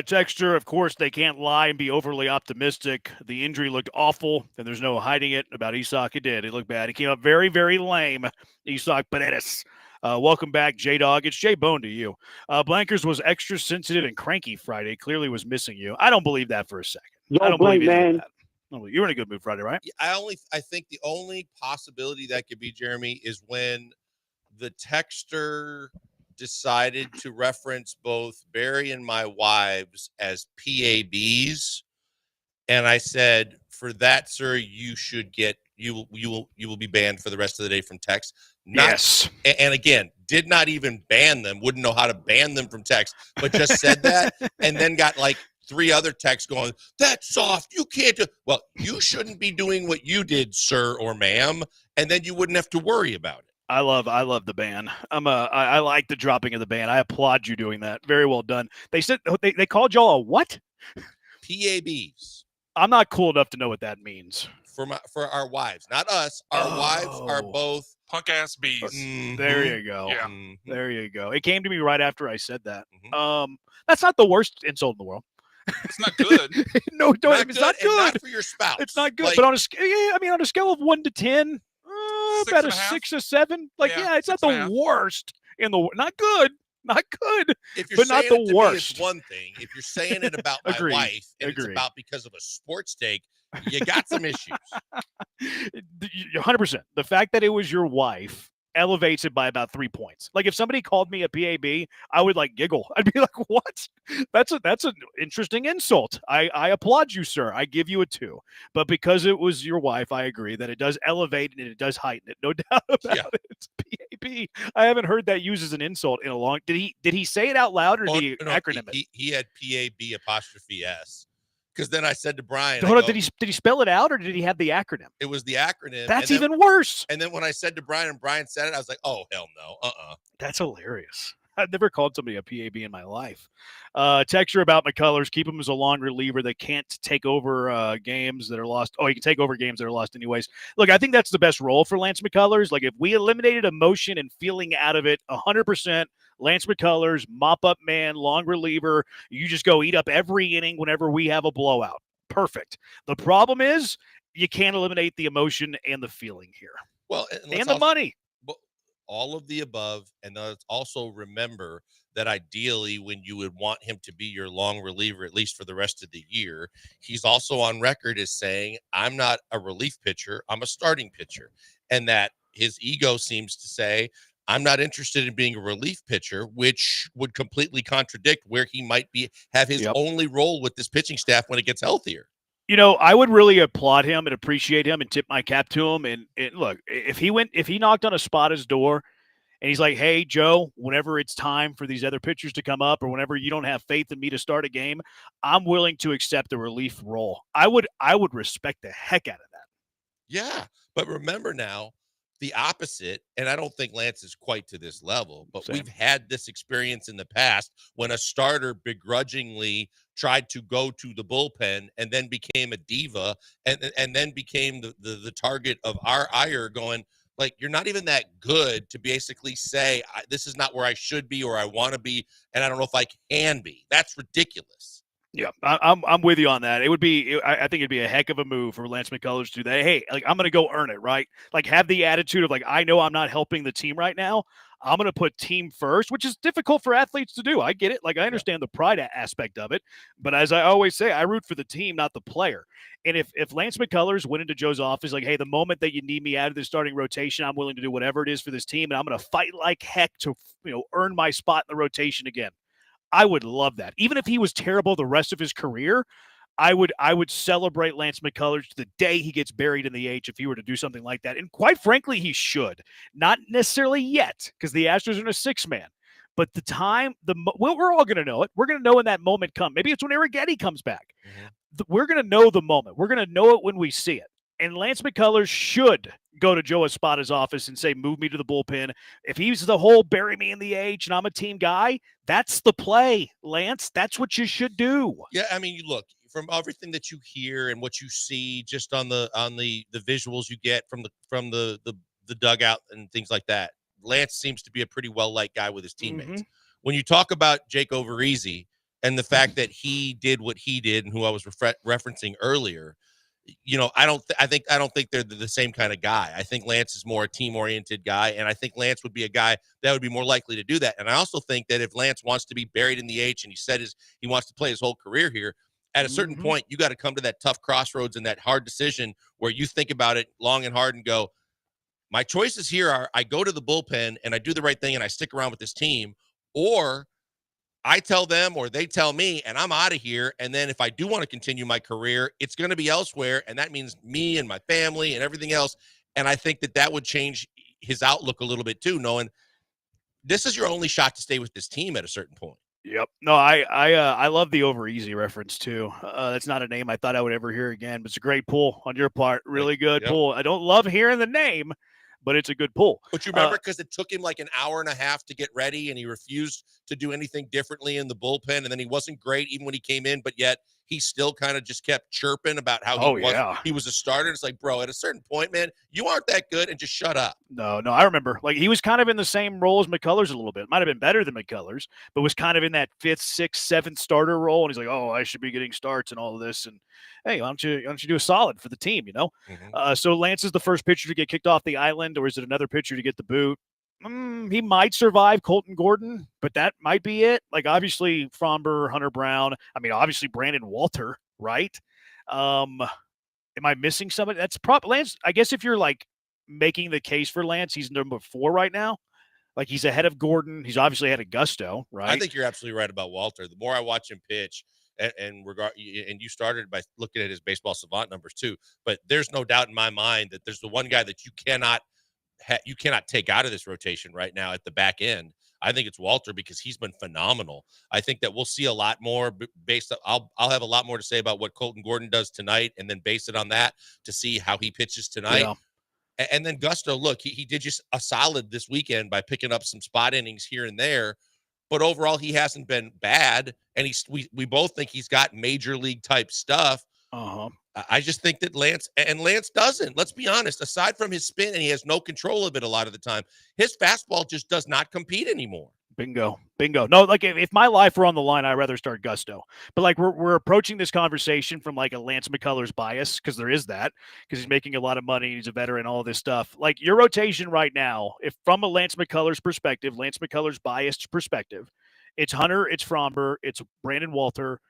Texture, of course, they can't lie and be overly optimistic. The injury looked awful, and there's no hiding it about Isak. It did. It looked bad. He came up very, very lame. Isak Paredes. Welcome back, J-Dog. It's J-Bone to you. Blankers was extra sensitive and cranky Friday. Clearly was missing you. I don't believe that for a second. I don't believe man. that. You were in a good mood Friday, right? I think the only possibility that could be, Jeremy, is when the texter decided to reference both Barry and my wives as PABs, and I said, "For that, sir, you should get you will be banned for the rest of the day from text." Yes. And again, did not even ban them. Wouldn't know how to ban them from text, but just said that, and then got like 3 other texts going, "That's soft. You can't do." Well, you shouldn't be doing what you did, sir or ma'am, and then you wouldn't have to worry about it. I love the ban. I like the dropping of the ban. I applaud you doing that. Very well done. They said they called y'all a what? PABs. I'm not cool enough to know what that means. For our wives, not us. Our wives are both punk ass bees. There you go. Yeah. There you go. It came to me right after I said that. That's not the worst insult in the world. It's not good. No, it's not good. Not for your spouse. It's not good. Like, but on a scale, on a scale of 1 to 10, about a 6 or 7. Like, it's not the worst in the not good. Not good, if you're but not saying the it to worst. Me, it's one thing. If you're saying it about my Agreed. wife and it's about because of a sports take, you got some issues. 100%. The fact that it was your wife elevates it by about 3 points. Like if somebody called me a PAB, I would like giggle. I'd be like, "What? That's an interesting insult. I applaud you, sir. I give you a 2." But because it was your wife, I agree that it does elevate and it does heighten it. No doubt about it. PAB. I haven't heard that used as an insult in a long. Did he say it out loud or did he acronym it? He had PAB''S. Because then I said to Brian, Hold on, did he spell it out or did he have the acronym? It was the acronym. That's even worse. And then when I said to Brian and Brian said it, I was like, "Oh, hell no. That's hilarious. I've never called somebody a PAB in my life. Texture about McCullers. Keep him as a long reliever that can't take over games that are lost. Oh, he can take over games that are lost anyways. Look, I think that's the best role for Lance McCullers. Like if we eliminated emotion and feeling out of it 100%, Lance McCullers, mop-up man, long reliever. You just go eat up every inning whenever we have a blowout. Perfect. The problem is you can't eliminate the emotion and the feeling here. Well, and the money. All of the above, and let's also remember that ideally when you would want him to be your long reliever, at least for the rest of the year, he's also on record as saying, "I'm not a relief pitcher, I'm a starting pitcher." And that his ego seems to say, "I'm not interested in being a relief pitcher," which would completely contradict where he might have his only role with this pitching staff when it gets healthier. I would really applaud him and appreciate him and tip my cap to him. And look, if he knocked on Espada's door and he's like, "Hey, Joe, whenever it's time for these other pitchers to come up or whenever you don't have faith in me to start a game, I'm willing to accept a relief role." I would respect the heck out of that. Yeah. But remember now, the opposite, and I don't think Lance is quite to this level, but we've had this experience in the past when a starter begrudgingly tried to go to the bullpen and then became a diva and then became the target of our ire, going like, "You're not even that good to basically say this is not where I should be or I want to be, and I don't know if I can be." That's ridiculous. Yeah, I'm with you on that. It would be, I think it'd be a heck of a move for Lance McCullers to do that. Hey, like I'm going to go earn it, right? Like have the attitude of like, I know I'm not helping the team right now. I'm going to put team first, which is difficult for athletes to do. I get it. Like I understand the pride aspect of it, but as I always say, I root for the team, not the player. And if Lance McCullers went into Joe's office like, "Hey, the moment that you need me out of the starting rotation, I'm willing to do whatever it is for this team, and I'm going to fight like heck to earn my spot in the rotation again," I would love that. Even if he was terrible the rest of his career, I would celebrate Lance McCullers to the day he gets buried in the H if he were to do something like that. And quite frankly, he should. Not necessarily yet, because the Astros are in a 6-man. But the time, we're all going to know it. We're going to know when that moment comes. Maybe it's when Arrighetti comes back. We're going to know the moment. We're going to know it when we see it. And Lance McCullers should go to Joe Espada's office and say, "Move me to the bullpen." If he's the whole bury me in the H and I'm a team guy, that's the play, Lance. That's what you should do. Yeah, I mean, look, from everything that you hear and what you see just on the visuals you get from the the dugout and things like that. Lance seems to be a pretty well-liked guy with his teammates. Mm-hmm. When you talk about Jake Overeasy and the fact that he did what he did and who I was referencing earlier, I don't think they're the same kind of guy. I think Lance is more a team-oriented guy, and I think Lance would be a guy that would be more likely to do that. And I also think that if Lance wants to be buried in the H and he said he wants to play his whole career here, at a certain point, you got to come to that tough crossroads and that hard decision where you think about it long and hard and go, my choices here are I go to the bullpen and I do the right thing and I stick around with this team, or I tell them or they tell me and I'm out of here. And then if I do want to continue my career, it's going to be elsewhere. And that means me and my family and everything else. And I think that would change his outlook a little bit too, knowing this is your only shot to stay with this team at a certain point. Yep. No, I love the Overeasy reference too. That's not a name I thought I would ever hear again, but it's a great pull on your part. Really good pull. I don't love hearing the name, but it's a good pull. But you remember, because it took him like an hour and a half to get ready, and he refused to do anything differently in the bullpen, and then he wasn't great even when he came in, but yet he still kind of just kept chirping about how he was a starter. It's like, bro, at a certain point, man, you aren't that good, and just shut up. No, I remember. Like, he was kind of in the same role as McCullers a little bit. Might have been better than McCullers, but was kind of in that 5th, 6th, 7th starter role, and he's like, oh, I should be getting starts and all of this, and hey, why don't you do a solid for the team, So Lance is the first pitcher to get kicked off the island, or is it another pitcher to get the boot? He might survive Colton Gordon, but that might be it. Like, obviously, Fromber, Hunter Brown. I mean, obviously, Brandon Walter, right? Am I missing somebody? That's probably Lance. I guess if you're, like, making the case for Lance, he's number 4 right now. Like, he's ahead of Gordon. He's obviously ahead of Gusto, right? I think you're absolutely right about Walter. The more I watch him pitch, and you started by looking at his baseball savant numbers too, but there's no doubt in my mind that there's the one guy that you cannot take out of this rotation right now at the back end. I think it's Walter, because he's been phenomenal. I think that we'll see a lot more based on, I'll have a lot more to say about what Colton Gordon does tonight, and then base it on that to see how he pitches tonight. Yeah. And then Gusto, look, he did just a solid this weekend by picking up some spot innings here and there, but overall he hasn't been bad. And we both think he's got major league type stuff. I just think that Lance doesn't. Let's be honest. Aside from his spin, and he has no control of it a lot of the time, his fastball just does not compete anymore. Bingo. No, like, if my life were on the line, I'd rather start Gusto. But, like, we're approaching this conversation from, like, a Lance McCullers bias, because there is that, because he's making a lot of money, he's a veteran, all this stuff. Like, your rotation right now, if from a Lance McCullers perspective, Lance McCullers biased perspective, it's Hunter, it's Fromber, it's Brandon Walter,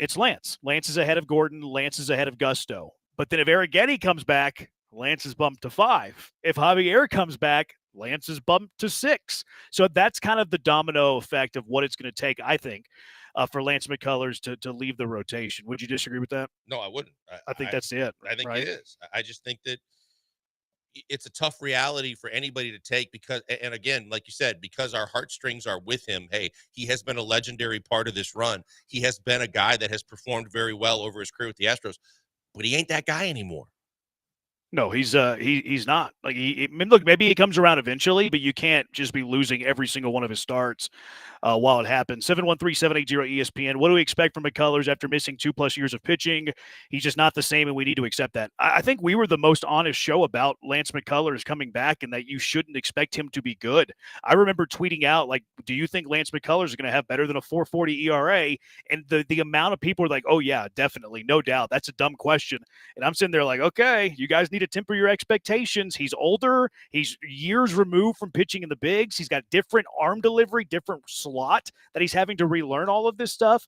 it's Lance. Lance is ahead of Gordon. Lance is ahead of Gusto. But then if Arrighetti comes back, Lance is bumped to 5. If Javier comes back, Lance is bumped to 6. So that's kind of the domino effect of what it's going to take, I think, for Lance McCullers to leave the rotation. Would you disagree with that? No, I wouldn't. I think that's it. I think it is. I just think that it's a tough reality for anybody to take, because, and again, like you said, because our heartstrings are with him. Hey, he has been a legendary part of this run. He has been a guy that has performed very well over his career with the Astros, but he ain't that guy anymore. No, he's not. Like, look, maybe he comes around eventually, but you can't just be losing every single one of his starts while it happens. 713-780-ESPN. What do we expect from McCullers after missing 2+ years of pitching? He's just not the same, and we need to accept that. I think we were the most honest show about Lance McCullers coming back, and that you shouldn't expect him to be good. I remember tweeting out, like, do you think Lance McCullers is going to have better than a 4.40 ERA? And the amount of people are like, oh yeah, definitely, no doubt. That's a dumb question. And I'm sitting there like, okay, you guys need to temper your expectations. He's older. He's years removed from pitching in the bigs. He's got different arm delivery, different slot that he's having to relearn all of this stuff.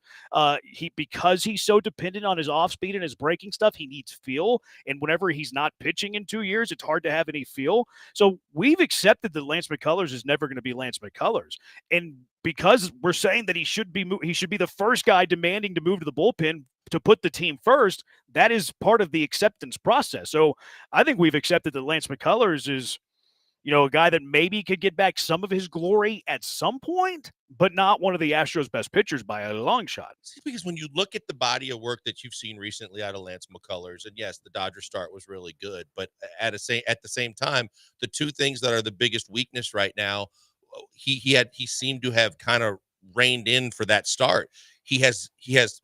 Because he's so dependent on his off speed and his breaking stuff, he needs feel. And whenever he's not pitching in 2 years, it's hard to have any feel. So we've accepted that Lance McCullers is never going to be Lance McCullers. And because we're saying that he should be the first guy demanding to move to the bullpen to put the team first, that is part of the acceptance process. So I think we've accepted that Lance McCullers is, a guy that maybe could get back some of his glory at some point, but not one of the Astros' best pitchers by a long shot. See, because when you look at the body of work that you've seen recently out of Lance McCullers, and yes, the Dodgers start was really good, but at the same time, the two things that are the biggest weakness right now, he seemed to have kind of reined in for that start. He has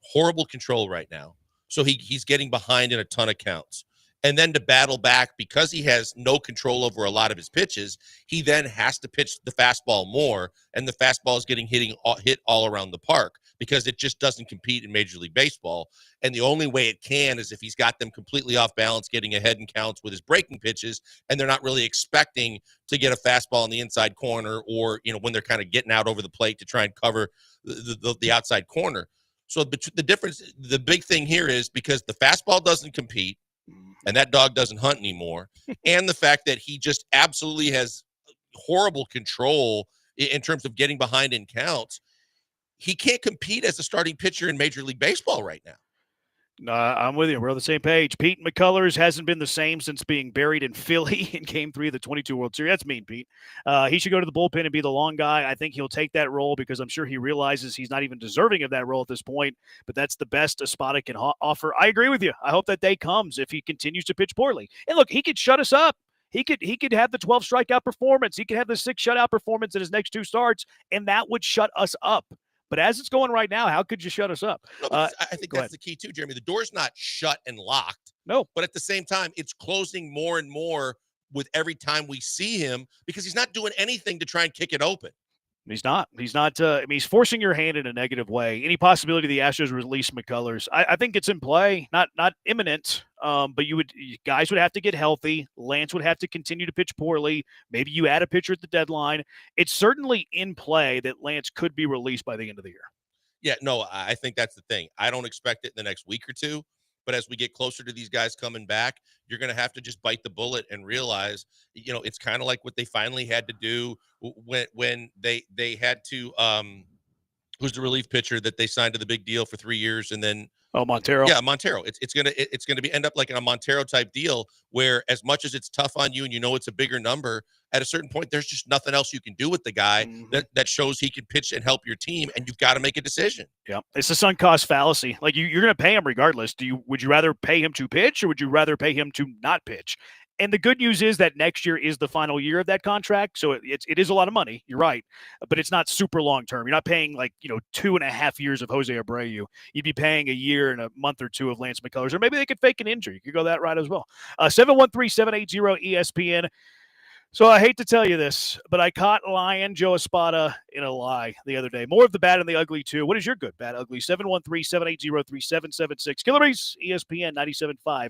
horrible control right now. So he's getting behind in a ton of counts. And then to battle back because he has no control over a lot of his pitches, he then has to pitch the fastball more, and the fastball is getting hit all around the park because it just doesn't compete in Major League Baseball. And the only way it can is if he's got them completely off balance, getting ahead in counts with his breaking pitches, and they're not really expecting to get a fastball in the inside corner, or when they're kind of getting out over the plate to try and cover the outside corner. So the difference, the big thing here is because the fastball doesn't compete, and that dog doesn't hunt anymore, and the fact that he just absolutely has horrible control in terms of getting behind in counts, he can't compete as a starting pitcher in Major League Baseball right now. I'm with you. We're on the same page. Pete McCullers hasn't been the same since being buried in Philly in Game 3 of the 22 World Series. That's mean, Pete. He should go to the bullpen and be the long guy. I think he'll take that role because I'm sure he realizes he's not even deserving of that role at this point, but that's the best Espada can offer. I agree with you. I hope that day comes if he continues to pitch poorly. And look, he could shut us up. He could have the 12 strikeout performance. He could have the 6 shutout performance in his next 2 starts, and that would shut us up. But as it's going right now, how could you shut us up? No, I think that's the key too, Jeremy. The door's not shut and locked. No. But at the same time, it's closing more and more with every time we see him because he's not doing anything to try and kick it open. He's not. He's forcing your hand in a negative way. Any possibility the Astros release McCullers? I think it's in play, not imminent. But guys would have to get healthy. Lance would have to continue to pitch poorly. Maybe you add a pitcher at the deadline. It's certainly in play that Lance could be released by the end of the year. Yeah, no, I think that's the thing. I don't expect it in the next week or two. But as we get closer to these guys coming back, you're going to have to just bite the bullet and realize, it's kind of like what they finally had to do when they had to who's the relief pitcher that they signed to the big deal for 3 years and then Montero. Yeah, Montero. It's gonna be end up like in a Montero type deal where as much as it's tough on you and it's a bigger number, at a certain point there's just nothing else you can do with the guy that shows he can pitch and help your team, and you've got to make a decision. Yeah, it's the sunk cost fallacy. Like you're going to pay him regardless. Would you rather pay him to pitch or would you rather pay him to not pitch? And the good news is that next year is the final year of that contract. So it is a lot of money. You're right. But it's not super long term. You're not paying 2.5 years of Jose Abreu. You'd be paying a year and a month or 2 of Lance McCullers. Or maybe they could fake an injury. You could go that route as well. 713-780-ESPN. So I hate to tell you this, but I caught Lion Joe Espada in a lie the other day. More of the bad and the ugly, too. What is your good, bad, ugly? 713-780-3776. Killer Breeze, ESPN 97.5.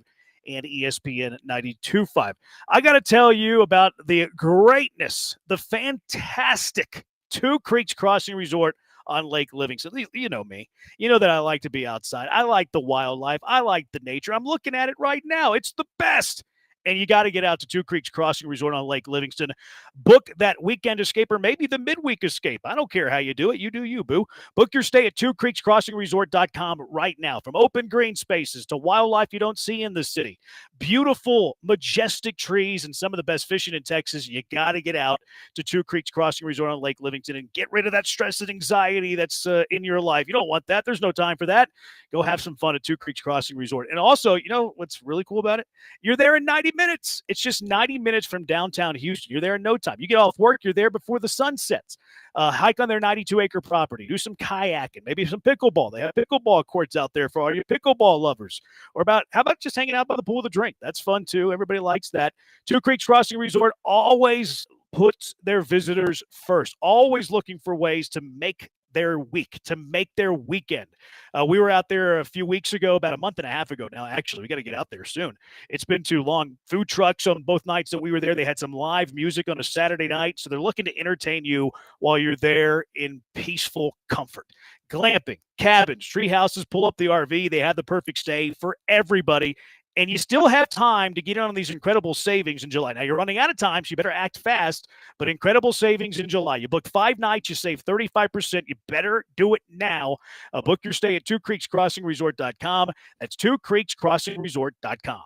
And ESPN 92.5. I got to tell you about the greatness, the fantastic Two Creeks Crossing Resort on Lake Livingston. You know me. You know that I like to be outside. I like the wildlife. I like the nature. I'm looking at it right now. It's the best. And you got to get out to Two Creeks Crossing Resort on Lake Livingston. Book that weekend escape or maybe the midweek escape. I don't care how you do it. You do you, boo. Book your stay at twocreekscrossingresort.com right now. From open green spaces to wildlife you don't see in the city. Beautiful, majestic trees and some of the best fishing in Texas. You got to get out to Two Creeks Crossing Resort on Lake Livingston and get rid of that stress and anxiety that's in your life. You don't want that. There's no time for that. Go have some fun at Two Creeks Crossing Resort. And also, what's really cool about it? You're there in 90 minutes. It's just 90 minutes from downtown Houston. You're there in no time. You get off work, you're there before the sun sets. Hike on their 92-acre property. Do some kayaking, maybe some pickleball. They have pickleball courts out there for all your pickleball lovers. Or how about just hanging out by the pool to drink? That's fun too. Everybody likes that. Two Creeks Crossing Resort always puts their visitors first. Always looking for ways to make their week, to make their weekend. We were out there a few weeks ago, about a month and a half ago now. Actually, we got to get out there soon. It's been too long. Food trucks on both nights that we were there. They had some live music on a Saturday night. So they're looking to entertain you while you're there in peaceful comfort. Glamping, cabins, tree houses, pull up the RV. They have the perfect stay for everybody. And you still have time to get in on these incredible savings in July. Now, you're running out of time, so you better act fast, but incredible savings in July. You book 5 nights, you save 35%. You better do it now. Book your stay at twocreekscrossingresort.com. That's twocreekscrossingresort.com.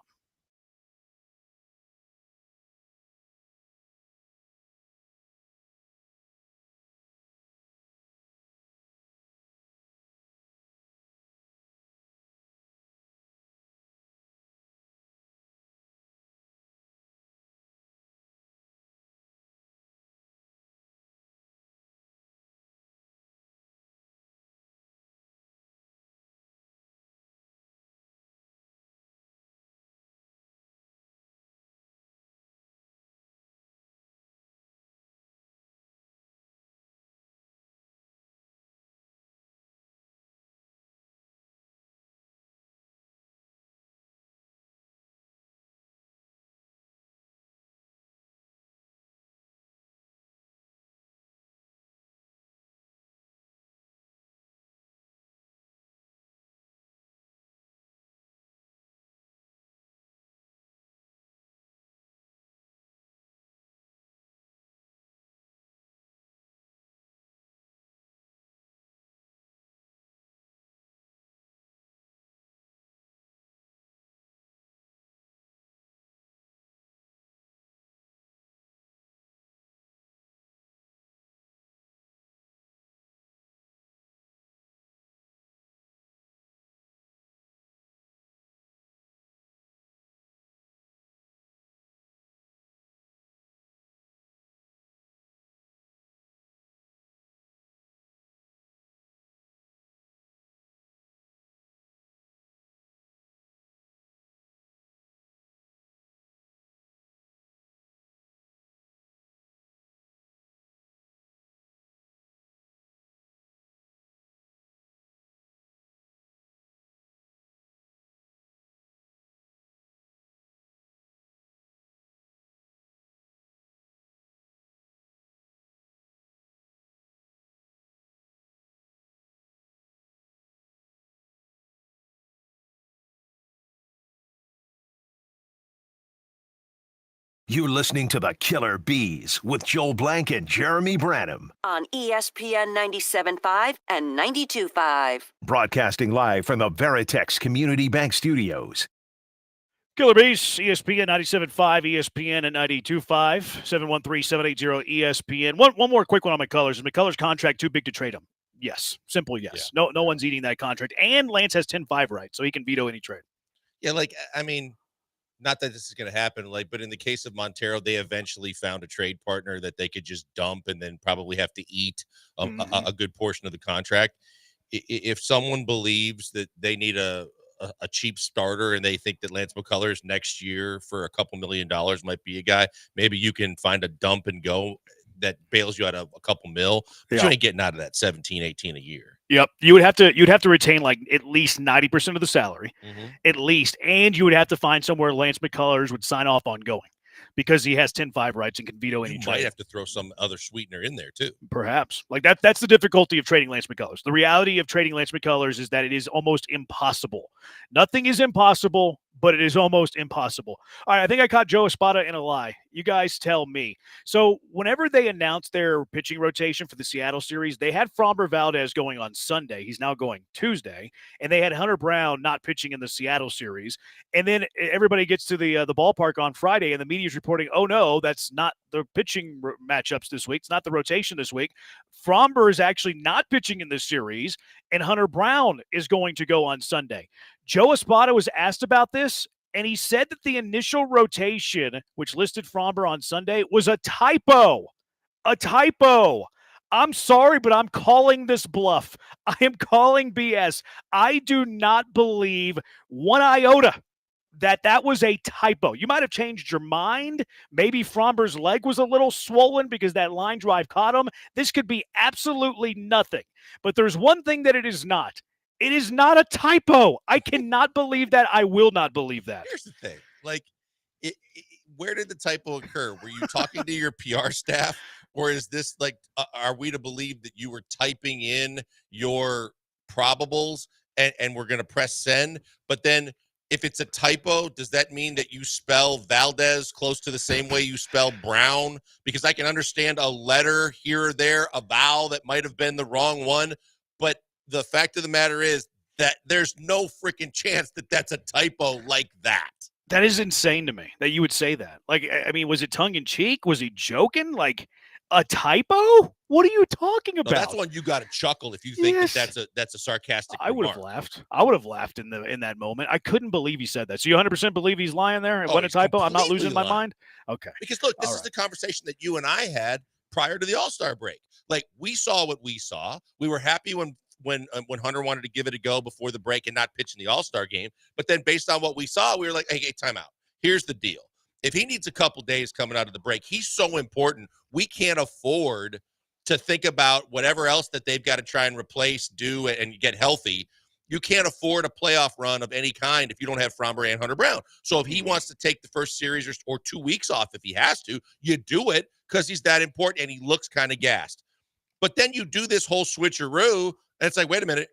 You're listening to the Killer Bees with Joel Blank and Jeremy Branham. On ESPN 97.5 and 92.5. Broadcasting live from the Veritex Community Bank Studios. Killer Bees, ESPN 97.5, ESPN at 92.5, 713-780-ESPN. One more quick one on McCullers. Is McCullers' contract too big to trade him? Yes. Simple yes. Yeah. No one's eating that contract. And Lance has 10-5 rights, so he can veto any trade. Yeah, not that this is going to happen, but in the case of Montero, they eventually found a trade partner that they could just dump and then probably have to eat a good portion of the contract. If someone believes that they need a cheap starter and they think that Lance McCullers next year for a couple $1 million might be a guy, maybe you can find a dump and go that bails you out of a couple mil, but you ain't getting out of that 17, 18 a year. Yep. You'd have to retain at least 90% of the salary, at least, and you would have to find somewhere Lance McCullers would sign off on going because he has 10-5 rights and can veto any trade. You might have to throw some other sweetener in there too. Perhaps. That's the difficulty of trading Lance McCullers. The reality of trading Lance McCullers is that it is almost impossible. Nothing is impossible, but it is almost impossible. All right, I think I caught Joe Espada in a lie. You guys tell me. So whenever they announced their pitching rotation for the Seattle series, they had Framber Valdez going on Sunday. He's now going Tuesday. And they had Hunter Brown not pitching in the Seattle series. And then everybody gets to the ballpark on Friday, and the media is reporting, oh, no, that's not the pitching matchups this week. It's not the rotation this week. Framber is actually not pitching in this series, and Hunter Brown is going to go on Sunday. Joe Espada was asked about this, and he said that the initial rotation, which listed Framber on Sunday, was a typo. A typo. I'm sorry, but I'm calling this bluff. I am calling BS. I do not believe one iota that was a typo. You might have changed your mind. Maybe Framber's leg was a little swollen because that line drive caught him. This could be absolutely nothing. But there's one thing that it is not. It is not a typo. I cannot believe that. I will not believe that. Here's the thing. Where did the typo occur? Were you talking to your PR staff? Or is this are we to believe that you were typing in your probables and we're going to press send? But then if it's a typo, does that mean that you spell Valdez close to the same way you spell Brown? Because I can understand a letter here or there, a vowel that might have been the wrong one. But the fact of the matter is that there's no freaking chance that that's a typo like that. That is insane to me that you would say that. Was it tongue in cheek? Was he joking? A typo? What are you talking about? No, that's one you got to chuckle if you think that's a sarcastic remark. I would have laughed. I would have laughed in that moment. I couldn't believe he said that. So you 100% believe he's lying there? It wasn't a typo? I'm not losing my mind? Okay. Because look, this is the conversation that you and I had prior to the All-Star break. We saw what we saw. We were happy when Hunter wanted to give it a go before the break and not pitch in the All-Star game. But then based on what we saw, we were like, hey, time out. Here's the deal. If he needs a couple days coming out of the break, he's so important. We can't afford to think about whatever else that they've got to try and replace, do, and get healthy. You can't afford a playoff run of any kind if you don't have Framber and Hunter Brown. So if he wants to take the first series or 2 weeks off, if he has to, you do it because he's that important and he looks kind of gassed. But then you do this whole switcheroo, and it's like, wait a minute.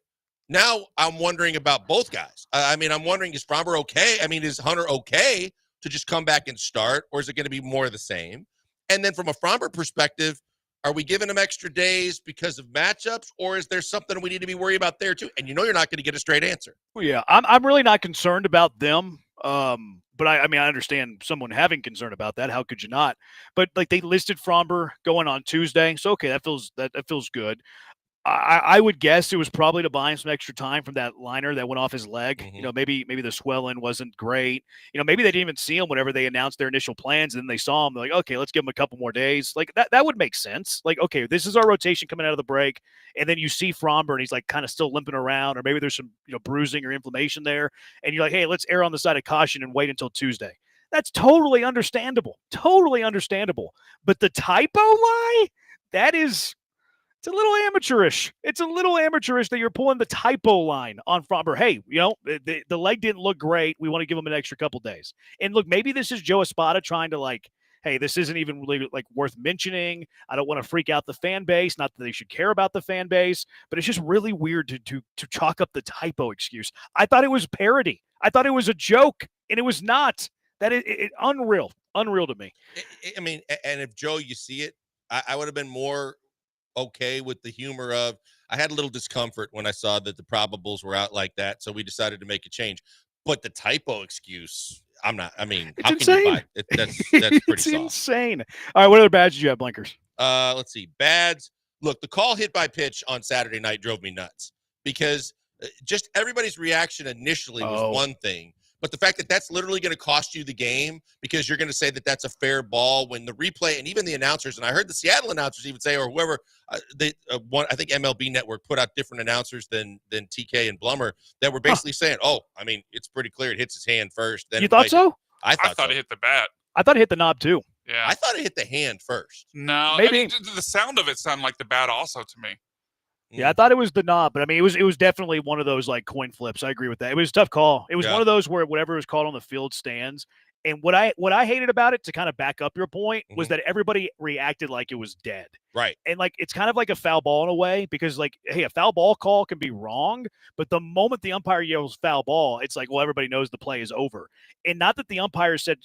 Now I'm wondering about both guys. I'm wondering, is Framber okay? Is Hunter okay to just come back and start, or is it going to be more of the same? And then from a Framber perspective, are we giving him extra days because of matchups, or is there something we need to be worried about there too? And you're not going to get a straight answer. Well, yeah, I'm really not concerned about them. But I understand someone having concern about that. How could you not? But they listed Framber going on Tuesday, so okay, that feels good. I would guess it was probably to buy him some extra time from that liner that went off his leg. Mm-hmm. Maybe the swelling wasn't great. Maybe they didn't even see him whenever they announced their initial plans, and then they saw him. They're like, okay, let's give him a couple more days. That would make sense. Okay, this is our rotation coming out of the break, and then you see Framber, and he's kind of still limping around, or maybe there's some bruising or inflammation there, and you're like, hey, let's err on the side of caution and wait until Tuesday. That's totally understandable. Totally understandable. But the typo lie, it's a little amateurish. It's a little amateurish that you're pulling the typo line on Framber. Hey, the leg didn't look great. We want to give him an extra couple days. And look, maybe this is Joe Espada trying to hey, this isn't even really worth mentioning. I don't want to freak out the fan base. Not that they should care about the fan base, but it's just really weird to chalk up the typo excuse. I thought it was parody. I thought it was a joke, and it was not. That is unreal. Unreal to me. I mean, and if Joe, you see it, I would have been more okay with the humor of, I had a little discomfort when I saw that the probables were out like that, so we decided to make a change. But the typo excuse, I'm not. I mean, It's how insane. can you buy it? That's pretty It's soft. insane. All right, what other badges do you have, Blinkers? Let's see. Bads. Look, the call hit by pitch on Saturday night drove me nuts because just everybody's reaction initially was one thing. But the fact that that's literally going to cost you the game because you're going to say that that's a fair ball when the replay and even the announcers, and I heard the Seattle announcers even say, or whoever, I think MLB Network put out different announcers than TK and Blummer that were basically saying, oh, I mean, it's pretty clear it hits his hand first. Then You thought so? I thought so. it hit the bat. I thought it hit the knob too. Yeah. I thought it hit the hand first. No, Maybe. I mean, the sound of it sounded like the bat also to me. Yeah, I thought it was the knob, but I mean, it was definitely one of those like coin flips. I agree with that. It was a tough call. It was one of those where whatever was called on the field stands. And what I hated about it, to kind of back up your point, was that everybody reacted like it was dead. Right. And like it's kind of like a foul ball in a way, because like, hey, a foul ball call can be wrong, but the moment the umpire yells foul ball, it's like, well, everybody knows the play is over. And not that the umpire said,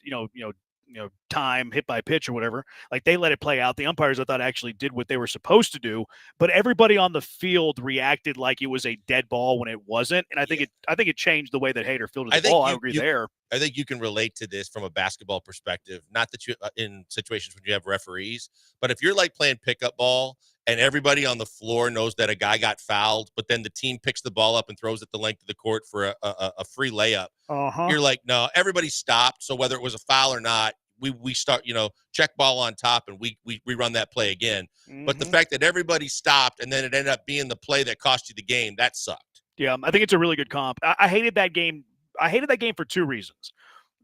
time, hit by pitch or whatever. Like they let it play out. The umpires, I thought, actually did what they were supposed to do, but everybody on the field reacted like it was a dead ball when it wasn't. And I think it changed the way that Hader fielded the ball. I agree there. I think you can relate to this from a basketball perspective. Not that you in situations when you have referees, but if you're like playing pickup ball and everybody on the floor knows that a guy got fouled, but then the team picks the ball up and throws it the length of the court for a free layup. You're like, no, everybody stopped. So whether it was a foul or not, we start, check ball on top and we run that play again. But the fact that everybody stopped and then it ended up being the play that cost you the game, that sucked. Yeah, I think it's a really good comp. I hated that game. I hated that game for two reasons.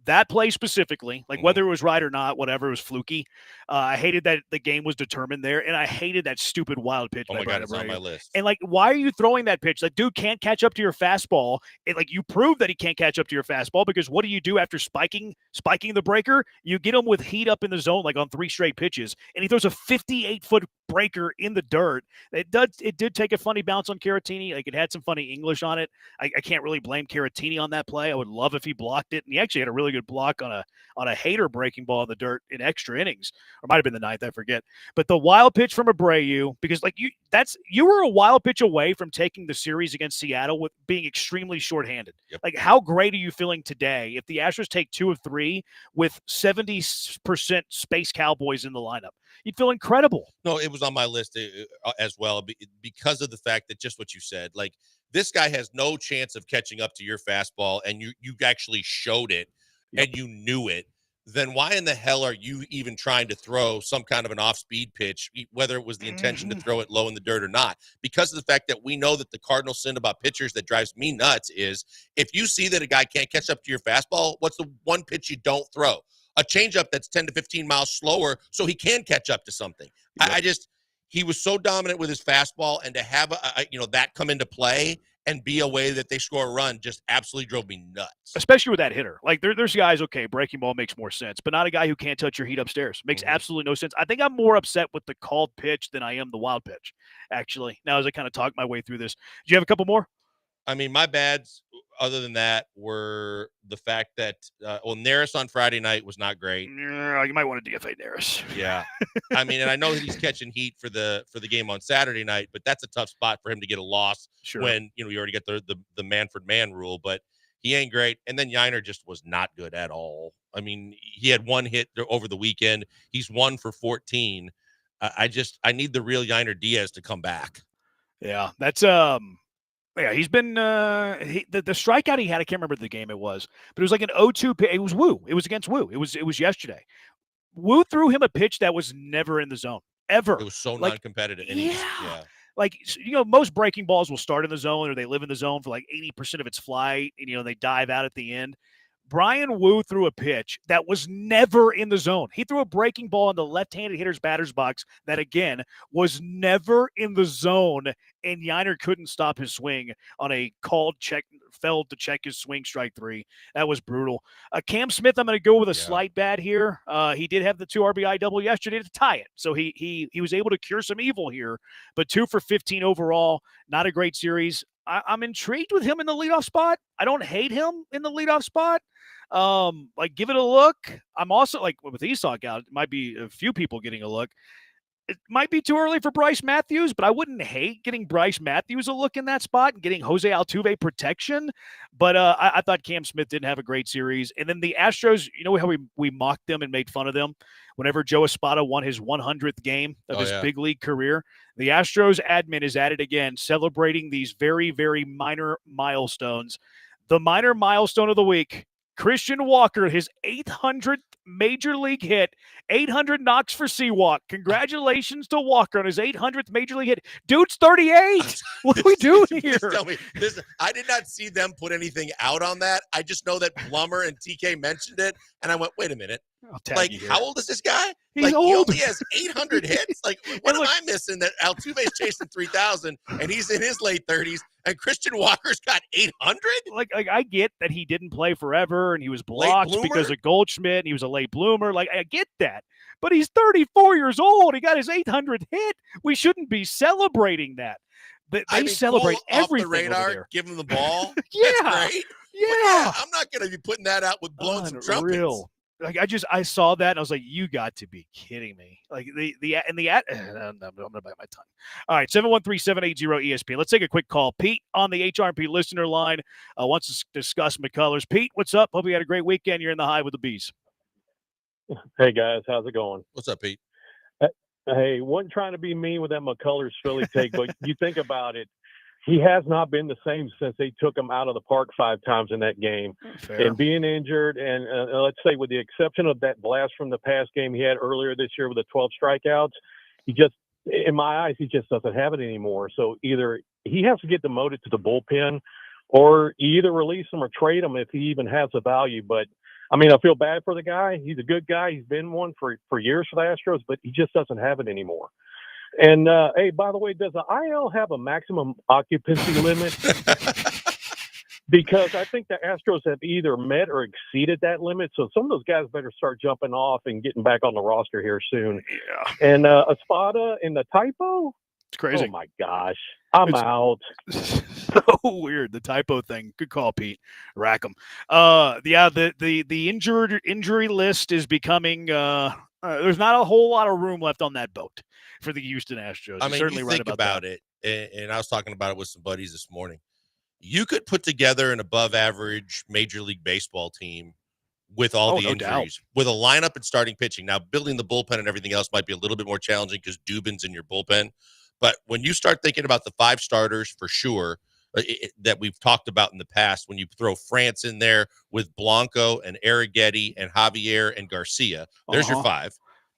That play specifically, like whether it was right or not, whatever, it was fluky. I hated that the game was determined there, and I hated that stupid wild pitch. Oh my God, it's on my list. And like, why are you throwing that pitch? Like, dude can't catch up to your fastball. Like, you prove that he can't catch up to your fastball, because what do you do after spiking the breaker? You get him with heat up in the zone, like on 3 straight pitches, and he throws a 58-foot breaker in the dirt. It did take a funny bounce on Caratini. Like, it had some funny English on it. I can't really blame Caratini on that play. I would love if he blocked it, and he actually had a really good block on a Hader breaking ball in the dirt in extra innings, or might have been the 9th, I forget. But the wild pitch from Abreu, because like you were a wild pitch away from taking the series against Seattle with being extremely shorthanded. Yep. Like, how great are you feeling today if the Astros take 2 of 3 with 70% Space Cowboys in the lineup? You'd feel incredible. No, it was on my list as well, because of the fact that just what you said, like, this guy has no chance of catching up to your fastball, and you actually showed it. Yep. And you knew it. Then why in the hell are you even trying to throw some kind of an off-speed pitch, whether it was the intention to throw it low in the dirt or not? Because of the fact that we know that the cardinal sin about pitchers that drives me nuts is, if you see that a guy can't catch up to your fastball, what's the one pitch you don't throw? A changeup that's 10 to 15 miles slower so he can catch up to something. Yep. He was so dominant with his fastball, and to have that come into play and be a way that they score a run just absolutely drove me nuts. Especially with that hitter. Like, there's guys, okay, breaking ball makes more sense, but not a guy who can't touch your heat upstairs. Makes absolutely no sense. I think I'm more upset with the called pitch than I am the wild pitch, actually, now as I kind of talk my way through this. Do you have a couple more? I mean, my bads, other than that, were the fact that, Neris on Friday night was not great. Yeah, you might want to DFA Neris. Yeah. I mean, and I know that he's catching heat for the game on Saturday night, but that's a tough spot for him to get a loss when, you already got the Manfred man rule, but he ain't great. And then Yiner just was not good at all. I mean, he had 1 hit over the weekend. He's 1 for 14. I need the real Yiner Diaz to come back. Yeah, that's yeah, he's been the strikeout he had. I can't remember the game it was, but it was like an 0-2 pitch. It was Wu. It was against Wu. It was yesterday. Wu threw him a pitch that was never in the zone ever. It was so non-competitive. Yeah. Like, most breaking balls will start in the zone, or they live in the zone for like 80% of its flight, and they dive out at the end. Brian Wu threw a pitch that was never in the zone. He threw a breaking ball in the left-handed hitter's batter's box that, again, was never in the zone, and Yiner couldn't stop his swing on a called check, failed to check his swing, strike 3. That was brutal. Cam Smith, I'm going to go with a slight bad here. He did have the 2 RBI double yesterday to tie it, so he was able to cure some evil here, but 2 for 15 overall, not a great series. I'm intrigued with him in the leadoff spot. I don't hate him in the leadoff spot. Like, give it a look. I'm also like with Esau out, it might be a few people getting a look. It might be too early for Bryce Matthews, but I wouldn't hate getting Bryce Matthews a look in that spot and getting Jose Altuve protection. But I thought Cam Smith didn't have a great series. And then the Astros, you know how we mocked them and made fun of them whenever Joe Espada won his 100th game of his big league career? The Astros admin is at it again, celebrating these very, very minor milestones. The minor milestone of the week, Christian Walker, his 800th major league hit, 800 knocks for Seawalk. Congratulations to Walker on his 800th major league hit. Dude's 38. What are we doing here? Tell me, I did not see them put anything out on that. I just know that Blummer and TK mentioned it, and I went, wait a minute. Like, how old is this guy? He's old. He old. only has 800 hits. Like, what am I missing? That Altuve's chasing 3,000, and he's in his late 30s, and Christian Walker's got 800? Like I get that he didn't play forever, and he was blocked because of Goldschmidt, and he was a late bloomer. Like, I get that. But he's 34 years old. He got his 800th hit. We shouldn't be celebrating that. They celebrate everything off the radar, over there. give him the ball. Yeah. That's great. Yeah. I'm not going to be putting that out with blowing some trumpets. Unreal. Like, I saw that and I was like, you got to be kidding me. Like I'm going to bite my tongue. All right. 713-780-ESPN. Let's take a quick call. Pete on the HRP listener line wants to discuss McCullers. Pete, what's up? Hope you had a great weekend. You're in the high with the bees. Hey guys, how's it going? What's up, Pete? Hey, wasn't trying to be mean with that McCullers Philly take, but you think about it, he has not been the same since they took him out of the park 5 times in that game. Fair. And being injured, and let's say with the exception of that blast from the past game he had earlier this year with the 12 strikeouts, he just, in my eyes, he just doesn't have it anymore. So either he has to get demoted to the bullpen, or you either release him or trade him if he even has a value. But I mean, I feel bad for the guy. He's a good guy. He's been one for years for the Astros, but he just doesn't have it anymore. And, hey, by the way, does the IL have a maximum occupancy limit? Because I think the Astros have either met or exceeded that limit. So some of those guys better start jumping off and getting back on the roster here soon. Yeah. And Espada in the typo? It's crazy. Oh, my gosh. I'm out. So weird, the typo thing. Good call, Pete. Rack 'em. The injury list is becoming there's not a whole lot of room left on that boat for the Houston Astros. I mean, certainly you right think about it, and I was talking about it with some buddies this morning. You could put together an above-average Major League Baseball team with all the injuries, with a lineup and starting pitching. Now, building the bullpen and everything else might be a little bit more challenging because Dubin's in your bullpen. But when you start thinking about the 5 starters for sure that we've talked about in the past, when you throw France in there with Blanco and Arrighetti and Javier and Garcia, there's your 5.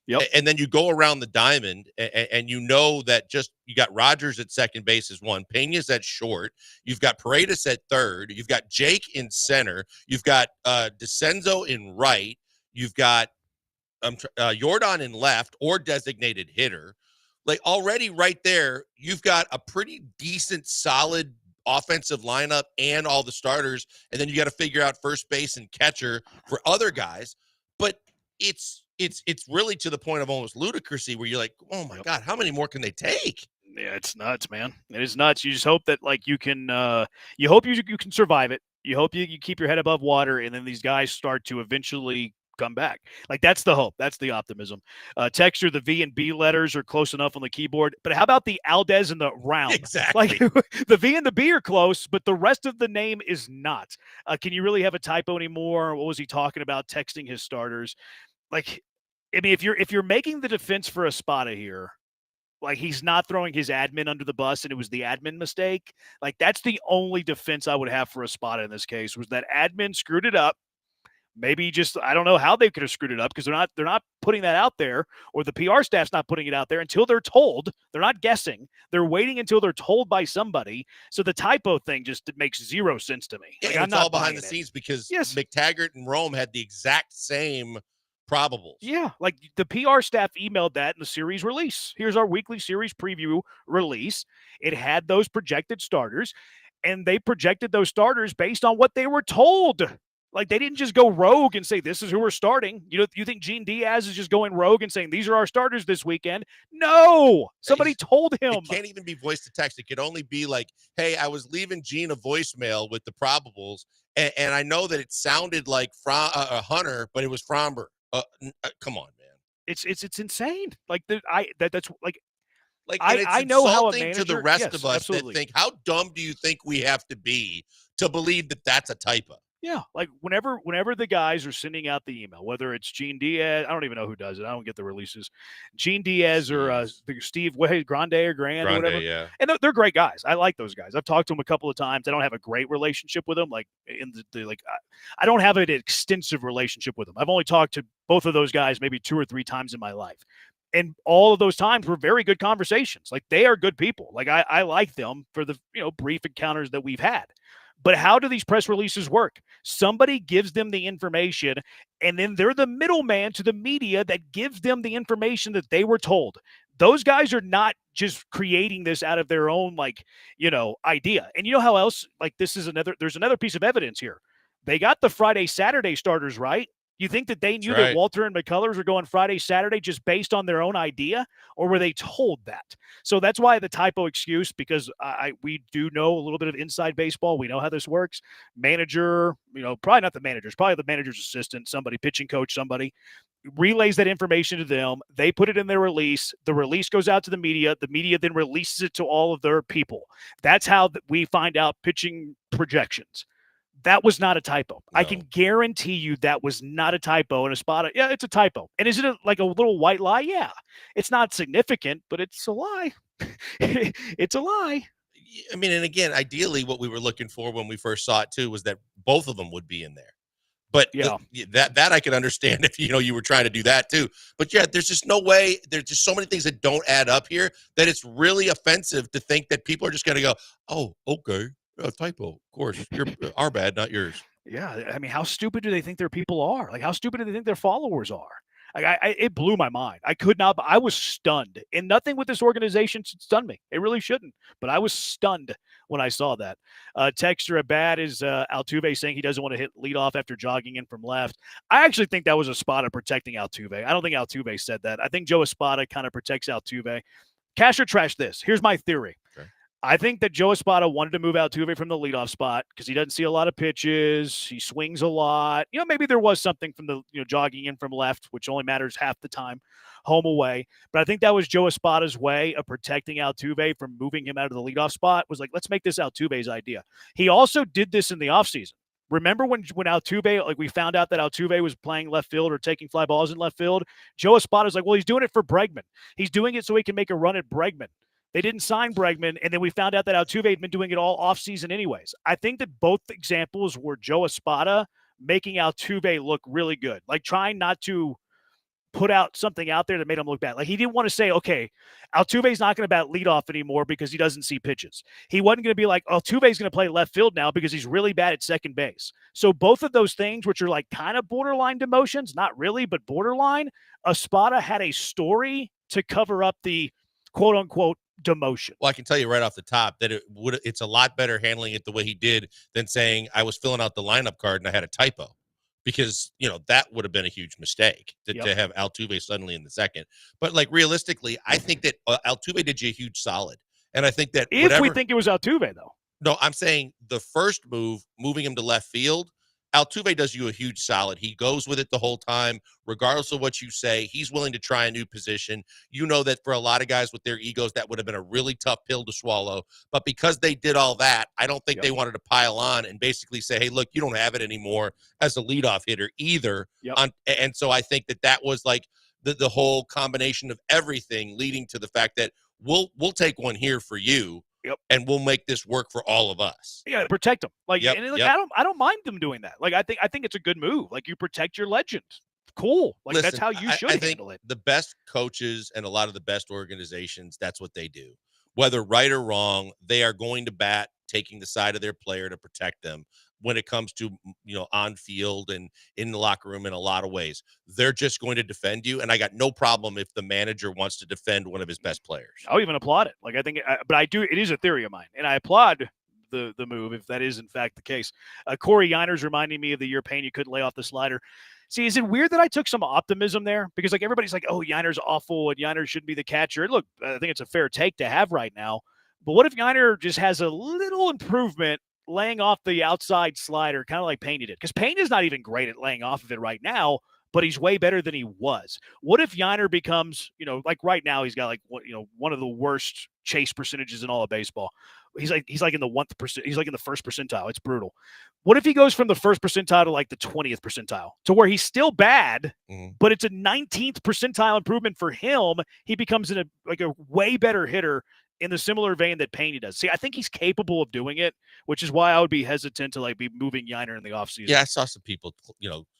Yep. And then you go around the diamond and you know that just you got Rogers at second base is 1, Peña's at short, you've got Paredes at third, you've got Jake in center, you've got DeCenzo in right, you've got Jordan in left or designated hitter. Like already right there, you've got a pretty decent, solid offensive lineup and all the starters. And then you got to figure out first base and catcher for other guys. But it's really to the point of almost ludicrousy where you're like, oh my God, how many more can they take? Yeah, it's nuts, man. It is nuts. You just hope that like you can you hope you can survive it. You hope you keep your head above water, and then these guys start to eventually come back. Like that's the hope. That's the optimism. Texture, the V and B letters are close enough on the keyboard, but how about the Aldez and the round? Exactly. Like the V and the B are close, but the rest of the name is not. Can you really have a typo anymore? What was he talking about? Texting his starters. Like, I mean, if you're making the defense for Espada here, like he's not throwing his admin under the bus and it was the admin mistake. Like that's the only defense I would have for Espada in this case was that admin screwed it up. Maybe just, I don't know how they could have screwed it up because they're not putting that out there, or the PR staff's not putting it out there until they're told. They're not guessing. They're waiting until they're told by somebody. So the typo thing just makes zero sense to me. Yeah, Like, and I'm it's not all behind buying the it. scenes because Yes. McTaggart and Rome had the exact same probables. Yeah, like the PR staff emailed that in the series release. Here's our weekly series preview release. It had those projected starters, and they projected those starters based on what they were told. Like, they didn't just go rogue and say, this is who we're starting. You think Gene Diaz is just going rogue and saying, these are our starters this weekend? No, somebody told him. It can't even be voice to text. It could only be like, hey, I was leaving Gene a voicemail with the probables, and I know that it sounded like Hunter, but it was Fromber. Come on, man. It's insane. Like, that's like, and I know how a insulting manager, to the rest yes, of us absolutely. that think, how dumb do you think we have to be to believe that that's a typo? Yeah, like whenever the guys are sending out the email, whether it's Gene Diaz, I don't even know who does it. I don't get the releases. Gene Diaz or Steve Grande or Grand or whatever. Yeah. And they're great guys. I like those guys. I've talked to them a couple of times. I don't have a great relationship with them. Like I don't have an extensive relationship with them. I've only talked to both of those guys maybe 2 or 3 times in my life. And all of those times were very good conversations. Like, they are good people. Like, I like them for the brief encounters that we've had. But how do these press releases work? Somebody gives them the information, and then they're the middleman to the media that gives them the information that they were told. Those guys are not just creating this out of their own, idea. And you know how else, there's another piece of evidence here. They got the Friday, Saturday starters right. You think that they knew that Walter and McCullers were going Friday, Saturday just based on their own idea, or were they told that? So that's why the typo excuse, because we do know a little bit of inside baseball. We know how this works. Manager, probably not the managers, probably the manager's assistant, somebody, pitching coach, somebody relays that information to them. They put it in their release. The release goes out to the media. The media then releases it to all of their people. That's how we find out pitching projections. That was not a typo. No. I can guarantee you that was not a typo. And a spot, yeah, it's a typo. And is it a little white lie? Yeah. It's not significant, but it's a lie. It's a lie. I mean, and again, ideally what we were looking for when we first saw it too was that both of them would be in there. But that I can understand if, you were trying to do that too. But yeah, there's just no way. There's just so many things that don't add up here that it's really offensive to think that people are just going to go, oh, okay. A typo, of course. Our bad, not yours. Yeah, I mean, how stupid do they think their people are? Like, how stupid do they think their followers are? Like, it blew my mind. I could not. I was stunned, and nothing with this organization should stun me. It really shouldn't. But I was stunned when I saw that. Texture at bat is Altuve saying he doesn't want to hit leadoff after jogging in from left. I actually think that was Espada protecting Altuve. I don't think Altuve said that. I think Joe Espada kind of protects Altuve. Cash or trash this. Here's my theory. Okay. I think that Joe Espada wanted to move Altuve from the leadoff spot because he doesn't see a lot of pitches. He swings a lot. Maybe there was something from the jogging in from left, which only matters half the time, home away. But I think that was Joe Espada's way of protecting Altuve from moving him out of the leadoff spot. Was like, let's make this Altuve's idea. He also did this in the offseason. Remember when Altuve, we found out that Altuve was playing left field or taking fly balls in left field? Joe Espada's like, well, he's doing it for Bregman. He's doing it so he can make a run at Bregman. They didn't sign Bregman, and then we found out that Altuve had been doing it all offseason anyways. I think that both examples were Joe Espada making Altuve look really good, like trying not to put out something out there that made him look bad. Like, he didn't want to say, okay, Altuve's not going to bat leadoff anymore because he doesn't see pitches. He wasn't going to be like, Altuve's going to play left field now because he's really bad at second base. So both of those things, which are like kind of borderline demotions, not really, but borderline, Espada had a story to cover up the quote-unquote demotion. Well, I can tell you right off the top that it's a lot better handling it the way he did than saying I was filling out the lineup card and I had a typo, because that would have been a huge mistake to have Altuve suddenly in the second. But realistically, I think that Altuve did you a huge solid, and I think that if we think it was Altuve though. No, I'm saying the first move, moving him to left field, Altuve does you a huge solid. He goes with it the whole time, regardless of what you say. He's willing to try a new position. You know that for a lot of guys with their egos, that would have been a really tough pill to swallow. But because they did all that, I don't think they wanted to pile on and basically say, hey, look, you don't have it anymore as a leadoff hitter either. And so I think that was like the whole combination of everything leading to the fact that we'll take one here for you. And we'll make this work for all of us. Yeah, protect them. I don't mind them doing that. I think it's a good move. You protect your legend. Cool. Listen, that's how you should handle it. The best coaches and a lot of the best organizations, that's what they do. Whether right or wrong, they are going to bat taking the side of their player to protect them when it comes to, on field and in the locker room in a lot of ways. They're just going to defend you. And I got no problem if the manager wants to defend one of his best players. I'll even applaud it. I think, but I do, it is a theory of mine. And I applaud the move, if that is in fact the case. Corey Yiner's reminding me of the year Pena couldn't lay off the slider. See, is it weird that I took some optimism there? Because like everybody's like, oh, Yiner's awful and Yiner shouldn't be the catcher. Look, I think it's a fair take to have right now. But what if Yiner just has a little improvement laying off the outside slider, kind of like Pena did? Because Pena's not even great at laying off of it right now, but he's way better than he was. What if Yiner becomes, like right now he's got like one of the worst chase percentages in all of baseball. He's like in the 1%. He's like in the first percentile. It's brutal. What if he goes from the first percentile to like the 20th percentile, to where he's still bad, but it's a 19th percentile improvement for him? He becomes a way better hitter in the similar vein that Pena does. See, I think he's capable of doing it, which is why I would be hesitant to like be moving Yiner in the offseason. Yeah, I saw some people,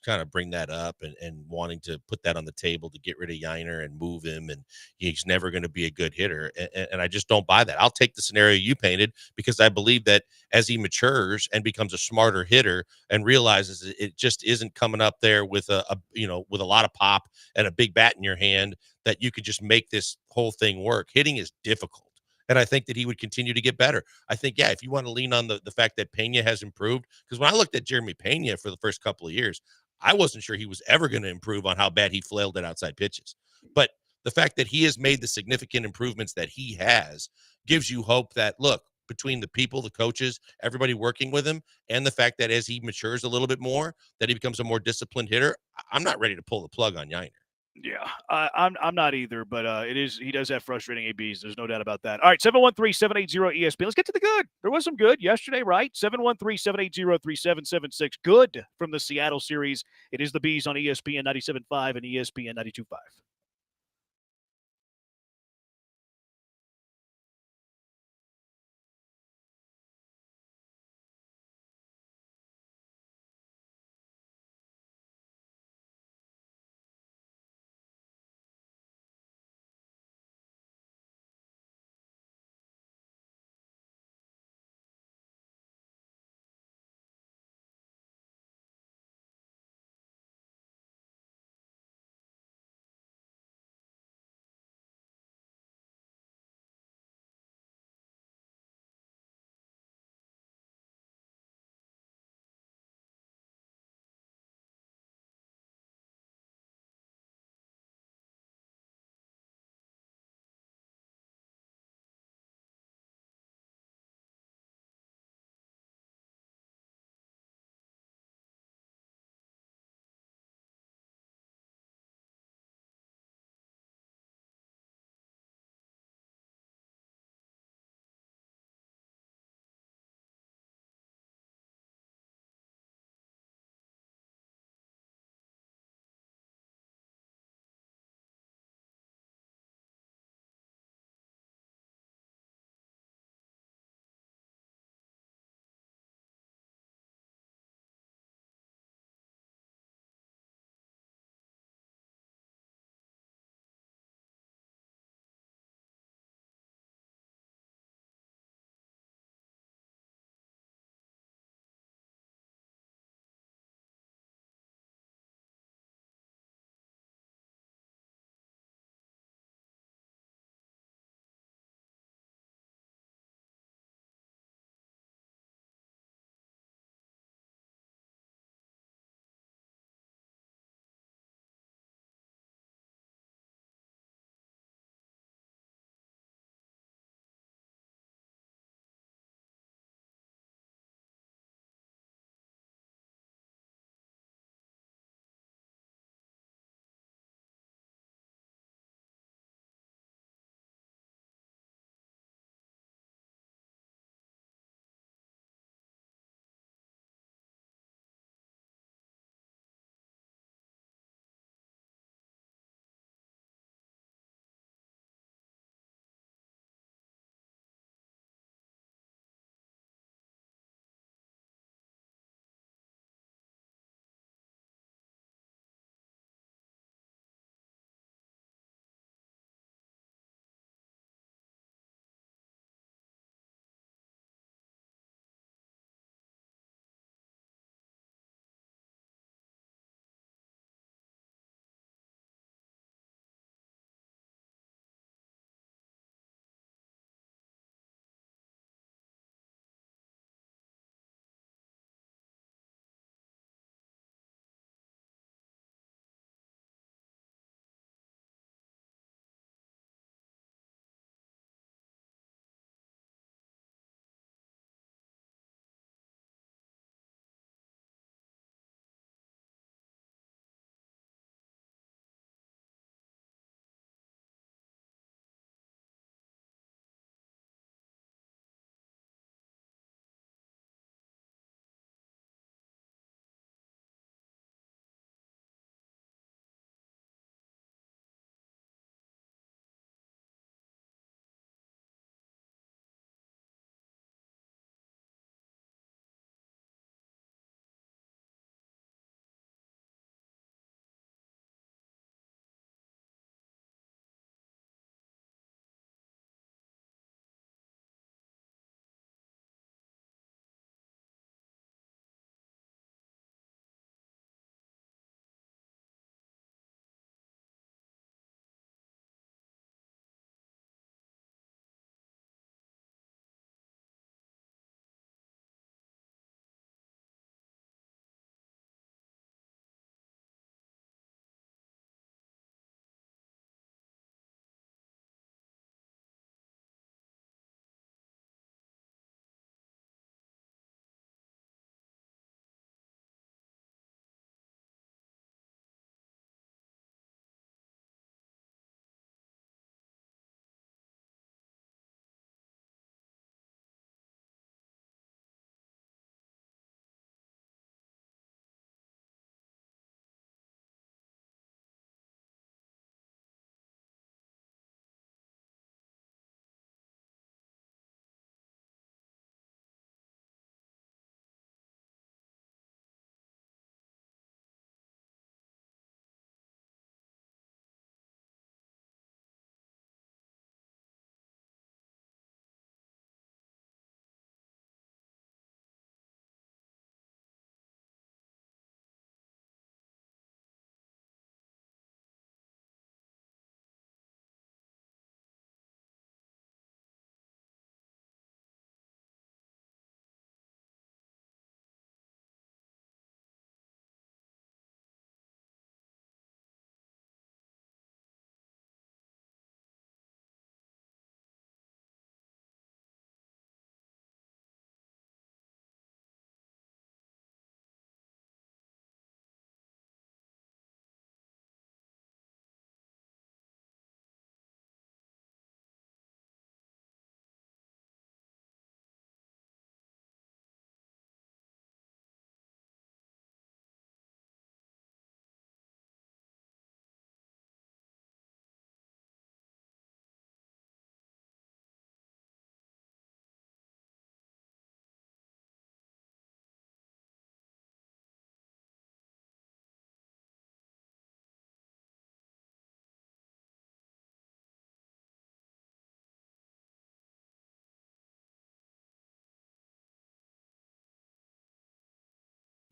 kind of bring that up and wanting to put that on the table to get rid of Yiner and move him, and he's never going to be a good hitter. And I just don't buy that. I'll take the scenario you painted because I believe that as he matures and becomes a smarter hitter and realizes it just isn't coming up there with with a lot of pop and a big bat in your hand, that you could just make this whole thing work. Hitting is difficult. And I think that he would continue to get better. I think, if you want to lean on the fact that Pena has improved, because when I looked at Jeremy Pena for the first couple of years, I wasn't sure he was ever going to improve on how bad he flailed at outside pitches. But the fact that he has made the significant improvements that he has gives you hope that, look, between the people, the coaches, everybody working with him, and the fact that as he matures a little bit more, that he becomes a more disciplined hitter, I'm not ready to pull the plug on Yiner. Yeah, I'm not either, but he does have frustrating ABs. There's no doubt about that. All right, 713-780-ESPN. Let's get to the good. There was some good yesterday, right? 713-780-3776. Good from the Seattle series. It is the Bees on ESPN 97.5 and ESPN 92.5.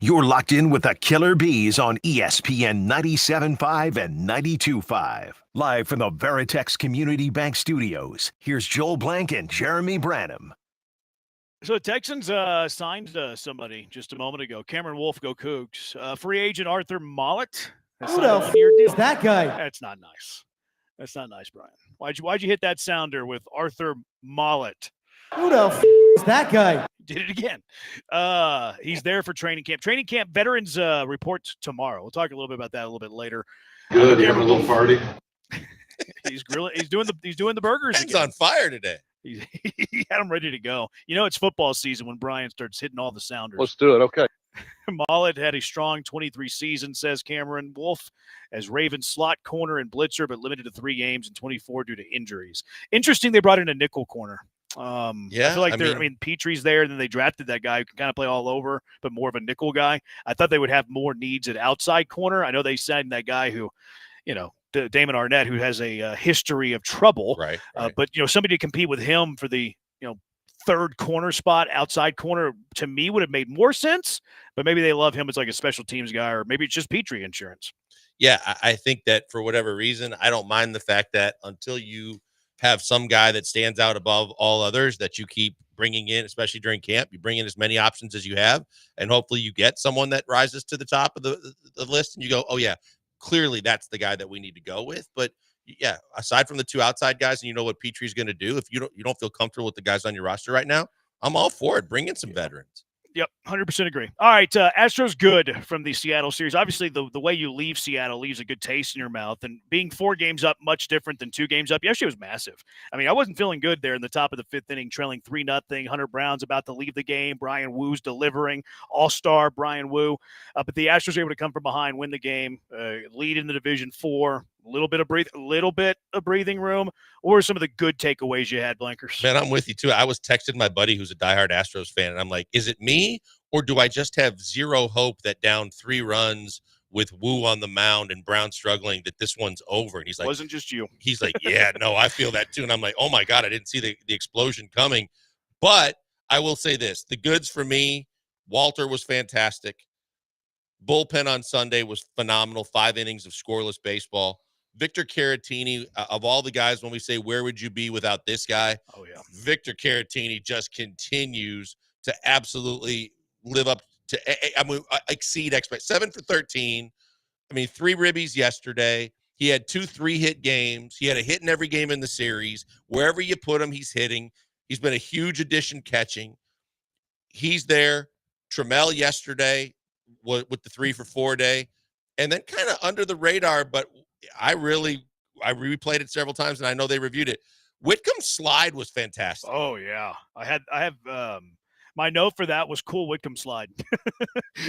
You're locked in with the Killer Bees on ESPN 97.5 and 92.5. Live from the Veritex Community Bank Studios, here's Joel Blank and Jeremy Branham. So the Texans signed somebody just a moment ago. Cameron Wolf, go Cougs. Free agent Arthur Mollett. Who the f*** is that guy? That's not nice. That's not nice, Brian. Why'd you hit that sounder with Arthur Mollett? Who the f*** is that guy? Did it again. He's there for training camp. Training camp veterans reports tomorrow. We'll talk a little bit about that a little bit later. Good. You having a little party? He's grilling. He's doing the burgers. He's on fire today. He had them ready to go. You know, it's football season when Brian starts hitting all the sounders. Let's do it. Okay. Mollett had a strong 23 season, says Cameron Wolf, as Ravens slot corner and blitzer, but limited to 3 games in 24 due to injuries. Interesting, they brought in a nickel corner. I feel like Petrie's there, and then they drafted that guy who can kind of play all over, but more of a nickel guy. I thought they would have more needs at outside corner. I know they signed that guy who, Damon Arnett, who has a history of trouble. Right. But, somebody to compete with him for the, third corner spot, outside corner, to me would have made more sense. But maybe they love him as like a special teams guy, or maybe it's just Petrie insurance. Yeah, I think that for whatever reason, I don't mind the fact that until you have some guy that stands out above all others that you keep bringing in, especially during camp, you bring in as many options as you have, and hopefully you get someone that rises to the top of the list, and you go, oh yeah, clearly that's the guy that we need to go with. But yeah, aside from the 2 outside guys, and you know what Petrie's going to do, if you don't feel comfortable with the guys on your roster right now, I'm all for it. Bring in some veterans. Yep, 100% agree. All right, Astros good from the Seattle series. Obviously, the way you leave Seattle leaves a good taste in your mouth, and being 4 games up, much different than 2 games up. Yesterday was massive. I mean, I wasn't feeling good there in the top of the 5th inning, trailing 3-0. Hunter Brown's about to leave the game. Brian Woo's delivering. All-star Brian Woo. But the Astros are able to come from behind, win the game, lead in the Division 4. A little bit of breathing room. Or some of the good takeaways you had, Blankers? Man, I'm with you too. I was texting my buddy who's a diehard Astros fan, and I'm like, is it me, or do I just have zero hope that down 3 runs with Woo on the mound and Brown struggling that this one's over? And he's like, wasn't just you. He's like, yeah, no, I feel that too. And I'm like, oh my God, I didn't see the explosion coming. But I will say this, the goods for me, Walter was fantastic. Bullpen on Sunday was phenomenal. 5 innings of scoreless baseball. Victor Caratini, of all the guys, when we say, where would you be without this guy? Oh, yeah. Victor Caratini just continues to absolutely live up to, exceed expectations. 7 for 13. 3 ribbies yesterday. He had 2 3-hit games. He had a hit in every game in the series. Wherever you put him, he's hitting. He's been a huge addition catching. He's there. Trammell yesterday with the 3 for 4 day. And then kind of under the radar, but I replayed it several times, and I know they reviewed it. Whitcomb's slide was fantastic. Oh yeah, I have my note for that was cool Whitcomb slide,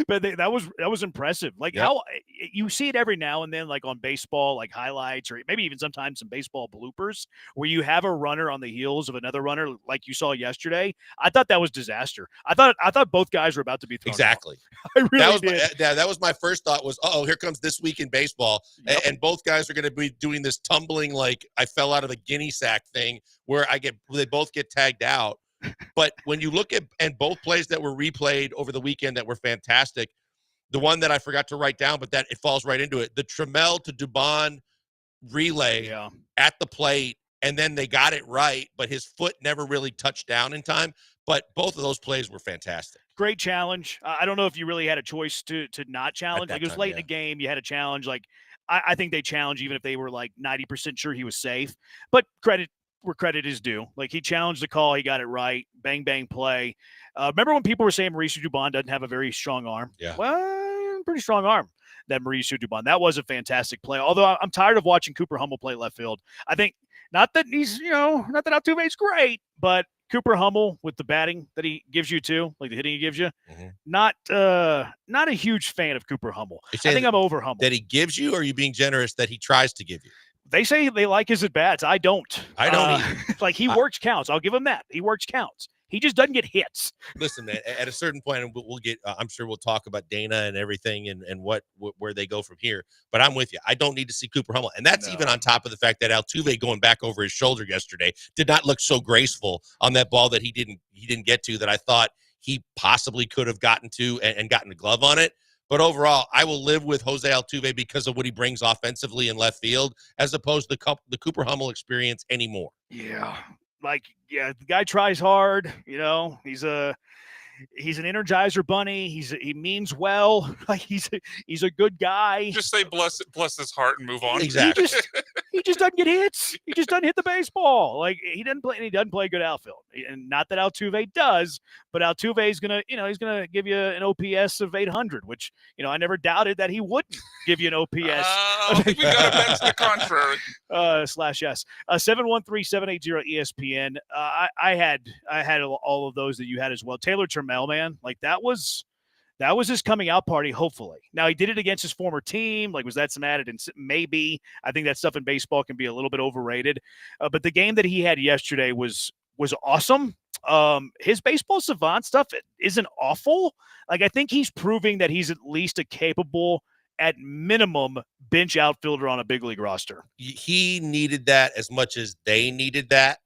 but that was impressive. Like how you see it every now and then, like on baseball, like highlights, or maybe even sometimes some baseball bloopers, where you have a runner on the heels of another runner, like you saw yesterday. I thought that was disaster. I thought both guys were about to be thrown exactly. I really did. That was my first thought was, here comes This Week in Baseball, and both guys are going to be doing this tumbling like I fell out of a guinea sack thing, where they both get tagged out. But when you look at and both plays that were replayed over the weekend that were fantastic, the one that I forgot to write down, but that it falls right into it, the Trammell to Dubon relay at the plate, and then they got it right, but his foot never really touched down in time. But both of those plays were fantastic. Great challenge. I don't know if you really had a choice to not challenge. Like it was late in the game, you had a challenge. Like I think they challenged even if they were like 90% sure he was safe. But credit where credit is due. Like he challenged the call, he got it right. Bang, bang play. Remember when people were saying Mauricio Dubon doesn't have a very strong arm? Yeah. Well, pretty strong arm, that Mauricio Dubon. That was a fantastic play. Although I'm tired of watching Cooper Hummel play left field. I think not that he's, not that Altuve's great, but Cooper Hummel with the batting that he gives you too, like the hitting he gives you, not a huge fan of Cooper Hummel. I think I'm over Hummel. That he gives you, or are you being generous that he tries to give you? They say they like his at-bats. I don't. I don't either. Like he works counts. I'll give him that. He works counts. He just doesn't get hits. Listen, man, at a certain point, and we'll get, I'm sure we'll talk about Dana and everything and where they go from here. But I'm with you. I don't need to see Cooper Hummel. And that's even on top of the fact that Altuve going back over his shoulder yesterday did not look so graceful on that ball that he didn't get to, that I thought he possibly could have gotten to and gotten a glove on it. But overall, I will live with Jose Altuve because of what he brings offensively in left field, as opposed to the Cooper Hummel experience anymore. Yeah. The guy tries hard, he's an Energizer bunny. He means well. Like he's a good guy. Just say bless his heart and move on. Exactly. He just doesn't get hits. He just doesn't hit the baseball. Like he doesn't play good outfield. And not that Altuve does, but Altuve is gonna, he's gonna give you an OPS of 800, which I never doubted that he wouldn't give you an OPS. We got to bet to the contrary. /yes. 713-780 ESPN. I had all of those that you had as well. Taylor Trammell, man, like that was his coming out party, hopefully. Now, he did it against his former team. Like, was that some added? And maybe. I think that stuff in baseball can be a little bit overrated. But the game that he had yesterday was awesome. His baseball savant stuff isn't awful. Like, I think he's proving that he's at least a capable, at minimum, bench outfielder on a big league roster. He needed that as much as they needed that.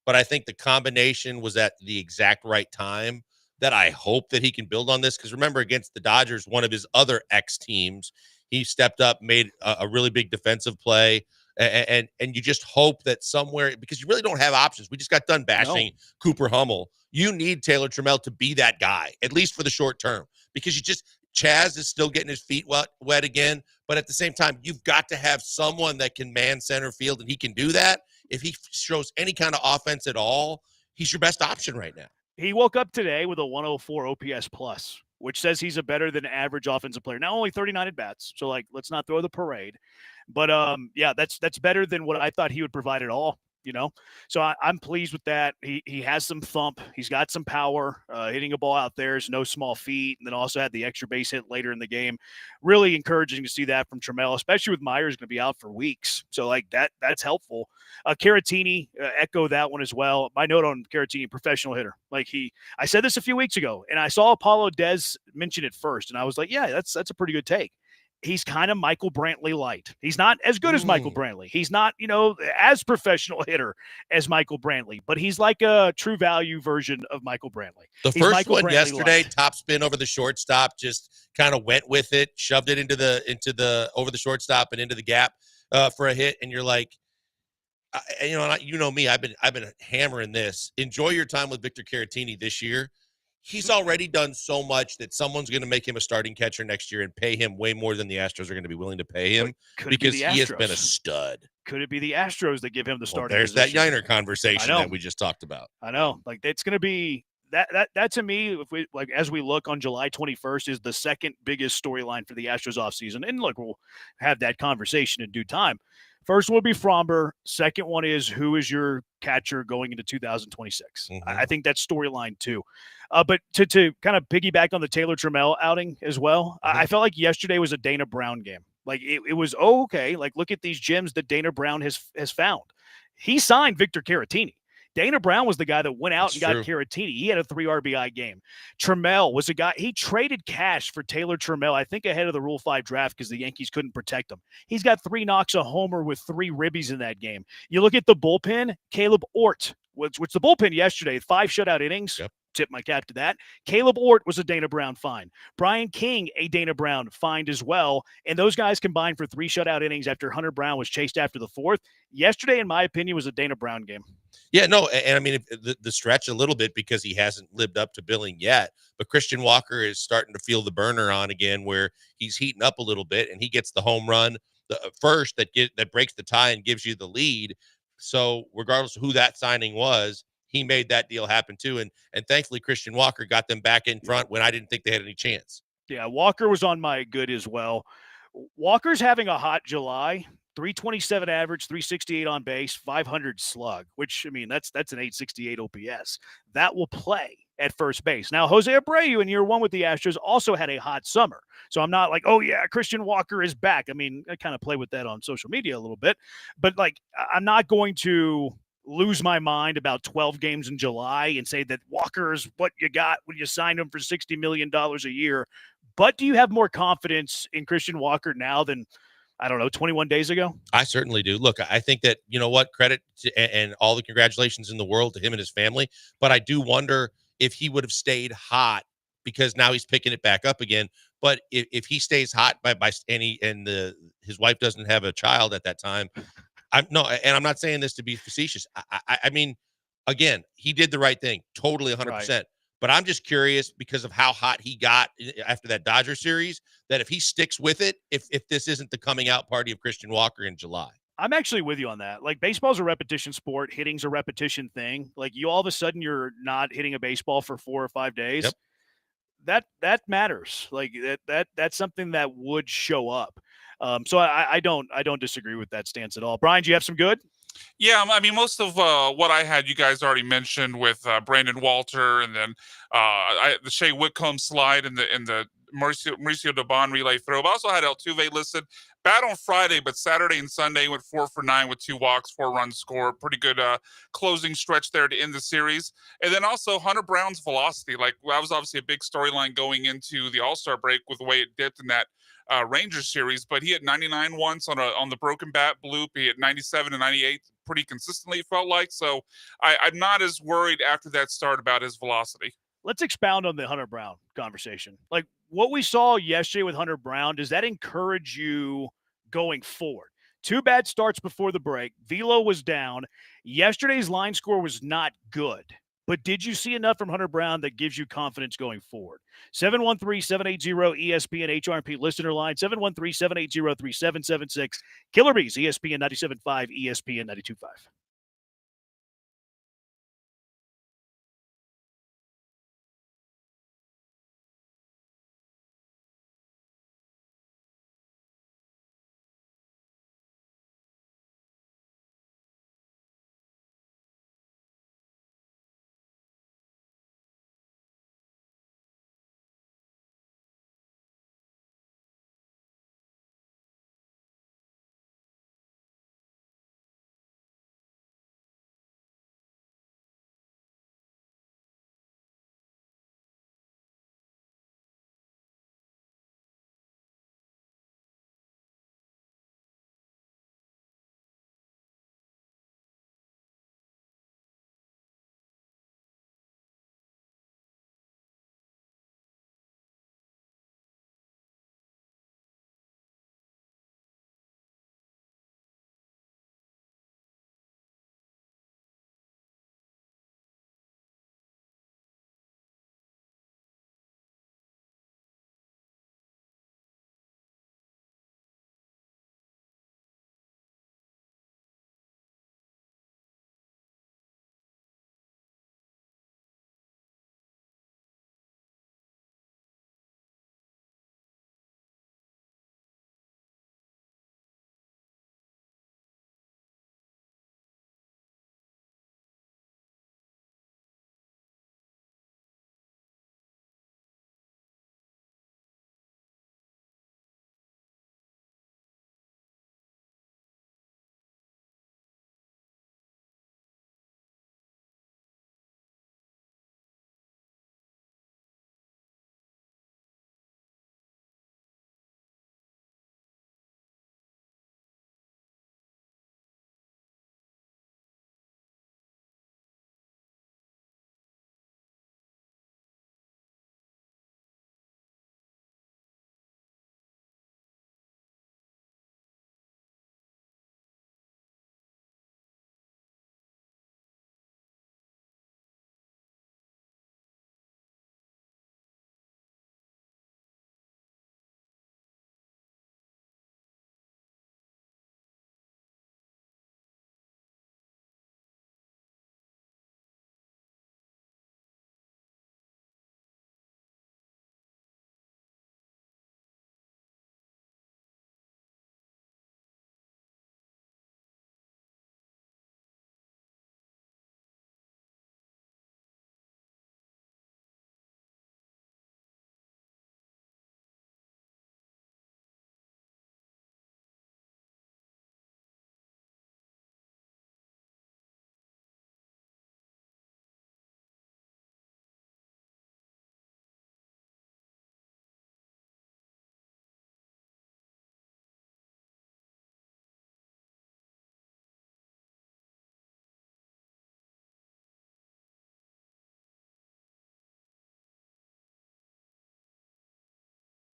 But I think the combination was at the exact right time. That I hope that he can build on this, because remember, against the Dodgers, one of his other ex-teams, he stepped up, made a really big defensive play, and you just hope that somewhere, because you really don't have options. We just got done bashing Cooper Hummel. You need Taylor Trammell to be that guy, at least for the short term, because Chaz is still getting his feet wet again, but at the same time, you've got to have someone that can man center field, and he can do that. If he shows any kind of offense at all, he's your best option right now. He woke up today with a 104 OPS plus, which says he's a better than average offensive player. Now only 39 at bats, so let's not throw the parade. But that's better than what I thought he would provide at all. So I'm pleased with that. He has some thump. He's got some power. Hitting a ball out there is no small feat. And then also had the extra base hit later in the game. Really encouraging to see that from Trammell, especially with Myers going to be out for weeks. So that's helpful. Caratini, echo that one as well. My note on Caratini, professional hitter. I said this a few weeks ago, and I saw Apollo Dez mention it first, and I was like, yeah, that's a pretty good take. He's kind of Michael Brantley light. He's not as good as Michael Brantley. He's not, as professional hitter as Michael Brantley, but he's like a true value version of Michael Brantley. The first one yesterday, top spin over the shortstop, just kind of went with it, shoved it into the over the shortstop and into the gap for a hit. And you're like, you know me, I've been hammering this. Enjoy your time with Victor Caratini this year. He's already done so much that someone's going to make him a starting catcher next year and pay him way more than the Astros are going to be willing to pay him, because he has been a stud. Could it be the Astros that give him the starting there's position? That Yiner conversation that we just talked about. I know. It's going to be that to me, if we as we look on July 21st, is the second biggest storyline for the Astros offseason. And look, we'll have that conversation in due time. First one will be Fromber. Second one is, who is your catcher going into 2026? I think that's storyline too. But to kind of piggyback on the Taylor Trammell outing as well, I felt like yesterday was a Dana Brown game. It was, okay, look at these gems that Dana Brown has found. He signed Victor Caratini. Dana Brown was the guy that went out and got Caratini. He had a 3 RBI game. Trammell was a guy, he traded cash for Taylor Trammell, I think ahead of the Rule 5 draft, because the Yankees couldn't protect him. He's got 3 knocks, a homer with 3 ribbies in that game. You look at the bullpen, Caleb Ort, which the bullpen yesterday, 5 shutout innings. Yep. Tip my cap to that. Caleb Ort was a Dana Brown find. Brian King, a Dana Brown find as well. And those guys combined for 3 shutout innings after Hunter Brown was chased after the 4th. Yesterday, in my opinion, was a Dana Brown game. Yeah, no, and I mean, the stretch a little bit because he hasn't lived up to billing yet. But Christian Walker is starting to feel the burner on again, where he's heating up a little bit, and he gets the home run, the first that breaks the tie and gives you the lead. So regardless of who that signing was, he made that deal happen too. And thankfully, Christian Walker got them back in front when I didn't think they had any chance. Yeah, Walker was on my good as well. Walker's having a hot July. 327 average, 368 on base, 500 slug, which, I mean, that's an 868 OPS. That will play at first base. Now, Jose Abreu in year 1 with the Astros also had a hot summer. So I'm not like, oh, yeah, Christian Walker is back. I mean, I kind of play with that on social media a little bit. But, I'm not going to lose my mind about 12 games in July and say that Walker is what you got when you signed him for $60 million a year. But do you have more confidence in Christian Walker now than, I don't know, 21 days ago? I certainly do. Look, I think that, credit to, and all the congratulations in the world to him and his family. But I do wonder if he would have stayed hot, because now he's picking it back up again. But if he stays hot his wife doesn't have a child at that time, I'm not saying this to be facetious. I mean, again, he did the right thing, totally 100%. But I'm just curious because of how hot he got after that Dodger series, that if he sticks with it, if this isn't the coming out party of Christian Walker in July. I'm actually with you on that. Like, baseball's a repetition sport. Hitting's a repetition thing. Like, you all of a sudden you're not hitting a baseball for 4 or 5 days. Yep. That matters. Like that's something that would show up. So I don't disagree with that stance at all. Brian, do you have some good? Yeah, I mean, most of what I had, you guys already mentioned with Brandon Walter, and then the Shea Whitcomb slide and the Mauricio Dubon relay throw. But I also had Altuve listed. Bad on Friday, but Saturday and Sunday went 4 for 9 with 2 walks, 4 runs scored. Pretty good closing stretch there to end the series. And then also Hunter Brown's velocity. Like, that was obviously a big storyline going into the All-Star break with the way it dipped in that Rangers series. But he had 99 once on the broken bat bloop. He had 97 and 98 pretty consistently, it felt like. So I'm not as worried after that start about his velocity. Let's expound on the Hunter Brown conversation. Like, what we saw yesterday with Hunter Brown, does that encourage you going forward? 2 bad starts before the break. Velo was down. Yesterday's line score was not good. But did you see enough from Hunter Brown that gives you confidence going forward? 713-780-ESPN HRP listener line, 713-780-3776. Killer Bees, ESPN 97.5, ESPN 92.5.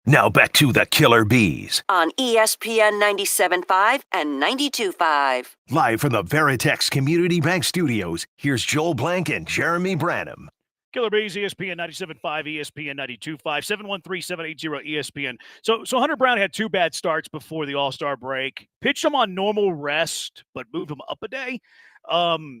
Now back to the Killer Bees. On ESPN 97.5 and 92.5. Live from the Veritex Community Bank Studios, here's Joel Blank and Jeremy Branham. Killer Bees, ESPN 97.5, ESPN 92.5, 713-780-ESPN. So Hunter Brown had 2 bad starts before the All-Star break. Pitched him on normal rest, but moved him up a day,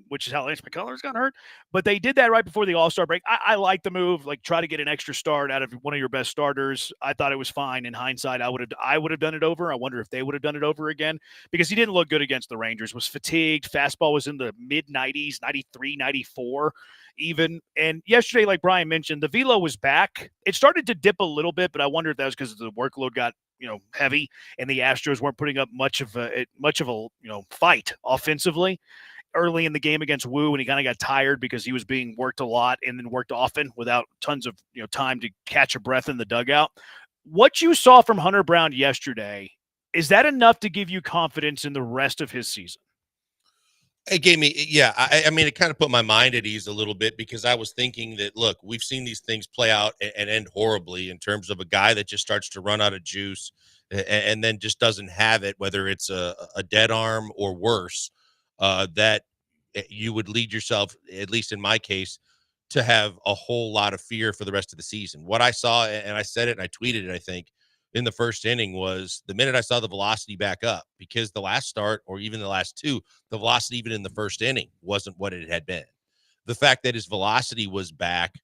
which is how Lance McCullers got hurt. But they did that right before the All-Star break. I like the move, like try to get an extra start out of one of your best starters. I thought it was fine. In hindsight, I would have done it over. I wonder if they would have done it over again because he didn't look good against the Rangers. Was fatigued. Fastball was in the mid-90s, 93, 94 even. And yesterday, like Brian mentioned, the velo was back. It started to dip a little bit, but I wonder if that was because the workload got heavy and the Astros weren't putting up much of a fight offensively early in the game against Wu, and he kind of got tired because he was being worked a lot and then worked often without tons of time to catch a breath in the dugout. What you saw from Hunter Brown yesterday, is that enough to give you confidence in the rest of his season? It gave me, yeah. I mean, it kind of put my mind at ease a little bit because I was thinking that, look, we've seen these things play out and end horribly in terms of a guy that just starts to run out of juice and then just doesn't have it, whether it's a dead arm or worse, that you would lead yourself, at least in my case, to have a whole lot of fear for the rest of the season. What I saw, and I said it and I tweeted it, I think, in the first inning was the minute I saw the velocity back up, because the last start or even the last 2, the velocity even in the first inning wasn't what it had been. The fact that his velocity was back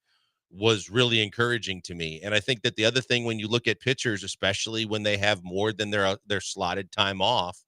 was really encouraging to me. And I think that the other thing, when you look at pitchers, especially when they have more than their slotted time off,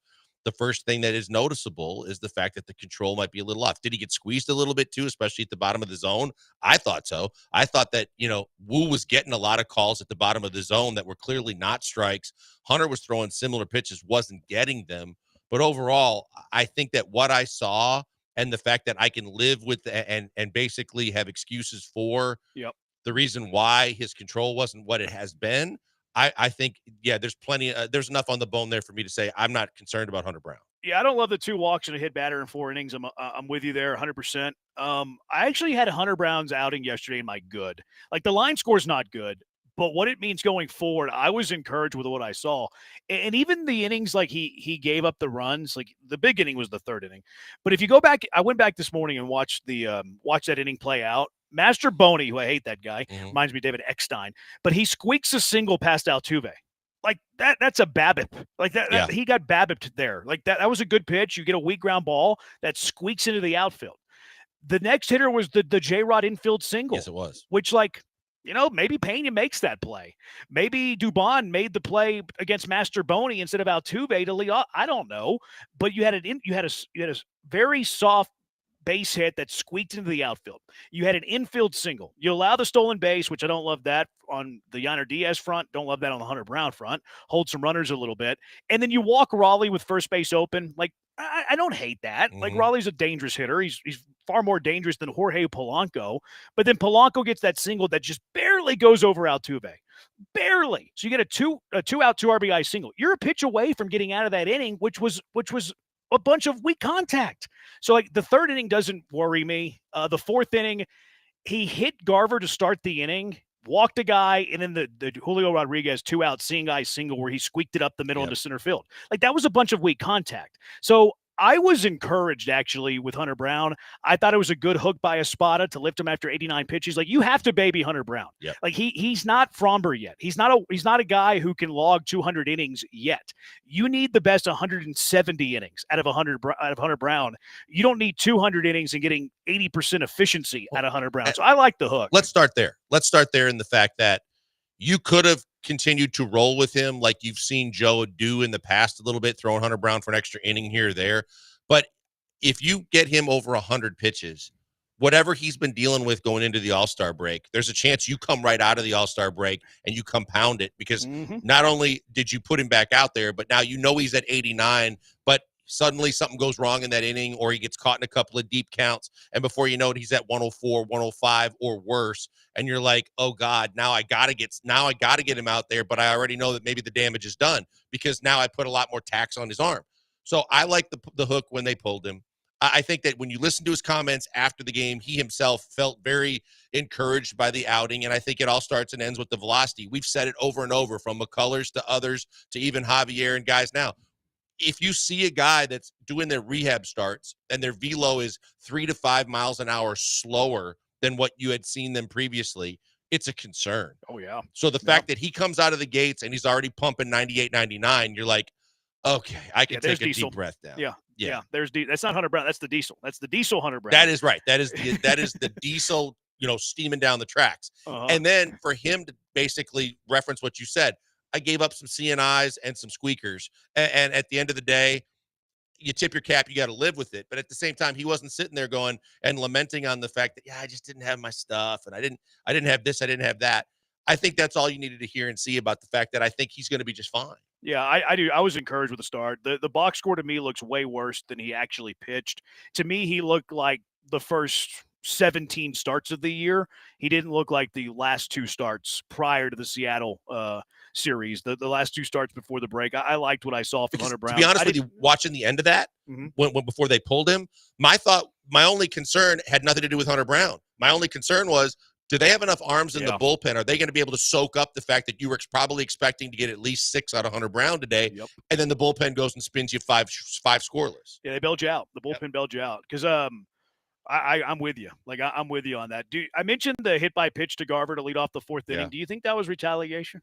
the first thing that is noticeable is the fact that the control might be a little off. Did he get squeezed a little bit too, especially at the bottom of the zone? I thought so. I thought that, Wu was getting a lot of calls at the bottom of the zone that were clearly not strikes. Hunter was throwing similar pitches, wasn't getting them. But overall, I think that what I saw and the fact that I can live with and basically have excuses for the reason why his control wasn't what it has been, I think, there's plenty. There's enough on the bone there for me to say I'm not concerned about Hunter Brown. Yeah, I don't love the 2 walks and a hit batter in 4 innings. I'm with you there 100%. I actually had Hunter Brown's outing yesterday in my good. Like, the line score's not good, but what it means going forward, I was encouraged with what I saw. And even the innings, like he gave up the runs, like the big inning was the 3rd inning. But if you go back, I went back this morning and watched that inning play out. Master Boney, who I hate that guy, reminds me of David Eckstein, but he squeaks a single past Altuve. Like that's a BABIP. Like that he got BABIP'd there. Like that was a good pitch. You get a weak ground ball that squeaks into the outfield. The next hitter was the J-Rod infield single. Yes, it was. Which, maybe Pena makes that play. Maybe Dubon made the play against Master Boney instead of Altuve to lead off. I don't know, but you had a very soft base hit that squeaked into the outfield. You had an infield single. You allow the stolen base, which I don't love that on the Yainer Diaz front. Don't love that on the Hunter Brown front. Hold some runners a little bit. And then you walk Raleigh with first base open. Like, I don't hate that. Like, Raleigh's a dangerous hitter. He's far more dangerous than Jorge Polanco. But then Polanco gets that single that just barely goes over Altuve. Barely. So you get a two out, 2 RBI single. You're a pitch away from getting out of that inning, which was a bunch of weak contact. So, like, the 3rd inning doesn't worry me. The 4th inning, he hit Garver to start the inning, walked a guy, and then the Julio Rodriguez 2 out seeing guy single where he squeaked it up the middle into center field. Like, that was a bunch of weak contact. So I was encouraged, actually, with Hunter Brown. I thought it was a good hook by Espada to lift him after 89 pitches. Like, you have to baby Hunter Brown. Yep. Like, he's not Fromber yet. He's not a guy who can log 200 innings yet. You need the best 170 innings out of Hunter Brown. You don't need 200 innings and getting 80% efficiency out of Hunter Brown. So I like the hook. Let's start there. In the fact that you could have continued to roll with him like you've seen Joe do in the past a little bit, throwing Hunter Brown for an extra inning here or there. But if you get him over 100 pitches, whatever he's been dealing with going into the All-Star break, there's a chance you come right out of the All-Star break and you compound it because not only did you put him back out there, but now he's at 89, but suddenly something goes wrong in that inning or he gets caught in a couple of deep counts. And before you know it, he's at 104, 105 or worse. And you're like, oh God, now I got to get him out there. But I already know that maybe the damage is done because now I put a lot more tax on his arm. So I like the hook when they pulled him. I think that when you listen to his comments after the game, he himself felt very encouraged by the outing, and I think it all starts and ends with the velocity. We've said it over and over, from McCullers to others to even Javier and guys now. If you see a guy that's doing their rehab starts and their velo is 3 to 5 miles an hour slower than what you had seen them previously, it's a concern. Oh, yeah. So the fact that he comes out of the gates and he's already pumping 98, 99, you're like, okay, I can take a Diesel. deep breath down. Yeah. That's not Hunter Brown. That's the Diesel. That's the Diesel Hunter Brown. That is right. That is the Diesel, steaming down the tracks. And then for him to basically reference what you said, I gave up some CNIs and some squeakers. And at the end of the day, you tip your cap, you got to live with it. But at the same time, he wasn't sitting there going and lamenting on the fact that, I just didn't have my stuff. And I didn't have this. I didn't have that. I think that's all you needed to hear and see about the fact that I think he's going to be just fine. Yeah, I do. I was encouraged with the start. The box score to me looks way worse than he actually pitched. To me, he looked like the first 17 starts of the year. He didn't look like the last 2 starts prior to the Seattle series. The last 2 starts before the break. I liked what I saw from Hunter Brown. To be honest with you, watching the end of that, when before they pulled him, my only concern had nothing to do with Hunter Brown. My only concern was, do they have enough arms in the bullpen? Are they going to be able to soak up the fact that you were probably expecting to get at least 6 out of Hunter Brown today, and then the bullpen goes and spins you five scoreless? Yeah, they bailed you out. The bullpen bailed you out because I'm with you. Like I'm with you on that. I mentioned the hit by pitch to Garver to lead off the 4th inning. Do you think that was retaliation?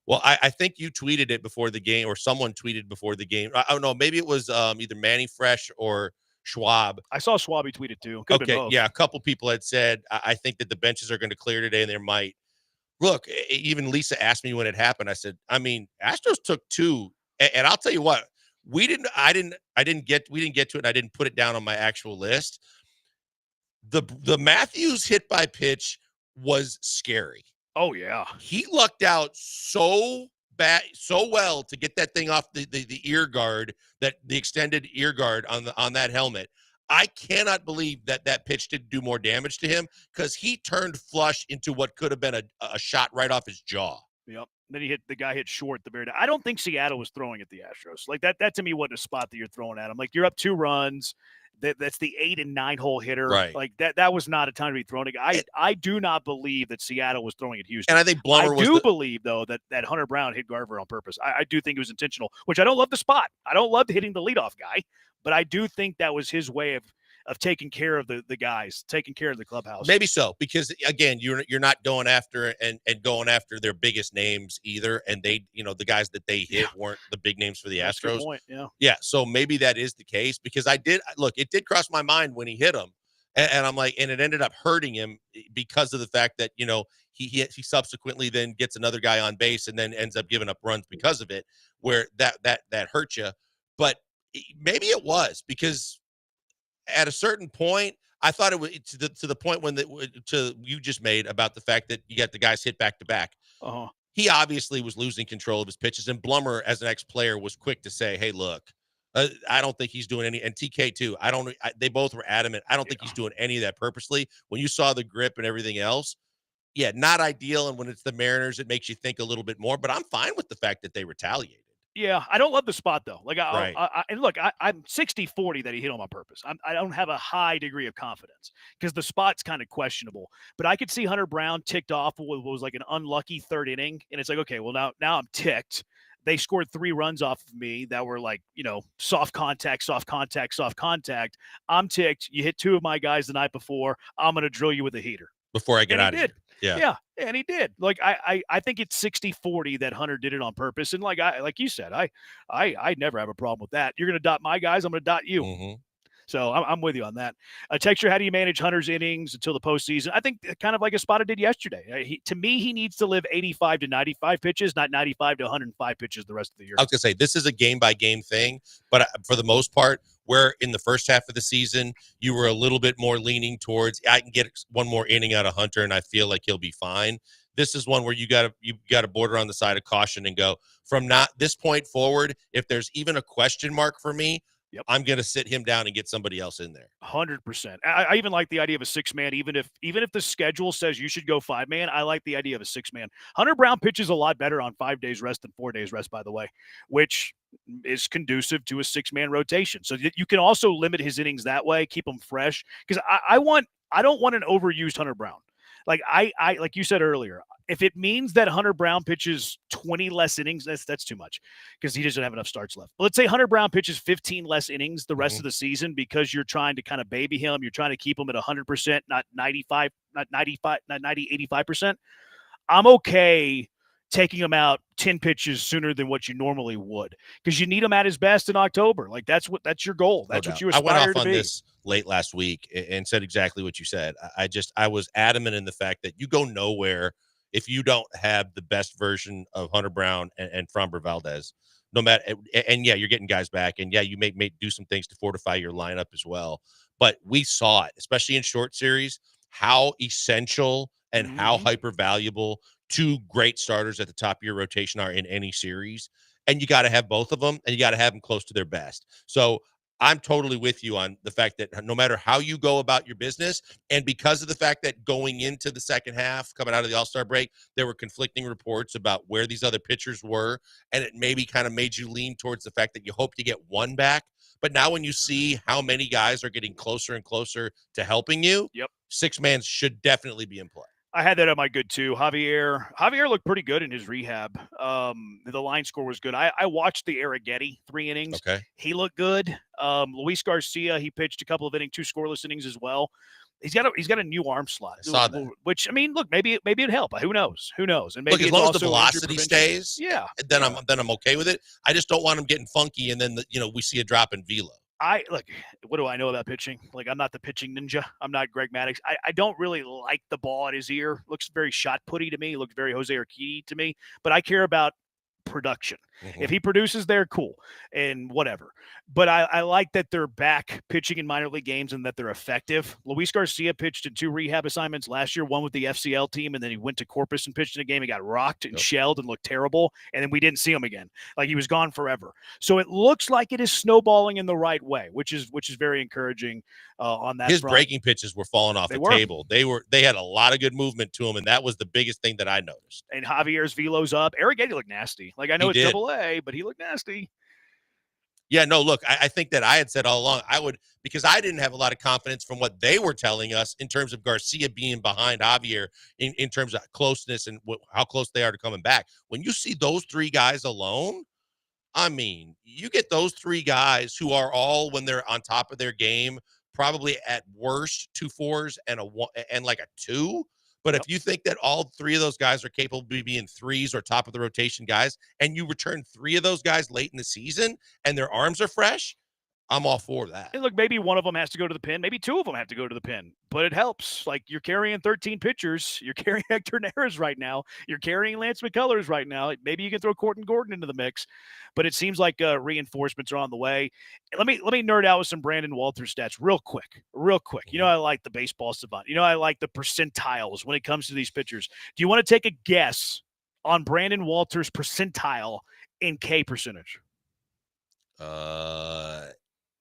Well, I think you tweeted it before the game, or someone tweeted before the game. I don't know. Maybe it was either Manny Fresh or Schwab. I saw Schwab tweeted too. Could've been both. Yeah, a couple people had said, I think that the benches are going to clear today, and there might. Look, even Lisa asked me when it happened. I said, Astros took 2, and I'll tell you what, we didn't get to it, and I didn't put it down on my actual list. The Matthews hit by pitch was scary. Oh yeah, he lucked out so well to get that thing off the ear guard, that the extended ear guard on that helmet. I cannot believe that pitch didn't do more damage to him, because he turned flush into what could have been a shot right off his jaw. Yep. Then the guy hit short at the very end. I don't think Seattle was throwing at the Astros. Like that to me wasn't a spot that you're throwing at him. Like, you're up 2 runs. That's the 8 and 9 hole hitter. Right. Like that was not a time to be throwing. I do not believe that Seattle was throwing at Houston. And I think Blummer I do believe, though, that Hunter Brown hit Garver on purpose. I do think it was intentional, which I don't love the spot. I don't love hitting the leadoff guy, but I do think that was his way of taking care of the guys, taking care of the clubhouse. Maybe so, because again, you're not going after and going after their biggest names either, and they, the guys that they hit weren't the big names for the Astros. That's a good point. Yeah. So maybe that is the case, because it did cross my mind when he hit him, and I'm like, and it ended up hurting him because of the fact that he subsequently then gets another guy on base and then ends up giving up runs because of it, where that hurt you. But maybe it was because at a certain point, I thought it was to the point when you just made about the fact that you got the guys hit back to back. He obviously was losing control of his pitches, and Blummer, as an ex-player, was quick to say, "Hey, look, I don't think he's doing any." And TK too. They both were adamant. I don't think he's doing any of that purposely. When you saw the grip and everything else, not ideal. And when it's the Mariners, it makes you think a little bit more. But I'm fine with the fact that they retaliated. Yeah, I don't love the spot, though. Like, Right. And look, I'm 60-40 that he hit him on purpose. I don't have a high degree of confidence because the spot's kind of questionable. But I could see Hunter Brown ticked off with what was like an unlucky 3rd inning, and it's like, okay, well now I'm ticked. They scored 3 runs off of me that were like, soft contact. I'm ticked. You hit 2 of my guys the night before. I'm going to drill you with a heater. Before I get out of here. Yeah, and he did. Like I think it's 60-40 that Hunter did it on purpose. And like you said, I never have a problem with that. You're going to dot my guys, I'm going to dot you. Mm-hmm. So I'm with you on that. Texture, how do you manage Hunter's innings until the postseason? I think kind of like a Spada did yesterday. To me, he needs to live 85 to 95 pitches, not 95 to 105 pitches the rest of the year. I was going to say, this is a game-by-game thing, but for the most part, where in the first half of the season, you were a little bit more leaning towards, I can get one more inning out of Hunter, and I feel like he'll be fine. This is one where you got to border on the side of caution and go, from not this point forward, if there's even a question mark for me, I'm going to sit him down and get somebody else in there. 100%. I even like the idea of a 6-man, even if the schedule says you should go 5-man. I like the idea of a 6-man. Hunter Brown pitches a lot better on 5 days rest than 4 days rest, by the way, which is conducive to a 6-man rotation. So you can also limit his innings that way, keep him fresh. Because I don't want an overused Hunter Brown. Like like you said earlier, if it means that Hunter Brown pitches 20 less innings, that's too much because he doesn't have enough starts left. But let's say Hunter Brown pitches 15 less innings the rest of the season because you're trying to kind of baby him. You're trying to keep him at 100%, not 95, not 95, not 90, 85%. I'm okay taking him out 10 pitches sooner than what you normally would because you need him at his best in October. Like that's your goal. That's what you aspire to be. I went off on this late last week and said exactly what you said. I was adamant in the fact that you go nowhere if you don't have the best version of Hunter Brown and Framber Valdez, no matter, and yeah, you're getting guys back, and yeah, you may do some things to fortify your lineup as well. But we saw it, especially in short series, how essential and how hyper valuable 2 great starters at the top of your rotation are in any series. And you got to have both of them, and you got to have them close to their best. So I'm totally with you on the fact that no matter how you go about your business, and because of the fact that going into the second half, coming out of the All-Star break, there were conflicting reports about where these other pitchers were, and it maybe kind of made you lean towards the fact that you hope to get one back. But now when you see how many guys are getting closer and closer to helping you, 6-man should definitely be in play. I had that on my good too. Javier looked pretty good in his rehab. The line score was good. I watched the Arrighetti 3 innings. Okay. He looked good. Luis Garcia, he pitched a couple of 2 scoreless innings as well. He's got a new arm slot. I saw that. Which, I mean, look, maybe it'd help. Who knows? And maybe look, as long as the also velocity stays, then I'm okay with it. I just don't want him getting funky, and then we see a drop in velo. What do I know about pitching? Like, I'm not the pitching ninja. I'm not Greg Maddux. I don't really like the ball at his ear. Looks very shot putty to me. Looks very Jose Urquidy to me. But I care about production. If he produces there, cool, and whatever. But I like that they're back pitching in minor league games and that they're effective. Luis Garcia pitched in 2 rehab assignments last year, one with the FCL team, and then he went to Corpus and pitched in a game. He got rocked and shelled and looked terrible, and then we didn't see him again. Like, he was gone forever. So it looks like it is snowballing in the right way, which is very encouraging on that His front. breaking pitches were falling off table. They had a lot of good movement to him, and that was the biggest thing that I noticed. And Javier's velo's up. Arrighetti looked nasty. Like, I know it's AA, but he looked nasty. Yeah, no, look, I think that I had said all along because I didn't have a lot of confidence from what they were telling us in terms of Garcia being behind Javier in terms of closeness and how close they are to coming back. When you see those 3 guys alone, I mean, you get those 3 guys who are all, when they're on top of their game, probably at worst 2 4s and like a 2. But if you think that all 3 of those guys are capable of being 3s or top of the rotation guys, and you return 3 of those guys late in the season and their arms are fresh, I'm all for that. And look, maybe one of them has to go to the pin. Maybe 2 of them have to go to the pin. But it helps. Like, you're carrying 13 pitchers. You're carrying Hector Neris right now. You're carrying Lance McCullers right now. Maybe you can throw Courtney Gordon into the mix. But it seems like reinforcements are on the way. Let me nerd out with some Brandon Walters stats real quick. You know, I like the baseball savant. You know, I like the percentiles when it comes to these pitchers. Do you want to take a guess on Brandon Walters' percentile in K percentage?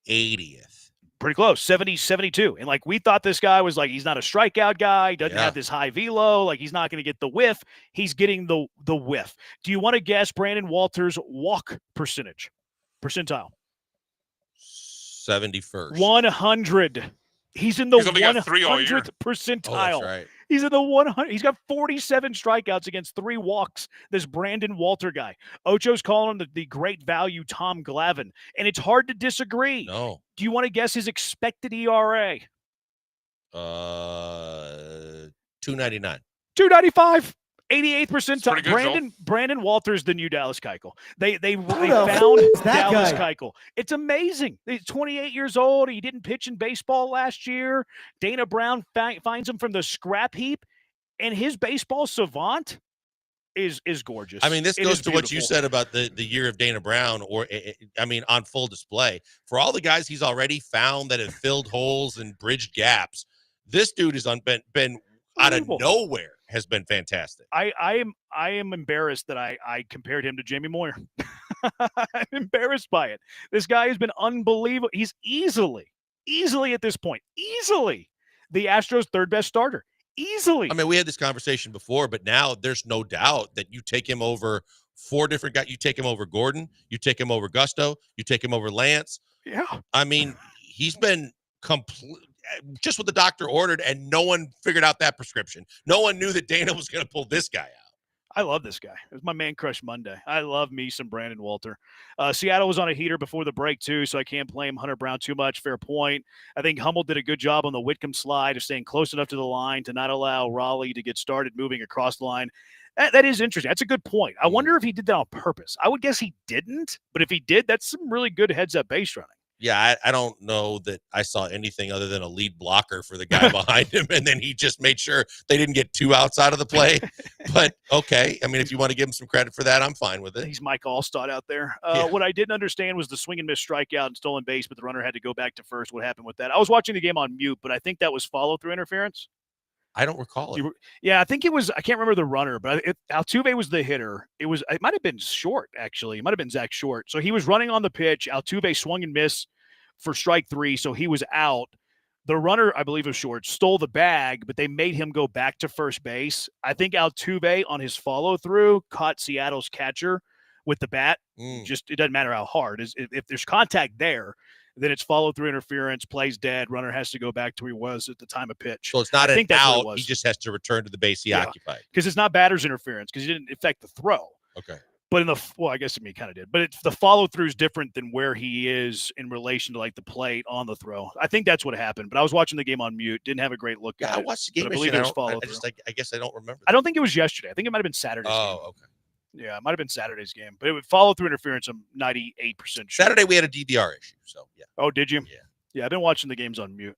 80th. Pretty close, 70, 72. And like, we thought this guy was like, he's not a strikeout guy, doesn't have this high velo, like he's not going to get the whiff. He's getting the whiff. Do you want to guess Brandon Walters' walk percentile? 71st. 100. He's in the 100th percentile. Oh, that's right. He's in the 100. He's got 47 strikeouts against 3 walks, this Brandon Walter guy. Ocho's calling him the great value Tom Glavine, and it's hard to disagree. No. Do you want to guess his expected ERA? 2.99. 2.95. 88th percentile. Good, Brandon Walters, the new Dallas Keuchel. They found that Dallas guy? Keuchel. It's amazing. He's 28 years old. He didn't pitch in baseball last year. Dana Brown finds him from the scrap heap, and his baseball savant is gorgeous. I mean, this goes to what you said about the year of Dana Brown, on full display. For all the guys he's already found that have filled holes and bridged gaps, this dude has been out of nowhere. Has been fantastic. I am embarrassed that I compared him to Jamie Moyer. I'm embarrassed by it. This guy has been unbelievable. He's easily at this point, easily the Astros' third best starter. Easily. I mean, we had this conversation before, but now there's no doubt that you take him over 4 different guys. You take him over Gordon. You take him over Gusto. You take him over Lance. Yeah. I mean, he's been just what the doctor ordered, and no one figured out that prescription. No one knew that Dana was going to pull this guy out. I love this guy. It was my man crush Monday. I love me some Brandon Walter. Seattle was on a heater before the break, too, so I can't blame Hunter Brown too much. Fair point. I think Hummel did a good job on the Whitcomb slide of staying close enough to the line to not allow Raleigh to get started moving across the line. That is interesting. That's a good point. I wonder if he did that on purpose. I would guess he didn't, but if he did, that's some really good heads-up base running. Yeah, I don't know that I saw anything other than a lead blocker for the guy behind him, and then he just made sure they didn't get 2 outs out of the play. But, okay, I mean, if you want to give him some credit for that, I'm fine with it. He's Mike Allstott out there. What I didn't understand was the swing and miss strikeout and stolen base, but the runner had to go back to first. What happened with that? I was watching the game on mute, but I think that was follow-through interference. I don't recall it. Yeah, I think it was. I can't remember the runner, but Altuve was the hitter. It might have been Short, actually. It might have been Zach Short. So he was running on the pitch. Altuve swung and missed for strike 3, so he was out. The runner, I believe, was Short, stole the bag, but they made him go back to first base. I think Altuve on his follow-through caught Seattle's catcher with the bat. Just it doesn't matter how hard. If there's contact there, then it's follow-through interference, plays dead, runner has to go back to where he was at the time of pitch. So it's not an out. He just has to return to the base he occupied. Because it's not batter's interference because he didn't affect the throw. Okay. But I guess he kind of did. But the follow-through is different than where he is in relation to like the plate on the throw. I think that's what happened. But I was watching the game on mute. Didn't have a great look at it. I watched the game. I believe it was follow-through. I guess I don't remember. I don't think it was yesterday. I think it might have been Saturday's game. Oh, okay. Yeah, it might have been Saturday's game. But it would follow through interference. I'm 98% sure. Saturday we had a DVR issue. So, yeah. Oh, did you? Yeah. Yeah, I've been watching the games on mute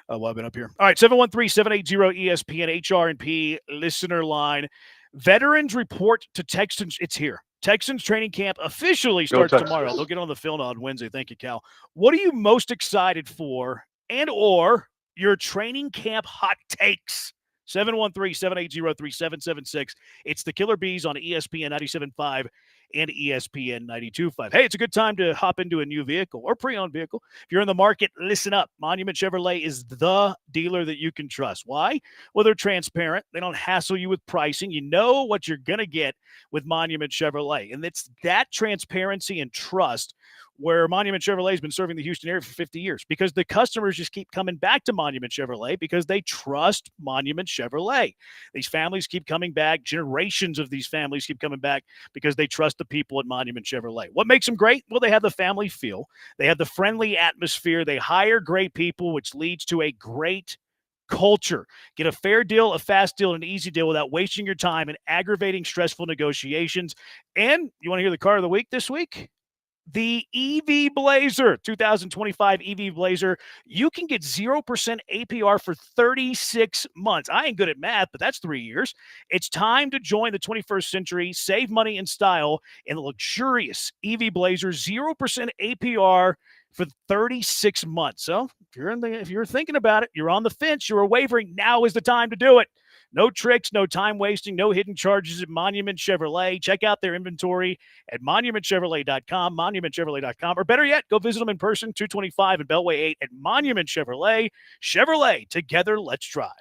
while I've been up here. All right, 713-780-ESPN HRP listener line. Veterans report to Texans. It's here. Texans training camp officially starts tomorrow. They'll get on the field on Wednesday. Thank you, Cal. What are you most excited for and or your training camp hot takes? 713-780-3776. It's the Killer Bees on ESPN 97.5 and ESPN 92.5. Hey, it's a good time to hop into a new vehicle or pre-owned vehicle. If you're in the market, listen up. Monument Chevrolet is the dealer that you can trust. Why? Well, they're transparent. They don't hassle you with pricing. You know what you're going to get with Monument Chevrolet. And it's that transparency and trust where Monument Chevrolet has been serving the Houston area for 50 years because the customers just keep coming back to Monument Chevrolet because they trust Monument Chevrolet. These families keep coming back. Generations of these families keep coming back because they trust the people at Monument Chevrolet. What makes them great? Well, they have the family feel. They have the friendly atmosphere. They hire great people, which leads to a great culture. Get a fair deal, a fast deal, and an easy deal without wasting your time and aggravating, stressful negotiations. And you want to hear the car of the week this week? The EV Blazer, 2025 EV Blazer. You can get 0% APR for 36 months. I ain't good at math, but that's 3 years. It's time to join the 21st century, save money in style in the luxurious EV Blazer, 0% APR for 36 months. So if you're thinking about it, you're on the fence, you're wavering, now is the time to do it. No tricks, no time wasting, no hidden charges at Monument Chevrolet. Check out their inventory at monumentchevrolet.com, monumentchevrolet.com, or better yet, go visit them in person, 225 and Beltway 8 at Monument Chevrolet. Chevrolet, together, let's drive.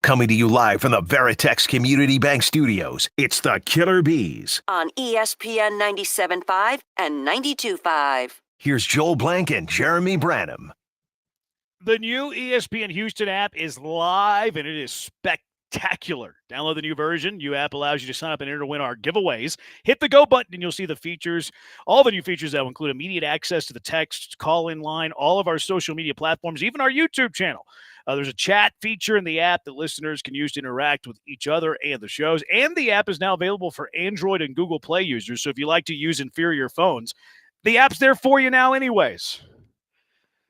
Coming to you live from the Veritex Community Bank Studios, it's the Killer Bees. On ESPN 97.5 and 92.5. Here's Joel Blank and Jeremy Branham. The new ESPN Houston app is live, and it is spectacular. Download the new version. New app allows you to sign up and enter to win our giveaways. Hit the go button, and you'll see the features, all the new features that will include immediate access to the text, call-in line, all of our social media platforms, even our YouTube channel. There's a chat feature in the app that listeners can use to interact with each other and the shows. And the app is now available for Android and Google Play users. So if you like to use inferior phones, the app's there for you now anyways.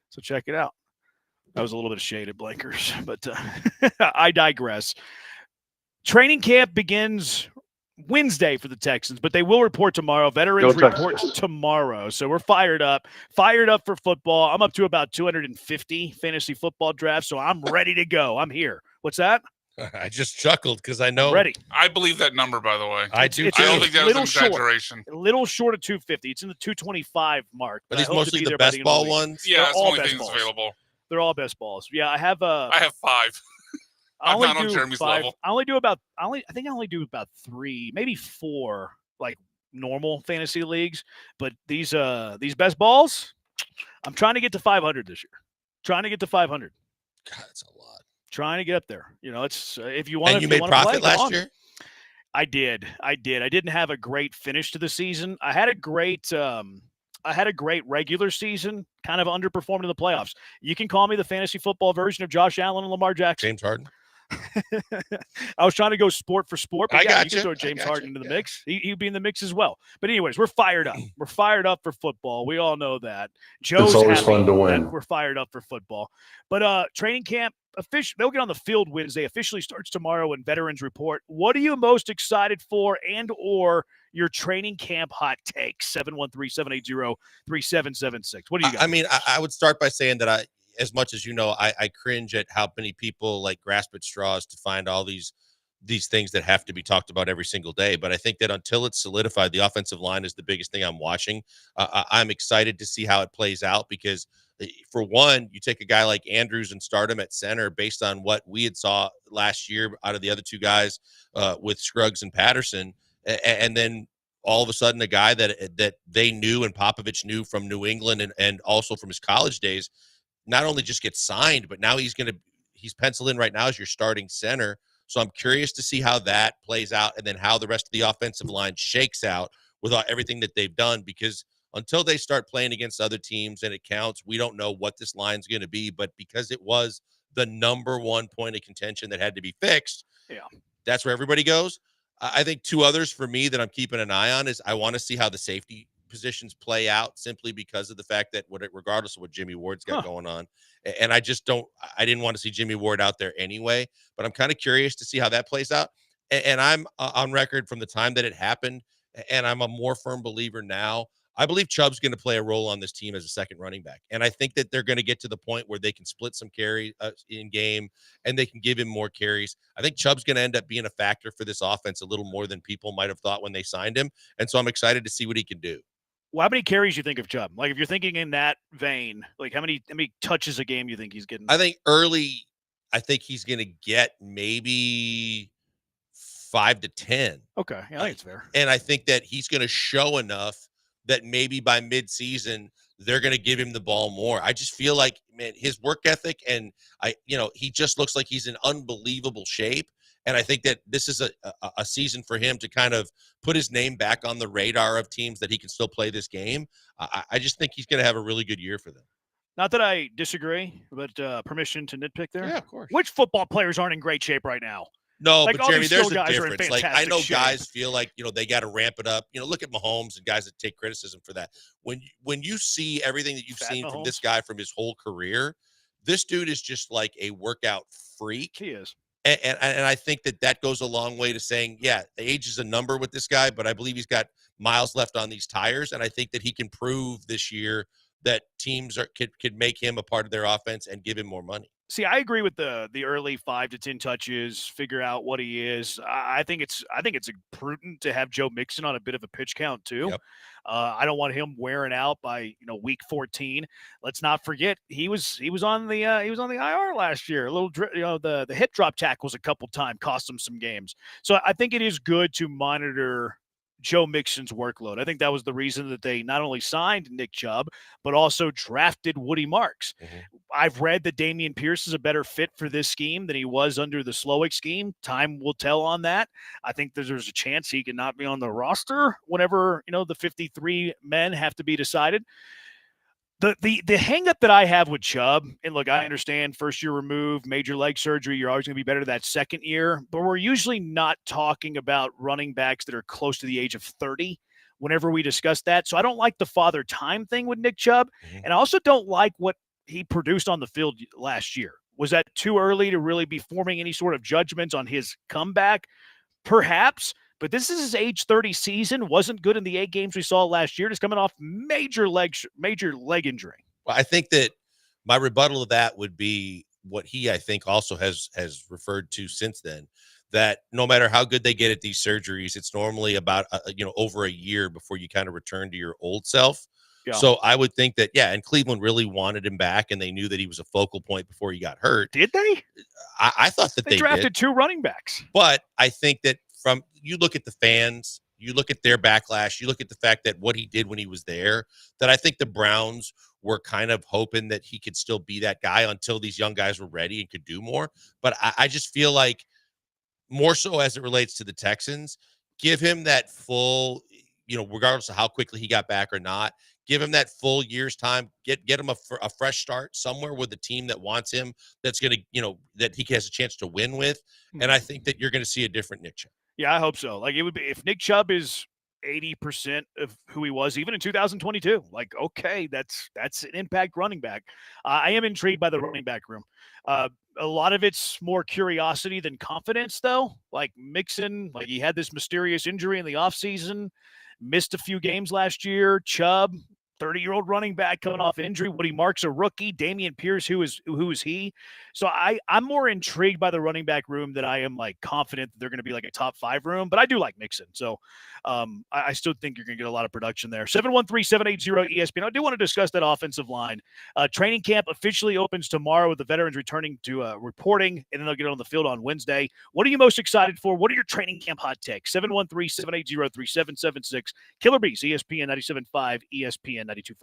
So check it out. That was a little bit of shade at Blankers, but I digress. Training camp begins Wednesday for the Texans, but they will report tomorrow. Veterans report tomorrow. So we're fired up for football. I'm up to about 250 fantasy football drafts, so I'm ready to go. I'm here. What's that? I just chuckled because I know. I'm ready. I believe that number, by the way. I do. I don't think that was an exaggeration. A little short of 250. It's in the 225 mark. Are these mostly the best ball ones? Yeah, that's the only thing that's available. They're all best balls. Yeah, I have 5. I'm not on Jeremy's level. I think I only do about 3, maybe 4, like normal fantasy leagues. But these best balls, I'm trying to get to 500 this year. Trying to get to 500. God, that's a lot. Trying to get up there. You know, it's if you want. And you made profit last year. I did. I didn't have a great finish to the season. I had a great regular season, kind of underperformed in the playoffs. You can call me the fantasy football version of Josh Allen and Lamar Jackson. James Harden. I was trying to go sport for sport, but I got you can throw James Harden into the mix. He'd be in the mix as well. But anyways, we're fired up. We're fired up for football. We all know that. Joe's It's always happy fun to win. we're fired up for football. But training camp, they'll get on the field Wednesday. Officially starts tomorrow and veterans report. What are you most excited for and or your training camp hot takes? 713-780-3776. What do you got? I mean, I would start by saying that as much as you know, I cringe at how many people like grasp at straws to find all these things that have to be talked about every single day. But I think that until it's solidified, the offensive line is the biggest thing I'm watching. I'm excited to see how it plays out because, for one, you take a guy like Andrews and start him at center based on what we had saw last year out of the other two guys with Scruggs and Patterson, and then all of a sudden a guy that they knew and Popovich knew from New England and also from his college days, not only just gets signed, but now he's penciled in right now as your starting center. So I'm curious to see how that plays out and then how the rest of the offensive line shakes out with everything that they've done, because until they start playing against other teams and it counts, we don't know what this line's going to be. But because it was the number one point of contention that had to be fixed, that's where everybody goes. I think two others for me that I'm keeping an eye on is I want to see how the safety positions play out, simply because of the fact that regardless of what Jimmy Ward's got going on, and I didn't want to see Jimmy Ward out there anyway, but I'm kind of curious to see how that plays out. And I'm on record from the time that it happened, and I'm a more firm believer now. I believe Chubb's going to play a role on this team as a second running back. And I think that they're going to get to the point where they can split some carry in game and they can give him more carries. I think Chubb's going to end up being a factor for this offense a little more than people might have thought when they signed him. And so I'm excited to see what he can do. Well, how many carries you think of Chubb? Like, if you're thinking in that vein, like how many touches a game you think he's getting? I think early, I think he's going to get maybe 5 to 10. Okay, yeah, I think it's fair. And I think that he's going to show enough that maybe by mid-season they're going to give him the ball more. I just feel like, man, his work ethic and he just looks like he's in unbelievable shape. And I think that this is a season for him to kind of put his name back on the radar of teams that he can still play this game. I just think he's going to have a really good year for them. Not that I disagree, but permission to nitpick there? Yeah, of course. Which football players aren't in great shape right now? No, like, but Jeremy, there's a guys difference. Like, I know shape. guys feel like, they got to ramp it up. Look at Mahomes and guys that take criticism for that. When you see everything that you've seen from this guy from his whole career, this dude is just like a workout freak. He is. And I think that goes a long way to saying, yeah, age is a number with this guy, but I believe he's got miles left on these tires. And I think that he can prove this year that teams could make him a part of their offense and give him more money. See, I agree with the early 5 to 10 touches, figure out what he is. I think it's prudent to have Joe Mixon on a bit of a pitch count too. Yep. I don't want him wearing out by week 14. Let's not forget he was on the IR last year. A little the hip drop tackles a couple times cost him some games. So I think it is good to monitor Joe Mixon's workload. I think that was the reason that they not only signed Nick Chubb, but also drafted Woody Marks. I've read that Dameon Pierce is a better fit for this scheme than he was under the Slowick scheme. Time will tell on that. I think there's a chance he could not be on the roster whenever, the 53 men have to be decided. The hang up that I have with Chubb, and look, I understand first year removed, major leg surgery, you're always going to be better that second year, but we're usually not talking about running backs that are close to the age of 30 whenever we discuss that. So I don't like the father time thing with Nick Chubb, and I also don't like what he produced on the field last year. Was that too early to really be forming any sort of judgments on his comeback? Perhaps. But this is his age 30 season. Wasn't good in the 8 games we saw last year. Just coming off major leg injury. Well, I think that my rebuttal of that would be what he, I think, also has referred to since then, that no matter how good they get at these surgeries, it's normally about over a year before you kind of return to your old self. Yeah. So I would think that, and Cleveland really wanted him back, and they knew that he was a focal point before he got hurt. Did they? I thought that they drafted did. 2 running backs. But I think that you look at the fans, you look at their backlash, you look at the fact that what he did when he was there, that I think the Browns were kind of hoping that he could still be that guy until these young guys were ready and could do more. But I just feel like more so as it relates to the Texans, give him that full, regardless of how quickly he got back or not, give him that full year's time, get him a fresh start somewhere with a team that wants him, that's going to, that he has a chance to win with. And I think that you're going to see a different Nick Chubb. Yeah, I hope so. Like, it would be if Nick Chubb is 80% of who he was even in 2022. Like, okay, that's an impact running back. I am intrigued by the running back room. A lot of it's more curiosity than confidence, though. Like Mixon, like he had this mysterious injury in the offseason, missed a few games last year. Chubb, 30-year-old running back coming off injury. Woody Marks, a rookie. Dameon Pierce, who is he? So I'm more intrigued by the running back room than I am like confident that they're going to be like a top 5 room. But I do like Mixon. So I still think you're going to get a lot of production there. 713-780-ESPN. I do want to discuss that offensive line. Training camp officially opens tomorrow with the veterans returning to reporting, and then they'll get on the field on Wednesday. What are you most excited for? What are your training camp hot takes? 713-780-3776. Killer Bees, ESPN 97.5, ESPN 92.5.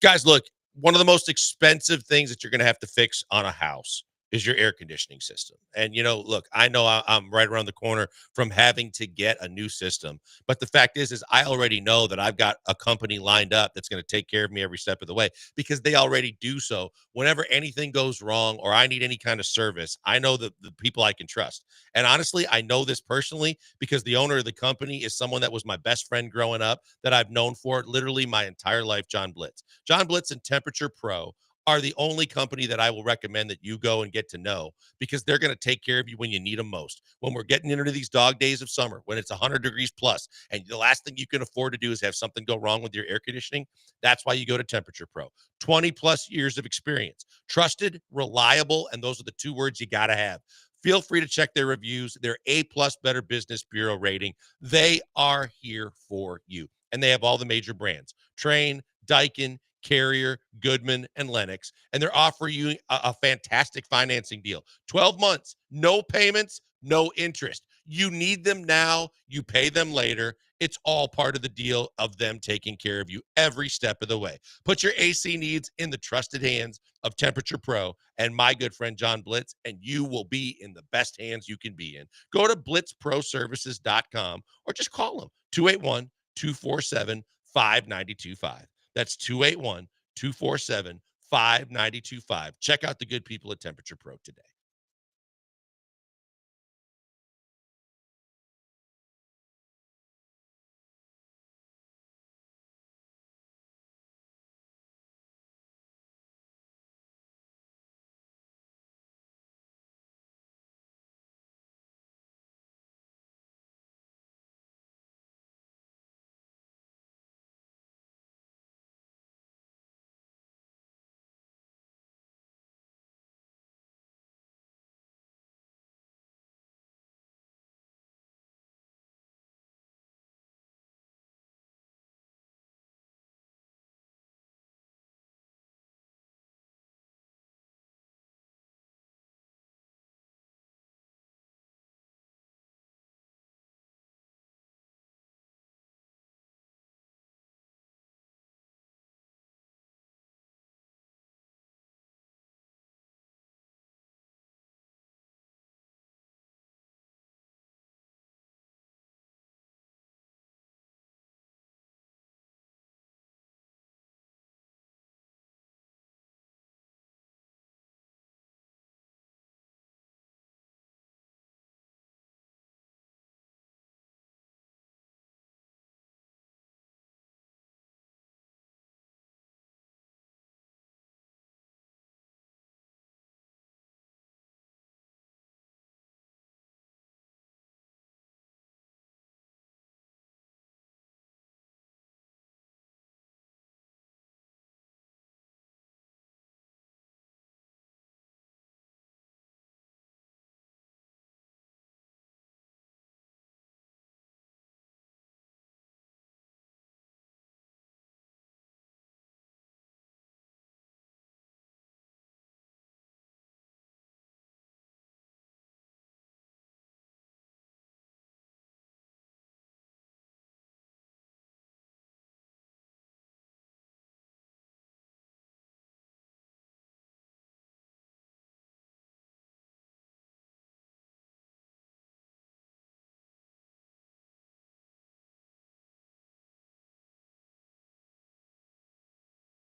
Guys, look, one of the most expensive things that you're going to have to fix on a house is your air conditioning system. And, look, I know I'm right around the corner from having to get a new system. But the fact is I already know that I've got a company lined up that's going to take care of me every step of the way, because they already do so. Whenever anything goes wrong or I need any kind of service, I know the people I can trust. And honestly, I know this personally because the owner of the company is someone that was my best friend growing up, that I've known for literally my entire life, John Blitz. John Blitz and Temperature Pro are the only company that I will recommend that you go and get to know, because they're going to take care of you when you need them most. When we're getting into these dog days of summer, when it's 100 degrees plus, and the last thing you can afford to do is have something go wrong with your air conditioning, that's why you go to Temperature Pro. 20 plus years of experience, trusted, reliable, and those are the 2 words you got to have. Feel free to check their reviews. Their A+ Better Business Bureau rating. They are here for you. And they have all the major brands: Train, Daikin, Carrier, Goodman, and Lennox. And they're offering you a fantastic financing deal. 12 months, no payments, no interest. You need them now, you pay them later. It's all part of the deal of them taking care of you every step of the way. Put your AC needs in the trusted hands of Temperature Pro and my good friend John Blitz, and you will be in the best hands you can be in. Go to blitzproservices.com or just call them 281-247-5925. That's 281-247-5925. Check out the good people at Temperature Pro today.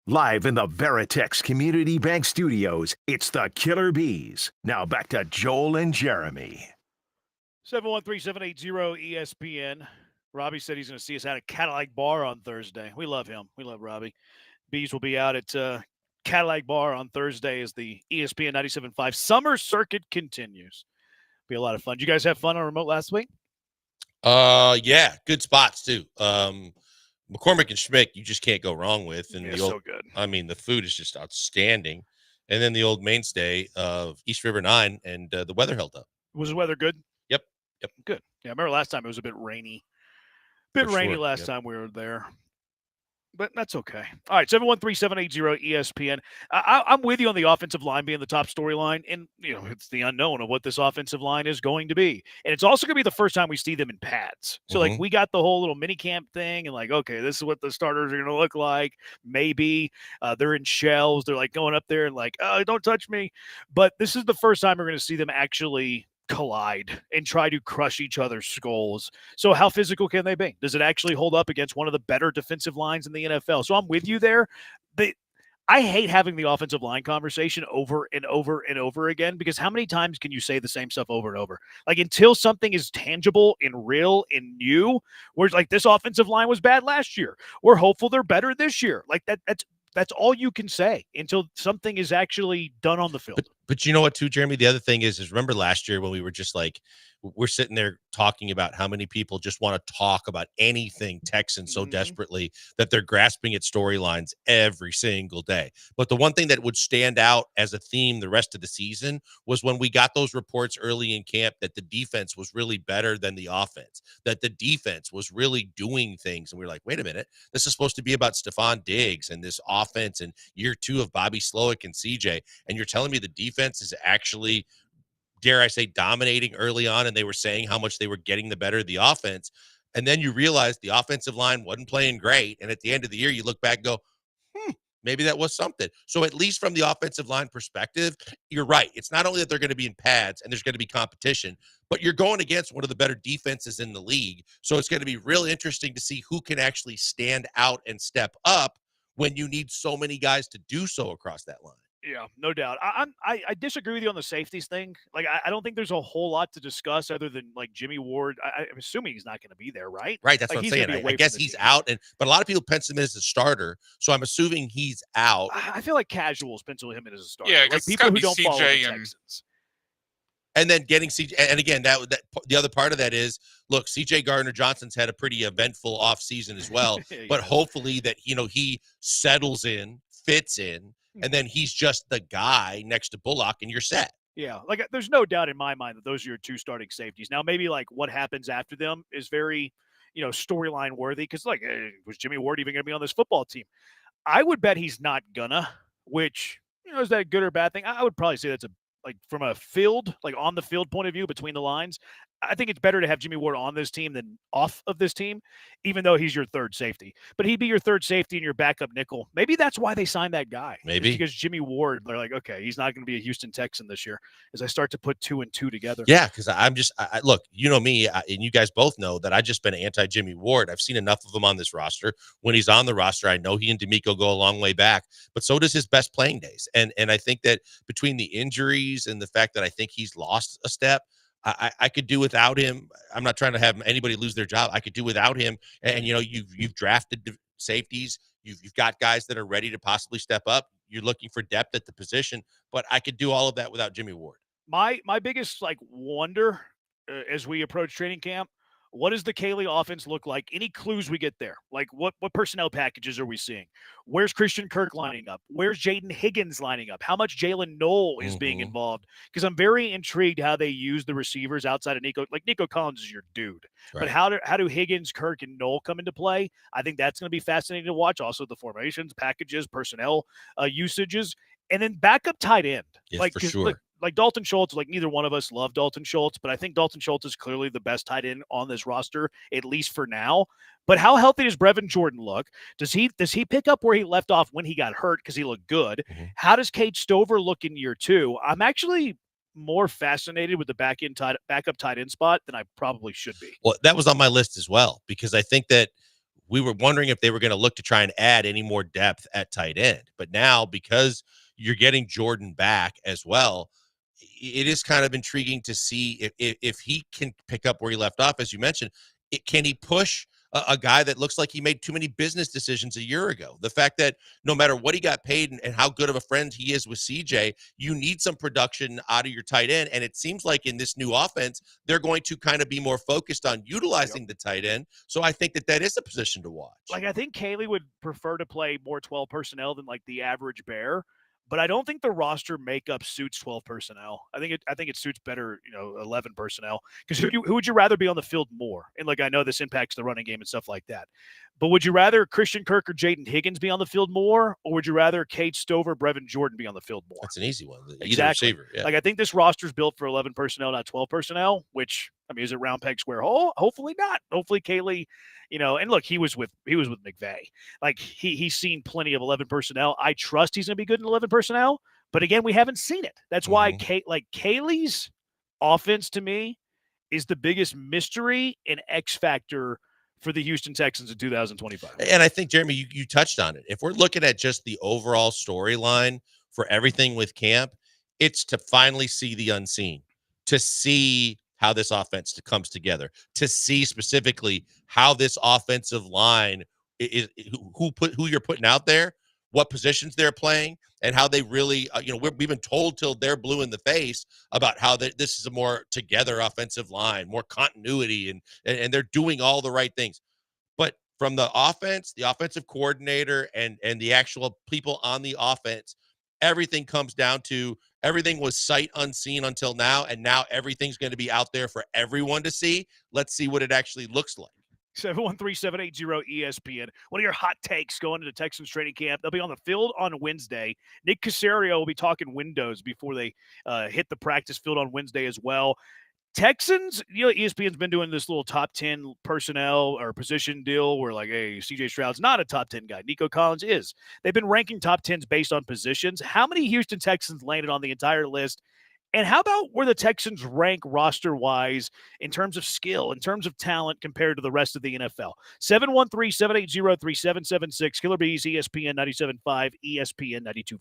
Live in the Veritex Community Bank Studios, it's the Killer Bees. Now back to Joel and Jeremy. 713-780 ESPN. Robbie said he's going to see us at a Cadillac Bar on Thursday. We love him. We love Robbie. Bees will be out at Cadillac Bar on Thursday as the ESPN 97.5 Summer Circuit continues. Be a lot of fun. Did you guys have fun on remote last week? Yeah, good spots too. McCormick and Schmick, you just can't go wrong with. And so good. I mean, the food is just outstanding. And then the old mainstay of East River 9, and the weather held up. Was the weather good? Yep. Good. Yeah, I remember last time it was a bit rainy. Last time we were there. But that's okay. All right, 713-780 ESPN. I'm with you on the offensive line being the top storyline, and it's the unknown of what this offensive line is going to be. And it's also going to be the first time we see them in pads. So, we got the whole little mini camp thing, and okay, this is what the starters are going to look like. Maybe they're in shells. They're going up there and oh, don't touch me. But this is the first time we're going to see them actually collide and try to crush each other's skulls. So how physical can they be? Does it actually hold up against one of the better defensive lines in the NFL? So I'm with you there. I hate having the offensive line conversation over and over and over again, because how many times can you say the same stuff over and over? Until something is tangible and real and new, where this offensive line was bad last year. We're hopeful they're better this year. That's all you can say until something is actually done on the field. But you know what, too, Jeremy? The other thing is remember last year when we were just we're sitting there talking about how many people just want to talk about anything Texans so desperately that they're grasping at storylines every single day. But the one thing that would stand out as a theme the rest of the season was when we got those reports early in camp that the defense was really better than the offense, that the defense was really doing things. And we were like, wait a minute, this is supposed to be about Stephon Diggs and this offense and year 2 of Bobby Slowick and CJ. And you're telling me the defense is actually, dare I say, dominating early on, and they were saying how much they were getting the better of the offense. And then you realize the offensive line wasn't playing great. And at the end of the year, you look back and go, maybe that was something. So at least from the offensive line perspective, you're right. It's not only that they're going to be in pads and there's going to be competition, but you're going against one of the better defenses in the league. So it's going to be real interesting to see who can actually stand out and step up when you need so many guys to do so across that line. Yeah, no doubt. I disagree with you on the safeties thing. I don't think there's a whole lot to discuss other than Jimmy Ward. I'm assuming he's not going to be there, right? Right, that's what I'm saying. I guess he's out, but a lot of people pencil him as a starter, so I'm assuming he's out. I feel like casuals pencil him in as a starter. Yeah, people who don't follow the Texans. And then getting CJ, and again, that the other part of that is, look, CJ Gardner-Johnson's had a pretty eventful offseason as well, but hopefully that he settles in, fits in. And then he's just the guy next to Bullock, and you're set. Yeah, there's no doubt in my mind that those are your 2 starting safeties. Now, maybe what happens after them is very, storyline worthy, because was Jimmy Ward even going to be on this football team? I would bet he's not gonna. Which is that a good or bad thing? I would probably say that's from a field, on the field point of view between the lines. I think it's better to have Jimmy Ward on this team than off of this team, even though he's your third safety. But he'd be your third safety and your backup nickel. Maybe that's why they signed that guy. Maybe. Because Jimmy Ward, they're like, okay, he's not going to be a Houston Texan this year, as I start to put 2 and 2 together. Yeah, because look, you know me, and you guys both know that I've just been anti-Jimmy Ward. I've seen enough of him on this roster. When he's on the roster, I know he and D'Amico go a long way back, but so does his best playing days. And I think that between the injuries and the fact that I think he's lost a step, I could do without him. I'm not trying to have anybody lose their job. I could do without him. And you've drafted safeties. You've got guys that are ready to possibly step up. You're looking for depth at the position, but I could do all of that without Jimmy Ward. My biggest wonder as we approach training camp, what does the Caley offense look like? Any clues we get there? What personnel packages are we seeing? Where's Christian Kirk lining up? Where's Jaden Higgins lining up? How much Jalen Knoll is being involved? Because I'm very intrigued how they use the receivers outside of Nico. Nico Collins is your dude. Right. But how do Higgins, Kirk, and Knoll come into play? I think that's going to be fascinating to watch. Also the formations, packages, personnel usages. And then backup tight end. Yes, for sure. Dalton Schultz, neither one of us love Dalton Schultz, but I think Dalton Schultz is clearly the best tight end on this roster, at least for now. But how healthy does Brevin Jordan look? Does he pick up where he left off when he got hurt because he looked good? Mm-hmm. How does Cade Stover look in year 2? I'm actually more fascinated with the backup tight end spot than I probably should be. Well, that was on my list as well, because I think that we were wondering if they were going to look to try and add any more depth at tight end. But now, because you're getting Jordan back as well, it is kind of intriguing to see if he can pick up where he left off, as you mentioned. Can he push a guy that looks like he made too many business decisions a year ago? The fact that no matter what he got paid and how good of a friend he is with CJ, you need some production out of your tight end. And it seems like in this new offense, they're going to kind of be more focused on utilizing the tight end. So I think that is a position to watch. Like, I think Kaylee would prefer to play more 12 personnel than like the average Bear. But I don't think the roster makeup suits 12 personnel. I think it suits better, 11 personnel. Because who would you rather be on the field more? And like, I know this impacts the running game and stuff like that. But would you rather Christian Kirk or Jaden Higgins be on the field more, or would you rather Cade Stover, Brevin Jordan be on the field more? That's an easy one. Either Exactly. receiver. Yeah. Like, I think this roster's built for 11 personnel, not 12 personnel. Which, I mean, is it round peg square hole? Hopefully not. Hopefully Kaylee, and look, he was with McVay. Like, he's seen plenty of 11 personnel. I trust he's going to be good in 11 personnel. But again, we haven't seen it. That's why Kaylee's offense to me is the biggest mystery and X factor for the Houston Texans in 2025. And I think, Jeremy, you touched on it. If we're looking at just the overall storyline for everything with camp, it's to finally see the unseen, to see how this offense comes together, to see specifically how this offensive line is, who you're putting out there, what positions they're playing, and how they really, we've been told till they're blue in the face about how this is a more together offensive line, more continuity, and they're doing all the right things. But from the offense, the offensive coordinator, and the actual people on the offense, everything comes down to everything was sight unseen until now, and now everything's going to be out there for everyone to see. Let's see what it actually looks like. 713-780-ESPN. One of your hot takes going into Texans training camp. They'll be on the field on Wednesday. Nick Caserio will be talking windows before they hit the practice field on Wednesday as well. Texans, ESPN's been doing this little top 10 personnel or position deal where, like, hey, CJ Stroud's not a top 10 guy. Nico Collins is. They've been ranking top 10s based on positions. How many Houston Texans landed on the entire list? And how about where the Texans rank roster-wise in terms of skill, in terms of talent compared to the rest of the NFL? 713-780-3776. Killer Bees, ESPN 97.5, ESPN 92.5.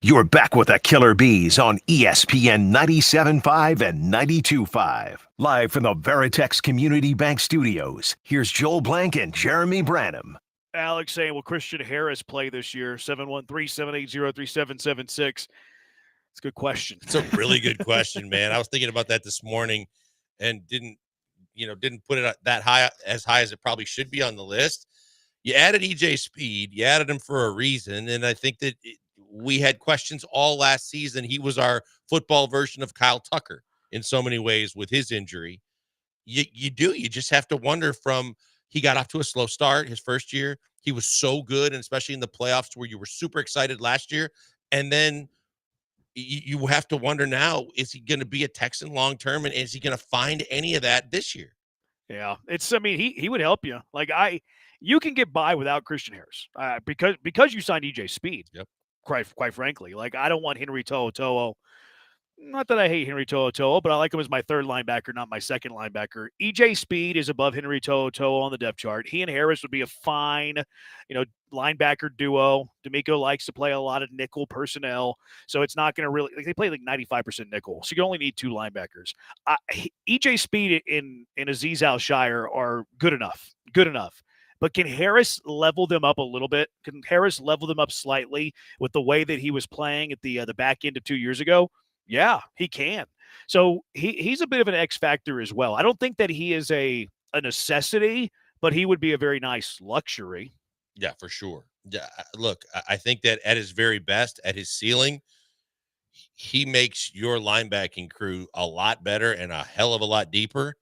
You're back with the Killer Bees on ESPN 97.5 and 92.5. Live from the Veritex Community Bank Studios, here's Joel Blank and Jeremy Branham. Alex saying, will Christian Harris play this year? 713-780-3776. It's a good question. It's a really good question, man. I was thinking about that this morning and didn't put it that high as it probably should be on the list. You added EJ Speed. You added him for a reason. And I think that we had questions all last season. He was our football version of Kyle Tucker in so many ways with his injury. You just have to wonder he got off to a slow start his first year. He was so good, and especially in the playoffs where you were super excited last year. And then you have to wonder now, is he going to be a Texan long-term, and is he going to find any of that this year? Yeah, he would help you. You can get by without Christian Harris because you signed EJ Speed. Yep. Quite frankly, I don't want Henry To'oTo'o. Not that I hate Henry To'oTo'o, but I like him as my third linebacker, not my second linebacker. EJ Speed is above Henry To'oTo'o on the depth chart. He and Harris would be a fine, linebacker duo. D'Amico likes to play a lot of nickel personnel, so it's not going to really – they play 95% nickel, so you only need two linebackers. EJ Speed and Azeez Al-Shire are good enough. But can Harris level them up a little bit? Can Harris level them up slightly with the way that he was playing at the back end of 2 years ago? Yeah, he can. So he's a bit of an X factor as well. I don't think that he is a necessity, but he would be a very nice luxury. Yeah, for sure. Yeah, look, I think that at his very best, at his ceiling, he makes your linebacking crew a lot better and a hell of a lot deeper.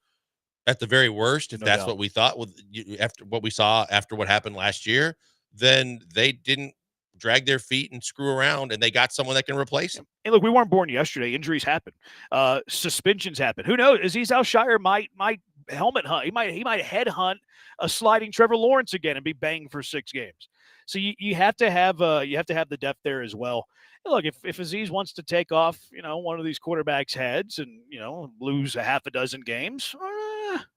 At the very worst, if No that's doubt. what we thought after what we saw after what happened last year, then they didn't drag their feet and screw around, and they got someone that can replace him. And look, we weren't born yesterday. Injuries happen. Suspensions happen. Who knows? Azeez Al-Shire might helmet hunt. He might head hunt a sliding Trevor Lawrence again and be banged for 6 games. So you have to have the depth there as well. And look, if Azeez wants to take off, one of these quarterbacks' heads and lose a half a dozen games,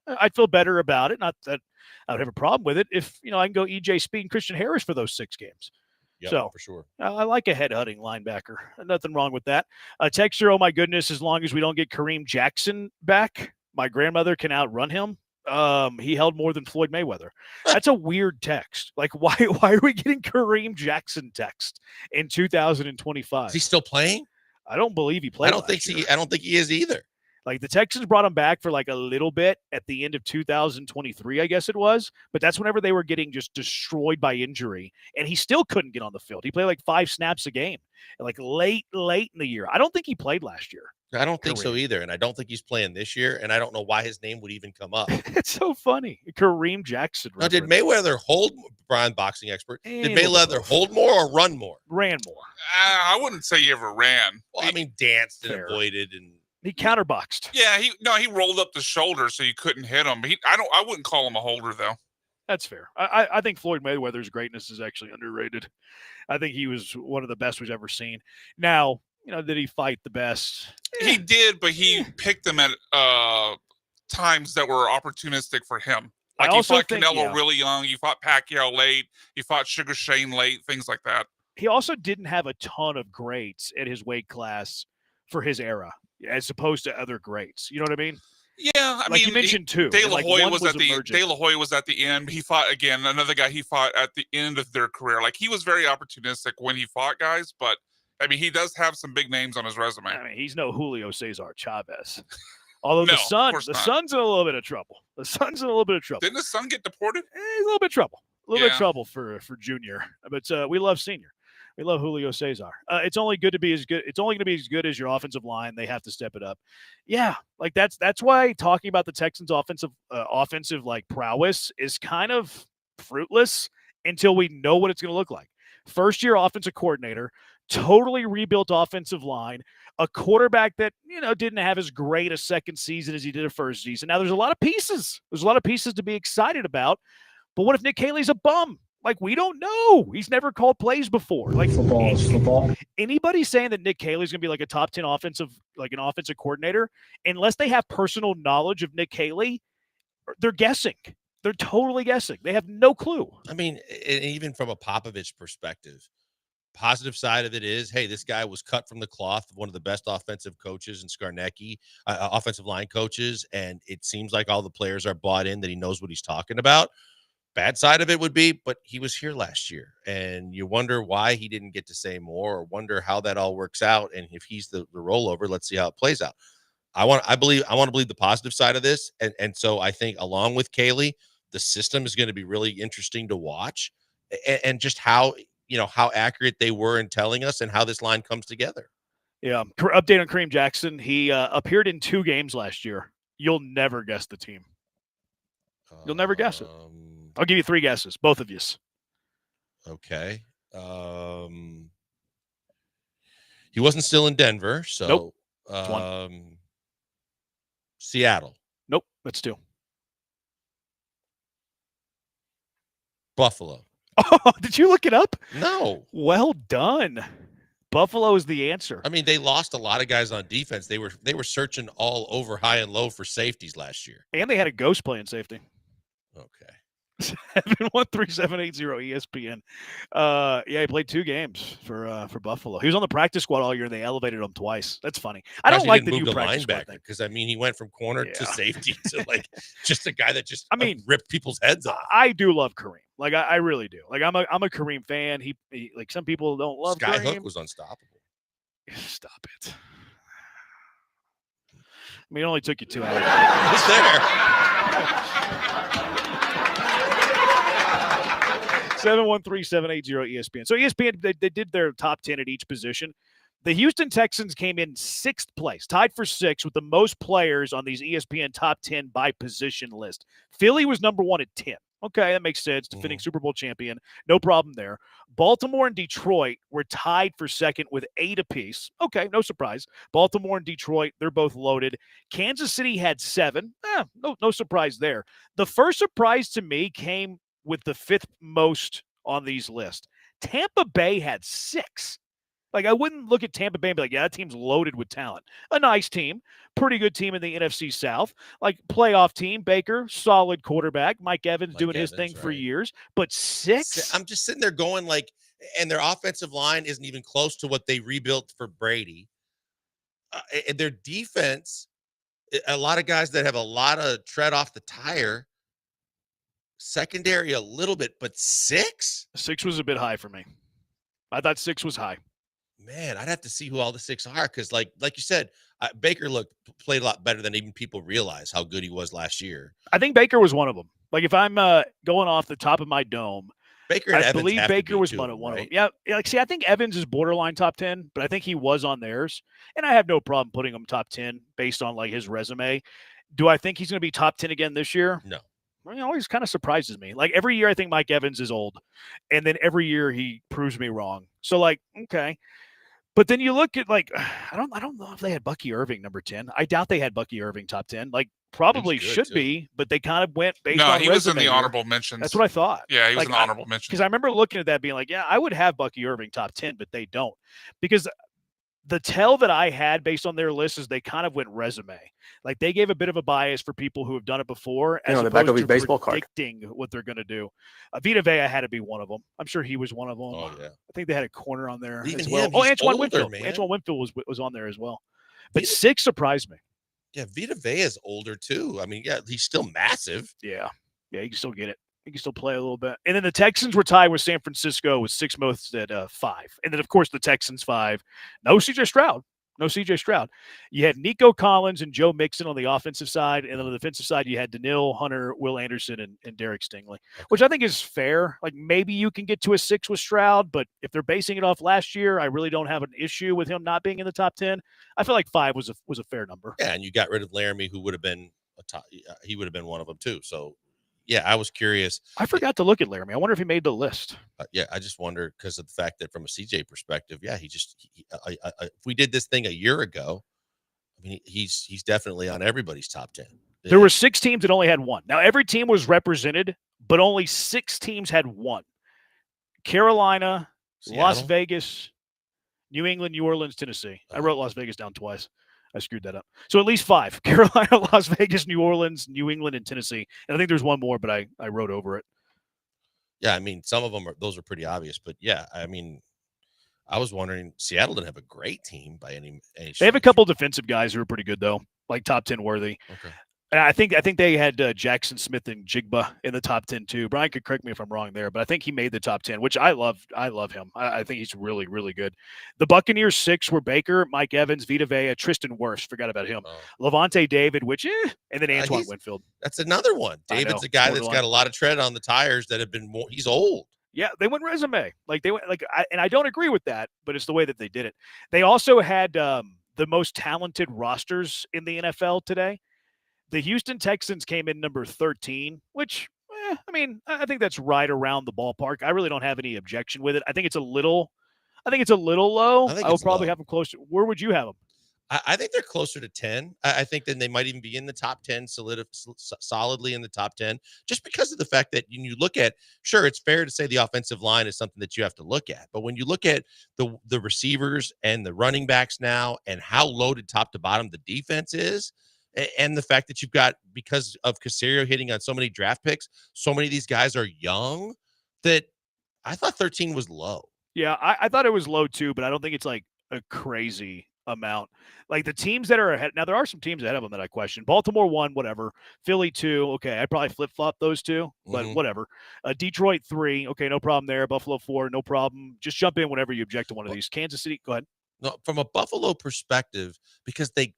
I'd feel better about it. Not that I would have a problem with it if I can go EJ Speed and Christian Harris for those 6 games. Yep, so for sure. I like a head-hunting linebacker. Nothing wrong with that. Texture, oh my goodness, as long as we don't get Kareem Jackson back, my grandmother can outrun him. He held more than Floyd Mayweather. That's a weird text. Why are we getting Kareem Jackson text in 2025? Is he still playing? I don't believe he played. I don't think he is either. The Texans brought him back for a little bit at the end of 2023, I guess it was. But that's whenever they were getting just destroyed by injury. And he still couldn't get on the field. He played 5 snaps a game, late in the year. I don't think he played last year. I don't think so either. And I don't think he's playing this year. And I don't know why his name would even come up. It's so funny. Kareem Jackson. Now, did Mayweather hold, Brian, boxing expert, did Mayweather hold more or run more? Ran more. I wouldn't say he ever ran. Well, danced and Fair. avoided and. He counterboxed. Yeah, he rolled up the shoulder so you couldn't hit him. I wouldn't call him a holder though. That's fair. I think Floyd Mayweather's greatness is actually underrated. I think he was one of the best we've ever seen. Now, did he fight the best? He did, but he picked them at times that were opportunistic for him. I He also fought think, Canelo yeah. really young. He fought Pacquiao late. He fought Sugar Shane late. Things like that. He also didn't have a ton of greats at his weight class for his era, as opposed to other greats. You know what I mean? Yeah, I mean, you mentioned 2. De La Hoya one was at the emerging. De La Hoya was at the end. He fought again. Another guy he fought at the end of their career. He was very opportunistic when he fought guys, but he does have some big names on his resume. He's no Julio Cesar Chavez. Although No, the of course not. son's in a little bit of trouble. Didn't the son get deported? He's a little bit of trouble. A little bit of Yeah. trouble for Junior. But we love Senior. We love Julio Cesar. It's only good to be as good. It's only going to be as good as your offensive line. They have to step it up. Yeah, that's why talking about the Texans' offensive prowess is kind of fruitless until we know what it's going to look like. First-year offensive coordinator, totally rebuilt offensive line, a quarterback that didn't have as great a second season as he did a first season. Now there's a lot of pieces. There's a lot of pieces to be excited about. But what if Nick Haley's a bum? We don't know. He's never called plays before. Football is football. Anybody saying that Nick Haley's going to be a top 10 offensive coordinator, unless they have personal knowledge of Nick Haley, they're guessing. They're totally guessing. They have no clue. Even from a Popovich perspective, positive side of it is, hey, this guy was cut from the cloth of one of the best offensive coaches in Skarnecki, offensive line coaches, and it seems like all the players are bought in that he knows what he's talking about. Bad side of it would be, but he was here last year, and you wonder why he didn't get to say more, or wonder how that all works out. And if he's the rollover, let's see how it plays out. I want to believe the positive side of this, and so I think along with Kaylee, the system is going to be really interesting to watch, and just how accurate they were in telling us and how this line comes together. Yeah. Update on Kareem Jackson. He appeared in 2 games last year. You'll never guess the team. You'll never guess it. I'll give you 3 guesses, both of you. Okay. He wasn't still in Denver, so nope. Seattle. Nope, that's 2. Buffalo. Oh, did you look it up? No. Well done. Buffalo is the answer. I mean, they lost a lot of guys on defense. They were searching all over high and low for safeties last year. And they had a ghost playing safety. Okay. 713-780 ESPN. Yeah, he played 2 games for Buffalo. He was on the practice squad all year, and they elevated him twice. That's funny. I don't like the new practice squad thing, because I mean, he went from corner to safety to like just a guy that just ripped people's heads off. I do love Kareem. Like I really do. Like I'm a Kareem fan. He like some people don't love Sky Kareem. Hook was unstoppable. Stop it. I mean, it only took you 2 hours. It's there. 713-780 ESPN. So ESPN, they did their top 10 at each position. The Houston Texans came in 6th place, tied for 6th with the most players on these ESPN top 10 by position list. Philly was number 1 at 10. Okay, that makes sense. Defending Super Bowl champion. No problem there. Baltimore and Detroit were tied for 2nd with 8 apiece. Okay, no surprise. Baltimore and Detroit, they're both loaded. Kansas City had 7. No surprise there. The first surprise to me came with the 5th most on these lists. Tampa Bay had 6. Like, I wouldn't look at Tampa Bay and be like, yeah, that team's loaded with talent. A nice team, pretty good team in the NFC South. Like, playoff team, Baker, solid quarterback. Mike Evans doing his thing for years. But 6? I'm just sitting there going like, and their offensive line isn't even close to what they rebuilt for Brady. And their defense, a lot of guys that have a lot of tread off the tire. Secondary a little bit, but 6? 6 was a bit high for me. I thought 6 was high. Man, I'd have to see who all the 6 are, because like you said, Baker played a lot better than even people realize how good he was last year. I think Baker was one of them. Like, if I'm going off the top of my dome, Baker and I Evans believe Baker was one of right? them. Yeah, like, see, I think Evans is borderline top 10, but I think he was on theirs, and I have no problem putting him top 10 based on like his resume. Do I think he's going to be top 10 again this year? No. It always kind of surprises me. Like, every year I think Mike Evans is old, and then every year he proves me wrong. So, like, okay. But then you look at, like, I don't know if they had Bucky Irving number 10. I doubt they had Bucky Irving top 10. Like, probably should be, but they kind of went based on No, he was in resume the here. honorable mentions. That's what I thought. Yeah, he was Like, in the honorable mentions. Because I remember looking at that being like, yeah, I would have Bucky Irving top 10, but they don't. Because the tell that I had based on their list is they kind of went resume. Like, they gave a bit of a bias for people who have done it before, as the back of opposed his to baseball card. predicting what they're going to do. Vita Vea had to be one of them. I'm sure he was one of them. Oh, yeah. I think they had a corner on there Even as well. him, Oh, he's Antoine older, Winfield. man. Antoine Winfield was on there as well. But 6 surprised me. Yeah, Vita Vea is older too. I mean, yeah, he's still massive. Yeah, he can still get it. He can still play a little bit. And then the Texans were tied with San Francisco with 6 most at 5. And then, of course, the Texans 5. No C.J. Stroud. You had Nico Collins and Joe Mixon on the offensive side. And on the defensive side, you had Daniil Hunter, Will Anderson, and Derek Stingley, which I think is fair. Like, maybe you can get to a 6 with Stroud, but if they're basing it off last year, I really don't have an issue with him not being in the top 10. I feel like 5 was a fair number. Yeah, and you got rid of Laramie, who would have been a top. He would have been one of them too. So, yeah, I was curious. I forgot to look at Laramie. I wonder if he made the list. Yeah, I just wonder because of the fact that from a CJ perspective, yeah, if we did this thing a year ago, I mean, he's definitely on everybody's top 10. There were 6 teams that only had 1. Now, every team was represented, but only 6 teams had 1. Carolina, Seattle? Las Vegas, New England, New Orleans, Tennessee. I wrote Las Vegas down twice. I screwed that up. So at least 5. Carolina, Las Vegas, New Orleans, New England, and Tennessee. And I think there's one more, but I wrote over it. Yeah, I mean, some of them those are pretty obvious, but yeah, I mean, I was wondering, Seattle didn't have a great team by any They have a couple defensive guys who are pretty good though, like top 10 worthy. Okay. And I think they had Jackson Smith and Jigba in the top 10 too. Brian could correct me if I'm wrong there, but I think he made the top 10, which I love. I love him. I think he's really, really good. The Buccaneers 6 were Baker, Mike Evans, Vita Vea, Tristan Wirfs. Forgot about him. Levante David, which and then Antoine Winfield. That's another one. David's a guy that's got a lot of tread on the tires that have been more. He's old. Yeah, they went resume. Like they went and I don't agree with that, but it's the way that they did it. They also had the most talented rosters in the NFL today. The Houston Texans came in number 13, which, I mean, I think that's right around the ballpark. I really don't have any objection with it. I think it's a little low. I will probably have them closer. Where would you have them? I think they're closer to 10. I think then they might even be in the top 10, solidly in the top 10, just because of the fact that when you look at, sure, it's fair to say the offensive line is something that you have to look at. But when you look at the receivers and the running backs now and how loaded top to bottom the defense is, and the fact that you've got, because of Caserio hitting on so many draft picks, so many of these guys are young, that I thought 13 was low. Yeah, I thought it was low too, but I don't think it's like a crazy amount. Like the teams that are ahead, now there are some teams ahead of them that I question. Baltimore 1, whatever. Philly 2, okay, I'd probably flip-flop those two, but whatever. Detroit 3, okay, no problem there. Buffalo 4, no problem. Just jump in whenever you object to one of these. Kansas City, go ahead. No, from a Buffalo perspective, because they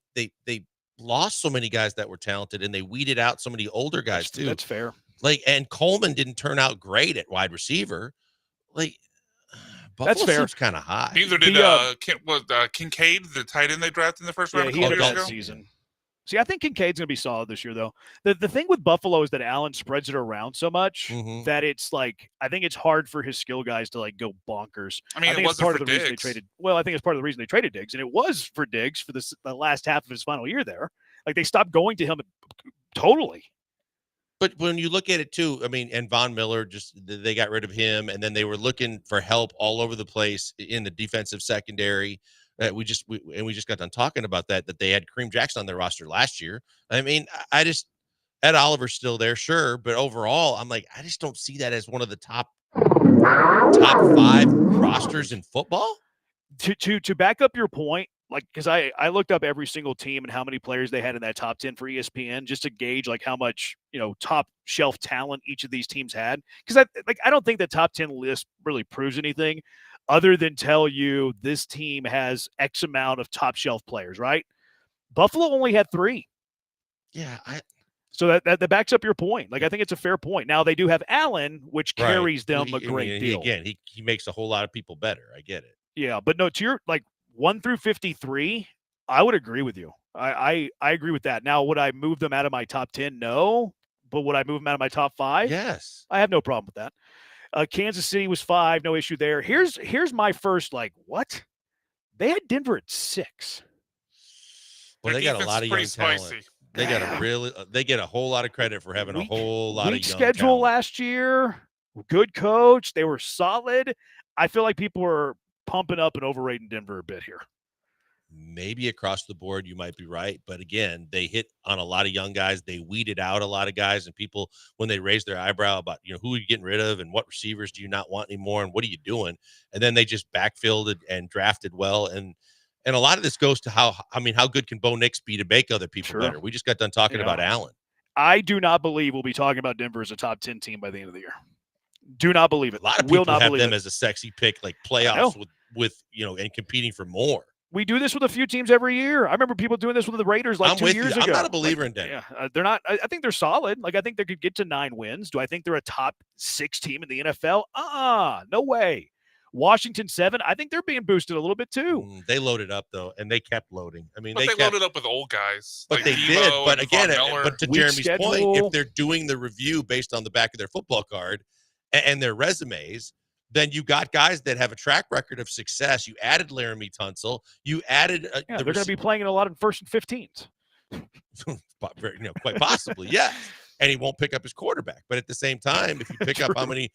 lost so many guys that were talented and they weeded out so many older guys too. That's fair. Like, and Coleman didn't turn out great at wide receiver. Like, Buffalo that's fair. seems kind of high. Neither did Kincaid, the tight end they drafted in the first round. He had a bad season. See, I think Kincaid's going to be solid this year, though. The thing with Buffalo is that Allen spreads it around so much that it's like, I think it's hard for his skill guys to like go bonkers. I mean, think it wasn't part for of the reason they Diggs. traded. Well, I think it's part of the reason they traded Diggs, and it was for Diggs for the last half of his final year there. Like they stopped going to him totally. But when you look at it too, I mean, and Von Miller, they got rid of him, and then they were looking for help all over the place in the defensive secondary. We just got done talking about that they had Kareem Jackson on their roster last year. I mean, Ed Oliver's still there, sure, but overall, I'm like, I just don't see that as one of the top 5 rosters in football. To back up your point, like, because I looked up every single team and how many players they had in that top 10 for ESPN just to gauge like how much, top shelf talent each of these teams had. Because I don't think the top 10 list really proves anything other than tell you this team has X amount of top shelf players, right? Buffalo only had 3. Yeah. So that backs up your point. Like, I think it's a fair point. Now they do have Allen, which carries them a great deal. Again, he makes a whole lot of people better. I get it. Yeah, but no, to your 1 through 53, I would agree with you. I agree with that. Now, would I move them out of my top 10? No. But would I move them out of my top 5? Yes. I have no problem with that. Kansas City was 5, no issue there. Here's my first, what? They had Denver at 6. Well, they got a lot of young talent. They got they get a whole lot of credit for having a whole lot of young schedule talent. last year. Good coach. They were solid. I feel like people were pumping up and overrating Denver a bit here. Maybe across the board, you might be right. But again, they hit on a lot of young guys. They weeded out a lot of guys, and people, when they raise their eyebrow about, who are you getting rid of and what receivers do you not want anymore and what are you doing? And then they just backfilled and drafted well. And a lot of this goes to how good can Bo Nix be to make other people better? We just got done talking about Allen. I do not believe we'll be talking about Denver as a top 10 team by the end of the year. Do not believe it. A lot of people have them as a sexy pick, like playoffs with and competing for more. We do this with a few teams every year. I remember people doing this with the Raiders 2 years ago. I'm not a believer in Denver. Yeah, they're not. I think they're solid. I think they could get to 9 wins. Do I think they're a top 6 team in the NFL? No way. Washington 7. I think they're being boosted a little bit too. They loaded up though, and they kept loading. I mean, they loaded up with old guys. But they did. But again, but to Jeremy's point, if they're doing the review based on the back of their football card and their resumes, then you got guys that have a track record of success. You added Laramie Tunsil. You added. They're going to be playing in a lot of 1st and 15s. Quite possibly, yes. And he won't pick up his quarterback. But at the same time, if you pick up how many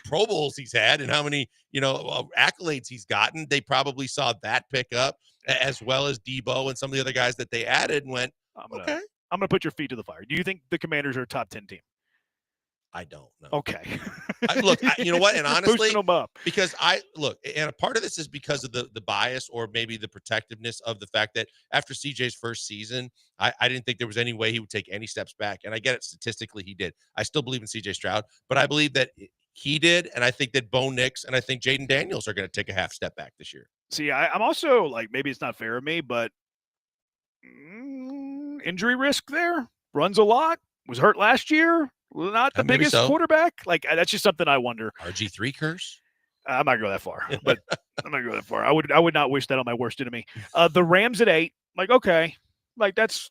Pro Bowls he's had and how many accolades he's gotten, they probably saw that pick up as well as Debo and some of the other guys that they added and went, okay. I'm going to put your feet to the fire. Do you think the Commanders are a top 10 team? I don't know. Okay. You know what? And honestly, boosting them up. because and a part of this is because of the bias or maybe the protectiveness of the fact that after CJ's first season, I didn't think there was any way he would take any steps back. And I get it, statistically he did. I still believe in CJ Stroud, but I believe that he did, and I think that Bo Nix and I think Jaden Daniels are going to take a half step back this year. See, I'm also like, maybe it's not fair of me, but injury risk there. Runs a lot. Was hurt last year. Not the biggest quarterback. Like, that's just something I wonder. RG3 curse? I'm not going to go that far, but I'm not going to go that far. I would not wish that on my worst enemy. The Rams at 8, like, okay. Like, that's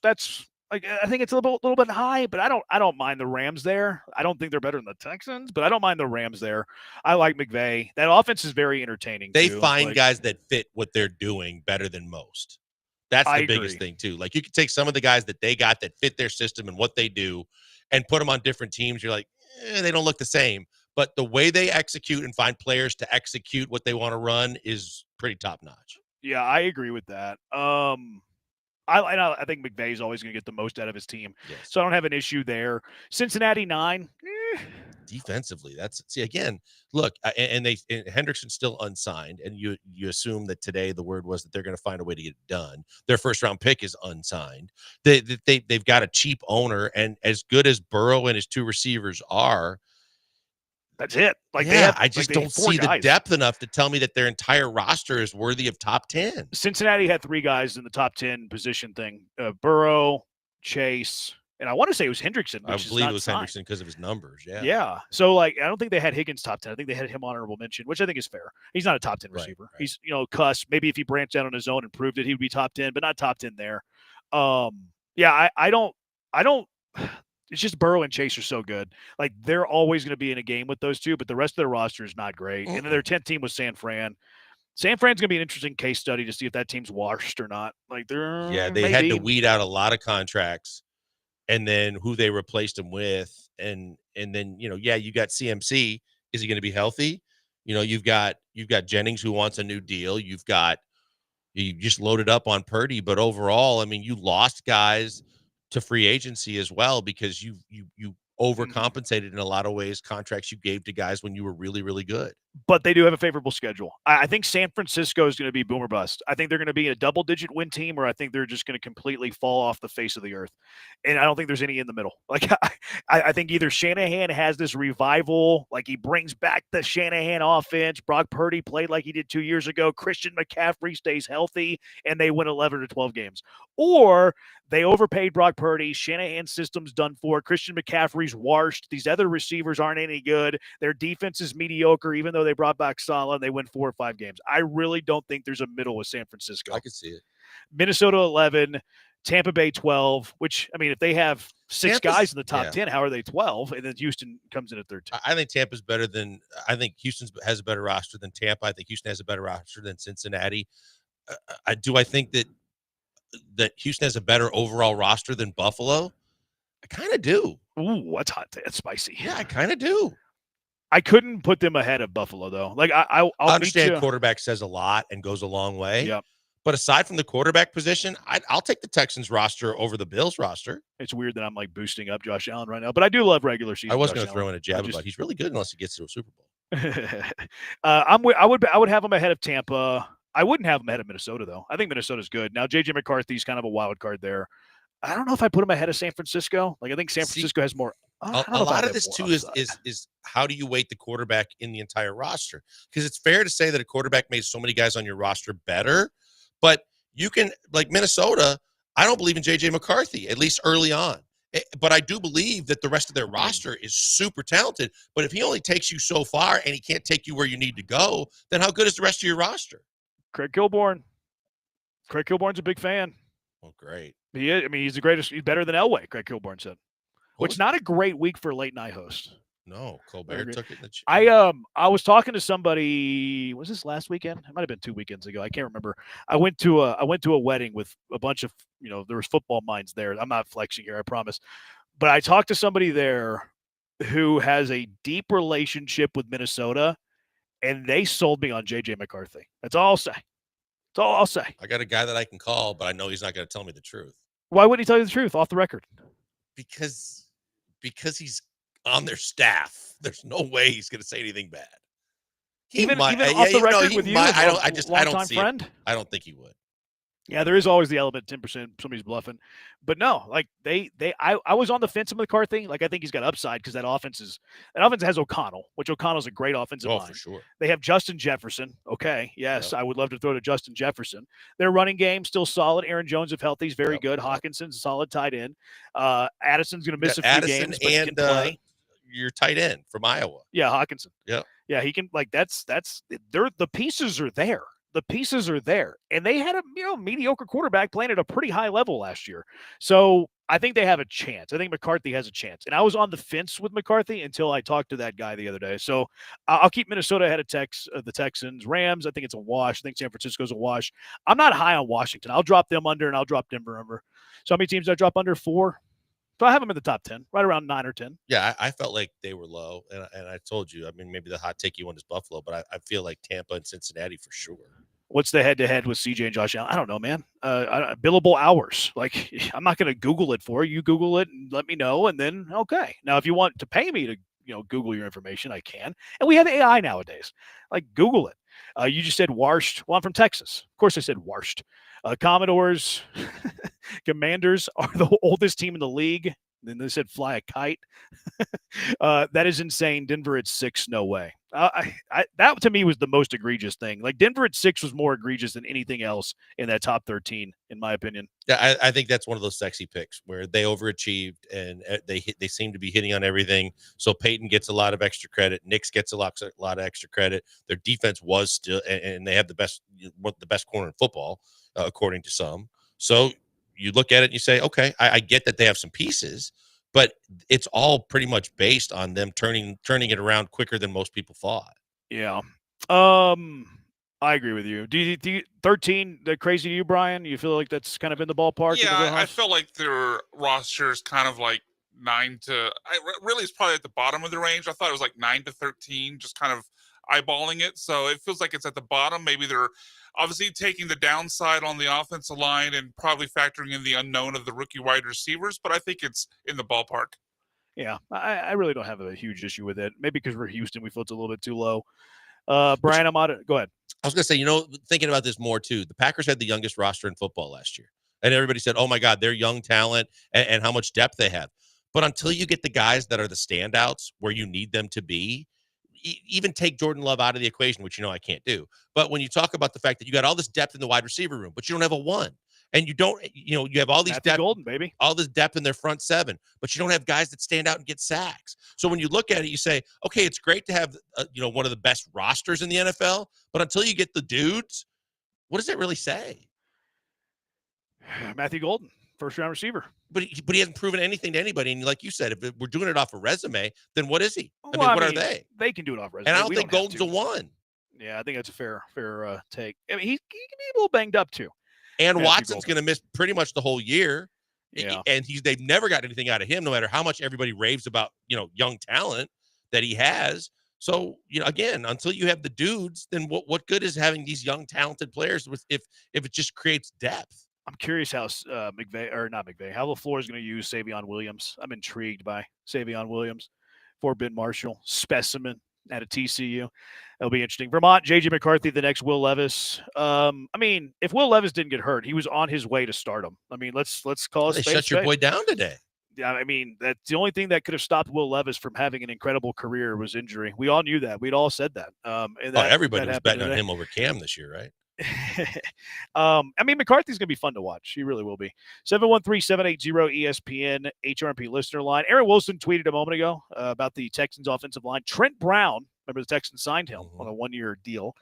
like, I think it's a little bit high, but I don't mind the Rams there. I don't think they're better than the Texans, but I don't mind the Rams there. I like McVay. That offense is very entertaining. They too. find like, guys that fit what they're doing better than most. That's the biggest thing too. Like, you could take some of the guys that they got that fit their system and what they do and put them on different teams. You're like, they don't look the same. But the way they execute and find players to execute what they want to run is pretty top notch. Yeah, I agree with that. I think McVay is always going to get the most out of his team. Yes. So I don't have an issue there. Cincinnati 9. Defensively, again, look, and Hendrickson's still unsigned, and you assume that today the word was that they're going to find a way to get it done. Their first round pick is unsigned. They've got a cheap owner, and as good as Burrow and his two receivers are, that's it. Like, I just don't see the depth enough to tell me that their entire roster is worthy of top 10. Cincinnati had 3 guys in the top 10 position thing: Burrow, Chase. And I want to say it was Hendrickson. I believe it was Hendrickson because of his numbers. Yeah. Yeah. So, like, I don't think they had Higgins top 10. I think they had him honorable mention, which I think is fair. He's not a top 10 receiver. Right. He's, Cuss. Maybe if he branched out on his own and proved it, he would be top 10, but not top 10 there. Yeah, I don't. It's just Burrow and Chase are so good. Like, they're always going to be in a game with those two, but the rest of their roster is not great. And then their 10th team was San Fran. San Fran's going to be an interesting case study to see if that team's washed or not. Like, they had to weed out a lot of contracts. And then who they replaced him with, and then you got CMC. Is he going to be healthy? You've got Jennings who wants a new deal. You just loaded up on Purdy, but overall, I mean, you lost guys to free agency as well because you overcompensated in a lot of ways. Contracts you gave to guys when you were really, really good. But they do have a favorable schedule. I think San Francisco is going to be boom or bust. I think they're going to be a double-digit win team, or I think they're just going to completely fall off the face of the earth. And I don't think there's any in the middle. Like, I think either Shanahan has this revival, like he brings back the Shanahan offense. Brock Purdy played like he did 2 years ago. Christian McCaffrey stays healthy, and they win 11 to 12 games. Or they overpaid Brock Purdy. Shanahan's system's done for. Christian McCaffrey's washed. These other receivers aren't any good. Their defense is mediocre, even though they brought back Saleh and they win 4 or 5 games. I really don't think there's a middle with San Francisco. I can see it. Minnesota 11, Tampa Bay 12, which, I mean, if they have 6 guys in the top 10, how are they 12? And then Houston comes in at 13. I think Tampa's better than – I think Houston has a better roster than Tampa. I think Houston has a better roster than Cincinnati. I think that Houston has a better overall roster than Buffalo? I kind of do. Ooh, that's hot. That's spicy. Yeah, I kind of do. I couldn't put them ahead of Buffalo, though. Like, I'll understand quarterback says a lot and goes a long way. Yep. But aside from the quarterback position, I'll take the Texans roster over the Bills roster. It's weird that I'm like boosting up Josh Allen right now, but I do love regular season. I was going to throw in a jab about he's really good unless he gets to a Super Bowl. I would have him ahead of Tampa. I wouldn't have him ahead of Minnesota, though. I think Minnesota's good. Now, J.J. McCarthy's kind of a wild card there. I don't know if I put him ahead of San Francisco. Like, I think San Francisco has more. A lot of this too is how do you weight the quarterback in the entire roster? Because it's fair to say that a quarterback made so many guys on your roster better, but you can, like Minnesota, I don't believe in J.J. McCarthy, at least early on. But I do believe that the rest of their roster is super talented. But if he only takes you so far and he can't take you where you need to go, then how good is the rest of your roster? Craig Kilborn. Craig Kilborn's a big fan. Oh, great. He is. I mean, he's the greatest. He's better than Elway, Craig Kilborn said. Which not a great week for late night host. No, Colbert took it in the chin. I was talking to somebody. Was this last weekend? It might have been 2 weekends ago. I can't remember. I went to a wedding with a bunch of, there was football minds there. I'm not flexing here, I promise. But I talked to somebody there who has a deep relationship with Minnesota, and they sold me on J.J. McCarthy. That's all I'll say. That's all I'll say. I got a guy that I can call, but I know he's not going to tell me the truth. Why wouldn't he tell you the truth off the record? Because he's on their staff. There's no way he's going to say anything bad. Even off the record with you, I don't see friend. it. I don't think he would. Yeah, there is always the element 10% somebody's bluffing. But no, like I was on the fence with McCarthy. Like I think he's got upside because that offense has O'Connell, which O'Connell's a great offensive line. For sure. They have Justin Jefferson. Okay, yes, I would love to throw to Justin Jefferson. Their running game still solid. Aaron Jones, if healthy, is very good. Hawkinson's a solid tight end. Addison's going to miss a few games, but he can play. Your tight end from Iowa. Yeah, Hawkinson. Yeah, he can. Like that's the pieces are there. The pieces are there, and they had a mediocre quarterback playing at a pretty high level last year. So I think they have a chance. I think McCarthy has a chance, and I was on the fence with McCarthy until I talked to that guy the other day. So I'll keep Minnesota ahead of the Texans. Rams, I think it's a wash. I think San Francisco's a wash. I'm not high on Washington. I'll drop them under, and I'll drop Denver under. So how many teams do I drop under? 4. So I have them in the top 10, right around 9 or 10. Yeah, I felt like they were low, and I told you. I mean, maybe the hot take you want is Buffalo, but I feel like Tampa and Cincinnati for sure. What's the head-to-head with CJ and Josh Allen? I don't know, man. Billable hours. Like, I'm not going to Google it for you. You Google it and let me know, and then, okay. Now, if you want to pay me to, Google your information, I can. And we have AI nowadays. Like, Google it. You just said Warshed. Well, I'm from Texas. Of course I said Warshed. Commodores, Commanders are the oldest team in the league. Then they said fly a kite. That is insane. Denver at 6, no way. That to me was the most egregious thing. Like Denver at 6 was more egregious than anything else in that top 13, in my opinion. Yeah, I think that's one of those sexy picks where they overachieved and they seem to be hitting on everything. So Peyton gets a lot of extra credit. Nix gets a lot of extra credit. Their defense was still, and they have the best corner in football, according to some. So you look at it and you say, okay, I get that they have some pieces, but it's all pretty much based on them turning it around quicker than most people thought. Yeah. I agree with you. Do you 13 that crazy to you, Brian? You feel like that's kind of in the ballpark? Yeah, I feel like their roster is kind of like 9 to really it's probably at the bottom of the range. I thought it was like 9 to 13, just kind of eyeballing it. So it feels like it's at the bottom. Maybe they're obviously taking the downside on the offensive line and probably factoring in the unknown of the rookie wide receivers, but I think it's in the ballpark. Yeah, I really don't have a huge issue with it. Maybe because we're Houston, we feel it's a little bit too low. Brian, I'm out. Go ahead. I was going to say, thinking about this more too, the Packers had the youngest roster in football last year. And everybody said, oh my God, they're young talent and how much depth they have. But until you get the guys that are the standouts where you need them to be, even take Jordan Love out of the equation, which I can't do. But when you talk about the fact that you got all this depth in the wide receiver room, but you don't have a 1. And you don't, you have all these depth, Golden, baby. all this depth in their front 7, but you don't have guys that stand out and get sacks. So when you look at it, you say, okay, it's great to have, one of the best rosters in the NFL, but until you get the dudes, what does that really say? Matthew Golden, first-round receiver. But he hasn't proven anything to anybody. And like you said, if we're doing it off a resume, then what is he? What are they? They can do it off resume. And I don't think Golden's a 1. Yeah, I think that's a fair take. I mean, he can be a little banged up too. And Watson's going to miss pretty much the whole year. Yeah. And they've never got anything out of him, no matter how much everybody raves about, young talent that he has. So, again, until you have the dudes, then what good is having these young, talented players if it just creates depth? I'm curious how how LaFleur is going to use Savion Williams. I'm intrigued by Savion Williams for Ben Marshall, specimen at a TCU. It'll be interesting. Vermont, J.J. McCarthy, the next Will Levis. If Will Levis didn't get hurt, he was on his way to stardom. I mean, let's call it. They shut your boy down today. Yeah, I mean, that's the only thing that could have stopped Will Levis from having an incredible career was injury. We all knew that. We'd all said that. Everybody was betting on him over Cam this year, right? McCarthy's going to be fun to watch. He really will be. 713-780-ESPN HRP listener line. Aaron Wilson tweeted a moment ago about the Texans offensive line. Trent Brown, remember the Texans signed him on a 1-year deal,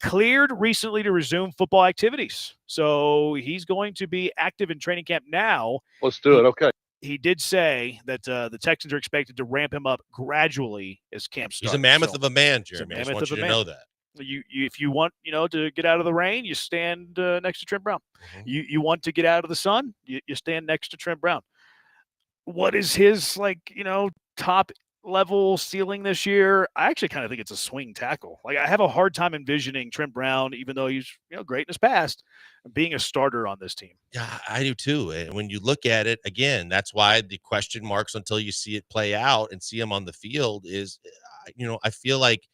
cleared recently to resume football activities. So he's going to be active in training camp now. Let's do it. Okay. He did say that the Texans are expected to ramp him up gradually as camp starts. He's a mammoth of a man, Jeremy. I just want you to know that. If you want, to get out of the rain, you stand next to Trent Brown. Mm-hmm. You want to get out of the sun, you stand next to Trent Brown. What is his top level ceiling this year. I actually kind of think it's a swing tackle. Like, I have a hard time envisioning Trent Brown, even though he's great in his past, being a starter on this team. Yeah, I do too. And when you look at it again, that's why the question marks until you see it play out and see him on the field is, I feel like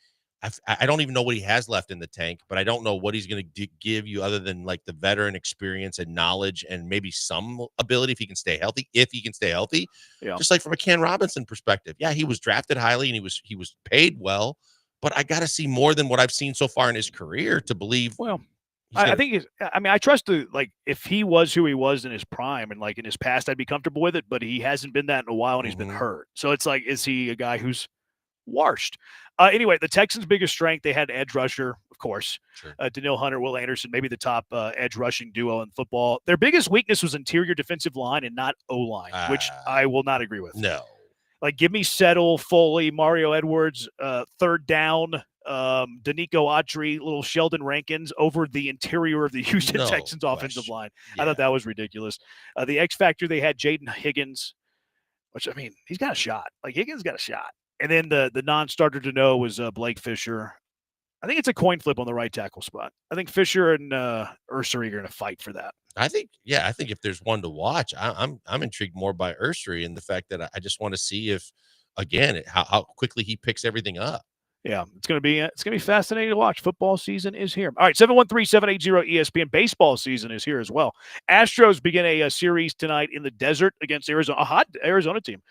I don't even know what he has left in the tank, but I don't know what he's going to give you other than like the veteran experience and knowledge and maybe some ability if he can stay healthy. If he can stay healthy, Yeah. just like from a Ken Robinson perspective, yeah, he was drafted highly and he was paid well, but I got to see more than what I've seen so far in his career to believe. Well, I think I trust if he was who he was in his prime and like in his past, I'd be comfortable with it, but he hasn't been that in a while and he's been hurt. So it's like, is he a guy who's washed? Anyway, the Texans' biggest strength, they had edge rusher, of course. Sure. Daniil Hunter, Will Anderson, maybe the top edge rushing duo in football. Their biggest weakness was interior defensive line and not O-line, which I will not agree with. No. Like, give me Settle, Foley, Mario Edwards, third down, Danico Autry, little Sheldon Rankins over the interior of the Houston Texans offensive line. I thought that was ridiculous. The X factor, they had Jaden Higgins, which, I mean, he's got a shot. Like, Higgins got a shot. And then the non-starter to know was Blake Fisher. I think it's a coin flip on the right tackle spot. I think Fisher and Ursary are going to fight for that. I think if there's one to watch, I'm intrigued more by Ursary and the fact that I just want to see if, again, how quickly he picks everything up. Yeah, it's going to be fascinating to watch. Football season is here. All right, 713-780-ESPN. Baseball season is here as well. Astros begin a series tonight in the desert against Arizona, a hot Arizona team.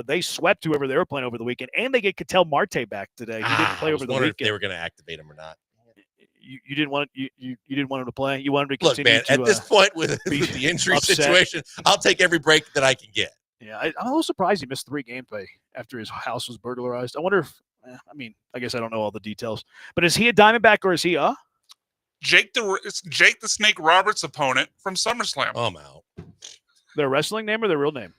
They swept whoever they were playing over the weekend, and they get Ketel Marte back today. He didn't play over the weekend. If they were going to activate him or not. You didn't want you didn't want him to play. You wanted him to continue. Look, man, at this point with the injury situation, I'll take every break that I can get. Yeah, I'm a little surprised he missed 3 games after his house was burglarized. I wonder if. I guess I don't know all the details. But is he a Diamondback or is he Jake the Snake Roberts' opponent from SummerSlam? I'm out. Their wrestling name or their real name?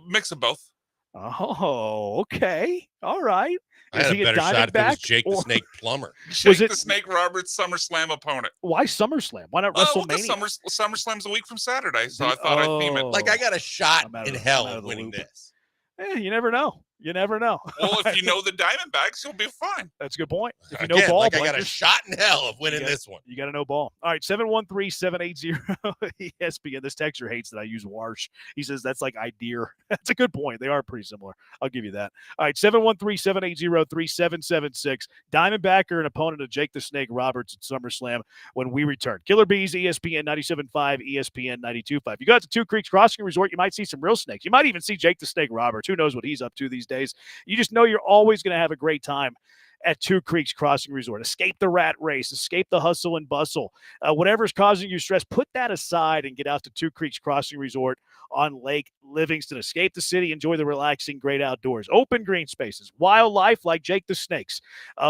Mix of both. Oh, okay. All right. I had a better shot if it was Jake the Snake Plumber. Jake the Snake Roberts' SummerSlam opponent. Why SummerSlam? Why not WrestleMania? SummerSlam's a week from Saturday, so I thought I'd theme it. Like, I got a shot in hell of winning this. You never know. You never know. Well, if you know the Diamondbacks, you'll be fine. That's a good point. If you Again, know ball, I got a shot in hell of winning this one. You got to know ball. All right, 713-780-ESPN. This texter hates that I use Warsh. He says that's like idea. That's a good point. They are pretty similar. I'll give you that. All right, 713-780-3776. Diamondback are an opponent of Jake the Snake Roberts at SummerSlam when we return. Killer Bees, ESPN 97.5, ESPN 92.5. You go out to Two Creeks Crossing Resort, you might see some real snakes. You might even see Jake the Snake Roberts. Who knows what he's up to these days. You just know you're always going to have a great time at Two Creeks Crossing Resort. Escape the rat race, escape the hustle and bustle. Whatever's causing you stress, put that aside and get out to Two Creeks Crossing Resort on Lake Livingston. Escape the city, enjoy the relaxing, great outdoors. Open green spaces, wildlife like Jake the Snakes,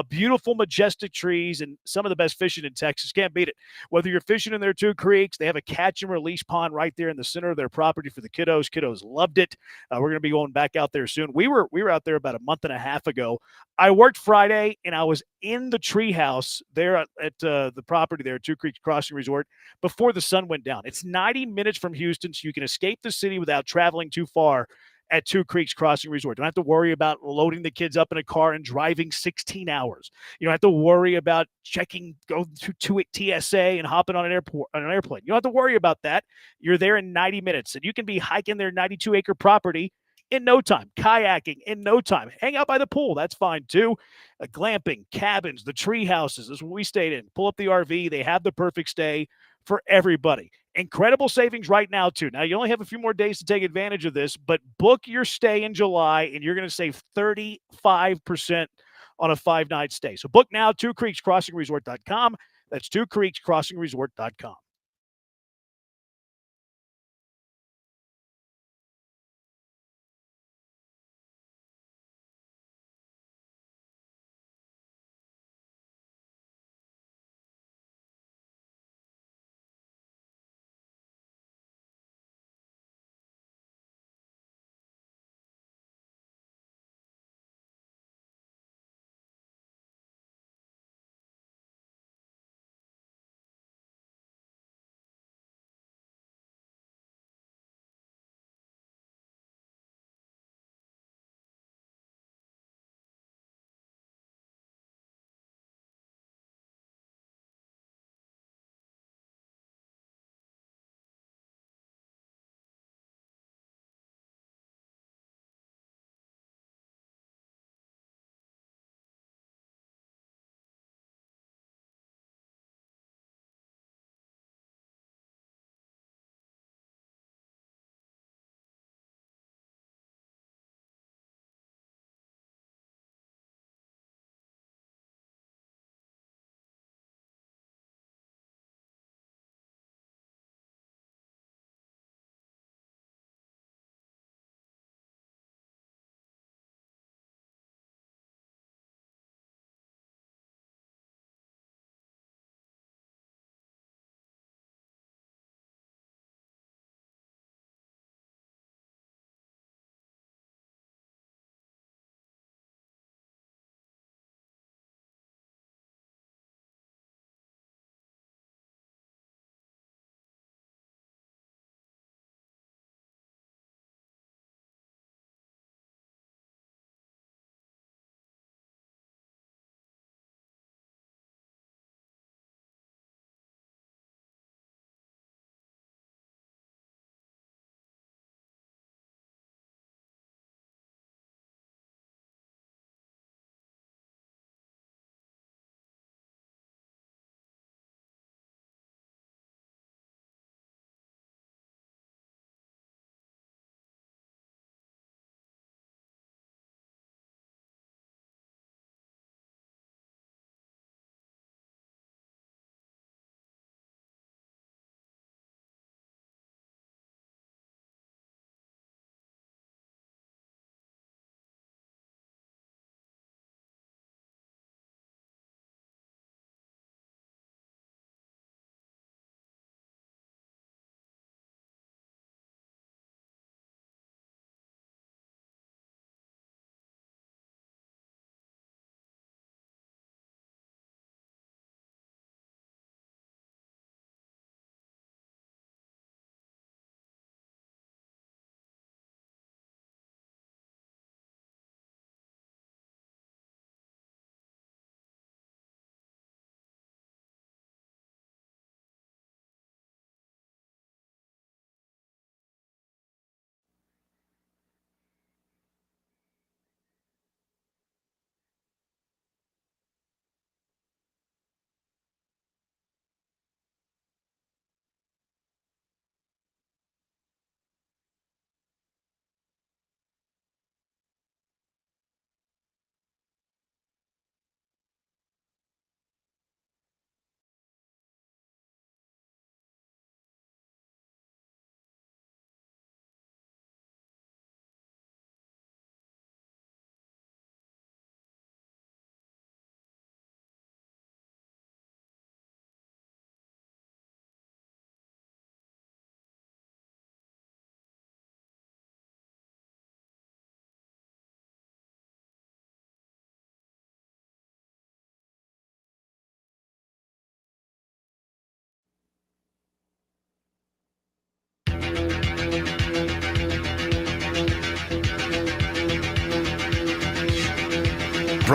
beautiful, majestic trees, and some of the best fishing in Texas. Can't beat it. Whether you're fishing in their Two Creeks, they have a catch and release pond right there in the center of their property for the kiddos. Kiddos loved it. We're going to be going back out there soon. We were out there about a month and a half ago. I worked Friday, and I was in the treehouse there at the property there at Two Creeks Crossing Resort before the sun went down. It's 90 minutes from Houston, so you can escape the city without traveling too far at Two Creeks Crossing Resort. Don't have to worry about loading the kids up in a car and driving 16 hours. You don't have to worry about going to TSA and hopping on an airplane. You don't have to worry about that. You're there in 90 minutes, and you can be hiking their 92-acre property in no time, kayaking in no time, hang out by the pool. That's fine too. Glamping, cabins, the tree houses is what we stayed in. Pull up the RV. They have the perfect stay for everybody. Incredible savings right now too. Now you only have a few more days to take advantage of this, but book your stay in July and you're going to save 35% on a 5-night stay. So book now, twocreekscrossingresort.com. That's twocreekscrossingresort.com.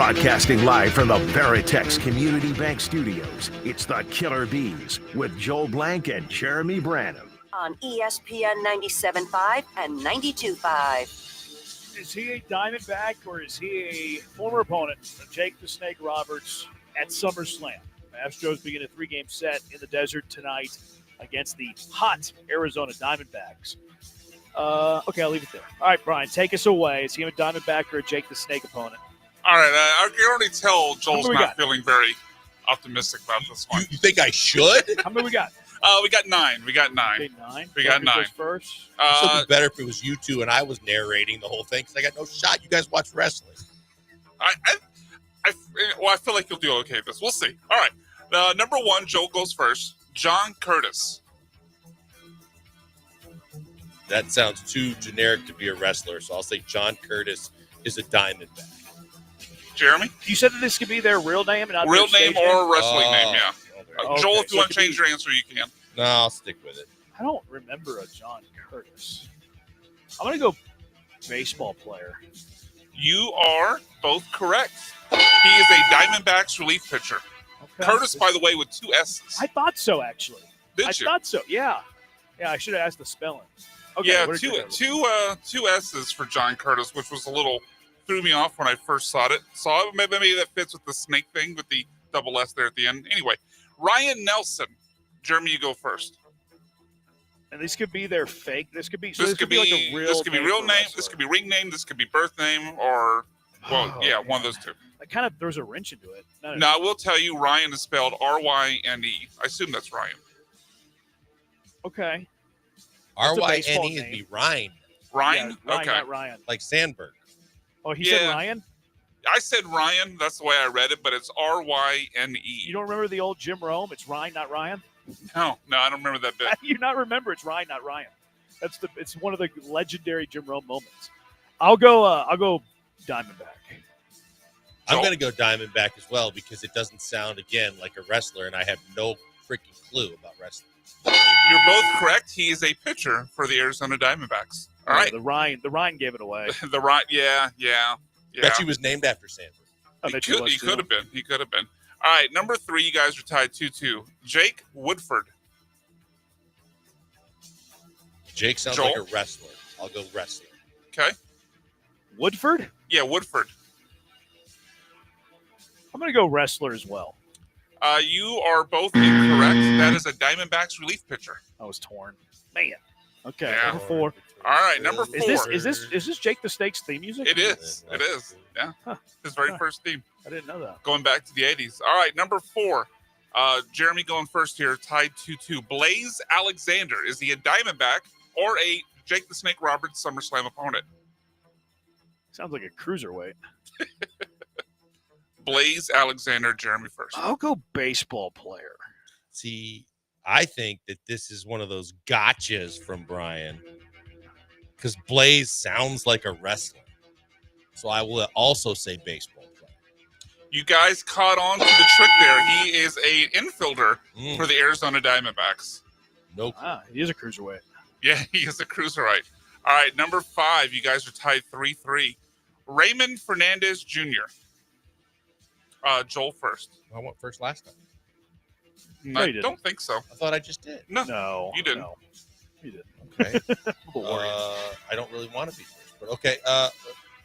Broadcasting live from the Veritex Community Bank Studios, it's the Killer Bees with Joel Blank and Jeremy Branham. On ESPN 97.5 and 92.5. Is he a Diamondback or is he a former opponent of Jake the Snake Roberts at SummerSlam? Astros begin a 3-game set in the desert tonight against the hot Arizona Diamondbacks. Okay, I'll leave it there. All right, Brian, take us away. Is he a Diamondback or a Jake the Snake opponent? All right, I can already tell Joel's not feeling very optimistic about this one. You think I should? How many we got? We got 9. We got 9. Okay, 9. We got 9. First. This would be better if it was you two and I was narrating the whole thing because I got no shot. You guys watch wrestling. I feel like you'll do okay with this. We'll see. All right. Number 1, Joel goes first. John Curtis. That sounds too generic to be a wrestler, so I'll say John Curtis is a Diamondback. Jeremy? You said that this could be their real name and not real their name stage or wrestling name, yeah. Okay. Joel, if you So want it to change your answer, you can. No, I'll stick with it. I don't remember a John Curtis. I'm going to go baseball player. You are both correct. He is a Diamondbacks relief pitcher. Okay. Curtis, by the way, with 2 S's. I thought so, actually. Did I you? thought so, yeah. Yeah, I should have asked the spelling. Okay, Yeah, what did you two S's for John Curtis, which was a little threw me off when I first saw it. Maybe that fits with the snake thing with the double S there at the end. Anyway, Ryan Nelson. Jeremy, you go first. And this could be their fake. This could be. So This could be like a real. This could be real name. This could be ring name. This could be birth name, or yeah, one of those two. That kind of throws a wrench into it. Now I will tell you, Ryan is spelled R-Y-N-E. I assume that's Ryan. Okay. R-Y-N-E would be Ryan. Ryan? Yeah, Ryan, Okay. not Ryan. Like Sandberg. Oh, he said Ryan? I said Ryan. That's the way I read it, but it's R-Y-N-E. You don't remember the old Jim Rome? It's Ryan, not Ryan? No, I don't remember that bit. How do you not remember it's Ryan, not Ryan? It's one of the legendary Jim Rome moments. I'll go Diamondback. I'm going to go Diamondback as well because it doesn't sound, again, like a wrestler, and I have no freaking clue about wrestling. You're both correct. He is a pitcher for the Arizona Diamondbacks. All right. The Ryan gave it away. The Ryan, yeah. Bet he was named after Sandberg. He could have been. He could have been. All right, number 3, you guys are tied 2-2. Jake Woodford. Jake sounds Joel? like a wrestler. I'll go wrestler. Okay. Woodford? Yeah, Woodford. I'm going to go wrestler as well. You are both incorrect. That is a Diamondbacks relief pitcher. I was torn. Man. Okay, Yeah. number 4. All right, number 4. Is this Jake the Snake's theme music? It is. It is. Yeah. His very first theme. I didn't know that. Going back to the 80s. All right, number 4. Jeremy going first here, tied 2-2. Blaze Alexander. Is he a Diamondback or a Jake the Snake Roberts SummerSlam opponent? Sounds like a cruiserweight. Blaze Alexander, Jeremy first. I'll go baseball player. See, I think that this is one of those gotchas from Brian because Blaze sounds like a wrestler. So I will also say baseball player. You guys caught on to the trick there. He is a infielder for the Arizona Diamondbacks. Nope. He is a cruiserweight. Yeah, he is a cruiserweight. All right, number 5. You guys are tied 3-3. Raymond Fernandez Jr. Joel first. I went first last time. No, I don't think so. I thought I just did. No, you didn't. No, you didn't. Okay. I don't really want to be first, but okay.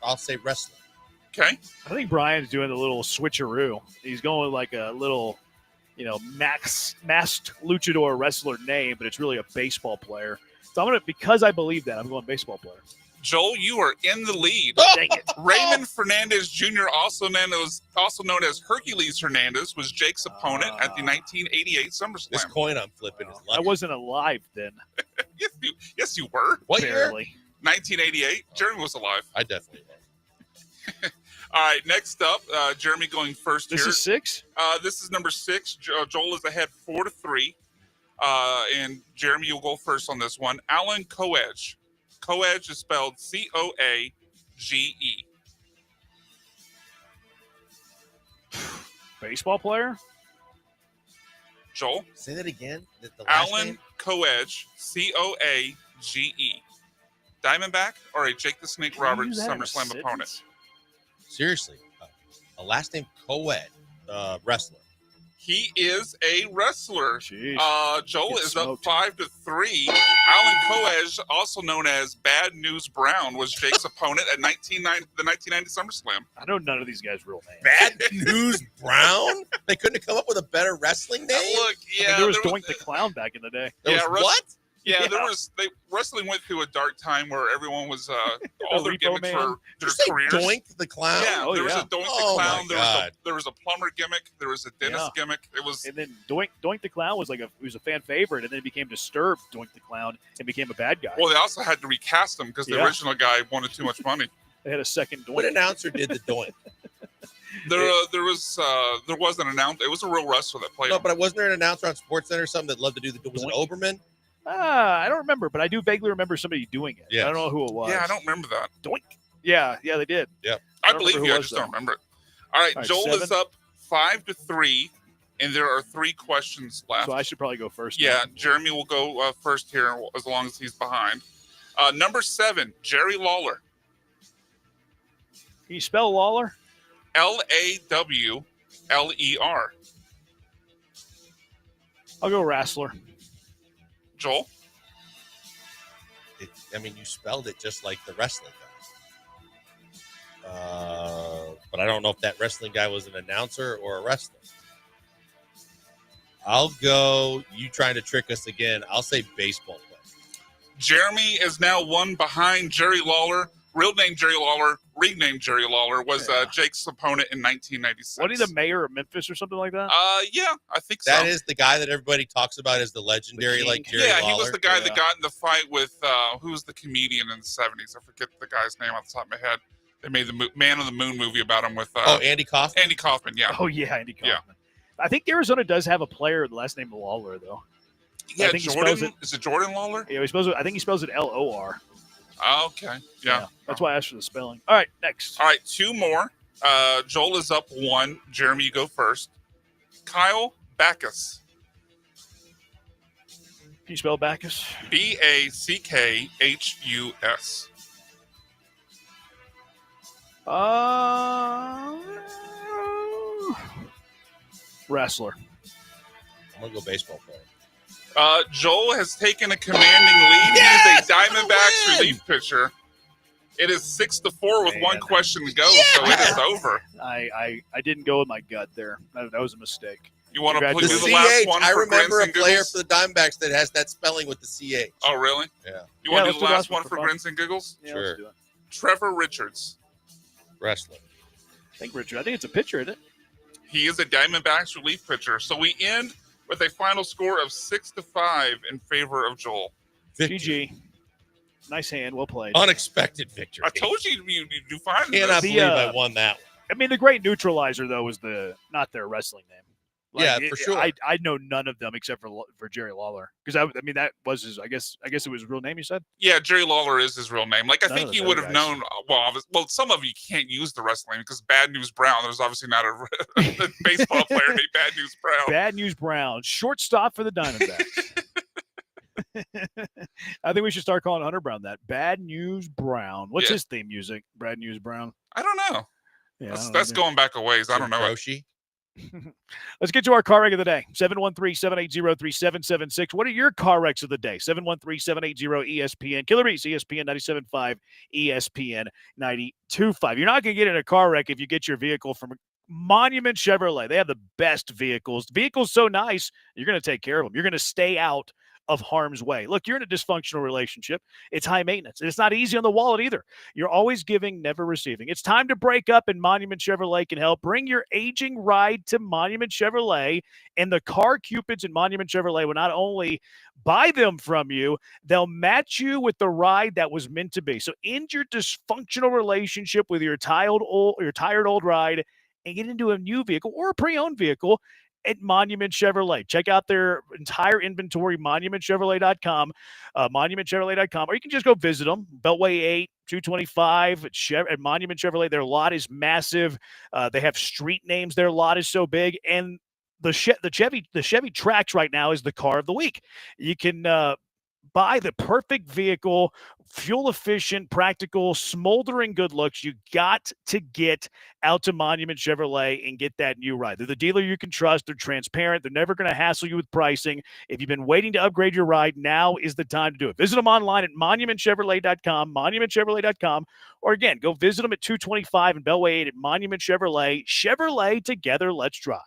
I'll say wrestler. Okay. I think Brian's doing a little switcheroo. He's going with like a little, masked luchador wrestler name, but it's really a baseball player. So because I believe that, I'm going baseball player. Joel, you are in the lead. Dang it. Raymond Fernandez Jr., also known as Hercules Hernandez, was Jake's opponent at the 1988 SummerSlam. This coin I'm flipping is lucky. I wasn't alive then. Yes, you were. What year? Barely. 1988. Jeremy was alive. I definitely was. All right, next up, Jeremy going first here. This is 6? This is number 6. Joel is ahead 4-3. And Jeremy, you'll go first on this one. Alan Coedge. Coedge is spelled Coage. Baseball player? Joel? Say that again. The last Alan name? Coedge. Coage. Diamondback or a Jake the Snake Roberts SummerSlam opponent? Seriously. A last name co-ed wrestler. He is a wrestler. Joel Get is smoked. up 5-3. Alan Koej, also known as Bad News Brown, was Jake's opponent at the 1990 SummerSlam. I know none of these guys' real names. Bad News Brown? They couldn't have come up with a better wrestling name? Look, yeah, I mean, there was Doink the Clown back in the day. What? Yeah, wrestling went through a dark time where everyone was all their Repo gimmicks Man. for their Did you say careers. Doink the Clown? Yeah, there was a Doink Oh, the Clown. my God. There was a plumber gimmick. There was a dentist gimmick. It was And then Doink the Clown was he was a fan favorite, and then became Disturbed Doink the Clown and became a bad guy. well. They also had to recast him because the Yeah. original guy wanted too much money. They had a second What Doink. announcer did the Doink? There was an announcer. It was a real wrestler that played. No, him. but wasn't there an announcer on SportsCenter or something that loved to do the? Was it Oberman? I don't remember, but I do vaguely remember somebody doing it. Yes. I don't know who it was. Yeah, I don't remember that. Doink. Yeah, they did. Yep. I don't believe remember you. who I was just though. don't remember it. All right, All right, Joel is 7. up 5-3, and there are 3 questions left. So I should probably go first. Yeah, now. Jeremy will go first here as long as he's behind. Number 7, Jerry Lawler. Can you spell Lawler? Lawler. I'll go Wrestler. Joel? You spelled it just like the wrestling guy. But I don't know if that wrestling guy was an announcer or a wrestler. I'll go. You trying to trick us again? I'll say baseball player. Jeremy is now 1 behind Jerry Lawler. Real name Jerry Lawler, renamed Jerry Lawler, was Jake's opponent in 1996. Wasn't he the mayor of Memphis or something like that? Yeah, I think so. That is the guy that everybody talks about as the legendary, like Jerry Yeah, Lawler. he was the guy that got in the fight with who was the comedian in the 70s? I forget the guy's name off the top of my head. They made the Man on the Moon movie about him with Andy Kaufman. Andy Kaufman, yeah. Oh yeah, Andy Kaufman. Yeah. I think Arizona does have a player with the last name Lawler though. Yeah, I think Jordan. Is it Jordan Lawler? Yeah, I think he spells it Lor. Okay. Yeah. That's why I asked for the spelling. All right, next. All right, 2 more. Joel is up 1. Jeremy, you go first. Kyle Backus. Can you spell Backus? Backhus. Wrestler. I'm gonna go baseball player. Joel has taken a commanding lead. Yes, he is a Diamondbacks relief pitcher. It is 6-4 with 1 question to go, so it is over. I didn't go with my gut there. That was a mistake. You want to do The the last one? I for remember a grins and player giggles? for the Diamondbacks that has that spelling with the CH. Oh, really? Yeah. You want to let's do the last one for fun. grins and giggles? Yeah, Sure. let's do it. Trevor Richards. Wrestler. I think it's a pitcher, isn't it? He is a Diamondbacks relief pitcher. So we end with a final score of 6-5 in favor of Joel. GG. Nice hand. Well played. Unexpected victory. I told you you do fine. Cannot The, believe I won that one. I mean, the great neutralizer though was not their wrestling name. Yeah, for sure. I know none of them except for Jerry Lawler because I mean that was his. I guess it was his real name. You said. Yeah, Jerry Lawler is his real name. Like I None think of you those would have guys. known. Well, some of you can't use the wrestling because Bad News Brown. There's obviously not a baseball player named Bad News Brown. Bad News Brown, shortstop for the Diamondbacks. I think we should start calling Hunter Brown that. Bad News Brown. What's his theme music? Bad News Brown. I don't know. Yeah, I don't that's know. going back a ways. I don't know. Roshi. Let's get to our car wreck of the day. 713-780-3776. What are your car wrecks of the day? 713-780-ESPN. Killer Bees, ESPN 97.5, ESPN 92.5. You're not going to get in a car wreck if you get your vehicle from Monument Chevrolet. They have the best vehicles. The vehicle's so nice, you're going to take care of them. You're going to stay out of harm's way. Look, you're in a dysfunctional relationship. It's high maintenance. And it's not easy on the wallet either. You're always giving, never receiving. It's time to break up, and Monument Chevrolet can help. Bring your aging ride to Monument Chevrolet, and the car cupids in Monument Chevrolet will not only buy them from you, they'll match you with the ride that was meant to be. So end your dysfunctional relationship with your tired old ride and get into a new vehicle or a pre-owned vehicle at Monument Chevrolet. Check out their entire inventory, monumentchevrolet.com, monumentchevrolet.com, or you can just go visit them. Beltway 8, 225 at Monument Chevrolet. Their lot is massive. They have street names. Their lot is so big. And the Chevy Trax right now is the car of the week. You can buy the perfect vehicle, fuel efficient, practical, smoldering good looks, you got to get out to Monument Chevrolet and get that new ride. They're the dealer you can trust. They're transparent. They're never going to hassle you with pricing. If you've been waiting to upgrade your ride, now is the time to do it. Visit them online at monumentchevrolet.com, monumentchevrolet.com, or again, go visit them at 225 and Beltway 8 at Monument Chevrolet. Chevrolet, together, let's drive.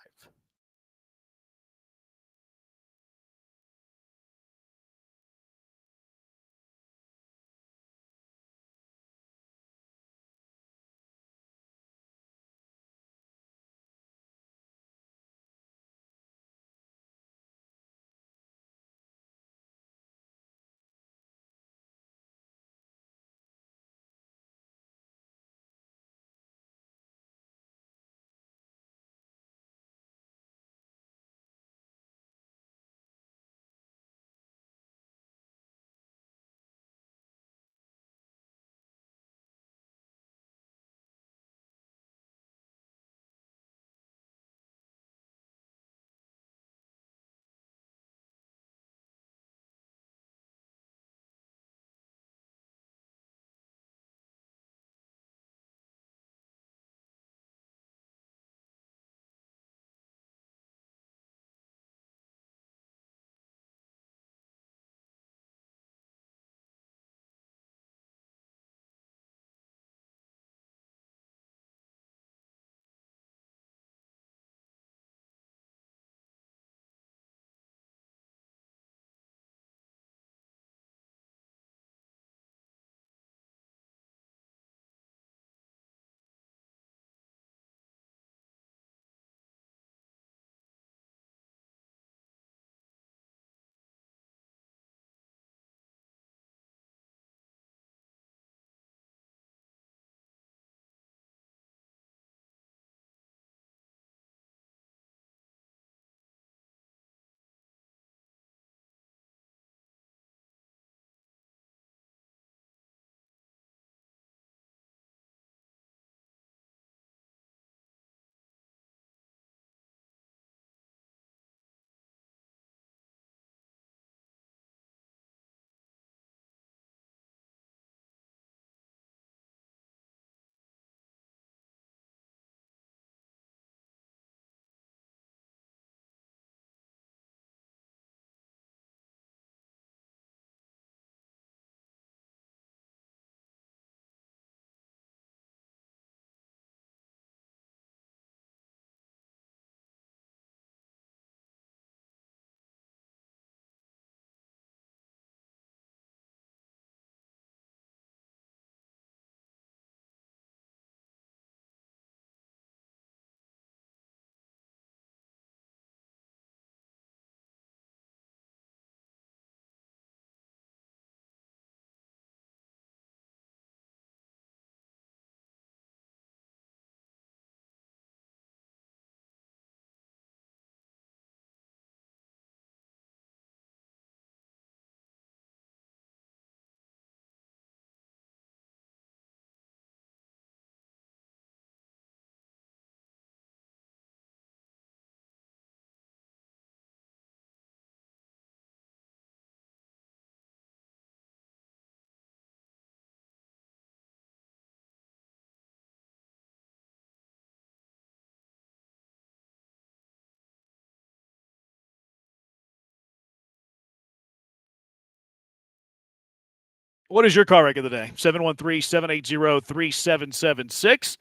What is your car wreck of the day? 713-780-3776.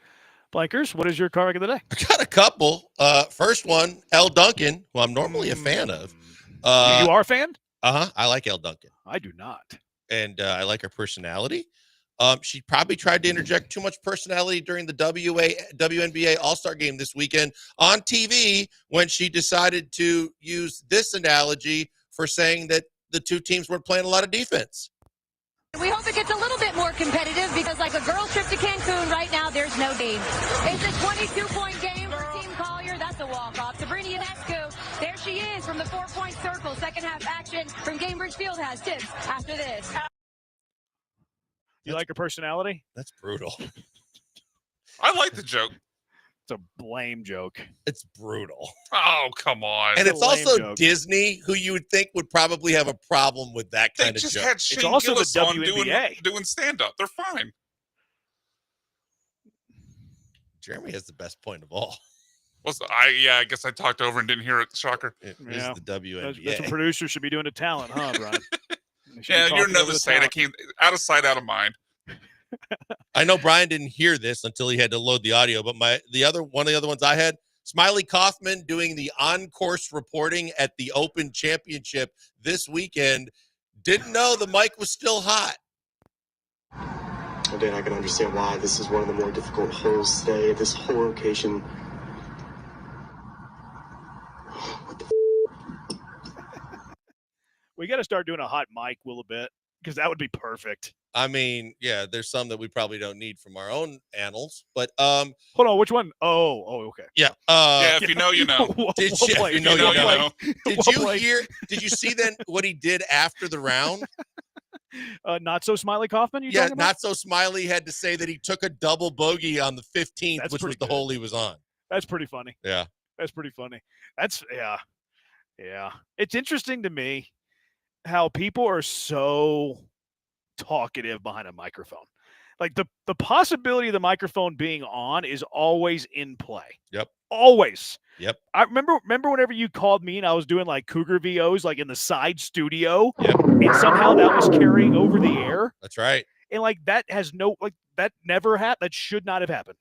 Blankers, what is your car wreck of the day? I got a couple. First one, L. Duncan, who I'm normally a fan of. You are a fan? Uh-huh. I like L. Duncan. I do not. And I like her personality. She probably tried to interject too much personality during the WNBA All-Star game this weekend on TV when she decided to use this analogy for saying that the two teams weren't playing a lot of defense. We hope it gets a little bit more competitive because like a girls trip to Cancun right now, there's no game. It's a 22-point game for Team Collier. That's a walk-off. Sabrina Ionescu, there she is from the 4-point circle. Second half action from Cambridge Field has tips after this. You like her personality? That's brutal. I like the joke. It's a lame joke. It's brutal. Oh, come on. And it's lame also joke. Disney, who you would think would probably have a problem with that They kind of just joke. had Shane also the Gillis on WNBA. doing stand-up. They're fine. Jeremy has the best point of all. I guess I talked over and didn't hear it. Shocker. It Yeah. is the WNBA. That's what producers should be doing to talent, huh, Brian? They should be Yeah, you're talking over another the state. I talent. can't. Out of sight, out of mind. I know Brian didn't hear this until he had to load the audio, but one of the other ones I had, Smiley Kaufman doing the on-course reporting at the Open Championship this weekend. Didn't know the mic was still hot. Well, Dan, I can understand why this is one of the more difficult holes today. This whole location. We got to start doing a hot mic a little bit because that would be perfect. I mean, yeah, there's some that we probably don't need from our own annals, but Hold on, which one? Oh, okay. yeah. Yeah, if you know, you know. Did We'll you, play. you know, You know, you you know. know. Did We'll you play. hear? Did you see then what he did after the round? Not so Smiley Kaufman. You Yeah, talking about? not so Smiley had to say that he took a double bogey on the 15th, That's which was pretty the good. hole he was on. That's pretty funny. Yeah. That's pretty funny. That's yeah. It's interesting to me how people are so talkative behind a microphone. Like the possibility of the microphone being on is always in play. Yep. Always. Yep. I remember whenever you called me and I was doing like Cougar VOs like in the side studio, Yep. and somehow that was carrying over the air. That's right. And like that has no that never happened. That should not have happened.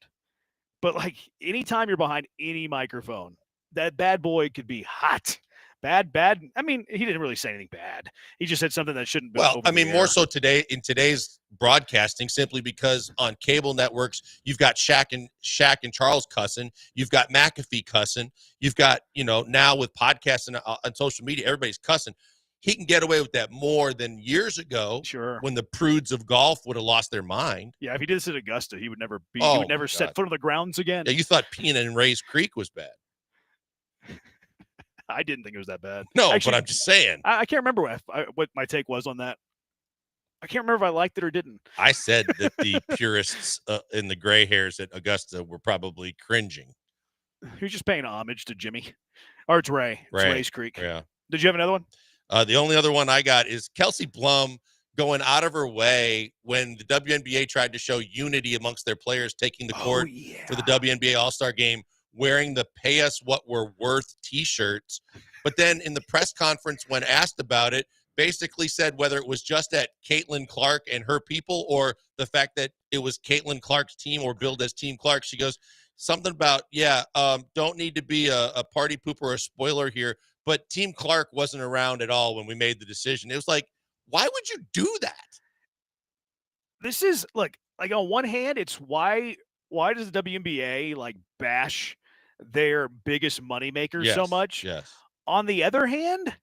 But like anytime you're behind any microphone, that bad boy could be hot. Bad. I mean, he didn't really say anything bad. He just said something that shouldn't be. Well, I mean, more so today in today's broadcasting, simply because on cable networks, you've got Shaq and Charles cussing, you've got McAfee cussing, you've got, now with podcasts and on social media, everybody's cussing. He can get away with that more than years ago. Sure. When the prudes of golf would have lost their mind. Yeah, if he did this at Augusta, he would never be. Oh, he would never my set God. foot on the grounds again. Yeah, you thought peeing in Ray's Creek was bad. I didn't think it was that bad. No, Actually, but I'm just saying. I can't remember what my take was on that. I can't remember if I liked it or didn't. I said that the purists in the gray hairs at Augusta were probably cringing. He was just paying homage to Jimmy. Or it's Ray. It's Ray. Ray's Creek. Yeah. Did you have another one? The only other one I got is Kelsey Plum going out of her way when the WNBA tried to show unity amongst their players, taking the court for the WNBA All-Star game, wearing the Pay Us What We're Worth t-shirts. But then in the press conference, when asked about it, basically said whether it was just at Caitlin Clark and her people or the fact that it was Caitlin Clark's team or billed as Team Clark. She goes, something about, don't need to be a party pooper or a spoiler here, but Team Clark wasn't around at all when we made the decision. It was like, why would you do that? This is like on one hand, it's why does the WNBA like bash their biggest moneymakers so much? Yes. On the other hand,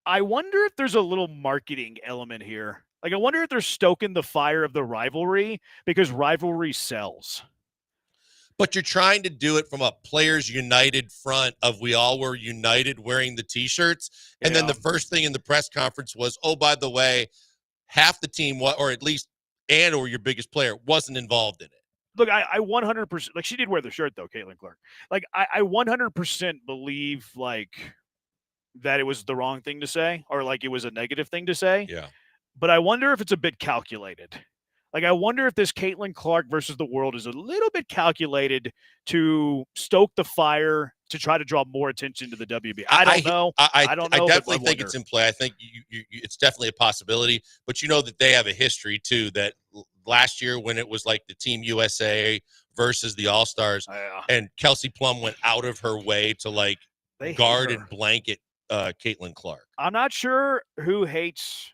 I wonder if there's a little marketing element here. Like, I wonder if they're stoking the fire of the rivalry because rivalry sells. But you're trying to do it from a Players United front of we all were united wearing the T-shirts. And then the first thing in the press conference was, oh, by the way, half the team, or at least or your biggest player, wasn't involved in it. Look, I 100%, like, she did wear the shirt, though, Caitlin Clark. Like, I 100% believe, like, that it was the wrong thing to say or, like, it was a negative thing to say. Yeah. But I wonder if it's a bit calculated. Like, I wonder if this Caitlin Clark versus the world is a little bit calculated to stoke the fire to try to draw more attention to the WB. I don't know. I don't know. I definitely think it's in play. I think it's definitely a possibility. But you know that they have a history, too, that last year when it was like the Team USA versus the All-Stars, and Kelsey Plum went out of her way to, like, guard and blanket Caitlin Clark. I'm not sure who hates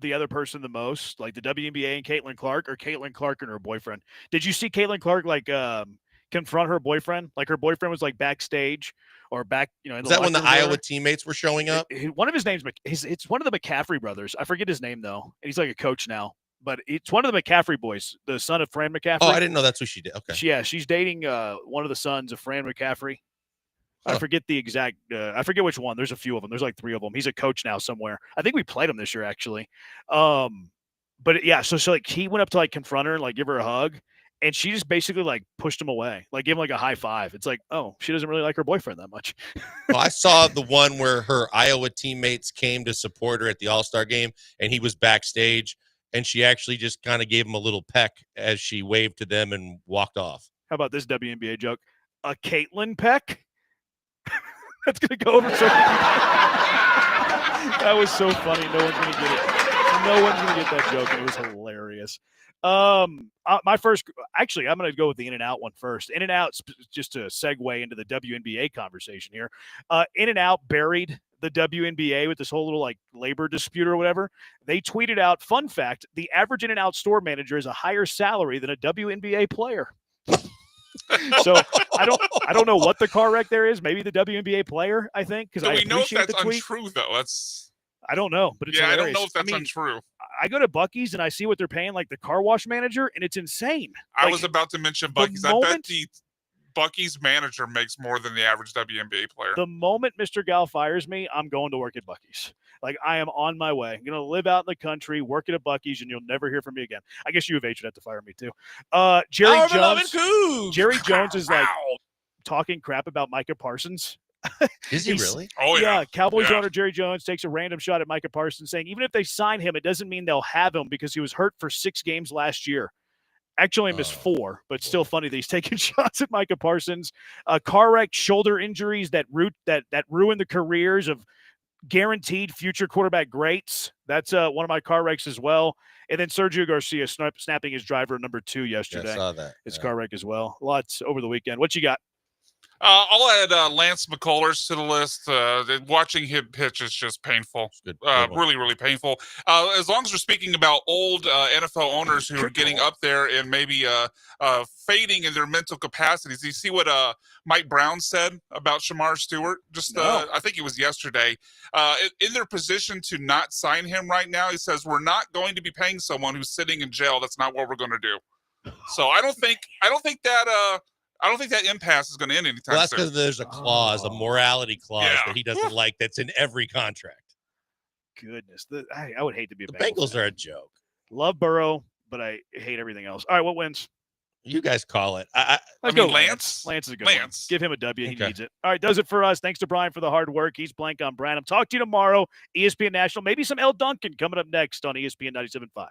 the other person the most, like the WNBA and Caitlin Clark, or Caitlin Clark and her boyfriend. Did you see Caitlin Clark like confront her boyfriend? Like her boyfriend was like backstage or back, in Is the that when the locker room Iowa teammates were showing up? One of his names, it's one of the McCaffrey brothers. I forget his name though, and he's like a coach now. But it's one of the McCaffrey boys, the son of Fran McCaffrey. Oh, I didn't know that's who she did. Okay. Yeah, she's dating one of the sons of Fran McCaffrey. I forget the exact. I forget which one. There's a few of them. There's like 3 of them. He's a coach now somewhere. I think we played him this year actually. But yeah, so like he went up to like confront her and like give her a hug, And she just basically like pushed him away, like gave him like a high five. It's like, oh, she doesn't really like her boyfriend that much. Well, I saw the one where her Iowa teammates came to support her at the All-Star game, and he was backstage, and she actually just kind of gave him a little peck as she waved to them and walked off. How about this WNBA joke? A Caitlin Peck? That's going to go over so That was so funny. No one's going to get it. No one's going to get that joke, and it was hilarious. My first, actually, I'm going to go with the In-N-Out one first. In-N-Out, just to segue into the WNBA conversation here. In-N-Out buried the WNBA with this whole little like labor dispute or whatever. They tweeted out, fun fact, the average In-N-Out store manager is a higher salary than a WNBA player. So I don't know what the car wreck there is. Maybe the WNBA player, I think, because I we know if appreciate that's the tweet. untrue though. I don't know, but it's I hilarious. don't know if that's untrue. I go to Buc-ee's and I see what they're paying like the car wash manager, and it's insane. I Like, was about to mention Buc-ee's. I bet the Buc-ee's manager makes more than the average WNBA player. the moment Mr. Gal fires me, I'm going to work at Buc-ee's. Like, I am on my way. I'm going to live out in the country, work at a Buc-ee's, and you'll never hear from me again. I guess U of H would have to fire me too. Jerry Jones is like talking crap about Micah Parsons. Is he really? Oh, yeah. Cowboys Yeah. owner Jerry Jones takes a random shot at Micah Parsons, saying even if they sign him, it doesn't mean they'll have him because he was hurt for 6 games last year. Actually missed 4, but still funny that he's taking shots at Micah Parsons. Car wreck, shoulder injuries that ruin the careers of guaranteed future quarterback greats. That's one of my car wrecks as well. And then Sergio Garcia snapping his driver number 2 yesterday. Yeah, I saw that. His car wreck as well. Lots over the weekend. What you got? I'll add Lance McCullers to the list. Watching him pitch is just painful. Really, really painful. As long as we're speaking about old NFL owners who are getting up there and maybe fading in their mental capacities, do you see what Mike Brown said about Shamar Stewart? I think it was yesterday. In their position to not sign him right now, he says, we're not going to be paying someone who's sitting in jail. That's not what we're going to do. So I don't think that impasse is going to end anytime Well, that's soon. because there's a clause, a morality clause that he doesn't like that's in every contract. Goodness. I would hate to be a The Bengals Bengals fan. are a joke. Love Burrow, but I hate everything else. All right, what wins? You guys call it. Let's go Lance. Lance is a good one. Give him a W. He Okay. needs it. All right, does it for us. Thanks to Brian for the hard work. He's blank on Branham. Talk to you tomorrow. ESPN National. Maybe some L. Duncan coming up next on ESPN 97.5.